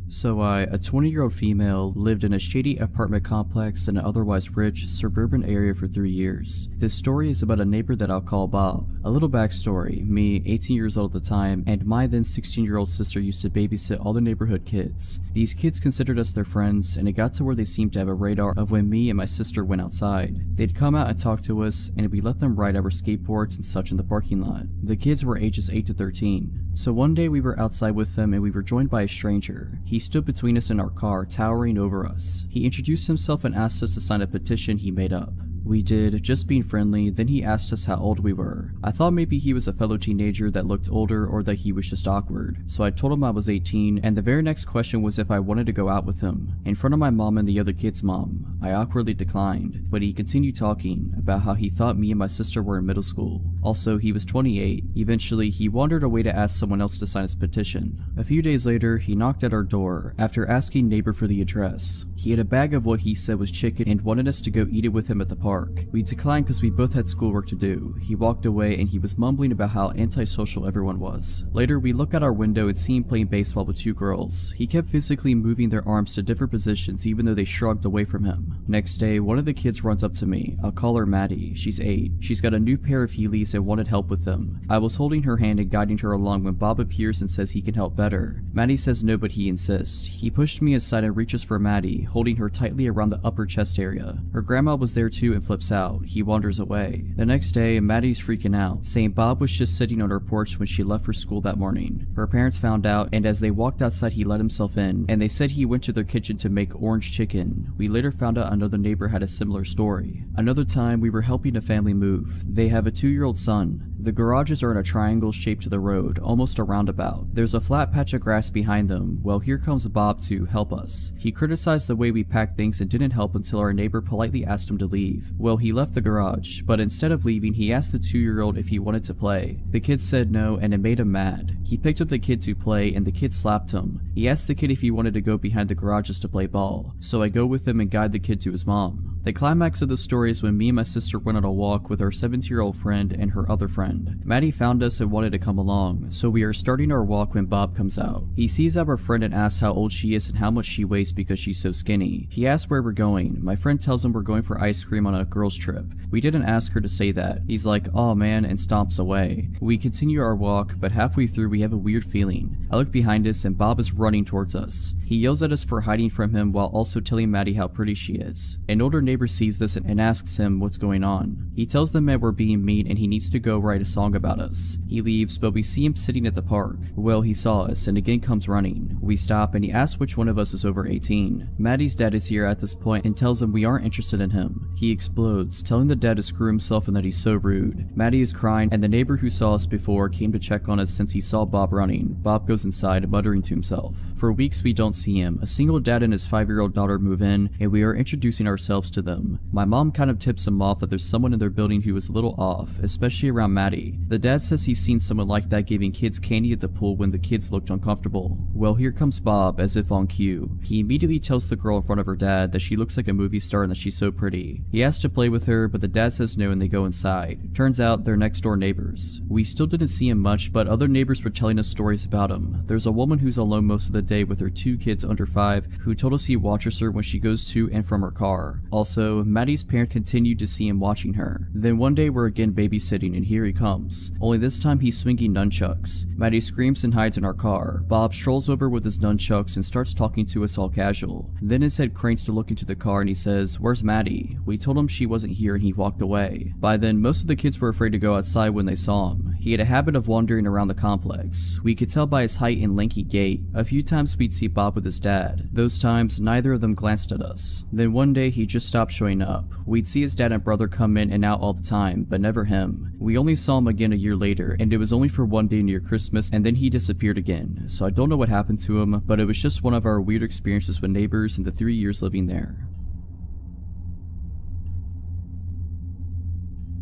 [SPEAKER 1] So a 20-year-old female, lived in a shady apartment complex in an otherwise rich, suburban area for 3 years. This story is about a neighbor that I'll call Bob. A little backstory: me, 18 years old at the time, and my then 16-year-old sister used to babysit all the neighborhood kids. These kids considered us their friends, and it got to where they seemed to have a radar of when me and my sister went outside. They'd come out and talk to us, and we let them ride our skateboards and such in the parking lot. The kids were ages 8 to 13. So one day we were outside with them and we were joined by a stranger. He stood between us and our car, towering over us. He introduced himself and asked us to sign a petition he made up. We did, just being friendly. Then he asked us how old we were. I thought maybe he was a fellow teenager that looked older or that he was just awkward. So I told him I was 18, and the very next question was if I wanted to go out with him. In front of my mom and the other kid's mom, I awkwardly declined, but he continued talking about how he thought me and my sister were in middle school. Also, he was 28. Eventually, he wandered away to ask someone else to sign his petition. A few days later, he knocked at our door after asking neighbor for the address. He had a bag of what he said was chicken and wanted us to go eat it with him at the park. We declined because we both had schoolwork to do. He walked away and he was mumbling about how antisocial everyone was. Later, we look out our window and see him playing baseball with 2 girls. He kept physically moving their arms to different positions even though they shrugged away from him. Next day, one of the kids runs up to me. I'll call her Maddie. She's 8. She's got a new pair of Heelys and wanted help with them. I was holding her hand and guiding her along when Bob appears and says he can help better. Maddie says no, but he insists. He pushed me aside and reaches for Maddie, holding her tightly around the upper chest area. Her grandma was there too and flips out. He wanders away. The next day, Maddie's freaking out, saying Bob was just sitting on her porch when she left for school that morning. Her parents found out, and as they walked outside he let himself in, and they said he went to their kitchen to make orange chicken. We later found out another neighbor had a similar story. Another time, we were helping a family move. They have a 2-year-old son. The garages are in a triangle shaped to the road, almost a roundabout. There's a flat patch of grass behind them. Well, here comes Bob to help us. He criticized the way we packed things and didn't help until our neighbor politely asked him to leave. Well, he left the garage, but instead of leaving, he asked the 2-year-old if he wanted to play. The kid said no, and it made him mad. He picked up the kid to play, and the kid slapped him. He asked the kid if he wanted to go behind the garages to play ball, so I go with him and guide the kid to his mom. The climax of the story is when me and my sister went on a walk with our 17-year-old friend and her other friend. Maddie found us and wanted to come along, so we are starting our walk when Bob comes out. He sees our friend and asks how old she is and how much she weighs because she's so skinny. He asks where we're going. My friend tells him we're going for ice cream on a girls trip. We didn't ask her to say that. He's like, "Aw man," and stomps away. We continue our walk, but halfway through we have a weird feeling. I look behind us and Bob is running towards us. He yells at us for hiding from him while also telling Maddie how pretty she is. An older neighbor sees this and asks him what's going on. He tells them that we're being mean and he needs to go write a song about us. He leaves, but we see him sitting at the park. Well, he saw us and again comes running. We stop and he asks which one of us is over 18. Maddie's dad is here at this point and tells him we aren't interested in him. He explodes, telling the dad to screw himself and that he's so rude. Maddie is crying and the neighbor who saw us before came to check on us since he saw Bob running. Bob goes inside, muttering to himself. For weeks we don't see him. A single dad and his 5-year-old daughter move in and we are introducing ourselves to them. My mom kind of tips him off that there's someone in their building who is a little off, especially around Maddie. The dad says he's seen someone like that giving kids candy at the pool when the kids looked uncomfortable. Well, here comes Bob, as if on cue. He immediately tells the girl in front of her dad that she looks like a movie star and that she's so pretty. He asks to play with her, but the dad says no and they go inside. Turns out they're next door neighbors. We still didn't see him much, but other neighbors were telling us stories about him. them. There's a woman who's alone most of the day with her 2 kids under 5 who told us he watches her when she goes to and from her car. Also, Maddie's parent continued to see him watching her. Then one day we're again babysitting and here he comes. Only this time he's swinging nunchucks. Maddie screams and hides in our car. Bob strolls over with his nunchucks and starts talking to us all casual. Then his head cranes to look into the car and he says, "Where's Maddie?" We told him she wasn't here and he walked away. By then, most of the kids were afraid to go outside when they saw him. He had a habit of wandering around the complex. We could tell by his height and lanky gait. A few times we'd see Bob with his dad. Those times, neither of them glanced at us. Then one day he just stopped showing up. We'd see his dad and brother come in and out all the time, but never him. We only saw him again a year later, and it was only for one day near Christmas, and then he disappeared again. So I don't know what happened to him, but it was just one of our weird experiences with neighbors in the 3 years living there.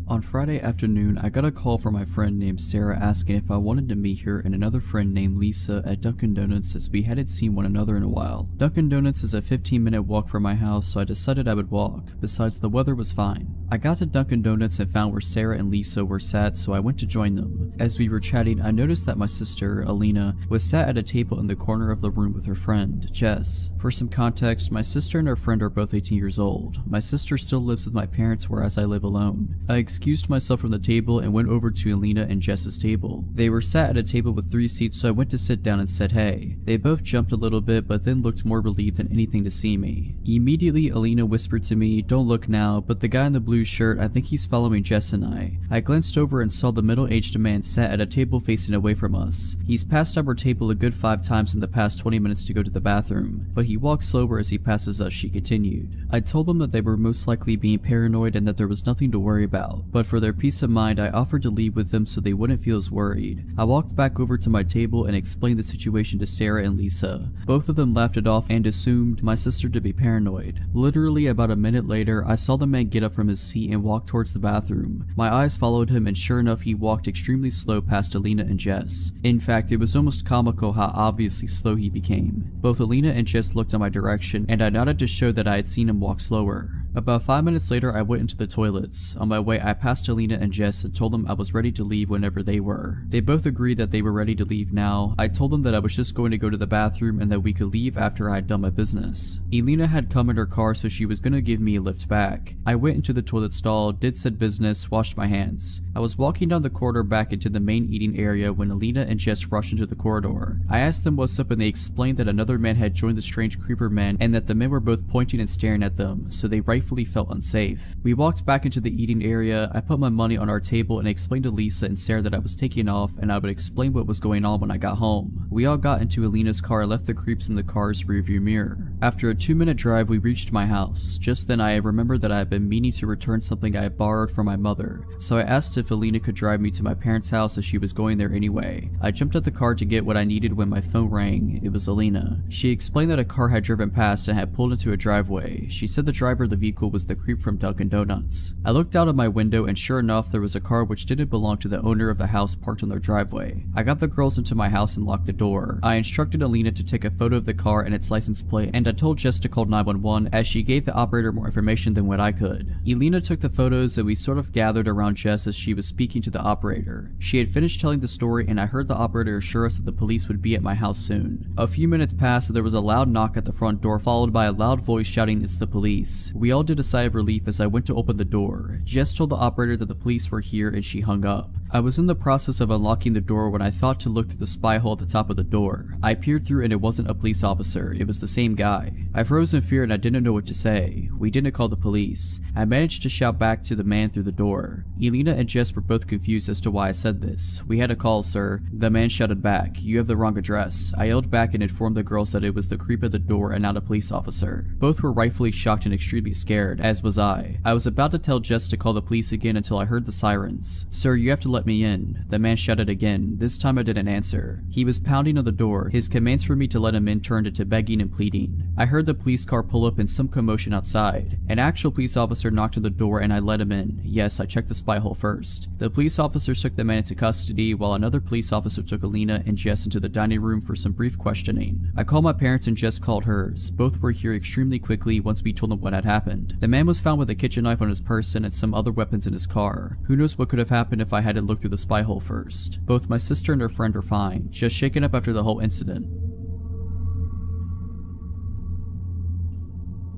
[SPEAKER 1] On Friday afternoon, I got a call from my friend named Sarah asking if I wanted to meet her and another friend named Lisa at Dunkin' Donuts as we hadn't seen one another in a while. Dunkin' Donuts is a 15-minute walk from my house, so I decided I would walk. Besides, the weather was fine. I got to Dunkin' Donuts and found where Sarah and Lisa were sat, so I went to join them. As we were chatting, I noticed that my sister, Alina, was sat at a table in the corner of the room with her friend, Jess. For some context, my sister and her friend are both 18 years old. My sister still lives with my parents, whereas I live alone. I excused myself from the table and went over to Alina and Jess's table. They were sat at a table with 3 seats, so I went to sit down and said hey. They both jumped a little bit, but then looked more relieved than anything to see me. Immediately, Alina whispered to me, "Don't look now, but the guy in the blue shirt, I think he's following Jess and I." I glanced over and saw the middle-aged man sat at a table facing away from us. He's passed our table a good 5 times in the past 20 minutes to go to the bathroom, but he walks slower as he passes us, she continued. I told them that they were most likely being paranoid and that there was nothing to worry about, but for their peace of mind, I offered to leave with them so they wouldn't feel as worried. I walked back over to my table and explained the situation to Sarah and Lisa. Both of them laughed it off and assumed my sister to be paranoid. Literally about a minute later, I saw the man get up from his seat and walk towards the bathroom. My eyes followed him and sure enough, he walked extremely slow past Alina and Jess. In fact, it was almost comical how obviously slow he became. Both Alina and Jess looked in my direction and I nodded to show that I had seen him walk slower. About 5 minutes later, I went into the toilets. On my way, I passed Alina and Jess and told them I was ready to leave whenever they were. They both agreed that they were ready to leave now. I told them that I was just going to go to the bathroom and that we could leave after I had done my business. Alina had come in her car, so she was gonna give me a lift back. I went into the toilet stall, did said business, washed my hands. I was walking down the corridor back into the main eating area when Alina and Jess rushed into the corridor. I asked them what's up and they explained that another man had joined the strange creeper men and that the men were both pointing and staring at them, so they rightfully felt unsafe. We walked back into the eating area. I put my money on our table and explained to Lisa and Sarah that I was taking off and I would explain what was going on when I got home. We all got into Alina's car and left the creeps in the car's rearview mirror. After a 2-minute drive, we reached my house. Just then I remembered that I had been meaning to return something I had borrowed from my mother, so I asked if Alina could drive me to my parents' house as she was going there anyway. I jumped at the car to get what I needed when my phone rang. It was Alina. She explained that a car had driven past and had pulled into a driveway. She said the driver of the vehicle was the creep from Dunkin' Donuts. I looked out of my window and sure enough, there was a car which didn't belong to the owner of the house parked on their driveway. I got the girls into my house and locked the door. I instructed Alina to take a photo of the car and its license plate, and I told Jess to call 911 as she gave the operator more information than what I could. Alina took the photos and we sort of gathered around Jess as she was speaking to the operator. She had finished telling the story and I heard the operator assure us that the police would be at my house soon. A few minutes passed and there was a loud knock at the front door followed by a loud voice shouting, "It's the police." We all did a sigh of relief as I went to open the door. Jess told the operator that the police were here and she hung up. I was in the process of unlocking the door when I thought to look through the spy hole at the top of the door. I peered through and it wasn't a police officer, it was the same guy. I froze in fear and I didn't know what to say. We didn't call the police. I managed to shout back to the man through the door. Alina and Jess were both confused as to why I said this. "We had a call, sir." The man shouted back, "You have the wrong address." I yelled back and informed the girls that it was the creep at the door and not a police officer. Both were rightfully shocked and extremely scared, as was I. I was about to tell Jess to call the police again until I heard the sirens. "Sir, you have to let me in." The man shouted again. This time I didn't answer. He was pounding on the door. His commands for me to let him in turned into begging and pleading. I heard the police car pull up and some commotion outside. An actual police officer knocked on the door and I let him in. Yes, I checked the spy hole first. The police officer took the man into custody while another police officer took Alina and Jess into the dining room for some brief questioning. I called my parents and Jess called hers. Both were here extremely quickly once we told them what had happened. The man was found with a kitchen knife on his person and some other weapons in his car. Who knows what could have happened if I hadn't looked look through the spy hole first. Both my sister and her friend were fine, just shaken up after the whole incident.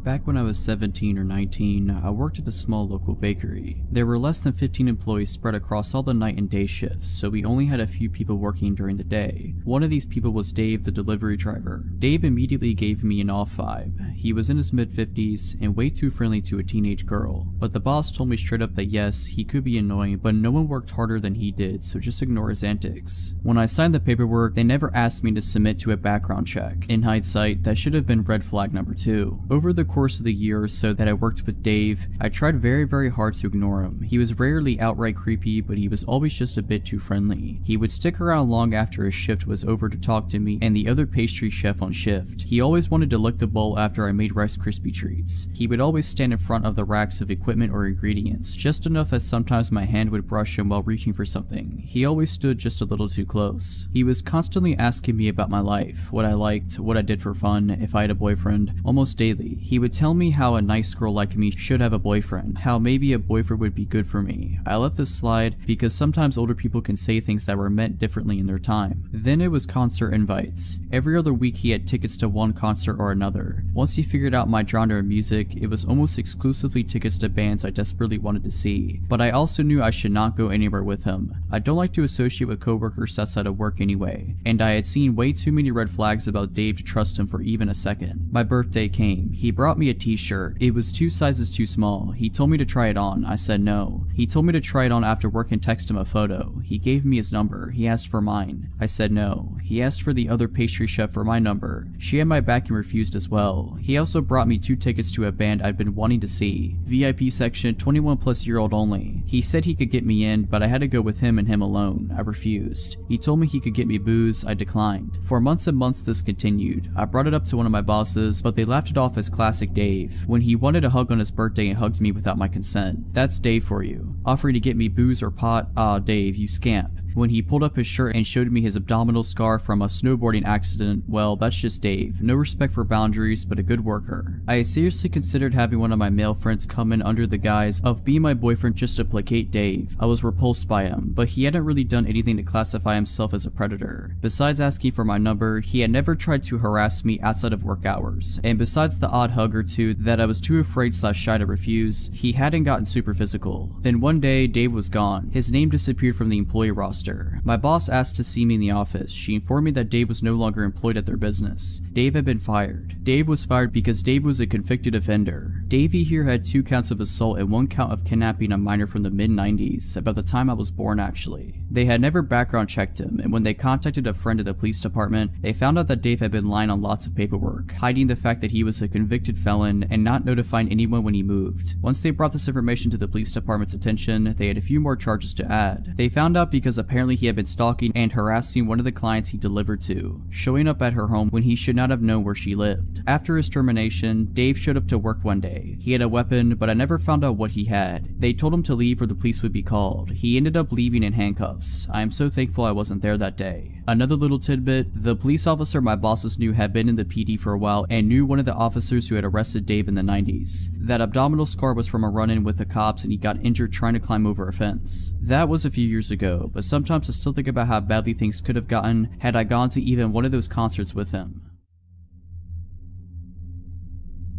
[SPEAKER 1] Back when I was 17 or 19, I worked at a small local bakery. There were less than 15 employees spread across all the night and day shifts, so we only had a few people working during the day. One of these people was Dave, the delivery driver. Dave immediately gave me an off vibe. He was in his mid-50s and way too friendly to a teenage girl, but the boss told me straight up that yes, he could be annoying, but no one worked harder than he did, so just ignore his antics. When I signed the paperwork, they never asked me to submit to a background check. In hindsight, that should have been red flag number 2. Over the course of the year or so that I worked with Dave, I tried very hard to ignore him. He was rarely outright creepy, but he was always just a bit too friendly. He would stick around long after his shift was over to talk to me and the other pastry chef on shift. He always wanted to lick the bowl after I made Rice Krispie treats. He would always stand in front of the racks of equipment or ingredients, just enough that sometimes my hand would brush him while reaching for something. He always stood just a little too close. He was constantly asking me about my life, what I liked, what I did for fun, if I had a boyfriend, almost daily. He would tell me how a nice girl like me should have a boyfriend, how maybe a boyfriend would be good for me. I let this slide because sometimes older people can say things that were meant differently in their time. Then it was concert invites. Every other week he had tickets to one concert or another. Once he figured out my genre of music, it was almost exclusively tickets to bands I desperately wanted to see. But I also knew I should not go anywhere with him. I don't like to associate with coworkers outside of work anyway, and I had seen way too many red flags about Dave to trust him for even a second. My birthday came. He brought me a t-shirt. It was 2 sizes too small. He told me to try it on. I said no. He told me to try it on after work and text him a photo. He gave me his number. He asked for mine. I said no. He asked for the other pastry chef for my number. She had my back and refused as well. He also brought me 2 tickets to a band I'd been wanting to see. VIP section, 21+-year-old only. He said he could get me in, but I had to go with him and him alone. I refused. He told me he could get me booze. I declined. For months and months this continued. I brought it up to one of my bosses, but they laughed it off as classic Dave. When he wanted a hug on his birthday and hugged me without my consent. That's Dave for you. Offering to get me booze or pot? Ah, Dave, you scamp. When he pulled up his shirt and showed me his abdominal scar from a snowboarding accident, well, that's just Dave. No respect for boundaries, but a good worker. I seriously considered having one of my male friends come in under the guise of being my boyfriend just to placate Dave. I was repulsed by him, but he hadn't really done anything to classify himself as a predator. Besides asking for my number, he had never tried to harass me outside of work hours. And besides the odd hug or two that I was too afraid/shy to refuse, he hadn't gotten super physical. Then one day, Dave was gone. His name disappeared from the employee roster. My boss asked to see me in the office. She informed me that Dave was no longer employed at their business. Dave had been fired. Dave was fired because Dave was a convicted offender. Davey here had 2 counts of assault and 1 count of kidnapping a minor from the mid-90s, about the time I was born actually. They had never background checked him, and when they contacted a friend at the police department, they found out that Dave had been lying on lots of paperwork, hiding the fact that he was a convicted felon and not notifying anyone when he moved. Once they brought this information to the police department's attention, they had a few more charges to add. They found out because apparently he had been stalking and harassing one of the clients he delivered to, showing up at her home when he should not have known where she lived. After his termination, Dave showed up to work one day. He had a weapon, but I never found out what he had. They told him to leave or the police would be called. He ended up leaving in handcuffs. I am so thankful I wasn't there that day. Another little tidbit, the police officer my bosses knew had been in the PD for a while and knew one of the officers who had arrested Dave in the 90s. That abdominal scar was from a run-in with the cops and he got injured trying to climb over a fence. That was a few years ago, but sometimes I still think about how badly things could have gotten had I gone to even one of those concerts with him.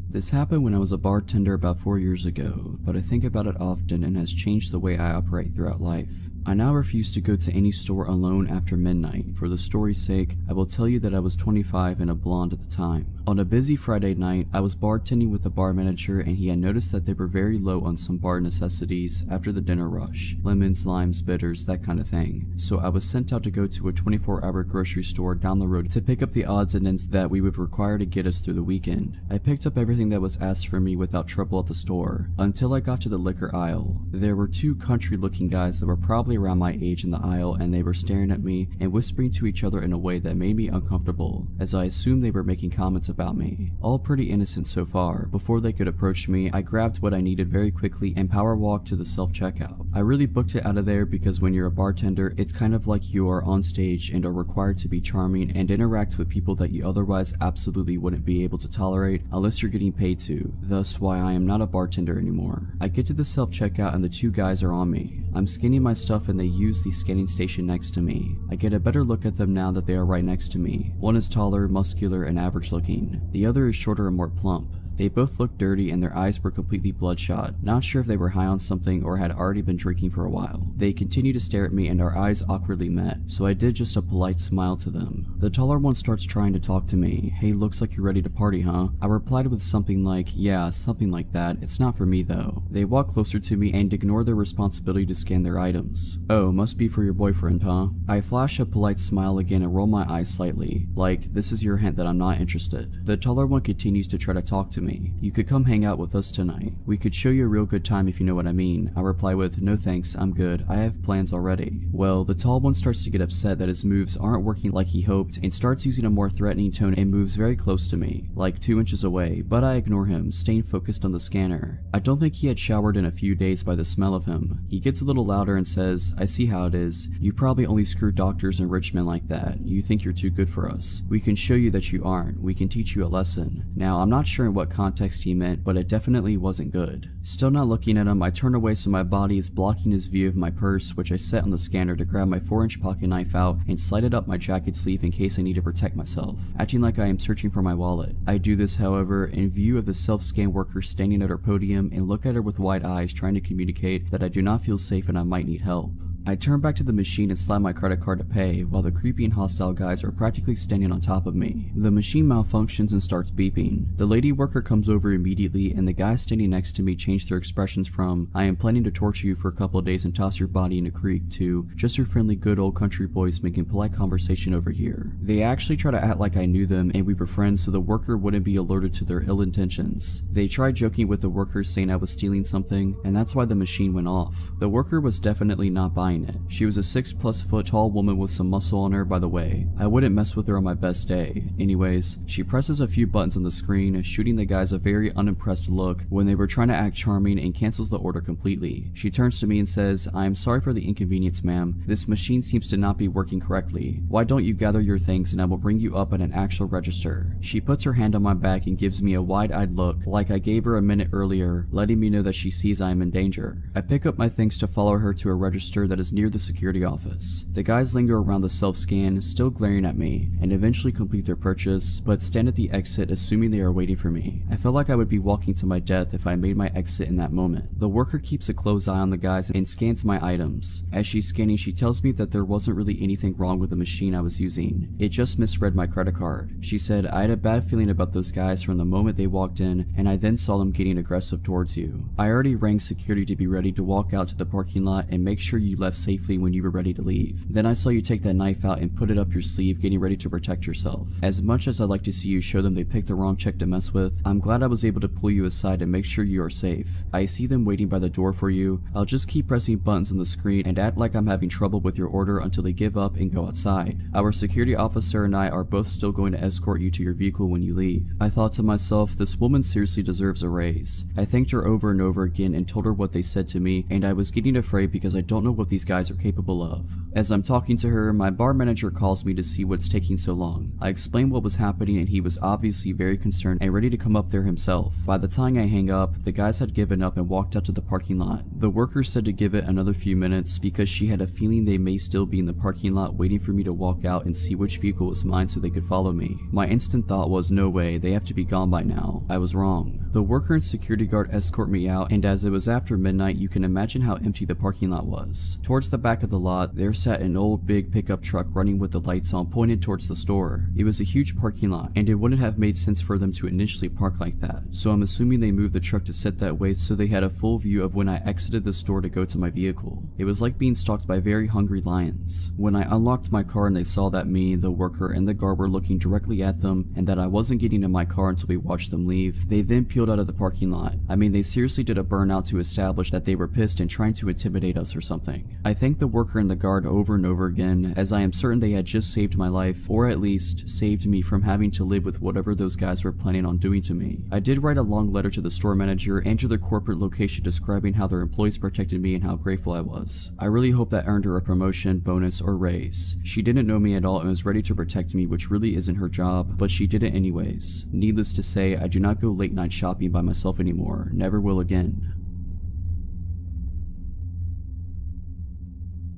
[SPEAKER 1] This happened when I was a bartender about 4 years ago, but I think about it often and has changed the way I operate throughout life. I now refuse to go to any store alone after midnight. For the story's sake, I will tell you that I was 25 and a blonde at the time. On a busy Friday night, I was bartending with the bar manager and he had noticed that they were very low on some bar necessities after the dinner rush. Lemons, limes, bitters, that kind of thing. So I was sent out to go to a 24-hour grocery store down the road to pick up the odds and ends that we would require to get us through the weekend. I picked up everything that was asked for me without trouble at the store, until I got to the liquor aisle. There were 2 country-looking guys that were probably around my age in the aisle and they were staring at me and whispering to each other in a way that made me uncomfortable, as I assumed they were making comments about me. All pretty innocent so far. Before they could approach me, I grabbed what I needed very quickly and power walked to the self-checkout. I really booked it out of there because when you're a bartender, it's kind of like you are on stage and are required to be charming and interact with people that you otherwise absolutely wouldn't be able to tolerate unless you're getting paid to. Thus why I am not a bartender anymore. I get to the self-checkout and the 2 guys are on me. I'm scanning my stuff stuff and they use the scanning station next to me. I get a better look at them now that they are right next to me. One is taller, muscular, and average looking. The other is shorter and more plump. They both looked dirty and their eyes were completely bloodshot, not sure if they were high on something or had already been drinking for a while. They continued to stare at me and our eyes awkwardly met, so I did just a polite smile to them. The taller one starts trying to talk to me. Hey, looks like you're ready to party, huh? I replied with something like, yeah, something like that. It's not for me though. They walk closer to me and ignore their responsibility to scan their items. Oh, must be for your boyfriend, huh? I flash a polite smile again and roll my eyes slightly, like, this is your hint that I'm not interested. The taller one continues to try to talk to me. You could come hang out with us tonight. We could show you a real good time if you know what I mean. I reply with, no thanks, I'm good. I have plans already. Well, the tall one starts to get upset that his moves aren't working like he hoped and starts using a more threatening tone and moves very close to me, like 2 inches away, but I ignore him, staying focused on the scanner. I don't think he had showered in a few days by the smell of him. He gets a little louder and says, I see how it is. You probably only screw doctors and rich men like that. You think you're too good for us. We can show you that you aren't. We can teach you a lesson. Now, I'm not sure in what context he meant, but it definitely wasn't good. Still not looking at him, I turn away so my body is blocking his view of my purse, which I set on the scanner to grab my 4-inch pocket knife out and slide it up my jacket sleeve in case I need to protect myself, acting like I am searching for my wallet. I do this, however, in view of the self-scan worker standing at her podium and look at her with wide eyes trying to communicate that I do not feel safe and I might need help. I turn back to the machine and slide my credit card to pay, while the creepy and hostile guys are practically standing on top of me. The machine malfunctions and starts beeping. The lady worker comes over immediately and the guys standing next to me change their expressions from, I am planning to torture you for a couple of days and toss your body in a creek, to, just your friendly good old country boys making polite conversation over here. They actually try to act like I knew them and we were friends so the worker wouldn't be alerted to their ill intentions. They tried joking with the worker saying I was stealing something, and that's why the machine went off. The worker was definitely not buying it. She was a 6+ foot tall woman with some muscle on her, by the way. I wouldn't mess with her on my best day. Anyways, she presses a few buttons on the screen, shooting the guys a very unimpressed look when they were trying to act charming, and cancels the order completely. She turns to me and says, I am sorry for the inconvenience, ma'am. This machine seems to not be working correctly. Why don't you gather your things and I will bring you up at an actual register. She puts her hand on my back and gives me a wide-eyed look, like I gave her a minute earlier, letting me know that she sees I am in danger. I pick up my things to follow her to a register that is near the security office. The guys linger around the self-scan, still glaring at me, and eventually complete their purchase, but stand at the exit assuming they are waiting for me. I felt like I would be walking to my death if I made my exit in that moment. The worker keeps a close eye on the guys and scans my items. As she's scanning, she tells me that there wasn't really anything wrong with the machine I was using. It just misread my credit card. She said, I had a bad feeling about those guys from the moment they walked in, and I then saw them getting aggressive towards you. I already rang security to be ready to walk out to the parking lot and make sure you left safely when you were ready to leave. Then I saw you take that knife out and put it up your sleeve, getting ready to protect yourself. As much as I'd like to see you show them they picked the wrong chick to mess with, I'm glad I was able to pull you aside and make sure you are safe. I see them waiting by the door for you. I'll just keep pressing buttons on the screen and act like I'm having trouble with your order until they give up and go outside. Our security officer and I are both still going to escort you to your vehicle when you leave. I thought to myself, this woman seriously deserves a raise. I thanked her over and over again and told her what they said to me, and I was getting afraid because I don't know what these guys are capable of. As I'm talking to her, my bar manager calls me to see what's taking so long. I explained what was happening and he was obviously very concerned and ready to come up there himself. By the time I hang up, the guys had given up and walked out to the parking lot. The worker said to give it another few minutes because she had a feeling they may still be in the parking lot waiting for me to walk out and see which vehicle was mine so they could follow me. My instant thought was, no way, they have to be gone by now. I was wrong. The worker and security guard escort me out, and as it was after midnight, you can imagine how empty the parking lot was. Towards the back of the lot, there sat an old big pickup truck running with the lights on pointed towards the store. It was a huge parking lot, and it wouldn't have made sense for them to initially park like that, so I'm assuming they moved the truck to sit that way so they had a full view of when I exited the store to go to my vehicle. It was like being stalked by very hungry lions. When I unlocked my car and they saw that me, the worker, and the guard were looking directly at them and that I wasn't getting in my car until we watched them leave, they then peeled out of the parking lot. I mean, they seriously did a burnout to establish that they were pissed and trying to intimidate us or something. I thanked the worker and the guard over and over again, as I am certain they had just saved my life, or at least saved me from having to live with whatever those guys were planning on doing to me. I did write a long letter to the store manager and to their corporate location describing how their employees protected me and how grateful I was. I really hope that earned her a promotion, bonus, or raise. She didn't know me at all and was ready to protect me, which really isn't her job, but she did it anyways. Needless to say, I do not go late night shopping by myself anymore. Never will again.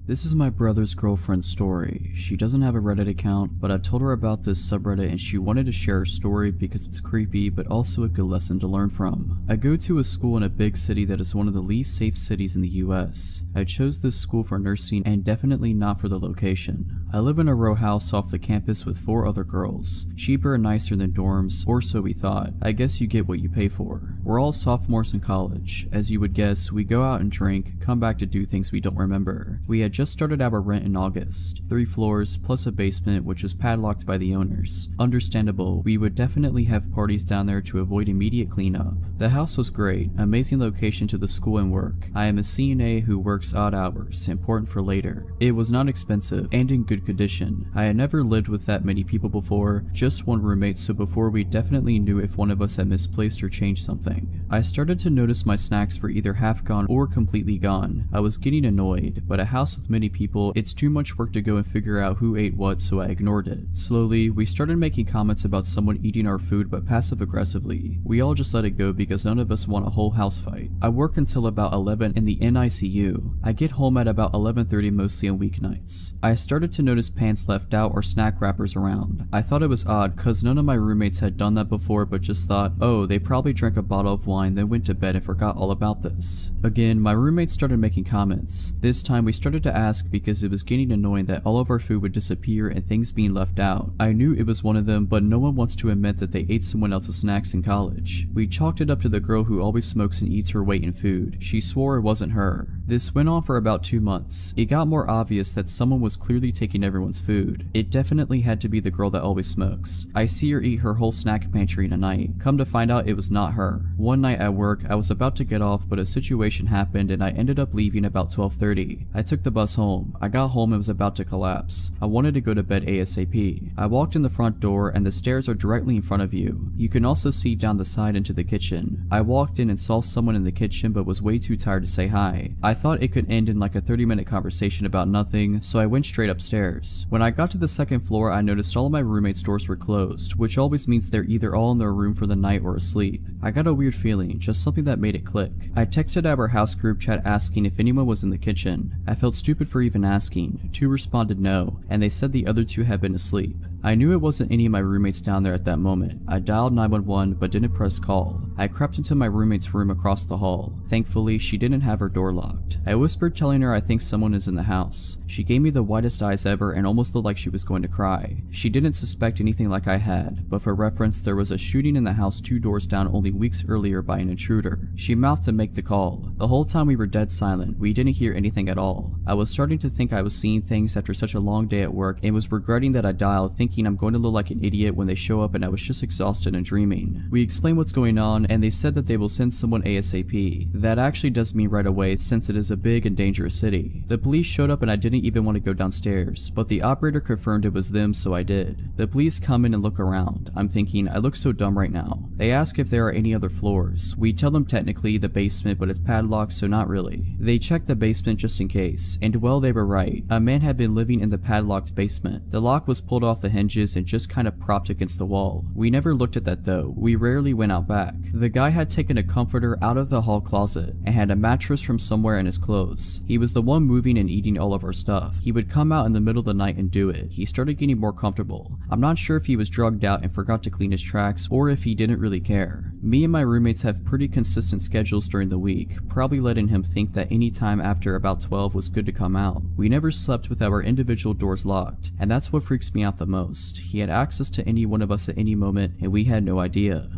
[SPEAKER 1] This is my brother's girlfriend's story. She doesn't have a Reddit account, but I told her about this subreddit and she wanted to share her story because it's creepy but also a good lesson to learn from. I go to a school in a big city that is one of the least safe cities in the US. I chose this school for nursing and definitely not for the location. I live in a row house off the campus with 4 other girls. Cheaper and nicer than dorms, or so we thought. I guess you get what you pay for. We're all sophomores in college. As you would guess, we go out and drink, come back to do things we don't remember. We had just started our rent in August. 3 floors, plus a basement which was padlocked by the owners. Understandable, we would definitely have parties down there to avoid immediate cleanup. The house was great, amazing location to the school and work. I am a CNA who works odd hours, important for later. It was not expensive, and in good condition. I had never lived with that many people before, just one roommate, so before we definitely knew if one of us had misplaced or changed something. I started to notice my snacks were either half gone or completely gone. I was getting annoyed, but a house with many people, it's too much work to go and figure out who ate what, so I ignored it. Slowly, we started making comments about someone eating our food but passive aggressively. We all just let it go because none of us want a whole house fight. I work until about 11 in the NICU. I get home at about 11:30 mostly on weeknights. I started to notice pants left out or snack wrappers around. I thought it was odd cause none of my roommates had done that before, but just thought, oh, they probably drank a bottle of wine then went to bed and forgot all about this. Again, my roommates started making comments. This time we started to ask because it was getting annoying that all of our food would disappear and things being left out. I knew it was one of them, but no one wants to admit that they ate someone else's snacks in college. We chalked it up to the girl who always smokes and eats her weight in food. She swore it wasn't her. This went on for about 2 months. It got more obvious that someone was clearly taking everyone's food. It definitely had to be the girl that always smokes. I see her eat her whole snack pantry in a night. Come to find out it was not her. One night at work, I was about to get off, but a situation happened and I ended up leaving about 12:30. I took the bus home. I got home and was about to collapse. I wanted to go to bed ASAP. I walked in the front door and the stairs are directly in front of you. You can also see down the side into the kitchen. I walked in and saw someone in the kitchen but was way too tired to say hi. I thought it could end in like a 30-minute conversation about nothing, so I went straight upstairs. When I got to the second floor, I noticed all of my roommates' doors were closed, which always means they're either all in their room for the night or asleep. I got a weird feeling, just something that made it click. I texted our house group chat asking if anyone was in the kitchen. I felt stupid for even asking. 2 responded no, and they said the other 2 had been asleep. I knew it wasn't any of my roommates down there at that moment. I dialed 911 but didn't press call. I crept into my roommate's room across the hall. Thankfully, she didn't have her door locked. I whispered telling her I think someone is in the house. She gave me the widest eyes ever and almost looked like she was going to cry. She didn't suspect anything like I had, but for reference, there was a shooting in the house 2 doors down only weeks earlier by an intruder. She mouthed to make the call. The whole time we were dead silent. We didn't hear anything at all. I was starting to think I was seeing things after such a long day at work and was regretting that I dialed, thinking I'm going to look like an idiot when they show up and I was just exhausted and dreaming. We explained what's going on and they said that they will send someone ASAP. That actually does mean right away since it is a big and dangerous city. The police showed up and I didn't even want to go downstairs, but the operator confirmed it was them, so I did. The police come in and look around. I'm thinking, I look so dumb right now. They ask if there are any other floors. We tell them technically the basement, but it's padlocked, so not really. They check the basement just in case, and well, they were right. A man had been living in the padlocked basement. The lock was pulled off the hinges and just kind of propped against the wall. We never looked at that though. We rarely went out back. The guy had taken a comforter out of the hall closet and had a mattress from somewhere in his clothes. He was the one moving and eating all of our stuff. He would come out in the middle of the night and do it. He started getting more comfortable. I'm not sure if he was drugged out and forgot to clean his tracks or if he didn't really care. Me and my roommates have pretty consistent schedules during the week, probably letting him think that any time after about 12 was good to come out. We never slept with our individual doors locked, and that's what freaks me out the most. He had access to any one of us at any moment and we had no idea.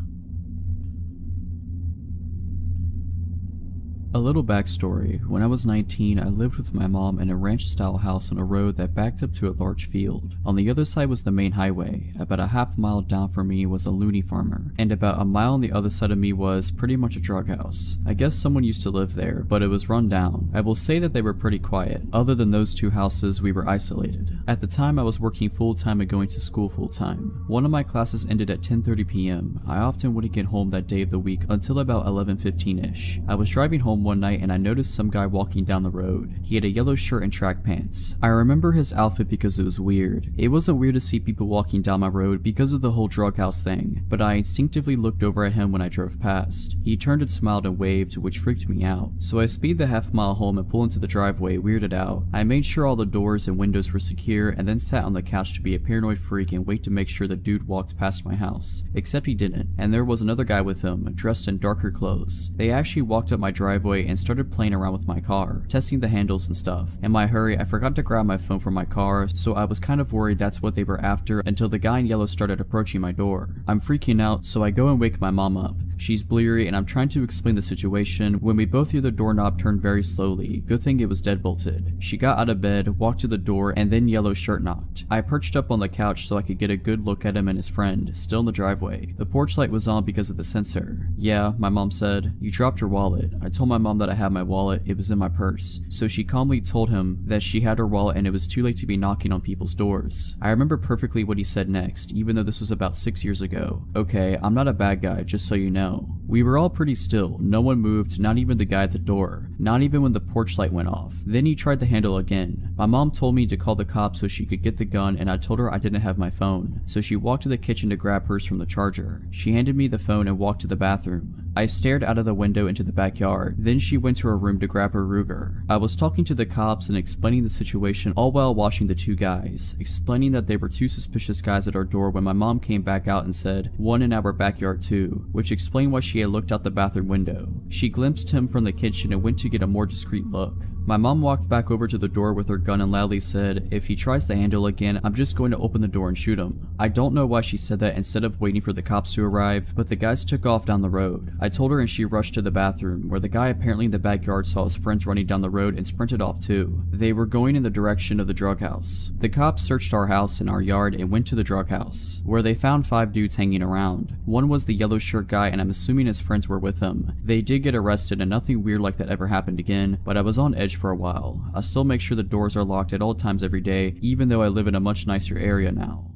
[SPEAKER 1] A little backstory. When I was 19, I lived with my mom in a ranch-style house on a road that backed up to a large field. On the other side was the main highway. About a half mile down from me was a loony farmer, and about a mile on the other side of me was pretty much a drug house. I guess someone used to live there, but it was run down. I will say that they were pretty quiet. Other than those 2 houses, we were isolated. At the time, I was working full-time and going to school full-time. One of my classes ended at 10:30 p.m. I often wouldn't get home that day of the week until about 11:15ish. I was driving home home one night and I noticed some guy walking down the road. He had a yellow shirt and track pants. I remember his outfit because it was weird. It wasn't weird to see people walking down my road because of the whole drug house thing, but I instinctively looked over at him when I drove past. He turned and smiled and waved, which freaked me out. So I speed the half-mile home and pull into the driveway, weirded out. I made sure all the doors and windows were secure and then sat on the couch to be a paranoid freak and wait to make sure the dude walked past my house. Except he didn't, and there was another guy with him, dressed in darker clothes. They actually walked up my driveway and started playing around with my car, testing the handles and stuff. In my hurry, I forgot to grab my phone from my car, so I was kind of worried that's what they were after until the guy in yellow started approaching my door. I'm freaking out, so I go and wake my mom up. She's bleary and I'm trying to explain the situation when we both hear the doorknob turn very slowly. Good thing it was deadbolted. She got out of bed, walked to the door, and then yellow shirt knocked. I perched up on the couch so I could get a good look at him and his friend, still in the driveway. The porch light was on because of the sensor. Yeah, my mom said, "You dropped your wallet." I told my mom that I had my wallet, it was in my purse. So she calmly told him that she had her wallet and it was too late to be knocking on people's doors. I remember perfectly what he said next, even though this was about 6 years ago. Okay, I'm not a bad guy, just so you know. We were all pretty still, no one moved, not even the guy at the door, not even when the porch light went off. Then he tried the handle again. My mom told me to call the cops so she could get the gun and I told her I didn't have my phone. So she walked to the kitchen to grab hers from the charger. She handed me the phone and walked to the bathroom. I stared out of the window into the backyard, then she went to her room to grab her Ruger. I was talking to the cops and explaining the situation all while watching the two guys, explaining that they were two suspicious guys at our door when my mom came back out and said, "One in our backyard too," which explained why she had looked out the bathroom window. She glimpsed him from the kitchen and went to get a more discreet look. My mom walked back over to the door with her gun and loudly said, "If he tries the handle again, I'm just going to open the door and shoot him." I don't know why she said that instead of waiting for the cops to arrive, but the guys took off down the road. I told her and she rushed to the bathroom, where the guy apparently in the backyard saw his friends running down the road and sprinted off too. They were going in the direction of the drug house. The cops searched our house and our yard and went to the drug house, where they found 5 dudes hanging around. One was the yellow shirt guy and I'm assuming his friends were with him. They did get arrested and nothing weird like that ever happened again, but I was on edge for a while. I still make sure the doors are locked at all times every day, even though I live in a much nicer area now.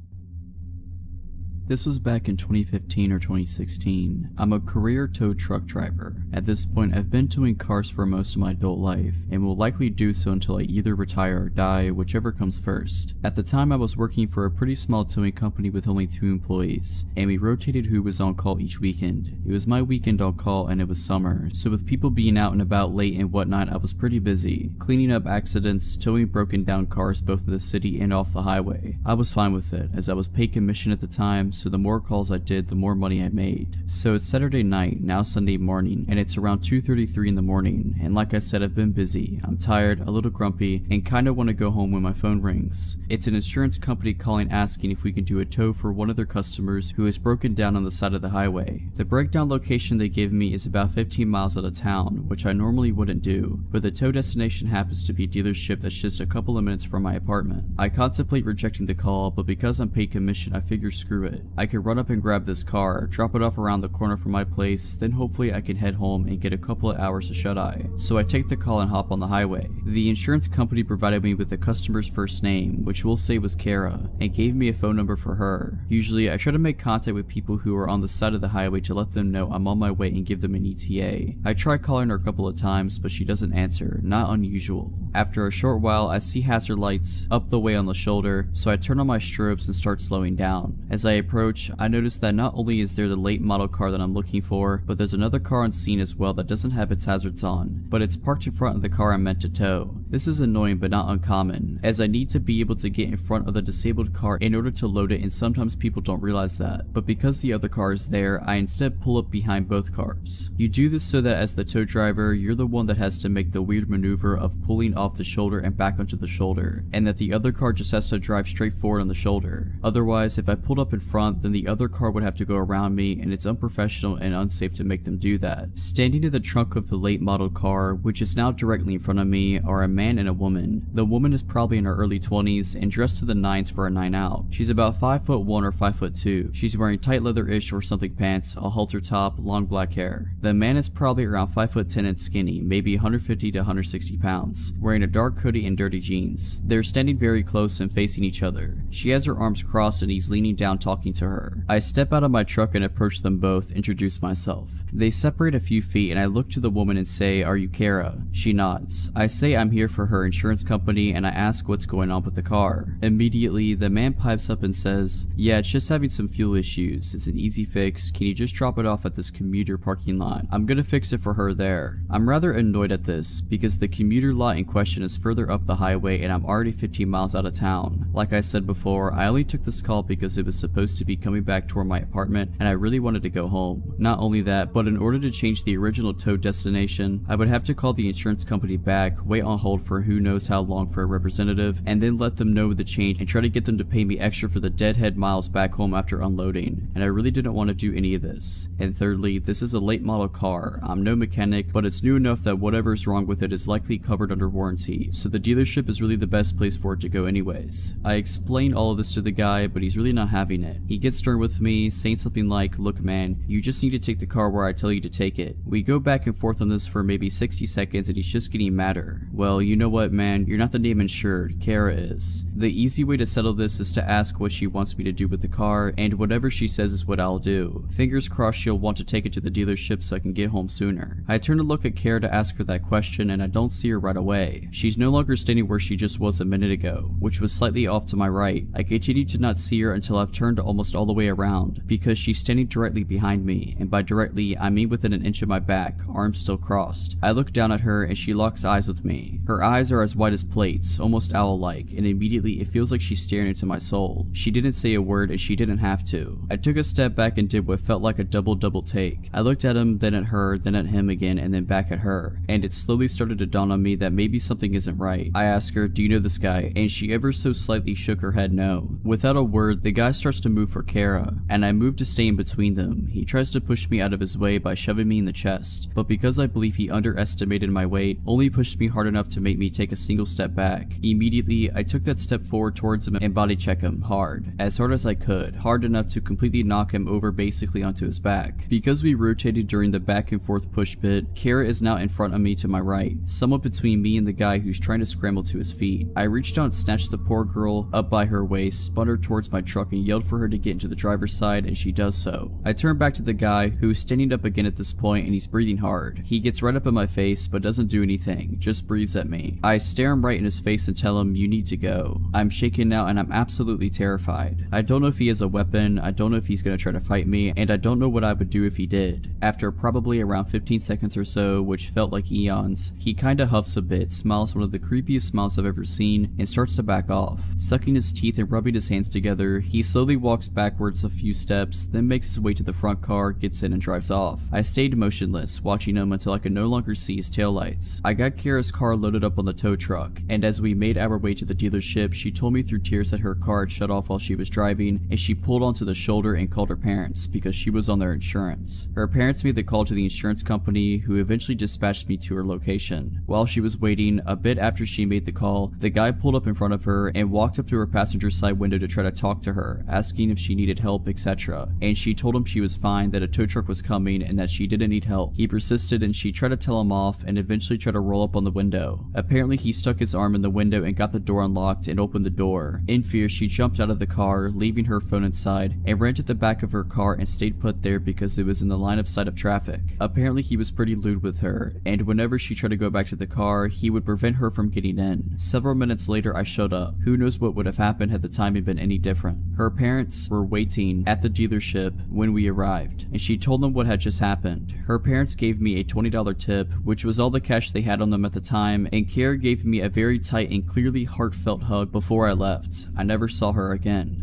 [SPEAKER 1] This was back in 2015 or 2016. I'm a career tow truck driver. At this point, I've been towing cars for most of my adult life, and will likely do so until I either retire or die, whichever comes first. At the time, I was working for a pretty small towing company with only 2 employees, and we rotated who was on call each weekend. It was my weekend on call and it was summer, so with people being out and about late and whatnot, I was pretty busy, cleaning up accidents, towing broken down cars both in the city and off the highway. I was fine with it, as I was paid commission at the time, so the more calls I did, the more money I made. So it's Saturday night, now Sunday morning, and it's around 2:33 in the morning, and like I said, I've been busy. I'm tired, a little grumpy, and kinda wanna go home when my phone rings. It's an insurance company calling asking if we can do a tow for one of their customers who is broken down on the side of the highway. The breakdown location they give me is about 15 miles out of town, which I normally wouldn't do, but the tow destination happens to be a dealership that's just a couple of minutes from my apartment. I contemplate rejecting the call, but because I'm paid commission, I figure screw it. I could run up and grab this car, drop it off around the corner from my place, then hopefully I can head home and get a couple of hours of shut-eye. So I take the call and hop on the highway. The insurance company provided me with the customer's first name, which we'll say was Kara, and gave me a phone number for her. Usually I try to make contact with people who are on the side of the highway to let them know I'm on my way and give them an ETA. I try calling her a couple of times, but she doesn't answer, not unusual. After a short while, I see hazard lights up the way on the shoulder, so I turn on my strobes and start slowing down. As I approach, I notice that not only is there the late model car that I'm looking for, but there's another car on scene as well that doesn't have its hazards on, but it's parked in front of the car I'm meant to tow. This is annoying but not uncommon, as I need to be able to get in front of the disabled car in order to load it, and sometimes people don't realize that. But because the other car is there, I instead pull up behind both cars. You do this so that as the tow driver, you're the one that has to make the weird maneuver of pulling off the shoulder and back onto the shoulder, and that the other car just has to drive straight forward on the shoulder. Otherwise, if I pulled up in front, then the other car would have to go around me, and it's unprofessional and unsafe to make them do that. Standing in the trunk of the late model car, which is now directly in front of me, are a man and a woman. The woman is probably in her early 20s and dressed to the nines for a night out. She's about 5'1" or 5'2". She's wearing tight leather-ish or something pants, a halter top, long black hair. The man is probably around 5'10" and skinny, maybe 150 to 160 pounds, wearing a dark hoodie and dirty jeans. They're standing very close and facing each other. She has her arms crossed and he's leaning down talking talking to her. I step out of my truck and approach them both, introduce myself. They separate a few feet and I look to the woman and say, "Are you Kara?" She nods. I say I'm here for her insurance company and I ask what's going on with the car. Immediately, the man pipes up and says, "Yeah, it's just having some fuel issues. It's an easy fix. Can you just drop it off at this commuter parking lot? I'm gonna fix it for her there." I'm rather annoyed at this because the commuter lot in question is further up the highway and I'm already 15 miles out of town. Like I said before, I only took this call because it was supposed to be coming back toward my apartment and I really wanted to go home. Not only that, but in order to change the original tow destination, I would have to call the insurance company back, wait on hold for who knows how long for a representative, and then let them know the change and try to get them to pay me extra for the deadhead miles back home after unloading. And I really didn't want to do any of this. And thirdly, this is a late model car. I'm no mechanic, but it's new enough that whatever's wrong with it is likely covered under warranty, so the dealership is really the best place for it to go anyways. I explain all of this to the guy, but he's really not having it. He gets stern with me, saying something like, "Look man, you just need to take the car where I tell you to take it." We go back and forth on this for maybe 60 seconds and he's just getting madder. "Well, you know what man, you're not the name insured, Kara is." The easy way to settle this is to ask what she wants me to do with the car, and whatever she says is what I'll do. Fingers crossed she'll want to take it to the dealership so I can get home sooner. I turn to look at Kara to ask her that question and I don't see her right away. She's no longer standing where she just was a minute ago, which was slightly off to my right. I continue to not see her until I've turned almost all the way around, because she's standing directly behind me, and by directly I mean within an inch of my back, arms still crossed. I look down at her and she locks eyes with me. Her eyes are as white as plates, almost owl-like, and immediately it feels like she's staring into my soul. She didn't say a word and she didn't have to. I took a step back and did what felt like a double take. I looked at him, then at her, then at him again, and then back at her, and it slowly started to dawn on me that maybe something isn't right. I asked her, "Do you know this guy?" And she ever so slightly shook her head no. Without a word, the guy starts to move for Kara, and I move to stay in between them. He tries to push me out of his way by shoving me in the chest, but because I believe he underestimated my weight, only pushed me hard enough to make me take a single step back. Immediately, I took that step forward towards him and body check him hard as I could, hard enough to completely knock him over basically onto his back. Because we rotated during the back and forth push bit, Kara is now in front of me to my right, somewhat between me and the guy who's trying to scramble to his feet. I reached out and snatched the poor girl up by her waist, spun her towards my truck and yelled for her to get into the driver's side, and she does so. I turn back to the guy who is standing up again at this point and he's breathing hard. He gets right up in my face but doesn't do anything, just breathes at me. I stare him right in his face and tell him, "You need to go." I'm shaken now and I'm absolutely terrified. I don't know if he has a weapon, I don't know if he's gonna try to fight me, and I don't know what I would do if he did. After probably around 15 seconds or so, which felt like eons, he kinda huffs a bit, smiles one of the creepiest smiles I've ever seen, and starts to back off. Sucking his teeth and rubbing his hands together, he slowly walks backwards a few steps, then makes his way to the front car, gets in and drives off. I stayed motionless, watching him until I could no longer see his taillights. I got Kara's car loaded up on the tow truck, and as we made our way to the dealership, she told me through tears that her car had shut off while she was driving, and she pulled onto the shoulder and called her parents because she was on their insurance. Her parents made the call to the insurance company, who eventually dispatched me to her location. While she was waiting, a bit after she made the call, the guy pulled up in front of her and walked up to her passenger side window to try to talk to her, asking if she needed help, etc. And she told him she was fine, that a tow truck was coming, and that she didn't need help. He persisted and she tried to tell him off and eventually tried to roll up on the window. Apparently he stuck his arm in the window and got the door unlocked and opened the door. In fear, she jumped out of the car, leaving her phone inside, and ran to the back of her car and stayed put there because it was in the line of sight of traffic. Apparently he was pretty lewd with her, and whenever she tried to go back to the car, he would prevent her from getting in. Several minutes later I showed up. Who knows what would have happened had the timing been any different. Her parents were waiting at the dealership when we arrived, and she told them what had just happened. Her parents gave me a $20 tip, which was all the cash they had on them at the time, and Kara gave me a very tight and clearly heartfelt hug before I left. I never saw her again.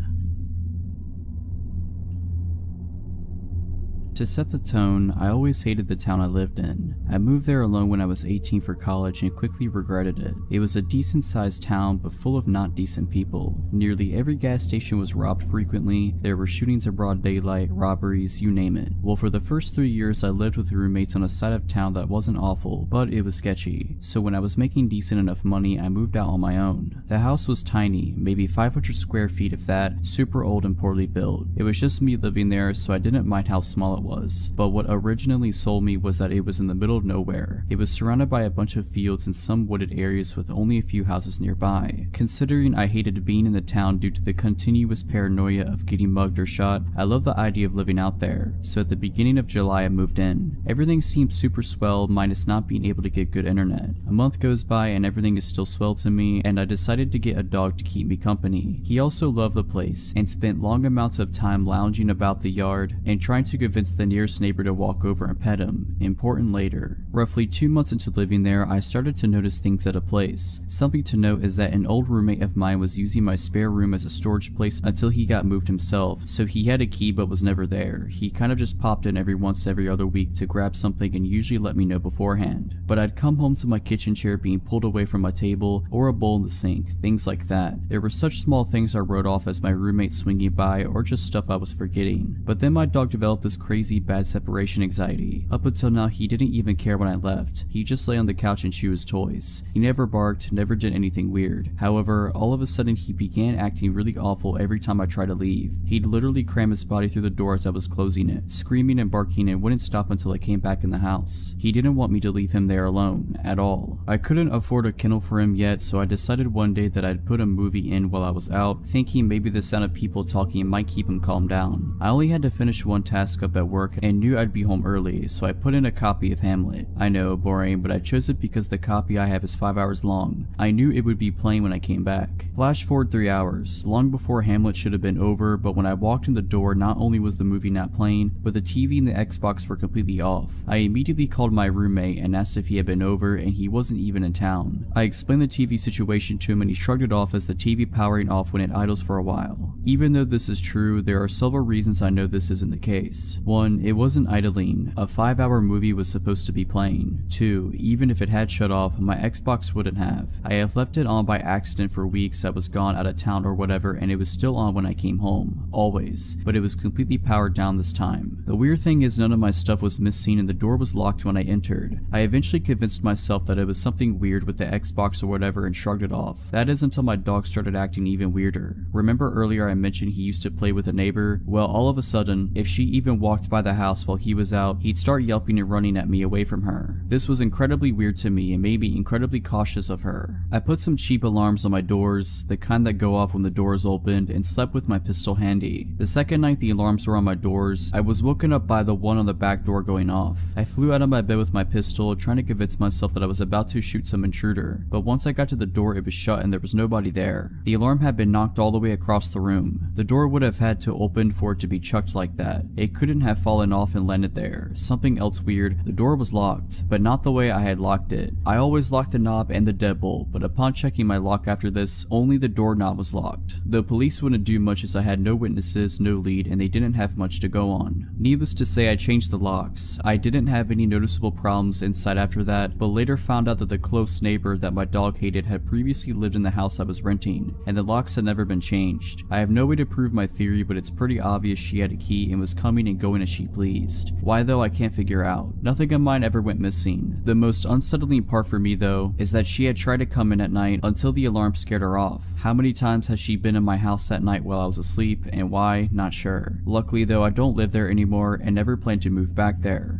[SPEAKER 1] To set the tone, I always hated the town I lived in. I moved there alone when I was 18 for college and quickly regretted it. It was a decent sized town but full of not decent people. Nearly every gas station was robbed frequently, there were shootings in broad daylight, robberies, you name it. Well, for the first 3 years I lived with roommates on a side of town that wasn't awful, but it was sketchy. So when I was making decent enough money, I moved out on my own. The house was tiny, maybe 500 square feet if that, super old and poorly built. It was just me living there, so I didn't mind how small it was, but what originally sold me was that it was in the middle of nowhere. It was surrounded by a bunch of fields and some wooded areas with only a few houses nearby. Considering I hated being in the town due to the continuous paranoia of getting mugged or shot, I loved the idea of living out there, so at the beginning of July I moved in. Everything seemed super swell minus not being able to get good internet. A month goes by and everything is still swell to me, and I decided to get a dog to keep me company. He also loved the place and spent long amounts of time lounging about the yard and trying to convince the nearest neighbor to walk over and pet him. Important later. Roughly 2 months into living there, I started to notice things at a place. Something to note is that an old roommate of mine was using my spare room as a storage place until he got moved himself, so he had a key but was never there. He kind of just popped in every other week to grab something and usually let me know beforehand. But I'd come home to my kitchen chair being pulled away from my table or a bowl in the sink, things like that. There were such small things I wrote off as my roommate swinging by or just stuff I was forgetting. But then my dog developed this crazy bad separation anxiety. Up until now he didn't even care when I left. He just lay on the couch and chew his toys. He never barked, never did anything weird. However, all of a sudden he began acting really awful every time I tried to leave. He'd literally cram his body through the door as I was closing it, screaming and barking, and wouldn't stop until I came back in the house. He didn't want me to leave him there alone, at all. I couldn't afford a kennel for him yet, so I decided one day that I'd put a movie in while I was out, thinking maybe the sound of people talking might keep him calmed down. I only had to finish one task up at work and knew I'd be home early, so I put in a copy of Hamlet. I know, boring, but I chose it because the copy I have is 5 hours long. I knew it would be playing when I came back. Flash forward 3 hours, long before Hamlet should have been over, but when I walked in the door, not only was the movie not playing, but the TV and the Xbox were completely off. I immediately called my roommate and asked if he had been over, and he wasn't even in town. I explained the TV situation to him and he shrugged it off as the TV powering off when it idles for a while. Even though this is true, there are several reasons I know this isn't the case. 1, it wasn't idling. A 5-hour movie was supposed to be playing. 2, even if it had shut off, my Xbox wouldn't have. I have left it on by accident for weeks. I was gone out of town or whatever, and it was still on when I came home. Always. But it was completely powered down this time. The weird thing is none of my stuff was missing and the door was locked when I entered. I eventually convinced myself that it was something weird with the Xbox or whatever and shrugged it off. That is until my dog started acting even weirder. Remember earlier I mentioned he used to play with a neighbor? Well, all of a sudden, if she even walked by the house while he was out, he'd start yelping and running at me away from her. This was incredibly weird to me and made me incredibly cautious of her. I put some cheap alarms on my doors, the kind that go off when the door is opened, and slept with my pistol handy. The second night the alarms were on my doors, I was woken up by the one on the back door going off. I flew out of my bed with my pistol, trying to convince myself that I was about to shoot some intruder, but once I got to the door it was shut and there was nobody there. The alarm had been knocked all the way across the room. The door would have had to open for it to be chucked like that. It couldn't have fallen off and landed there. Something else weird, the door was locked, but not the way I had locked it. I always locked the knob and the deadbolt, but upon checking my lock after this, only the doorknob was locked. The police wouldn't do much as I had no witnesses, no lead, and they didn't have much to go on. Needless to say, I changed the locks. I didn't have any noticeable problems inside after that, but later found out that the close neighbor that my dog hated had previously lived in the house I was renting, and the locks had never been changed. I have no way to prove my theory, but it's pretty obvious she had a key and was coming and going as she pleased. Why though, I can't figure out. Nothing of mine ever went missing. The most unsettling part for me though, is that she had tried to come in at night until the alarm scared her off. How many times has she been in my house that night while I was asleep, and why? Not sure. Luckily though, I don't live there anymore and never plan to move back there.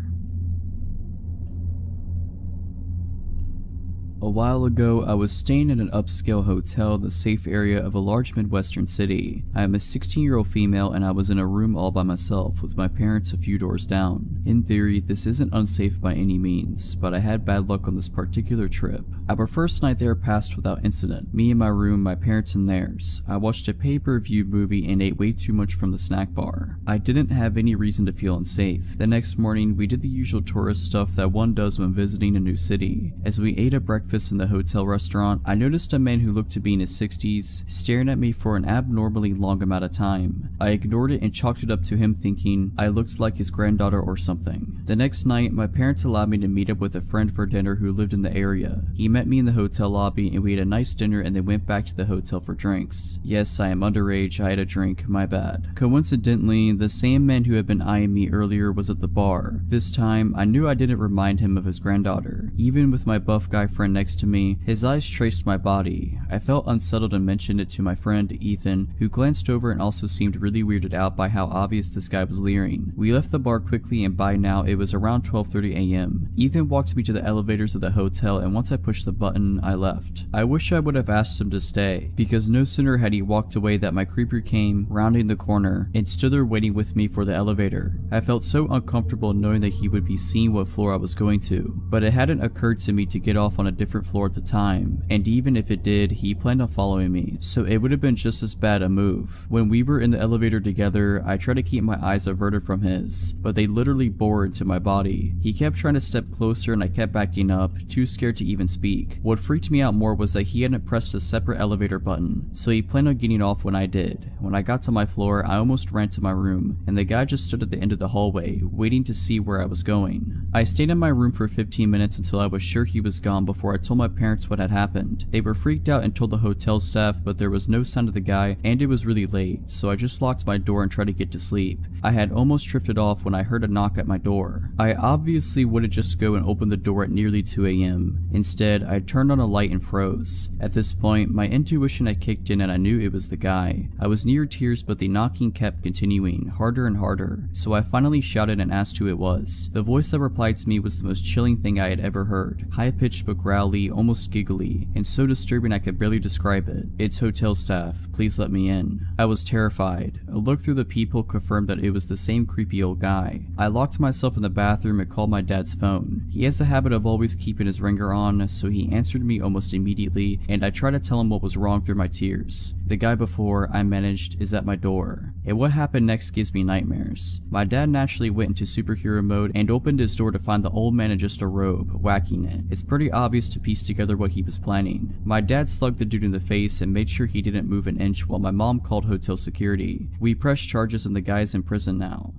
[SPEAKER 1] A while ago, I was staying in an upscale hotel in the safe area of a large Midwestern city. I am a 16-year-old female and I was in a room all by myself with my parents a few doors down. In theory, this isn't unsafe by any means, but I had bad luck on this particular trip. Our first night there passed without incident. Me in my room, my parents in theirs. I watched a pay-per-view movie and ate way too much from the snack bar. I didn't have any reason to feel unsafe. The next morning, we did the usual tourist stuff that one does when visiting a new city. As we ate at breakfast in the hotel restaurant, I noticed a man who looked to be in his 60s staring at me for an abnormally long amount of time. I ignored it and chalked it up to him thinking I looked like his granddaughter or something. The next night, my parents allowed me to meet up with a friend for dinner who lived in the area. He met me in the hotel lobby and we had a nice dinner and then went back to the hotel for drinks. Yes, I am underage, I had a drink, my bad. Coincidentally, the same man who had been eyeing me earlier was at the bar. This time, I knew I didn't remind him of his granddaughter. Even with my buff guy friend next next to me, his eyes traced my body. I felt unsettled and mentioned it to my friend, Ethan, who glanced over and also seemed really weirded out by how obvious this guy was leering. We left the bar quickly, and by now it was around 12:30 a.m. Ethan walked me to the elevators of the hotel, and once I pushed the button, I left. I wish I would have asked him to stay, because no sooner had he walked away that my creeper came rounding the corner and stood there waiting with me for the elevator. I felt so uncomfortable knowing that he would be seeing what floor I was going to, but it hadn't occurred to me to get off on a different floor at the time, and even if it did, he planned on following me, so it would have been just as bad a move. When we were in the elevator together, I tried to keep my eyes averted from his, but they literally bore into my body. He kept trying to step closer and I kept backing up, too scared to even speak. What freaked me out more was that he hadn't pressed a separate elevator button, so he planned on getting off when I did. When I got to my floor, I almost ran to my room, and the guy just stood at the end of the hallway, waiting to see where I was going. I stayed in my room for 15 minutes until I was sure he was gone before I told my parents what had happened. They were freaked out and told the hotel staff, but there was no sign of the guy and it was really late, so I just locked my door and tried to get to sleep. I had almost drifted off when I heard a knock at my door. I obviously wouldn't just go and open the door at nearly 2 a.m. Instead, I turned on a light and froze. At this point, my intuition had kicked in and I knew it was the guy. I was near tears, but the knocking kept continuing, harder and harder, so I finally shouted and asked who it was. The voice that replied to me was the most chilling thing I had ever heard. High-pitched but growly, almost giggly, and so disturbing I could barely describe it. "It's hotel staff. Please let me in." I was terrified. A look through the peephole confirmed that it was the same creepy old guy. I locked myself in the bathroom and called my dad's phone. He has a habit of always keeping his ringer on, so he answered me almost immediately, and I tried to tell him what was wrong through my tears. The guy before I managed is at my door, and what happened next gives me nightmares. My dad naturally went into superhero mode and opened his door to find the old man in just a robe, whacking it. It's pretty obvious to piece together what he was planning. My dad slugged the dude in the face and made sure he didn't move an inch while my mom called hotel security. We pressed charges and the guy's in prison now.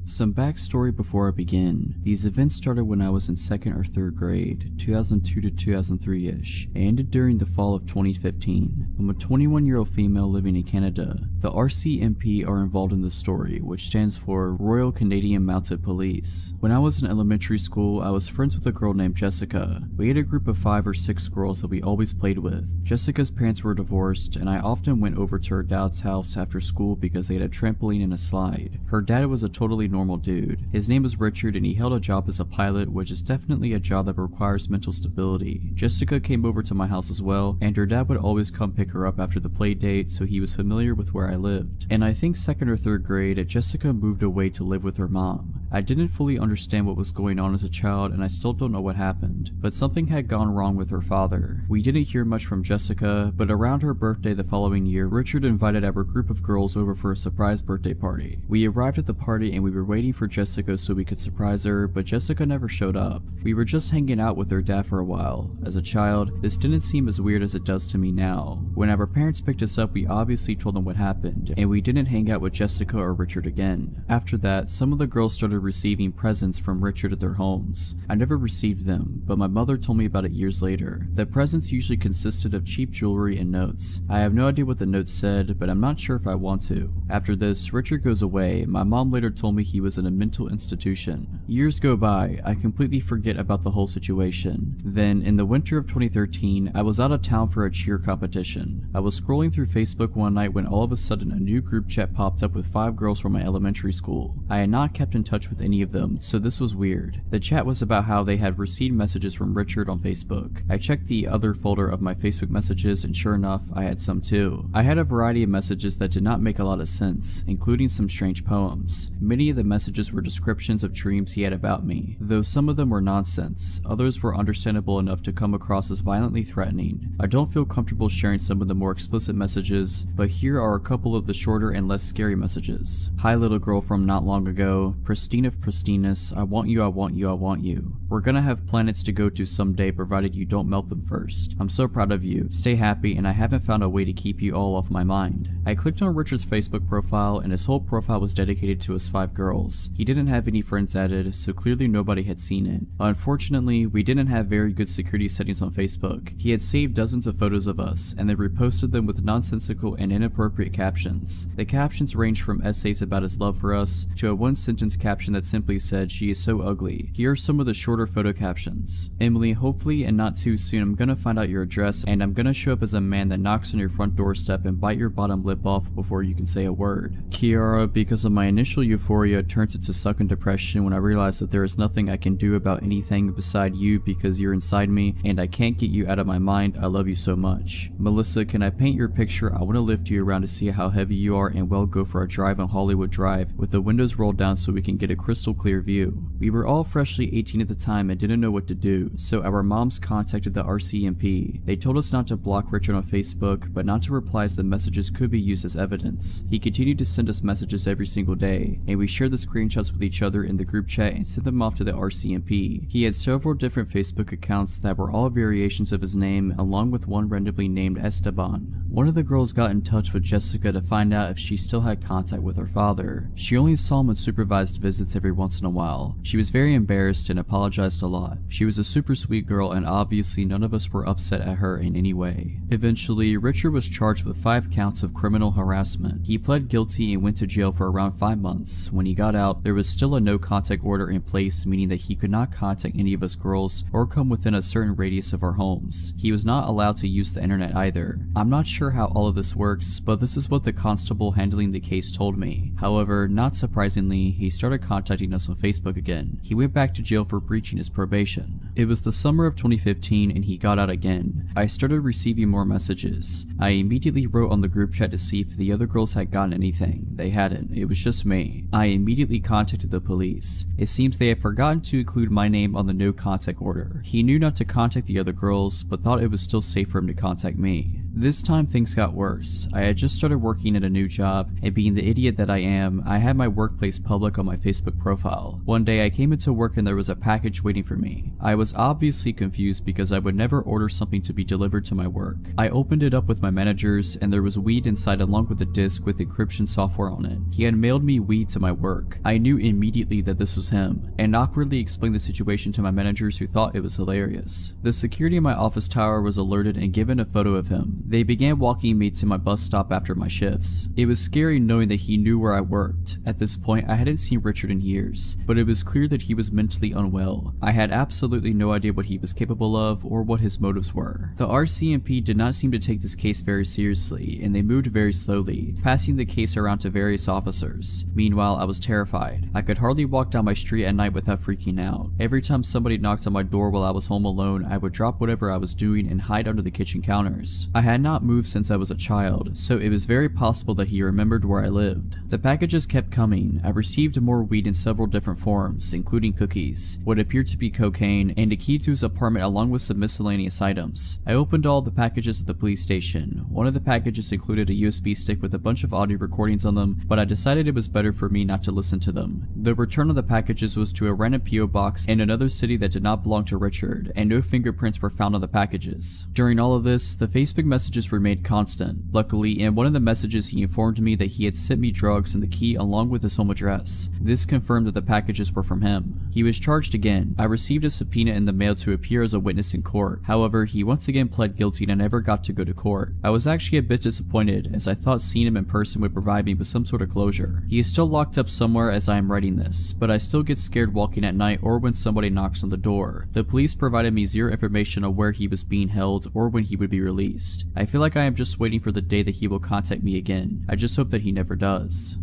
[SPEAKER 1] Some backstory before I begin. These events started when I was in 2nd or 3rd grade, 2002 to 2003-ish, and ended during the fall of 2015. I'm a 21-year-old female living in Canada. The RCMP are involved in the story, which stands for Royal Canadian Mounted Police. When I was in elementary school, I was friends with a girl named Jessica. We had a group of 5 or 6 girls that we always played with. Jessica's parents were divorced, and I often went over to her dad's house after school because they had a trampoline and a slide. Her dad was a totally normal dude. His name was Richard and he held a job as a pilot, which is definitely a job that requires mental stability. Jessica came over to my house as well, and her dad would always come pick her up after the play date, so he was familiar with where I lived. In I think 2nd or 3rd grade, Jessica moved away to live with her mom. I didn't fully understand what was going on as a child, and I still don't know what happened, but something had gone wrong with her father. We didn't hear much from Jessica, but around her birthday the following year, Richard invited our group of girls over for a surprise birthday party. We arrived at the party and we were waiting for Jessica so we could surprise her, but Jessica never showed up. We were just hanging out with her dad for a while. As a child, this didn't seem as weird as it does to me now. When our parents picked us up, we obviously told them what happened, and we didn't hang out with Jessica or Richard again. After that, some of the girls started receiving presents from Richard at their homes. I never received them, but my mother told me about it years later. The presents usually consisted of cheap jewelry and notes. I have no idea what the notes said, but I'm not sure if I want to. After this, Richard goes away. My mom later told me he was in a mental institution. Years go by, I completely forget about the whole situation. Then, in the winter of 2013, I was out of town for a cheer competition. I was scrolling through Facebook one night when all of a sudden a new group chat popped up with 5 girls from my elementary school. I had not kept in touch with any of them, so this was weird. The chat was about how they had received messages from Richard on Facebook. I checked the other folder of my Facebook messages and sure enough, I had some too. I had a variety of messages that did not make a lot of sense, including some strange poems. Many of the messages were descriptions of dreams he had about me, though some of them were nonsense. Others were understandable enough to come across as violently threatening. I don't feel comfortable sharing some of the more explicit messages, but here are a couple of the shorter and less scary messages. Hi little girl from not long ago, pristine of pristineness, I want you, I want you, I want you. We're gonna have planets to go to someday provided you don't melt them first. I'm so proud of you, stay happy, and I haven't found a way to keep you all off my mind. I clicked on Richard's Facebook profile and his whole profile was dedicated to his 5 girls. girls. He didn't have any friends added, so clearly nobody had seen it. Unfortunately, we didn't have very good security settings on Facebook. He had saved dozens of photos of us, and then reposted them with nonsensical and inappropriate captions. The captions ranged from essays about his love for us, to a one-sentence caption that simply said, "She is so ugly." Here are some of the shorter photo captions. "Emily, hopefully and not too soon I'm gonna find out your address, and I'm gonna show up as a man that knocks on your front doorstep and bite your bottom lip off before you can say a word. Kiara, because of my initial euphoria turns into sucking depression when I realize that there is nothing I can do about anything beside you because you're inside me and I can't get you out of my mind. I love you so much. Melissa, can I paint your picture? I want to lift you around to see how heavy you are and well go for a drive on Hollywood Drive with the windows rolled down so we can get a crystal clear view." We were all freshly 18 at the time and didn't know what to do, so our moms contacted the RCMP. They told us not to block Richard on Facebook, but not to reply as the messages could be used as evidence. He continued to send us messages every single day, and we shared the screenshots with each other in the group chat and sent them off to the RCMP. He had several different Facebook accounts that were all variations of his name, along with one randomly named Esteban. One of the girls got in touch with Jessica to find out if she still had contact with her father. She only saw him on supervised visits every once in a while. She was very embarrassed and apologized a lot. She was a super sweet girl, and obviously none of us were upset at her in any way. Eventually, Richard was charged with 5 counts of criminal harassment. He pled guilty and went to jail for around 5 months. When he got out, there was still a no contact order in place, meaning that he could not contact any of us girls or come within a certain radius of our homes. He was not allowed to use the internet either. I'm not sure how all of this works, but this is what the constable handling the case told me. However, not surprisingly, he started contacting us on Facebook again. He went back to jail for breaching his probation. It was the summer of 2015 and he got out again. I started receiving more messages. I immediately wrote on the group chat to see if the other girls had gotten anything. They hadn't. It was just me. I immediately contacted the police. It seems they had forgotten to include my name on the no contact order. He knew not to contact the other girls, but thought it was still safe for him to contact me. This time things got worse. I had just started working at a new job, and being the idiot that I am, I had my workplace public on my Facebook profile. One day I came into work and there was a package waiting for me. I was obviously confused because I would never order something to be delivered to my work. I opened it up with my managers and there was weed inside along with a disc with encryption software on it. He had mailed me weed to my work. I knew immediately that this was him, and awkwardly explained the situation to my managers who thought it was hilarious. The security in my office tower was alerted and given a photo of him. They began walking me to my bus stop after my shifts. It was scary knowing that he knew where I worked. At this point, I hadn't seen Richard in years, but it was clear that he was mentally unwell. I had absolutely no idea what he was capable of or what his motives were. The RCMP did not seem to take this case very seriously, and they moved very slowly, passing the case around to various officers. Meanwhile, I was terrified. I could hardly walk down my street at night without freaking out. Every time somebody knocked on my door while I was home alone, I would drop whatever I was doing and hide under the kitchen counters. I had not moved since I was a child, so it was very possible that he remembered where I lived. The packages kept coming. I received more weed in several different forms, including cookies, what appeared to be cocaine, and a key to his apartment along with some miscellaneous items. I opened all the packages at the police station. One of the packages included a USB stick with a bunch of audio recordings on them, but I decided it was better for me not to listen to them. The return of the packages was to a random PO box in another city that did not belong to Richard, and no fingerprints were found on the packages. During all of this, the Facebook messages remained constant. Luckily, in one of the messages he informed me that he had sent me drugs and the key along with his home address. This confirmed that the packages were from him. He was charged again. I received a subpoena in the mail to appear as a witness in court. However, he once again pled guilty and I never got to go to court. I was actually a bit disappointed as I thought seeing him in person would provide me with some sort of closure. He is still locked up somewhere as I am writing this, but I still get scared walking at night or when somebody knocks on the door. The police provided me zero information on where he was being held or when he would be released. I feel like I am just waiting for the day that he will contact me again. I just hope that he never does.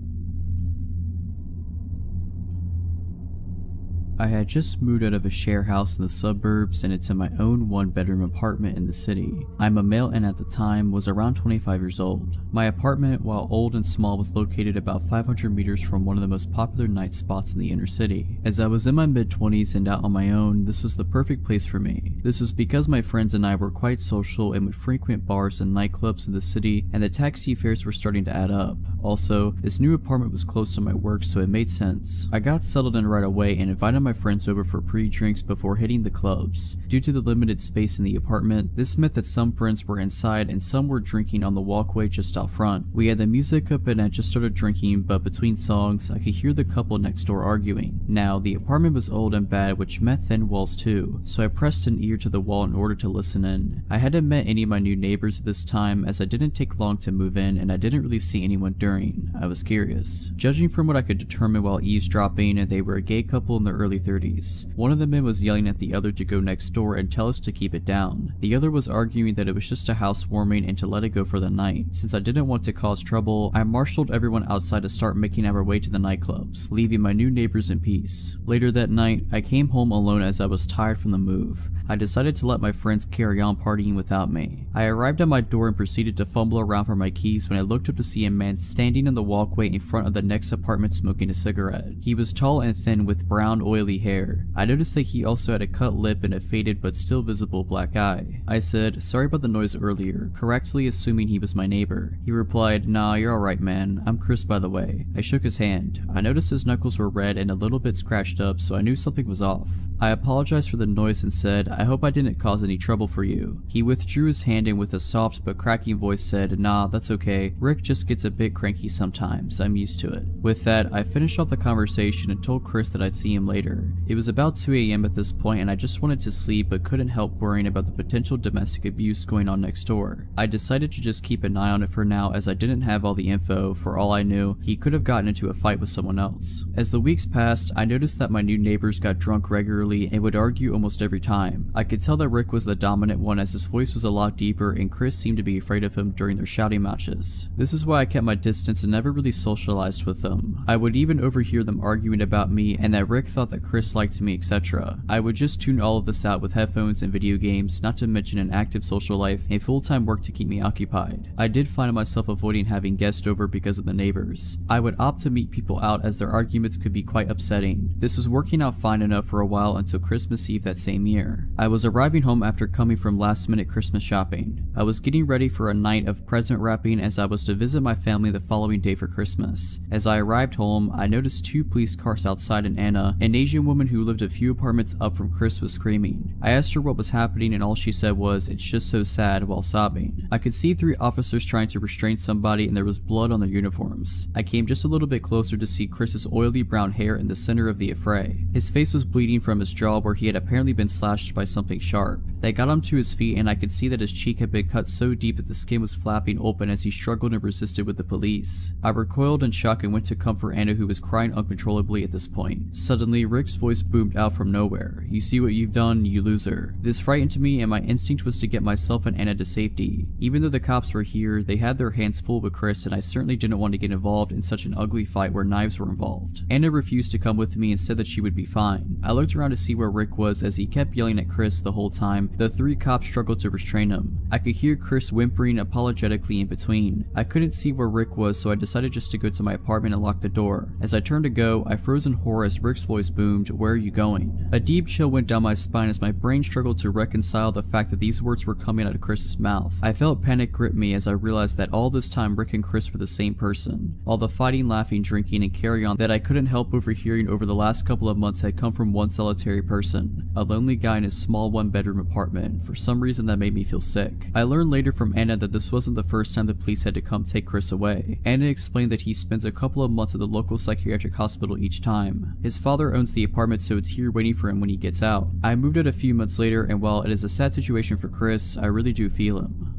[SPEAKER 1] I had just moved out of a share house in the suburbs and into my own one-bedroom apartment in the city. I'm a male and at the time was around 25 years old. My apartment, while old and small, was located about 500 meters from one of the most popular night spots in the inner city. As I was in my mid-20s and out on my own, this was the perfect place for me. This was because my friends and I were quite social and would frequent bars and nightclubs in the city, and the taxi fares were starting to add up. Also, this new apartment was close to my work, so it made sense. I got settled in right away and invited my my friends over for pre-drinks before hitting the clubs. Due to the limited space in the apartment, this meant that some friends were inside and some were drinking on the walkway just out front. We had the music up and I just started drinking, but between songs, I could hear the couple next door arguing. Now, the apartment was old and bad, which meant thin walls too, so I pressed an ear to the wall in order to listen in. I hadn't met any of my new neighbors at this time, as I didn't take long to move in and I didn't really see anyone during. I was curious. Judging from what I could determine while eavesdropping, they were a gay couple in their early 30s. One of the men was yelling at the other to go next door and tell us to keep it down. The other was arguing that it was just a housewarming and to let it go for the night. Since I didn't want to cause trouble, I marshaled everyone outside to start making our way to the nightclubs, leaving my new neighbors in peace. Later that night, I came home alone as I was tired from the move. I decided to let my friends carry on partying without me. I arrived at my door and proceeded to fumble around for my keys when I looked up to see a man standing in the walkway in front of the next apartment smoking a cigarette. He was tall and thin with brown oily hair. I noticed that he also had a cut lip and a faded but still visible black eye. I said, "Sorry about the noise earlier," correctly assuming he was my neighbor. He replied, "Nah, you're alright man, I'm Chris by the way." I shook his hand. I noticed his knuckles were red and a little bit scratched up, so I knew something was off. I apologized for the noise and said, "I hope I didn't cause any trouble for you." He withdrew his hand and with a soft but cracking voice said, "Nah, that's okay. Rick just gets a bit cranky sometimes. I'm used to it." With that, I finished off the conversation and told Chris that I'd see him later. It was about 2 a.m. at this point and I just wanted to sleep but couldn't help worrying about the potential domestic abuse going on next door. I decided to just keep an eye on it for now as I didn't have all the info. For all I knew, he could have gotten into a fight with someone else. As the weeks passed, I noticed that my new neighbors got drunk regularly and would argue almost every time. I could tell that Rick was the dominant one as his voice was a lot deeper and Chris seemed to be afraid of him during their shouting matches. This is why I kept my distance and never really socialized with them. I would even overhear them arguing about me and that Rick thought that Chris liked me, etc. I would just tune all of this out with headphones and video games, not to mention an active social life and full-time work to keep me occupied. I did find myself avoiding having guests over because of the neighbors. I would opt to meet people out as their arguments could be quite upsetting. This was working out fine enough for a while until Christmas Eve that same year. I was arriving home after coming from last-minute Christmas shopping. I was getting ready for a night of present wrapping as I was to visit my family the following day for Christmas. As I arrived home, I noticed 2 police cars outside and Anna, an Asian woman who lived a few apartments up from Chris, was screaming. I asked her what was happening and all she said was, "It's just so sad," while sobbing. I could see 3 officers trying to restrain somebody and there was blood on their uniforms. I came just a little bit closer to see Chris's oily brown hair in the center of the affray. His face was bleeding from his jaw where he had apparently been slashed by something sharp. They got him to his feet and I could see that his cheek had been cut so deep that the skin was flapping open as he struggled and resisted with the police. I recoiled in shock and went to comfort Anna, who was crying uncontrollably at this point. Suddenly, Rick's voice boomed out from nowhere. "You see what you've done, you loser." This frightened me and my instinct was to get myself and Anna to safety. Even though the cops were here, they had their hands full with Chris and I certainly didn't want to get involved in such an ugly fight where knives were involved. Anna refused to come with me and said that she would be fine. I looked around to see where Rick was as he kept yelling at Chris the whole time. The 3 cops struggled to restrain him. I could hear Chris whimpering apologetically in between. I couldn't see where Rick was, so I decided just to go to my apartment and lock the door. As I turned to go, I froze in horror as Rick's voice boomed, "Where are you going?" A deep chill went down my spine as my brain struggled to reconcile the fact that these words were coming out of Chris's mouth. I felt panic grip me as I realized that all this time Rick and Chris were the same person. All the fighting, laughing, drinking, and carry on that I couldn't help overhearing over the last couple of months had come from one solitary person, a lonely guy in his small 1-bedroom apartment. For some reason that made me feel sick. I learned later from Anna that this wasn't the first time the police had to come take Chris away. Anna explained that he spends a couple of months at the local psychiatric hospital each time. His father owns the apartment, so it's here waiting for him when he gets out. I moved out a few months later, and while it is a sad situation for Chris, I really do feel him.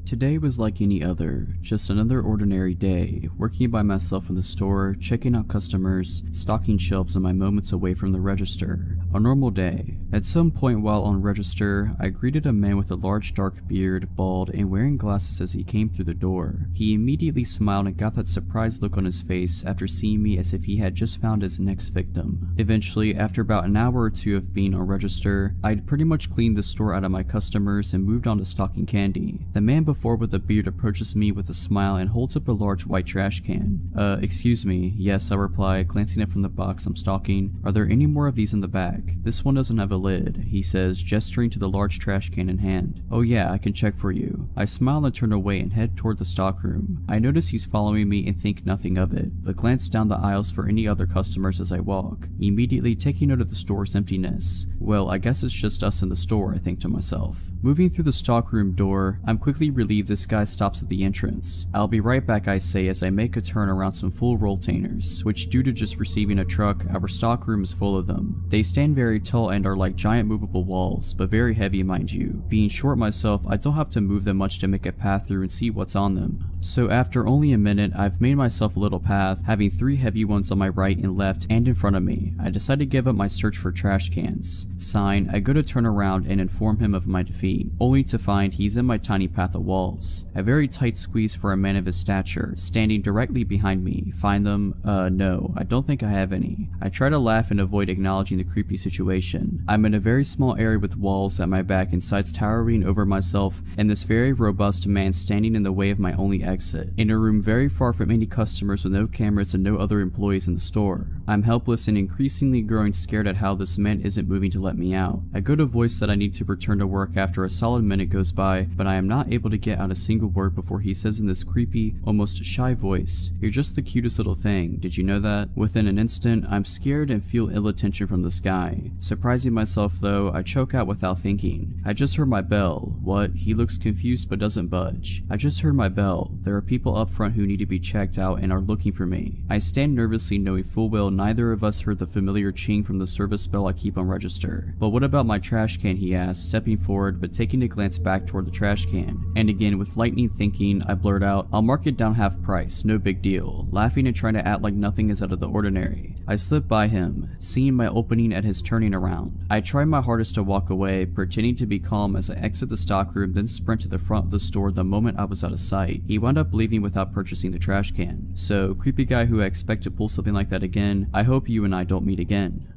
[SPEAKER 1] Today was like any other, just another ordinary day, working by myself in the store, checking out customers, stocking shelves and my moments away from the register. A normal day. At some point while on register, I greeted a man with a large dark beard, bald, and wearing glasses as he came through the door. He immediately smiled and got that surprised look on his face after seeing me as if he had just found his next victim. Eventually, after about an hour or 2 of being on register, I'd pretty much cleaned the store out of my customers and moved on to stocking candy. The man before with the beard approaches me with a smile and holds up a large white trash can. Excuse me. Yes, I reply, glancing up from the box I'm stocking. Are there any more of these in the bag? bag. This one doesn't have a lid, he says, gesturing to the large trash can in hand. Oh yeah, I can check for you. I smile and turn away and head toward the stockroom. I notice he's following me and think nothing of it, but glance down the aisles for any other customers as I walk, immediately taking note of the store's emptiness. Well, I guess it's just us in the store, I think to myself. Moving through the stockroom door, I'm quickly relieved this guy stops at the entrance. I'll be right back, I say as I make a turn around some full rolltainers, which due to just receiving a truck, our stockroom is full of them. They stand very tall and are like giant movable walls, but very heavy mind you. Being short myself, I don't have to move them much to make a path through and see what's on them. So after only a minute, I've made myself a little path, having 3 heavy ones on my right and left and in front of me. I decide to give up my search for trash cans. Sign, I go to turn around and inform him of my defeat, only to find he's in my tiny path of walls. A very tight squeeze for a man of his stature, standing directly behind me. Find them? No, I don't think I have any. I try to laugh and avoid acknowledging the creepy situation. I'm in a very small area with walls at my back and sides towering over myself, and this very robust man standing in the way of my only exit. In a room very far from any customers with no cameras and no other employees in the store. I'm helpless and increasingly growing scared at how this man isn't moving to let me out. I go to voice that I need to return to work after a solid minute goes by, but I am not able to get out a single word before he says in this creepy, almost shy voice, "You're just the cutest little thing, did you know that?" Within an instant, I'm scared and feel ill attention from this guy. Surprising myself though, I choke out without thinking. I just heard my bell. What? He looks confused but doesn't budge. I just heard my bell. There are people up front who need to be checked out and are looking for me. I stand nervously knowing full well neither of us heard the familiar ching from the service bell I keep on register. But what about my trash can, he asks, stepping forward but taking a glance back toward the trash can. And again, with lightning thinking, I blurt out, "I'll mark it down half price, no big deal," laughing and trying to act like nothing is out of the ordinary. I slip by him, seeing my opening at his turning around. I try my hardest to walk away, pretending to be calm as I exit the stockroom, then sprint to the front of the store the moment I was out of sight. He wound up leaving without purchasing the trash can. So, creepy guy who I expect to pull something like that again, I hope you and I don't meet again.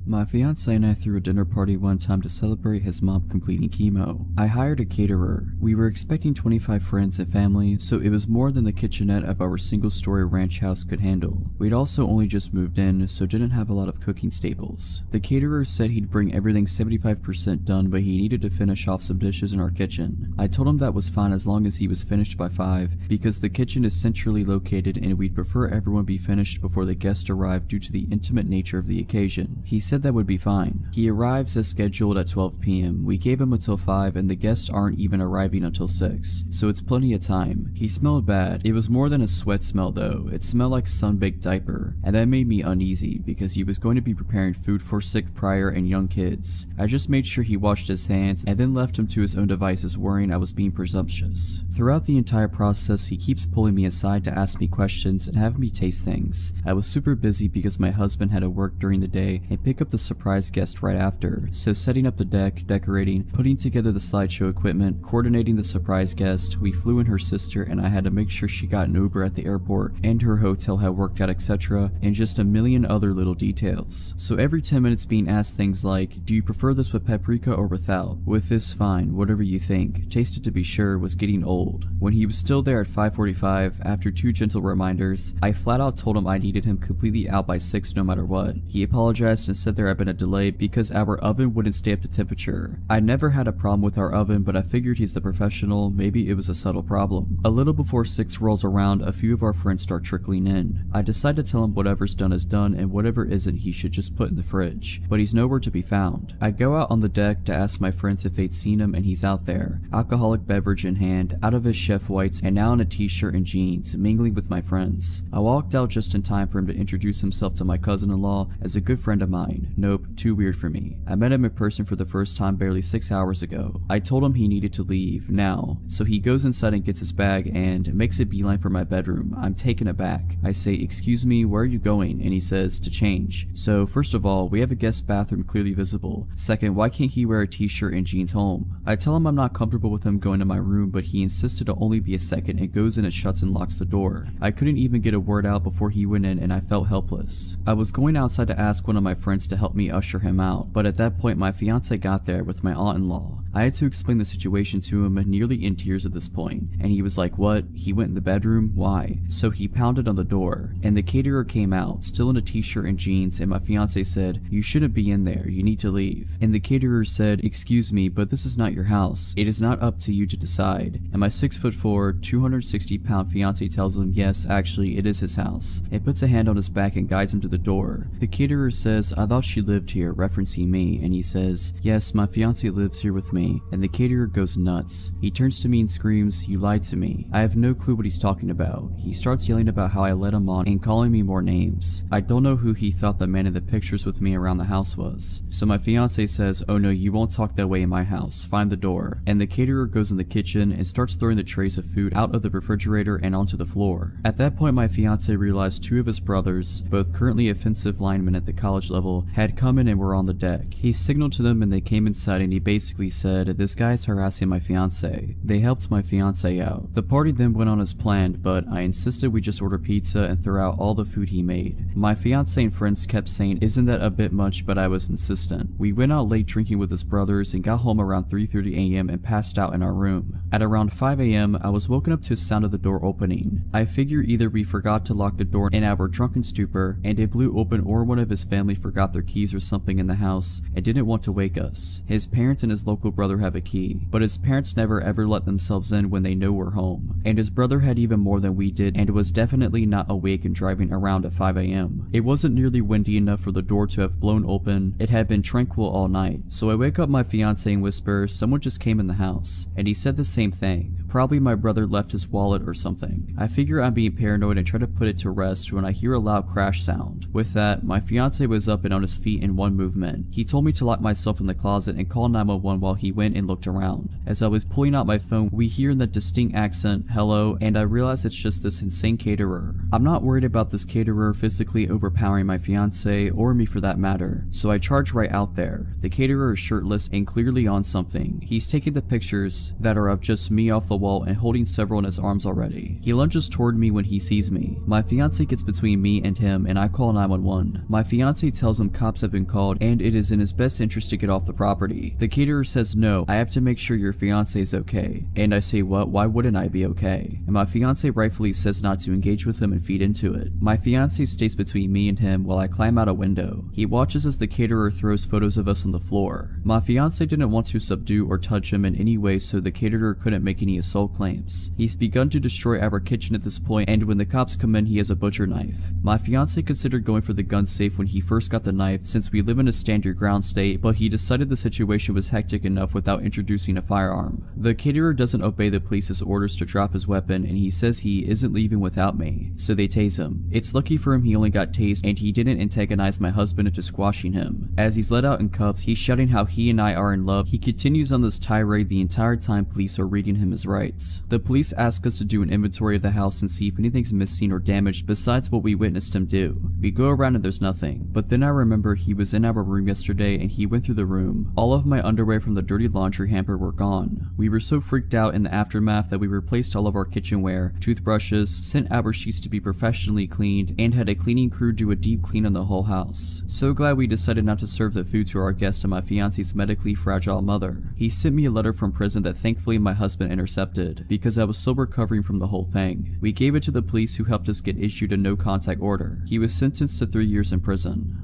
[SPEAKER 1] My fiance and I threw a dinner party one time to celebrate his mom completing chemo. I hired a caterer. We were expecting 25 friends and family, so it was more than the kitchenette of our single-story ranch house could handle. We'd also only just moved in, so didn't have a lot of cooking staples. The caterer said he'd bring everything 75% done, but he needed to finish off some dishes in our kitchen. I told him that was fine as long as he was finished by 5, because the kitchen is centrally located and we'd prefer everyone be finished before the guests arrive due to the intimate nature of the occasion. He said that would be fine. He arrives as scheduled at 12 p.m. We gave him until 5 and the guests aren't even arriving until 6, so it's plenty of time. He smelled bad. It was more than a sweat smell though. It smelled like sun-baked diaper, and that made me uneasy because he was going to be preparing food for sick prior and young kids. I just made sure he washed his hands and then left him to his own devices, worrying I was being presumptuous. Throughout the entire process, he keeps pulling me aside to ask me questions and have me taste things. I was super busy because my husband had to work during the day and pick up the surprise guest right after, so setting up the deck, decorating, putting together the slideshow equipment, coordinating the surprise guest, we flew in her sister and I had to make sure she got an Uber at the airport and her hotel had worked out, etc., and just a million other little details. So every 10 minutes being asked things like, "Do you prefer this with paprika or without? With this, fine, whatever you think. Taste it to be sure," was getting old. When he was still there at 5:45, after 2 gentle reminders, I flat out told him I needed him completely out by 6 no matter what. He apologized and said there had been a delay because our oven wouldn't stay up to temperature. I never had a problem with our oven, but I figured he's the professional, maybe it was a subtle problem. A little before 6 rolls around, a few of our friends start trickling in. I decide to tell him whatever's done is done and whatever isn't he should just put in the fridge, but he's nowhere to be found. I go out on the deck to ask my friends if they'd seen him and he's out there, alcoholic beverage in hand, out of his chef whites and now in a t-shirt and jeans, mingling with my friends. I walked out just in time for him to introduce himself to my cousin-in-law as a good friend of mine. Nope, too weird for me. I met him in person for the first time barely 6 hours ago. I told him he needed to leave, now. So he goes inside and gets his bag and makes a beeline for my bedroom. I'm taken aback. I say, "Excuse me, where are you going?" And he says, "To change." So first of all, we have a guest bathroom clearly visible. Second, why can't he wear a t-shirt and jeans home? I tell him I'm not comfortable with him going to my room, but he insisted to only be a second and goes in and shuts and locks the door. I couldn't even get a word out before he went in and I felt helpless. I was going outside to ask one of my friends to help me usher him out, but at that point my fiance got there with my aunt-in-law. I had to explain the situation to him, nearly in tears at this point, and he was like, "What? He went in the bedroom? Why?" So he pounded on the door, and the caterer came out, still in a t-shirt and jeans, and my fiance said, "You shouldn't be in there, you need to leave." And the caterer said, "Excuse me, but this is not your house. It is not up to you to decide." And my 6'4", 260-pound fiance tells him, yes, actually, it is his house, and puts a hand on his back and guides him to the door. The caterer says, "I thought she lived here," referencing me, and he says, "Yes, my fiance lives here with me." And the caterer goes nuts. He turns to me and screams, "You lied to me." I have no clue what he's talking about. He starts yelling about how I led him on and calling me more names. I don't know who he thought the man in the pictures with me around the house was. So my fiance says, "Oh no, you won't talk that way in my house. Find the door." And the caterer goes in the kitchen and starts throwing the trays of food out of the refrigerator and onto the floor. At that point, my fiance realized two of his brothers, both currently offensive linemen at the college level, had come in and were on the deck. He signaled to them and they came inside, and he basically said, "This guy's harassing my fiance." They helped my fiance out. The party then went on as planned, but I insisted we just order pizza and throw out all the food he made. My fiance and friends kept saying, "Isn't that a bit much?" but I was insistent. We went out late drinking with his brothers and got home around 3:30 a.m. and passed out in our room. At around 5 a.m., I was woken up to the sound of the door opening. I figure either we forgot to lock the door in our drunken stupor and it blew open, or one of his family forgot their keys or something in the house and didn't want to wake us. His parents and his local brother have a key, but his parents never ever let themselves in when they know we're home. And his brother had even more than we did and was definitely not awake and driving around at 5 a.m. It wasn't nearly windy enough for the door to have blown open. It had been tranquil all night. So I wake up my fiance and whisper, "Someone just came in the house." And he said the same thing. Probably my brother left his wallet or something. I figure I'm being paranoid and try to put it to rest when I hear a loud crash sound. With that, my fiance was up and on his feet in one movement. He told me to lock myself in the closet and call 911 while he went and looked around. As I was pulling out my phone, we hear in that distinct accent, "Hello," and I realize it's just this insane caterer. I'm not worried about this caterer physically overpowering my fiance, or me for that matter, so I charge right out there. The caterer is shirtless and clearly on something. He's taking the pictures that are of just me off the wall and holding several in his arms already. He lunges toward me when he sees me. My fiance gets between me and him and I call 911. My fiance tells him cops have been called and it is in his best interest to get off the property. The caterer says, "No, I have to make sure your fiance is okay." And I say, "What? Why wouldn't I be okay?" And my fiance rightfully says not to engage with him and feed into it. My fiance stays between me and him while I climb out a window. He watches as the caterer throws photos of us on the floor. My fiance didn't want to subdue or touch him in any way, so the caterer couldn't make any assault claims. He's begun to destroy our kitchen at this point, and when the cops come in, he has a butcher knife. My fiance considered going for the gun safe when he first got the knife, since we live in a stand your ground state, but he decided the situation was hectic enough without introducing a firearm. The caterer doesn't obey the police's orders to drop his weapon, and he says he isn't leaving without me, so they tase him. It's lucky for him he only got tased and he didn't antagonize my husband into squashing him. As he's let out in cuffs, he's shouting how he and I are in love. He continues on this tirade the entire time police are reading him his rights. The police ask us to do an inventory of the house and see if anything's missing or damaged besides what we witnessed him do. We go around and there's nothing, but then I remember he was in our room yesterday and he went through the room. All of my underwear from the dirty laundry hamper were gone. We were so freaked out in the aftermath that we replaced all of our kitchenware, toothbrushes, sent our sheets to be professionally cleaned, and had a cleaning crew do a deep clean on the whole house. So glad we decided not to serve the food to our guest and my fiance's medically fragile mother. He sent me a letter from prison that thankfully my husband intercepted, because I was still recovering from the whole thing. We gave it to the police, who helped us get issued a no contact order. He was sentenced to 3 years in prison.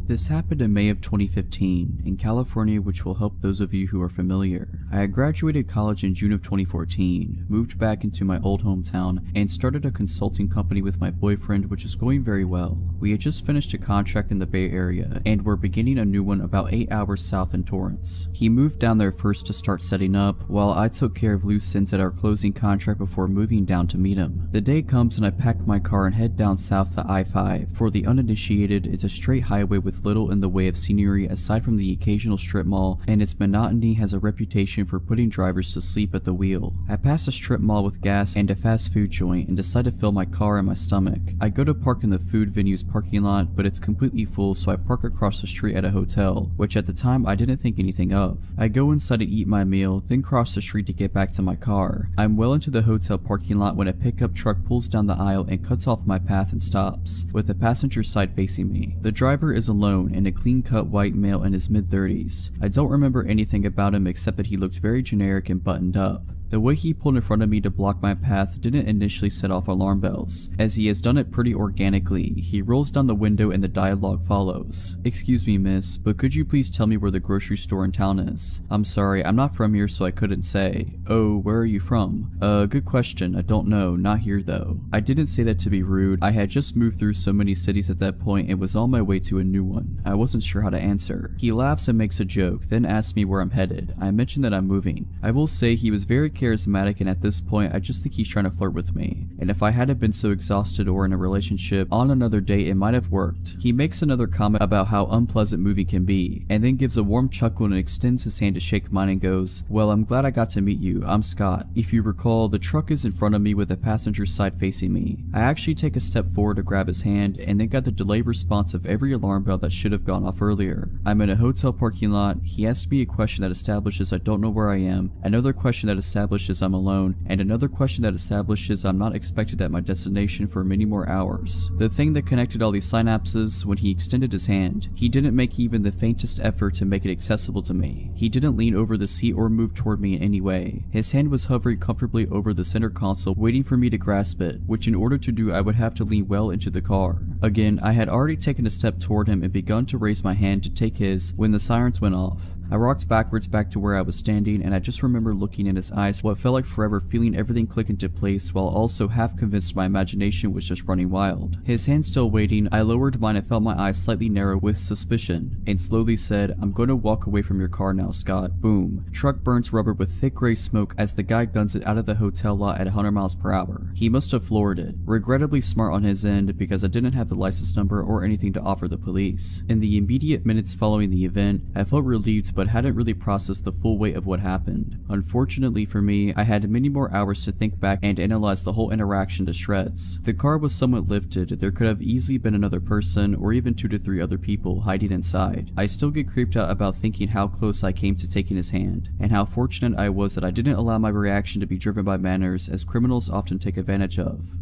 [SPEAKER 1] This happened in May of 2015 in California, which will help those of you who are familiar. I had graduated college in June of 2014, moved back into my old hometown, and started a consulting company with my boyfriend, which is going very well. We had just finished a contract in the Bay Area and were beginning a new one about 8 hours south in Torrance. He moved down there first to start setting up, while I took care of loose ends at our closing contract before moving down to meet him. The day comes and I pack my car and head down south to I-5. For the uninitiated, it's a straight highway with little in the way of scenery aside from the occasional strip mall, and its monotony has a reputation for putting drivers to sleep at the wheel. I pass a strip mall with gas and a fast food joint and decide to fill my car and my stomach. I go to park in the food venue's parking lot, but it's completely full, so I park across the street at a hotel, which at the time I didn't think anything of. I go inside to eat my meal, then cross the street to get back to my car. I'm well into the hotel parking lot when a pickup truck pulls down the aisle and cuts off my path and stops, with the passenger side facing me. The driver is a alone and a clean-cut white male in his mid-30s. I don't remember anything about him except that he looked very generic and buttoned up. The way he pulled in front of me to block my path didn't initially set off alarm bells, as he has done it pretty organically. He rolls down the window and the dialogue follows. "Excuse me, miss, but could you please tell me where the grocery store in town is?" "I'm sorry, I'm not from here, so I couldn't say." "Oh, where are you from?" Good question, I don't know, not here though." I didn't say that to be rude. I had just moved through so many cities at that point and was on my way to a new one. I wasn't sure how to answer. He laughs and makes a joke, then asks me where I'm headed. I mentioned that I'm moving. I will say he was very charismatic, and at this point I just think he's trying to flirt with me, and if I hadn't been so exhausted or in a relationship on another date, it might have worked. He makes another comment about how unpleasant moving can be, and then gives a warm chuckle and extends his hand to shake mine and goes, "Well, I'm glad I got to meet you. I'm Scott. If you recall, the truck is in front of me with the passenger side facing me." I actually take a step forward to grab his hand and then got the delayed response of every alarm bell that should have gone off earlier. I'm in a hotel parking lot. He asks me a question that establishes I don't know where I am, another question that establishes I'm alone, and another question that establishes I'm not expected at my destination for many more hours. The thing that connected all these synapses, when he extended his hand, he didn't make even the faintest effort to make it accessible to me. He didn't lean over the seat or move toward me in any way. His hand was hovering comfortably over the center console, waiting for me to grasp it, which in order to do I would have to lean well into the car. Again, I had already taken a step toward him and begun to raise my hand to take his when the sirens went off. I rocked backwards back to where I was standing, and I just remember looking in his eyes what felt like forever, feeling everything click into place while also half convinced my imagination was just running wild. His hand still waiting, I lowered mine and felt my eyes slightly narrow with suspicion, and slowly said, "I'm going to walk away from your car now, Scott." Boom. Truck burns rubber with thick gray smoke as the guy guns it out of the hotel lot at 100 miles per hour. He must have floored it. Regrettably smart on his end, because I didn't have the license number or anything to offer the police. In the immediate minutes following the event, I felt relieved but hadn't really processed the full weight of what happened. Unfortunately for me, I had many more hours to think back and analyze the whole interaction to shreds. The car was somewhat lifted. There could have easily been another person or even 2 to 3 other people hiding inside. I still get creeped out about thinking how close I came to taking his hand, and how fortunate I was that I didn't allow my reaction to be driven by manners, as criminals often take advantage of.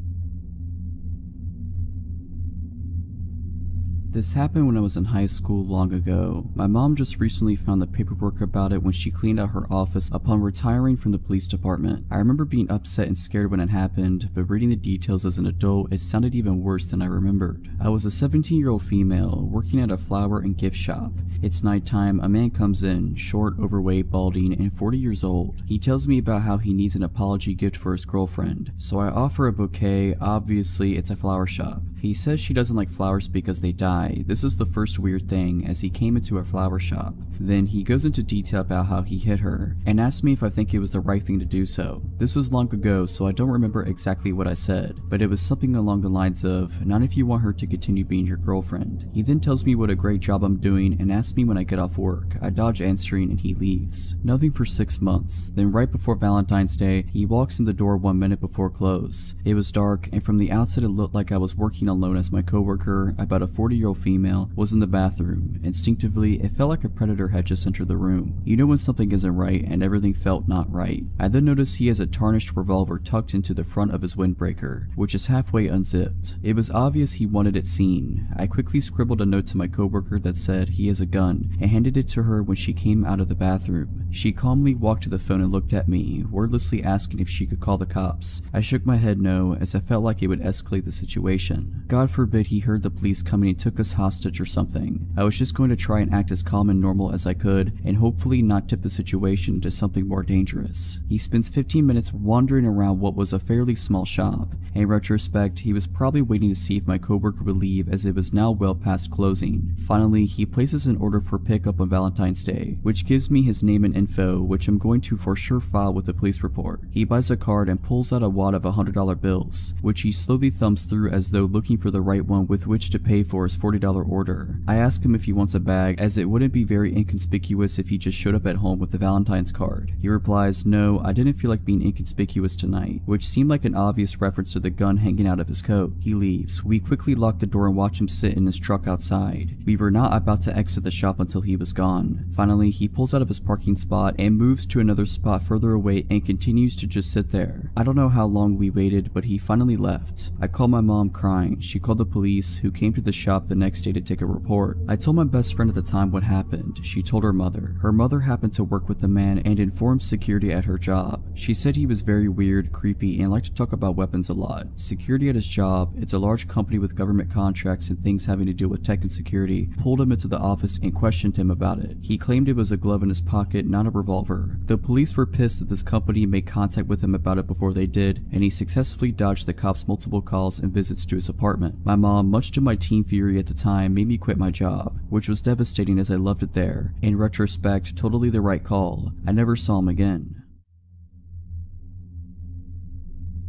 [SPEAKER 1] This happened when I was in high school long ago. My mom just recently found the paperwork about it when she cleaned out her office upon retiring from the police department. I remember being upset and scared when it happened, but reading the details as an adult, it sounded even worse than I remembered. I was a 17-year-old female working at a flower and gift shop. It's nighttime. A man comes in, short, overweight, balding, and 40 years old. He tells me about how he needs an apology gift for his girlfriend, so I offer a bouquet. Obviously, it's a flower shop. He says she doesn't like flowers because they die. This is the first weird thing, as he came into a flower shop. Then he goes into detail about how he hit her, and asks me if I think it was the right thing to do so. This was long ago, so I don't remember exactly what I said, but it was something along the lines of, "Not if you want her to continue being your girlfriend." He then tells me what a great job I'm doing and asks me when I get off work. I dodge answering and he leaves. Nothing for 6 months. Then right before Valentine's Day, he walks in the door 1 minute before close. It was dark, and from the outside it looked like I was working alone, as my coworker, about a 40-year-old female, was in the bathroom. Instinctively, it felt like a predator had just entered the room. You know when something isn't right, and everything felt not right. I then noticed he has a tarnished revolver tucked into the front of his windbreaker, which is halfway unzipped. It was obvious he wanted it seen. I quickly scribbled a note to my coworker that said he has a gun, and handed it to her when she came out of the bathroom. She calmly walked to the phone and looked at me, wordlessly asking if she could call the cops. I shook my head no, as I felt like it would escalate the situation. God forbid he heard the police coming and took us hostage or something. I was just going to try and act as calm and normal as I could, and hopefully not tip the situation into something more dangerous. He spends 15 minutes wandering around what was a fairly small shop. In retrospect, he was probably waiting to see if my coworker would leave, as it was now well past closing. Finally, he places an order for pickup on Valentine's Day, which gives me his name and info, which I'm going to for sure file with the police report. He buys a card and pulls out a wad of $100 bills, which he slowly thumbs through as though looking for the right one with which to pay for his $40 order. I ask him if he wants a bag, as it wouldn't be very inconvenient inconspicuous if he just showed up at home with the Valentine's card. He replies, "No, I didn't feel like being inconspicuous tonight," which seemed like an obvious reference to the gun hanging out of his coat. He leaves. We quickly lock the door and watch him sit in his truck outside. We were not about to exit the shop until he was gone. Finally, he pulls out of his parking spot and moves to another spot further away and continues to just sit there. I don't know how long we waited, but he finally left. I called my mom crying. She called the police, who came to the shop the next day to take a report. I told my best friend at the time what happened. She told her mother. Her mother happened to work with the man and informed security at her job. She said he was very weird, creepy, and liked to talk about weapons a lot. Security at his job, it's a large company with government contracts and things having to do with tech and security, pulled him into the office and questioned him about it. He claimed it was a glove in his pocket, not a revolver. The police were pissed that this company made contact with him about it before they did, and he successfully dodged the cops' multiple calls and visits to his apartment. My mom, much to my teen fury at the time, made me quit my job, which was devastating as I loved it there. In retrospect, totally the right call. I never saw him again.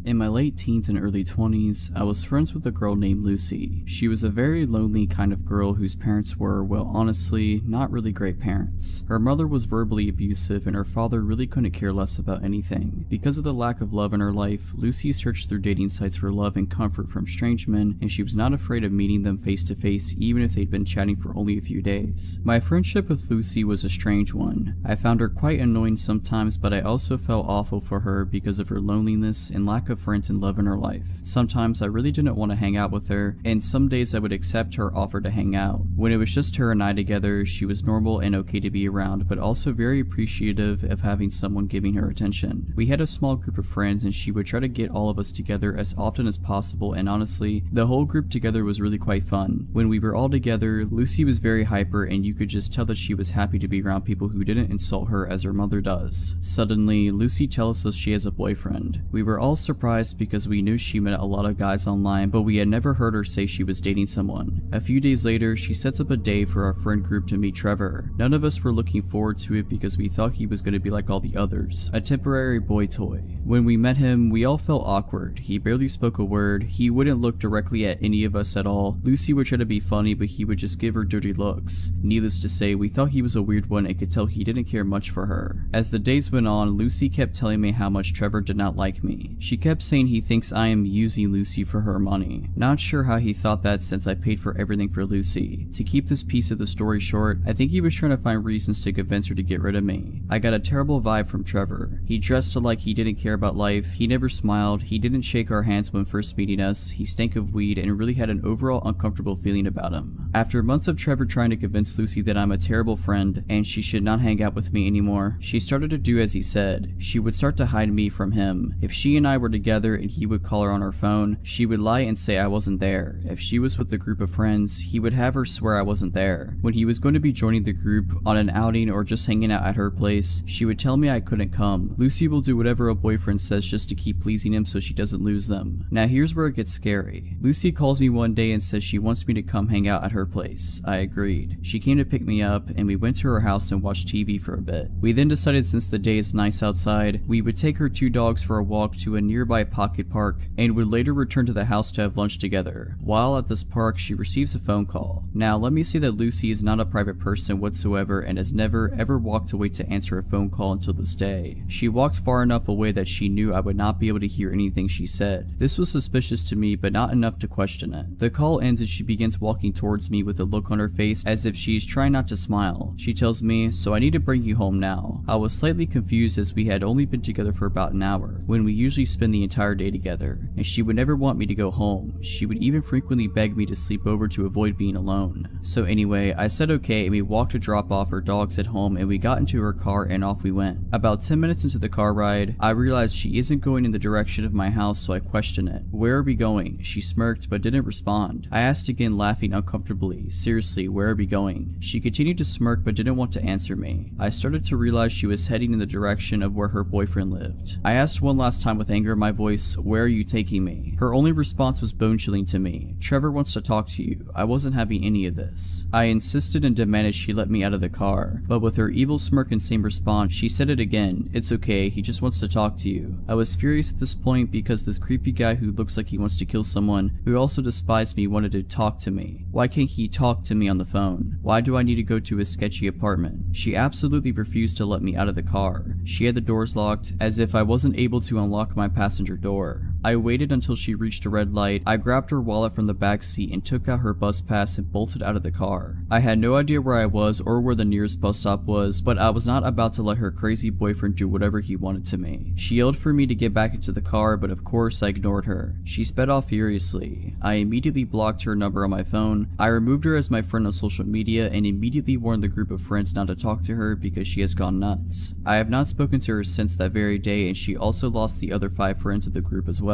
[SPEAKER 1] In my late teens and early 20s, I was friends with a girl named Lucy. She was a very lonely kind of girl whose parents were, well, honestly, not really great parents. Her mother was verbally abusive and her father really couldn't care less about anything. Because of the lack of love in her life, Lucy searched through dating sites for love and comfort from strange men, and she was not afraid of meeting them face to face even if they'd been chatting for only a few days. My friendship with Lucy was a strange one. I found her quite annoying sometimes, but I also felt awful for her because of her loneliness and lack of friends and love in her life. Sometimes I really didn't want to hang out with her, and some days I would accept her offer to hang out. When it was just her and I together, she was normal and okay to be around, but also very appreciative of having someone giving her attention. We had a small group of friends and she would try to get all of us together as often as possible, and honestly, the whole group together was really quite fun. When we were all together, Lucy was very hyper and you could just tell that she was happy to be around people who didn't insult her as her mother does. Suddenly, Lucy tells us she has a boyfriend. We were all surprised because we knew she met a lot of guys online, but we had never heard her say she was dating someone. A few days later, she sets up a day for our friend group to meet Trevor. None of us were looking forward to it because we thought he was going to be like all the others, a temporary boy toy. When we met him, we all felt awkward. He barely spoke a word. He wouldn't look directly at any of us at all. Lucy would try to be funny, but he would just give her dirty looks. Needless to say, we thought he was a weird one and could tell he didn't care much for her. As the days went on, Lucy kept telling me how much Trevor did not like me. She kept saying he thinks I am using Lucy for her money. Not sure how he thought that since I paid for everything for Lucy. To keep this piece of the story short, I think he was trying to find reasons to convince her to get rid of me. I got a terrible vibe from Trevor. He dressed like he didn't care about life, he never smiled, he didn't shake our hands when first meeting us, he stank of weed and really had an overall uncomfortable feeling about him. After months of Trevor trying to convince Lucy that I'm a terrible friend and she should not hang out with me anymore, she started to do as he said. She would start to hide me from him. If she and I were together and he would call her on her phone, she would lie and say I wasn't there. If she was with a group of friends, he would have her swear I wasn't there. When he was going to be joining the group on an outing or just hanging out at her place, she would tell me I couldn't come. Lucy will do whatever a boyfriend says just to keep pleasing him so she doesn't lose them. Now here's where it gets scary. Lucy calls me one day and says she wants me to come hang out at her place. I agreed. She came to pick me up and we went to her house and watched TV for a bit. We then decided since the day is nice outside, we would take her two dogs for a walk to a nearby pocket park and would later return to the house to have lunch together. While at this park, she receives a phone call. Now let me say that Lucy is not a private person whatsoever and has never ever walked away to answer a phone call until this day. She walked far enough away that she knew I would not be able to hear anything she said. This was suspicious to me, but not enough to question it. The call ends and she begins walking towards me with a look on her face as if she's trying not to smile. She tells me, "So I need to bring you home now." I was slightly confused as we had only been together for about an hour, when we usually spend the entire day together, and she would never want me to go home. She would even frequently beg me to sleep over to avoid being alone. So anyway, I said okay and we walked to drop off her dogs at home and we got into her car and off we went. About 10 minutes into the car ride, I realized she isn't going in the direction of my house, so I questioned it. "Where are we going?" She smirked but didn't respond. I asked again, laughing uncomfortably. "Seriously, where are we going?" She continued to smirk but didn't want to answer me. I started to realize she was heading in the direction of where her boyfriend lived. I asked one last time with anger in my voice, "Where are you taking me?" Her only response was bone-chilling to me. "Trevor wants to talk to you." I wasn't having any of this. I insisted and demanded she let me out of the car, but with her evil smirk and same response, she said it again, "It's okay, he just wants to talk to you." I was furious at this point because this creepy guy who looks like he wants to kill someone, who also despised me, wanted to talk to me. Why can't he talk to me on the phone? Why do I need to go to his sketchy apartment? She absolutely refused to let me out of the car. She had the doors locked, as if I wasn't able to unlock my passenger door. I waited until she reached a red light. I grabbed her wallet from the back seat and took out her bus pass and bolted out of the car. I had no idea where I was or where the nearest bus stop was, but I was not about to let her crazy boyfriend do whatever he wanted to me. She yelled for me to get back into the car, but of course I ignored her. She sped off furiously. I immediately blocked her number on my phone. I removed her as my friend on social media and immediately warned the group of friends not to talk to her because she has gone nuts. I have not spoken to her since that very day, and she also lost the other 5 friends of the group as well.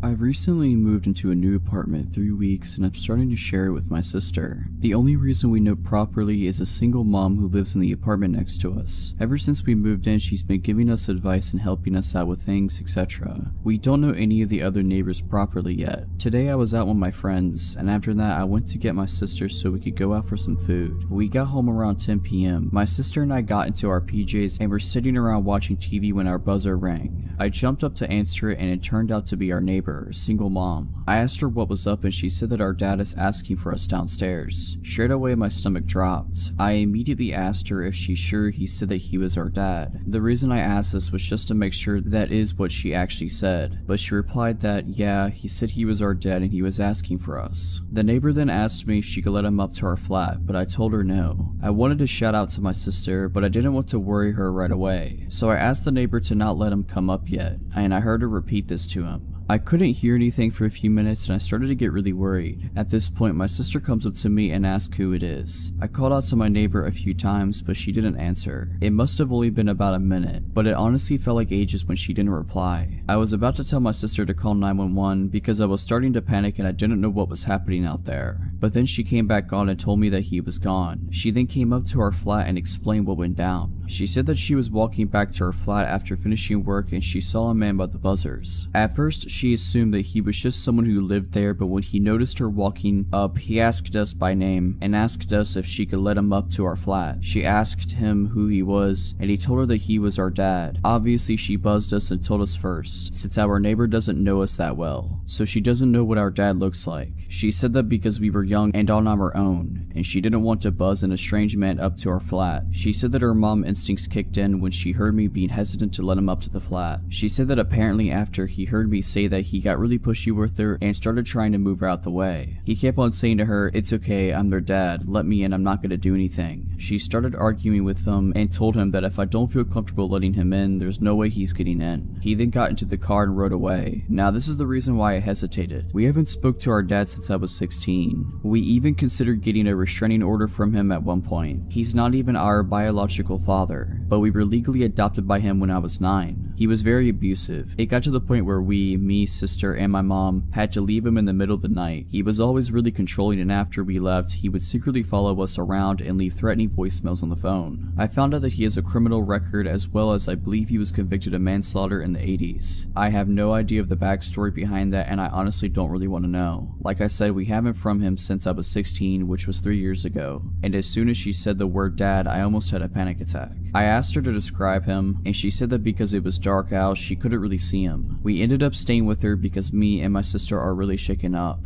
[SPEAKER 1] I've recently moved into a new apartment 3 weeks and I'm starting to share it with my sister. The only reason we know properly is a single mom who lives in the apartment next to us. Ever since we moved in, she's been giving us advice and helping us out with things, etc. We don't know any of the other neighbors properly yet. Today I was out with my friends, and after that I went to get my sister so we could go out for some food. We got home around 10 p.m. My sister and I got into our PJs and were sitting around watching TV when our buzzer rang. I jumped up to answer it and it turned out to be our neighbor, a single mom. I asked her what was up and she said that our dad is asking for us downstairs. Straight away my stomach dropped. I immediately asked her if she's sure he said that he was our dad. The reason I asked this was just to make sure that is what she actually said, but she replied that yeah, he said he was our dad and he was asking for us. The neighbor then asked me if she could let him up to our flat, but I told her no. I wanted to shout out to my sister, but I didn't want to worry her right away, so I asked the neighbor to not let him come up yet, and I heard her repeat this to him. I couldn't hear anything for a few minutes and I started to get really worried. At this point, my sister comes up to me and asks who it is. I called out to my neighbor a few times, but she didn't answer. It must have only been about a minute, but it honestly felt like ages when she didn't reply. I was about to tell my sister to call 911 because I was starting to panic and I didn't know what was happening out there. But then she came back on and told me that he was gone. She then came up to our flat and explained what went down. She said that she was walking back to her flat after finishing work and she saw a man by the buzzers. At first, she assumed that he was just someone who lived there, but when he noticed her walking up, he asked us by name and asked us if she could let him up to our flat. She asked him who he was, and he told her that he was our dad. Obviously, she buzzed us and told us first, since our neighbor doesn't know us that well, so she doesn't know what our dad looks like. She said that because we were young and on our own, and she didn't want to buzz an estranged man up to our flat. She said that her mom instincts kicked in when she heard me being hesitant to let him up to the flat. She said that apparently after he heard me say that he got really pushy with her and started trying to move her out the way. He kept on saying to her, "It's okay, I'm their dad, let me in, I'm not gonna do anything." She started arguing with him and told him that if I don't feel comfortable letting him in, there's no way he's getting in. He then got into the car and rode away. Now this is the reason why I hesitated. We haven't spoke to our dad since I was 16. We even considered getting a restraining order from him at one point. He's not even our biological father, but we were legally adopted by him when I was 9. He was very abusive. It got to the point where me, sister, and my mom had to leave him in the middle of the night. He was always really controlling, and after we left, he would secretly follow us around and leave threatening voicemails on the phone. I found out that he has a criminal record, as well as I believe he was convicted of manslaughter in the 80s. I have no idea of the backstory behind that, and I honestly don't really want to know. Like I said, we haven't from him since I was 16, which was 3 years ago, and as soon as she said the word dad, I almost had a panic attack. I asked her to describe him, and she said that because it was dark out, she couldn't really see him. We ended up staying with her because me and my sister are really shaken up.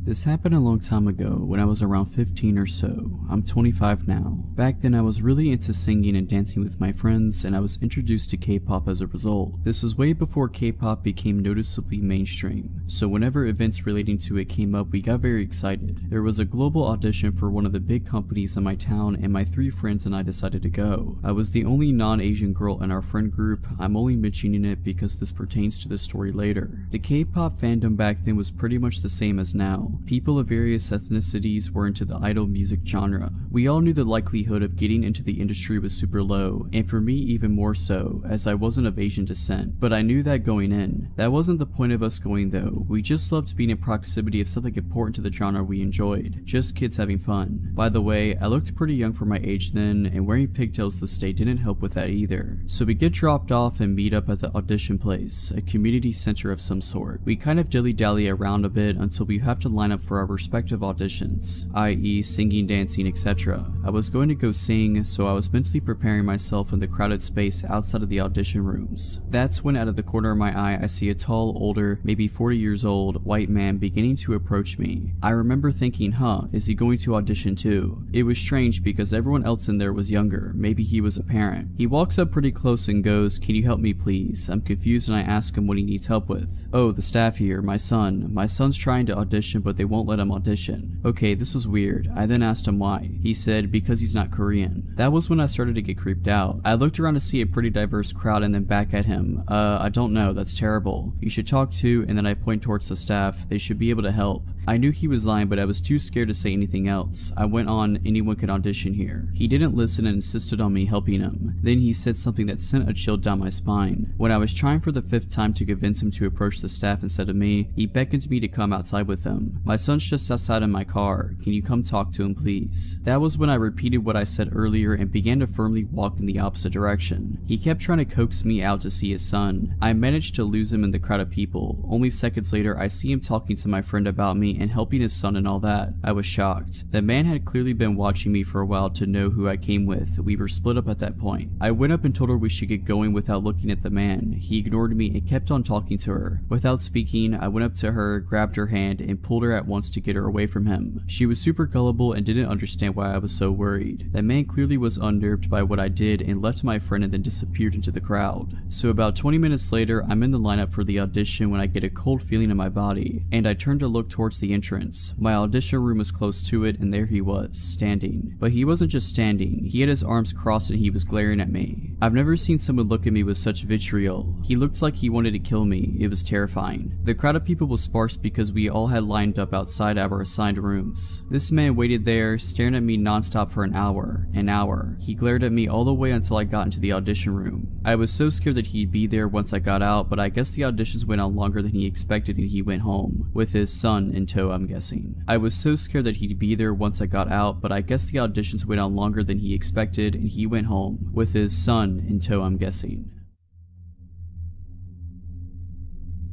[SPEAKER 1] This happened a long time ago when I was around 15 or so. I'm 25 now. Back then I was really into singing and dancing with my friends, and I was introduced to K-pop as a result. This was way before K-pop became noticeably mainstream, so whenever events relating to it came up, we got very excited. There was a global audition for one of the big companies in my town, and my 3 friends and I decided to go. I was the only non-Asian girl in our friend group. I'm only mentioning it because this pertains to the story later. The K-pop fandom back then was pretty much the same as now. now. People of various ethnicities were into the idol music genre. We all knew the likelihood of getting into the industry was super low, and for me even more so, as I wasn't of Asian descent. But I knew that going in. That wasn't the point of us going though. We just loved being in proximity of something important to the genre we enjoyed. Just kids having fun. By the way, I looked pretty young for my age then, and wearing pigtails this day didn't help with that either. So we get dropped off and meet up at the audition place, a community center of some sort. We kind of dilly-dally around a bit until we have to line up for our respective auditions, i.e. singing, dancing, etc. I was going to go sing, so I was mentally preparing myself in the crowded space outside of the audition rooms. That's when out of the corner of my eye I see a tall, older, maybe 40 years old, white man beginning to approach me. I remember thinking, is he going to audition too? It was strange because everyone else in there was younger, maybe he was a parent. He walks up pretty close and goes, "Can you help me please?" I'm confused and I ask him what he needs help with. "Oh, the staff here, my son's trying to audition but they won't let him audition." Okay, this was weird. I then asked him why. He said because he's not Korean. That was when I started to get creeped out. I looked around to see a pretty diverse crowd and then back at him. I don't know, that's terrible. You should talk to," and then I point towards the staff. "They should be able to help." I knew he was lying, but I was too scared to say anything else. I went on, "Anyone can audition here." He didn't listen and insisted on me helping him. Then he said something that sent a chill down my spine. When I was trying for the 5th time to convince him to approach the staff instead of me, he beckoned me to come outside with him. "My son's just outside in my car. Can you come talk to him, please?" That was when I repeated what I said earlier and began to firmly walk in the opposite direction. He kept trying to coax me out to see his son. I managed to lose him in the crowd of people. Only seconds later, I see him talking to my friend about me and helping his son and all that. I was shocked. The man had clearly been watching me for a while to know who I came with. We were split up at that point. I went up and told her we should get going without looking at the man. He ignored me and kept on talking to her. Without speaking, I went up to her, grabbed her hand, and pulled her at once to get her away from him. She was super gullible and didn't understand why I was so worried. The man clearly was unnerved by what I did and left my friend and then disappeared into the crowd. So about 20 minutes later, I'm in the lineup for the audition when I get a cold feeling in my body, and I turn to look towards the entrance. My audition room was close to it and there he was, standing. But he wasn't just standing, he had his arms crossed and he was glaring at me. I've never seen someone look at me with such vitriol. He looked like he wanted to kill me. It was terrifying. The crowd of people was sparse because we all had lined up outside our assigned rooms. This man waited there, staring at me nonstop for an hour. He glared at me all the way until I got into the audition room. I was so scared that he'd be there once I got out, but I guess the auditions went on longer than he expected and he went home, with his son in tow, I'm guessing. I was so scared that he'd be there once I got out, but I guess the auditions went on longer than he expected and he went home, with his son in tow, I'm guessing.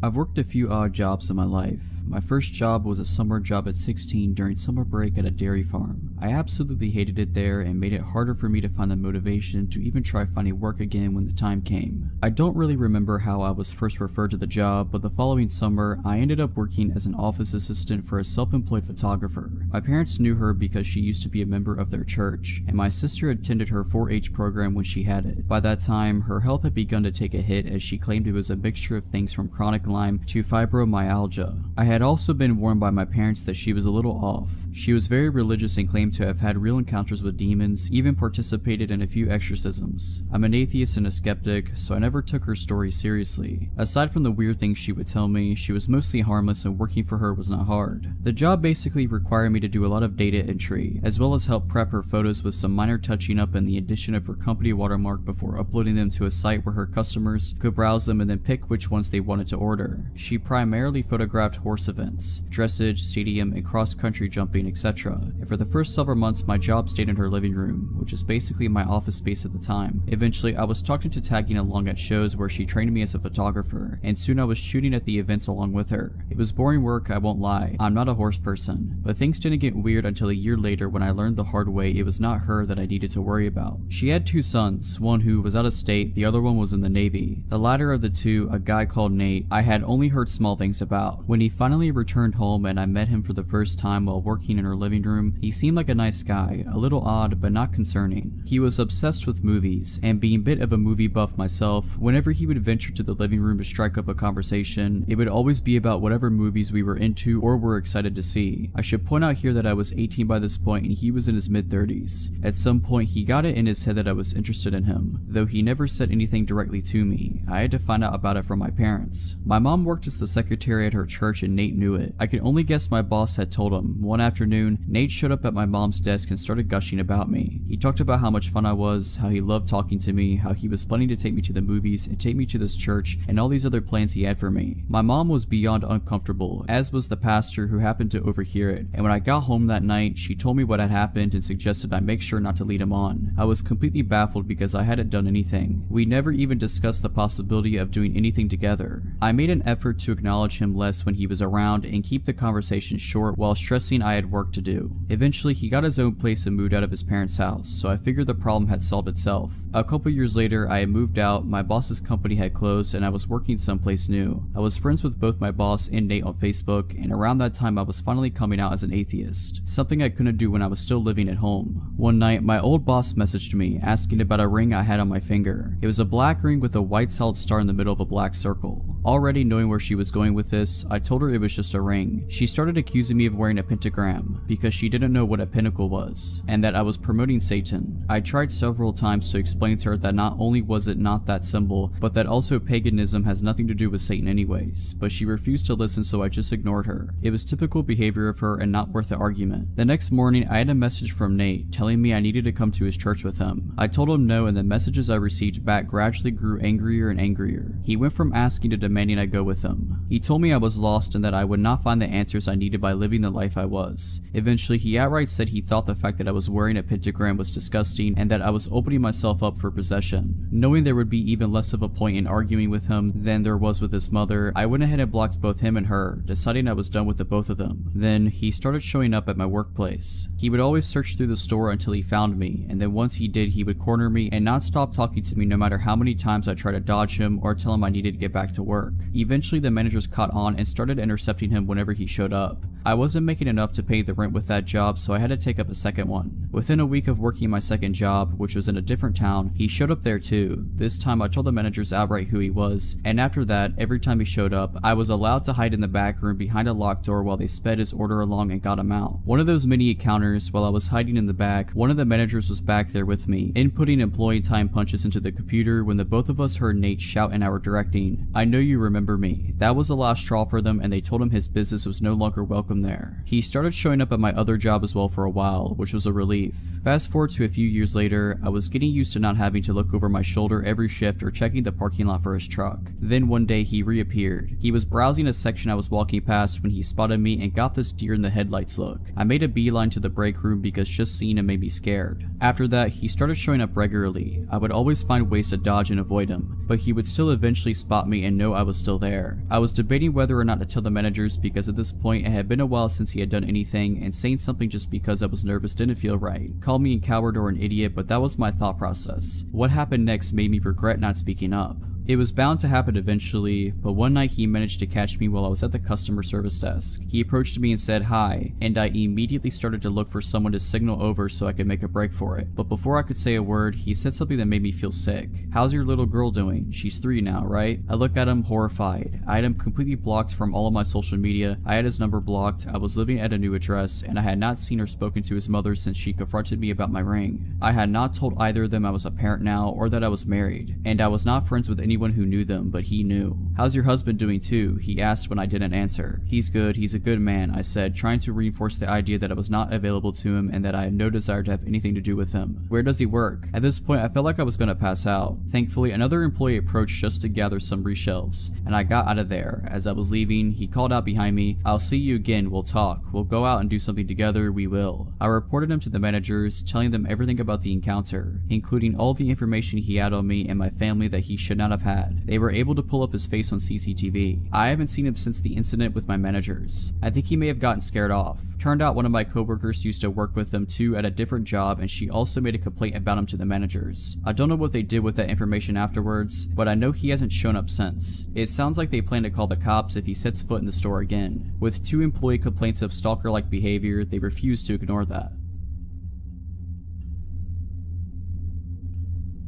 [SPEAKER 1] I've worked a few odd jobs in my life. My first job was a summer job at 16 during summer break at a dairy farm. I absolutely hated it there and made it harder for me to find the motivation to even try finding work again when the time came. I don't really remember how I was first referred to the job, but the following summer I ended up working as an office assistant for a self-employed photographer. My parents knew her because she used to be a member of their church, and my sister attended her 4-H program when she had it. By that time, her health had begun to take a hit as she claimed it was a mixture of things from chronic Lyme to fibromyalgia. I had also been warned by my parents that she was a little off. She was very religious and claimed to have had real encounters with demons, even participated in a few exorcisms. I'm an atheist and a skeptic, so I never took her story seriously. Aside from the weird things she would tell me, she was mostly harmless and working for her was not hard. The job basically required me to do a lot of data entry, as well as help prep her photos with some minor touching up and the addition of her company watermark before uploading them to a site where her customers could browse them and then pick which ones they wanted to order. She primarily photographed horse events, dressage, stadium, and cross-country jumping, etc. And for the first several months, my job stayed in her living room, which is basically my office space at the time. Eventually, I was talked into tagging along at shows where she trained me as a photographer, and soon I was shooting at the events along with her. It was boring work, I won't lie. I'm not a horse person. But things didn't get weird until a year later when I learned the hard way it was not her that I needed to worry about. She had 2 sons, one who was out of state, the other one was in the Navy. The latter of the two, a guy called Nate, I had only heard small things about. When he finally returned home and I met him for the first time while working in her living room, he seemed like a nice guy, a little odd but not concerning. He was obsessed with movies, and being a bit of a movie buff myself, whenever he would venture to the living room to strike up a conversation, it would always be about whatever movies we were into or were excited to see. I should point out here that I was 18 by this point and he was in his mid-30s. At some point he got it in his head that I was interested in him, though he never said anything directly to me. I had to find out about it from my parents. My mom worked as the secretary at her church in Nate knew it. I could only guess my boss had told him. One afternoon, Nate showed up at my mom's desk and started gushing about me. He talked about how much fun I was, how he loved talking to me, how he was planning to take me to the movies and take me to this church, and all these other plans he had for me. My mom was beyond uncomfortable, as was the pastor who happened to overhear it, and when I got home that night, she told me what had happened and suggested I make sure not to lead him on. I was completely baffled because I hadn't done anything. We never even discussed the possibility of doing anything together. I made an effort to acknowledge him less when he was around and keep the conversation short while stressing I had work to do. Eventually, he got his own place and moved out of his parents' house, so I figured the problem had solved itself. A couple years later, I had moved out, my boss's company had closed, and I was working someplace new. I was friends with both my boss and Nate on Facebook, and around that time I was finally coming out as an atheist, something I couldn't do when I was still living at home. One night, my old boss messaged me, asking about a ring I had on my finger. It was a black ring with a white solid star in the middle of a black circle. Already knowing where she was going with this, I told her it was just a ring. She started accusing me of wearing a pentagram, because she didn't know what a pinnacle was, and that I was promoting Satan. I tried several times to explain to her that not only was it not that symbol, but that also paganism has nothing to do with Satan anyways, but she refused to listen, so I just ignored her. It was typical behavior of her and not worth the argument. The next morning, I had a message from Nate telling me I needed to come to his church with him. I told him no, and the messages I received back gradually grew angrier and angrier. He went from asking to demanding I go with him. He told me I was lost and that I would not find the answers I needed by living the life I was. Eventually, he outright said he thought the fact that I was wearing a pentagram was disgusting and that I was opening myself up for possession. Knowing there would be even less of a point in arguing with him than there was with his mother, I went ahead and blocked both him and her, deciding I was done with the both of them. Then, he started showing up at my workplace. He would always search through the store until he found me, and then once he did, he would corner me and not stop talking to me no matter how many times I tried to dodge him or tell him I needed to get back to work. Eventually, the managers caught on and started intercepting him whenever he showed up. I wasn't making enough to pay the rent with that job, so I had to take up a second one. Within a week of working my second job, which was in a different town, he showed up there too. This time I told the managers outright who he was, and after that, every time he showed up, I was allowed to hide in the back room behind a locked door while they sped his order along and got him out. One of those many encounters, while I was hiding in the back, one of the managers was back there with me, inputting employee time punches into the computer when the both of us heard Nate shout in our directing, "I know you remember me." That was the last straw for them, and they told him his business was no longer welcome there. He started showing up at my other job as well for a while, which was a relief. Fast forward to a few years later, I was getting used to not having to look over my shoulder every shift or checking the parking lot for his truck. Then one day he reappeared. He was browsing a section I was walking past when he spotted me and got this deer in the headlights look. I made a beeline to the break room because just seeing him made me scared. After that, he started showing up regularly. I would always find ways to dodge and avoid him, but he would still eventually spot me and know I was still there. I was debating whether or not to tell the managers because at this point it had been a while since he had done anything, and saying something just because I was nervous didn't feel right. Call me a coward or an idiot, but that was my thought process. What happened next made me regret not speaking up. It was bound to happen eventually, but one night he managed to catch me while I was at the customer service desk. He approached me and said hi, and I immediately started to look for someone to signal over so I could make a break for it. But before I could say a word, he said something that made me feel sick. "How's your little girl doing? She's 3 now, right?" I looked at him horrified. I had him completely blocked from all of my social media, I had his number blocked, I was living at a new address, and I had not seen or spoken to his mother since she confronted me about my ring. I had not told either of them I was a parent now or that I was married, and I was not friends with anyone who knew them, but he knew. "How's your husband doing too?" he asked when I didn't answer. "He's good, he's a good man," I said, trying to reinforce the idea that I was not available to him and that I had no desire to have anything to do with him. "Where does he work?" At this point, I felt like I was going to pass out. Thankfully, another employee approached just to gather some reshelves, and I got out of there. As I was leaving, he called out behind me, "I'll see you again, we'll talk. We'll go out and do something together, we will." I reported him to the managers, telling them everything about the encounter, including all the information he had on me and my family that he should not have had. They were able to pull up his face on CCTV. I haven't seen him since the incident with my managers. I think he may have gotten scared off. Turned out one of my coworkers used to work with them too at a different job, and she also made a complaint about him to the managers. I don't know what they did with that information afterwards, but I know he hasn't shown up since. It sounds like they plan to call the cops if he sets foot in the store again. With 2 employee complaints of stalker-like behavior, they refuse to ignore that.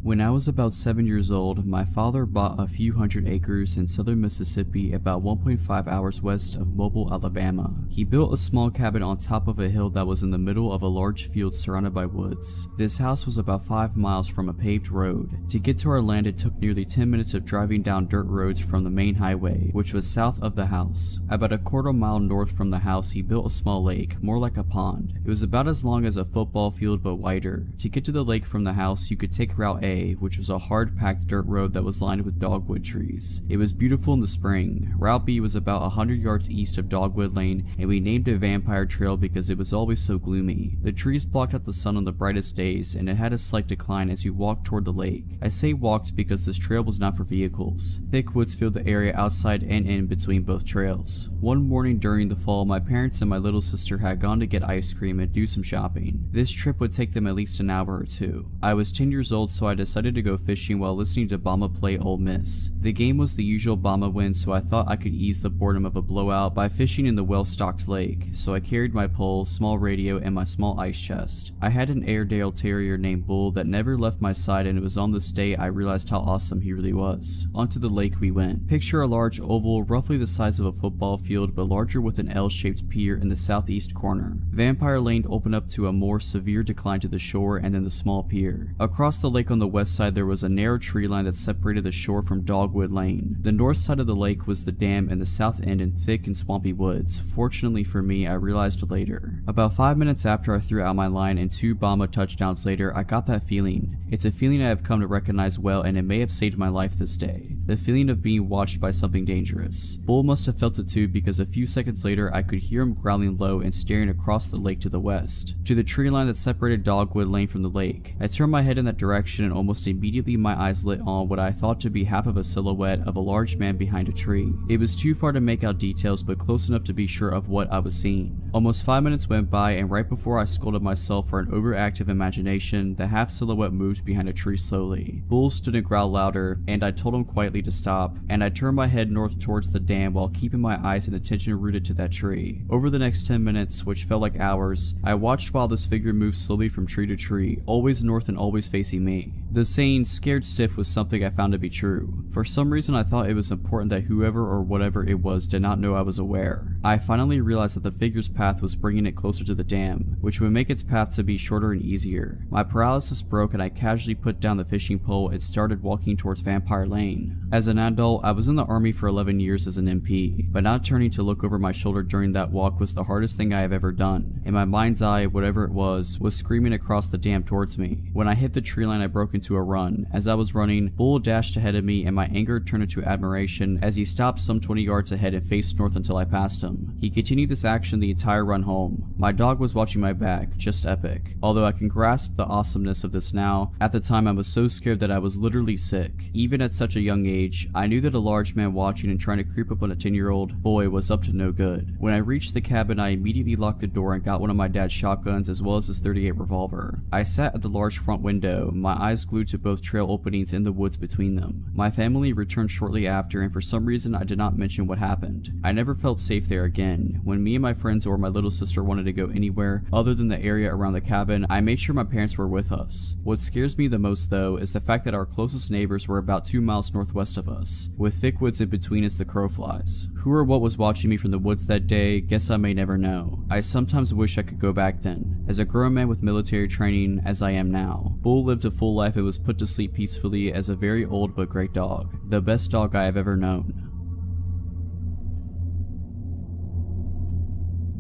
[SPEAKER 1] When I was about 7 years old, my father bought a few hundred acres in southern Mississippi about 1.5 hours west of Mobile, Alabama. He built a small cabin on top of a hill that was in the middle of a large field surrounded by woods. This house was about 5 miles from a paved road. To get to our land, it took nearly 10 minutes of driving down dirt roads from the main highway, which was south of the house. About a quarter mile north from the house, he built a small lake, more like a pond. It was about as long as a football field but wider. To get to the lake from the house, you could take Route A, which was a hard-packed dirt road that was lined with dogwood trees. It was beautiful in the spring. Route B was about 100 yards east of Dogwood Lane, and we named it Vampire Trail because it was always so gloomy. The trees blocked out the sun on the brightest days, and it had a slight decline as you walked toward the lake. I say walked because this trail was not for vehicles. Thick woods filled the area outside and in between both trails. One morning during the fall, my parents and my little sister had gone to get ice cream and do some shopping. This trip would take them at least an hour or two. I was 10 years old, so I decided to go fishing while listening to Bama play Ole Miss. The game was the usual Bama win, so I thought I could ease the boredom of a blowout by fishing in the well-stocked lake, so I carried my pole, small radio, and my small ice chest. I had an Airedale Terrier named Bull that never left my side, and it was on this day I realized how awesome he really was. Onto the lake we went. Picture a large oval, roughly the size of a football field, but larger with an L-shaped pier in the southeast corner. Vampire Lane opened up to a more severe decline to the shore and then the small pier. Across the lake on the west side there was a narrow tree line that separated the shore from Dogwood Lane. The north side of the lake was the dam and the south end in thick and swampy woods. Fortunately for me, I realized later. About 5 minutes after I threw out my line and 2 Bama touchdowns later, I got that feeling. It's a feeling I have come to recognize well, and it may have saved my life this day. The feeling of being watched by something dangerous. Bull must have felt it too, because a few seconds later I could hear him growling low and staring across the lake to the west, to the tree line that separated Dogwood Lane from the lake. I turned my head in that direction and almost immediately my eyes lit on what I thought to be half of a silhouette of a large man behind a tree. It was too far to make out details, but close enough to be sure of what I was seeing. Almost 5 minutes went by, and right before I scolded myself for an overactive imagination, the half silhouette moved behind a tree slowly. Bull stood and growled louder, and I told him quietly to stop, and I turned my head north towards the dam while keeping my eyes and attention rooted to that tree. Over the next 10 minutes, which felt like hours, I watched while this figure moved slowly from tree to tree, always north and always facing me. The saying, "scared stiff," was something I found to be true. For some reason I thought it was important that whoever or whatever it was did not know I was aware. I finally realized that the figure's path was bringing it closer to the dam, which would make its path to be shorter and easier. My paralysis broke and I casually put down the fishing pole and started walking towards Vampire Lane. As an adult, I was in the army for 11 years as an MP, but not turning to look over my shoulder during that walk was the hardest thing I have ever done. In my mind's eye, whatever it was screaming across the dam towards me. When I hit the tree line, I broke into a run. As I was running, Bull dashed ahead of me and my anger turned into admiration as he stopped some 20 yards ahead and faced north until I passed him. He continued this action the entire run home. My dog was watching my back, just epic. Although I can grasp the awesomeness of this now, at the time I was so scared that I was literally sick. Even at such a young age, I knew that a large man watching and trying to creep up on a 10-year-old boy was up to no good. When I reached the cabin, I immediately locked the door and got one of my dad's shotguns as well as his .38 revolver. I sat at the large front window, my eyes glued to both trail openings in the woods between them. My family returned shortly after, and for some reason I did not mention what happened. I never felt safe there again. When me and my friends or my little sister wanted to go anywhere other than the area around the cabin, I made sure my parents were with us. What scares me the most though is the fact that our closest neighbors were about 2 miles northwest of us, with thick woods in between as the crow flies. Who or what was watching me from the woods that day, guess I may never know. I sometimes wish I could go back then, as a grown man with military training as I am now. Bull lived a full life and was put to sleep peacefully as a very old but great dog. The best dog I have ever known.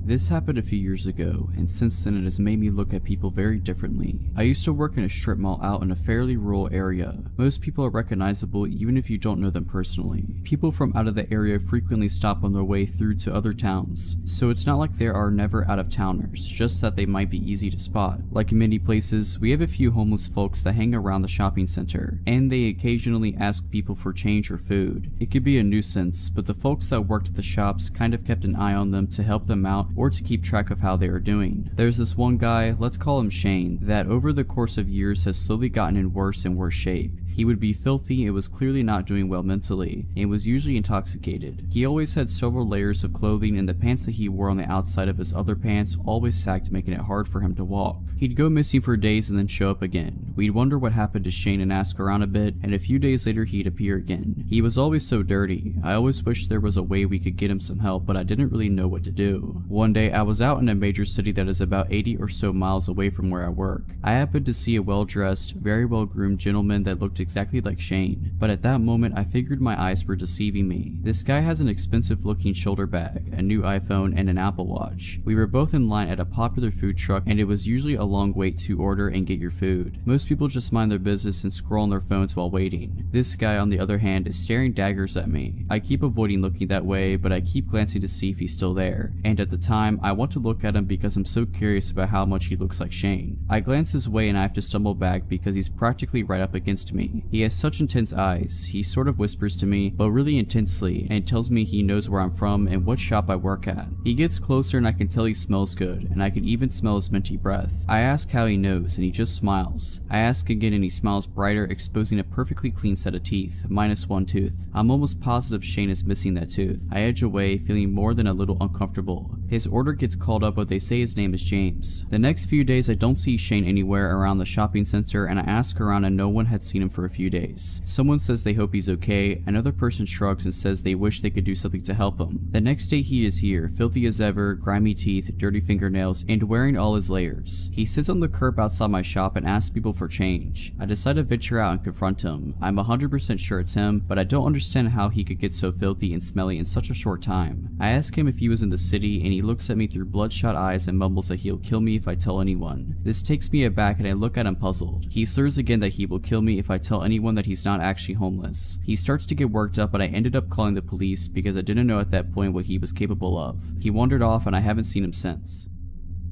[SPEAKER 1] This happened a few years ago, and since then it has made me look at people very differently. I used to work in a strip mall out in a fairly rural area. Most people are recognizable even if you don't know them personally. People from out of the area frequently stop on their way through to other towns, so it's not like there are never out-of-towners, just that they might be easy to spot. Like in many places, we have a few homeless folks that hang around the shopping center, and they occasionally ask people for change or food. It could be a nuisance, but the folks that worked at the shops kind of kept an eye on them to help them out or to keep track of how they are doing. There's this one guy, let's call him Shane, that over the course of years has slowly gotten in worse and worse shape. He would be filthy and was clearly not doing well mentally, and was usually intoxicated. He always had several layers of clothing, and the pants that he wore on the outside of his other pants always sagged, making it hard for him to walk. He'd go missing for days and then show up again. We'd wonder what happened to Shane and ask around a bit, and a few days later he'd appear again. He was always so dirty. I always wished there was a way we could get him some help, but I didn't really know what to do. One day I was out in a major city that is about 80 or so miles away from where I work. I happened to see a well-dressed, very well-groomed gentleman that looked exactly like Shane, but at that moment I figured my eyes were deceiving me. This guy has an expensive-looking shoulder bag, a new iPhone, and an Apple Watch. We were both in line at a popular food truck, and it was usually a long wait to order and get your food. Most people just mind their business and scroll on their phones while waiting. This guy, on the other hand, is staring daggers at me. I keep avoiding looking that way, but I keep glancing to see if he's still there, and at the time, I want to look at him because I'm so curious about how much he looks like Shane. I glance his way and I have to stumble back because he's practically right up against me. He has such intense eyes. He sort of whispers to me, but really intensely, and tells me he knows where I'm from and what shop I work at. He gets closer and I can tell he smells good, and I can even smell his minty breath. I ask how he knows, and he just smiles. I ask again and he smiles brighter, exposing a perfectly clean set of teeth, minus one tooth. I'm almost positive Shane is missing that tooth. I edge away, feeling more than a little uncomfortable. His order gets called up, but they say his name is James. The next few days I don't see Shane anywhere around the shopping center, and I ask around and no one had seen him for a few days. Someone says they hope he's okay, another person shrugs and says they wish they could do something to help him. The next day he is here, filthy as ever, grimy teeth, dirty fingernails, and wearing all his layers. He sits on the curb outside my shop and asks people for change. I decide to venture out and confront him. I'm 100% sure it's him, but I don't understand how he could get so filthy and smelly in such a short time. I ask him if he was in the city, and he looks at me through bloodshot eyes and mumbles that he'll kill me if I tell anyone. This takes me aback and I look at him puzzled. He slurs again that he will kill me if I tell anyone that he's not actually homeless. He starts to get worked up, but I ended up calling the police because I didn't know at that point what he was capable of. He wandered off and I haven't seen him since.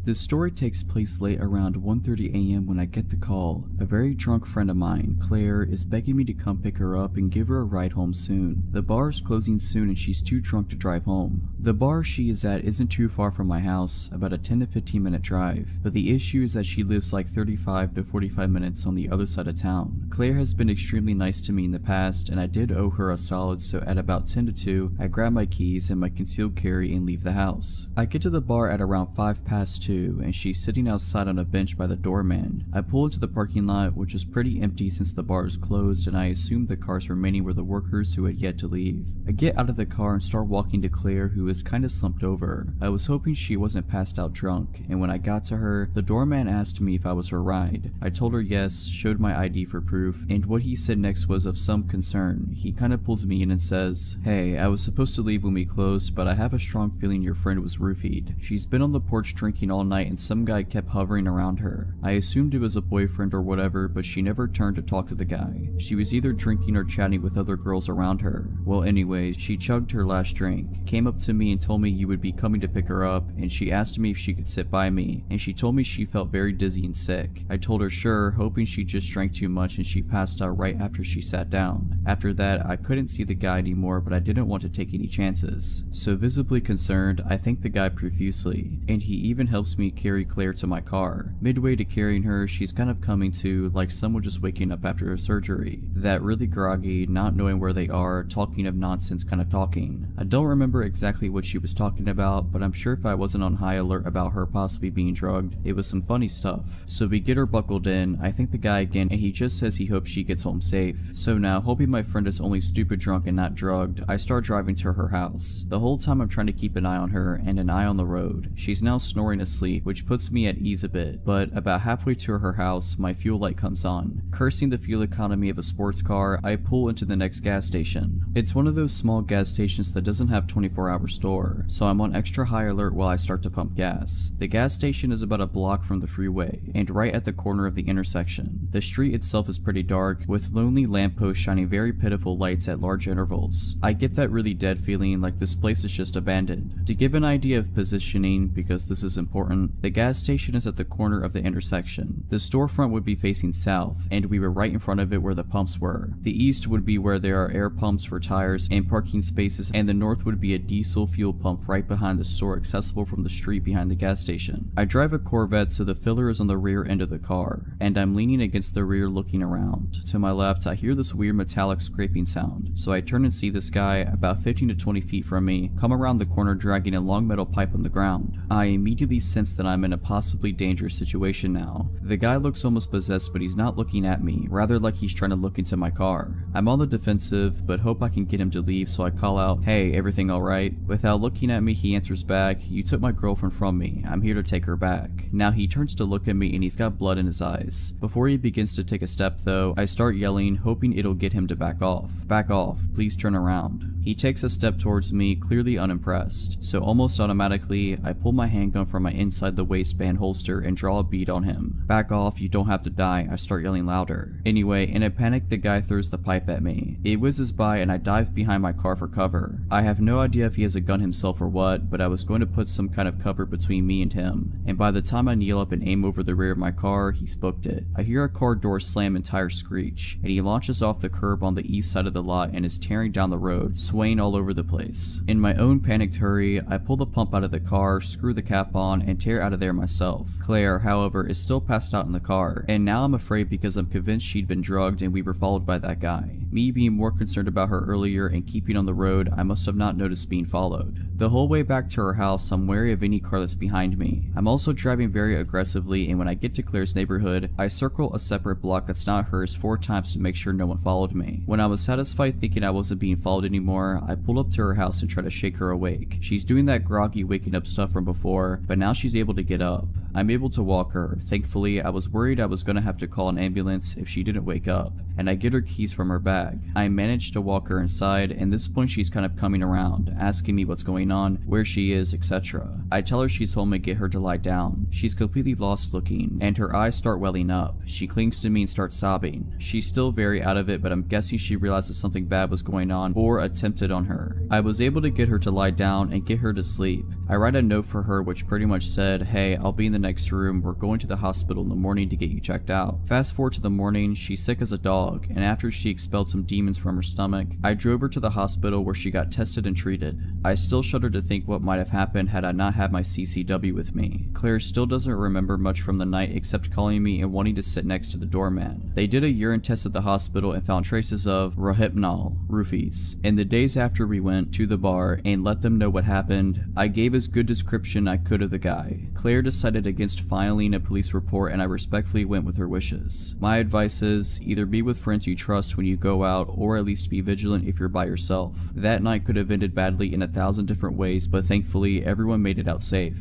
[SPEAKER 1] This story takes place late around 1:30 a.m. when I get the call. A very drunk friend of mine, Claire, is begging me to come pick her up and give her a ride home soon. The bar is closing soon and she's too drunk to drive home. The bar she is at isn't too far from my house, about a 10 to 15 minute drive, but the issue is that she lives like 35 to 45 minutes on the other side of town. Claire has been extremely nice to me in the past, and I did owe her a solid, so at about 10 to 2, I grab my keys and my concealed carry and leave the house. I get to the bar at around 5 past 2, and she's sitting outside on a bench by the doorman. I pull into the parking lot, which is pretty empty since the bar is closed, and I assume the cars remaining were the workers who had yet to leave. I get out of the car and start walking to Claire, who is kinda slumped over. I was hoping she wasn't passed out drunk, and when I got to her, the doorman asked me if I was her ride. I told her yes, showed my ID for proof, and what he said next was of some concern. He kinda pulls me in and says, "Hey, I was supposed to leave when we closed, but I have a strong feeling your friend was roofied. She's been on the porch drinking all night and some guy kept hovering around her. I assumed it was a boyfriend or whatever, but she never turned to talk to the guy. She was either drinking or chatting with other girls around her. Well, anyways, she chugged her last drink, came up to me and told me you would be coming to pick her up, and she asked me if she could sit by me, and she told me she felt very dizzy and sick. I told her sure, hoping she just drank too much, and she passed out right after she sat down. After that, I couldn't see the guy anymore, but I didn't want to take any chances. So visibly concerned, I thank the guy profusely, and he even helps me carry Claire to my car. Midway to carrying her, she's kind of coming to, like someone just waking up after a surgery. That really groggy, not knowing where they are, talking of nonsense kind of talking. I don't remember exactly what she was talking about, but I'm sure if I wasn't on high alert about her possibly being drugged, it was some funny stuff. So we get her buckled in, I thank the guy again, and he just says he hopes she gets home safe. So now, hoping my friend is only stupid drunk and not drugged, I start driving to her house. The whole time I'm trying to keep an eye on her and an eye on the road. She's now snoring asleep, which puts me at ease a bit, but about halfway to her house, my fuel light comes on. Cursing the fuel economy of a sports car, I pull into the next gas station. It's one of those small gas stations that doesn't have 24-hour store, so I'm on extra high alert while I start to pump gas. The gas station is about a block from the freeway, and right at the corner of the intersection. The street itself is pretty dark, with lonely lampposts shining very pitiful lights at large intervals. I get that really dead feeling like this place is just abandoned. To give an idea of positioning, because this is important important. The gas station is at the corner of the intersection. The storefront would be facing south, and we were right in front of it where the pumps were. The east would be where there are air pumps for tires and parking spaces, and the north would be a diesel fuel pump right behind the store, accessible from the street behind the gas station. I drive a Corvette, so the filler is on the rear end of the car, and I'm leaning against the rear looking around. To my left, I hear this weird metallic scraping sound, so I turn and see this guy about 15 to 20 feet from me come around the corner dragging a long metal pipe on the ground. I immediately sense that I'm in a possibly dangerous situation now. The guy looks almost possessed, but he's not looking at me, rather like he's trying to look into my car. I'm on the defensive, but hope I can get him to leave, so I call out, "Hey, everything alright?" Without looking at me, he answers back, "You took my girlfriend from me. I'm here to take her back." Now he turns to look at me and he's got blood in his eyes. Before he begins to take a step though, I start yelling, hoping it'll get him to back off. "Back off, please turn around." He takes a step towards me, clearly unimpressed, so almost automatically, I pull my handgun from my inside the waistband holster and draw a bead on him. "Back off, you don't have to die," I start yelling louder. Anyway, in a panic, the guy throws the pipe at me. It whizzes by and I dive behind my car for cover. I have no idea if he has a gun himself or what, but I was going to put some kind of cover between me and him, and by the time I kneel up and aim over the rear of my car, he's booked it. I hear a car door slam and tires screech, and he launches off the curb on the east side of the lot and is tearing down the road, swaying all over the place. In my own panicked hurry, I pull the pump out of the car, screw the cap on, and tear out of there myself. Claire, however, is still passed out in the car, and now I'm afraid because I'm convinced she'd been drugged and we were followed by that guy. Me being more concerned about her earlier and keeping on the road, I must have not noticed being followed. The whole way back to her house, I'm wary of any car that's behind me. I'm also driving very aggressively, and when I get to Claire's neighborhood, I circle a separate block that's not hers 4 times to make sure no one followed me. When I was satisfied thinking I wasn't being followed anymore, I pull up to her house and try to shake her awake. She's doing that groggy waking up stuff from before, but now she's able to get up. I'm able to walk her. Thankfully, I was worried I was gonna have to call an ambulance if she didn't wake up, and I get her keys from her bag. I managed to walk her inside, and at this point she's kind of coming around, asking me what's going on, where she is, etc. I tell her she's home and get her to lie down. She's completely lost looking, and her eyes start welling up. She clings to me and starts sobbing. She's still very out of it, but I'm guessing she realizes something bad was going on or attempted on her. I was able to get her to lie down and get her to sleep. I write a note for her which pretty much said, "Hey, I'll be in the next room. We're going to the hospital in the morning to get you checked out." Fast forward to the morning, she's sick as a dog, and after she expelled some demons from her stomach, I drove her to the hospital where she got tested and treated. I still shudder to think what might have happened had I not had my CCW with me. Claire still doesn't remember much from the night except calling me and wanting to sit next to the doorman. They did a urine test at the hospital and found traces of rohypnol, roofies. In the days after we went to the bar and let them know what happened, I gave as good description I could of the guy. Claire decided against filing a police report, and I respectfully went with her wishes. My advice is, either be with friends you trust when you go out, or at least be vigilant if you're by yourself. That night could have ended badly in 1,000 different ways, but thankfully everyone made it out safe.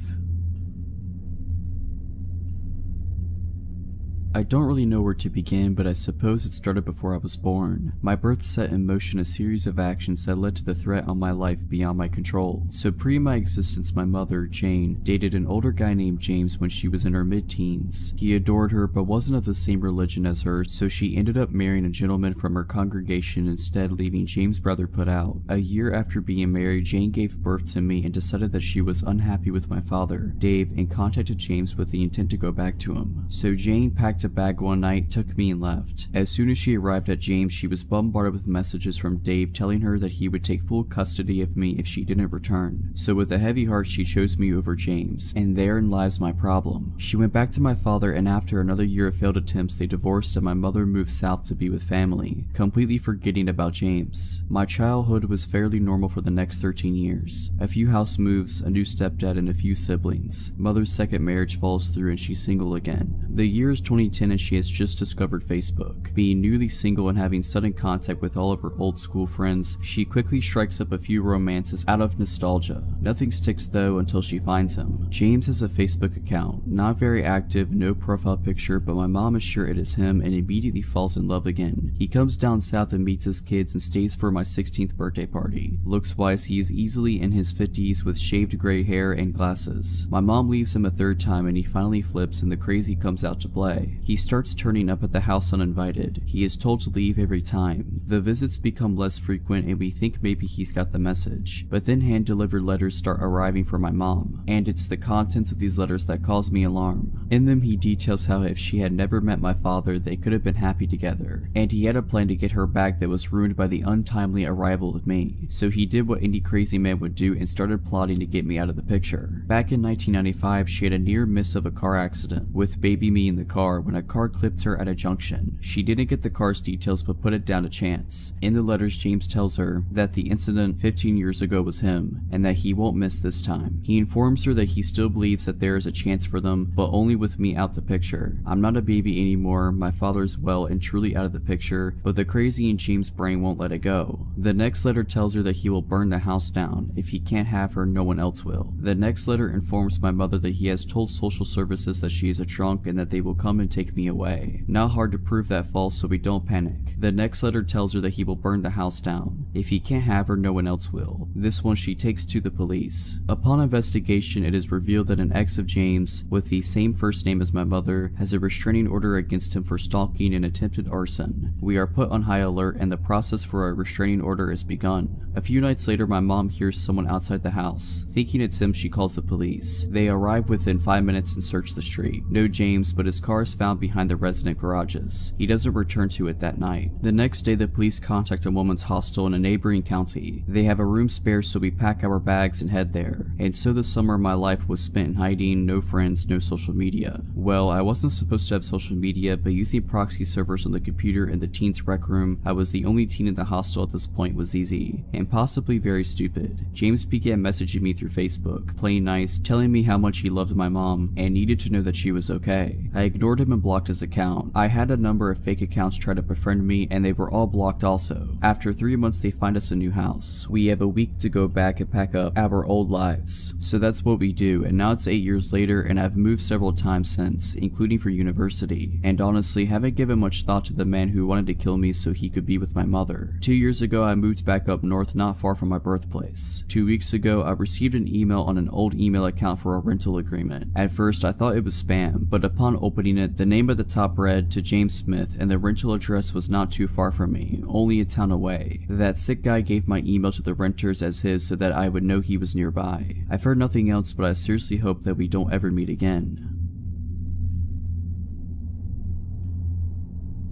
[SPEAKER 1] I don't really know where to begin, but I suppose it started before I was born. My birth set in motion a series of actions that led to the threat on my life beyond my control. So pre my existence, my mother, Jane, dated an older guy named James when she was in her mid-teens. He adored her but wasn't of the same religion as her, so she ended up marrying a gentleman from her congregation instead, leaving James' brother put out. A year after being married, Jane gave birth to me and decided that she was unhappy with my father, Dave, and contacted James with the intent to go back to him. So Jane packed a bag one night, took me and left. As soon as she arrived at James, she was bombarded with messages from Dave telling her that he would take full custody of me if she didn't return. So with a heavy heart, she chose me over James, and therein lies my problem. She went back to my father, and after another year of failed attempts, they divorced and my mother moved south to be with family, completely forgetting about James. My childhood was fairly normal for the next 13 years. A few house moves, a new stepdad, and a few siblings. Mother's second marriage falls through and she's single again. The year is 2010 and she has just discovered Facebook. Being newly single and having sudden contact with all of her old school friends, she quickly strikes up a few romances out of nostalgia. Nothing sticks though until she finds him. James has a Facebook account, not very active, no profile picture, but my mom is sure it is him and immediately falls in love again. He comes down south and meets his kids and stays for my 16th birthday party. Looks wise, he is easily in his 50s with shaved gray hair and glasses. My mom leaves him a third time and he finally flips and the crazy comes out to play. He starts turning up at the house uninvited. He is told to leave every time. The visits become less frequent and we think maybe he's got the message. But then hand-delivered letters start arriving for my mom, and it's the contents of these letters that cause me alarm. In them he details how if she had never met my father, they could have been happy together, and he had a plan to get her back that was ruined by the untimely arrival of me. So he did what any crazy man would do and started plotting to get me out of the picture. Back in 1995, she had a near miss of a car accident, with baby me in the car when a car clipped her at a junction. She didn't get the car's details but put it down to chance. In the letters, James tells her that the incident 15 years ago was him, and that he won't miss this time. He informs her that he still believes that there is a chance for them, but only with me out the picture. I'm not a baby anymore, my father's well and truly out of the picture, but the crazy in James' brain won't let it go. The next letter tells her that he will burn the house down. If he can't have her, no one else will. The next letter informs my mother that he has told social services that she is a drunk and that they will come and take me away. Not hard to prove that false, so we don't panic. The next letter tells her that he will burn the house down. If he can't have her, no one else will. This one she takes to the police. Upon investigation, it is revealed that an ex of James, with the same first name as my mother, has a restraining order against him for stalking and attempted arson. We are put on high alert and the process for a restraining order is begun. A few nights later, my mom hears someone outside the house. Thinking it's him, she calls the police. They arrive within 5 minutes and search the street. No James, but his car is found behind the resident garages. He doesn't return to it that night. The next day, the police contact a woman's hostel in a neighboring county. They have a room spare, so we pack our bags and head there. And so the summer of my life was spent in hiding, no friends, no social media. Well, I wasn't supposed to have social media, but using proxy servers on the computer in the teens rec room, I was the only teen in the hostel at this point, was easy, and possibly very stupid. James began messaging me through Facebook, playing nice, telling me how much he loved my mom, and needed to know that she was okay. I ignored him and blocked his account. I had a number of fake accounts try to befriend me, and they were all blocked also. After 3 months, they find us a new house. We have a week to go back and pack up our old lives. So that's what we do, and now it's 8 years later, and I've moved several times since, including for university, and honestly haven't given much thought to the man who wanted to kill me so he could be with my mother. 2 years ago, I moved back up north not far from my birthplace. 2 weeks ago, I received an email on an old email account for a rental agreement. At first, I thought it was spam, but upon opening it, the name at the top read to James Smith, and the rental address was not too far from me, only a town away. That sick guy gave my email to the renters as his so that I would know he was nearby. I've heard nothing else, but I seriously hope that we don't ever meet again.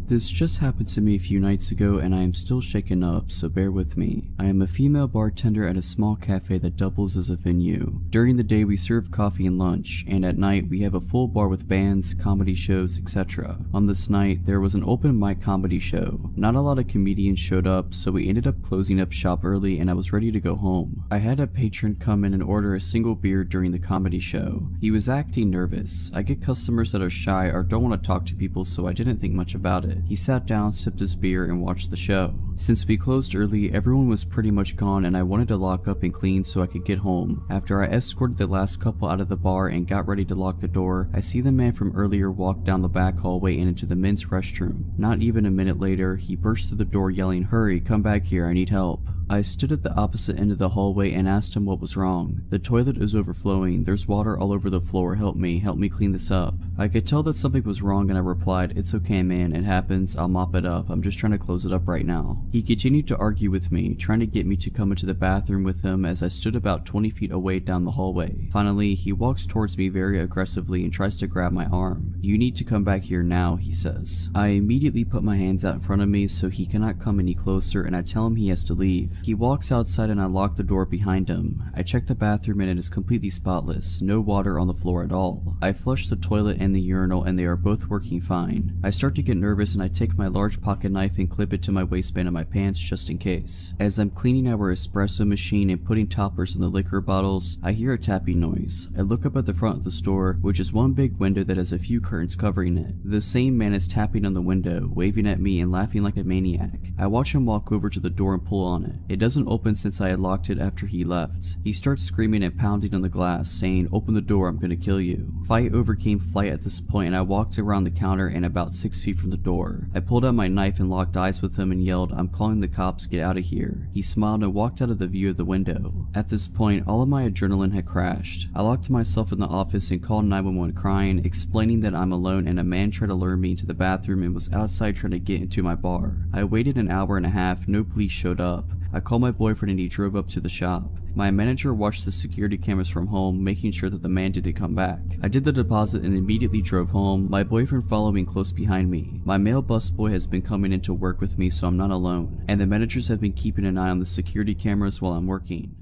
[SPEAKER 1] This just happened to me a few nights ago and I am still shaken up, so bear with me. I am a female bartender at a small cafe that doubles as a venue. During the day we serve coffee and lunch, and at night we have a full bar with bands, comedy shows, etc. On this night, there was an open mic comedy show. Not a lot of comedians showed up, so we ended up closing up shop early and I was ready to go home. I had a patron come in and order a single beer during the comedy show. He was acting nervous. I get customers that are shy or don't want to talk to people, so I didn't think much about it. He sat down, sipped his beer, and watched the show. Since we closed early, everyone was pretty much gone and I wanted to lock up and clean so I could get home. After I escorted the last couple out of the bar and got ready to lock the door, I see the man from earlier walk down the back hallway and into the men's restroom. Not even a minute later, he burst through the door yelling, "Hurry, come back here, I need help." I stood at the opposite end of the hallway and asked him what was wrong. "The toilet is overflowing, there's water all over the floor, help me clean this up." I could tell that something was wrong and I replied, "It's okay man, it happens, I'll mop it up, I'm just trying to close it up right now." He continued to argue with me, trying to get me to come into the bathroom with him as I stood about 20 feet away down the hallway. Finally, he walks towards me very aggressively and tries to grab my arm. "You need to come back here now," he says. I immediately put my hands out in front of me so he cannot come any closer and I tell him he has to leave. He walks outside and I lock the door behind him. I check the bathroom and it is completely spotless, no water on the floor at all. I flush the toilet and the urinal and they are both working fine. I start to get nervous and I take my large pocket knife and clip it to my waistband of my pants just in case. As I'm cleaning our espresso machine and putting toppers in the liquor bottles, I hear a tapping noise. I look up at the front of the store, which is one big window that has a few curtains covering it. The same man is tapping on the window, waving at me and laughing like a maniac. I watch him walk over to the door and pull on it. It doesn't open since I had locked it after he left. He starts screaming and pounding on the glass, saying, "Open the door, I'm gonna kill you." Fight overcame flight at this point and I walked around the counter and about 6 feet from the door. I pulled out my knife and locked eyes with him and yelled, "I'm I'm calling the cops, get out of here." He smiled and walked out of the view of the window. At this point, all of my adrenaline had crashed. I locked myself in the office and called 911 crying, explaining that I'm alone and a man tried to lure me into the bathroom and was outside trying to get into my bar. I waited an hour and a half, no police showed up. I called my boyfriend and he drove up to the shop. My manager watched the security cameras from home, making sure that the man didn't come back. I did the deposit and immediately drove home, my boyfriend following close behind me. My male busboy has been coming in to work with me, so I'm not alone, and the managers have been keeping an eye on the security cameras while I'm working.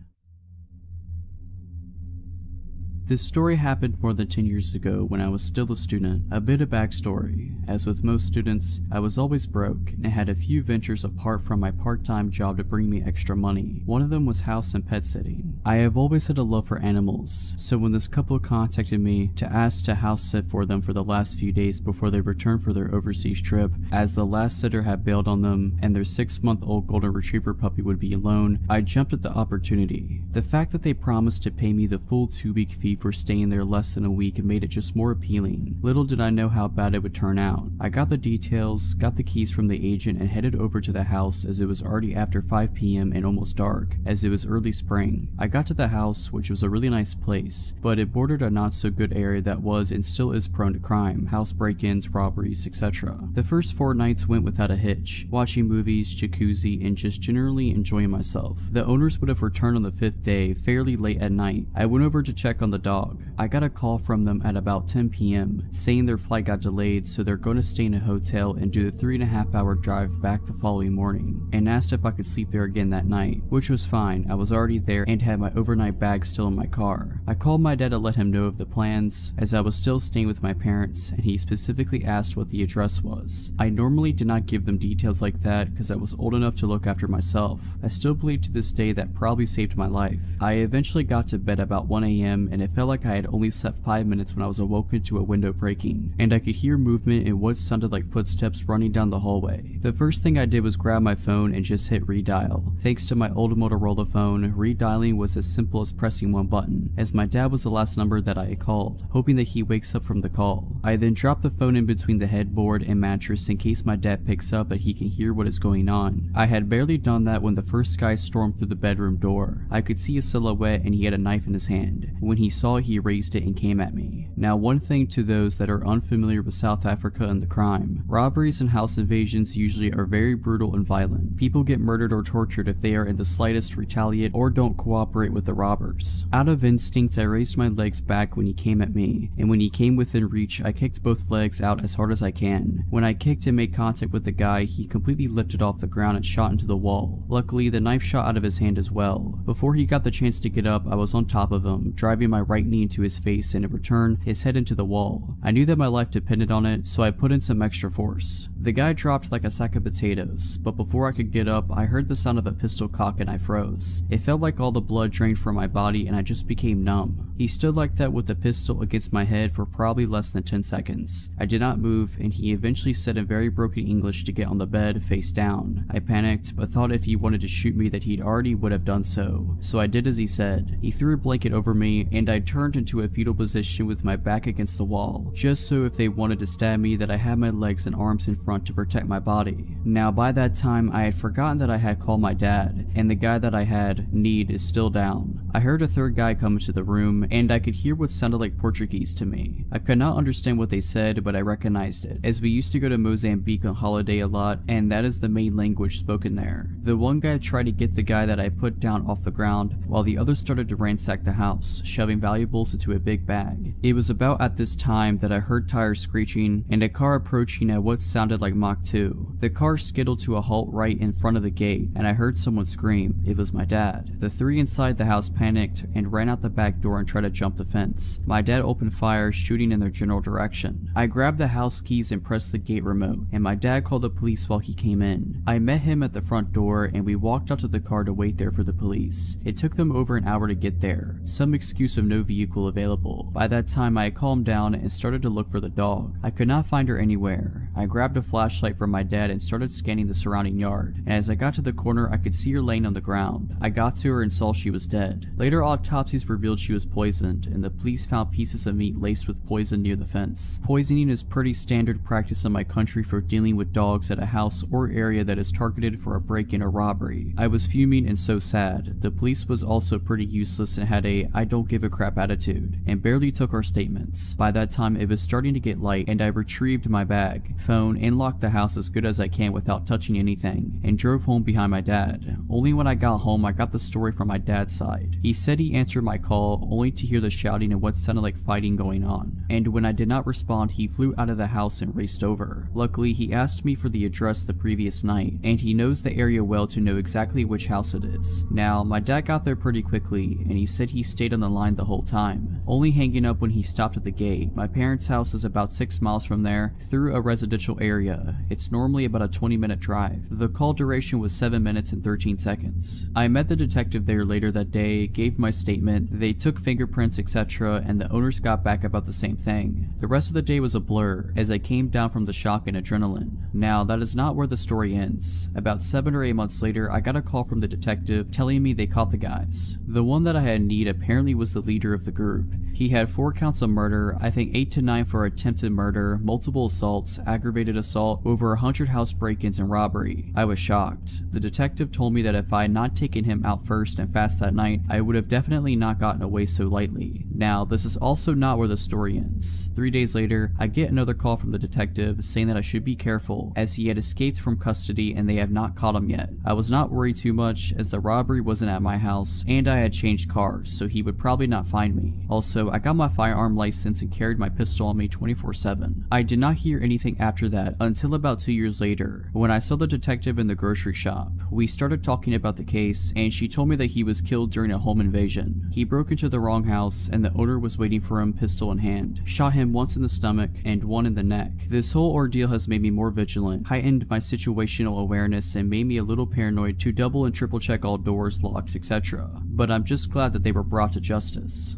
[SPEAKER 1] This story happened more than 10 years ago when I was still a student. A bit of backstory. As with most students, I was always broke and had a few ventures apart from my part-time job to bring me extra money. One of them was house and pet sitting. I have always had a love for animals, so when this couple contacted me to ask to house sit for them for the last few days before they returned for their overseas trip, as the last sitter had bailed on them and their 6-month-old golden retriever puppy would be alone, I jumped at the opportunity. The fact that they promised to pay me the full 2-week fee for staying there less than a week made it just more appealing. Little did I know how bad it would turn out. I got the details, got the keys from the agent, and headed over to the house as it was already after 5 p.m. and almost dark, as it was early spring. I got to the house, which was a really nice place, but it bordered a not so good area that was and still is prone to crime, house break-ins, robberies, etc. The first 4 nights went without a hitch, watching movies, jacuzzi, and just generally enjoying myself. The owners would have returned on the 5th day, fairly late at night. I went over to check on the dog. I got a call from them at about 10 p.m. saying their flight got delayed, so they're going to stay in a hotel and do the 3.5-hour drive back the following morning, and asked if I could sleep there again that night, which was fine. I was already there and had my overnight bag still in my car. I called my dad to let him know of the plans, as I was still staying with my parents, and he specifically asked what the address was. I normally did not give them details like that because I was old enough to look after myself. I still believe to this day that probably saved my life. I eventually got to bed about 1 a.m. and it felt like I had only slept 5 minutes when I was awoken to a window breaking, and I could hear movement and what sounded like footsteps running down the hallway. The first thing I did was grab my phone and just hit redial. Thanks to my old Motorola phone, redialing was as simple as pressing one button, as my dad was the last number that I had called, hoping that he wakes up from the call. I then dropped the phone in between the headboard and mattress in case my dad picks up and he can hear what is going on. I had barely done that when the first guy stormed through the bedroom door. I could see a silhouette and he had a knife in his hand. When he saw it, he raised it and came at me. Now, one thing to those that are unfamiliar with South Africa and the crime: robberies and house invasions usually are very brutal and violent. People get murdered or tortured if they are in the slightest retaliate or don't cooperate with the robbers. Out of instinct, I raised my legs back when he came at me, and when he came within reach, I kicked both legs out as hard as I can. When I kicked and made contact with the guy, he completely lifted off the ground and shot into the wall. Luckily, the knife shot out of his hand as well. Before he got the chance to get up, I was on top of him, driving my right knee into his face and in return, his head into the wall. I knew that my life depended on it, so I put in some extra force. The guy dropped like a sack of potatoes, but before I could get up, I heard the sound of a pistol cock and I froze. It felt like all the blood drained from my body and I just became numb. He stood like that with the pistol against my head for probably less than 10 seconds. I did not move, and he eventually said in very broken English to get on the bed face down. I panicked, but thought if he wanted to shoot me that he'd already would have done so I did as he said. He threw a blanket over me, and I turned into a fetal position with my back against the wall, just so if they wanted to stab me that I had my legs and arms in front to protect my body. Now by that time, I had forgotten that I had called my dad, and the guy that I had need is still down. I heard a third guy come into the room, and I could hear what sounded like Portuguese to me. I could not understand what they said, but I recognized it, as we used to go to Mozambique on holiday a lot, and that is the main language spoken there. The one guy tried to get the guy that I put down off the ground, while the other started to ransack the house, shoving valuables into a big bag. It was about at this time that I heard tires screeching and a car approaching at what sounded like Mach 2. The car skittled to a halt right in front of the gate, and I heard someone scream. It was my dad. The three inside the house panicked and ran out the back door and tried to jump the fence. My dad opened fire, shooting in their general direction. I grabbed the house keys and pressed the gate remote, and my dad called the police while he came in. I met him at the front door, and we walked out to the car to wait there for the police. It took them over an hour to get there, some excuse of no vehicle available. By that time, I had calmed down and started to look for the dog. I could not find her anywhere. I grabbed a flashlight from my dad and started scanning the surrounding yard, and as I got to the corner I could see her laying on the ground. I got to her and saw she was dead. Later autopsies revealed she was poisoned, and the police found pieces of meat laced with poison near the fence. Poisoning is pretty standard practice in my country for dealing with dogs at a house or area that is targeted for a break-in or robbery. I was fuming and so sad. The police was also pretty useless and had a I don't give a crap attitude, and barely took our statements. By that time it was starting to get light, and I retrieved my bag, phone, and locked the house as good as I can without touching anything, and drove home behind my dad. Only when I got home I got the story from my dad's side. He said he answered my call only to hear the shouting and what sounded like fighting going on, and when I did not respond he flew out of the house and raced over. Luckily he asked me for the address the previous night, and he knows the area well to know exactly which house it is. Now my dad got there pretty quickly, and he said he stayed on the line the whole time, only hanging up when he stopped at the gate. My parents' house is about 6 miles from there, through a residential area. It's normally about a 20-minute drive. The call duration was 7 minutes and 13 seconds. I met the detective there later that day, gave my statement, they took fingerprints etc, and the owners got back about the same thing. The rest of the day was a blur, as I came down from the shock and adrenaline. Now that is not where the story ends. About 7 or 8 months later I got a call from the detective telling me they caught the guys. The one that I had need apparently was the leader of the group. He had 4 counts of murder, I think 8 to 9 for attempted murder, multiple assaults, aggravated assault, over 100 house break-ins and robbery. I was shocked. The detective told me that if I had not taken him out first and fast that night, I would have definitely not gotten away so lightly. Now, this is also not where the story ends. 3 days later, I get another call from the detective saying that I should be careful, as he had escaped from custody and they have not caught him yet. I was not worried too much, as the robbery wasn't at my house and I had changed cars, so he would probably not find me. Also, I got my firearm license and carried my pistol on me 24/7. I did not hear anything after that until about 2 years later, when I saw the detective in the grocery shop. We started talking about the case, and she told me that he was killed during a home invasion. He broke into the wrong house, and the owner was waiting for him, pistol in hand. Shot him once in the stomach and one in the neck. This whole ordeal has made me more vigilant, heightened my situational awareness, and made me a little paranoid to double and triple check all doors, locks, etc. But I'm just glad that they were brought to justice.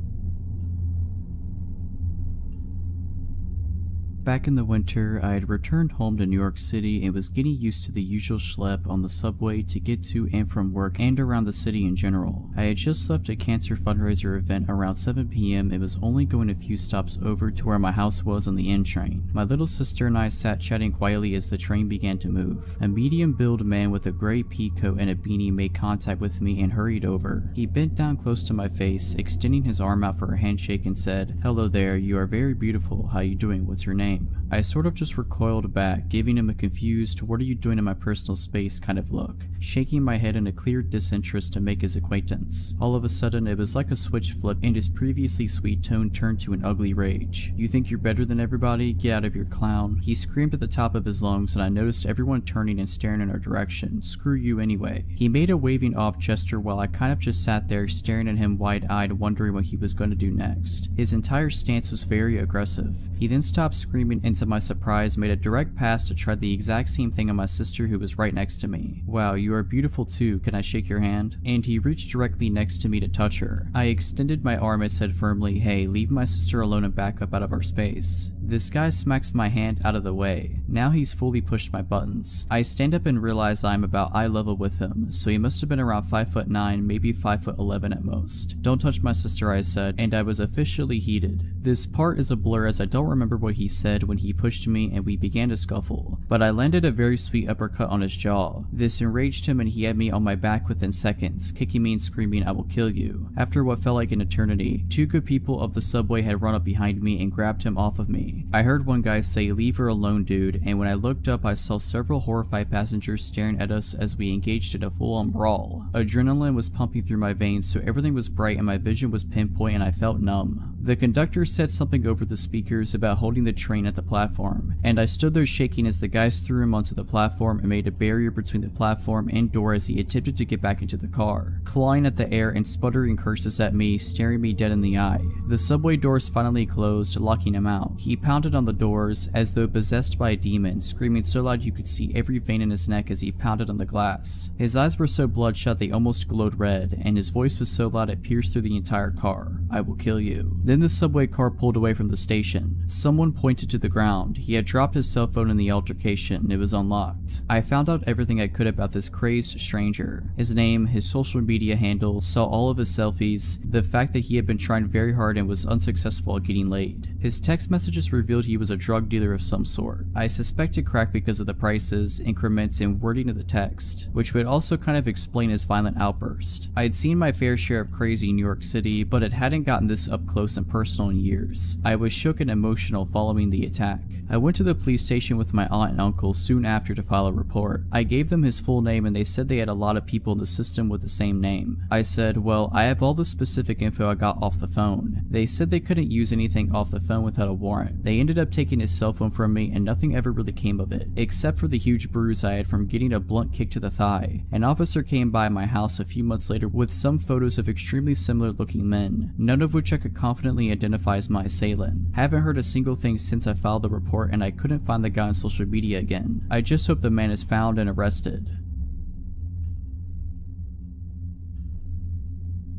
[SPEAKER 1] Back in the winter, I had returned home to New York City and was getting used to the usual schlep on the subway to get to and from work and around the city in general. I had just left a cancer fundraiser event around 7 PM and was only going a few stops over to where my house was on the N train. My little sister and I sat chatting quietly as the train began to move. A medium-build man with a gray pea coat and a beanie made contact with me and hurried over. He bent down close to my face, extending his arm out for a handshake and said, "Hello there, you are very beautiful. How you doing? What's your name?" I sort of just recoiled back, giving him a confused, "what are you doing in my personal space" kind of look, shaking my head in a clear disinterest to make his acquaintance. All of a sudden, it was like a switch flipped and his previously sweet tone turned to an ugly rage. "You think you're better than everybody? Get out of your clown." He screamed at the top of his lungs, and I noticed everyone turning and staring in our direction. "Screw you anyway." He made a waving off gesture while I kind of just sat there staring at him wide-eyed, wondering what he was going to do next. His entire stance was very aggressive. He then stopped screaming and to my surprise made a direct pass to try the exact same thing on my sister who was right next to me. "Wow, you are beautiful too, can I shake your hand?" And he reached directly next to me to touch her. I extended my arm and said firmly, "Hey, leave my sister alone and back up out of our space." This guy smacks my hand out of the way. Now he's fully pushed my buttons. I stand up and realize I'm about eye level with him, so he must have been around 5'9", maybe 5'11" at most. "Don't touch my sister," I said, and I was officially heated. This part is a blur as I don't remember what he said when he pushed me and we began to scuffle, but I landed a very sweet uppercut on his jaw. This enraged him and he had me on my back within seconds, kicking me and screaming, "I will kill you." After what felt like an eternity, 2 good people of the subway had run up behind me and grabbed him off of me. I heard one guy say, "Leave her alone, dude," and when I looked up I saw several horrified passengers staring at us as we engaged in a full-on brawl. Adrenaline was pumping through my veins, so everything was bright and my vision was pinpoint and I felt numb. The conductor said something over the speakers about holding the train at the platform, and I stood there shaking as the guys threw him onto the platform and made a barrier between the platform and door as he attempted to get back into the car, clawing at the air and sputtering curses at me, staring me dead in the eye. The subway doors finally closed, locking him out. He pounded on the doors as though possessed by a demon, screaming so loud you could see every vein in his neck as he pounded on the glass. His eyes were so bloodshot they almost glowed red, and his voice was so loud it pierced through the entire car. "I will kill you." Then the subway car pulled away from the station. Someone pointed to the ground. He had dropped his cell phone in the altercation. It was unlocked. I found out everything I could about this crazed stranger. His name, his social media handle, saw all of his selfies, the fact that he had been trying very hard and was unsuccessful at getting laid. His text messages revealed he was a drug dealer of some sort. I suspected crack because of the prices, increments, and wording of the text, which would also kind of explain his violent outburst. I had seen my fair share of crazy in New York City, but it hadn't gotten this up close and personal in years. I was shook and emotional following the attack. I went to the police station with my aunt and uncle soon after to file a report. I gave them his full name and they said they had a lot of people in the system with the same name. I said, well, I have all the specific info I got off the phone. They said they couldn't use anything off the phone without a warrant. They ended up taking his cell phone from me and nothing ever really came of it, except for the huge bruise I had from getting a blunt kick to the thigh. An officer came by my house a few months later with some photos of extremely similar looking men, none of which I could confidently identify as my assailant. Haven't heard a single thing since I filed the report and I couldn't find the guy on social media again. I just hope the man is found and arrested.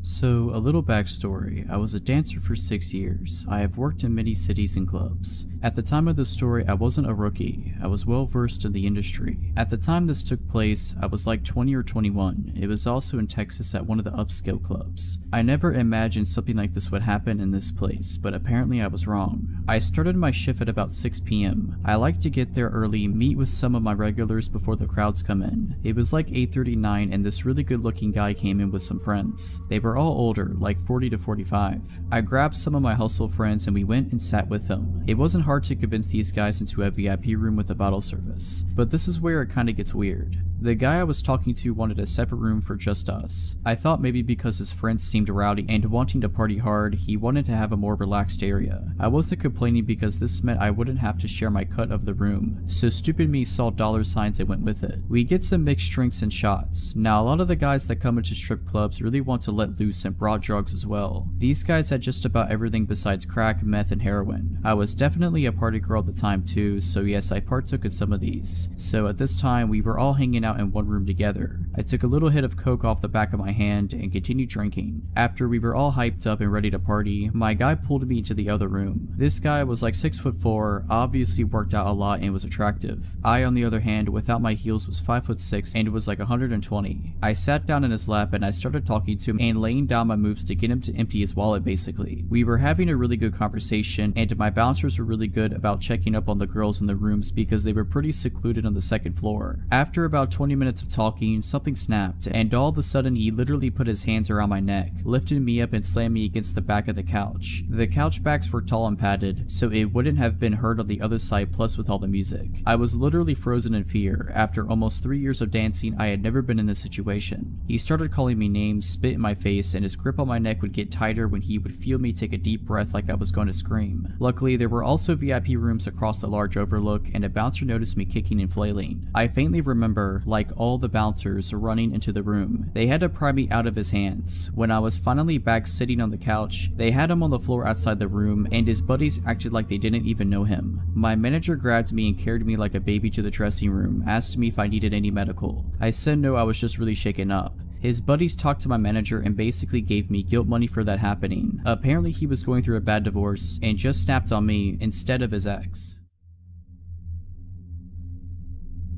[SPEAKER 1] So, a little backstory. I was a dancer for 6 years. I have worked in many cities and clubs. At the time of the story, I wasn't a rookie. I was well versed in the industry. At the time this took place, I was like 20 or 21. It was also in Texas at one of the upscale clubs. I never imagined something like this would happen in this place, but apparently I was wrong. I started my shift at about 6 p.m. I like to get there early, meet with some of my regulars before the crowds come in. It was like 8:39 and this really good looking guy came in with some friends. They were all older, like 40 to 45. I grabbed some of my hustle friends and we went and sat with them. It wasn't hard to convince these guys into a VIP room with a bottle service. But this is where it kinda gets weird. The guy I was talking to wanted a separate room for just us. I thought maybe because his friends seemed rowdy and wanting to party hard, he wanted to have a more relaxed area. I wasn't complaining because this meant I wouldn't have to share my cut of the room, so stupid me saw dollar signs and went with it. We get some mixed drinks and shots. Now a lot of the guys that come into strip clubs really want to let loose and brought drugs as well. These guys had just about everything besides crack, meth, and heroin. I was definitely a party girl at the time too, so yes, I partook in some of these. So at this time, we were all hanging out in one room together. I took a little hit of coke off the back of my hand and continued drinking. After we were all hyped up and ready to party, my guy pulled me into the other room. This guy was like 6'4", obviously worked out a lot and was attractive. I, on the other hand, without my heels was 5'6" and was like 120. I sat down in his lap and I started talking to him and laying down my moves to get him to empty his wallet basically. We were having a really good conversation and my bouncers were really good about checking up on the girls in the rooms because they were pretty secluded on the second floor. After about 20 minutes of talking, something snapped and all of a sudden he literally put his hands around my neck, lifted me up and slammed me against the back of the couch. The couch backs were tall and padded, so it wouldn't have been heard on the other side plus with all the music. I was literally frozen in fear. After almost 3 years of dancing, I had never been in this situation. He started calling me names, spit in my face, and his grip on my neck would get tighter when he would feel me take a deep breath like I was going to scream. Luckily, there were also VIP rooms across the large overlook and a bouncer noticed me kicking and flailing. I faintly remember, like all the bouncers, running into the room. They had to pry me out of his hands. When I was finally back sitting on the couch, they had him on the floor outside the room and his buddies acted like they didn't even know him. My manager grabbed me and carried me like a baby to the dressing room, asked me if I needed any medical. I said no, I was just really shaken up. His buddies talked to my manager and basically gave me guilt money for that happening. Apparently he was going through a bad divorce and just snapped on me instead of his ex.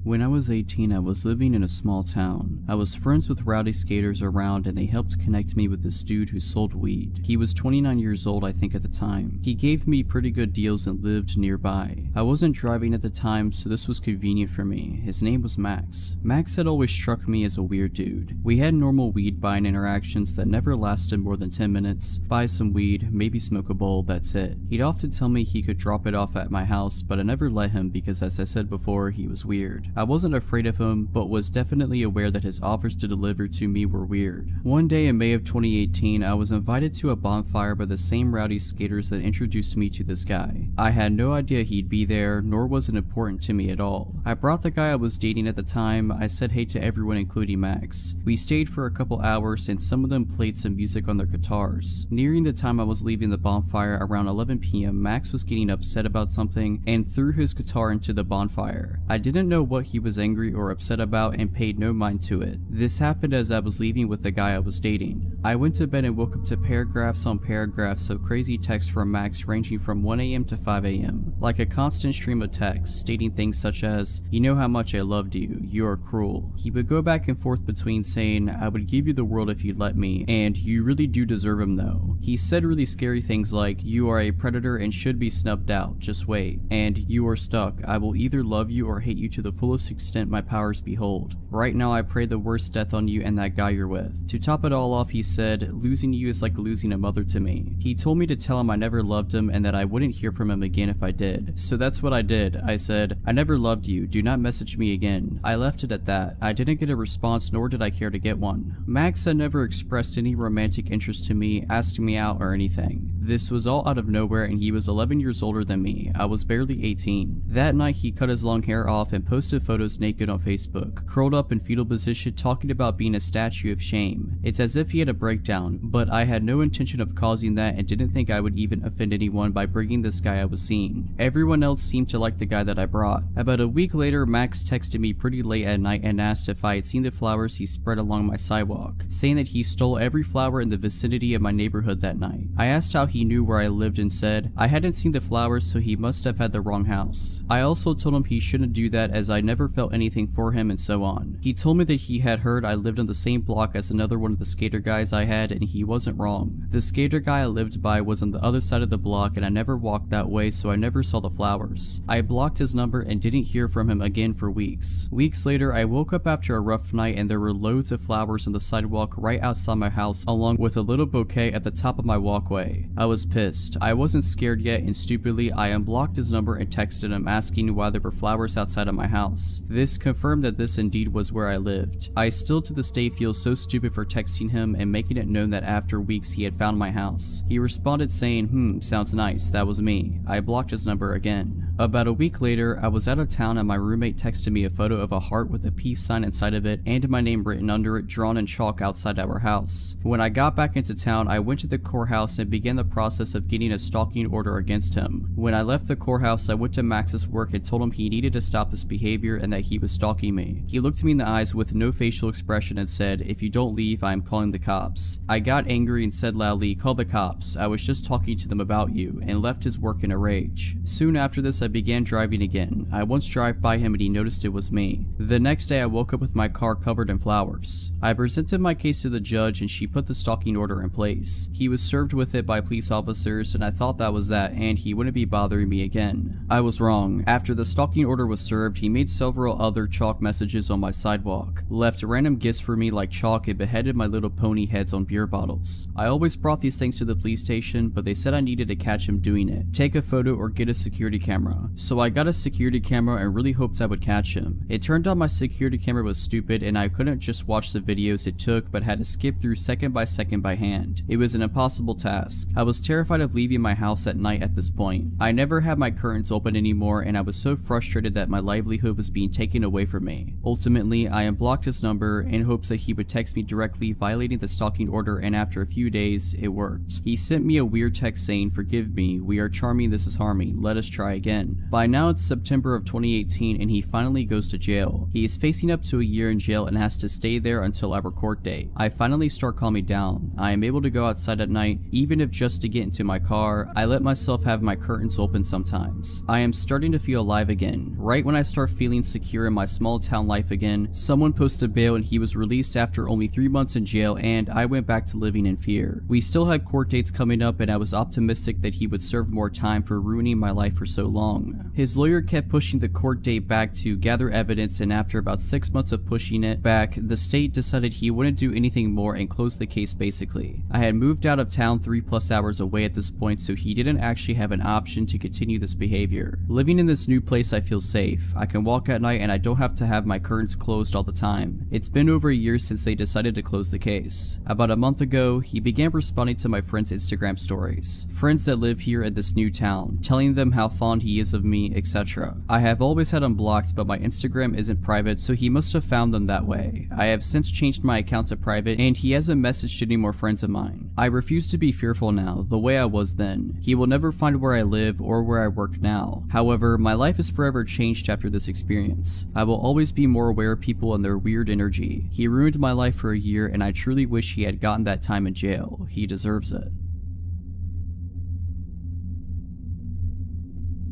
[SPEAKER 1] When I was 18, I was living in a small town. I was friends with rowdy skaters around and they helped connect me with this dude who sold weed. He was 29 years old I think at the time. He gave me pretty good deals and lived nearby. I wasn't driving at the time so this was convenient for me. His name was Max. Max had always struck me as a weird dude. We had normal weed buying interactions that never lasted more than 10 minutes. Buy some weed, maybe smoke a bowl, that's it. He'd often tell me he could drop it off at my house but I never let him because as I said before, he was weird. I wasn't afraid of him, but was definitely aware that his offers to deliver to me were weird. One day in May of 2018, I was invited to a bonfire by the same rowdy skaters that introduced me to this guy. I had no idea he'd be there, nor was it important to me at all. I brought the guy I was dating at the time. I said hey to everyone including Max. We stayed for a couple hours and some of them played some music on their guitars. Nearing the time I was leaving the bonfire around 11 p.m, Max was getting upset about something and threw his guitar into the bonfire. I didn't know what he was angry or upset about and paid no mind to it. This happened as I was leaving with the guy I was dating. I went to bed and woke up to paragraphs on paragraphs of crazy texts from Max ranging from 1 a.m. to 5 a.m. Like a constant stream of texts stating things such as, "You know how much I loved you, you are cruel." He would go back and forth between saying, "I would give you the world if you'd let me," and "You really do deserve him though." He said really scary things like, "You are a predator and should be snubbed out, just wait," and "You are stuck, I will either love you or hate you to the fullest extent my powers behold. Right now I pray the worst death on you and that guy you're with." To top it all off, he said, "Losing you is like losing a mother to me." He told me to tell him I never loved him and that I wouldn't hear from him again if I did. So that's what I did. I said, "I never loved you, do not message me again." I left it at that. I didn't get a response, nor did I care to get one. Max had never expressed any romantic interest to me, asking me out or anything. This was all out of nowhere and he was 11 years older than me. I was barely 18. That night he cut his long hair off and posted photos naked on Facebook, curled up in fetal position talking about being a statue of shame. It's as if he had a breakdown, but I had no intention of causing that and didn't think I would even offend anyone by bringing this guy I was seeing. Everyone else seemed to like the guy that I brought. About a week later, Max texted me pretty late at night and asked if I had seen the flowers he spread along my sidewalk, saying that he stole every flower in the vicinity of my neighborhood that night. I asked how he knew where I lived and said I hadn't seen the flowers, so he must have had the wrong house. I also told him he shouldn't do that as I never felt anything for him and so on. He told me that he had heard I lived on the same block as another one of the skater guys I had and he wasn't wrong. The skater guy I lived by was on the other side of the block and I never walked that way, so I never saw the flowers. I blocked his number and didn't hear from him again for weeks. Weeks later, I woke up after a rough night and there were loads of flowers on the sidewalk right outside my house along with a little bouquet at the top of my walkway. I was pissed. I wasn't scared yet and stupidly I unblocked his number and texted him asking why there were flowers outside of my house. This confirmed that this indeed was where I lived. I still to this day feel so stupid for texting him and making it known that after weeks he had found my house. He responded saying, sounds nice, that was me." I blocked his number again. About a week later, I was out of town and my roommate texted me a photo of a heart with a peace sign inside of it and my name written under it drawn in chalk outside our house. When I got back into town, I went to the courthouse and began the process of getting a stalking order against him. When I left the courthouse, I went to Max's work and told him he needed to stop this behavior and that he was stalking me. He looked me in the eyes with no facial expression and said, "If you don't leave, I am calling the cops." I got angry and said loudly, "Call the cops, I was just talking to them about you," and left his work in a rage. Soon after this, I began driving again. I once drove by him and he noticed it was me. The next day, I woke up with my car covered in flowers. I presented my case to the judge and she put the stalking order in place. He was served with it by police officers and I thought that was that and he wouldn't be bothering me again. I was wrong. After the stalking order was served, he made several other chalk messages on my sidewalk, left random gifts for me like chalk and beheaded My Little Pony heads on beer bottles. I always brought these things to the police station, but they said I needed to catch him doing it, take a photo or get a security camera. So I got a security camera and really hoped I would catch him. It turned out my security camera was stupid and I couldn't just watch the videos it took but had to skip through second by second by hand. It was an impossible task. I was terrified of leaving my house at night at this point. I never had my curtains open anymore and I was so frustrated that my livelihood was being taken away from me. Ultimately, I unblocked his number in hopes that he would text me directly violating the stalking order, and after a few days, it worked. He sent me a weird text saying, "Forgive me, we are charming, this is harming, let us try again." By now it's September of 2018 and he finally goes to jail. He is facing up to a year in jail and has to stay there until our court date. I finally start calming down. I am able to go outside at night, even if just to get into my car. I let myself have my curtains open sometimes. I am starting to feel alive again. Right when I start feeling secure in my small town life again, someone posted bail and he was released after only 3 months in jail and I went back to living in fear. We still had court dates coming up and I was optimistic that he would serve more time for ruining my life for so long. His lawyer kept pushing the court date back to gather evidence, and after about 6 months of pushing it back, the state decided he wouldn't do anything more and closed the case basically. I had moved out of town 3+ hours hours away at this point, so he didn't actually have an option to continue this behavior. Living in this new place, I feel safe. I can walk at night and I don't have to have my curtains closed all the time. It's been over a year since they decided to close the case. About a month ago, he began responding to my friends' Instagram stories. Friends that live here in this new town, telling them how fond he is of me, etc. I have always had him blocked, but my Instagram isn't private, so he must have found them that way. I have since changed my account to private, and he hasn't messaged any more friends of mine. I refuse to be fearful now, the way I was then. He will never find where I live or where I work now. However, my life is forever changed after this experience. I will always be more aware of people and their weird energy. He ruined my life for a year, and I truly wish he had gotten that time in jail. He deserves it.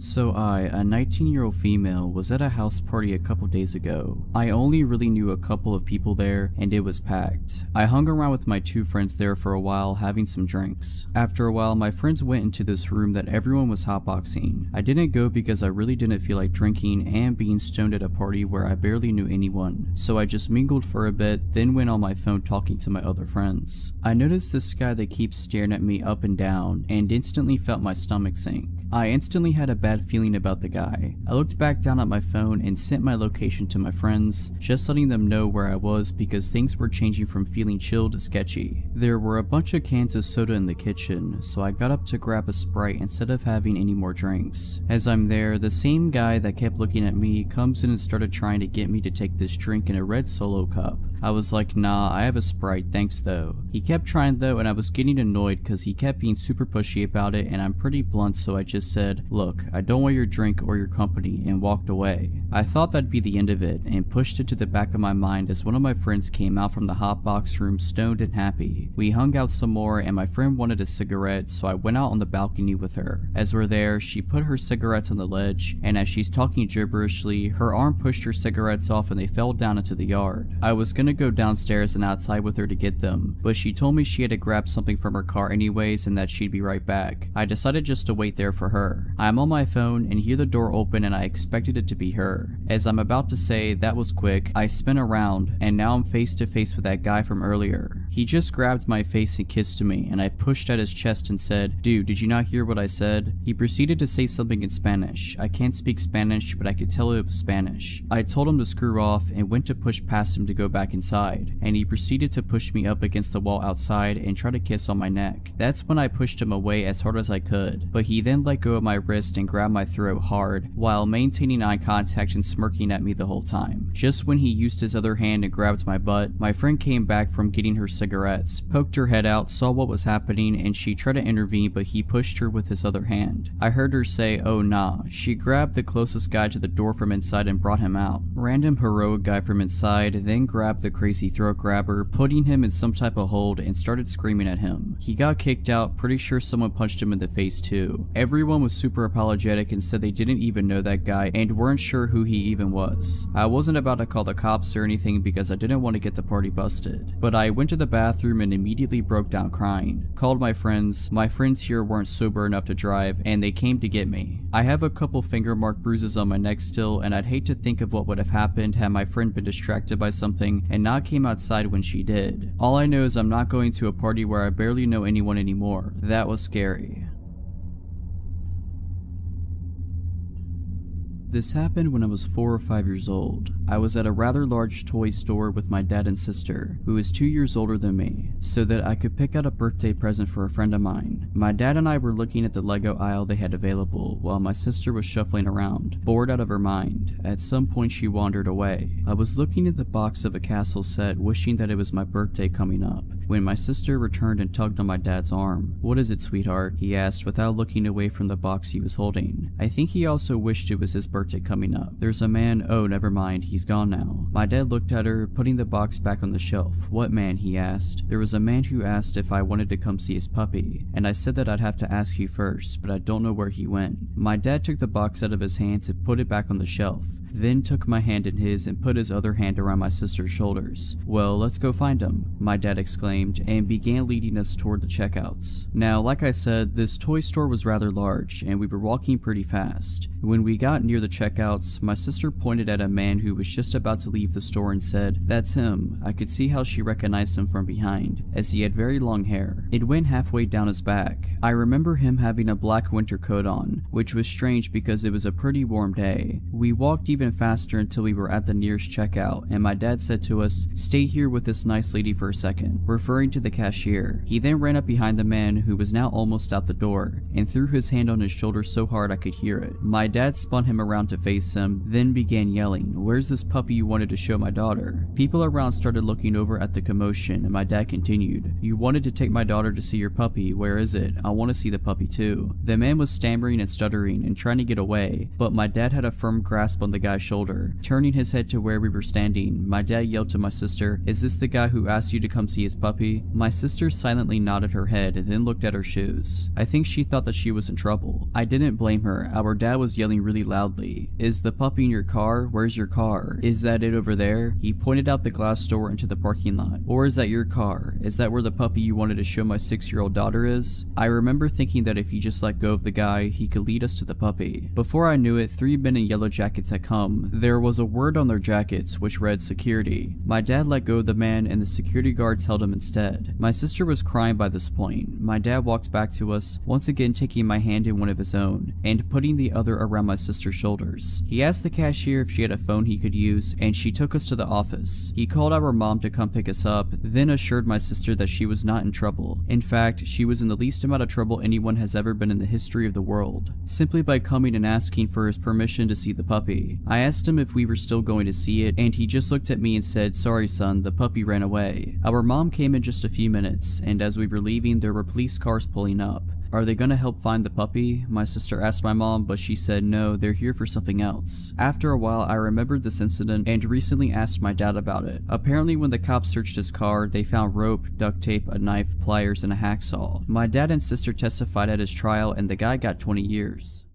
[SPEAKER 1] So I, a 19-year-old female, was at a house party a couple days ago. I only really knew a couple of people there, and it was packed. I hung around with my two friends there for a while, having some drinks. After a while, my friends went into this room that everyone was hotboxing. I didn't go because I really didn't feel like drinking and being stoned at a party where I barely knew anyone, so I just mingled for a bit, then went on my phone talking to my other friends. I noticed this guy that keeps staring at me up and down, and instantly felt my stomach sink. I instantly had a bad feeling about the guy. I looked back down at my phone and sent my location to my friends, just letting them know where I was because things were changing from feeling chill to sketchy. There were a bunch of cans of soda in the kitchen, so I got up to grab a Sprite instead of having any more drinks. As I'm there, the same guy that kept looking at me comes in and started trying to get me to take this drink in a red Solo cup. I was like, nah, I have a Sprite, thanks though. He kept trying though, and I was getting annoyed because he kept being super pushy about it, and I'm pretty blunt, so I just said, look, I don't want your drink or your company, and walked away. I thought that'd be the end of it, and pushed it to the back of my mind as one of my friends came out from the hotbox room stoned and happy. We hung out some more, and my friend wanted a cigarette, so I went out on the balcony with her. As we're there, she put her cigarettes on the ledge, and as she's talking gibberishly, her arm pushed her cigarettes off and they fell down into the yard. I was gonna go downstairs and outside with her to get them, but she told me she had to grab something from her car anyways and that she'd be right back. I decided just to wait there for her. I'm on my phone and hear the door open, and I expected it to be her. As I'm about to say that was quick, I spin around and now I'm face to face with that guy from earlier. He just grabbed my face and kissed me, and I pushed at his chest and said, dude, did you not hear what I said? He proceeded to say something in Spanish. I can't speak Spanish, but I could tell it was Spanish. I told him to screw off and went to push past him to go back inside, and he proceeded to push me up against the wall outside and try to kiss on my neck. That's when I pushed him away as hard as I could, but he then let go of my wrist and grabbed my throat hard while maintaining eye contact and smirking at me the whole time. Just when he used his other hand and grabbed my butt, my friend came back from getting her cigarettes, poked her head out, saw what was happening, and she tried to intervene, but he pushed her with his other hand. I heard her say, oh nah. She grabbed the closest guy to the door from inside and brought him out. Random heroic guy from inside then grabbed the crazy throat grabber, putting him in some type of hold, and started screaming at him. He got kicked out, pretty sure someone punched him in the face too. Everyone was super apologetic and said they didn't even know that guy and weren't sure who he even was. I wasn't about to call the cops or anything because I didn't want to get the party busted, but I went to the bathroom and immediately broke down crying. Called my friends. My friends here weren't sober enough to drive, and they came to get me. I have a couple finger mark bruises on my neck still, and I'd hate to think of what would have happened had my friend been distracted by something and not came outside when she did. All I know is I'm not going to a party where I barely know anyone anymore. That was scary. This happened when I was 4 or 5 years old. I was at a rather large toy store with my dad and sister, who is 2 years older than me, so that I could pick out a birthday present for a friend of mine. My dad and I were looking at the Lego aisle they had available, while my sister was shuffling around, bored out of her mind. At some point she wandered away. I was looking at the box of a castle set, wishing that it was my birthday coming up, when my sister returned and tugged on my dad's arm. What is it, sweetheart? He asked without looking away from the box he was holding. I think he also wished it was his birthday coming up. There's a man. Oh, never mind, he's gone now. My dad looked at her, putting the box back on the shelf. What man? He asked. There was a man who asked if I wanted to come see his puppy, and I said that I'd have to ask you first, but I don't know where he went. My dad took the box out of his hands and put it back on the shelf. then took my hand in his and put his other hand around my sister's shoulders. "Well, let's go find him," my dad exclaimed, and began leading us toward the checkouts. Now, like I said, this toy store was rather large, and we were walking pretty fast. When we got near the checkouts, my sister pointed at a man who was just about to leave the store and said, "That's him." I could see how she recognized him from behind, as he had very long hair. It went halfway down his back. I remember him having a black winter coat on, which was strange because it was a pretty warm day. We walked even faster until we were at the nearest checkout, and my dad said to us, "Stay here with this nice lady for a second," referring to the cashier. He then ran up behind the man, who was now almost out the door, and threw his hand on his shoulder so hard I could hear it. My dad spun him around to face him, then began yelling, "Where's this puppy you wanted to show my daughter?" People around started looking over at the commotion, and my dad continued, "You wanted to take my daughter to see your puppy. Where is it? I want to see the puppy too." The man was stammering and stuttering and trying to get away, but my dad had a firm grasp on the guy's shoulder. Turning his head to where we were standing, my dad yelled to my sister, "Is this the guy who asked you to come see his puppy?" My sister silently nodded her head and then looked at her shoes. I think she thought that she was in trouble. I didn't blame her. Our dad was yelling really loudly, "Is the puppy in your car? Where's your car? Is that it over there?" He pointed out the glass door into the parking lot. "Or is that your car? Is that where the puppy you wanted to show my 6-year-old daughter is?" I remember thinking that if he just let go of the guy, he could lead us to the puppy. Before I knew it, 3 men in yellow jackets had come. There was a word on their jackets which read security. My dad let go of the man and the security guards held him instead. My sister was crying by this point. My dad walked back to us, once again taking my hand in one of his own, and putting the other around my sister's shoulders. He asked the cashier if she had a phone he could use, and she took us to the office. He called our mom to come pick us up, then assured my sister that she was not in trouble. In fact, she was in the least amount of trouble anyone has ever been in the history of the world, simply by coming and asking for his permission to see the puppy. I asked him if we were still going to see it, and he just looked at me and said, "Sorry son, the puppy ran away." Our mom came in just a few minutes, and as we were leaving, there were police cars pulling up. "Are they gonna help find the puppy?" my sister asked my mom, but she said no, they're here for something else. After a while, I remembered this incident and recently asked my dad about it. Apparently when the cops searched his car, they found rope, duct tape, a knife, pliers, and a hacksaw. My dad and sister testified at his trial, and the guy got 20 years.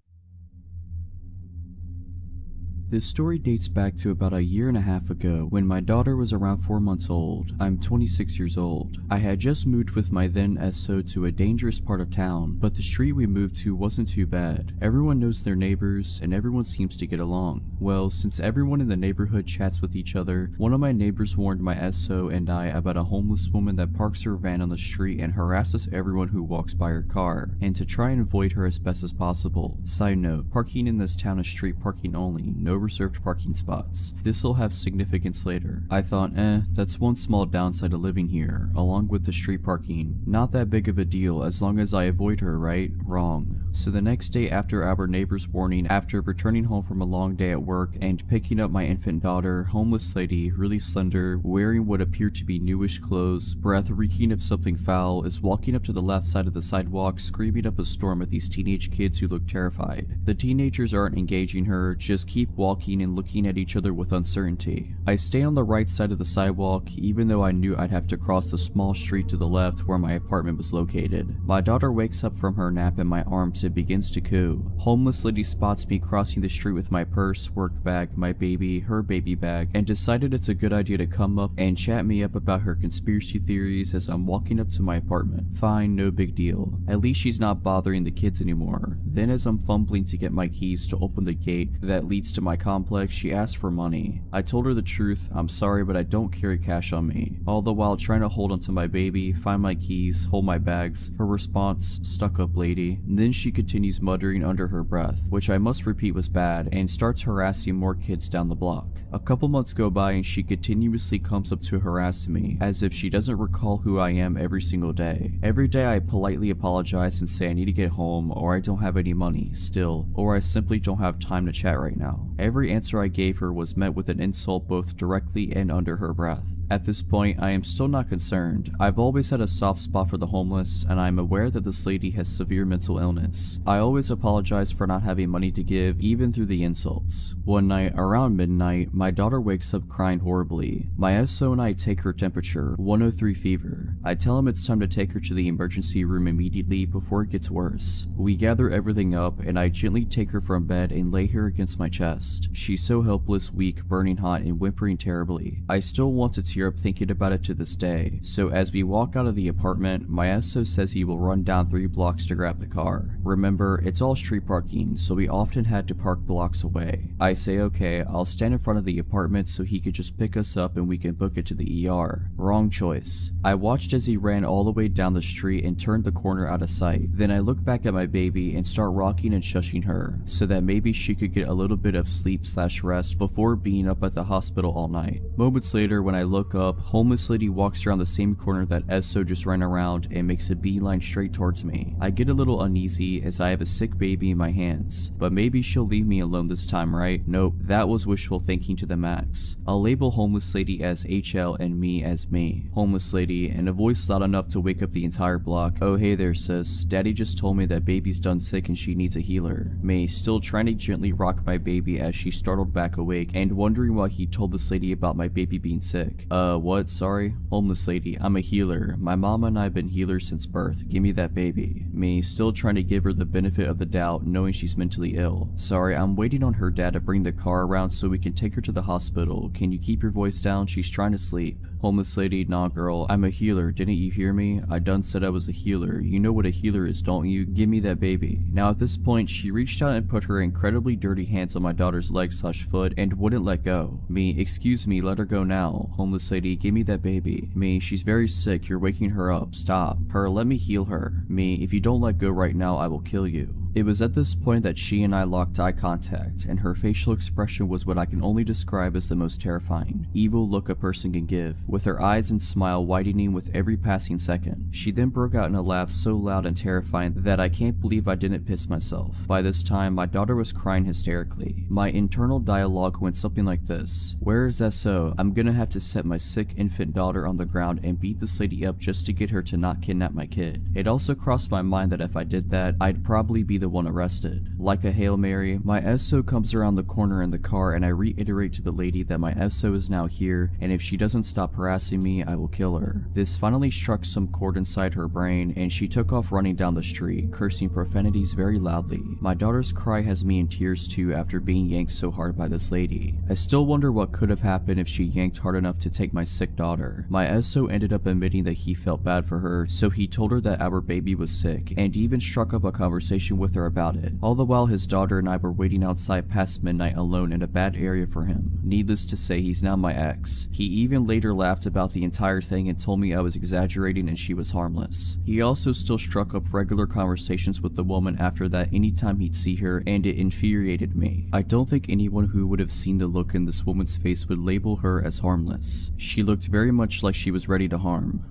[SPEAKER 1] This story dates back to about a year and a half ago when my daughter was around 4 months old. I'm 26 years old. I had just moved with my then SO to a dangerous part of town, but the street we moved to wasn't too bad. Everyone knows their neighbors and everyone seems to get along. Well, since everyone in the neighborhood chats with each other, one of my neighbors warned my SO and I about a homeless woman that parks her van on the street and harasses everyone who walks by her car, and to try and avoid her as best as possible. Side note, parking in this town is street parking only, no reserved parking spots. This'll have significance later. I thought, that's one small downside of living here, along with the street parking. Not that big of a deal as long as I avoid her, right? Wrong. So the next day after our neighbor's warning, after returning home from a long day at work and picking up my infant daughter, homeless lady, really slender, wearing what appeared to be newish clothes, breath reeking of something foul, is walking up to the left side of the sidewalk screaming up a storm at these teenage kids who look terrified. The teenagers aren't engaging her, just keep walking and looking at each other with uncertainty. I stay on the right side of the sidewalk, even though I knew I'd have to cross the small street to the left where my apartment was located. My daughter wakes up from her nap in my arms and begins to coo. Homeless lady spots me crossing the street with my purse, work bag, my baby, her baby bag, and decided it's a good idea to come up and chat me up about her conspiracy theories as I'm walking up to my apartment. Fine, no big deal. At least she's not bothering the kids anymore. Then as I'm fumbling to get my keys to open the gate that leads to my complex, she asked for money. I told her the truth, I'm sorry but I don't carry cash on me. All the while trying to hold onto my baby, find my keys, hold my bags. Her response, "Stuck up lady." And then she continues muttering under her breath, which I must repeat was bad, and starts harassing more kids down the block. A couple months go by and she continuously comes up to harass me, as if she doesn't recall who I am every single day. Every day I politely apologize and say I need to get home, or I don't have any money, still, or I simply don't have time to chat right now. Every answer I gave her was met with an insult both directly and under her breath. At this point, I am still not concerned. I've always had a soft spot for the homeless, and I am aware that this lady has severe mental illness. thanks. I always apologize for not having money to give, even through the insults. One night, around midnight, my daughter wakes up crying horribly. My SO and I take her temperature, 103 fever. I tell him it's time to take her to the emergency room immediately before it gets worse. We gather everything up and I gently take her from bed and lay her against my chest. She's so helpless, weak, burning hot, and whimpering terribly. I still want to tear up thinking about it to this day. So as we walk out of the apartment, my SO says he will run down 3 blocks to grab the car. Remember, it's all street parking, so we often had to park blocks away. I say okay, I'll stand in front of the apartment so he could just pick us up and we can book it to the ER. Wrong choice. I watched as he ran all the way down the street and turned the corner out of sight. Then I look back at my baby and start rocking and shushing her, so that maybe she could get a little bit of sleep/rest before being up at the hospital all night. Moments later, when I look up, homeless lady walks around the same corner that SO just ran around and makes a beeline straight towards me. I get a little uneasy as I have a sick baby in my hands, but maybe she'll leave me alone this time, right? Nope, that was wishful thinking to the max. I'll label homeless lady as HL and me as me. Homeless lady, in a voice loud enough to wake up the entire block. Oh hey there sis, daddy just told me that baby's done sick and she needs a healer. Me, still trying to gently rock my baby as she startled back awake and wondering why he told this lady about my baby being sick. What? Sorry? Homeless lady, I'm a healer. My mama and I have been healers since birth. Give me that baby. Me, still trying to give her the benefit of the doubt, knowing she's mentally ill. Sorry, I'm waiting on her dad to bring the car around so we can take her to the hospital. Can you keep your voice down? She's trying to sleep. Homeless lady, nah girl, I'm a healer. Didn't you hear me? I done said I was a healer. You know what a healer is, don't you? Give me that baby. Now at this point, she reached out and put her incredibly dirty hands on my daughter's leg/foot and wouldn't let go. Me, excuse me, let her go now. Homeless lady, give me that baby. Me, she's very sick, you're waking her up. Stop. Her, let me heal her. Me, if you don't let go right now, I will kill you. It was at this point that she and I locked eye contact, and her facial expression was what I can only describe as the most terrifying, evil look a person can give, with her eyes and smile widening with every passing second. She then broke out in a laugh so loud and terrifying that I can't believe I didn't piss myself. By this time, my daughter was crying hysterically. My internal dialogue went something like this. Where is SO? I'm gonna have to set my sick infant daughter on the ground and beat this lady up just to get her to not kidnap my kid. It also crossed my mind that if I did that, I'd probably be the one arrested. Like a Hail Mary, my SO comes around the corner in the car and I reiterate to the lady that my SO is now here and if she doesn't stop harassing me, I will kill her. This finally struck some chord inside her brain and she took off running down the street, cursing profanities very loudly. My daughter's cry has me in tears too after being yanked so hard by this lady. I still wonder what could have happened if she yanked hard enough to take my sick daughter. My SO ended up admitting that he felt bad for her, so he told her that our baby was sick and even struck up a conversation with her about it. All the while his daughter and I were waiting outside past midnight alone in a bad area for him. Needless to say, he's now my ex. He even later laughed about the entire thing and told me I was exaggerating and she was harmless. He also still struck up regular conversations with the woman after that anytime he'd see her, and it infuriated me. I don't think anyone who would have seen the look in this woman's face would label her as harmless. She looked very much like she was ready to harm.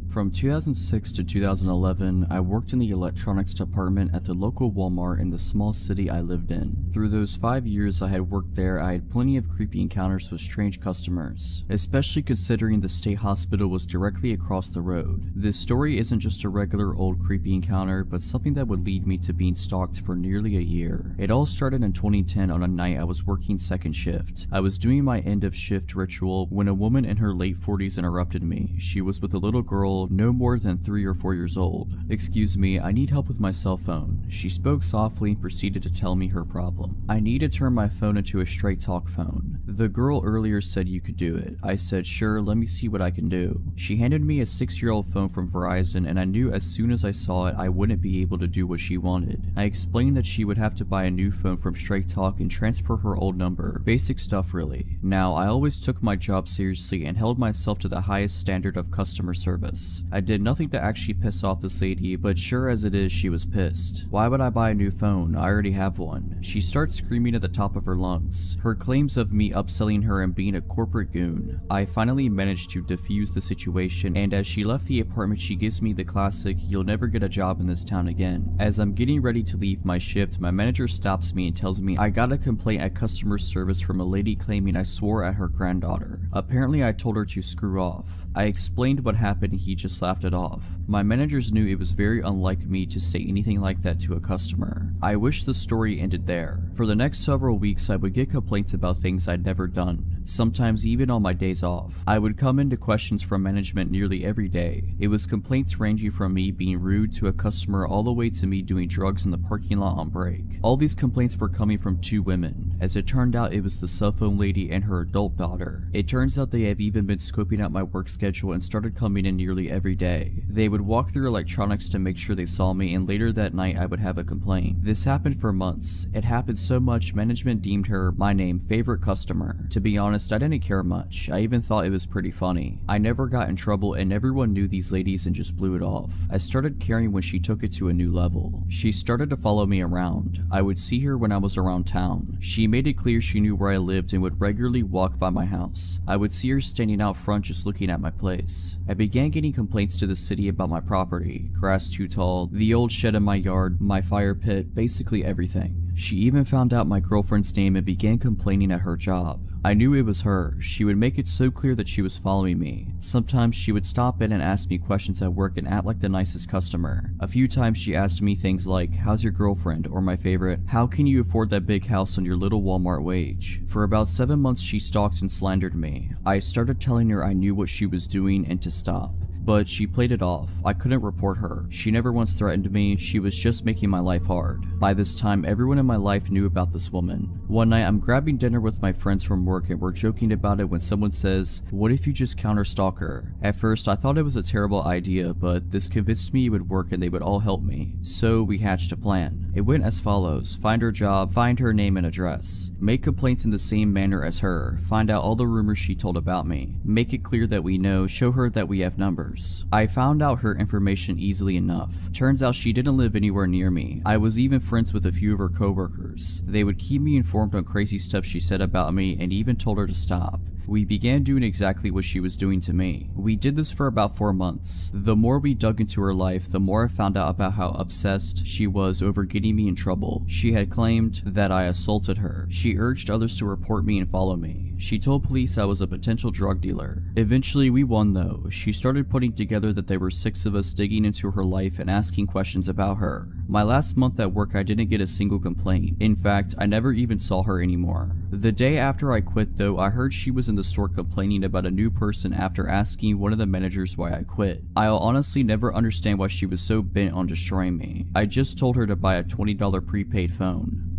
[SPEAKER 1] From 2006 to 2011, I worked in the electronics department at the local Walmart in the small city I lived in. Through those 5 years I had worked there, I had plenty of creepy encounters with strange customers, especially considering the state hospital was directly across the road. This story isn't just a regular old creepy encounter, but something that would lead me to being stalked for nearly a year. It all started in 2010 on a night I was working second shift. I was doing my end of shift ritual when a woman in her late 40s interrupted me. She was with a little girl no more than 3 or 4 years old. Excuse me, I need help with my cell phone. She spoke softly and proceeded to tell me her problem. I need to turn my phone into a straight talk phone. The girl earlier said you could do it. I said sure, let me see what I can do. She handed me a 6-year-old phone from Verizon and I knew as soon as I saw it I wouldn't be able to do what she wanted. I explained that she would have to buy a new phone from Straight Talk and transfer her old number. Basic stuff really. Now, I always took my job seriously and held myself to the highest standard of customer service. I did nothing to actually piss off this lady, but sure as it is, she was pissed. Why would I buy a new phone? I already have one. She starts screaming at the top of her lungs. Her claims of me upselling her and being a corporate goon. I finally managed to defuse the situation, and as she left the apartment, she gives me the classic, "You'll never get a job in this town again." As I'm getting ready to leave my shift, my manager stops me and tells me I got a complaint at customer service from a lady claiming I swore at her granddaughter. Apparently I told her to screw off. I explained what happened and he just laughed it off. My managers knew it was very unlike me to say anything like that to a customer. I wish the story ended there. For the next several weeks, I would get complaints about things I'd never done, sometimes even on my days off. I would come into questions from management nearly every day. It was complaints ranging from me being rude to a customer all the way to me doing drugs in the parking lot on break. All these complaints were coming from two women. As it turned out, it was the cell phone lady and her adult daughter. It turns out they have even been scoping out my work schedule and started coming in nearly every day. They would walk through electronics to make sure they saw me, and later that night I would have a complaint. This happened for months. It happened so much management deemed her, my name, favorite customer. To be honest, I didn't care much. I even thought it was pretty funny. I never got in trouble and everyone knew these ladies and just blew it off. I started caring when she took it to a new level. She started to follow me around. I would see her when I was around town. She made it clear she knew where I lived and would regularly walk by my house. I would see her standing out front just looking at my place. I began getting complaints to the city about my property, grass too tall, the old shed in my yard, my fire pit, basically everything. She even found out my girlfriend's name and began complaining at her job. I knew it was her. She would make it so clear that she was following me. Sometimes she would stop in and ask me questions at work and act like the nicest customer. A few times she asked me things like, "How's your girlfriend?" or my favorite, "How can you afford that big house on your little Walmart wage?" For about 7 months she stalked and slandered me. I started telling her I knew what she was doing and to stop. But she played it off. I couldn't report her. She never once threatened me. She was just making my life hard. By this time, everyone in my life knew about this woman. One night, I'm grabbing dinner with my friends from work and we're joking about it when someone says, "What if you just counter-stalk her?" At first, I thought it was a terrible idea, but this convinced me it would work and they would all help me. So we hatched a plan. It went as follows: find her job, find her name and address, make complaints in the same manner as her, find out all the rumors she told about me, make it clear that we know, show her that we have numbers. I found out her information easily enough. Turns out she didn't live anywhere near me. I was even friends with a few of her coworkers. They would keep me informed on crazy stuff she said about me and even told her to stop. We began doing exactly what she was doing to me. We did this for about 4 months. The more we dug into her life, the more I found out about how obsessed she was over getting me in trouble. She had claimed that I assaulted her. She urged others to report me and follow me. She told police I was a potential drug dealer. Eventually we won though. She started putting together that there were 6 of us digging into her life and asking questions about her. My last month at work I didn't get a single complaint. In fact, I never even saw her anymore. The day after I quit though, I heard she was in the store complaining about a new person after asking one of the managers why I quit. I'll honestly never understand why she was so bent on destroying me. I just told her to buy a $20 prepaid phone.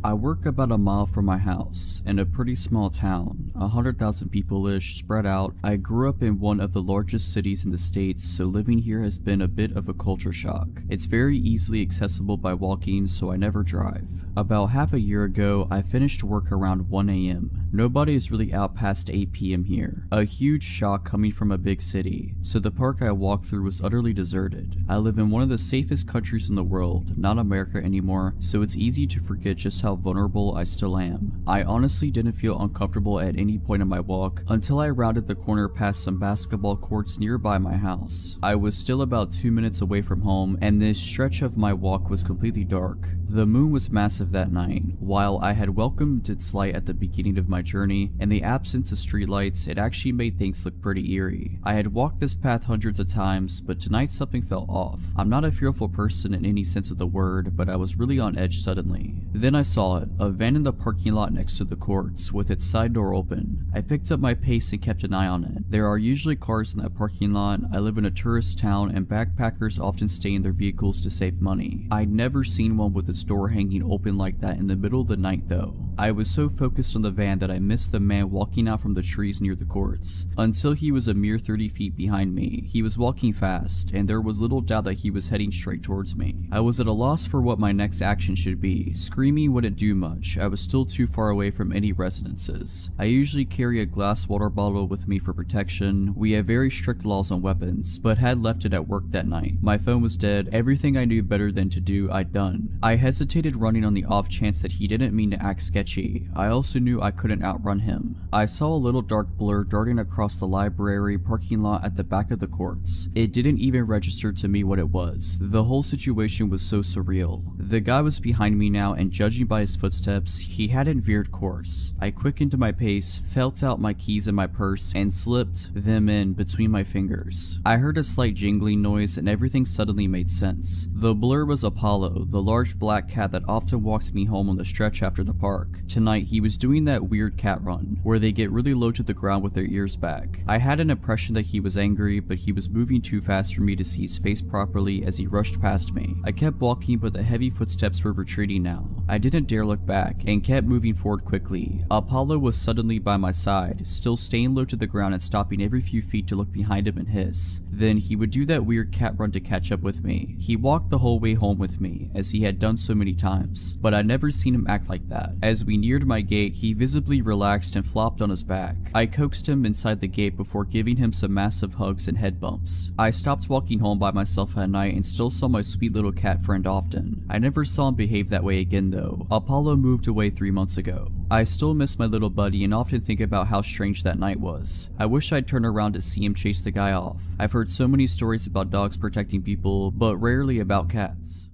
[SPEAKER 1] I work about a mile from my house, in a pretty small town, 100,000 people-ish, spread out. I grew up in one of the largest cities in the States, so living here has been a bit of a culture shock. It's very easily accessible by walking, so I never drive. About half a year ago, I finished work around 1 AM. Nobody is really out past 8 PM here. A huge shock coming from a big city, so the park I walked through was utterly deserted. I live in one of the safest countries in the world, not America anymore, so it's easy to forget just how vulnerable I still am. I honestly didn't feel uncomfortable at any point in my walk until I rounded the corner past some basketball courts nearby my house. I was still about 2 minutes away from home, and this stretch of my walk was completely dark. The moon was massive that night. While I had welcomed its light at the beginning of my journey, in the absence of streetlights, it actually made things look pretty eerie. I had walked this path hundreds of times, but tonight something felt off. I'm not a fearful person in any sense of the word, but I was really on edge suddenly. Then I saw it, a van in the parking lot next to the courts, with its side door open. I picked up my pace and kept an eye on it. There are usually cars in that parking lot. I live in a tourist town, and backpackers often stay in their vehicles to save money. I'd never seen one with its door hanging open like that in the middle of the night though. I was so focused on the van that I missed the man walking out from the trees near the courts, until he was a mere 30 feet behind me. He was walking fast, and there was little doubt that he was heading straight towards me. I was at a loss for what my next action should be. Screaming wouldn't do much. I was still too far away from any residences. I usually carry a glass water bottle with me for protection. We have very strict laws on weapons, but had left it at work that night. My phone was dead. Everything I knew better than to do, I'd done. I hesitated running on the off chance that he didn't mean to act sketchy sketchy. I also knew I couldn't outrun him. I saw a little dark blur darting across the library parking lot at the back of the courts. It didn't even register to me what it was. The whole situation was so surreal. The guy was behind me now, and judging by his footsteps, he hadn't veered course. I quickened my pace, felt out my keys in my purse, and slipped them in between my fingers. I heard a slight jingling noise and everything suddenly made sense. The blur was Apollo, the large black cat that often walked me home on the stretch after the park. Tonight, he was doing that weird cat run, where they get really low to the ground with their ears back. I had an impression that he was angry, but he was moving too fast for me to see his face properly as he rushed past me. I kept walking, but the heavy footsteps were retreating now. I didn't dare look back, and kept moving forward quickly. Apollo was suddenly by my side, still staying low to the ground and stopping every few feet to look behind him and hiss. Then he would do that weird cat run to catch up with me. He walked the whole way home with me, as he had done so many times, but I'd never seen him act like that. As we neared my gate, he visibly relaxed and flopped on his back. I coaxed him inside the gate before giving him some massive hugs and head bumps. I stopped walking home by myself at night and still saw my sweet little cat friend often. I never saw him behave that way again though. Apollo moved away 3 months ago. I still miss my little buddy and often think about how strange that night was. I wish I'd turn around to see him chase the guy off. I've heard so many stories about dogs protecting people, but rarely about cats.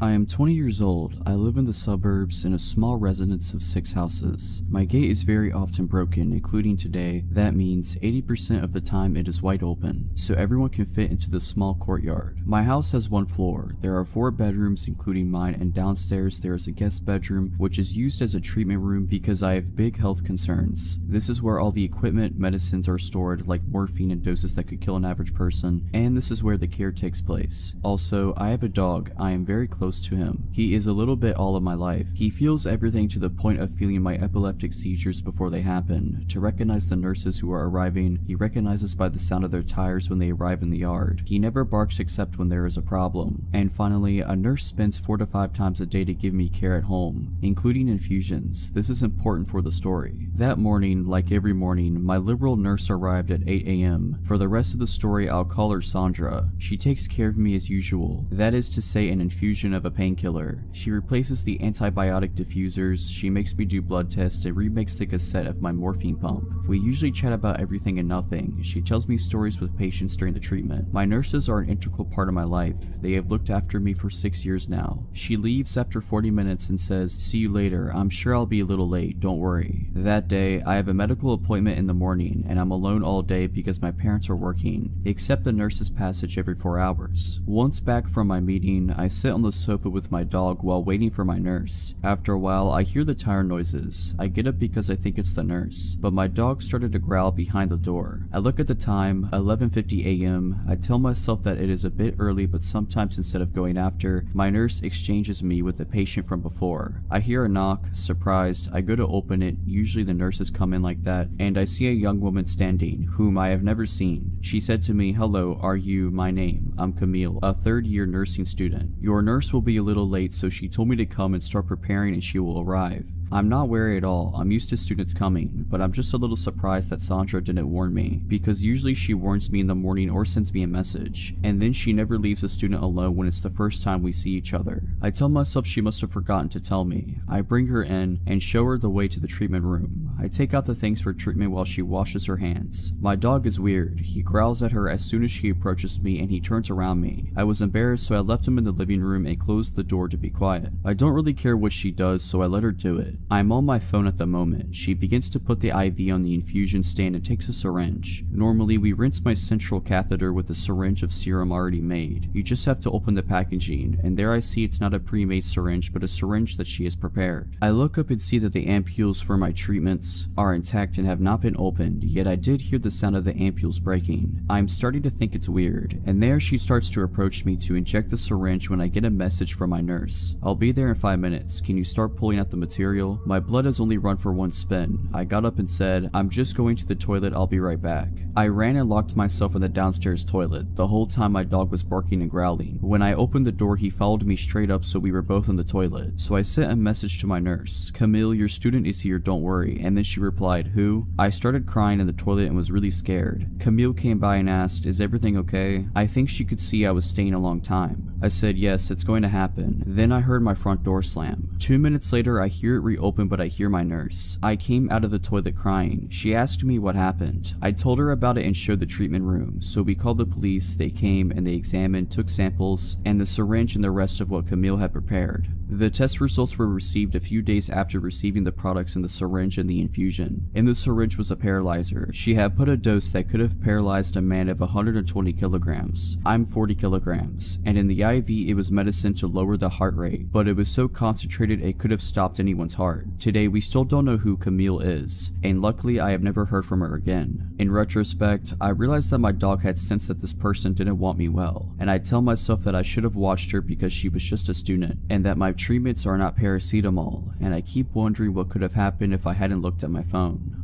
[SPEAKER 1] I am 20 years old. I live in the suburbs in a small residence of 6 houses. My gate is very often broken, including today. That means 80% of the time it is wide open, so everyone can fit into the small courtyard. My house has 1 floor. There are 4 bedrooms, including mine, and downstairs there is a guest bedroom, which is used as a treatment room because I have big health concerns. This is where all the equipment, medicines are stored, like morphine and doses that could kill an average person, and this is where the care takes place. Also, I have a dog. I am very close to him. He is a little bit all of my life. He feels everything to the point of feeling my epileptic seizures before they happen. To recognize the nurses who are arriving, he recognizes by the sound of their tires when they arrive in the yard. He never barks except when there is a problem. And finally, a nurse spends 4 to 5 times a day to give me care at home, including infusions. This is important for the story. That morning, like every morning, my liberal nurse arrived at 8 a.m. For the rest of the story, I'll call her Sandra. She takes care of me as usual. That is to say, an infusion of a painkiller. She replaces the antibiotic diffusers, she makes me do blood tests, and remakes the cassette of my morphine pump. We usually chat about everything and nothing. She tells me stories with patients during the treatment. My nurses are an integral part of my life. They have looked after me for 6 years now. She leaves after 40 minutes and says, "See you later. I'm sure I'll be a little late, don't worry." That day, I have a medical appointment in the morning, and I'm alone all day because my parents are working, except the nurse's passage every 4 hours. Once back from my meeting, I sit on the sofa with my dog while waiting for my nurse. After a while, I hear the tire noises. I get up because I think it's the nurse, but my dog started to growl behind the door. I look at the time, 11:50 a.m. I tell myself that it is a bit early, but sometimes instead of going after, my nurse exchanges me with the patient from before. I hear a knock. Surprised, I go to open it. Usually the nurses come in like that, and I see a young woman standing, whom I have never seen. She said to me, "Hello, are you? My name. I'm Camille, a 3rd-year nursing student. Your nurse will be a little late, so she told me to come and start preparing and she will arrive." I'm not wary at all. I'm used to students coming, but I'm just a little surprised that Sandra didn't warn me, because usually she warns me in the morning or sends me a message, and then she never leaves a student alone when it's the first time we see each other. I tell myself she must have forgotten to tell me. I bring her in and show her the way to the treatment room. I take out the things for treatment while she washes her hands. My dog is weird. He growls at her as soon as she approaches me and he turns around me. I was embarrassed, so I left him in the living room and closed the door to be quiet. I don't really care what she does, so I let her do it. I'm on my phone at the moment. She begins to put the IV on the infusion stand and takes a syringe. Normally, we rinse my central catheter with a syringe of serum already made. You just have to open the packaging, and there I see it's not a pre-made syringe, but a syringe that she has prepared. I look up and see that the ampules for my treatments are intact and have not been opened, yet I did hear the sound of the ampules breaking. I'm starting to think it's weird, and there she starts to approach me to inject the syringe when I get a message from my nurse. "I'll be there in 5 minutes. Can you start pulling out the material? My blood has only run for 1 spin." I got up and said, "I'm just going to the toilet, I'll be right back." I ran and locked myself in the downstairs toilet. The whole time my dog was barking and growling. When I opened the door, he followed me straight up, so we were both in the toilet. So I sent a message to my nurse, "Camille, your student is here, don't worry." And then she replied, "Who?" I started crying in the toilet and was really scared. Camille came by and asked, "Is everything okay?" I think she could see I was staying a long time. I said, yes, it's going to happen. Then I heard my front door slam. 2 minutes later, I hear it reopen, but I hear my nurse. I came out of the toilet crying. She asked me what happened. I told her about it and showed the treatment room. So we called the police, they came and they examined, took samples, and the syringe and the rest of what Camille had prepared. The test results were received a few days after receiving the products in the syringe and the infusion. In the syringe was a paralyzer. She had put a dose that could have paralyzed a man of 120 kilograms. I'm 40 kilograms. And in the IV, it was medicine to lower the heart rate, but it was so concentrated it could have stopped anyone's heart. Today, we still don't know who Camille is, and luckily I have never heard from her again. In retrospect, I realized that my dog had sensed that this person didn't want me well, and I tell myself that I should have watched her because she was just a student, and that my treatments are not paracetamol, and I keep wondering what could have happened if I hadn't looked at my phone.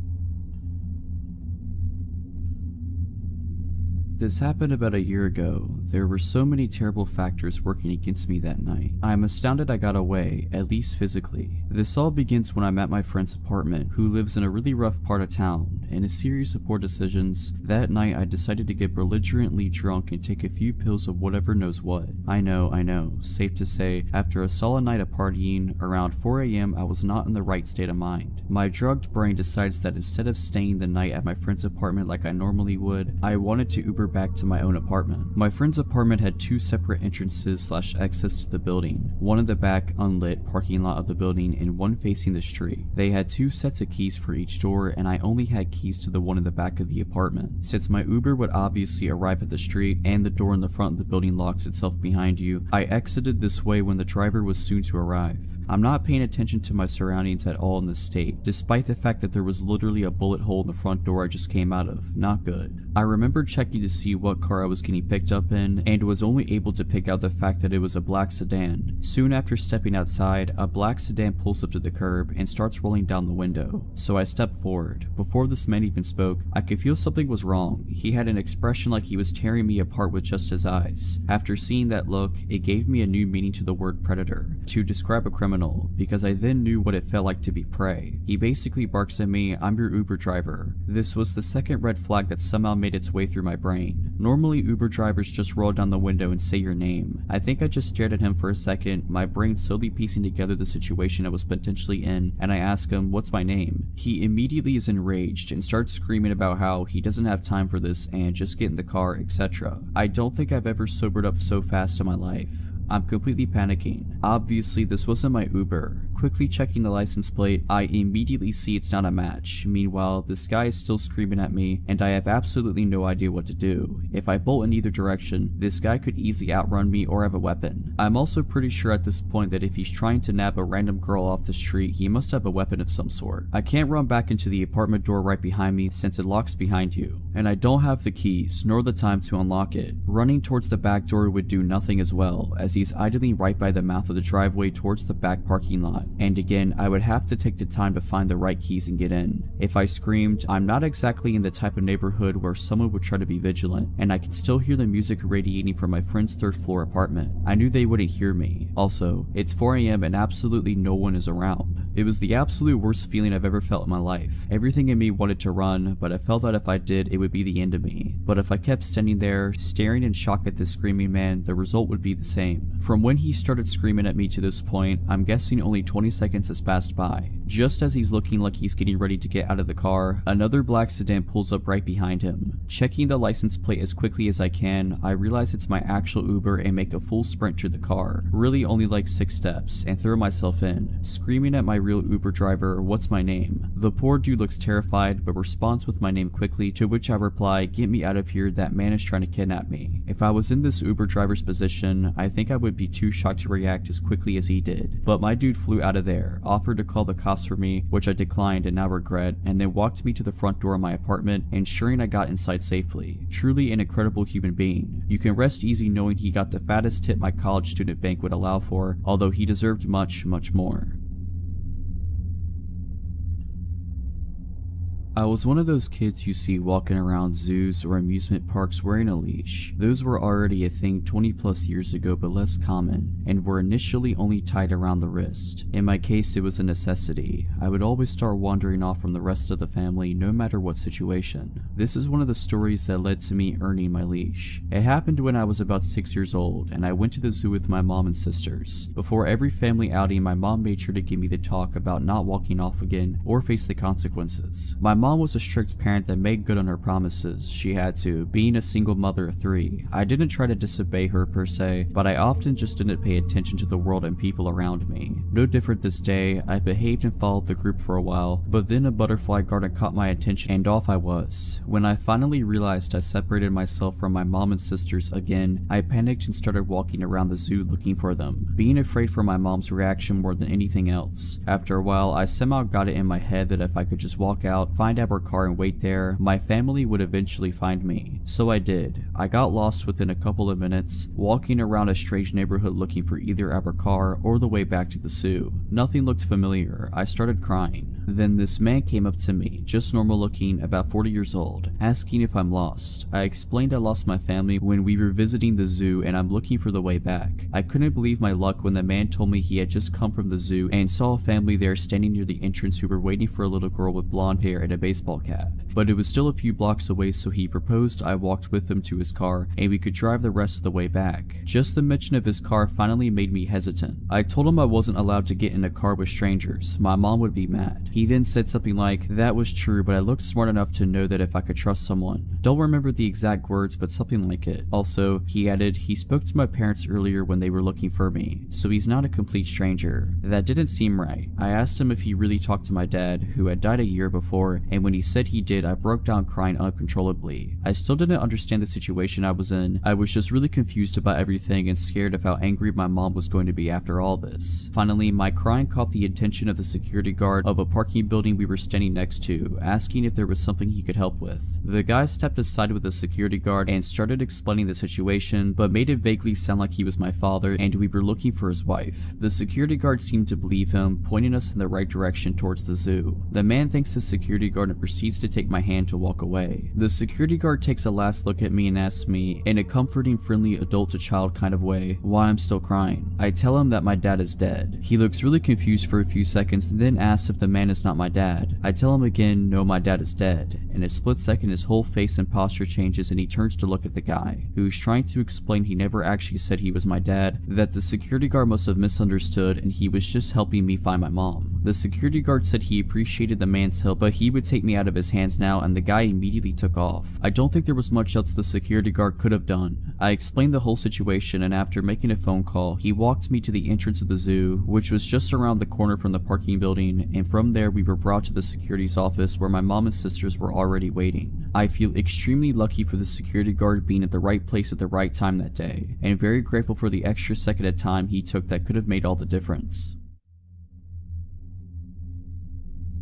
[SPEAKER 1] This happened about a year ago. There were so many terrible factors working against me that night. I am astounded I got away, at least physically. This all begins when I'm at my friend's apartment, who lives in a really rough part of town. In a series of poor decisions, that night I decided to get belligerently drunk and take a few pills of whatever knows what. I know, safe to say, after a solid night of partying, around 4 AM I was not in the right state of mind. My drugged brain decides that instead of staying the night at my friend's apartment like I normally would, I wanted to Uber back to my own apartment. My friend's apartment had 2 separate entrances / exits to the building, one in the back unlit parking lot of the building and one facing the street. They had 2 sets of keys for each door, and I only had keys to the one in the back of the apartment. Since my Uber would obviously arrive at the street and the door in the front of the building locks itself behind you, I exited this way when the driver was soon to arrive. I'm not paying attention to my surroundings at all in this state, despite the fact that there was literally a bullet hole in the front door I just came out of. Not good. I remember checking to see what car I was getting picked up in, and was only able to pick out the fact that it was a black sedan. Soon after stepping outside, a black sedan pulls up to the curb and starts rolling down the window. So I step forward. Before this man even spoke, I could feel something was wrong. He had an expression like he was tearing me apart with just his eyes. After seeing that look, it gave me a new meaning to the word predator, to describe a criminal, because I then knew what it felt like to be prey. He basically barks at me, "I'm your Uber driver." This was the second red flag that somehow made its way through my brain. Normally Uber drivers just roll down the window and say your name. I think I just stared at him for a second, my brain slowly piecing together the situation I was potentially in, and I ask him, "What's my name?" He immediately is enraged and starts screaming about how he doesn't have time for this and just get in the car, etc. I don't think I've ever sobered up so fast in my life. I'm completely panicking. Obviously, this wasn't my Uber. Quickly checking the license plate, I immediately see it's not a match. Meanwhile, this guy is still screaming at me, and I have absolutely no idea what to do. If I bolt in either direction, this guy could easily outrun me or have a weapon. I'm also pretty sure at this point that if he's trying to nab a random girl off the street, he must have a weapon of some sort. I can't run back into the apartment door right behind me since it locks behind you, and I don't have the keys nor the time to unlock it. Running towards the back door would do nothing as well, as he's idling right by the mouth of the driveway towards the back parking lot, and again I would have to take the time to find the right keys and get in. If I screamed, I'm not exactly in the type of neighborhood where someone would try to be vigilant, and I could still hear the music radiating from my friend's 3rd floor apartment. I knew they wouldn't hear me. Also, it's 4 AM and absolutely no one is around. It was the absolute worst feeling I've ever felt in my life. Everything in me wanted to run, but I felt that if I did, it would be the end of me. But if I kept standing there, staring in shock at this screaming man, the result would be the same. From when he started screaming at me to this point, I'm guessing only 20 seconds has passed by. Just as he's looking like he's getting ready to get out of the car, another black sedan pulls up right behind him. Checking the license plate as quickly as I can, I realize it's my actual Uber and make a full sprint to the car. Really only like 6 steps, and throw myself in, screaming at my real Uber driver, "What's my name?" The poor dude looks terrified, but responds with my name quickly, to which I reply, "Get me out of here, that man is trying to kidnap me." If I was in this Uber driver's position, I think I would be too shocked to react as quickly as he did. But my dude flew out of there, offered to call the cops for me, which I declined and now regret, and then walked me to the front door of my apartment, ensuring I got inside safely. Truly an incredible human being. You can rest easy knowing he got the fattest tip my college student bank would allow for, although he deserved much, much more. I was one of those kids you see walking around zoos or amusement parks wearing a leash. Those were already a thing 20 plus years ago, but less common, and were initially only tied around the wrist. In my case, it was a necessity. I would always start wandering off from the rest of the family no matter what situation. This is one of the stories that led to me earning my leash. It happened when I was about 6 years old, and I went to the zoo with my mom and sisters. Before every family outing, my mom made sure to give me the talk about not walking off again or face the consequences. My mom was a strict parent that made good on her promises she had to, being a single mother of 3. I didn't try to disobey her per se, but I often just didn't pay attention to the world and people around me. No different this day, I behaved and followed the group for a while, but then a butterfly garden caught my attention and off I was. When I finally realized I separated myself from my mom and sisters again, I panicked and started walking around the zoo looking for them, being afraid for my mom's reaction more than anything else. After a while, I somehow got it in my head that if I could just walk out, find our car and wait there, my family would eventually find me. So I did. I got lost within a couple of minutes, walking around a strange neighborhood looking for either our car or the way back to the zoo. Nothing looked familiar. I started crying. Then this man came up to me, just normal looking, about 40 years old, asking if I'm lost. I explained I lost my family when we were visiting the zoo and I'm looking for the way back. I couldn't believe my luck when the man told me he had just come from the zoo and saw a family there standing near the entrance who were waiting for a little girl with blonde hair and a baseball cap. But it was still a few blocks away, so he proposed I walked with him to his car and we could drive the rest of the way back. Just the mention of his car finally made me hesitant. I told him I wasn't allowed to get in a car with strangers. My mom would be mad. He then said something like, that was true, but I looked smart enough to know that if I could trust someone. Don't remember the exact words, but something like it. Also, he added, he spoke to my parents earlier when they were looking for me, so he's not a complete stranger. That didn't seem right. I asked him if he really talked to my dad, who had died a year before, and when he said he did, I broke down crying uncontrollably. I still didn't understand the situation I was in. I was just really confused about everything and scared of how angry my mom was going to be after all this. Finally, my crying caught the attention of the security guard of a parking building we were standing next to, asking if there was something he could help with. The guy stepped aside with the security guard and started explaining the situation, but made it vaguely sound like he was my father and we were looking for his wife. The security guard seemed to believe him, pointing us in the right direction towards the zoo. The man thanks the security guard and proceeds to take my hand to walk away. The security guard takes a last look at me and asks me, in a comforting, friendly adult to child kind of way, why I'm still crying. I tell him that my dad is dead. He looks really confused for a few seconds and then asks if the man is not my dad. I tell him again, no, my dad is dead. In a split second, his whole face and posture changes and he turns to look at the guy, who's trying to explain he never actually said he was my dad, that the security guard must have misunderstood and he was just helping me find my mom. The security guard said he appreciated the man's help, but he would take me out of his hands now, and the guy immediately took off. I don't think there was much else the security guard could have done. I explained the whole situation, and after making a phone call, he walked me to the entrance of the zoo, which was just around the corner from the parking building, and from there we were brought to the security's office where my mom and sisters were already waiting. I feel extremely lucky for the security guard being at the right place at the right time that day, and very grateful for the extra second of time he took that could have made all the difference.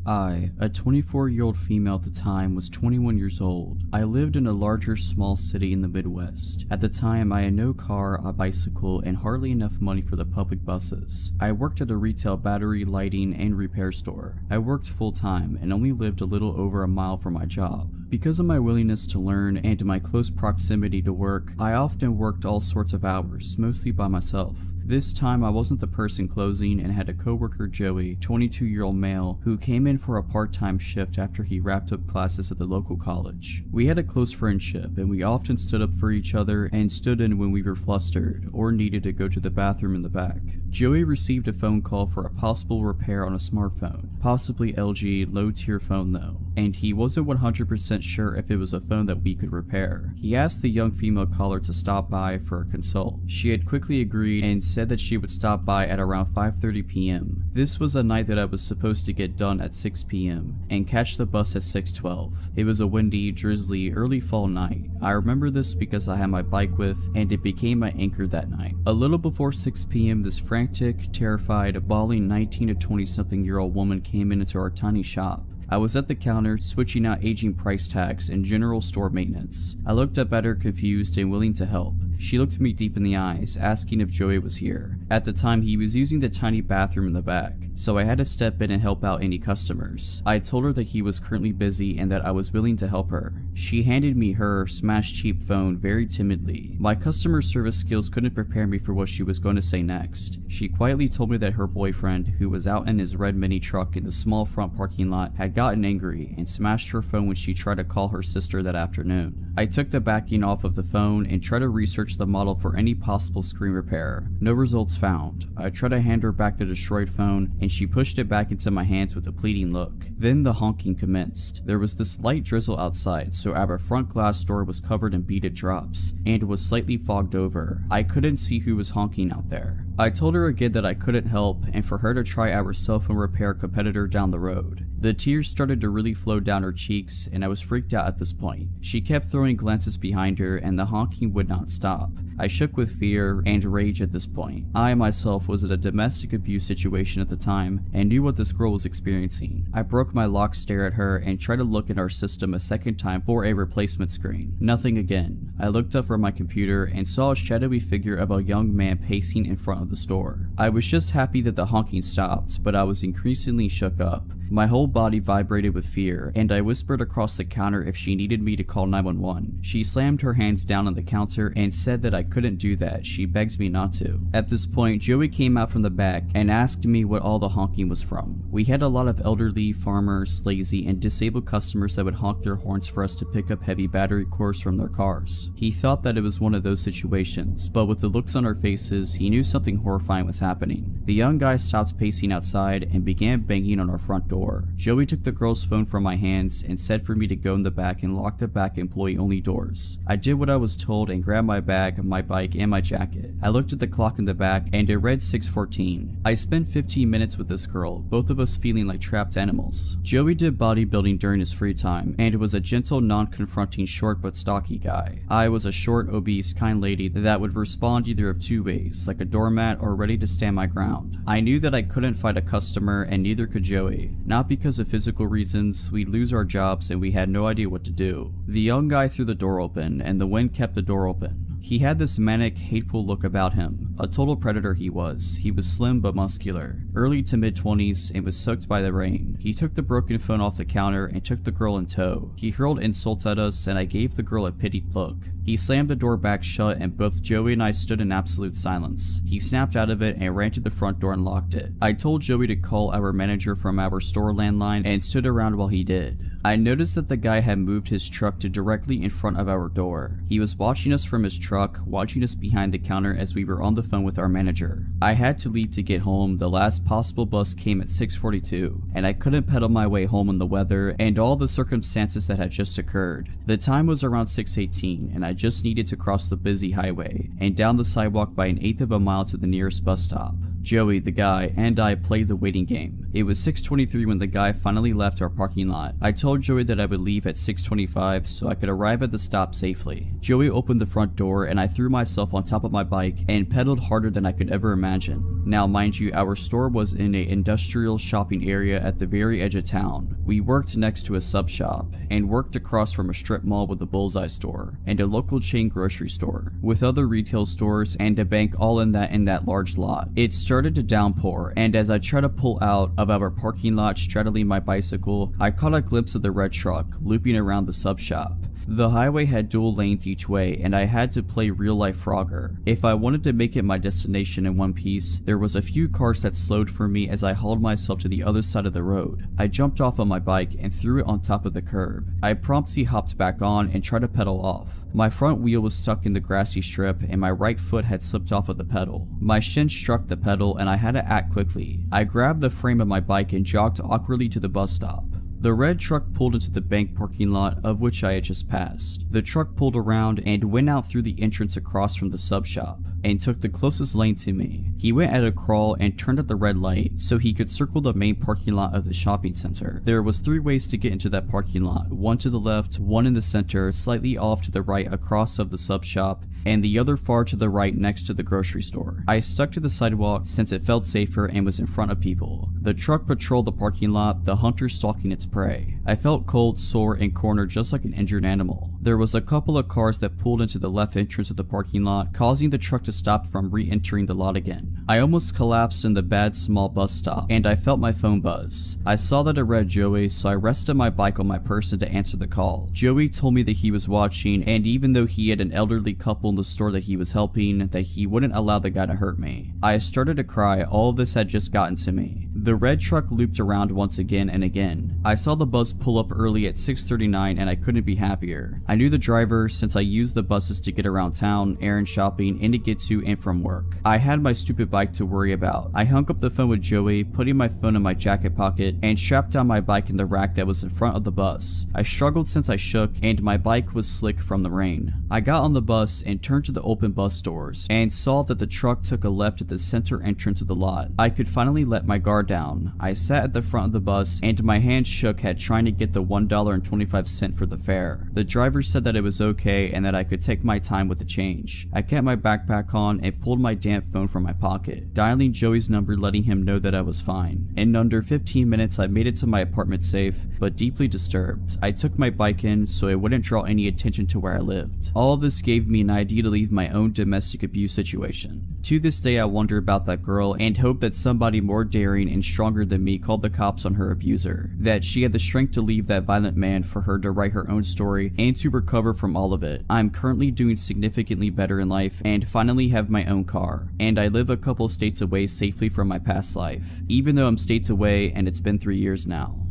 [SPEAKER 1] I, a 24-year-old female at the time, was 21 years old. I lived in a larger small city in the Midwest. At the time, I had no car, a bicycle, and hardly enough money for the public buses. I worked at a retail battery, lighting, and repair store. I worked full-time and only lived a little over a mile from my job. Because of my willingness to learn and my close proximity to work, I often worked all sorts of hours, mostly by myself. This time I wasn't the person closing and had a coworker, Joey, 22-year-old male, who came in for a part-time shift after he wrapped up classes at the local college. We had a close friendship and we often stood up for each other and stood in when we were flustered or needed to go to the bathroom in the back. Joey received a phone call for a possible repair on a smartphone, possibly LG low-tier phone though, and he wasn't 100% sure if it was a phone that we could repair. He asked the young female caller to stop by for a consult. She had quickly agreed and said that she would stop by at around 5:30 p.m. This was a night that I was supposed to get done at 6 p.m. and catch the bus at 6:12. It was a windy, drizzly, early fall night. I remember this because I had my bike with, and it became my anchor that night. A little before 6 p.m. this frantic, terrified, bawling 19 to 20-something-year-old woman came into our tiny shop. I was at the counter, switching out aging price tags and general store maintenance. I looked up at her, confused and willing to help. She looked me deep in the eyes, asking if Joey was here. At the time, he was using the tiny bathroom in the back, so I had to step in and help out any customers. I told her that he was currently busy and that I was willing to help her. She handed me her smashed cheap phone very timidly. My customer service skills couldn't prepare me for what she was going to say next. She quietly told me that her boyfriend, who was out in his red mini truck in the small front parking lot, had gotten angry and smashed her phone when she tried to call her sister that afternoon. I took the backing off of the phone and tried to research the model for any possible screen repair. No results found. I tried to hand her back the destroyed phone and she pushed it back into my hands with a pleading look. Then the honking commenced. There was this light drizzle outside, so our front glass door was covered in beaded drops and was slightly fogged over. I couldn't see who was honking out there. I told her again that I couldn't help and for her to try our cell phone repair competitor down the road. The tears started to really flow down her cheeks and I was freaked out at this point. She kept throwing glances behind her and the honking would not stop. I shook with fear and rage at this point. I myself was in a domestic abuse situation at the time and knew what this girl was experiencing. I broke my lock stare at her and tried to look at our system a second time for a replacement screen. Nothing again. I looked up from my computer and saw a shadowy figure of a young man pacing in front of the store. I was just happy that the honking stopped, but I was increasingly shook up. My whole body vibrated with fear, and I whispered across the counter if she needed me to call 911. She slammed her hands down on the counter and said that I couldn't do that. She begged me not to. At this point, Joey came out from the back and asked me what all the honking was from. We had a lot of elderly, farmers, lazy, and disabled customers that would honk their horns for us to pick up heavy battery cores from their cars. He thought that it was one of those situations, but with the looks on our faces, he knew something horrifying was happening. The young guy stopped pacing outside and began banging on our front door. Joey took the girl's phone from my hands and said for me to go in the back and lock the back employee-only doors. I did what I was told and grabbed my bag, my bike, and my jacket. I looked at the clock in the back and it read 6:14. I spent 15 minutes with this girl, both of us feeling like trapped animals. Joey did bodybuilding during his free time and was a gentle, non-confronting, short but stocky guy. I was a short, obese, kind lady that would respond either of two ways, like a doormat or ready to stand my ground. I knew that I couldn't fight a customer and neither could Joey. Not because of physical reasons, we'd lose our jobs and we had no idea what to do. The young guy threw the door open and the wind kept the door open. He had this manic, hateful look about him. A total predator he was. He was slim but muscular, early to mid-20s, and was soaked by the rain. He took the broken phone off the counter and took the girl in tow. He hurled insults at us and I gave the girl a pitied look. He slammed the door back shut and both Joey and I stood in absolute silence. He snapped out of it and ran to the front door and locked it. I told Joey to call our manager from our store landline and stood around while he did. I noticed that the guy had moved his truck to directly in front of our door. He was watching us from his truck, watching us behind the counter as we were on the phone with our manager. I had to leave to get home. The last possible bus came at 6:42, and I couldn't pedal my way home in the weather and all the circumstances that had just occurred. The time was around 6:18, and I just needed to cross the busy highway and down the sidewalk by 1/8 of a mile to the nearest bus stop. Joey, the guy, and I played the waiting game. It was 6:23 when the guy finally left our parking lot. I told Joey that I would leave at 6:25 so I could arrive at the stop safely. Joey opened the front door and I threw myself on top of my bike and pedaled harder than I could ever imagine. Now mind you, our store was in an industrial shopping area at the very edge of town. We worked next to a sub shop and worked across from a strip mall with a Bullseye store and a local chain grocery store with other retail stores and a bank all in that large lot. It started to downpour, and as I tried to pull out of our parking lot straddling my bicycle, I caught a glimpse of the red truck looping around the sub shop. The highway had dual lanes each way and I had to play real life Frogger. If I wanted to make it my destination in one piece, there was a few cars that slowed for me as I hauled myself to the other side of the road. I jumped off of my bike and threw it on top of the curb. I promptly hopped back on and tried to pedal off. My front wheel was stuck in the grassy strip and my right foot had slipped off of the pedal. My shin struck the pedal and I had to act quickly. I grabbed the frame of my bike and jogged awkwardly to the bus stop. The red truck pulled into the bank parking lot of which I had just passed. The truck pulled around and went out through the entrance across from the sub shop and took the closest lane to me. He went at a crawl and turned at the red light so he could circle the main parking lot of the shopping center. There was 3 ways to get into that parking lot, one to the left, one in the center, slightly off to the right across of the sub shop, and the other far to the right next to the grocery store. I stuck to the sidewalk since it felt safer and was in front of people. The truck patrolled the parking lot, the hunter stalking its prey. I felt cold, sore, and cornered just like an injured animal. There was a couple of cars that pulled into the left entrance of the parking lot, causing the truck to stop from re-entering the lot again. I almost collapsed in the bad small bus stop, and I felt my phone buzz. I saw that it read Joey, so I rested my bike on my person to answer the call. Joey told me that he was watching, and even though he had an elderly couple in the store that he was helping, that he wouldn't allow the guy to hurt me. I started to cry. All of this had just gotten to me. The red truck looped around once again and again. I saw the bus pull up early at 6:39 and I couldn't be happier. I knew the driver since I used the buses to get around town, errand shopping, and to get to and from work. I had my stupid bike to worry about. I hung up the phone with Joey, putting my phone in my jacket pocket, and strapped down my bike in the rack that was in front of the bus. I struggled since I shook and my bike was slick from the rain. I got on the bus and turned to the open bus doors and saw that the truck took a left at the center entrance of the lot. I could finally let my guard down. I sat at the front of the bus and my hand shook at trying to get the $1.25 for the fare. The driver said that it was okay and that I could take my time with the change. I kept my backpack on and pulled my damn phone from my pocket, dialing Joey's number, letting him know that I was fine. In under 15 minutes I made it to my apartment safe, but deeply disturbed. I took my bike in so it wouldn't draw any attention to where I lived. All of this gave me an idea to leave my own domestic abuse situation. To this day I wonder about that girl and hope that somebody more daring and stronger than me called the cops on her abuser. That she had the strength to leave that violent man for her to write her own story and to recover from all of it. I'm currently doing significantly better in life and finally have my own car. And I live a couple states away safely from my past life. Even though I'm states away and it's been 3 years now.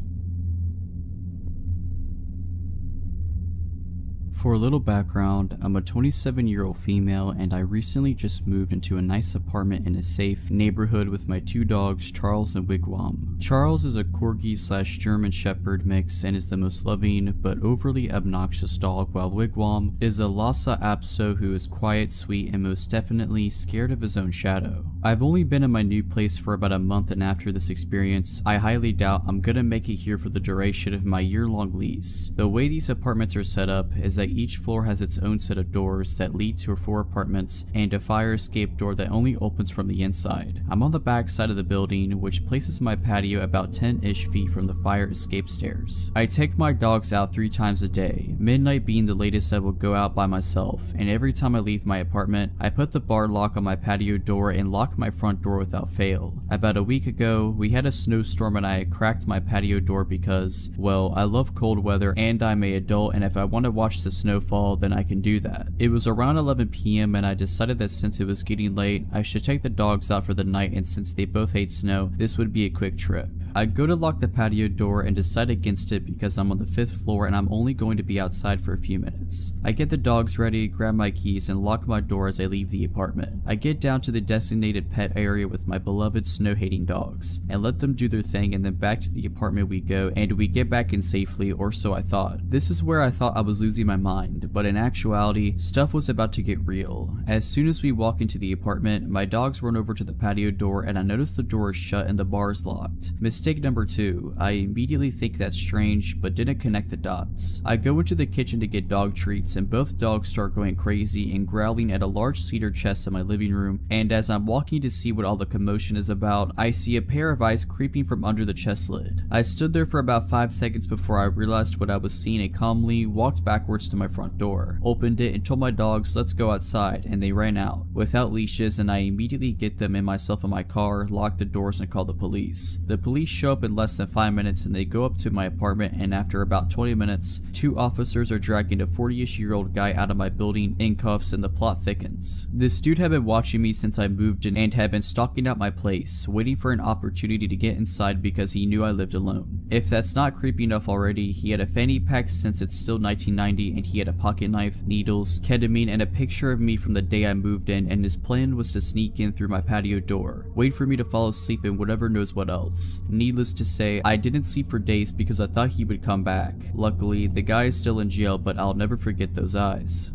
[SPEAKER 1] For a little background, I'm a 27-year-old female and I recently just moved into a nice apartment in a safe neighborhood with my 2 dogs, Charles and Wigwam. Charles is a Corgi/German Shepherd mix and is the most loving but overly obnoxious dog, while Wigwam is a Lhasa Apso who is quiet, sweet, and most definitely scared of his own shadow. I've only been in my new place for about a month, and after this experience, I highly doubt I'm gonna make it here for the duration of my year-long lease. The way these apartments are set up is that each floor has its own set of doors that lead to 4 apartments and a fire escape door that only opens from the inside. I'm on the back side of the building, which places my patio about 10-ish feet from the fire escape stairs. I take my dogs out 3 times a day, midnight being the latest I will go out by myself, and every time I leave my apartment, I put the bar lock on my patio door and lock my front door without fail. About a week ago, we had a snowstorm and I cracked my patio door because, well, I love cold weather and I'm an adult, and if I want to watch the snowfall, then I can do that. It was around 11 p.m. and I decided that since it was getting late, I should take the dogs out for the night, and since they both hate snow, this would be a quick trip. I go to lock the patio door and decide against it because I'm on the 5th floor and I'm only going to be outside for a few minutes. I get the dogs ready, grab my keys, and lock my door as I leave the apartment. I get down to the designated pet area with my beloved snow-hating dogs and let them do their thing, and then back to the apartment we go, and we get back in safely, or so I thought. This is where I thought I was losing my mind, but in actuality, stuff was about to get real. As soon as we walk into the apartment, my dogs run over to the patio door and I notice the door is shut and the bar is locked. Mistake number 2, I immediately think that's strange, but didn't connect the dots. I go into the kitchen to get dog treats and both dogs start going crazy and growling at a large cedar chest in my living room, and as I'm walking to see what all the commotion is about, I see a pair of eyes creeping from under the chest lid. I stood there for about 5 seconds before I realized what I was seeing and calmly walked backwards to my front door, opened it, and told my dogs let's go outside, and they ran out without leashes, and I immediately get them and myself in my car, lock the doors, and call the police. The police show up in less than 5 minutes and they go up to my apartment, and after about 20 minutes, 2 officers are dragging a 40-ish-year-old guy out of my building in cuffs, and the plot thickens. This dude had been watching me since I moved in and had been stalking out my place, waiting for an opportunity to get inside because he knew I lived alone. If that's not creepy enough already, he had a fanny pack since it's still 1990, and he had a pocket knife, needles, ketamine, and a picture of me from the day I moved in, and his plan was to sneak in through my patio door, wait for me to fall asleep, and whatever knows what else. Needless to say, I didn't sleep for days because I thought he would come back. Luckily, the guy is still in jail, but I'll never forget those eyes.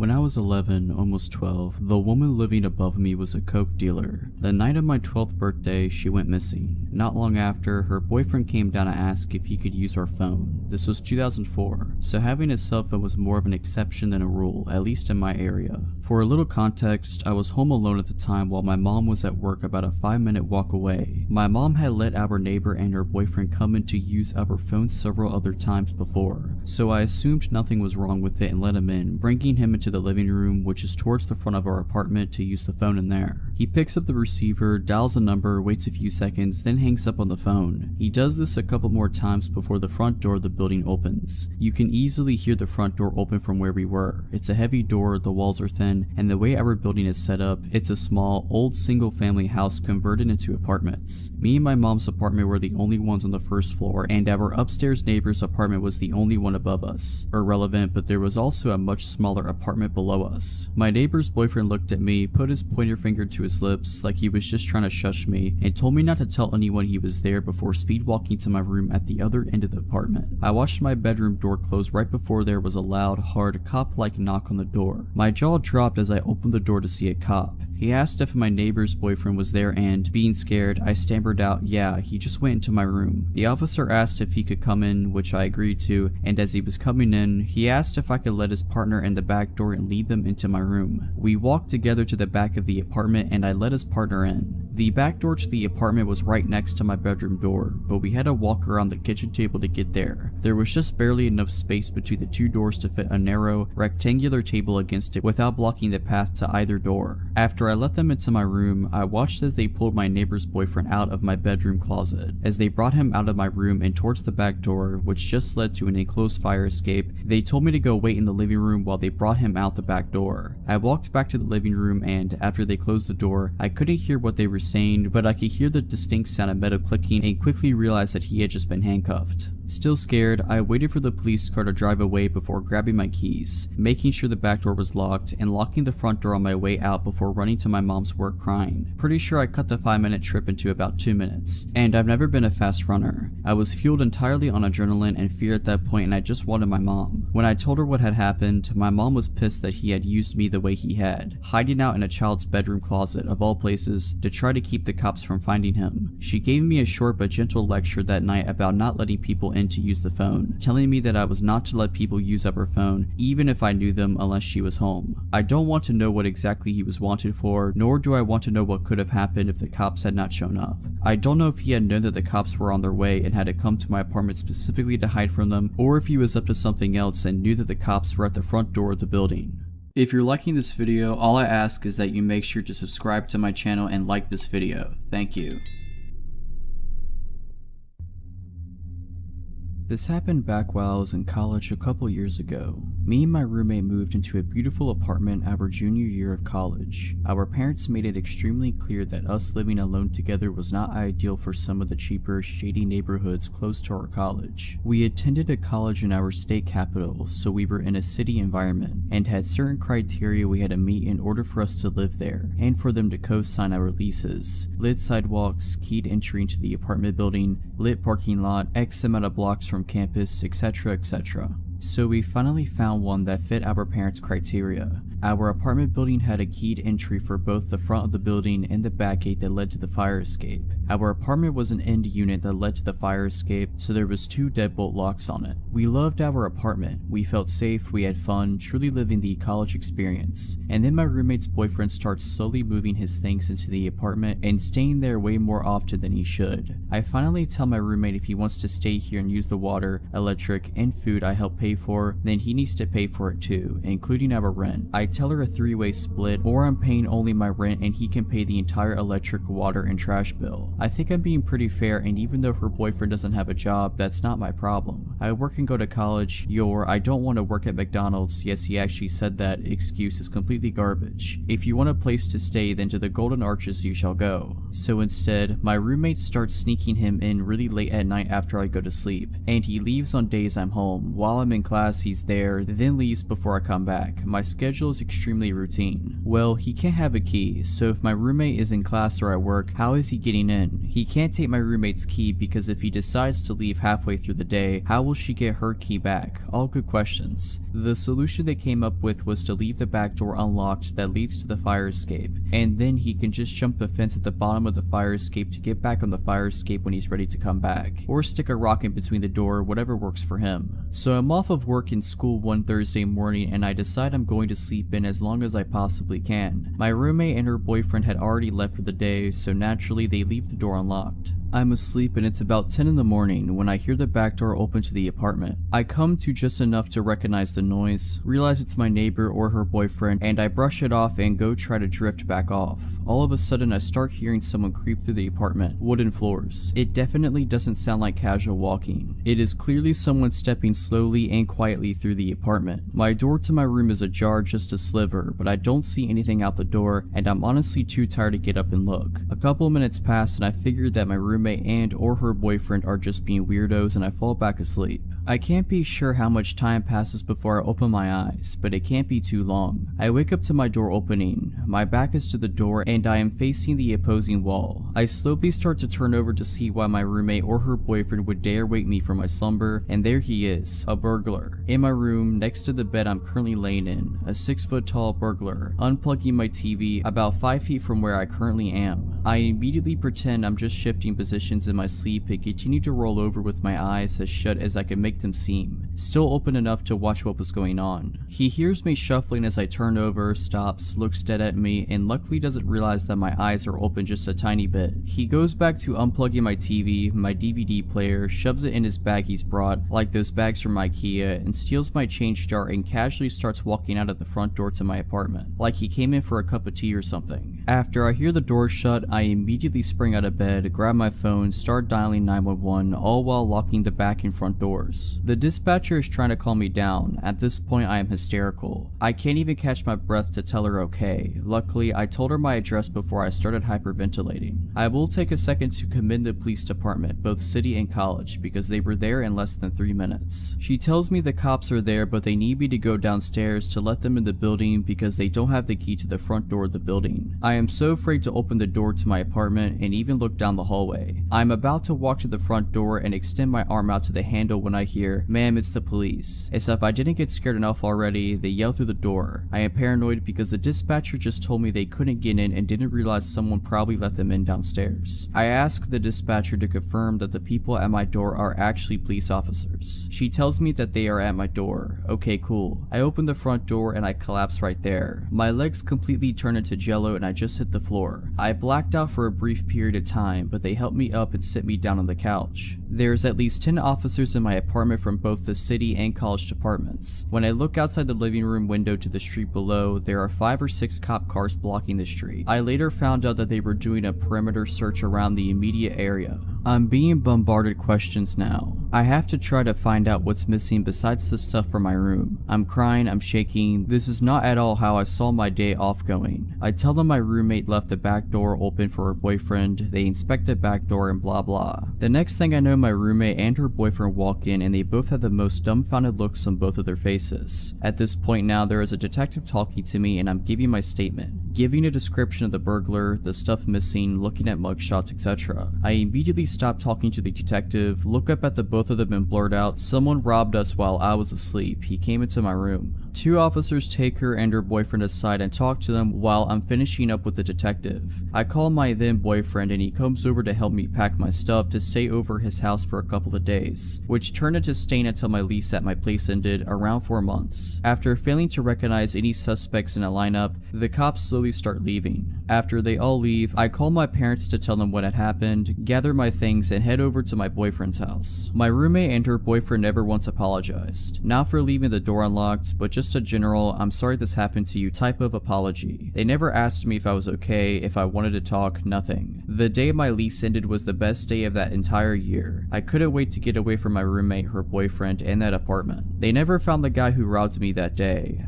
[SPEAKER 1] When I was 11, almost 12, the woman living above me was a coke dealer. The night of my 12th birthday, she went missing. Not long after, her boyfriend came down to ask if he could use our phone. This was 2004, so having a cell phone was more of an exception than a rule, at least in my area. For a little context, I was home alone at the time while my mom was at work about a 5-minute walk away. My mom had let our neighbor and her boyfriend come in to use our phone several other times before, so I assumed nothing was wrong with it and let him in, bringing him into the living room, which is towards the front of our apartment, to use the phone in there. He picks up the receiver, dials a number, waits a few seconds, then hangs up on the phone. He does this a couple more times before the front door of the building opens. You can easily hear the front door open from where we were. It's a heavy door, the walls are thin, and the way our building is set up, it's a small, old single-family house converted into apartments. Me and my mom's apartment were the only ones on the first floor, and our upstairs neighbor's apartment was the only one above us. Irrelevant, but there was also a much smaller apartment below us. My neighbor's boyfriend looked at me, put his pointer finger to his lips like he was just trying to shush me, and told me not to tell anyone he was there before speed walking to my room at the other end of the apartment. I watched my bedroom door close right before there was a loud, hard, cop-like knock on the door. My jaw dropped as I opened the door to see a cop. He asked if my neighbor's boyfriend was there and, being scared, I stammered out, "Yeah, he just went into my room." The officer asked if he could come in, which I agreed to, and as he was coming in, he asked if I could let his partner in the back door and lead them into my room. We walked together to the back of the apartment and I let his partner in. The back door to the apartment was right next to my bedroom door, but we had to walk around the kitchen table to get there. There was just barely enough space between the two doors to fit a narrow, rectangular table against it without blocking the path to either door. After I let them into my room, I watched as they pulled my neighbor's boyfriend out of my bedroom closet. As they brought him out of my room and towards the back door, which just led to an enclosed fire escape, they told me to go wait in the living room while they brought him out the back door. I walked back to the living room and, after they closed the door, I couldn't hear what they were saying, but I could hear the distinct sound of metal clicking and quickly realized that he had just been handcuffed. Still scared, I waited for the police car to drive away before grabbing my keys, making sure the back door was locked, and locking the front door on my way out before running to my mom's work crying. Pretty sure I cut the 5-minute trip into about 2 minutes, and I've never been a fast runner. I was fueled entirely on adrenaline and fear at that point, and I just wanted my mom. When I told her what had happened, my mom was pissed that he had used me the way he had, hiding out in a child's bedroom closet, of all places, to try to keep the cops from finding him. She gave me a short but gentle lecture that night about not letting people in to use the phone, telling me that I was not to let people use up her phone, even if I knew them, unless she was home. I don't want to know what exactly he was wanted for, nor do I want to know what could have happened if the cops had not shown up. I don't know if he had known that the cops were on their way and had to come to my apartment specifically to hide from them, or if he was up to something else and knew that the cops were at the front door of the building. If you're liking this video, all I ask is that you make sure to subscribe to my channel and like this video. Thank you. This happened back while I was in college a couple years ago. Me and my roommate moved into a beautiful apartment our junior year of college. Our parents made it extremely clear that us living alone together was not ideal for some of the cheaper, shady neighborhoods close to our college. We attended a college in our state capital, so we were in a city environment, and had certain criteria we had to meet in order for us to live there, and for them to co-sign our leases. Lit sidewalks, keyed entry into the apartment building, lit parking lot, X amount of blocks from campus, etc., etc. So we finally found one that fit our parents' criteria. Our apartment building had a keyed entry for both the front of the building and the back gate that led to the fire escape. Our apartment was an end unit that led to the fire escape, so there was 2 deadbolt locks on it. We loved our apartment. We felt safe, we had fun, truly living the college experience. And then my roommate's boyfriend starts slowly moving his things into the apartment and staying there way more often than he should. I finally tell my roommate if he wants to stay here and use the water, electric, and food I help pay for, then he needs to pay for it too, including our rent. I tell her a 3-way split, or I'm paying only my rent and he can pay the entire electric, water, and trash bill. I think I'm being pretty fair, and even though her boyfriend doesn't have a job, that's not my problem. I work and go to college. Your "I don't want to work at McDonald's, yes he actually said that" excuse is completely garbage. If you want a place to stay, then to the Golden Arches you shall go. So instead, my roommate starts sneaking him in really late at night after I go to sleep, and he leaves on days I'm home. While I'm in class he's there, then leaves before I come back. My schedule is was extremely routine. Well, he can't have a key, so if my roommate is in class or at work, how is he getting in? He can't take my roommate's key because if he decides to leave halfway through the day, how will she get her key back? All good questions. The solution they came up with was to leave the back door unlocked that leads to the fire escape, and then he can just jump the fence at the bottom of the fire escape to get back on the fire escape when he's ready to come back, or stick a rock in between the door, whatever works for him. So I'm off of work and school one Thursday morning and I decide I'm going to sleep in as long as I possibly can. My roommate and her boyfriend had already left for the day, so naturally they leave the door unlocked. I'm asleep and it's about 10 in the morning when I hear the back door open to the apartment. I come to just enough to recognize the noise, realize it's my neighbor or her boyfriend, and I brush it off and go try to drift back off. All of a sudden I start hearing someone creep through the apartment. Wooden floors. It definitely doesn't sound like casual walking. It is clearly someone stepping slowly and quietly through the apartment. My door to my room is ajar just a sliver, but I don't see anything out the door and I'm honestly too tired to get up and look. A couple minutes pass and I figure that my roommate and or her boyfriend are just being weirdos and I fall back asleep. I can't be sure how much time passes before I open my eyes, but it can't be too long. I wake up to my door opening. My back is to the door and I am facing the opposing wall. I slowly start to turn over to see why my roommate or her boyfriend would dare wake me from my slumber, and there he is, a burglar. In my room, next to the bed I'm currently laying in, a 6-foot tall burglar, unplugging my TV about 5 feet from where I currently am. I immediately pretend I'm just shifting positions in my sleep and continue to roll over with my eyes as shut as I can make them seem, still open enough to watch what was going on. He hears me shuffling as I turn over, stops, looks dead at me, and luckily doesn't realize that my eyes are open just a tiny bit. He goes back to unplugging my TV, my DVD player, shoves it in his bag he's brought, like those bags from IKEA, and steals my change jar and casually starts walking out of the front door to my apartment, like he came in for a cup of tea or something. After I hear the door shut, I immediately spring out of bed, grab my phone, start dialing 911, all while locking the back and front doors. The dispatcher is trying to calm me down. At this point I am hysterical. I can't even catch my breath to tell her okay. Luckily, I told her my address before I started hyperventilating. I will take a second to commend the police department, both city and college, because they were there in less than 3 minutes. She tells me the cops are there but they need me to go downstairs to let them in the building because they don't have the key to the front door of the building. I am so afraid to open the door to my apartment and even look down the hallway. I'm about to walk to the front door and extend my arm out to the handle when I hear, "Ma'am, it's the police." As if I didn't get scared enough already, they yell through the door. I am paranoid because the dispatcher just told me they couldn't get in and didn't realize someone probably let them in downstairs. I ask the dispatcher to confirm that the people at my door are actually police officers. She tells me that they are at my door. Okay, cool. I open the front door and I collapse right there. My legs completely turn into jello and I just hit the floor. I blacked out for a brief period of time, but they helped me up and sit me down on the couch. There's at least 10 officers in my apartment from both the city and college departments. When I look outside the living room window to the street below, there are 5 or 6 cop cars blocking the street. I later found out that they were doing a perimeter search around the immediate area. I'm being bombarded questions now. I have to try to find out what's missing besides the stuff from my room. I'm crying, I'm shaking. This is not at all how I saw my day off going. I tell them my roommate left the back door open for her boyfriend, they inspect the back door and blah blah. The next thing I know, my roommate and her boyfriend walk in and they both have the most dumbfounded looks on both of their faces. At this point now, there is a detective talking to me and I'm giving my statement, giving a description of the burglar, the stuff missing, looking at mugshots, etc. I immediately stop talking to the detective, look up at the both of them and blurt out, "Someone robbed us while I was asleep. He came into my room." 2 officers take her and her boyfriend aside and talk to them while I'm finishing up with the detective. I call my then boyfriend and he comes over to help me pack my stuff to stay over his house for a couple of days, which turned into staying until my lease at my place ended, around 4 months. After failing to recognize any suspects in a lineup, the cops slowly start leaving. After they all leave, I call my parents to tell them what had happened, gather my things, and head over to my boyfriend's house. My roommate and her boyfriend never once apologized, not for leaving the door unlocked, but just a general "I'm sorry this happened to you" type of apology. They never asked me if I was okay, if I wanted to talk, nothing. The day my lease ended was the best day of that entire year. I couldn't wait to get away from my roommate, her boyfriend, and that apartment. They never found the guy who robbed me that day.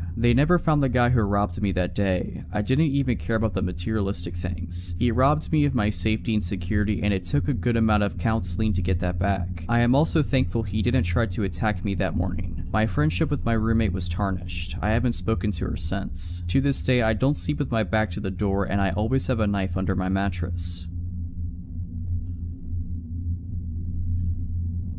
[SPEAKER 1] I didn't even care about the materialistic things. He robbed me of my safety and security, and it took a good amount of counseling to get that back. I am also thankful he didn't try to attack me that morning. My friendship with my roommate was tarnished. I haven't spoken to her since. To this day, I don't sleep with my back to the door, and I always have a knife under my mattress.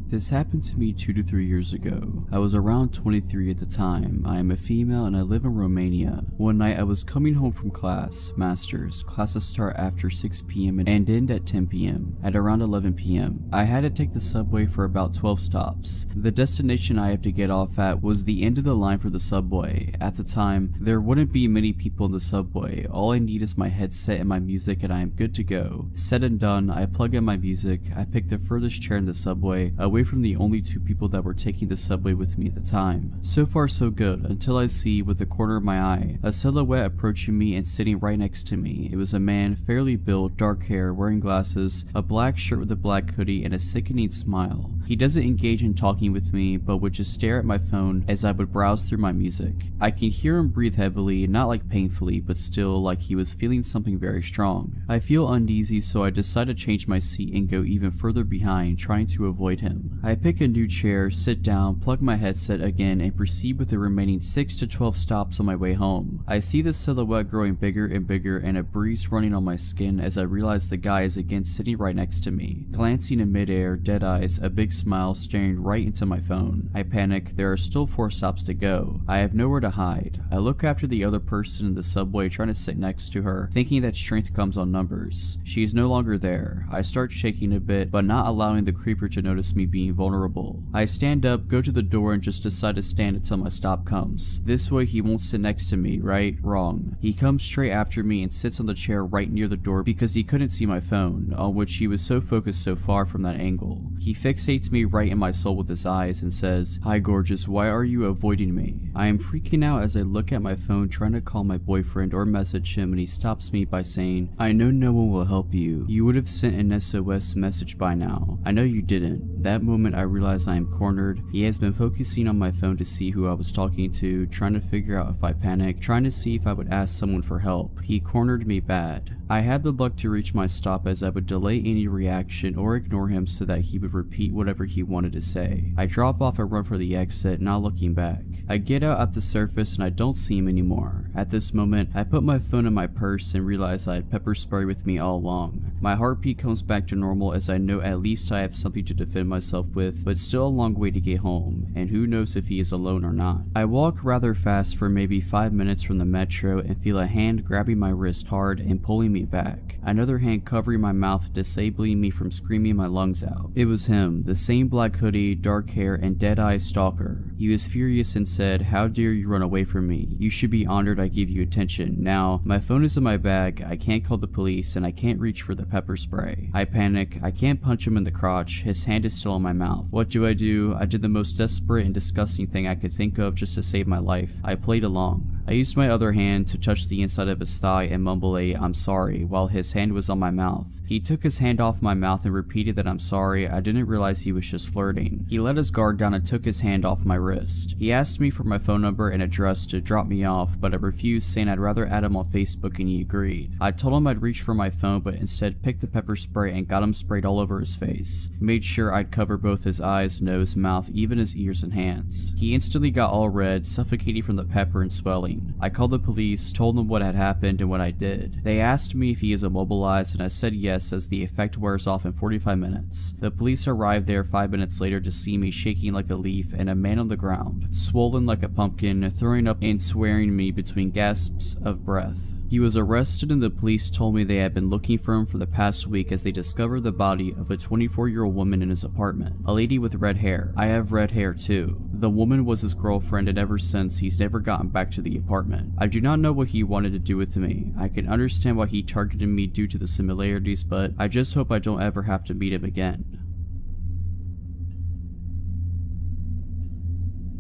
[SPEAKER 1] This happened to me 2 to 3 years ago. I was around 23 at the time. I am a female and I live in Romania. One night I was coming home from class, masters. Classes start after 6 p.m. and end at 10 p.m. At around 11 p.m. I had to take the subway for about 12 stops. The destination I have to get off at was the end of the line for the subway. At the time, there wouldn't be many people in the subway. All I need is my headset and my music and I am good to go. Said and done, I plug in my music. I pick the furthest chair in the subway, away from the only 2 people that were taking the subway with me at the time. So far so good, until I see, with the corner of my eye, a silhouette approaching me and sitting right next to me. It was a man, fairly built, dark hair, wearing glasses, a black shirt with a black hoodie, and a sickening smile. He doesn't engage in talking with me, but would just stare at my phone as I would browse through my music. I can hear him breathe heavily, not like painfully, but still like he was feeling something very strong. I feel uneasy, so I decide to change my seat and go even further behind, trying to avoid him. I pick a new chair, sit down, plug my headset again, and proceed with the remaining 6 to 12 stops on my way home. I see the silhouette growing bigger and bigger and a breeze running on my skin as I realize the guy is again sitting right next to me. Glancing in midair, dead eyes, a big smile, staring right into my phone. I panic. There are still 4 stops to go. I have nowhere to hide. I look after the other person in the subway trying to sit next to her, thinking that strength comes on numbers. She is no longer there. I start shaking a bit, but not allowing the creeper to notice me being vulnerable. I stand up, go to the door, and just decide to stand until my stop comes. This way he won't sit next to me, right? Wrong. He comes straight after me and sits on the chair right near the door because he couldn't see my phone, on which he was so focused so far from that angle. He fixates me right in my soul with his eyes and says, "Hi gorgeous, why are you avoiding me?" I am freaking out as I look at my phone trying to call my boyfriend or message him, and he stops me by saying, "I know no one will help you. You would have sent an SOS message by now. I know you didn't." That moment I realize I am cornered. He has been focusing on my phone to see who I was talking to, trying to figure out if I panicked, trying to see if I would ask someone for help. He cornered me bad. I had the luck to reach my stop as I would delay any reaction or ignore him so that he would repeat whatever he wanted to say. I drop off and run for the exit, not looking back. I get out at the surface and I don't see him anymore. At this moment, I put my phone in my purse and realize I had pepper spray with me all along. My heartbeat comes back to normal as I know at least I have something to defend myself with, but still a long way to get home, and who knows if he is alone or not. I walk rather fast for maybe 5 minutes from the metro and feel a hand grabbing my wrist hard and pulling me back. Another hand covering my mouth, disabling me from screaming my lungs out. It was him, the same black hoodie, dark hair, and dead-eye stalker. He was furious and said, "How dare you run away from me? You should be honored I gave you attention. Now, my phone is in my bag, I can't call the police, and I can't reach for the pepper spray." I panic. I can't punch him in the crotch. His hand is still in my mouth. What do? I did the most desperate and disgusting thing I could think of just to save my life. I played along. I used my other hand to touch the inside of his thigh and mumble a "I'm sorry" while his hand was on my mouth. He took his hand off my mouth and repeated that I'm sorry. I didn't realize he was just flirting. He let his guard down and took his hand off my wrist. He asked me for my phone number and address to drop me off, but I refused, saying I'd rather add him on Facebook, and he agreed. I told him I'd reach for my phone, but instead picked the pepper spray and got him sprayed all over his face. Made sure I'd cover both his eyes, nose, mouth, even his ears and hands. He instantly got all red, suffocating from the pepper and swelling. I called the police, told them what had happened and what I did. They asked me if he is immobilized, and I said yes, as the effect wears off in 45 minutes. The police arrived there 5 minutes later to see me shaking like a leaf and a man on the ground, swollen like a pumpkin, throwing up and swearing me between gasps of breath. He was arrested, and the police told me they had been looking for him for the past week as they discovered the body of a 24-year-old woman in his apartment, a lady with red hair. I have red hair too. The woman was his girlfriend, and ever since he's never gotten back to the apartment. I do not know what he wanted to do with me. I can understand why he targeted me due to the similarities, but I just hope I don't ever have to meet him again.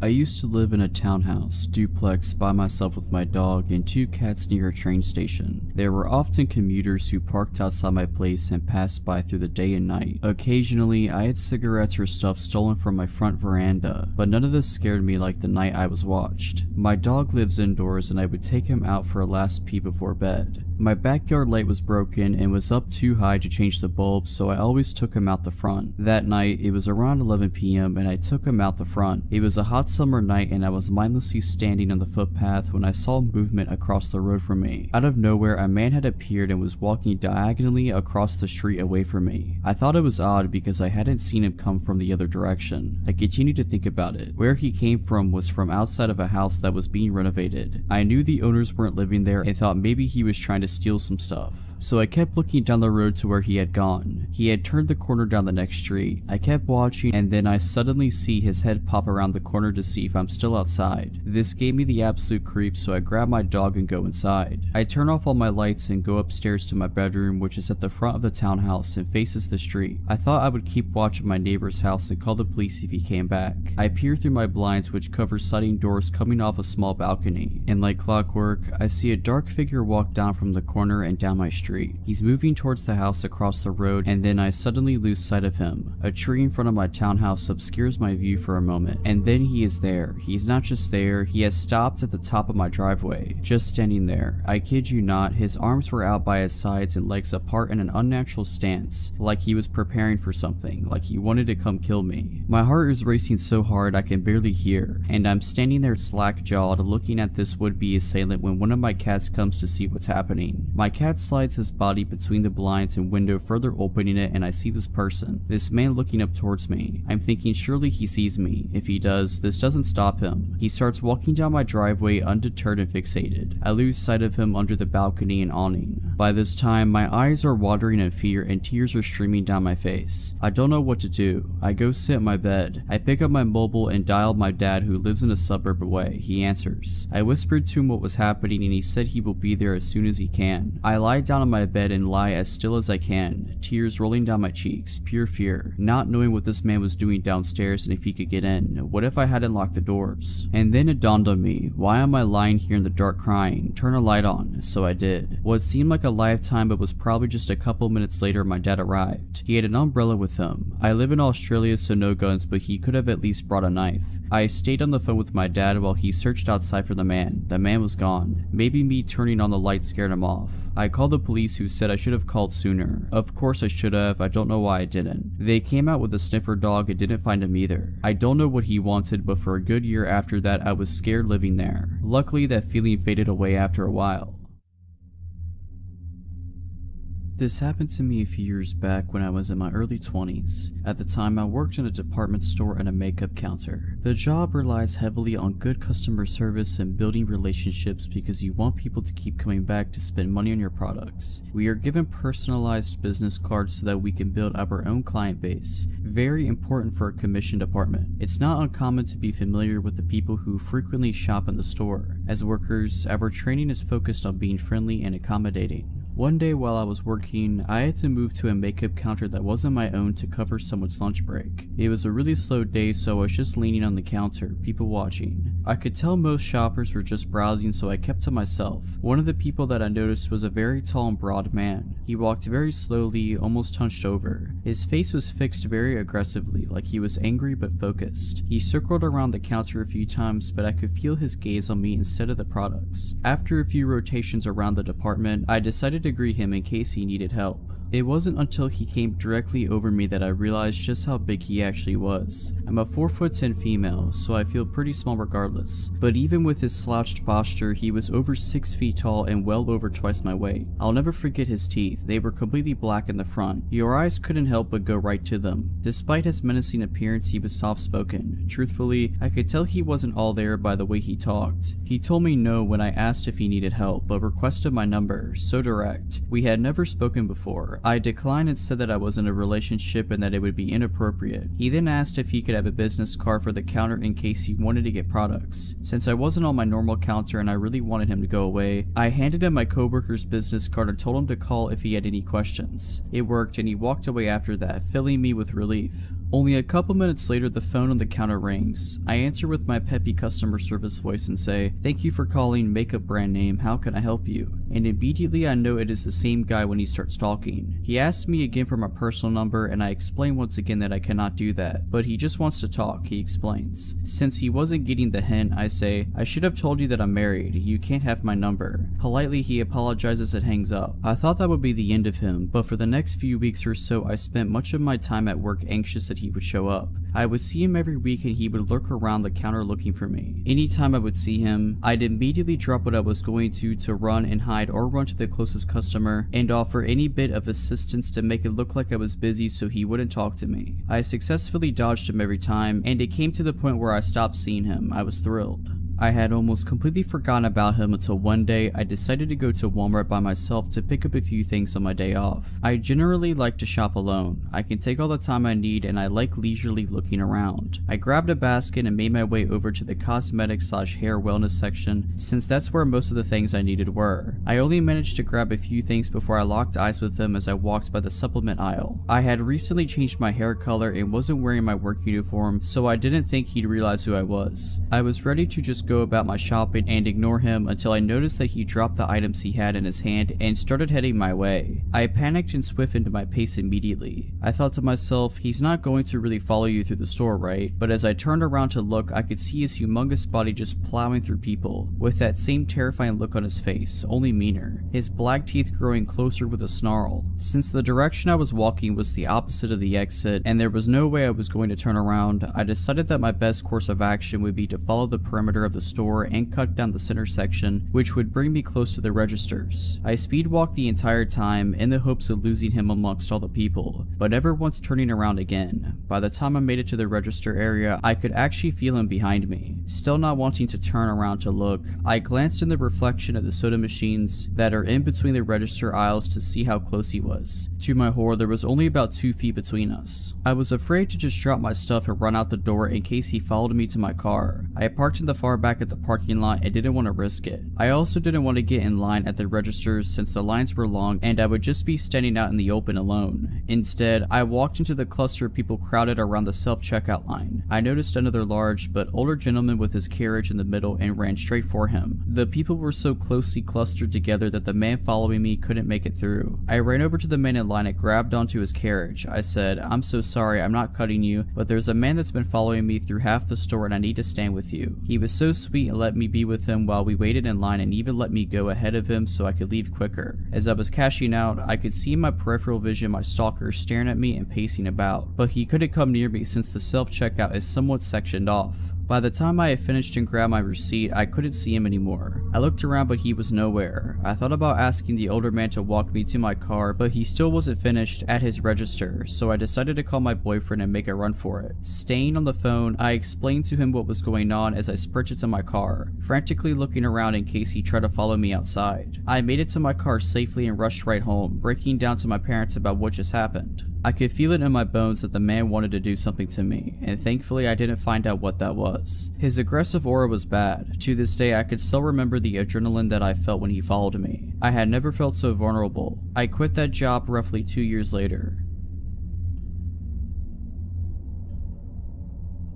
[SPEAKER 1] I used to live in a townhouse duplex by myself with my dog and 2 cats near a train station. There were often commuters who parked outside my place and passed by through the day and night. Occasionally, I had cigarettes or stuff stolen from my front veranda, but none of this scared me like the night I was watched. My dog lives indoors, and I would take him out for a last pee before bed. My backyard light was broken and was up too high to change the bulb, so I always took him out the front. That night, it was around 11 p.m. and I took him out the front. It was a hot summer night and I was mindlessly standing on the footpath when I saw movement across the road from me. Out of nowhere, a man had appeared and was walking diagonally across the street away from me. I thought it was odd because I hadn't seen him come from the other direction. I continued to think about it. Where he came from was from outside of a house that was being renovated. I knew the owners weren't living there and thought maybe he was trying to steal some stuff. So I kept looking down the road to where he had gone. He had turned the corner down the next street. I kept watching and then I suddenly see his head pop around the corner to see if I'm still outside. This gave me the absolute creep, so I grab my dog and go inside. I turn off all my lights and go upstairs to my bedroom, which is at the front of the townhouse and faces the street. I thought I would keep watch of my neighbor's house and call the police if he came back. I peer through my blinds, which cover sliding doors coming off a small balcony, and like clockwork, I see a dark figure walk down from the corner and down my street. He's moving towards the house across the road, and then I suddenly lose sight of him. A tree in front of my townhouse obscures my view for a moment, and then he is there. He's not just there, he has stopped at the top of my driveway, just standing there. I kid you not, his arms were out by his sides and legs apart in an unnatural stance, like he was preparing for something, like he wanted to come kill me. My heart is racing so hard I can barely hear, and I'm standing there slack-jawed looking at this would-be assailant when one of my cats comes to see what's happening. My cat slides his body between the blinds and window, further opening it, and I see this person, this man looking up towards me. I'm thinking surely he sees me. If he does, this doesn't stop him. He starts walking down my driveway undeterred and fixated. I lose sight of him under the balcony and awning. By this time, my eyes are watering in fear and tears are streaming down my face. I don't know what to do. I go sit in my bed. I pick up my mobile and dial my dad, who lives in a suburb away. He answers. I whispered to him what was happening and he said he will be there as soon as he can. I lie down on my bed and lie as still as I can, tears rolling down my cheeks, pure fear, not knowing what this man was doing downstairs and if he could get in. What if I hadn't locked the doors? And then it dawned on me, why am I lying here in the dark crying? Turn a light on. So I did. What seemed like a lifetime but was probably just a couple minutes later, my dad arrived. He had an umbrella with him. I live in Australia, so no guns, but he could have at least brought a knife. I stayed on the phone with my dad while he searched outside for the man. The man was gone. Maybe me turning on the light scared him off. I called the police, who said I should have called sooner. Of course I should have, I don't know why I didn't. They came out with a sniffer dog and didn't find him either. I don't know what he wanted, but for a good year after that I was scared living there. Luckily that feeling faded away after a while. This happened to me a few years back when I was in my early 20s. At the time, I worked in a department store and a makeup counter. The job relies heavily on good customer service and building relationships because you want people to keep coming back to spend money on your products. We are given personalized business cards so that we can build our own client base. Very important for a commission department. It's not uncommon to be familiar with the people who frequently shop in the store. As workers, our training is focused on being friendly and accommodating. One day while I was working, I had to move to a makeup counter that wasn't my own to cover someone's lunch break. It was a really slow day, so I was just leaning on the counter, people watching. I could tell most shoppers were just browsing, so I kept to myself. One of the people that I noticed was a very tall and broad man. He walked very slowly, almost hunched over. His face was fixed very aggressively, like he was angry but focused. He circled around the counter a few times, but I could feel his gaze on me instead of the products. After a few rotations around the department, I decided to greet him in case he needed help. It wasn't until he came directly over me that I realized just how big he actually was. I'm a 4'10" female, so I feel pretty small regardless. But even with his slouched posture, he was over 6 feet tall and well over twice my weight. I'll never forget his teeth. They were completely black in the front. Your eyes couldn't help but go right to them. Despite his menacing appearance, he was soft-spoken. Truthfully, I could tell he wasn't all there by the way he talked. He told me no when I asked if he needed help, but requested my number, so direct. We had never spoken before. I declined and said that I was in a relationship and that it would be inappropriate. He then asked if he could have a business card for the counter in case he wanted to get products. Since I wasn't on my normal counter and I really wanted him to go away, I handed him my coworker's business card and told him to call if he had any questions. It worked and he walked away after that, filling me with relief. Only a couple minutes later, the phone on the counter rings. I answer with my peppy customer service voice and say, "Thank you for calling makeup brand name, how can I help you?" and immediately I know it is the same guy when he starts talking. He asks me again for my personal number, and I explain once again that I cannot do that, but he just wants to talk, he explains. Since he wasn't getting the hint, I say, I should have told you that I'm married, you can't have my number. Politely, he apologizes and hangs up. I thought that would be the end of him, but for the next few weeks or so I spent much of my time at work anxious that he would show up. I would see him every week and he would lurk around the counter looking for me. Anytime I would see him, I'd immediately drop what I was going to run and hide or run to the closest customer and offer any bit of assistance to make it look like I was busy so he wouldn't talk to me. I successfully dodged him every time, and it came to the point where I stopped seeing him. I was thrilled. I had almost completely forgotten about him until one day I decided to go to Walmart by myself to pick up a few things on my day off. I generally like to shop alone. I can take all the time I need and I like leisurely looking around. I grabbed a basket and made my way over to the cosmetic/hair wellness section, since that's where most of the things I needed were. I only managed to grab a few things before I locked eyes with him as I walked by the supplement aisle. I had recently changed my hair color and wasn't wearing my work uniform, so I didn't think he'd realize who I was. I was ready to just go about my shopping and ignore him until I noticed that he dropped the items he had in his hand and started heading my way. I panicked and stiffened my pace immediately. I thought to myself, he's not going to really follow you through the store, right? But as I turned around to look, I could see his humongous body just plowing through people, with that same terrifying look on his face, only meaner, his black teeth growing closer with a snarl. Since the direction I was walking was the opposite of the exit, and there was no way I was going to turn around, I decided that my best course of action would be to follow the perimeter of the store and cut down the center section, which would bring me close to the registers. I speed walked the entire time in the hopes of losing him amongst all the people, but never once turning around again. By the time I made it to the register area, I could actually feel him behind me. Still not wanting to turn around to look, I glanced in the reflection of the soda machines that are in between the register aisles to see how close he was. To my horror, there was only about 2 feet between us. I was afraid to just drop my stuff and run out the door in case he followed me to my car. I parked in the far back at the parking lot and didn't want to risk it. I also didn't want to get in line at the registers since the lines were long and I would just be standing out in the open alone. Instead, I walked into the cluster of people crowded around the self-checkout line. I noticed another large but older gentleman with his carriage in the middle and ran straight for him. The people were so closely clustered together that the man following me couldn't make it through. I ran over to the man in line and grabbed onto his carriage. I said, I'm so sorry, I'm not cutting you, but there's a man that's been following me through half the store and I need to stand with you. He was so sweet and let me be with him while we waited in line and even let me go ahead of him so I could leave quicker. As I was cashing out, I could see in my peripheral vision my stalker staring at me and pacing about, but he couldn't come near me since the self-checkout is somewhat sectioned off. By the time I had finished and grabbed my receipt, I couldn't see him anymore. I looked around but he was nowhere. I thought about asking the older man to walk me to my car, but he still wasn't finished at his register, so I decided to call my boyfriend and make a run for it. Staying on the phone, I explained to him what was going on as I sprinted to my car, frantically looking around in case he tried to follow me outside. I made it to my car safely and rushed right home, breaking down to my parents about what just happened. I could feel it in my bones that the man wanted to do something to me, and thankfully I didn't find out what that was. His aggressive aura was bad. To this day I could still remember the adrenaline that I felt when he followed me. I had never felt so vulnerable. I quit that job roughly 2 years later.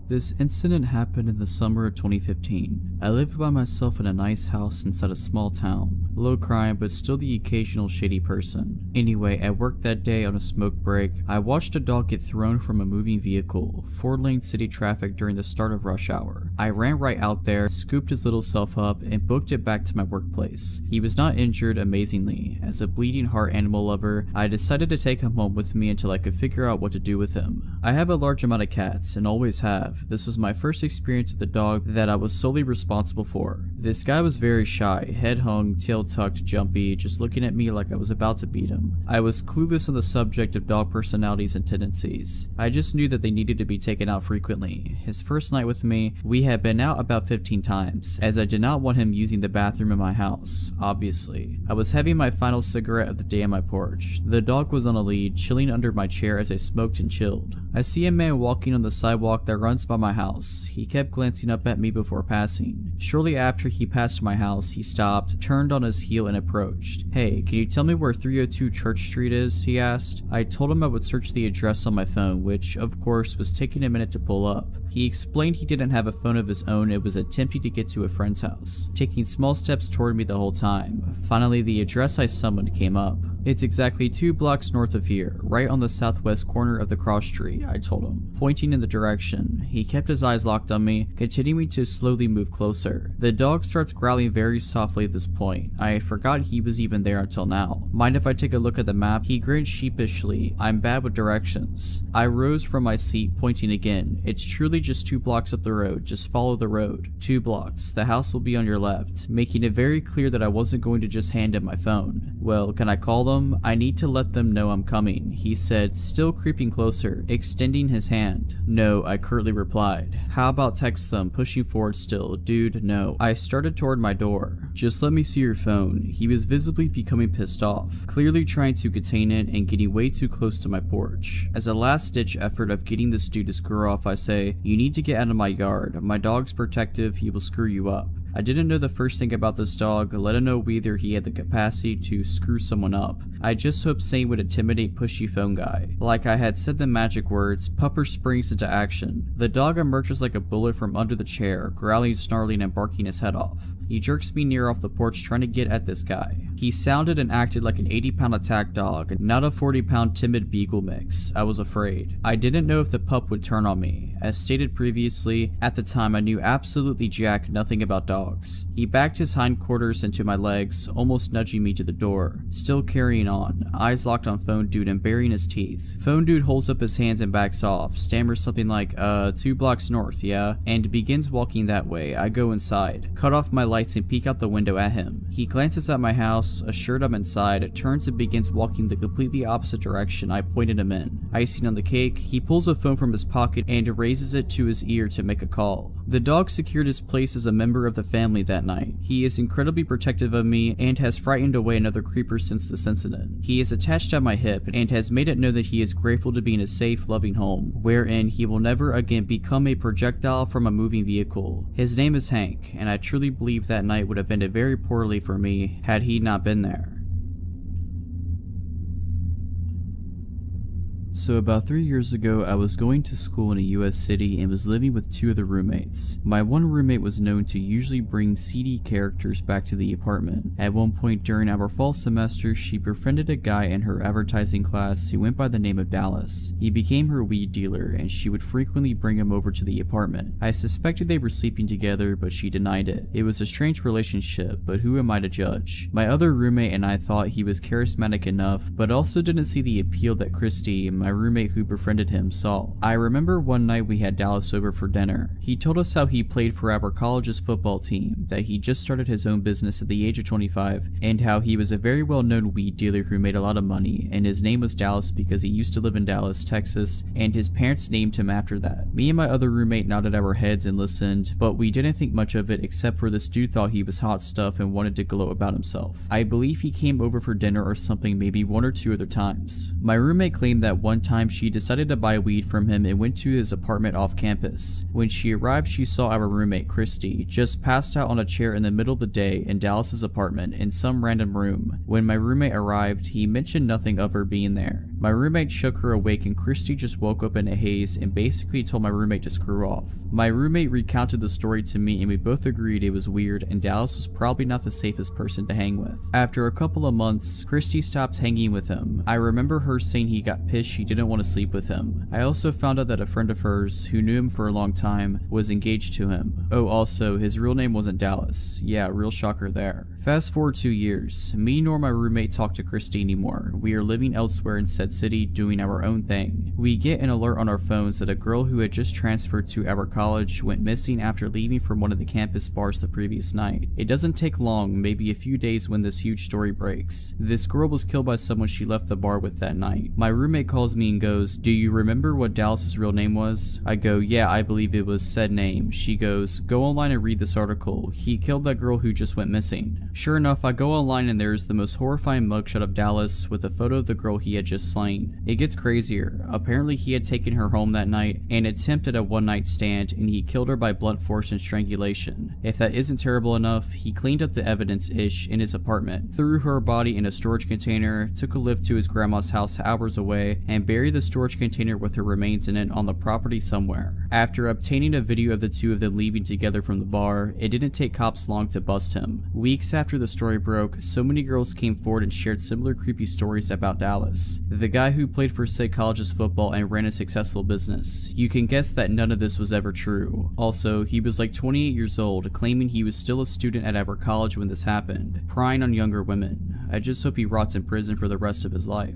[SPEAKER 1] This incident happened in the summer of 2015. I lived by myself in a nice house inside a small town. Low crime, but still the occasional shady person. Anyway, at work that day on a smoke break, I watched a dog get thrown from a moving vehicle, 4-lane city traffic during the start of rush hour. I ran right out there, scooped his little self up, and booked it back to my workplace. He was not injured, amazingly. As a bleeding heart animal lover, I decided to take him home with me until I could figure out what to do with him. I have a large amount of cats, and always have. This was my first experience with a dog that I was solely responsible for. This guy was very shy, head hung, tail tucked, jumpy, just looking at me like I was about to beat him. I was clueless on the subject of dog personalities and tendencies. I just knew that they needed to be taken out frequently. His first night with me, we had been out about 15 times, as I did not want him using the bathroom in my house, obviously. I was having my final cigarette of the day on my porch. The dog was on a lead, chilling under my chair as I smoked and chilled. I see a man walking on the sidewalk that runs by my house. He kept glancing up at me before passing. Shortly after he passed my house, he stopped, turned on his heel and approached. Hey, can you tell me where 302 Church Street is? He asked. I told him I would search the address on my phone, which, of course, was taking a minute to pull up. He explained he didn't have a phone of his own and was attempting to get to a friend's house, taking small steps toward me the whole time. Finally, the address I summoned came up. It's exactly 2 blocks north of here, right on the southwest corner of the cross street, I told him, pointing in the direction. He kept his eyes locked on me, continuing to slowly move closer. The dog starts growling very softly at this point. I forgot he was even there until now. Mind if I take a look at the map? He grinned sheepishly. I'm bad with directions. I rose from my seat, pointing again. It's truly just 2 blocks up the road. Just follow the road. 2 blocks. The house will be on your left, making it very clear that I wasn't going to just hand him my phone. Well, can I call them? I need to let them know I'm coming, he said, still creeping closer, extending his hand. No, I curtly replied. How about text them, pushing forward still. Dude, no. I started toward my door. Just let me see your phone. He was visibly becoming pissed off, clearly trying to contain it and getting way too close to my porch. As a last-ditch effort of getting this dude to screw off, I say, you need to get out of my yard. My dog's protective, he will screw you up. I didn't know the first thing about this dog, let alone whether he had the capacity to screw someone up. I just hoped saying would intimidate pushy phone guy. Like I had said the magic words, Pupper springs into action. The dog emerges like a bullet from under the chair, growling, snarling, and barking his head off. He jerks me near off the porch trying to get at this guy. He sounded and acted like an 80-pound attack dog, not a 40-pound timid beagle mix. I was afraid. I didn't know if the pup would turn on me. As stated previously, at the time I knew absolutely jack nothing about dogs. He backed his hindquarters into my legs, almost nudging me to the door. Still carrying on, eyes locked on phone dude and baring his teeth. Phone dude holds up his hands and backs off, stammers something like, 2 blocks north, yeah? And begins walking that way. I go inside, cut off my lights and peek out the window at him. He glances at my house, assured I'm inside, turns and begins walking the completely opposite direction I pointed him in. Icing on the cake, he pulls a phone from his pocket and raises it to his ear to make a call. The dog secured his place as a member of the family that night. He is incredibly protective of me and has frightened away another creeper since this incident. He is attached at my hip and has made it known that he is grateful to be in a safe, loving home, wherein he will never again become a projectile from a moving vehicle. His name is Hank, and I truly believe that night would have ended very poorly for me had he not been there. So about 3 years ago, I was going to school in a US city and was living with 2 other roommates. My one roommate was known to usually bring seedy characters back to the apartment. At one point during our fall semester, she befriended a guy in her advertising class who went by the name of Dallas. He became her weed dealer and she would frequently bring him over to the apartment. I suspected they were sleeping together, but she denied it. It was a strange relationship, but who am I to judge? My other roommate and I thought he was charismatic enough, but also didn't see the appeal that Christy, my roommate who befriended him, saw. I remember one night we had Dallas over for dinner. He told us how he played for our college's football team, that he just started his own business at the age of 25, and how he was a very well-known weed dealer who made a lot of money, and his name was Dallas because he used to live in Dallas, Texas, and his parents named him after that. Me and my other roommate nodded our heads and listened, but we didn't think much of it except for this dude thought he was hot stuff and wanted to gloat about himself. I believe he came over for dinner or something maybe 1 or 2 other times. My roommate claimed that one time she decided to buy weed from him and went to his apartment off campus. When she arrived, she saw our roommate, Christy, just passed out on a chair in the middle of the day in Dallas's apartment in some random room. When my roommate arrived, he mentioned nothing of her being there. My roommate shook her awake and Christy just woke up in a haze and basically told my roommate to screw off. My roommate recounted the story to me and we both agreed it was weird and Dallas was probably not the safest person to hang with. After a couple of months, Christy stopped hanging with him. I remember her saying he got pissed she didn't want to sleep with him. I also found out that a friend of hers, who knew him for a long time, was engaged to him. Oh, also, his real name wasn't Dallas. Yeah, real shocker there. Fast forward 2 years. Me nor my roommate talk to Christy anymore. We are living elsewhere in said city doing our own thing. We get an alert on our phones that a girl who had just transferred to our college went missing after leaving from one of the campus bars the previous night. It doesn't take long, maybe a few days, when this huge story breaks. This girl was killed by someone she left the bar with that night. My roommate calls me and goes, "Do you remember what Dallas's real name was?" I go, "Yeah, I believe it was said name." She goes, "Go online and read this article. He killed that girl who just went missing." Sure enough, I go online and there's the most horrifying mugshot of Dallas with a photo of the girl he had just slain. It gets crazier. Apparently he had taken her home that night and attempted a one-night stand, and he killed her by blunt force and strangulation. If that isn't terrible enough, he cleaned up the evidence-ish in his apartment, threw her body in a storage container, took a lift to his grandma's house hours away, and buried the storage container with her remains in it on the property somewhere. After obtaining a video of the two of them leaving together from the bar, it didn't take cops long to bust him. Weeks after the story broke, so many girls came forward and shared similar creepy stories about Dallas, the guy who played for State College's football and ran a successful business. You can guess that none of this was ever true. Also, he was like 28 years old, claiming he was still a student at our college when this happened, prying on younger women. I just hope he rots in prison for the rest of his life.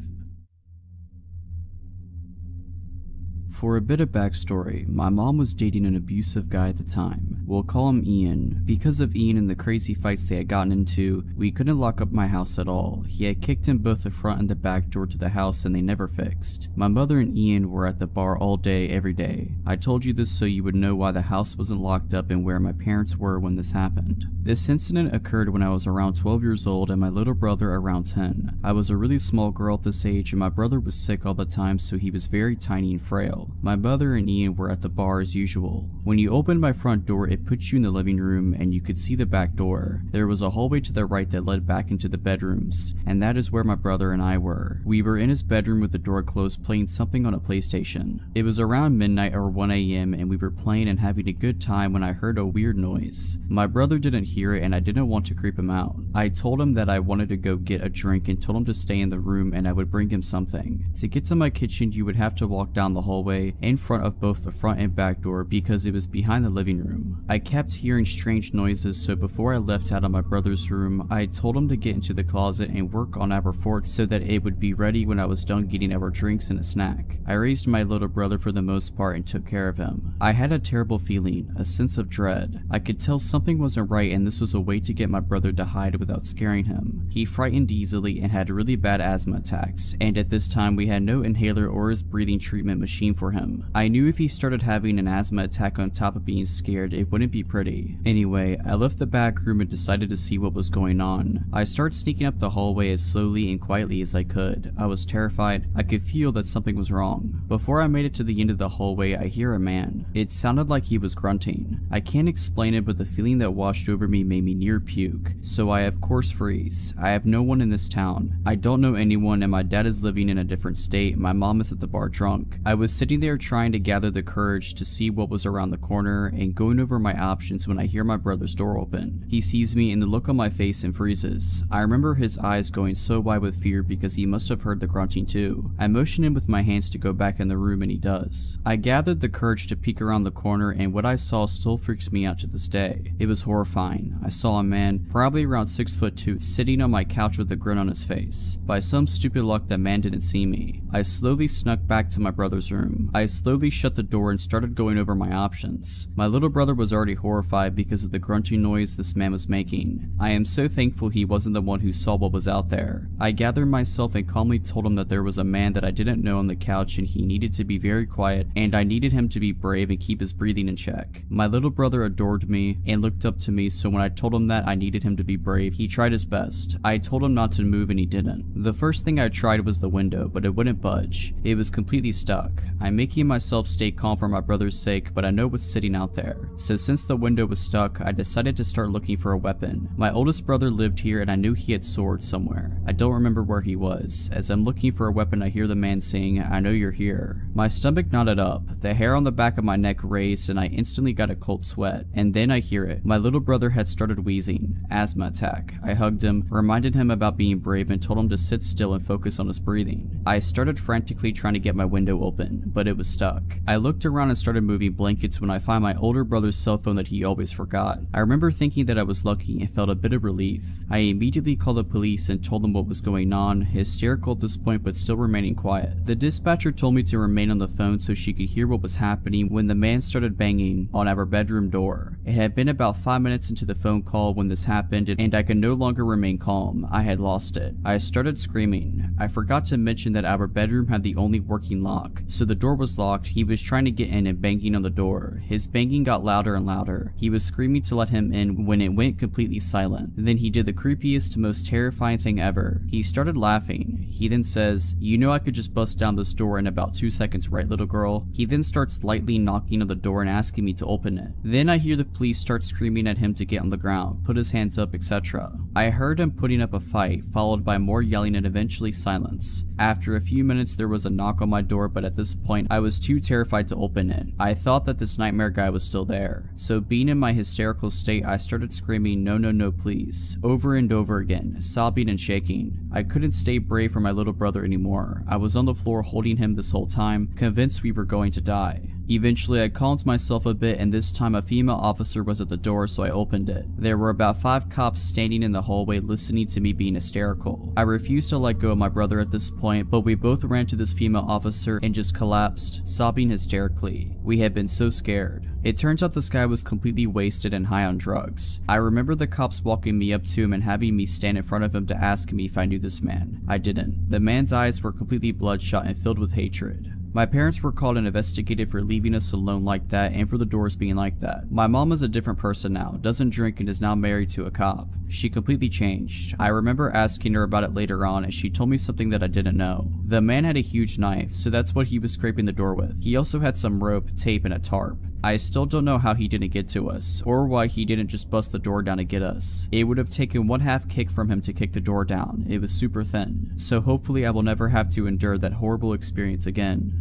[SPEAKER 1] For a bit of backstory, my mom was dating an abusive guy at the time. We'll call him Ian. Because of Ian and the crazy fights they had gotten into, we couldn't lock up my house at all. He had kicked in both the front and the back door to the house and they never fixed. My mother and Ian were at the bar all day, every day. I told you this so you would know why the house wasn't locked up and where my parents were when this happened. This incident occurred when I was around 12 years old and my little brother around 10. I was a really small girl at this age and my brother was sick all the time, so he was very tiny and frail. My mother and Ian were at the bar as usual. When you opened my front door, it put you in the living room and you could see the back door. There was a hallway to the right that led back into the bedrooms, and that is where my brother and I were. We were in his bedroom with the door closed playing something on a PlayStation. It was around midnight or 1 AM and we were playing and having a good time when I heard a weird noise. My brother didn't hear it and I didn't want to creep him out. I told him that I wanted to go get a drink and told him to stay in the room and I would bring him something. To get to my kitchen, you would have to walk down the hallway in front of both the front and back door because it was behind the living room. I kept hearing strange noises, so before I left out of my brother's room, I told him to get into the closet and work on our fort so that it would be ready when I was done getting our drinks and a snack. I raised my little brother for the most part and took care of him. I had a terrible feeling, a sense of dread. I could tell something wasn't right and this was a way to get my brother to hide without scaring him. He frightened easily and had really bad asthma attacks, and at this time we had no inhaler or his breathing treatment machine for him. I knew if he started having an asthma attack on top of being scared, it wouldn't be pretty. Anyway, I left the back room and decided to see what was going on. I started sneaking up the hallway as slowly and quietly as I could. I was terrified. I could feel that something was wrong. Before I made it to the end of the hallway, I hear a man. It sounded like he was grunting. I can't explain it, but the feeling that washed over me made me near puke. So I of course freeze. I have no one in this town. I don't know anyone and my dad is living in a different state. My mom is at the bar drunk. I was sitting there trying to gather the courage to see what was around the corner and going over my options when I hear my brother's door open. He sees me and the look on my face and freezes. I remember his eyes going so wide with fear because he must have heard the grunting too. I motion him with my hands to go back in the room and he does. I gathered the courage to peek around the corner and what I saw still freaks me out to this day. It was horrifying. I saw a man, probably around 6'2", sitting on my couch with a grin on his face. By some stupid luck, that man didn't see me. I slowly snuck back to my brother's room. I slowly shut the door and started going over my options. My little brother was already horrified because of the grunting noise this man was making. I am so thankful he wasn't the one who saw what was out there. I gathered myself and calmly told him that there was a man that I didn't know on the couch and he needed to be very quiet and I needed him to be brave and keep his breathing in check. My little brother adored me and looked up to me, so when I told him that I needed him to be brave, he tried his best. I told him not to move and he didn't. The first thing I tried was the window, but it wouldn't budge. It was completely stuck. I'm making myself stay calm for my brother's sake, but I know what's sitting out there. So since the window was stuck, I decided to start looking for a weapon. My oldest brother lived here and I knew he had swords somewhere. I don't remember where he was. As I'm looking for a weapon, I hear the man saying, "I know you're here." My stomach knotted up, the hair on the back of my neck raised, and I instantly got a cold sweat. And then I hear it. My little brother had started wheezing. Asthma attack. I hugged him, reminded him about being brave, and told him to sit still and focus on his breathing. I started frantically trying to get my window open, but it was stuck. I looked around and started moving blankets when I find my older brother's cell phone that he always forgot. I remember thinking that I was lucky and felt a bit of relief. I immediately called the police and told them what was going on, hysterical at this point but still remaining quiet. The dispatcher told me to remain on the phone so she could hear what was happening when the man started banging on our bedroom door. It had been about 5 minutes into the phone call when this happened and I could no longer remain calm. I had lost it. I started screaming. I forgot to mention that our bedroom had the only working lock, so the door door was locked, he was trying to get in and banging on the door. His banging got louder and louder. He was screaming to let him in when it went completely silent. Then he did the creepiest, most terrifying thing ever. He started laughing. He then says, "You know I could just bust down this door in about 2 seconds, right, little girl?" He then starts lightly knocking on the door and asking me to open it. Then I hear the police start screaming at him to get on the ground, put his hands up, etc. I heard him putting up a fight, followed by more yelling and eventually silence. After a few minutes there was a knock on my door, but at this point I was too terrified to open it. I thought that this nightmare guy was still there. So being in my hysterical state, I started screaming, "No, no, no, please," over and over again, sobbing and shaking. I couldn't stay brave for my little brother anymore. I was on the floor holding him this whole time, convinced we were going to die. Eventually I calmed myself a bit, and this time a female officer was at the door, so I opened it. There were about 5 cops standing in the hallway listening to me being hysterical. I refused to let go of my brother at this point, but we both ran to this female officer and just collapsed, sobbing hysterically. We had been so scared. It turns out this guy was completely wasted and high on drugs. I remember the cops walking me up to him and having me stand in front of him to ask me if I knew this man. I didn't. The man's eyes were completely bloodshot and filled with hatred. My parents were called and investigated for leaving us alone like that and for the doors being like that. My mom is a different person now, doesn't drink, and is now married to a cop. She completely changed. I remember asking her about it later on, and she told me something that I didn't know. The man had a huge knife, so that's what he was scraping the door with. He also had some rope, tape, and a tarp. I still don't know how he didn't get to us, or why he didn't just bust the door down to get us. It would have taken 1/2 kick from him to kick the door down. It was super thin. So hopefully I will never have to endure that horrible experience again.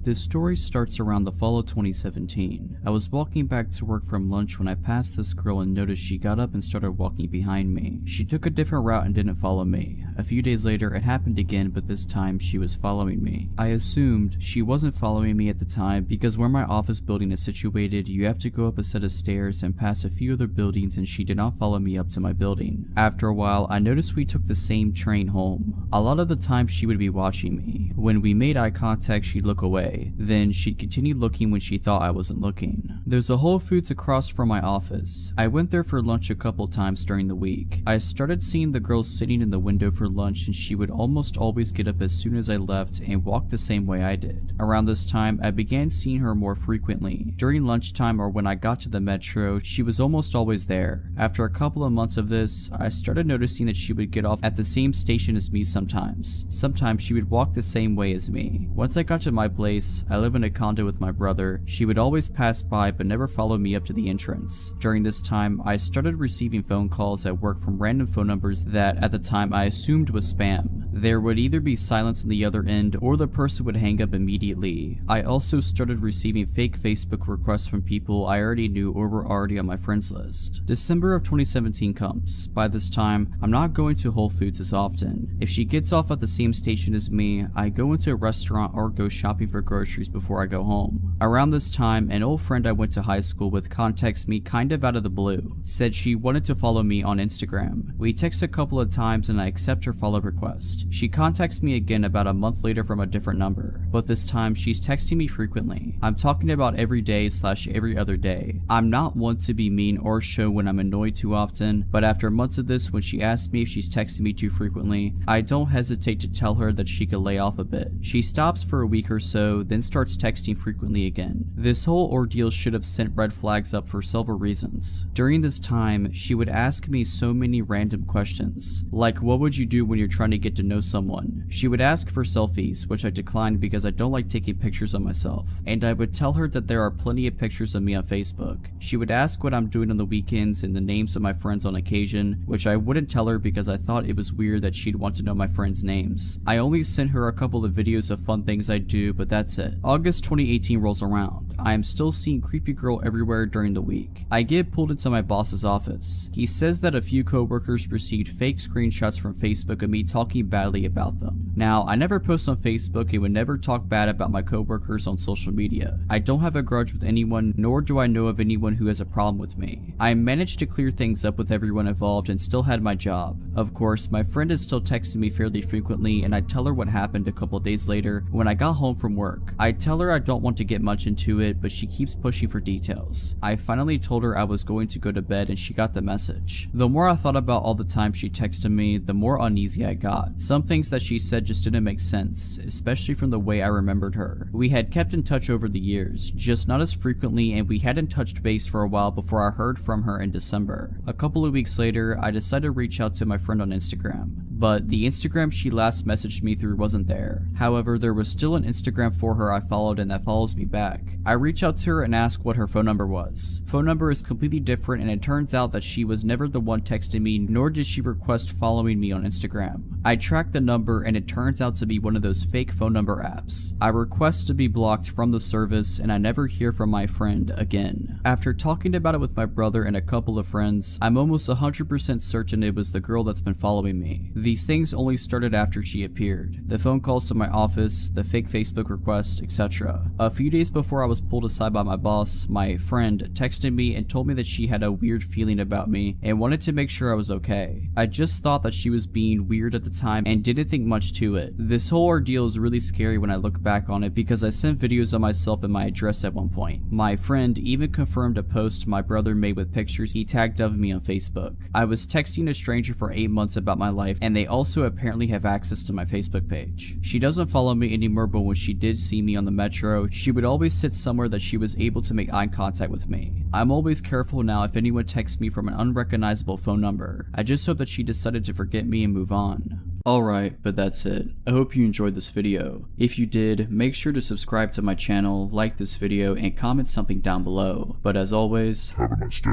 [SPEAKER 1] This story starts around the fall of 2017. I was walking back to work from lunch when I passed this girl and noticed she got up and started walking behind me. She took a different route and didn't follow me. A few days later it happened again, but this time she was following me. I assumed she wasn't following me at the time because where my office building is situated, you have to go up a set of stairs and pass a few other buildings, and she did not follow me up to my building. After a while, I noticed we took the same train home. A lot of the time she would be watching me. When we made eye contact, she'd look away. Then she'd continue looking when she thought I wasn't looking. There's a Whole Foods across from my office. I went there for lunch a couple times during the week. I started seeing the girl sitting in the window for lunch, and she would almost always get up as soon as I left and walk the same way I did. Around this time, I began seeing her more frequently. During lunchtime or when I got to the metro, she was almost always there. After a couple of months of this, I started noticing that she would get off at the same station as me sometimes. Sometimes she would walk the same way as me. Once I got to my place, I live in a condo with my brother. She would always pass by but never follow me up to the entrance. During this time, I started receiving phone calls at work from random phone numbers that at the time I assumed was spam. There would either be silence on the other end or the person would hang up immediately. I also started receiving fake Facebook requests from people I already knew or were already on my friends list. December of 2017 comes. By this time, I'm not going to Whole Foods as often. If she gets off at the same station as me, I go into a restaurant or go shopping for groceries before I go home. Around this time, an old friend I went to high school with contacts me kind of out of the blue. Said she wanted to follow me on Instagram. We text a couple of times and I accept her follow request. She contacts me again about a month later from a different number, but this time she's texting me frequently. I'm talking about every day / every other day. I'm not one to be mean or show when I'm annoyed too often, but after months of this, when she asks me if she's texting me too frequently, I don't hesitate to tell her that she could lay off a bit. She stops for a week or so, then starts texting frequently again. This whole ordeal should have sent red flags up for several reasons. During this time, she would ask me so many random questions, like what would you do when you're trying to get to know someone? She would ask for selfies, which I declined because I don't like taking pictures of myself, and I would tell her that there are plenty of pictures of me on Facebook. She would ask what I'm doing on the weekends and the names of my friends on occasion, which I wouldn't tell her because I thought it was weird that she'd want to know my friends' names. I only sent her a couple of videos of fun things I do, but that's it. August 2018 rolls around. I am still seeing creepy girl everywhere during the week. I get pulled into my boss's office. He says that a few coworkers received fake screenshots from Facebook of me talking badly about them. Now, I never post on Facebook and would never talk bad about my coworkers on social media. I don't have a grudge with anyone, nor do I know of anyone who has a problem with me. I managed to clear things up with everyone involved and still had my job. Of course, my friend is still texting me fairly frequently, and I tell her what happened a couple days later when I got home from work. I tell her I don't want to get much into it, but she keeps pushing for details. I finally told her I was going to go to bed and she got the message. The more I thought about all the time she texted me, the more uneasy I got. Some things that she said just didn't make sense, especially from the way I remembered her. We had kept in touch over the years, just not as frequently, and we hadn't touched base for a while before I heard from her in December. A couple of weeks later, I decided to reach out to my friend on Instagram, but the Instagram she last messaged me through wasn't there. However, there was still an Instagram for her I followed and that follows me back. I reach out to her and ask what her phone number was. Phone number is completely different, and it turns out that she was never the one texting me, nor did she request following me on Instagram. I tracked the number and it turns out to be one of those fake phone number apps. I request to be blocked from the service and I never hear from my friend again. After talking about it with my brother and a couple of friends, I'm almost 100% certain it was the girl that's been following me. These things only started after she appeared. The phone calls to my office, the fake Facebook request, etc. A few days before I was pulled aside by my boss, my friend texted me and told me that she had a weird feeling about me and wanted to make sure I was okay. I just thought that she was being weird at the time and didn't think much to it. This whole ordeal is really scary when I look back on it because I sent videos of myself and my address at one point. My friend even confirmed a post my brother made with pictures he tagged of me on Facebook. I was texting a stranger for 8 months about my life, and they also apparently have access to my Facebook page. She doesn't follow me anymore, but when she did see me on the metro, she would always sit somewhere that she was able to make eye contact with me. I'm always careful now if anyone texts me from an unrecognizable phone number. I just hope that she decided to forget me and move on. Alright, but that's it. I hope you enjoyed this video. If you did, make sure to subscribe to my channel, like this video, and comment something down below. But as always,
[SPEAKER 2] Have a nice day.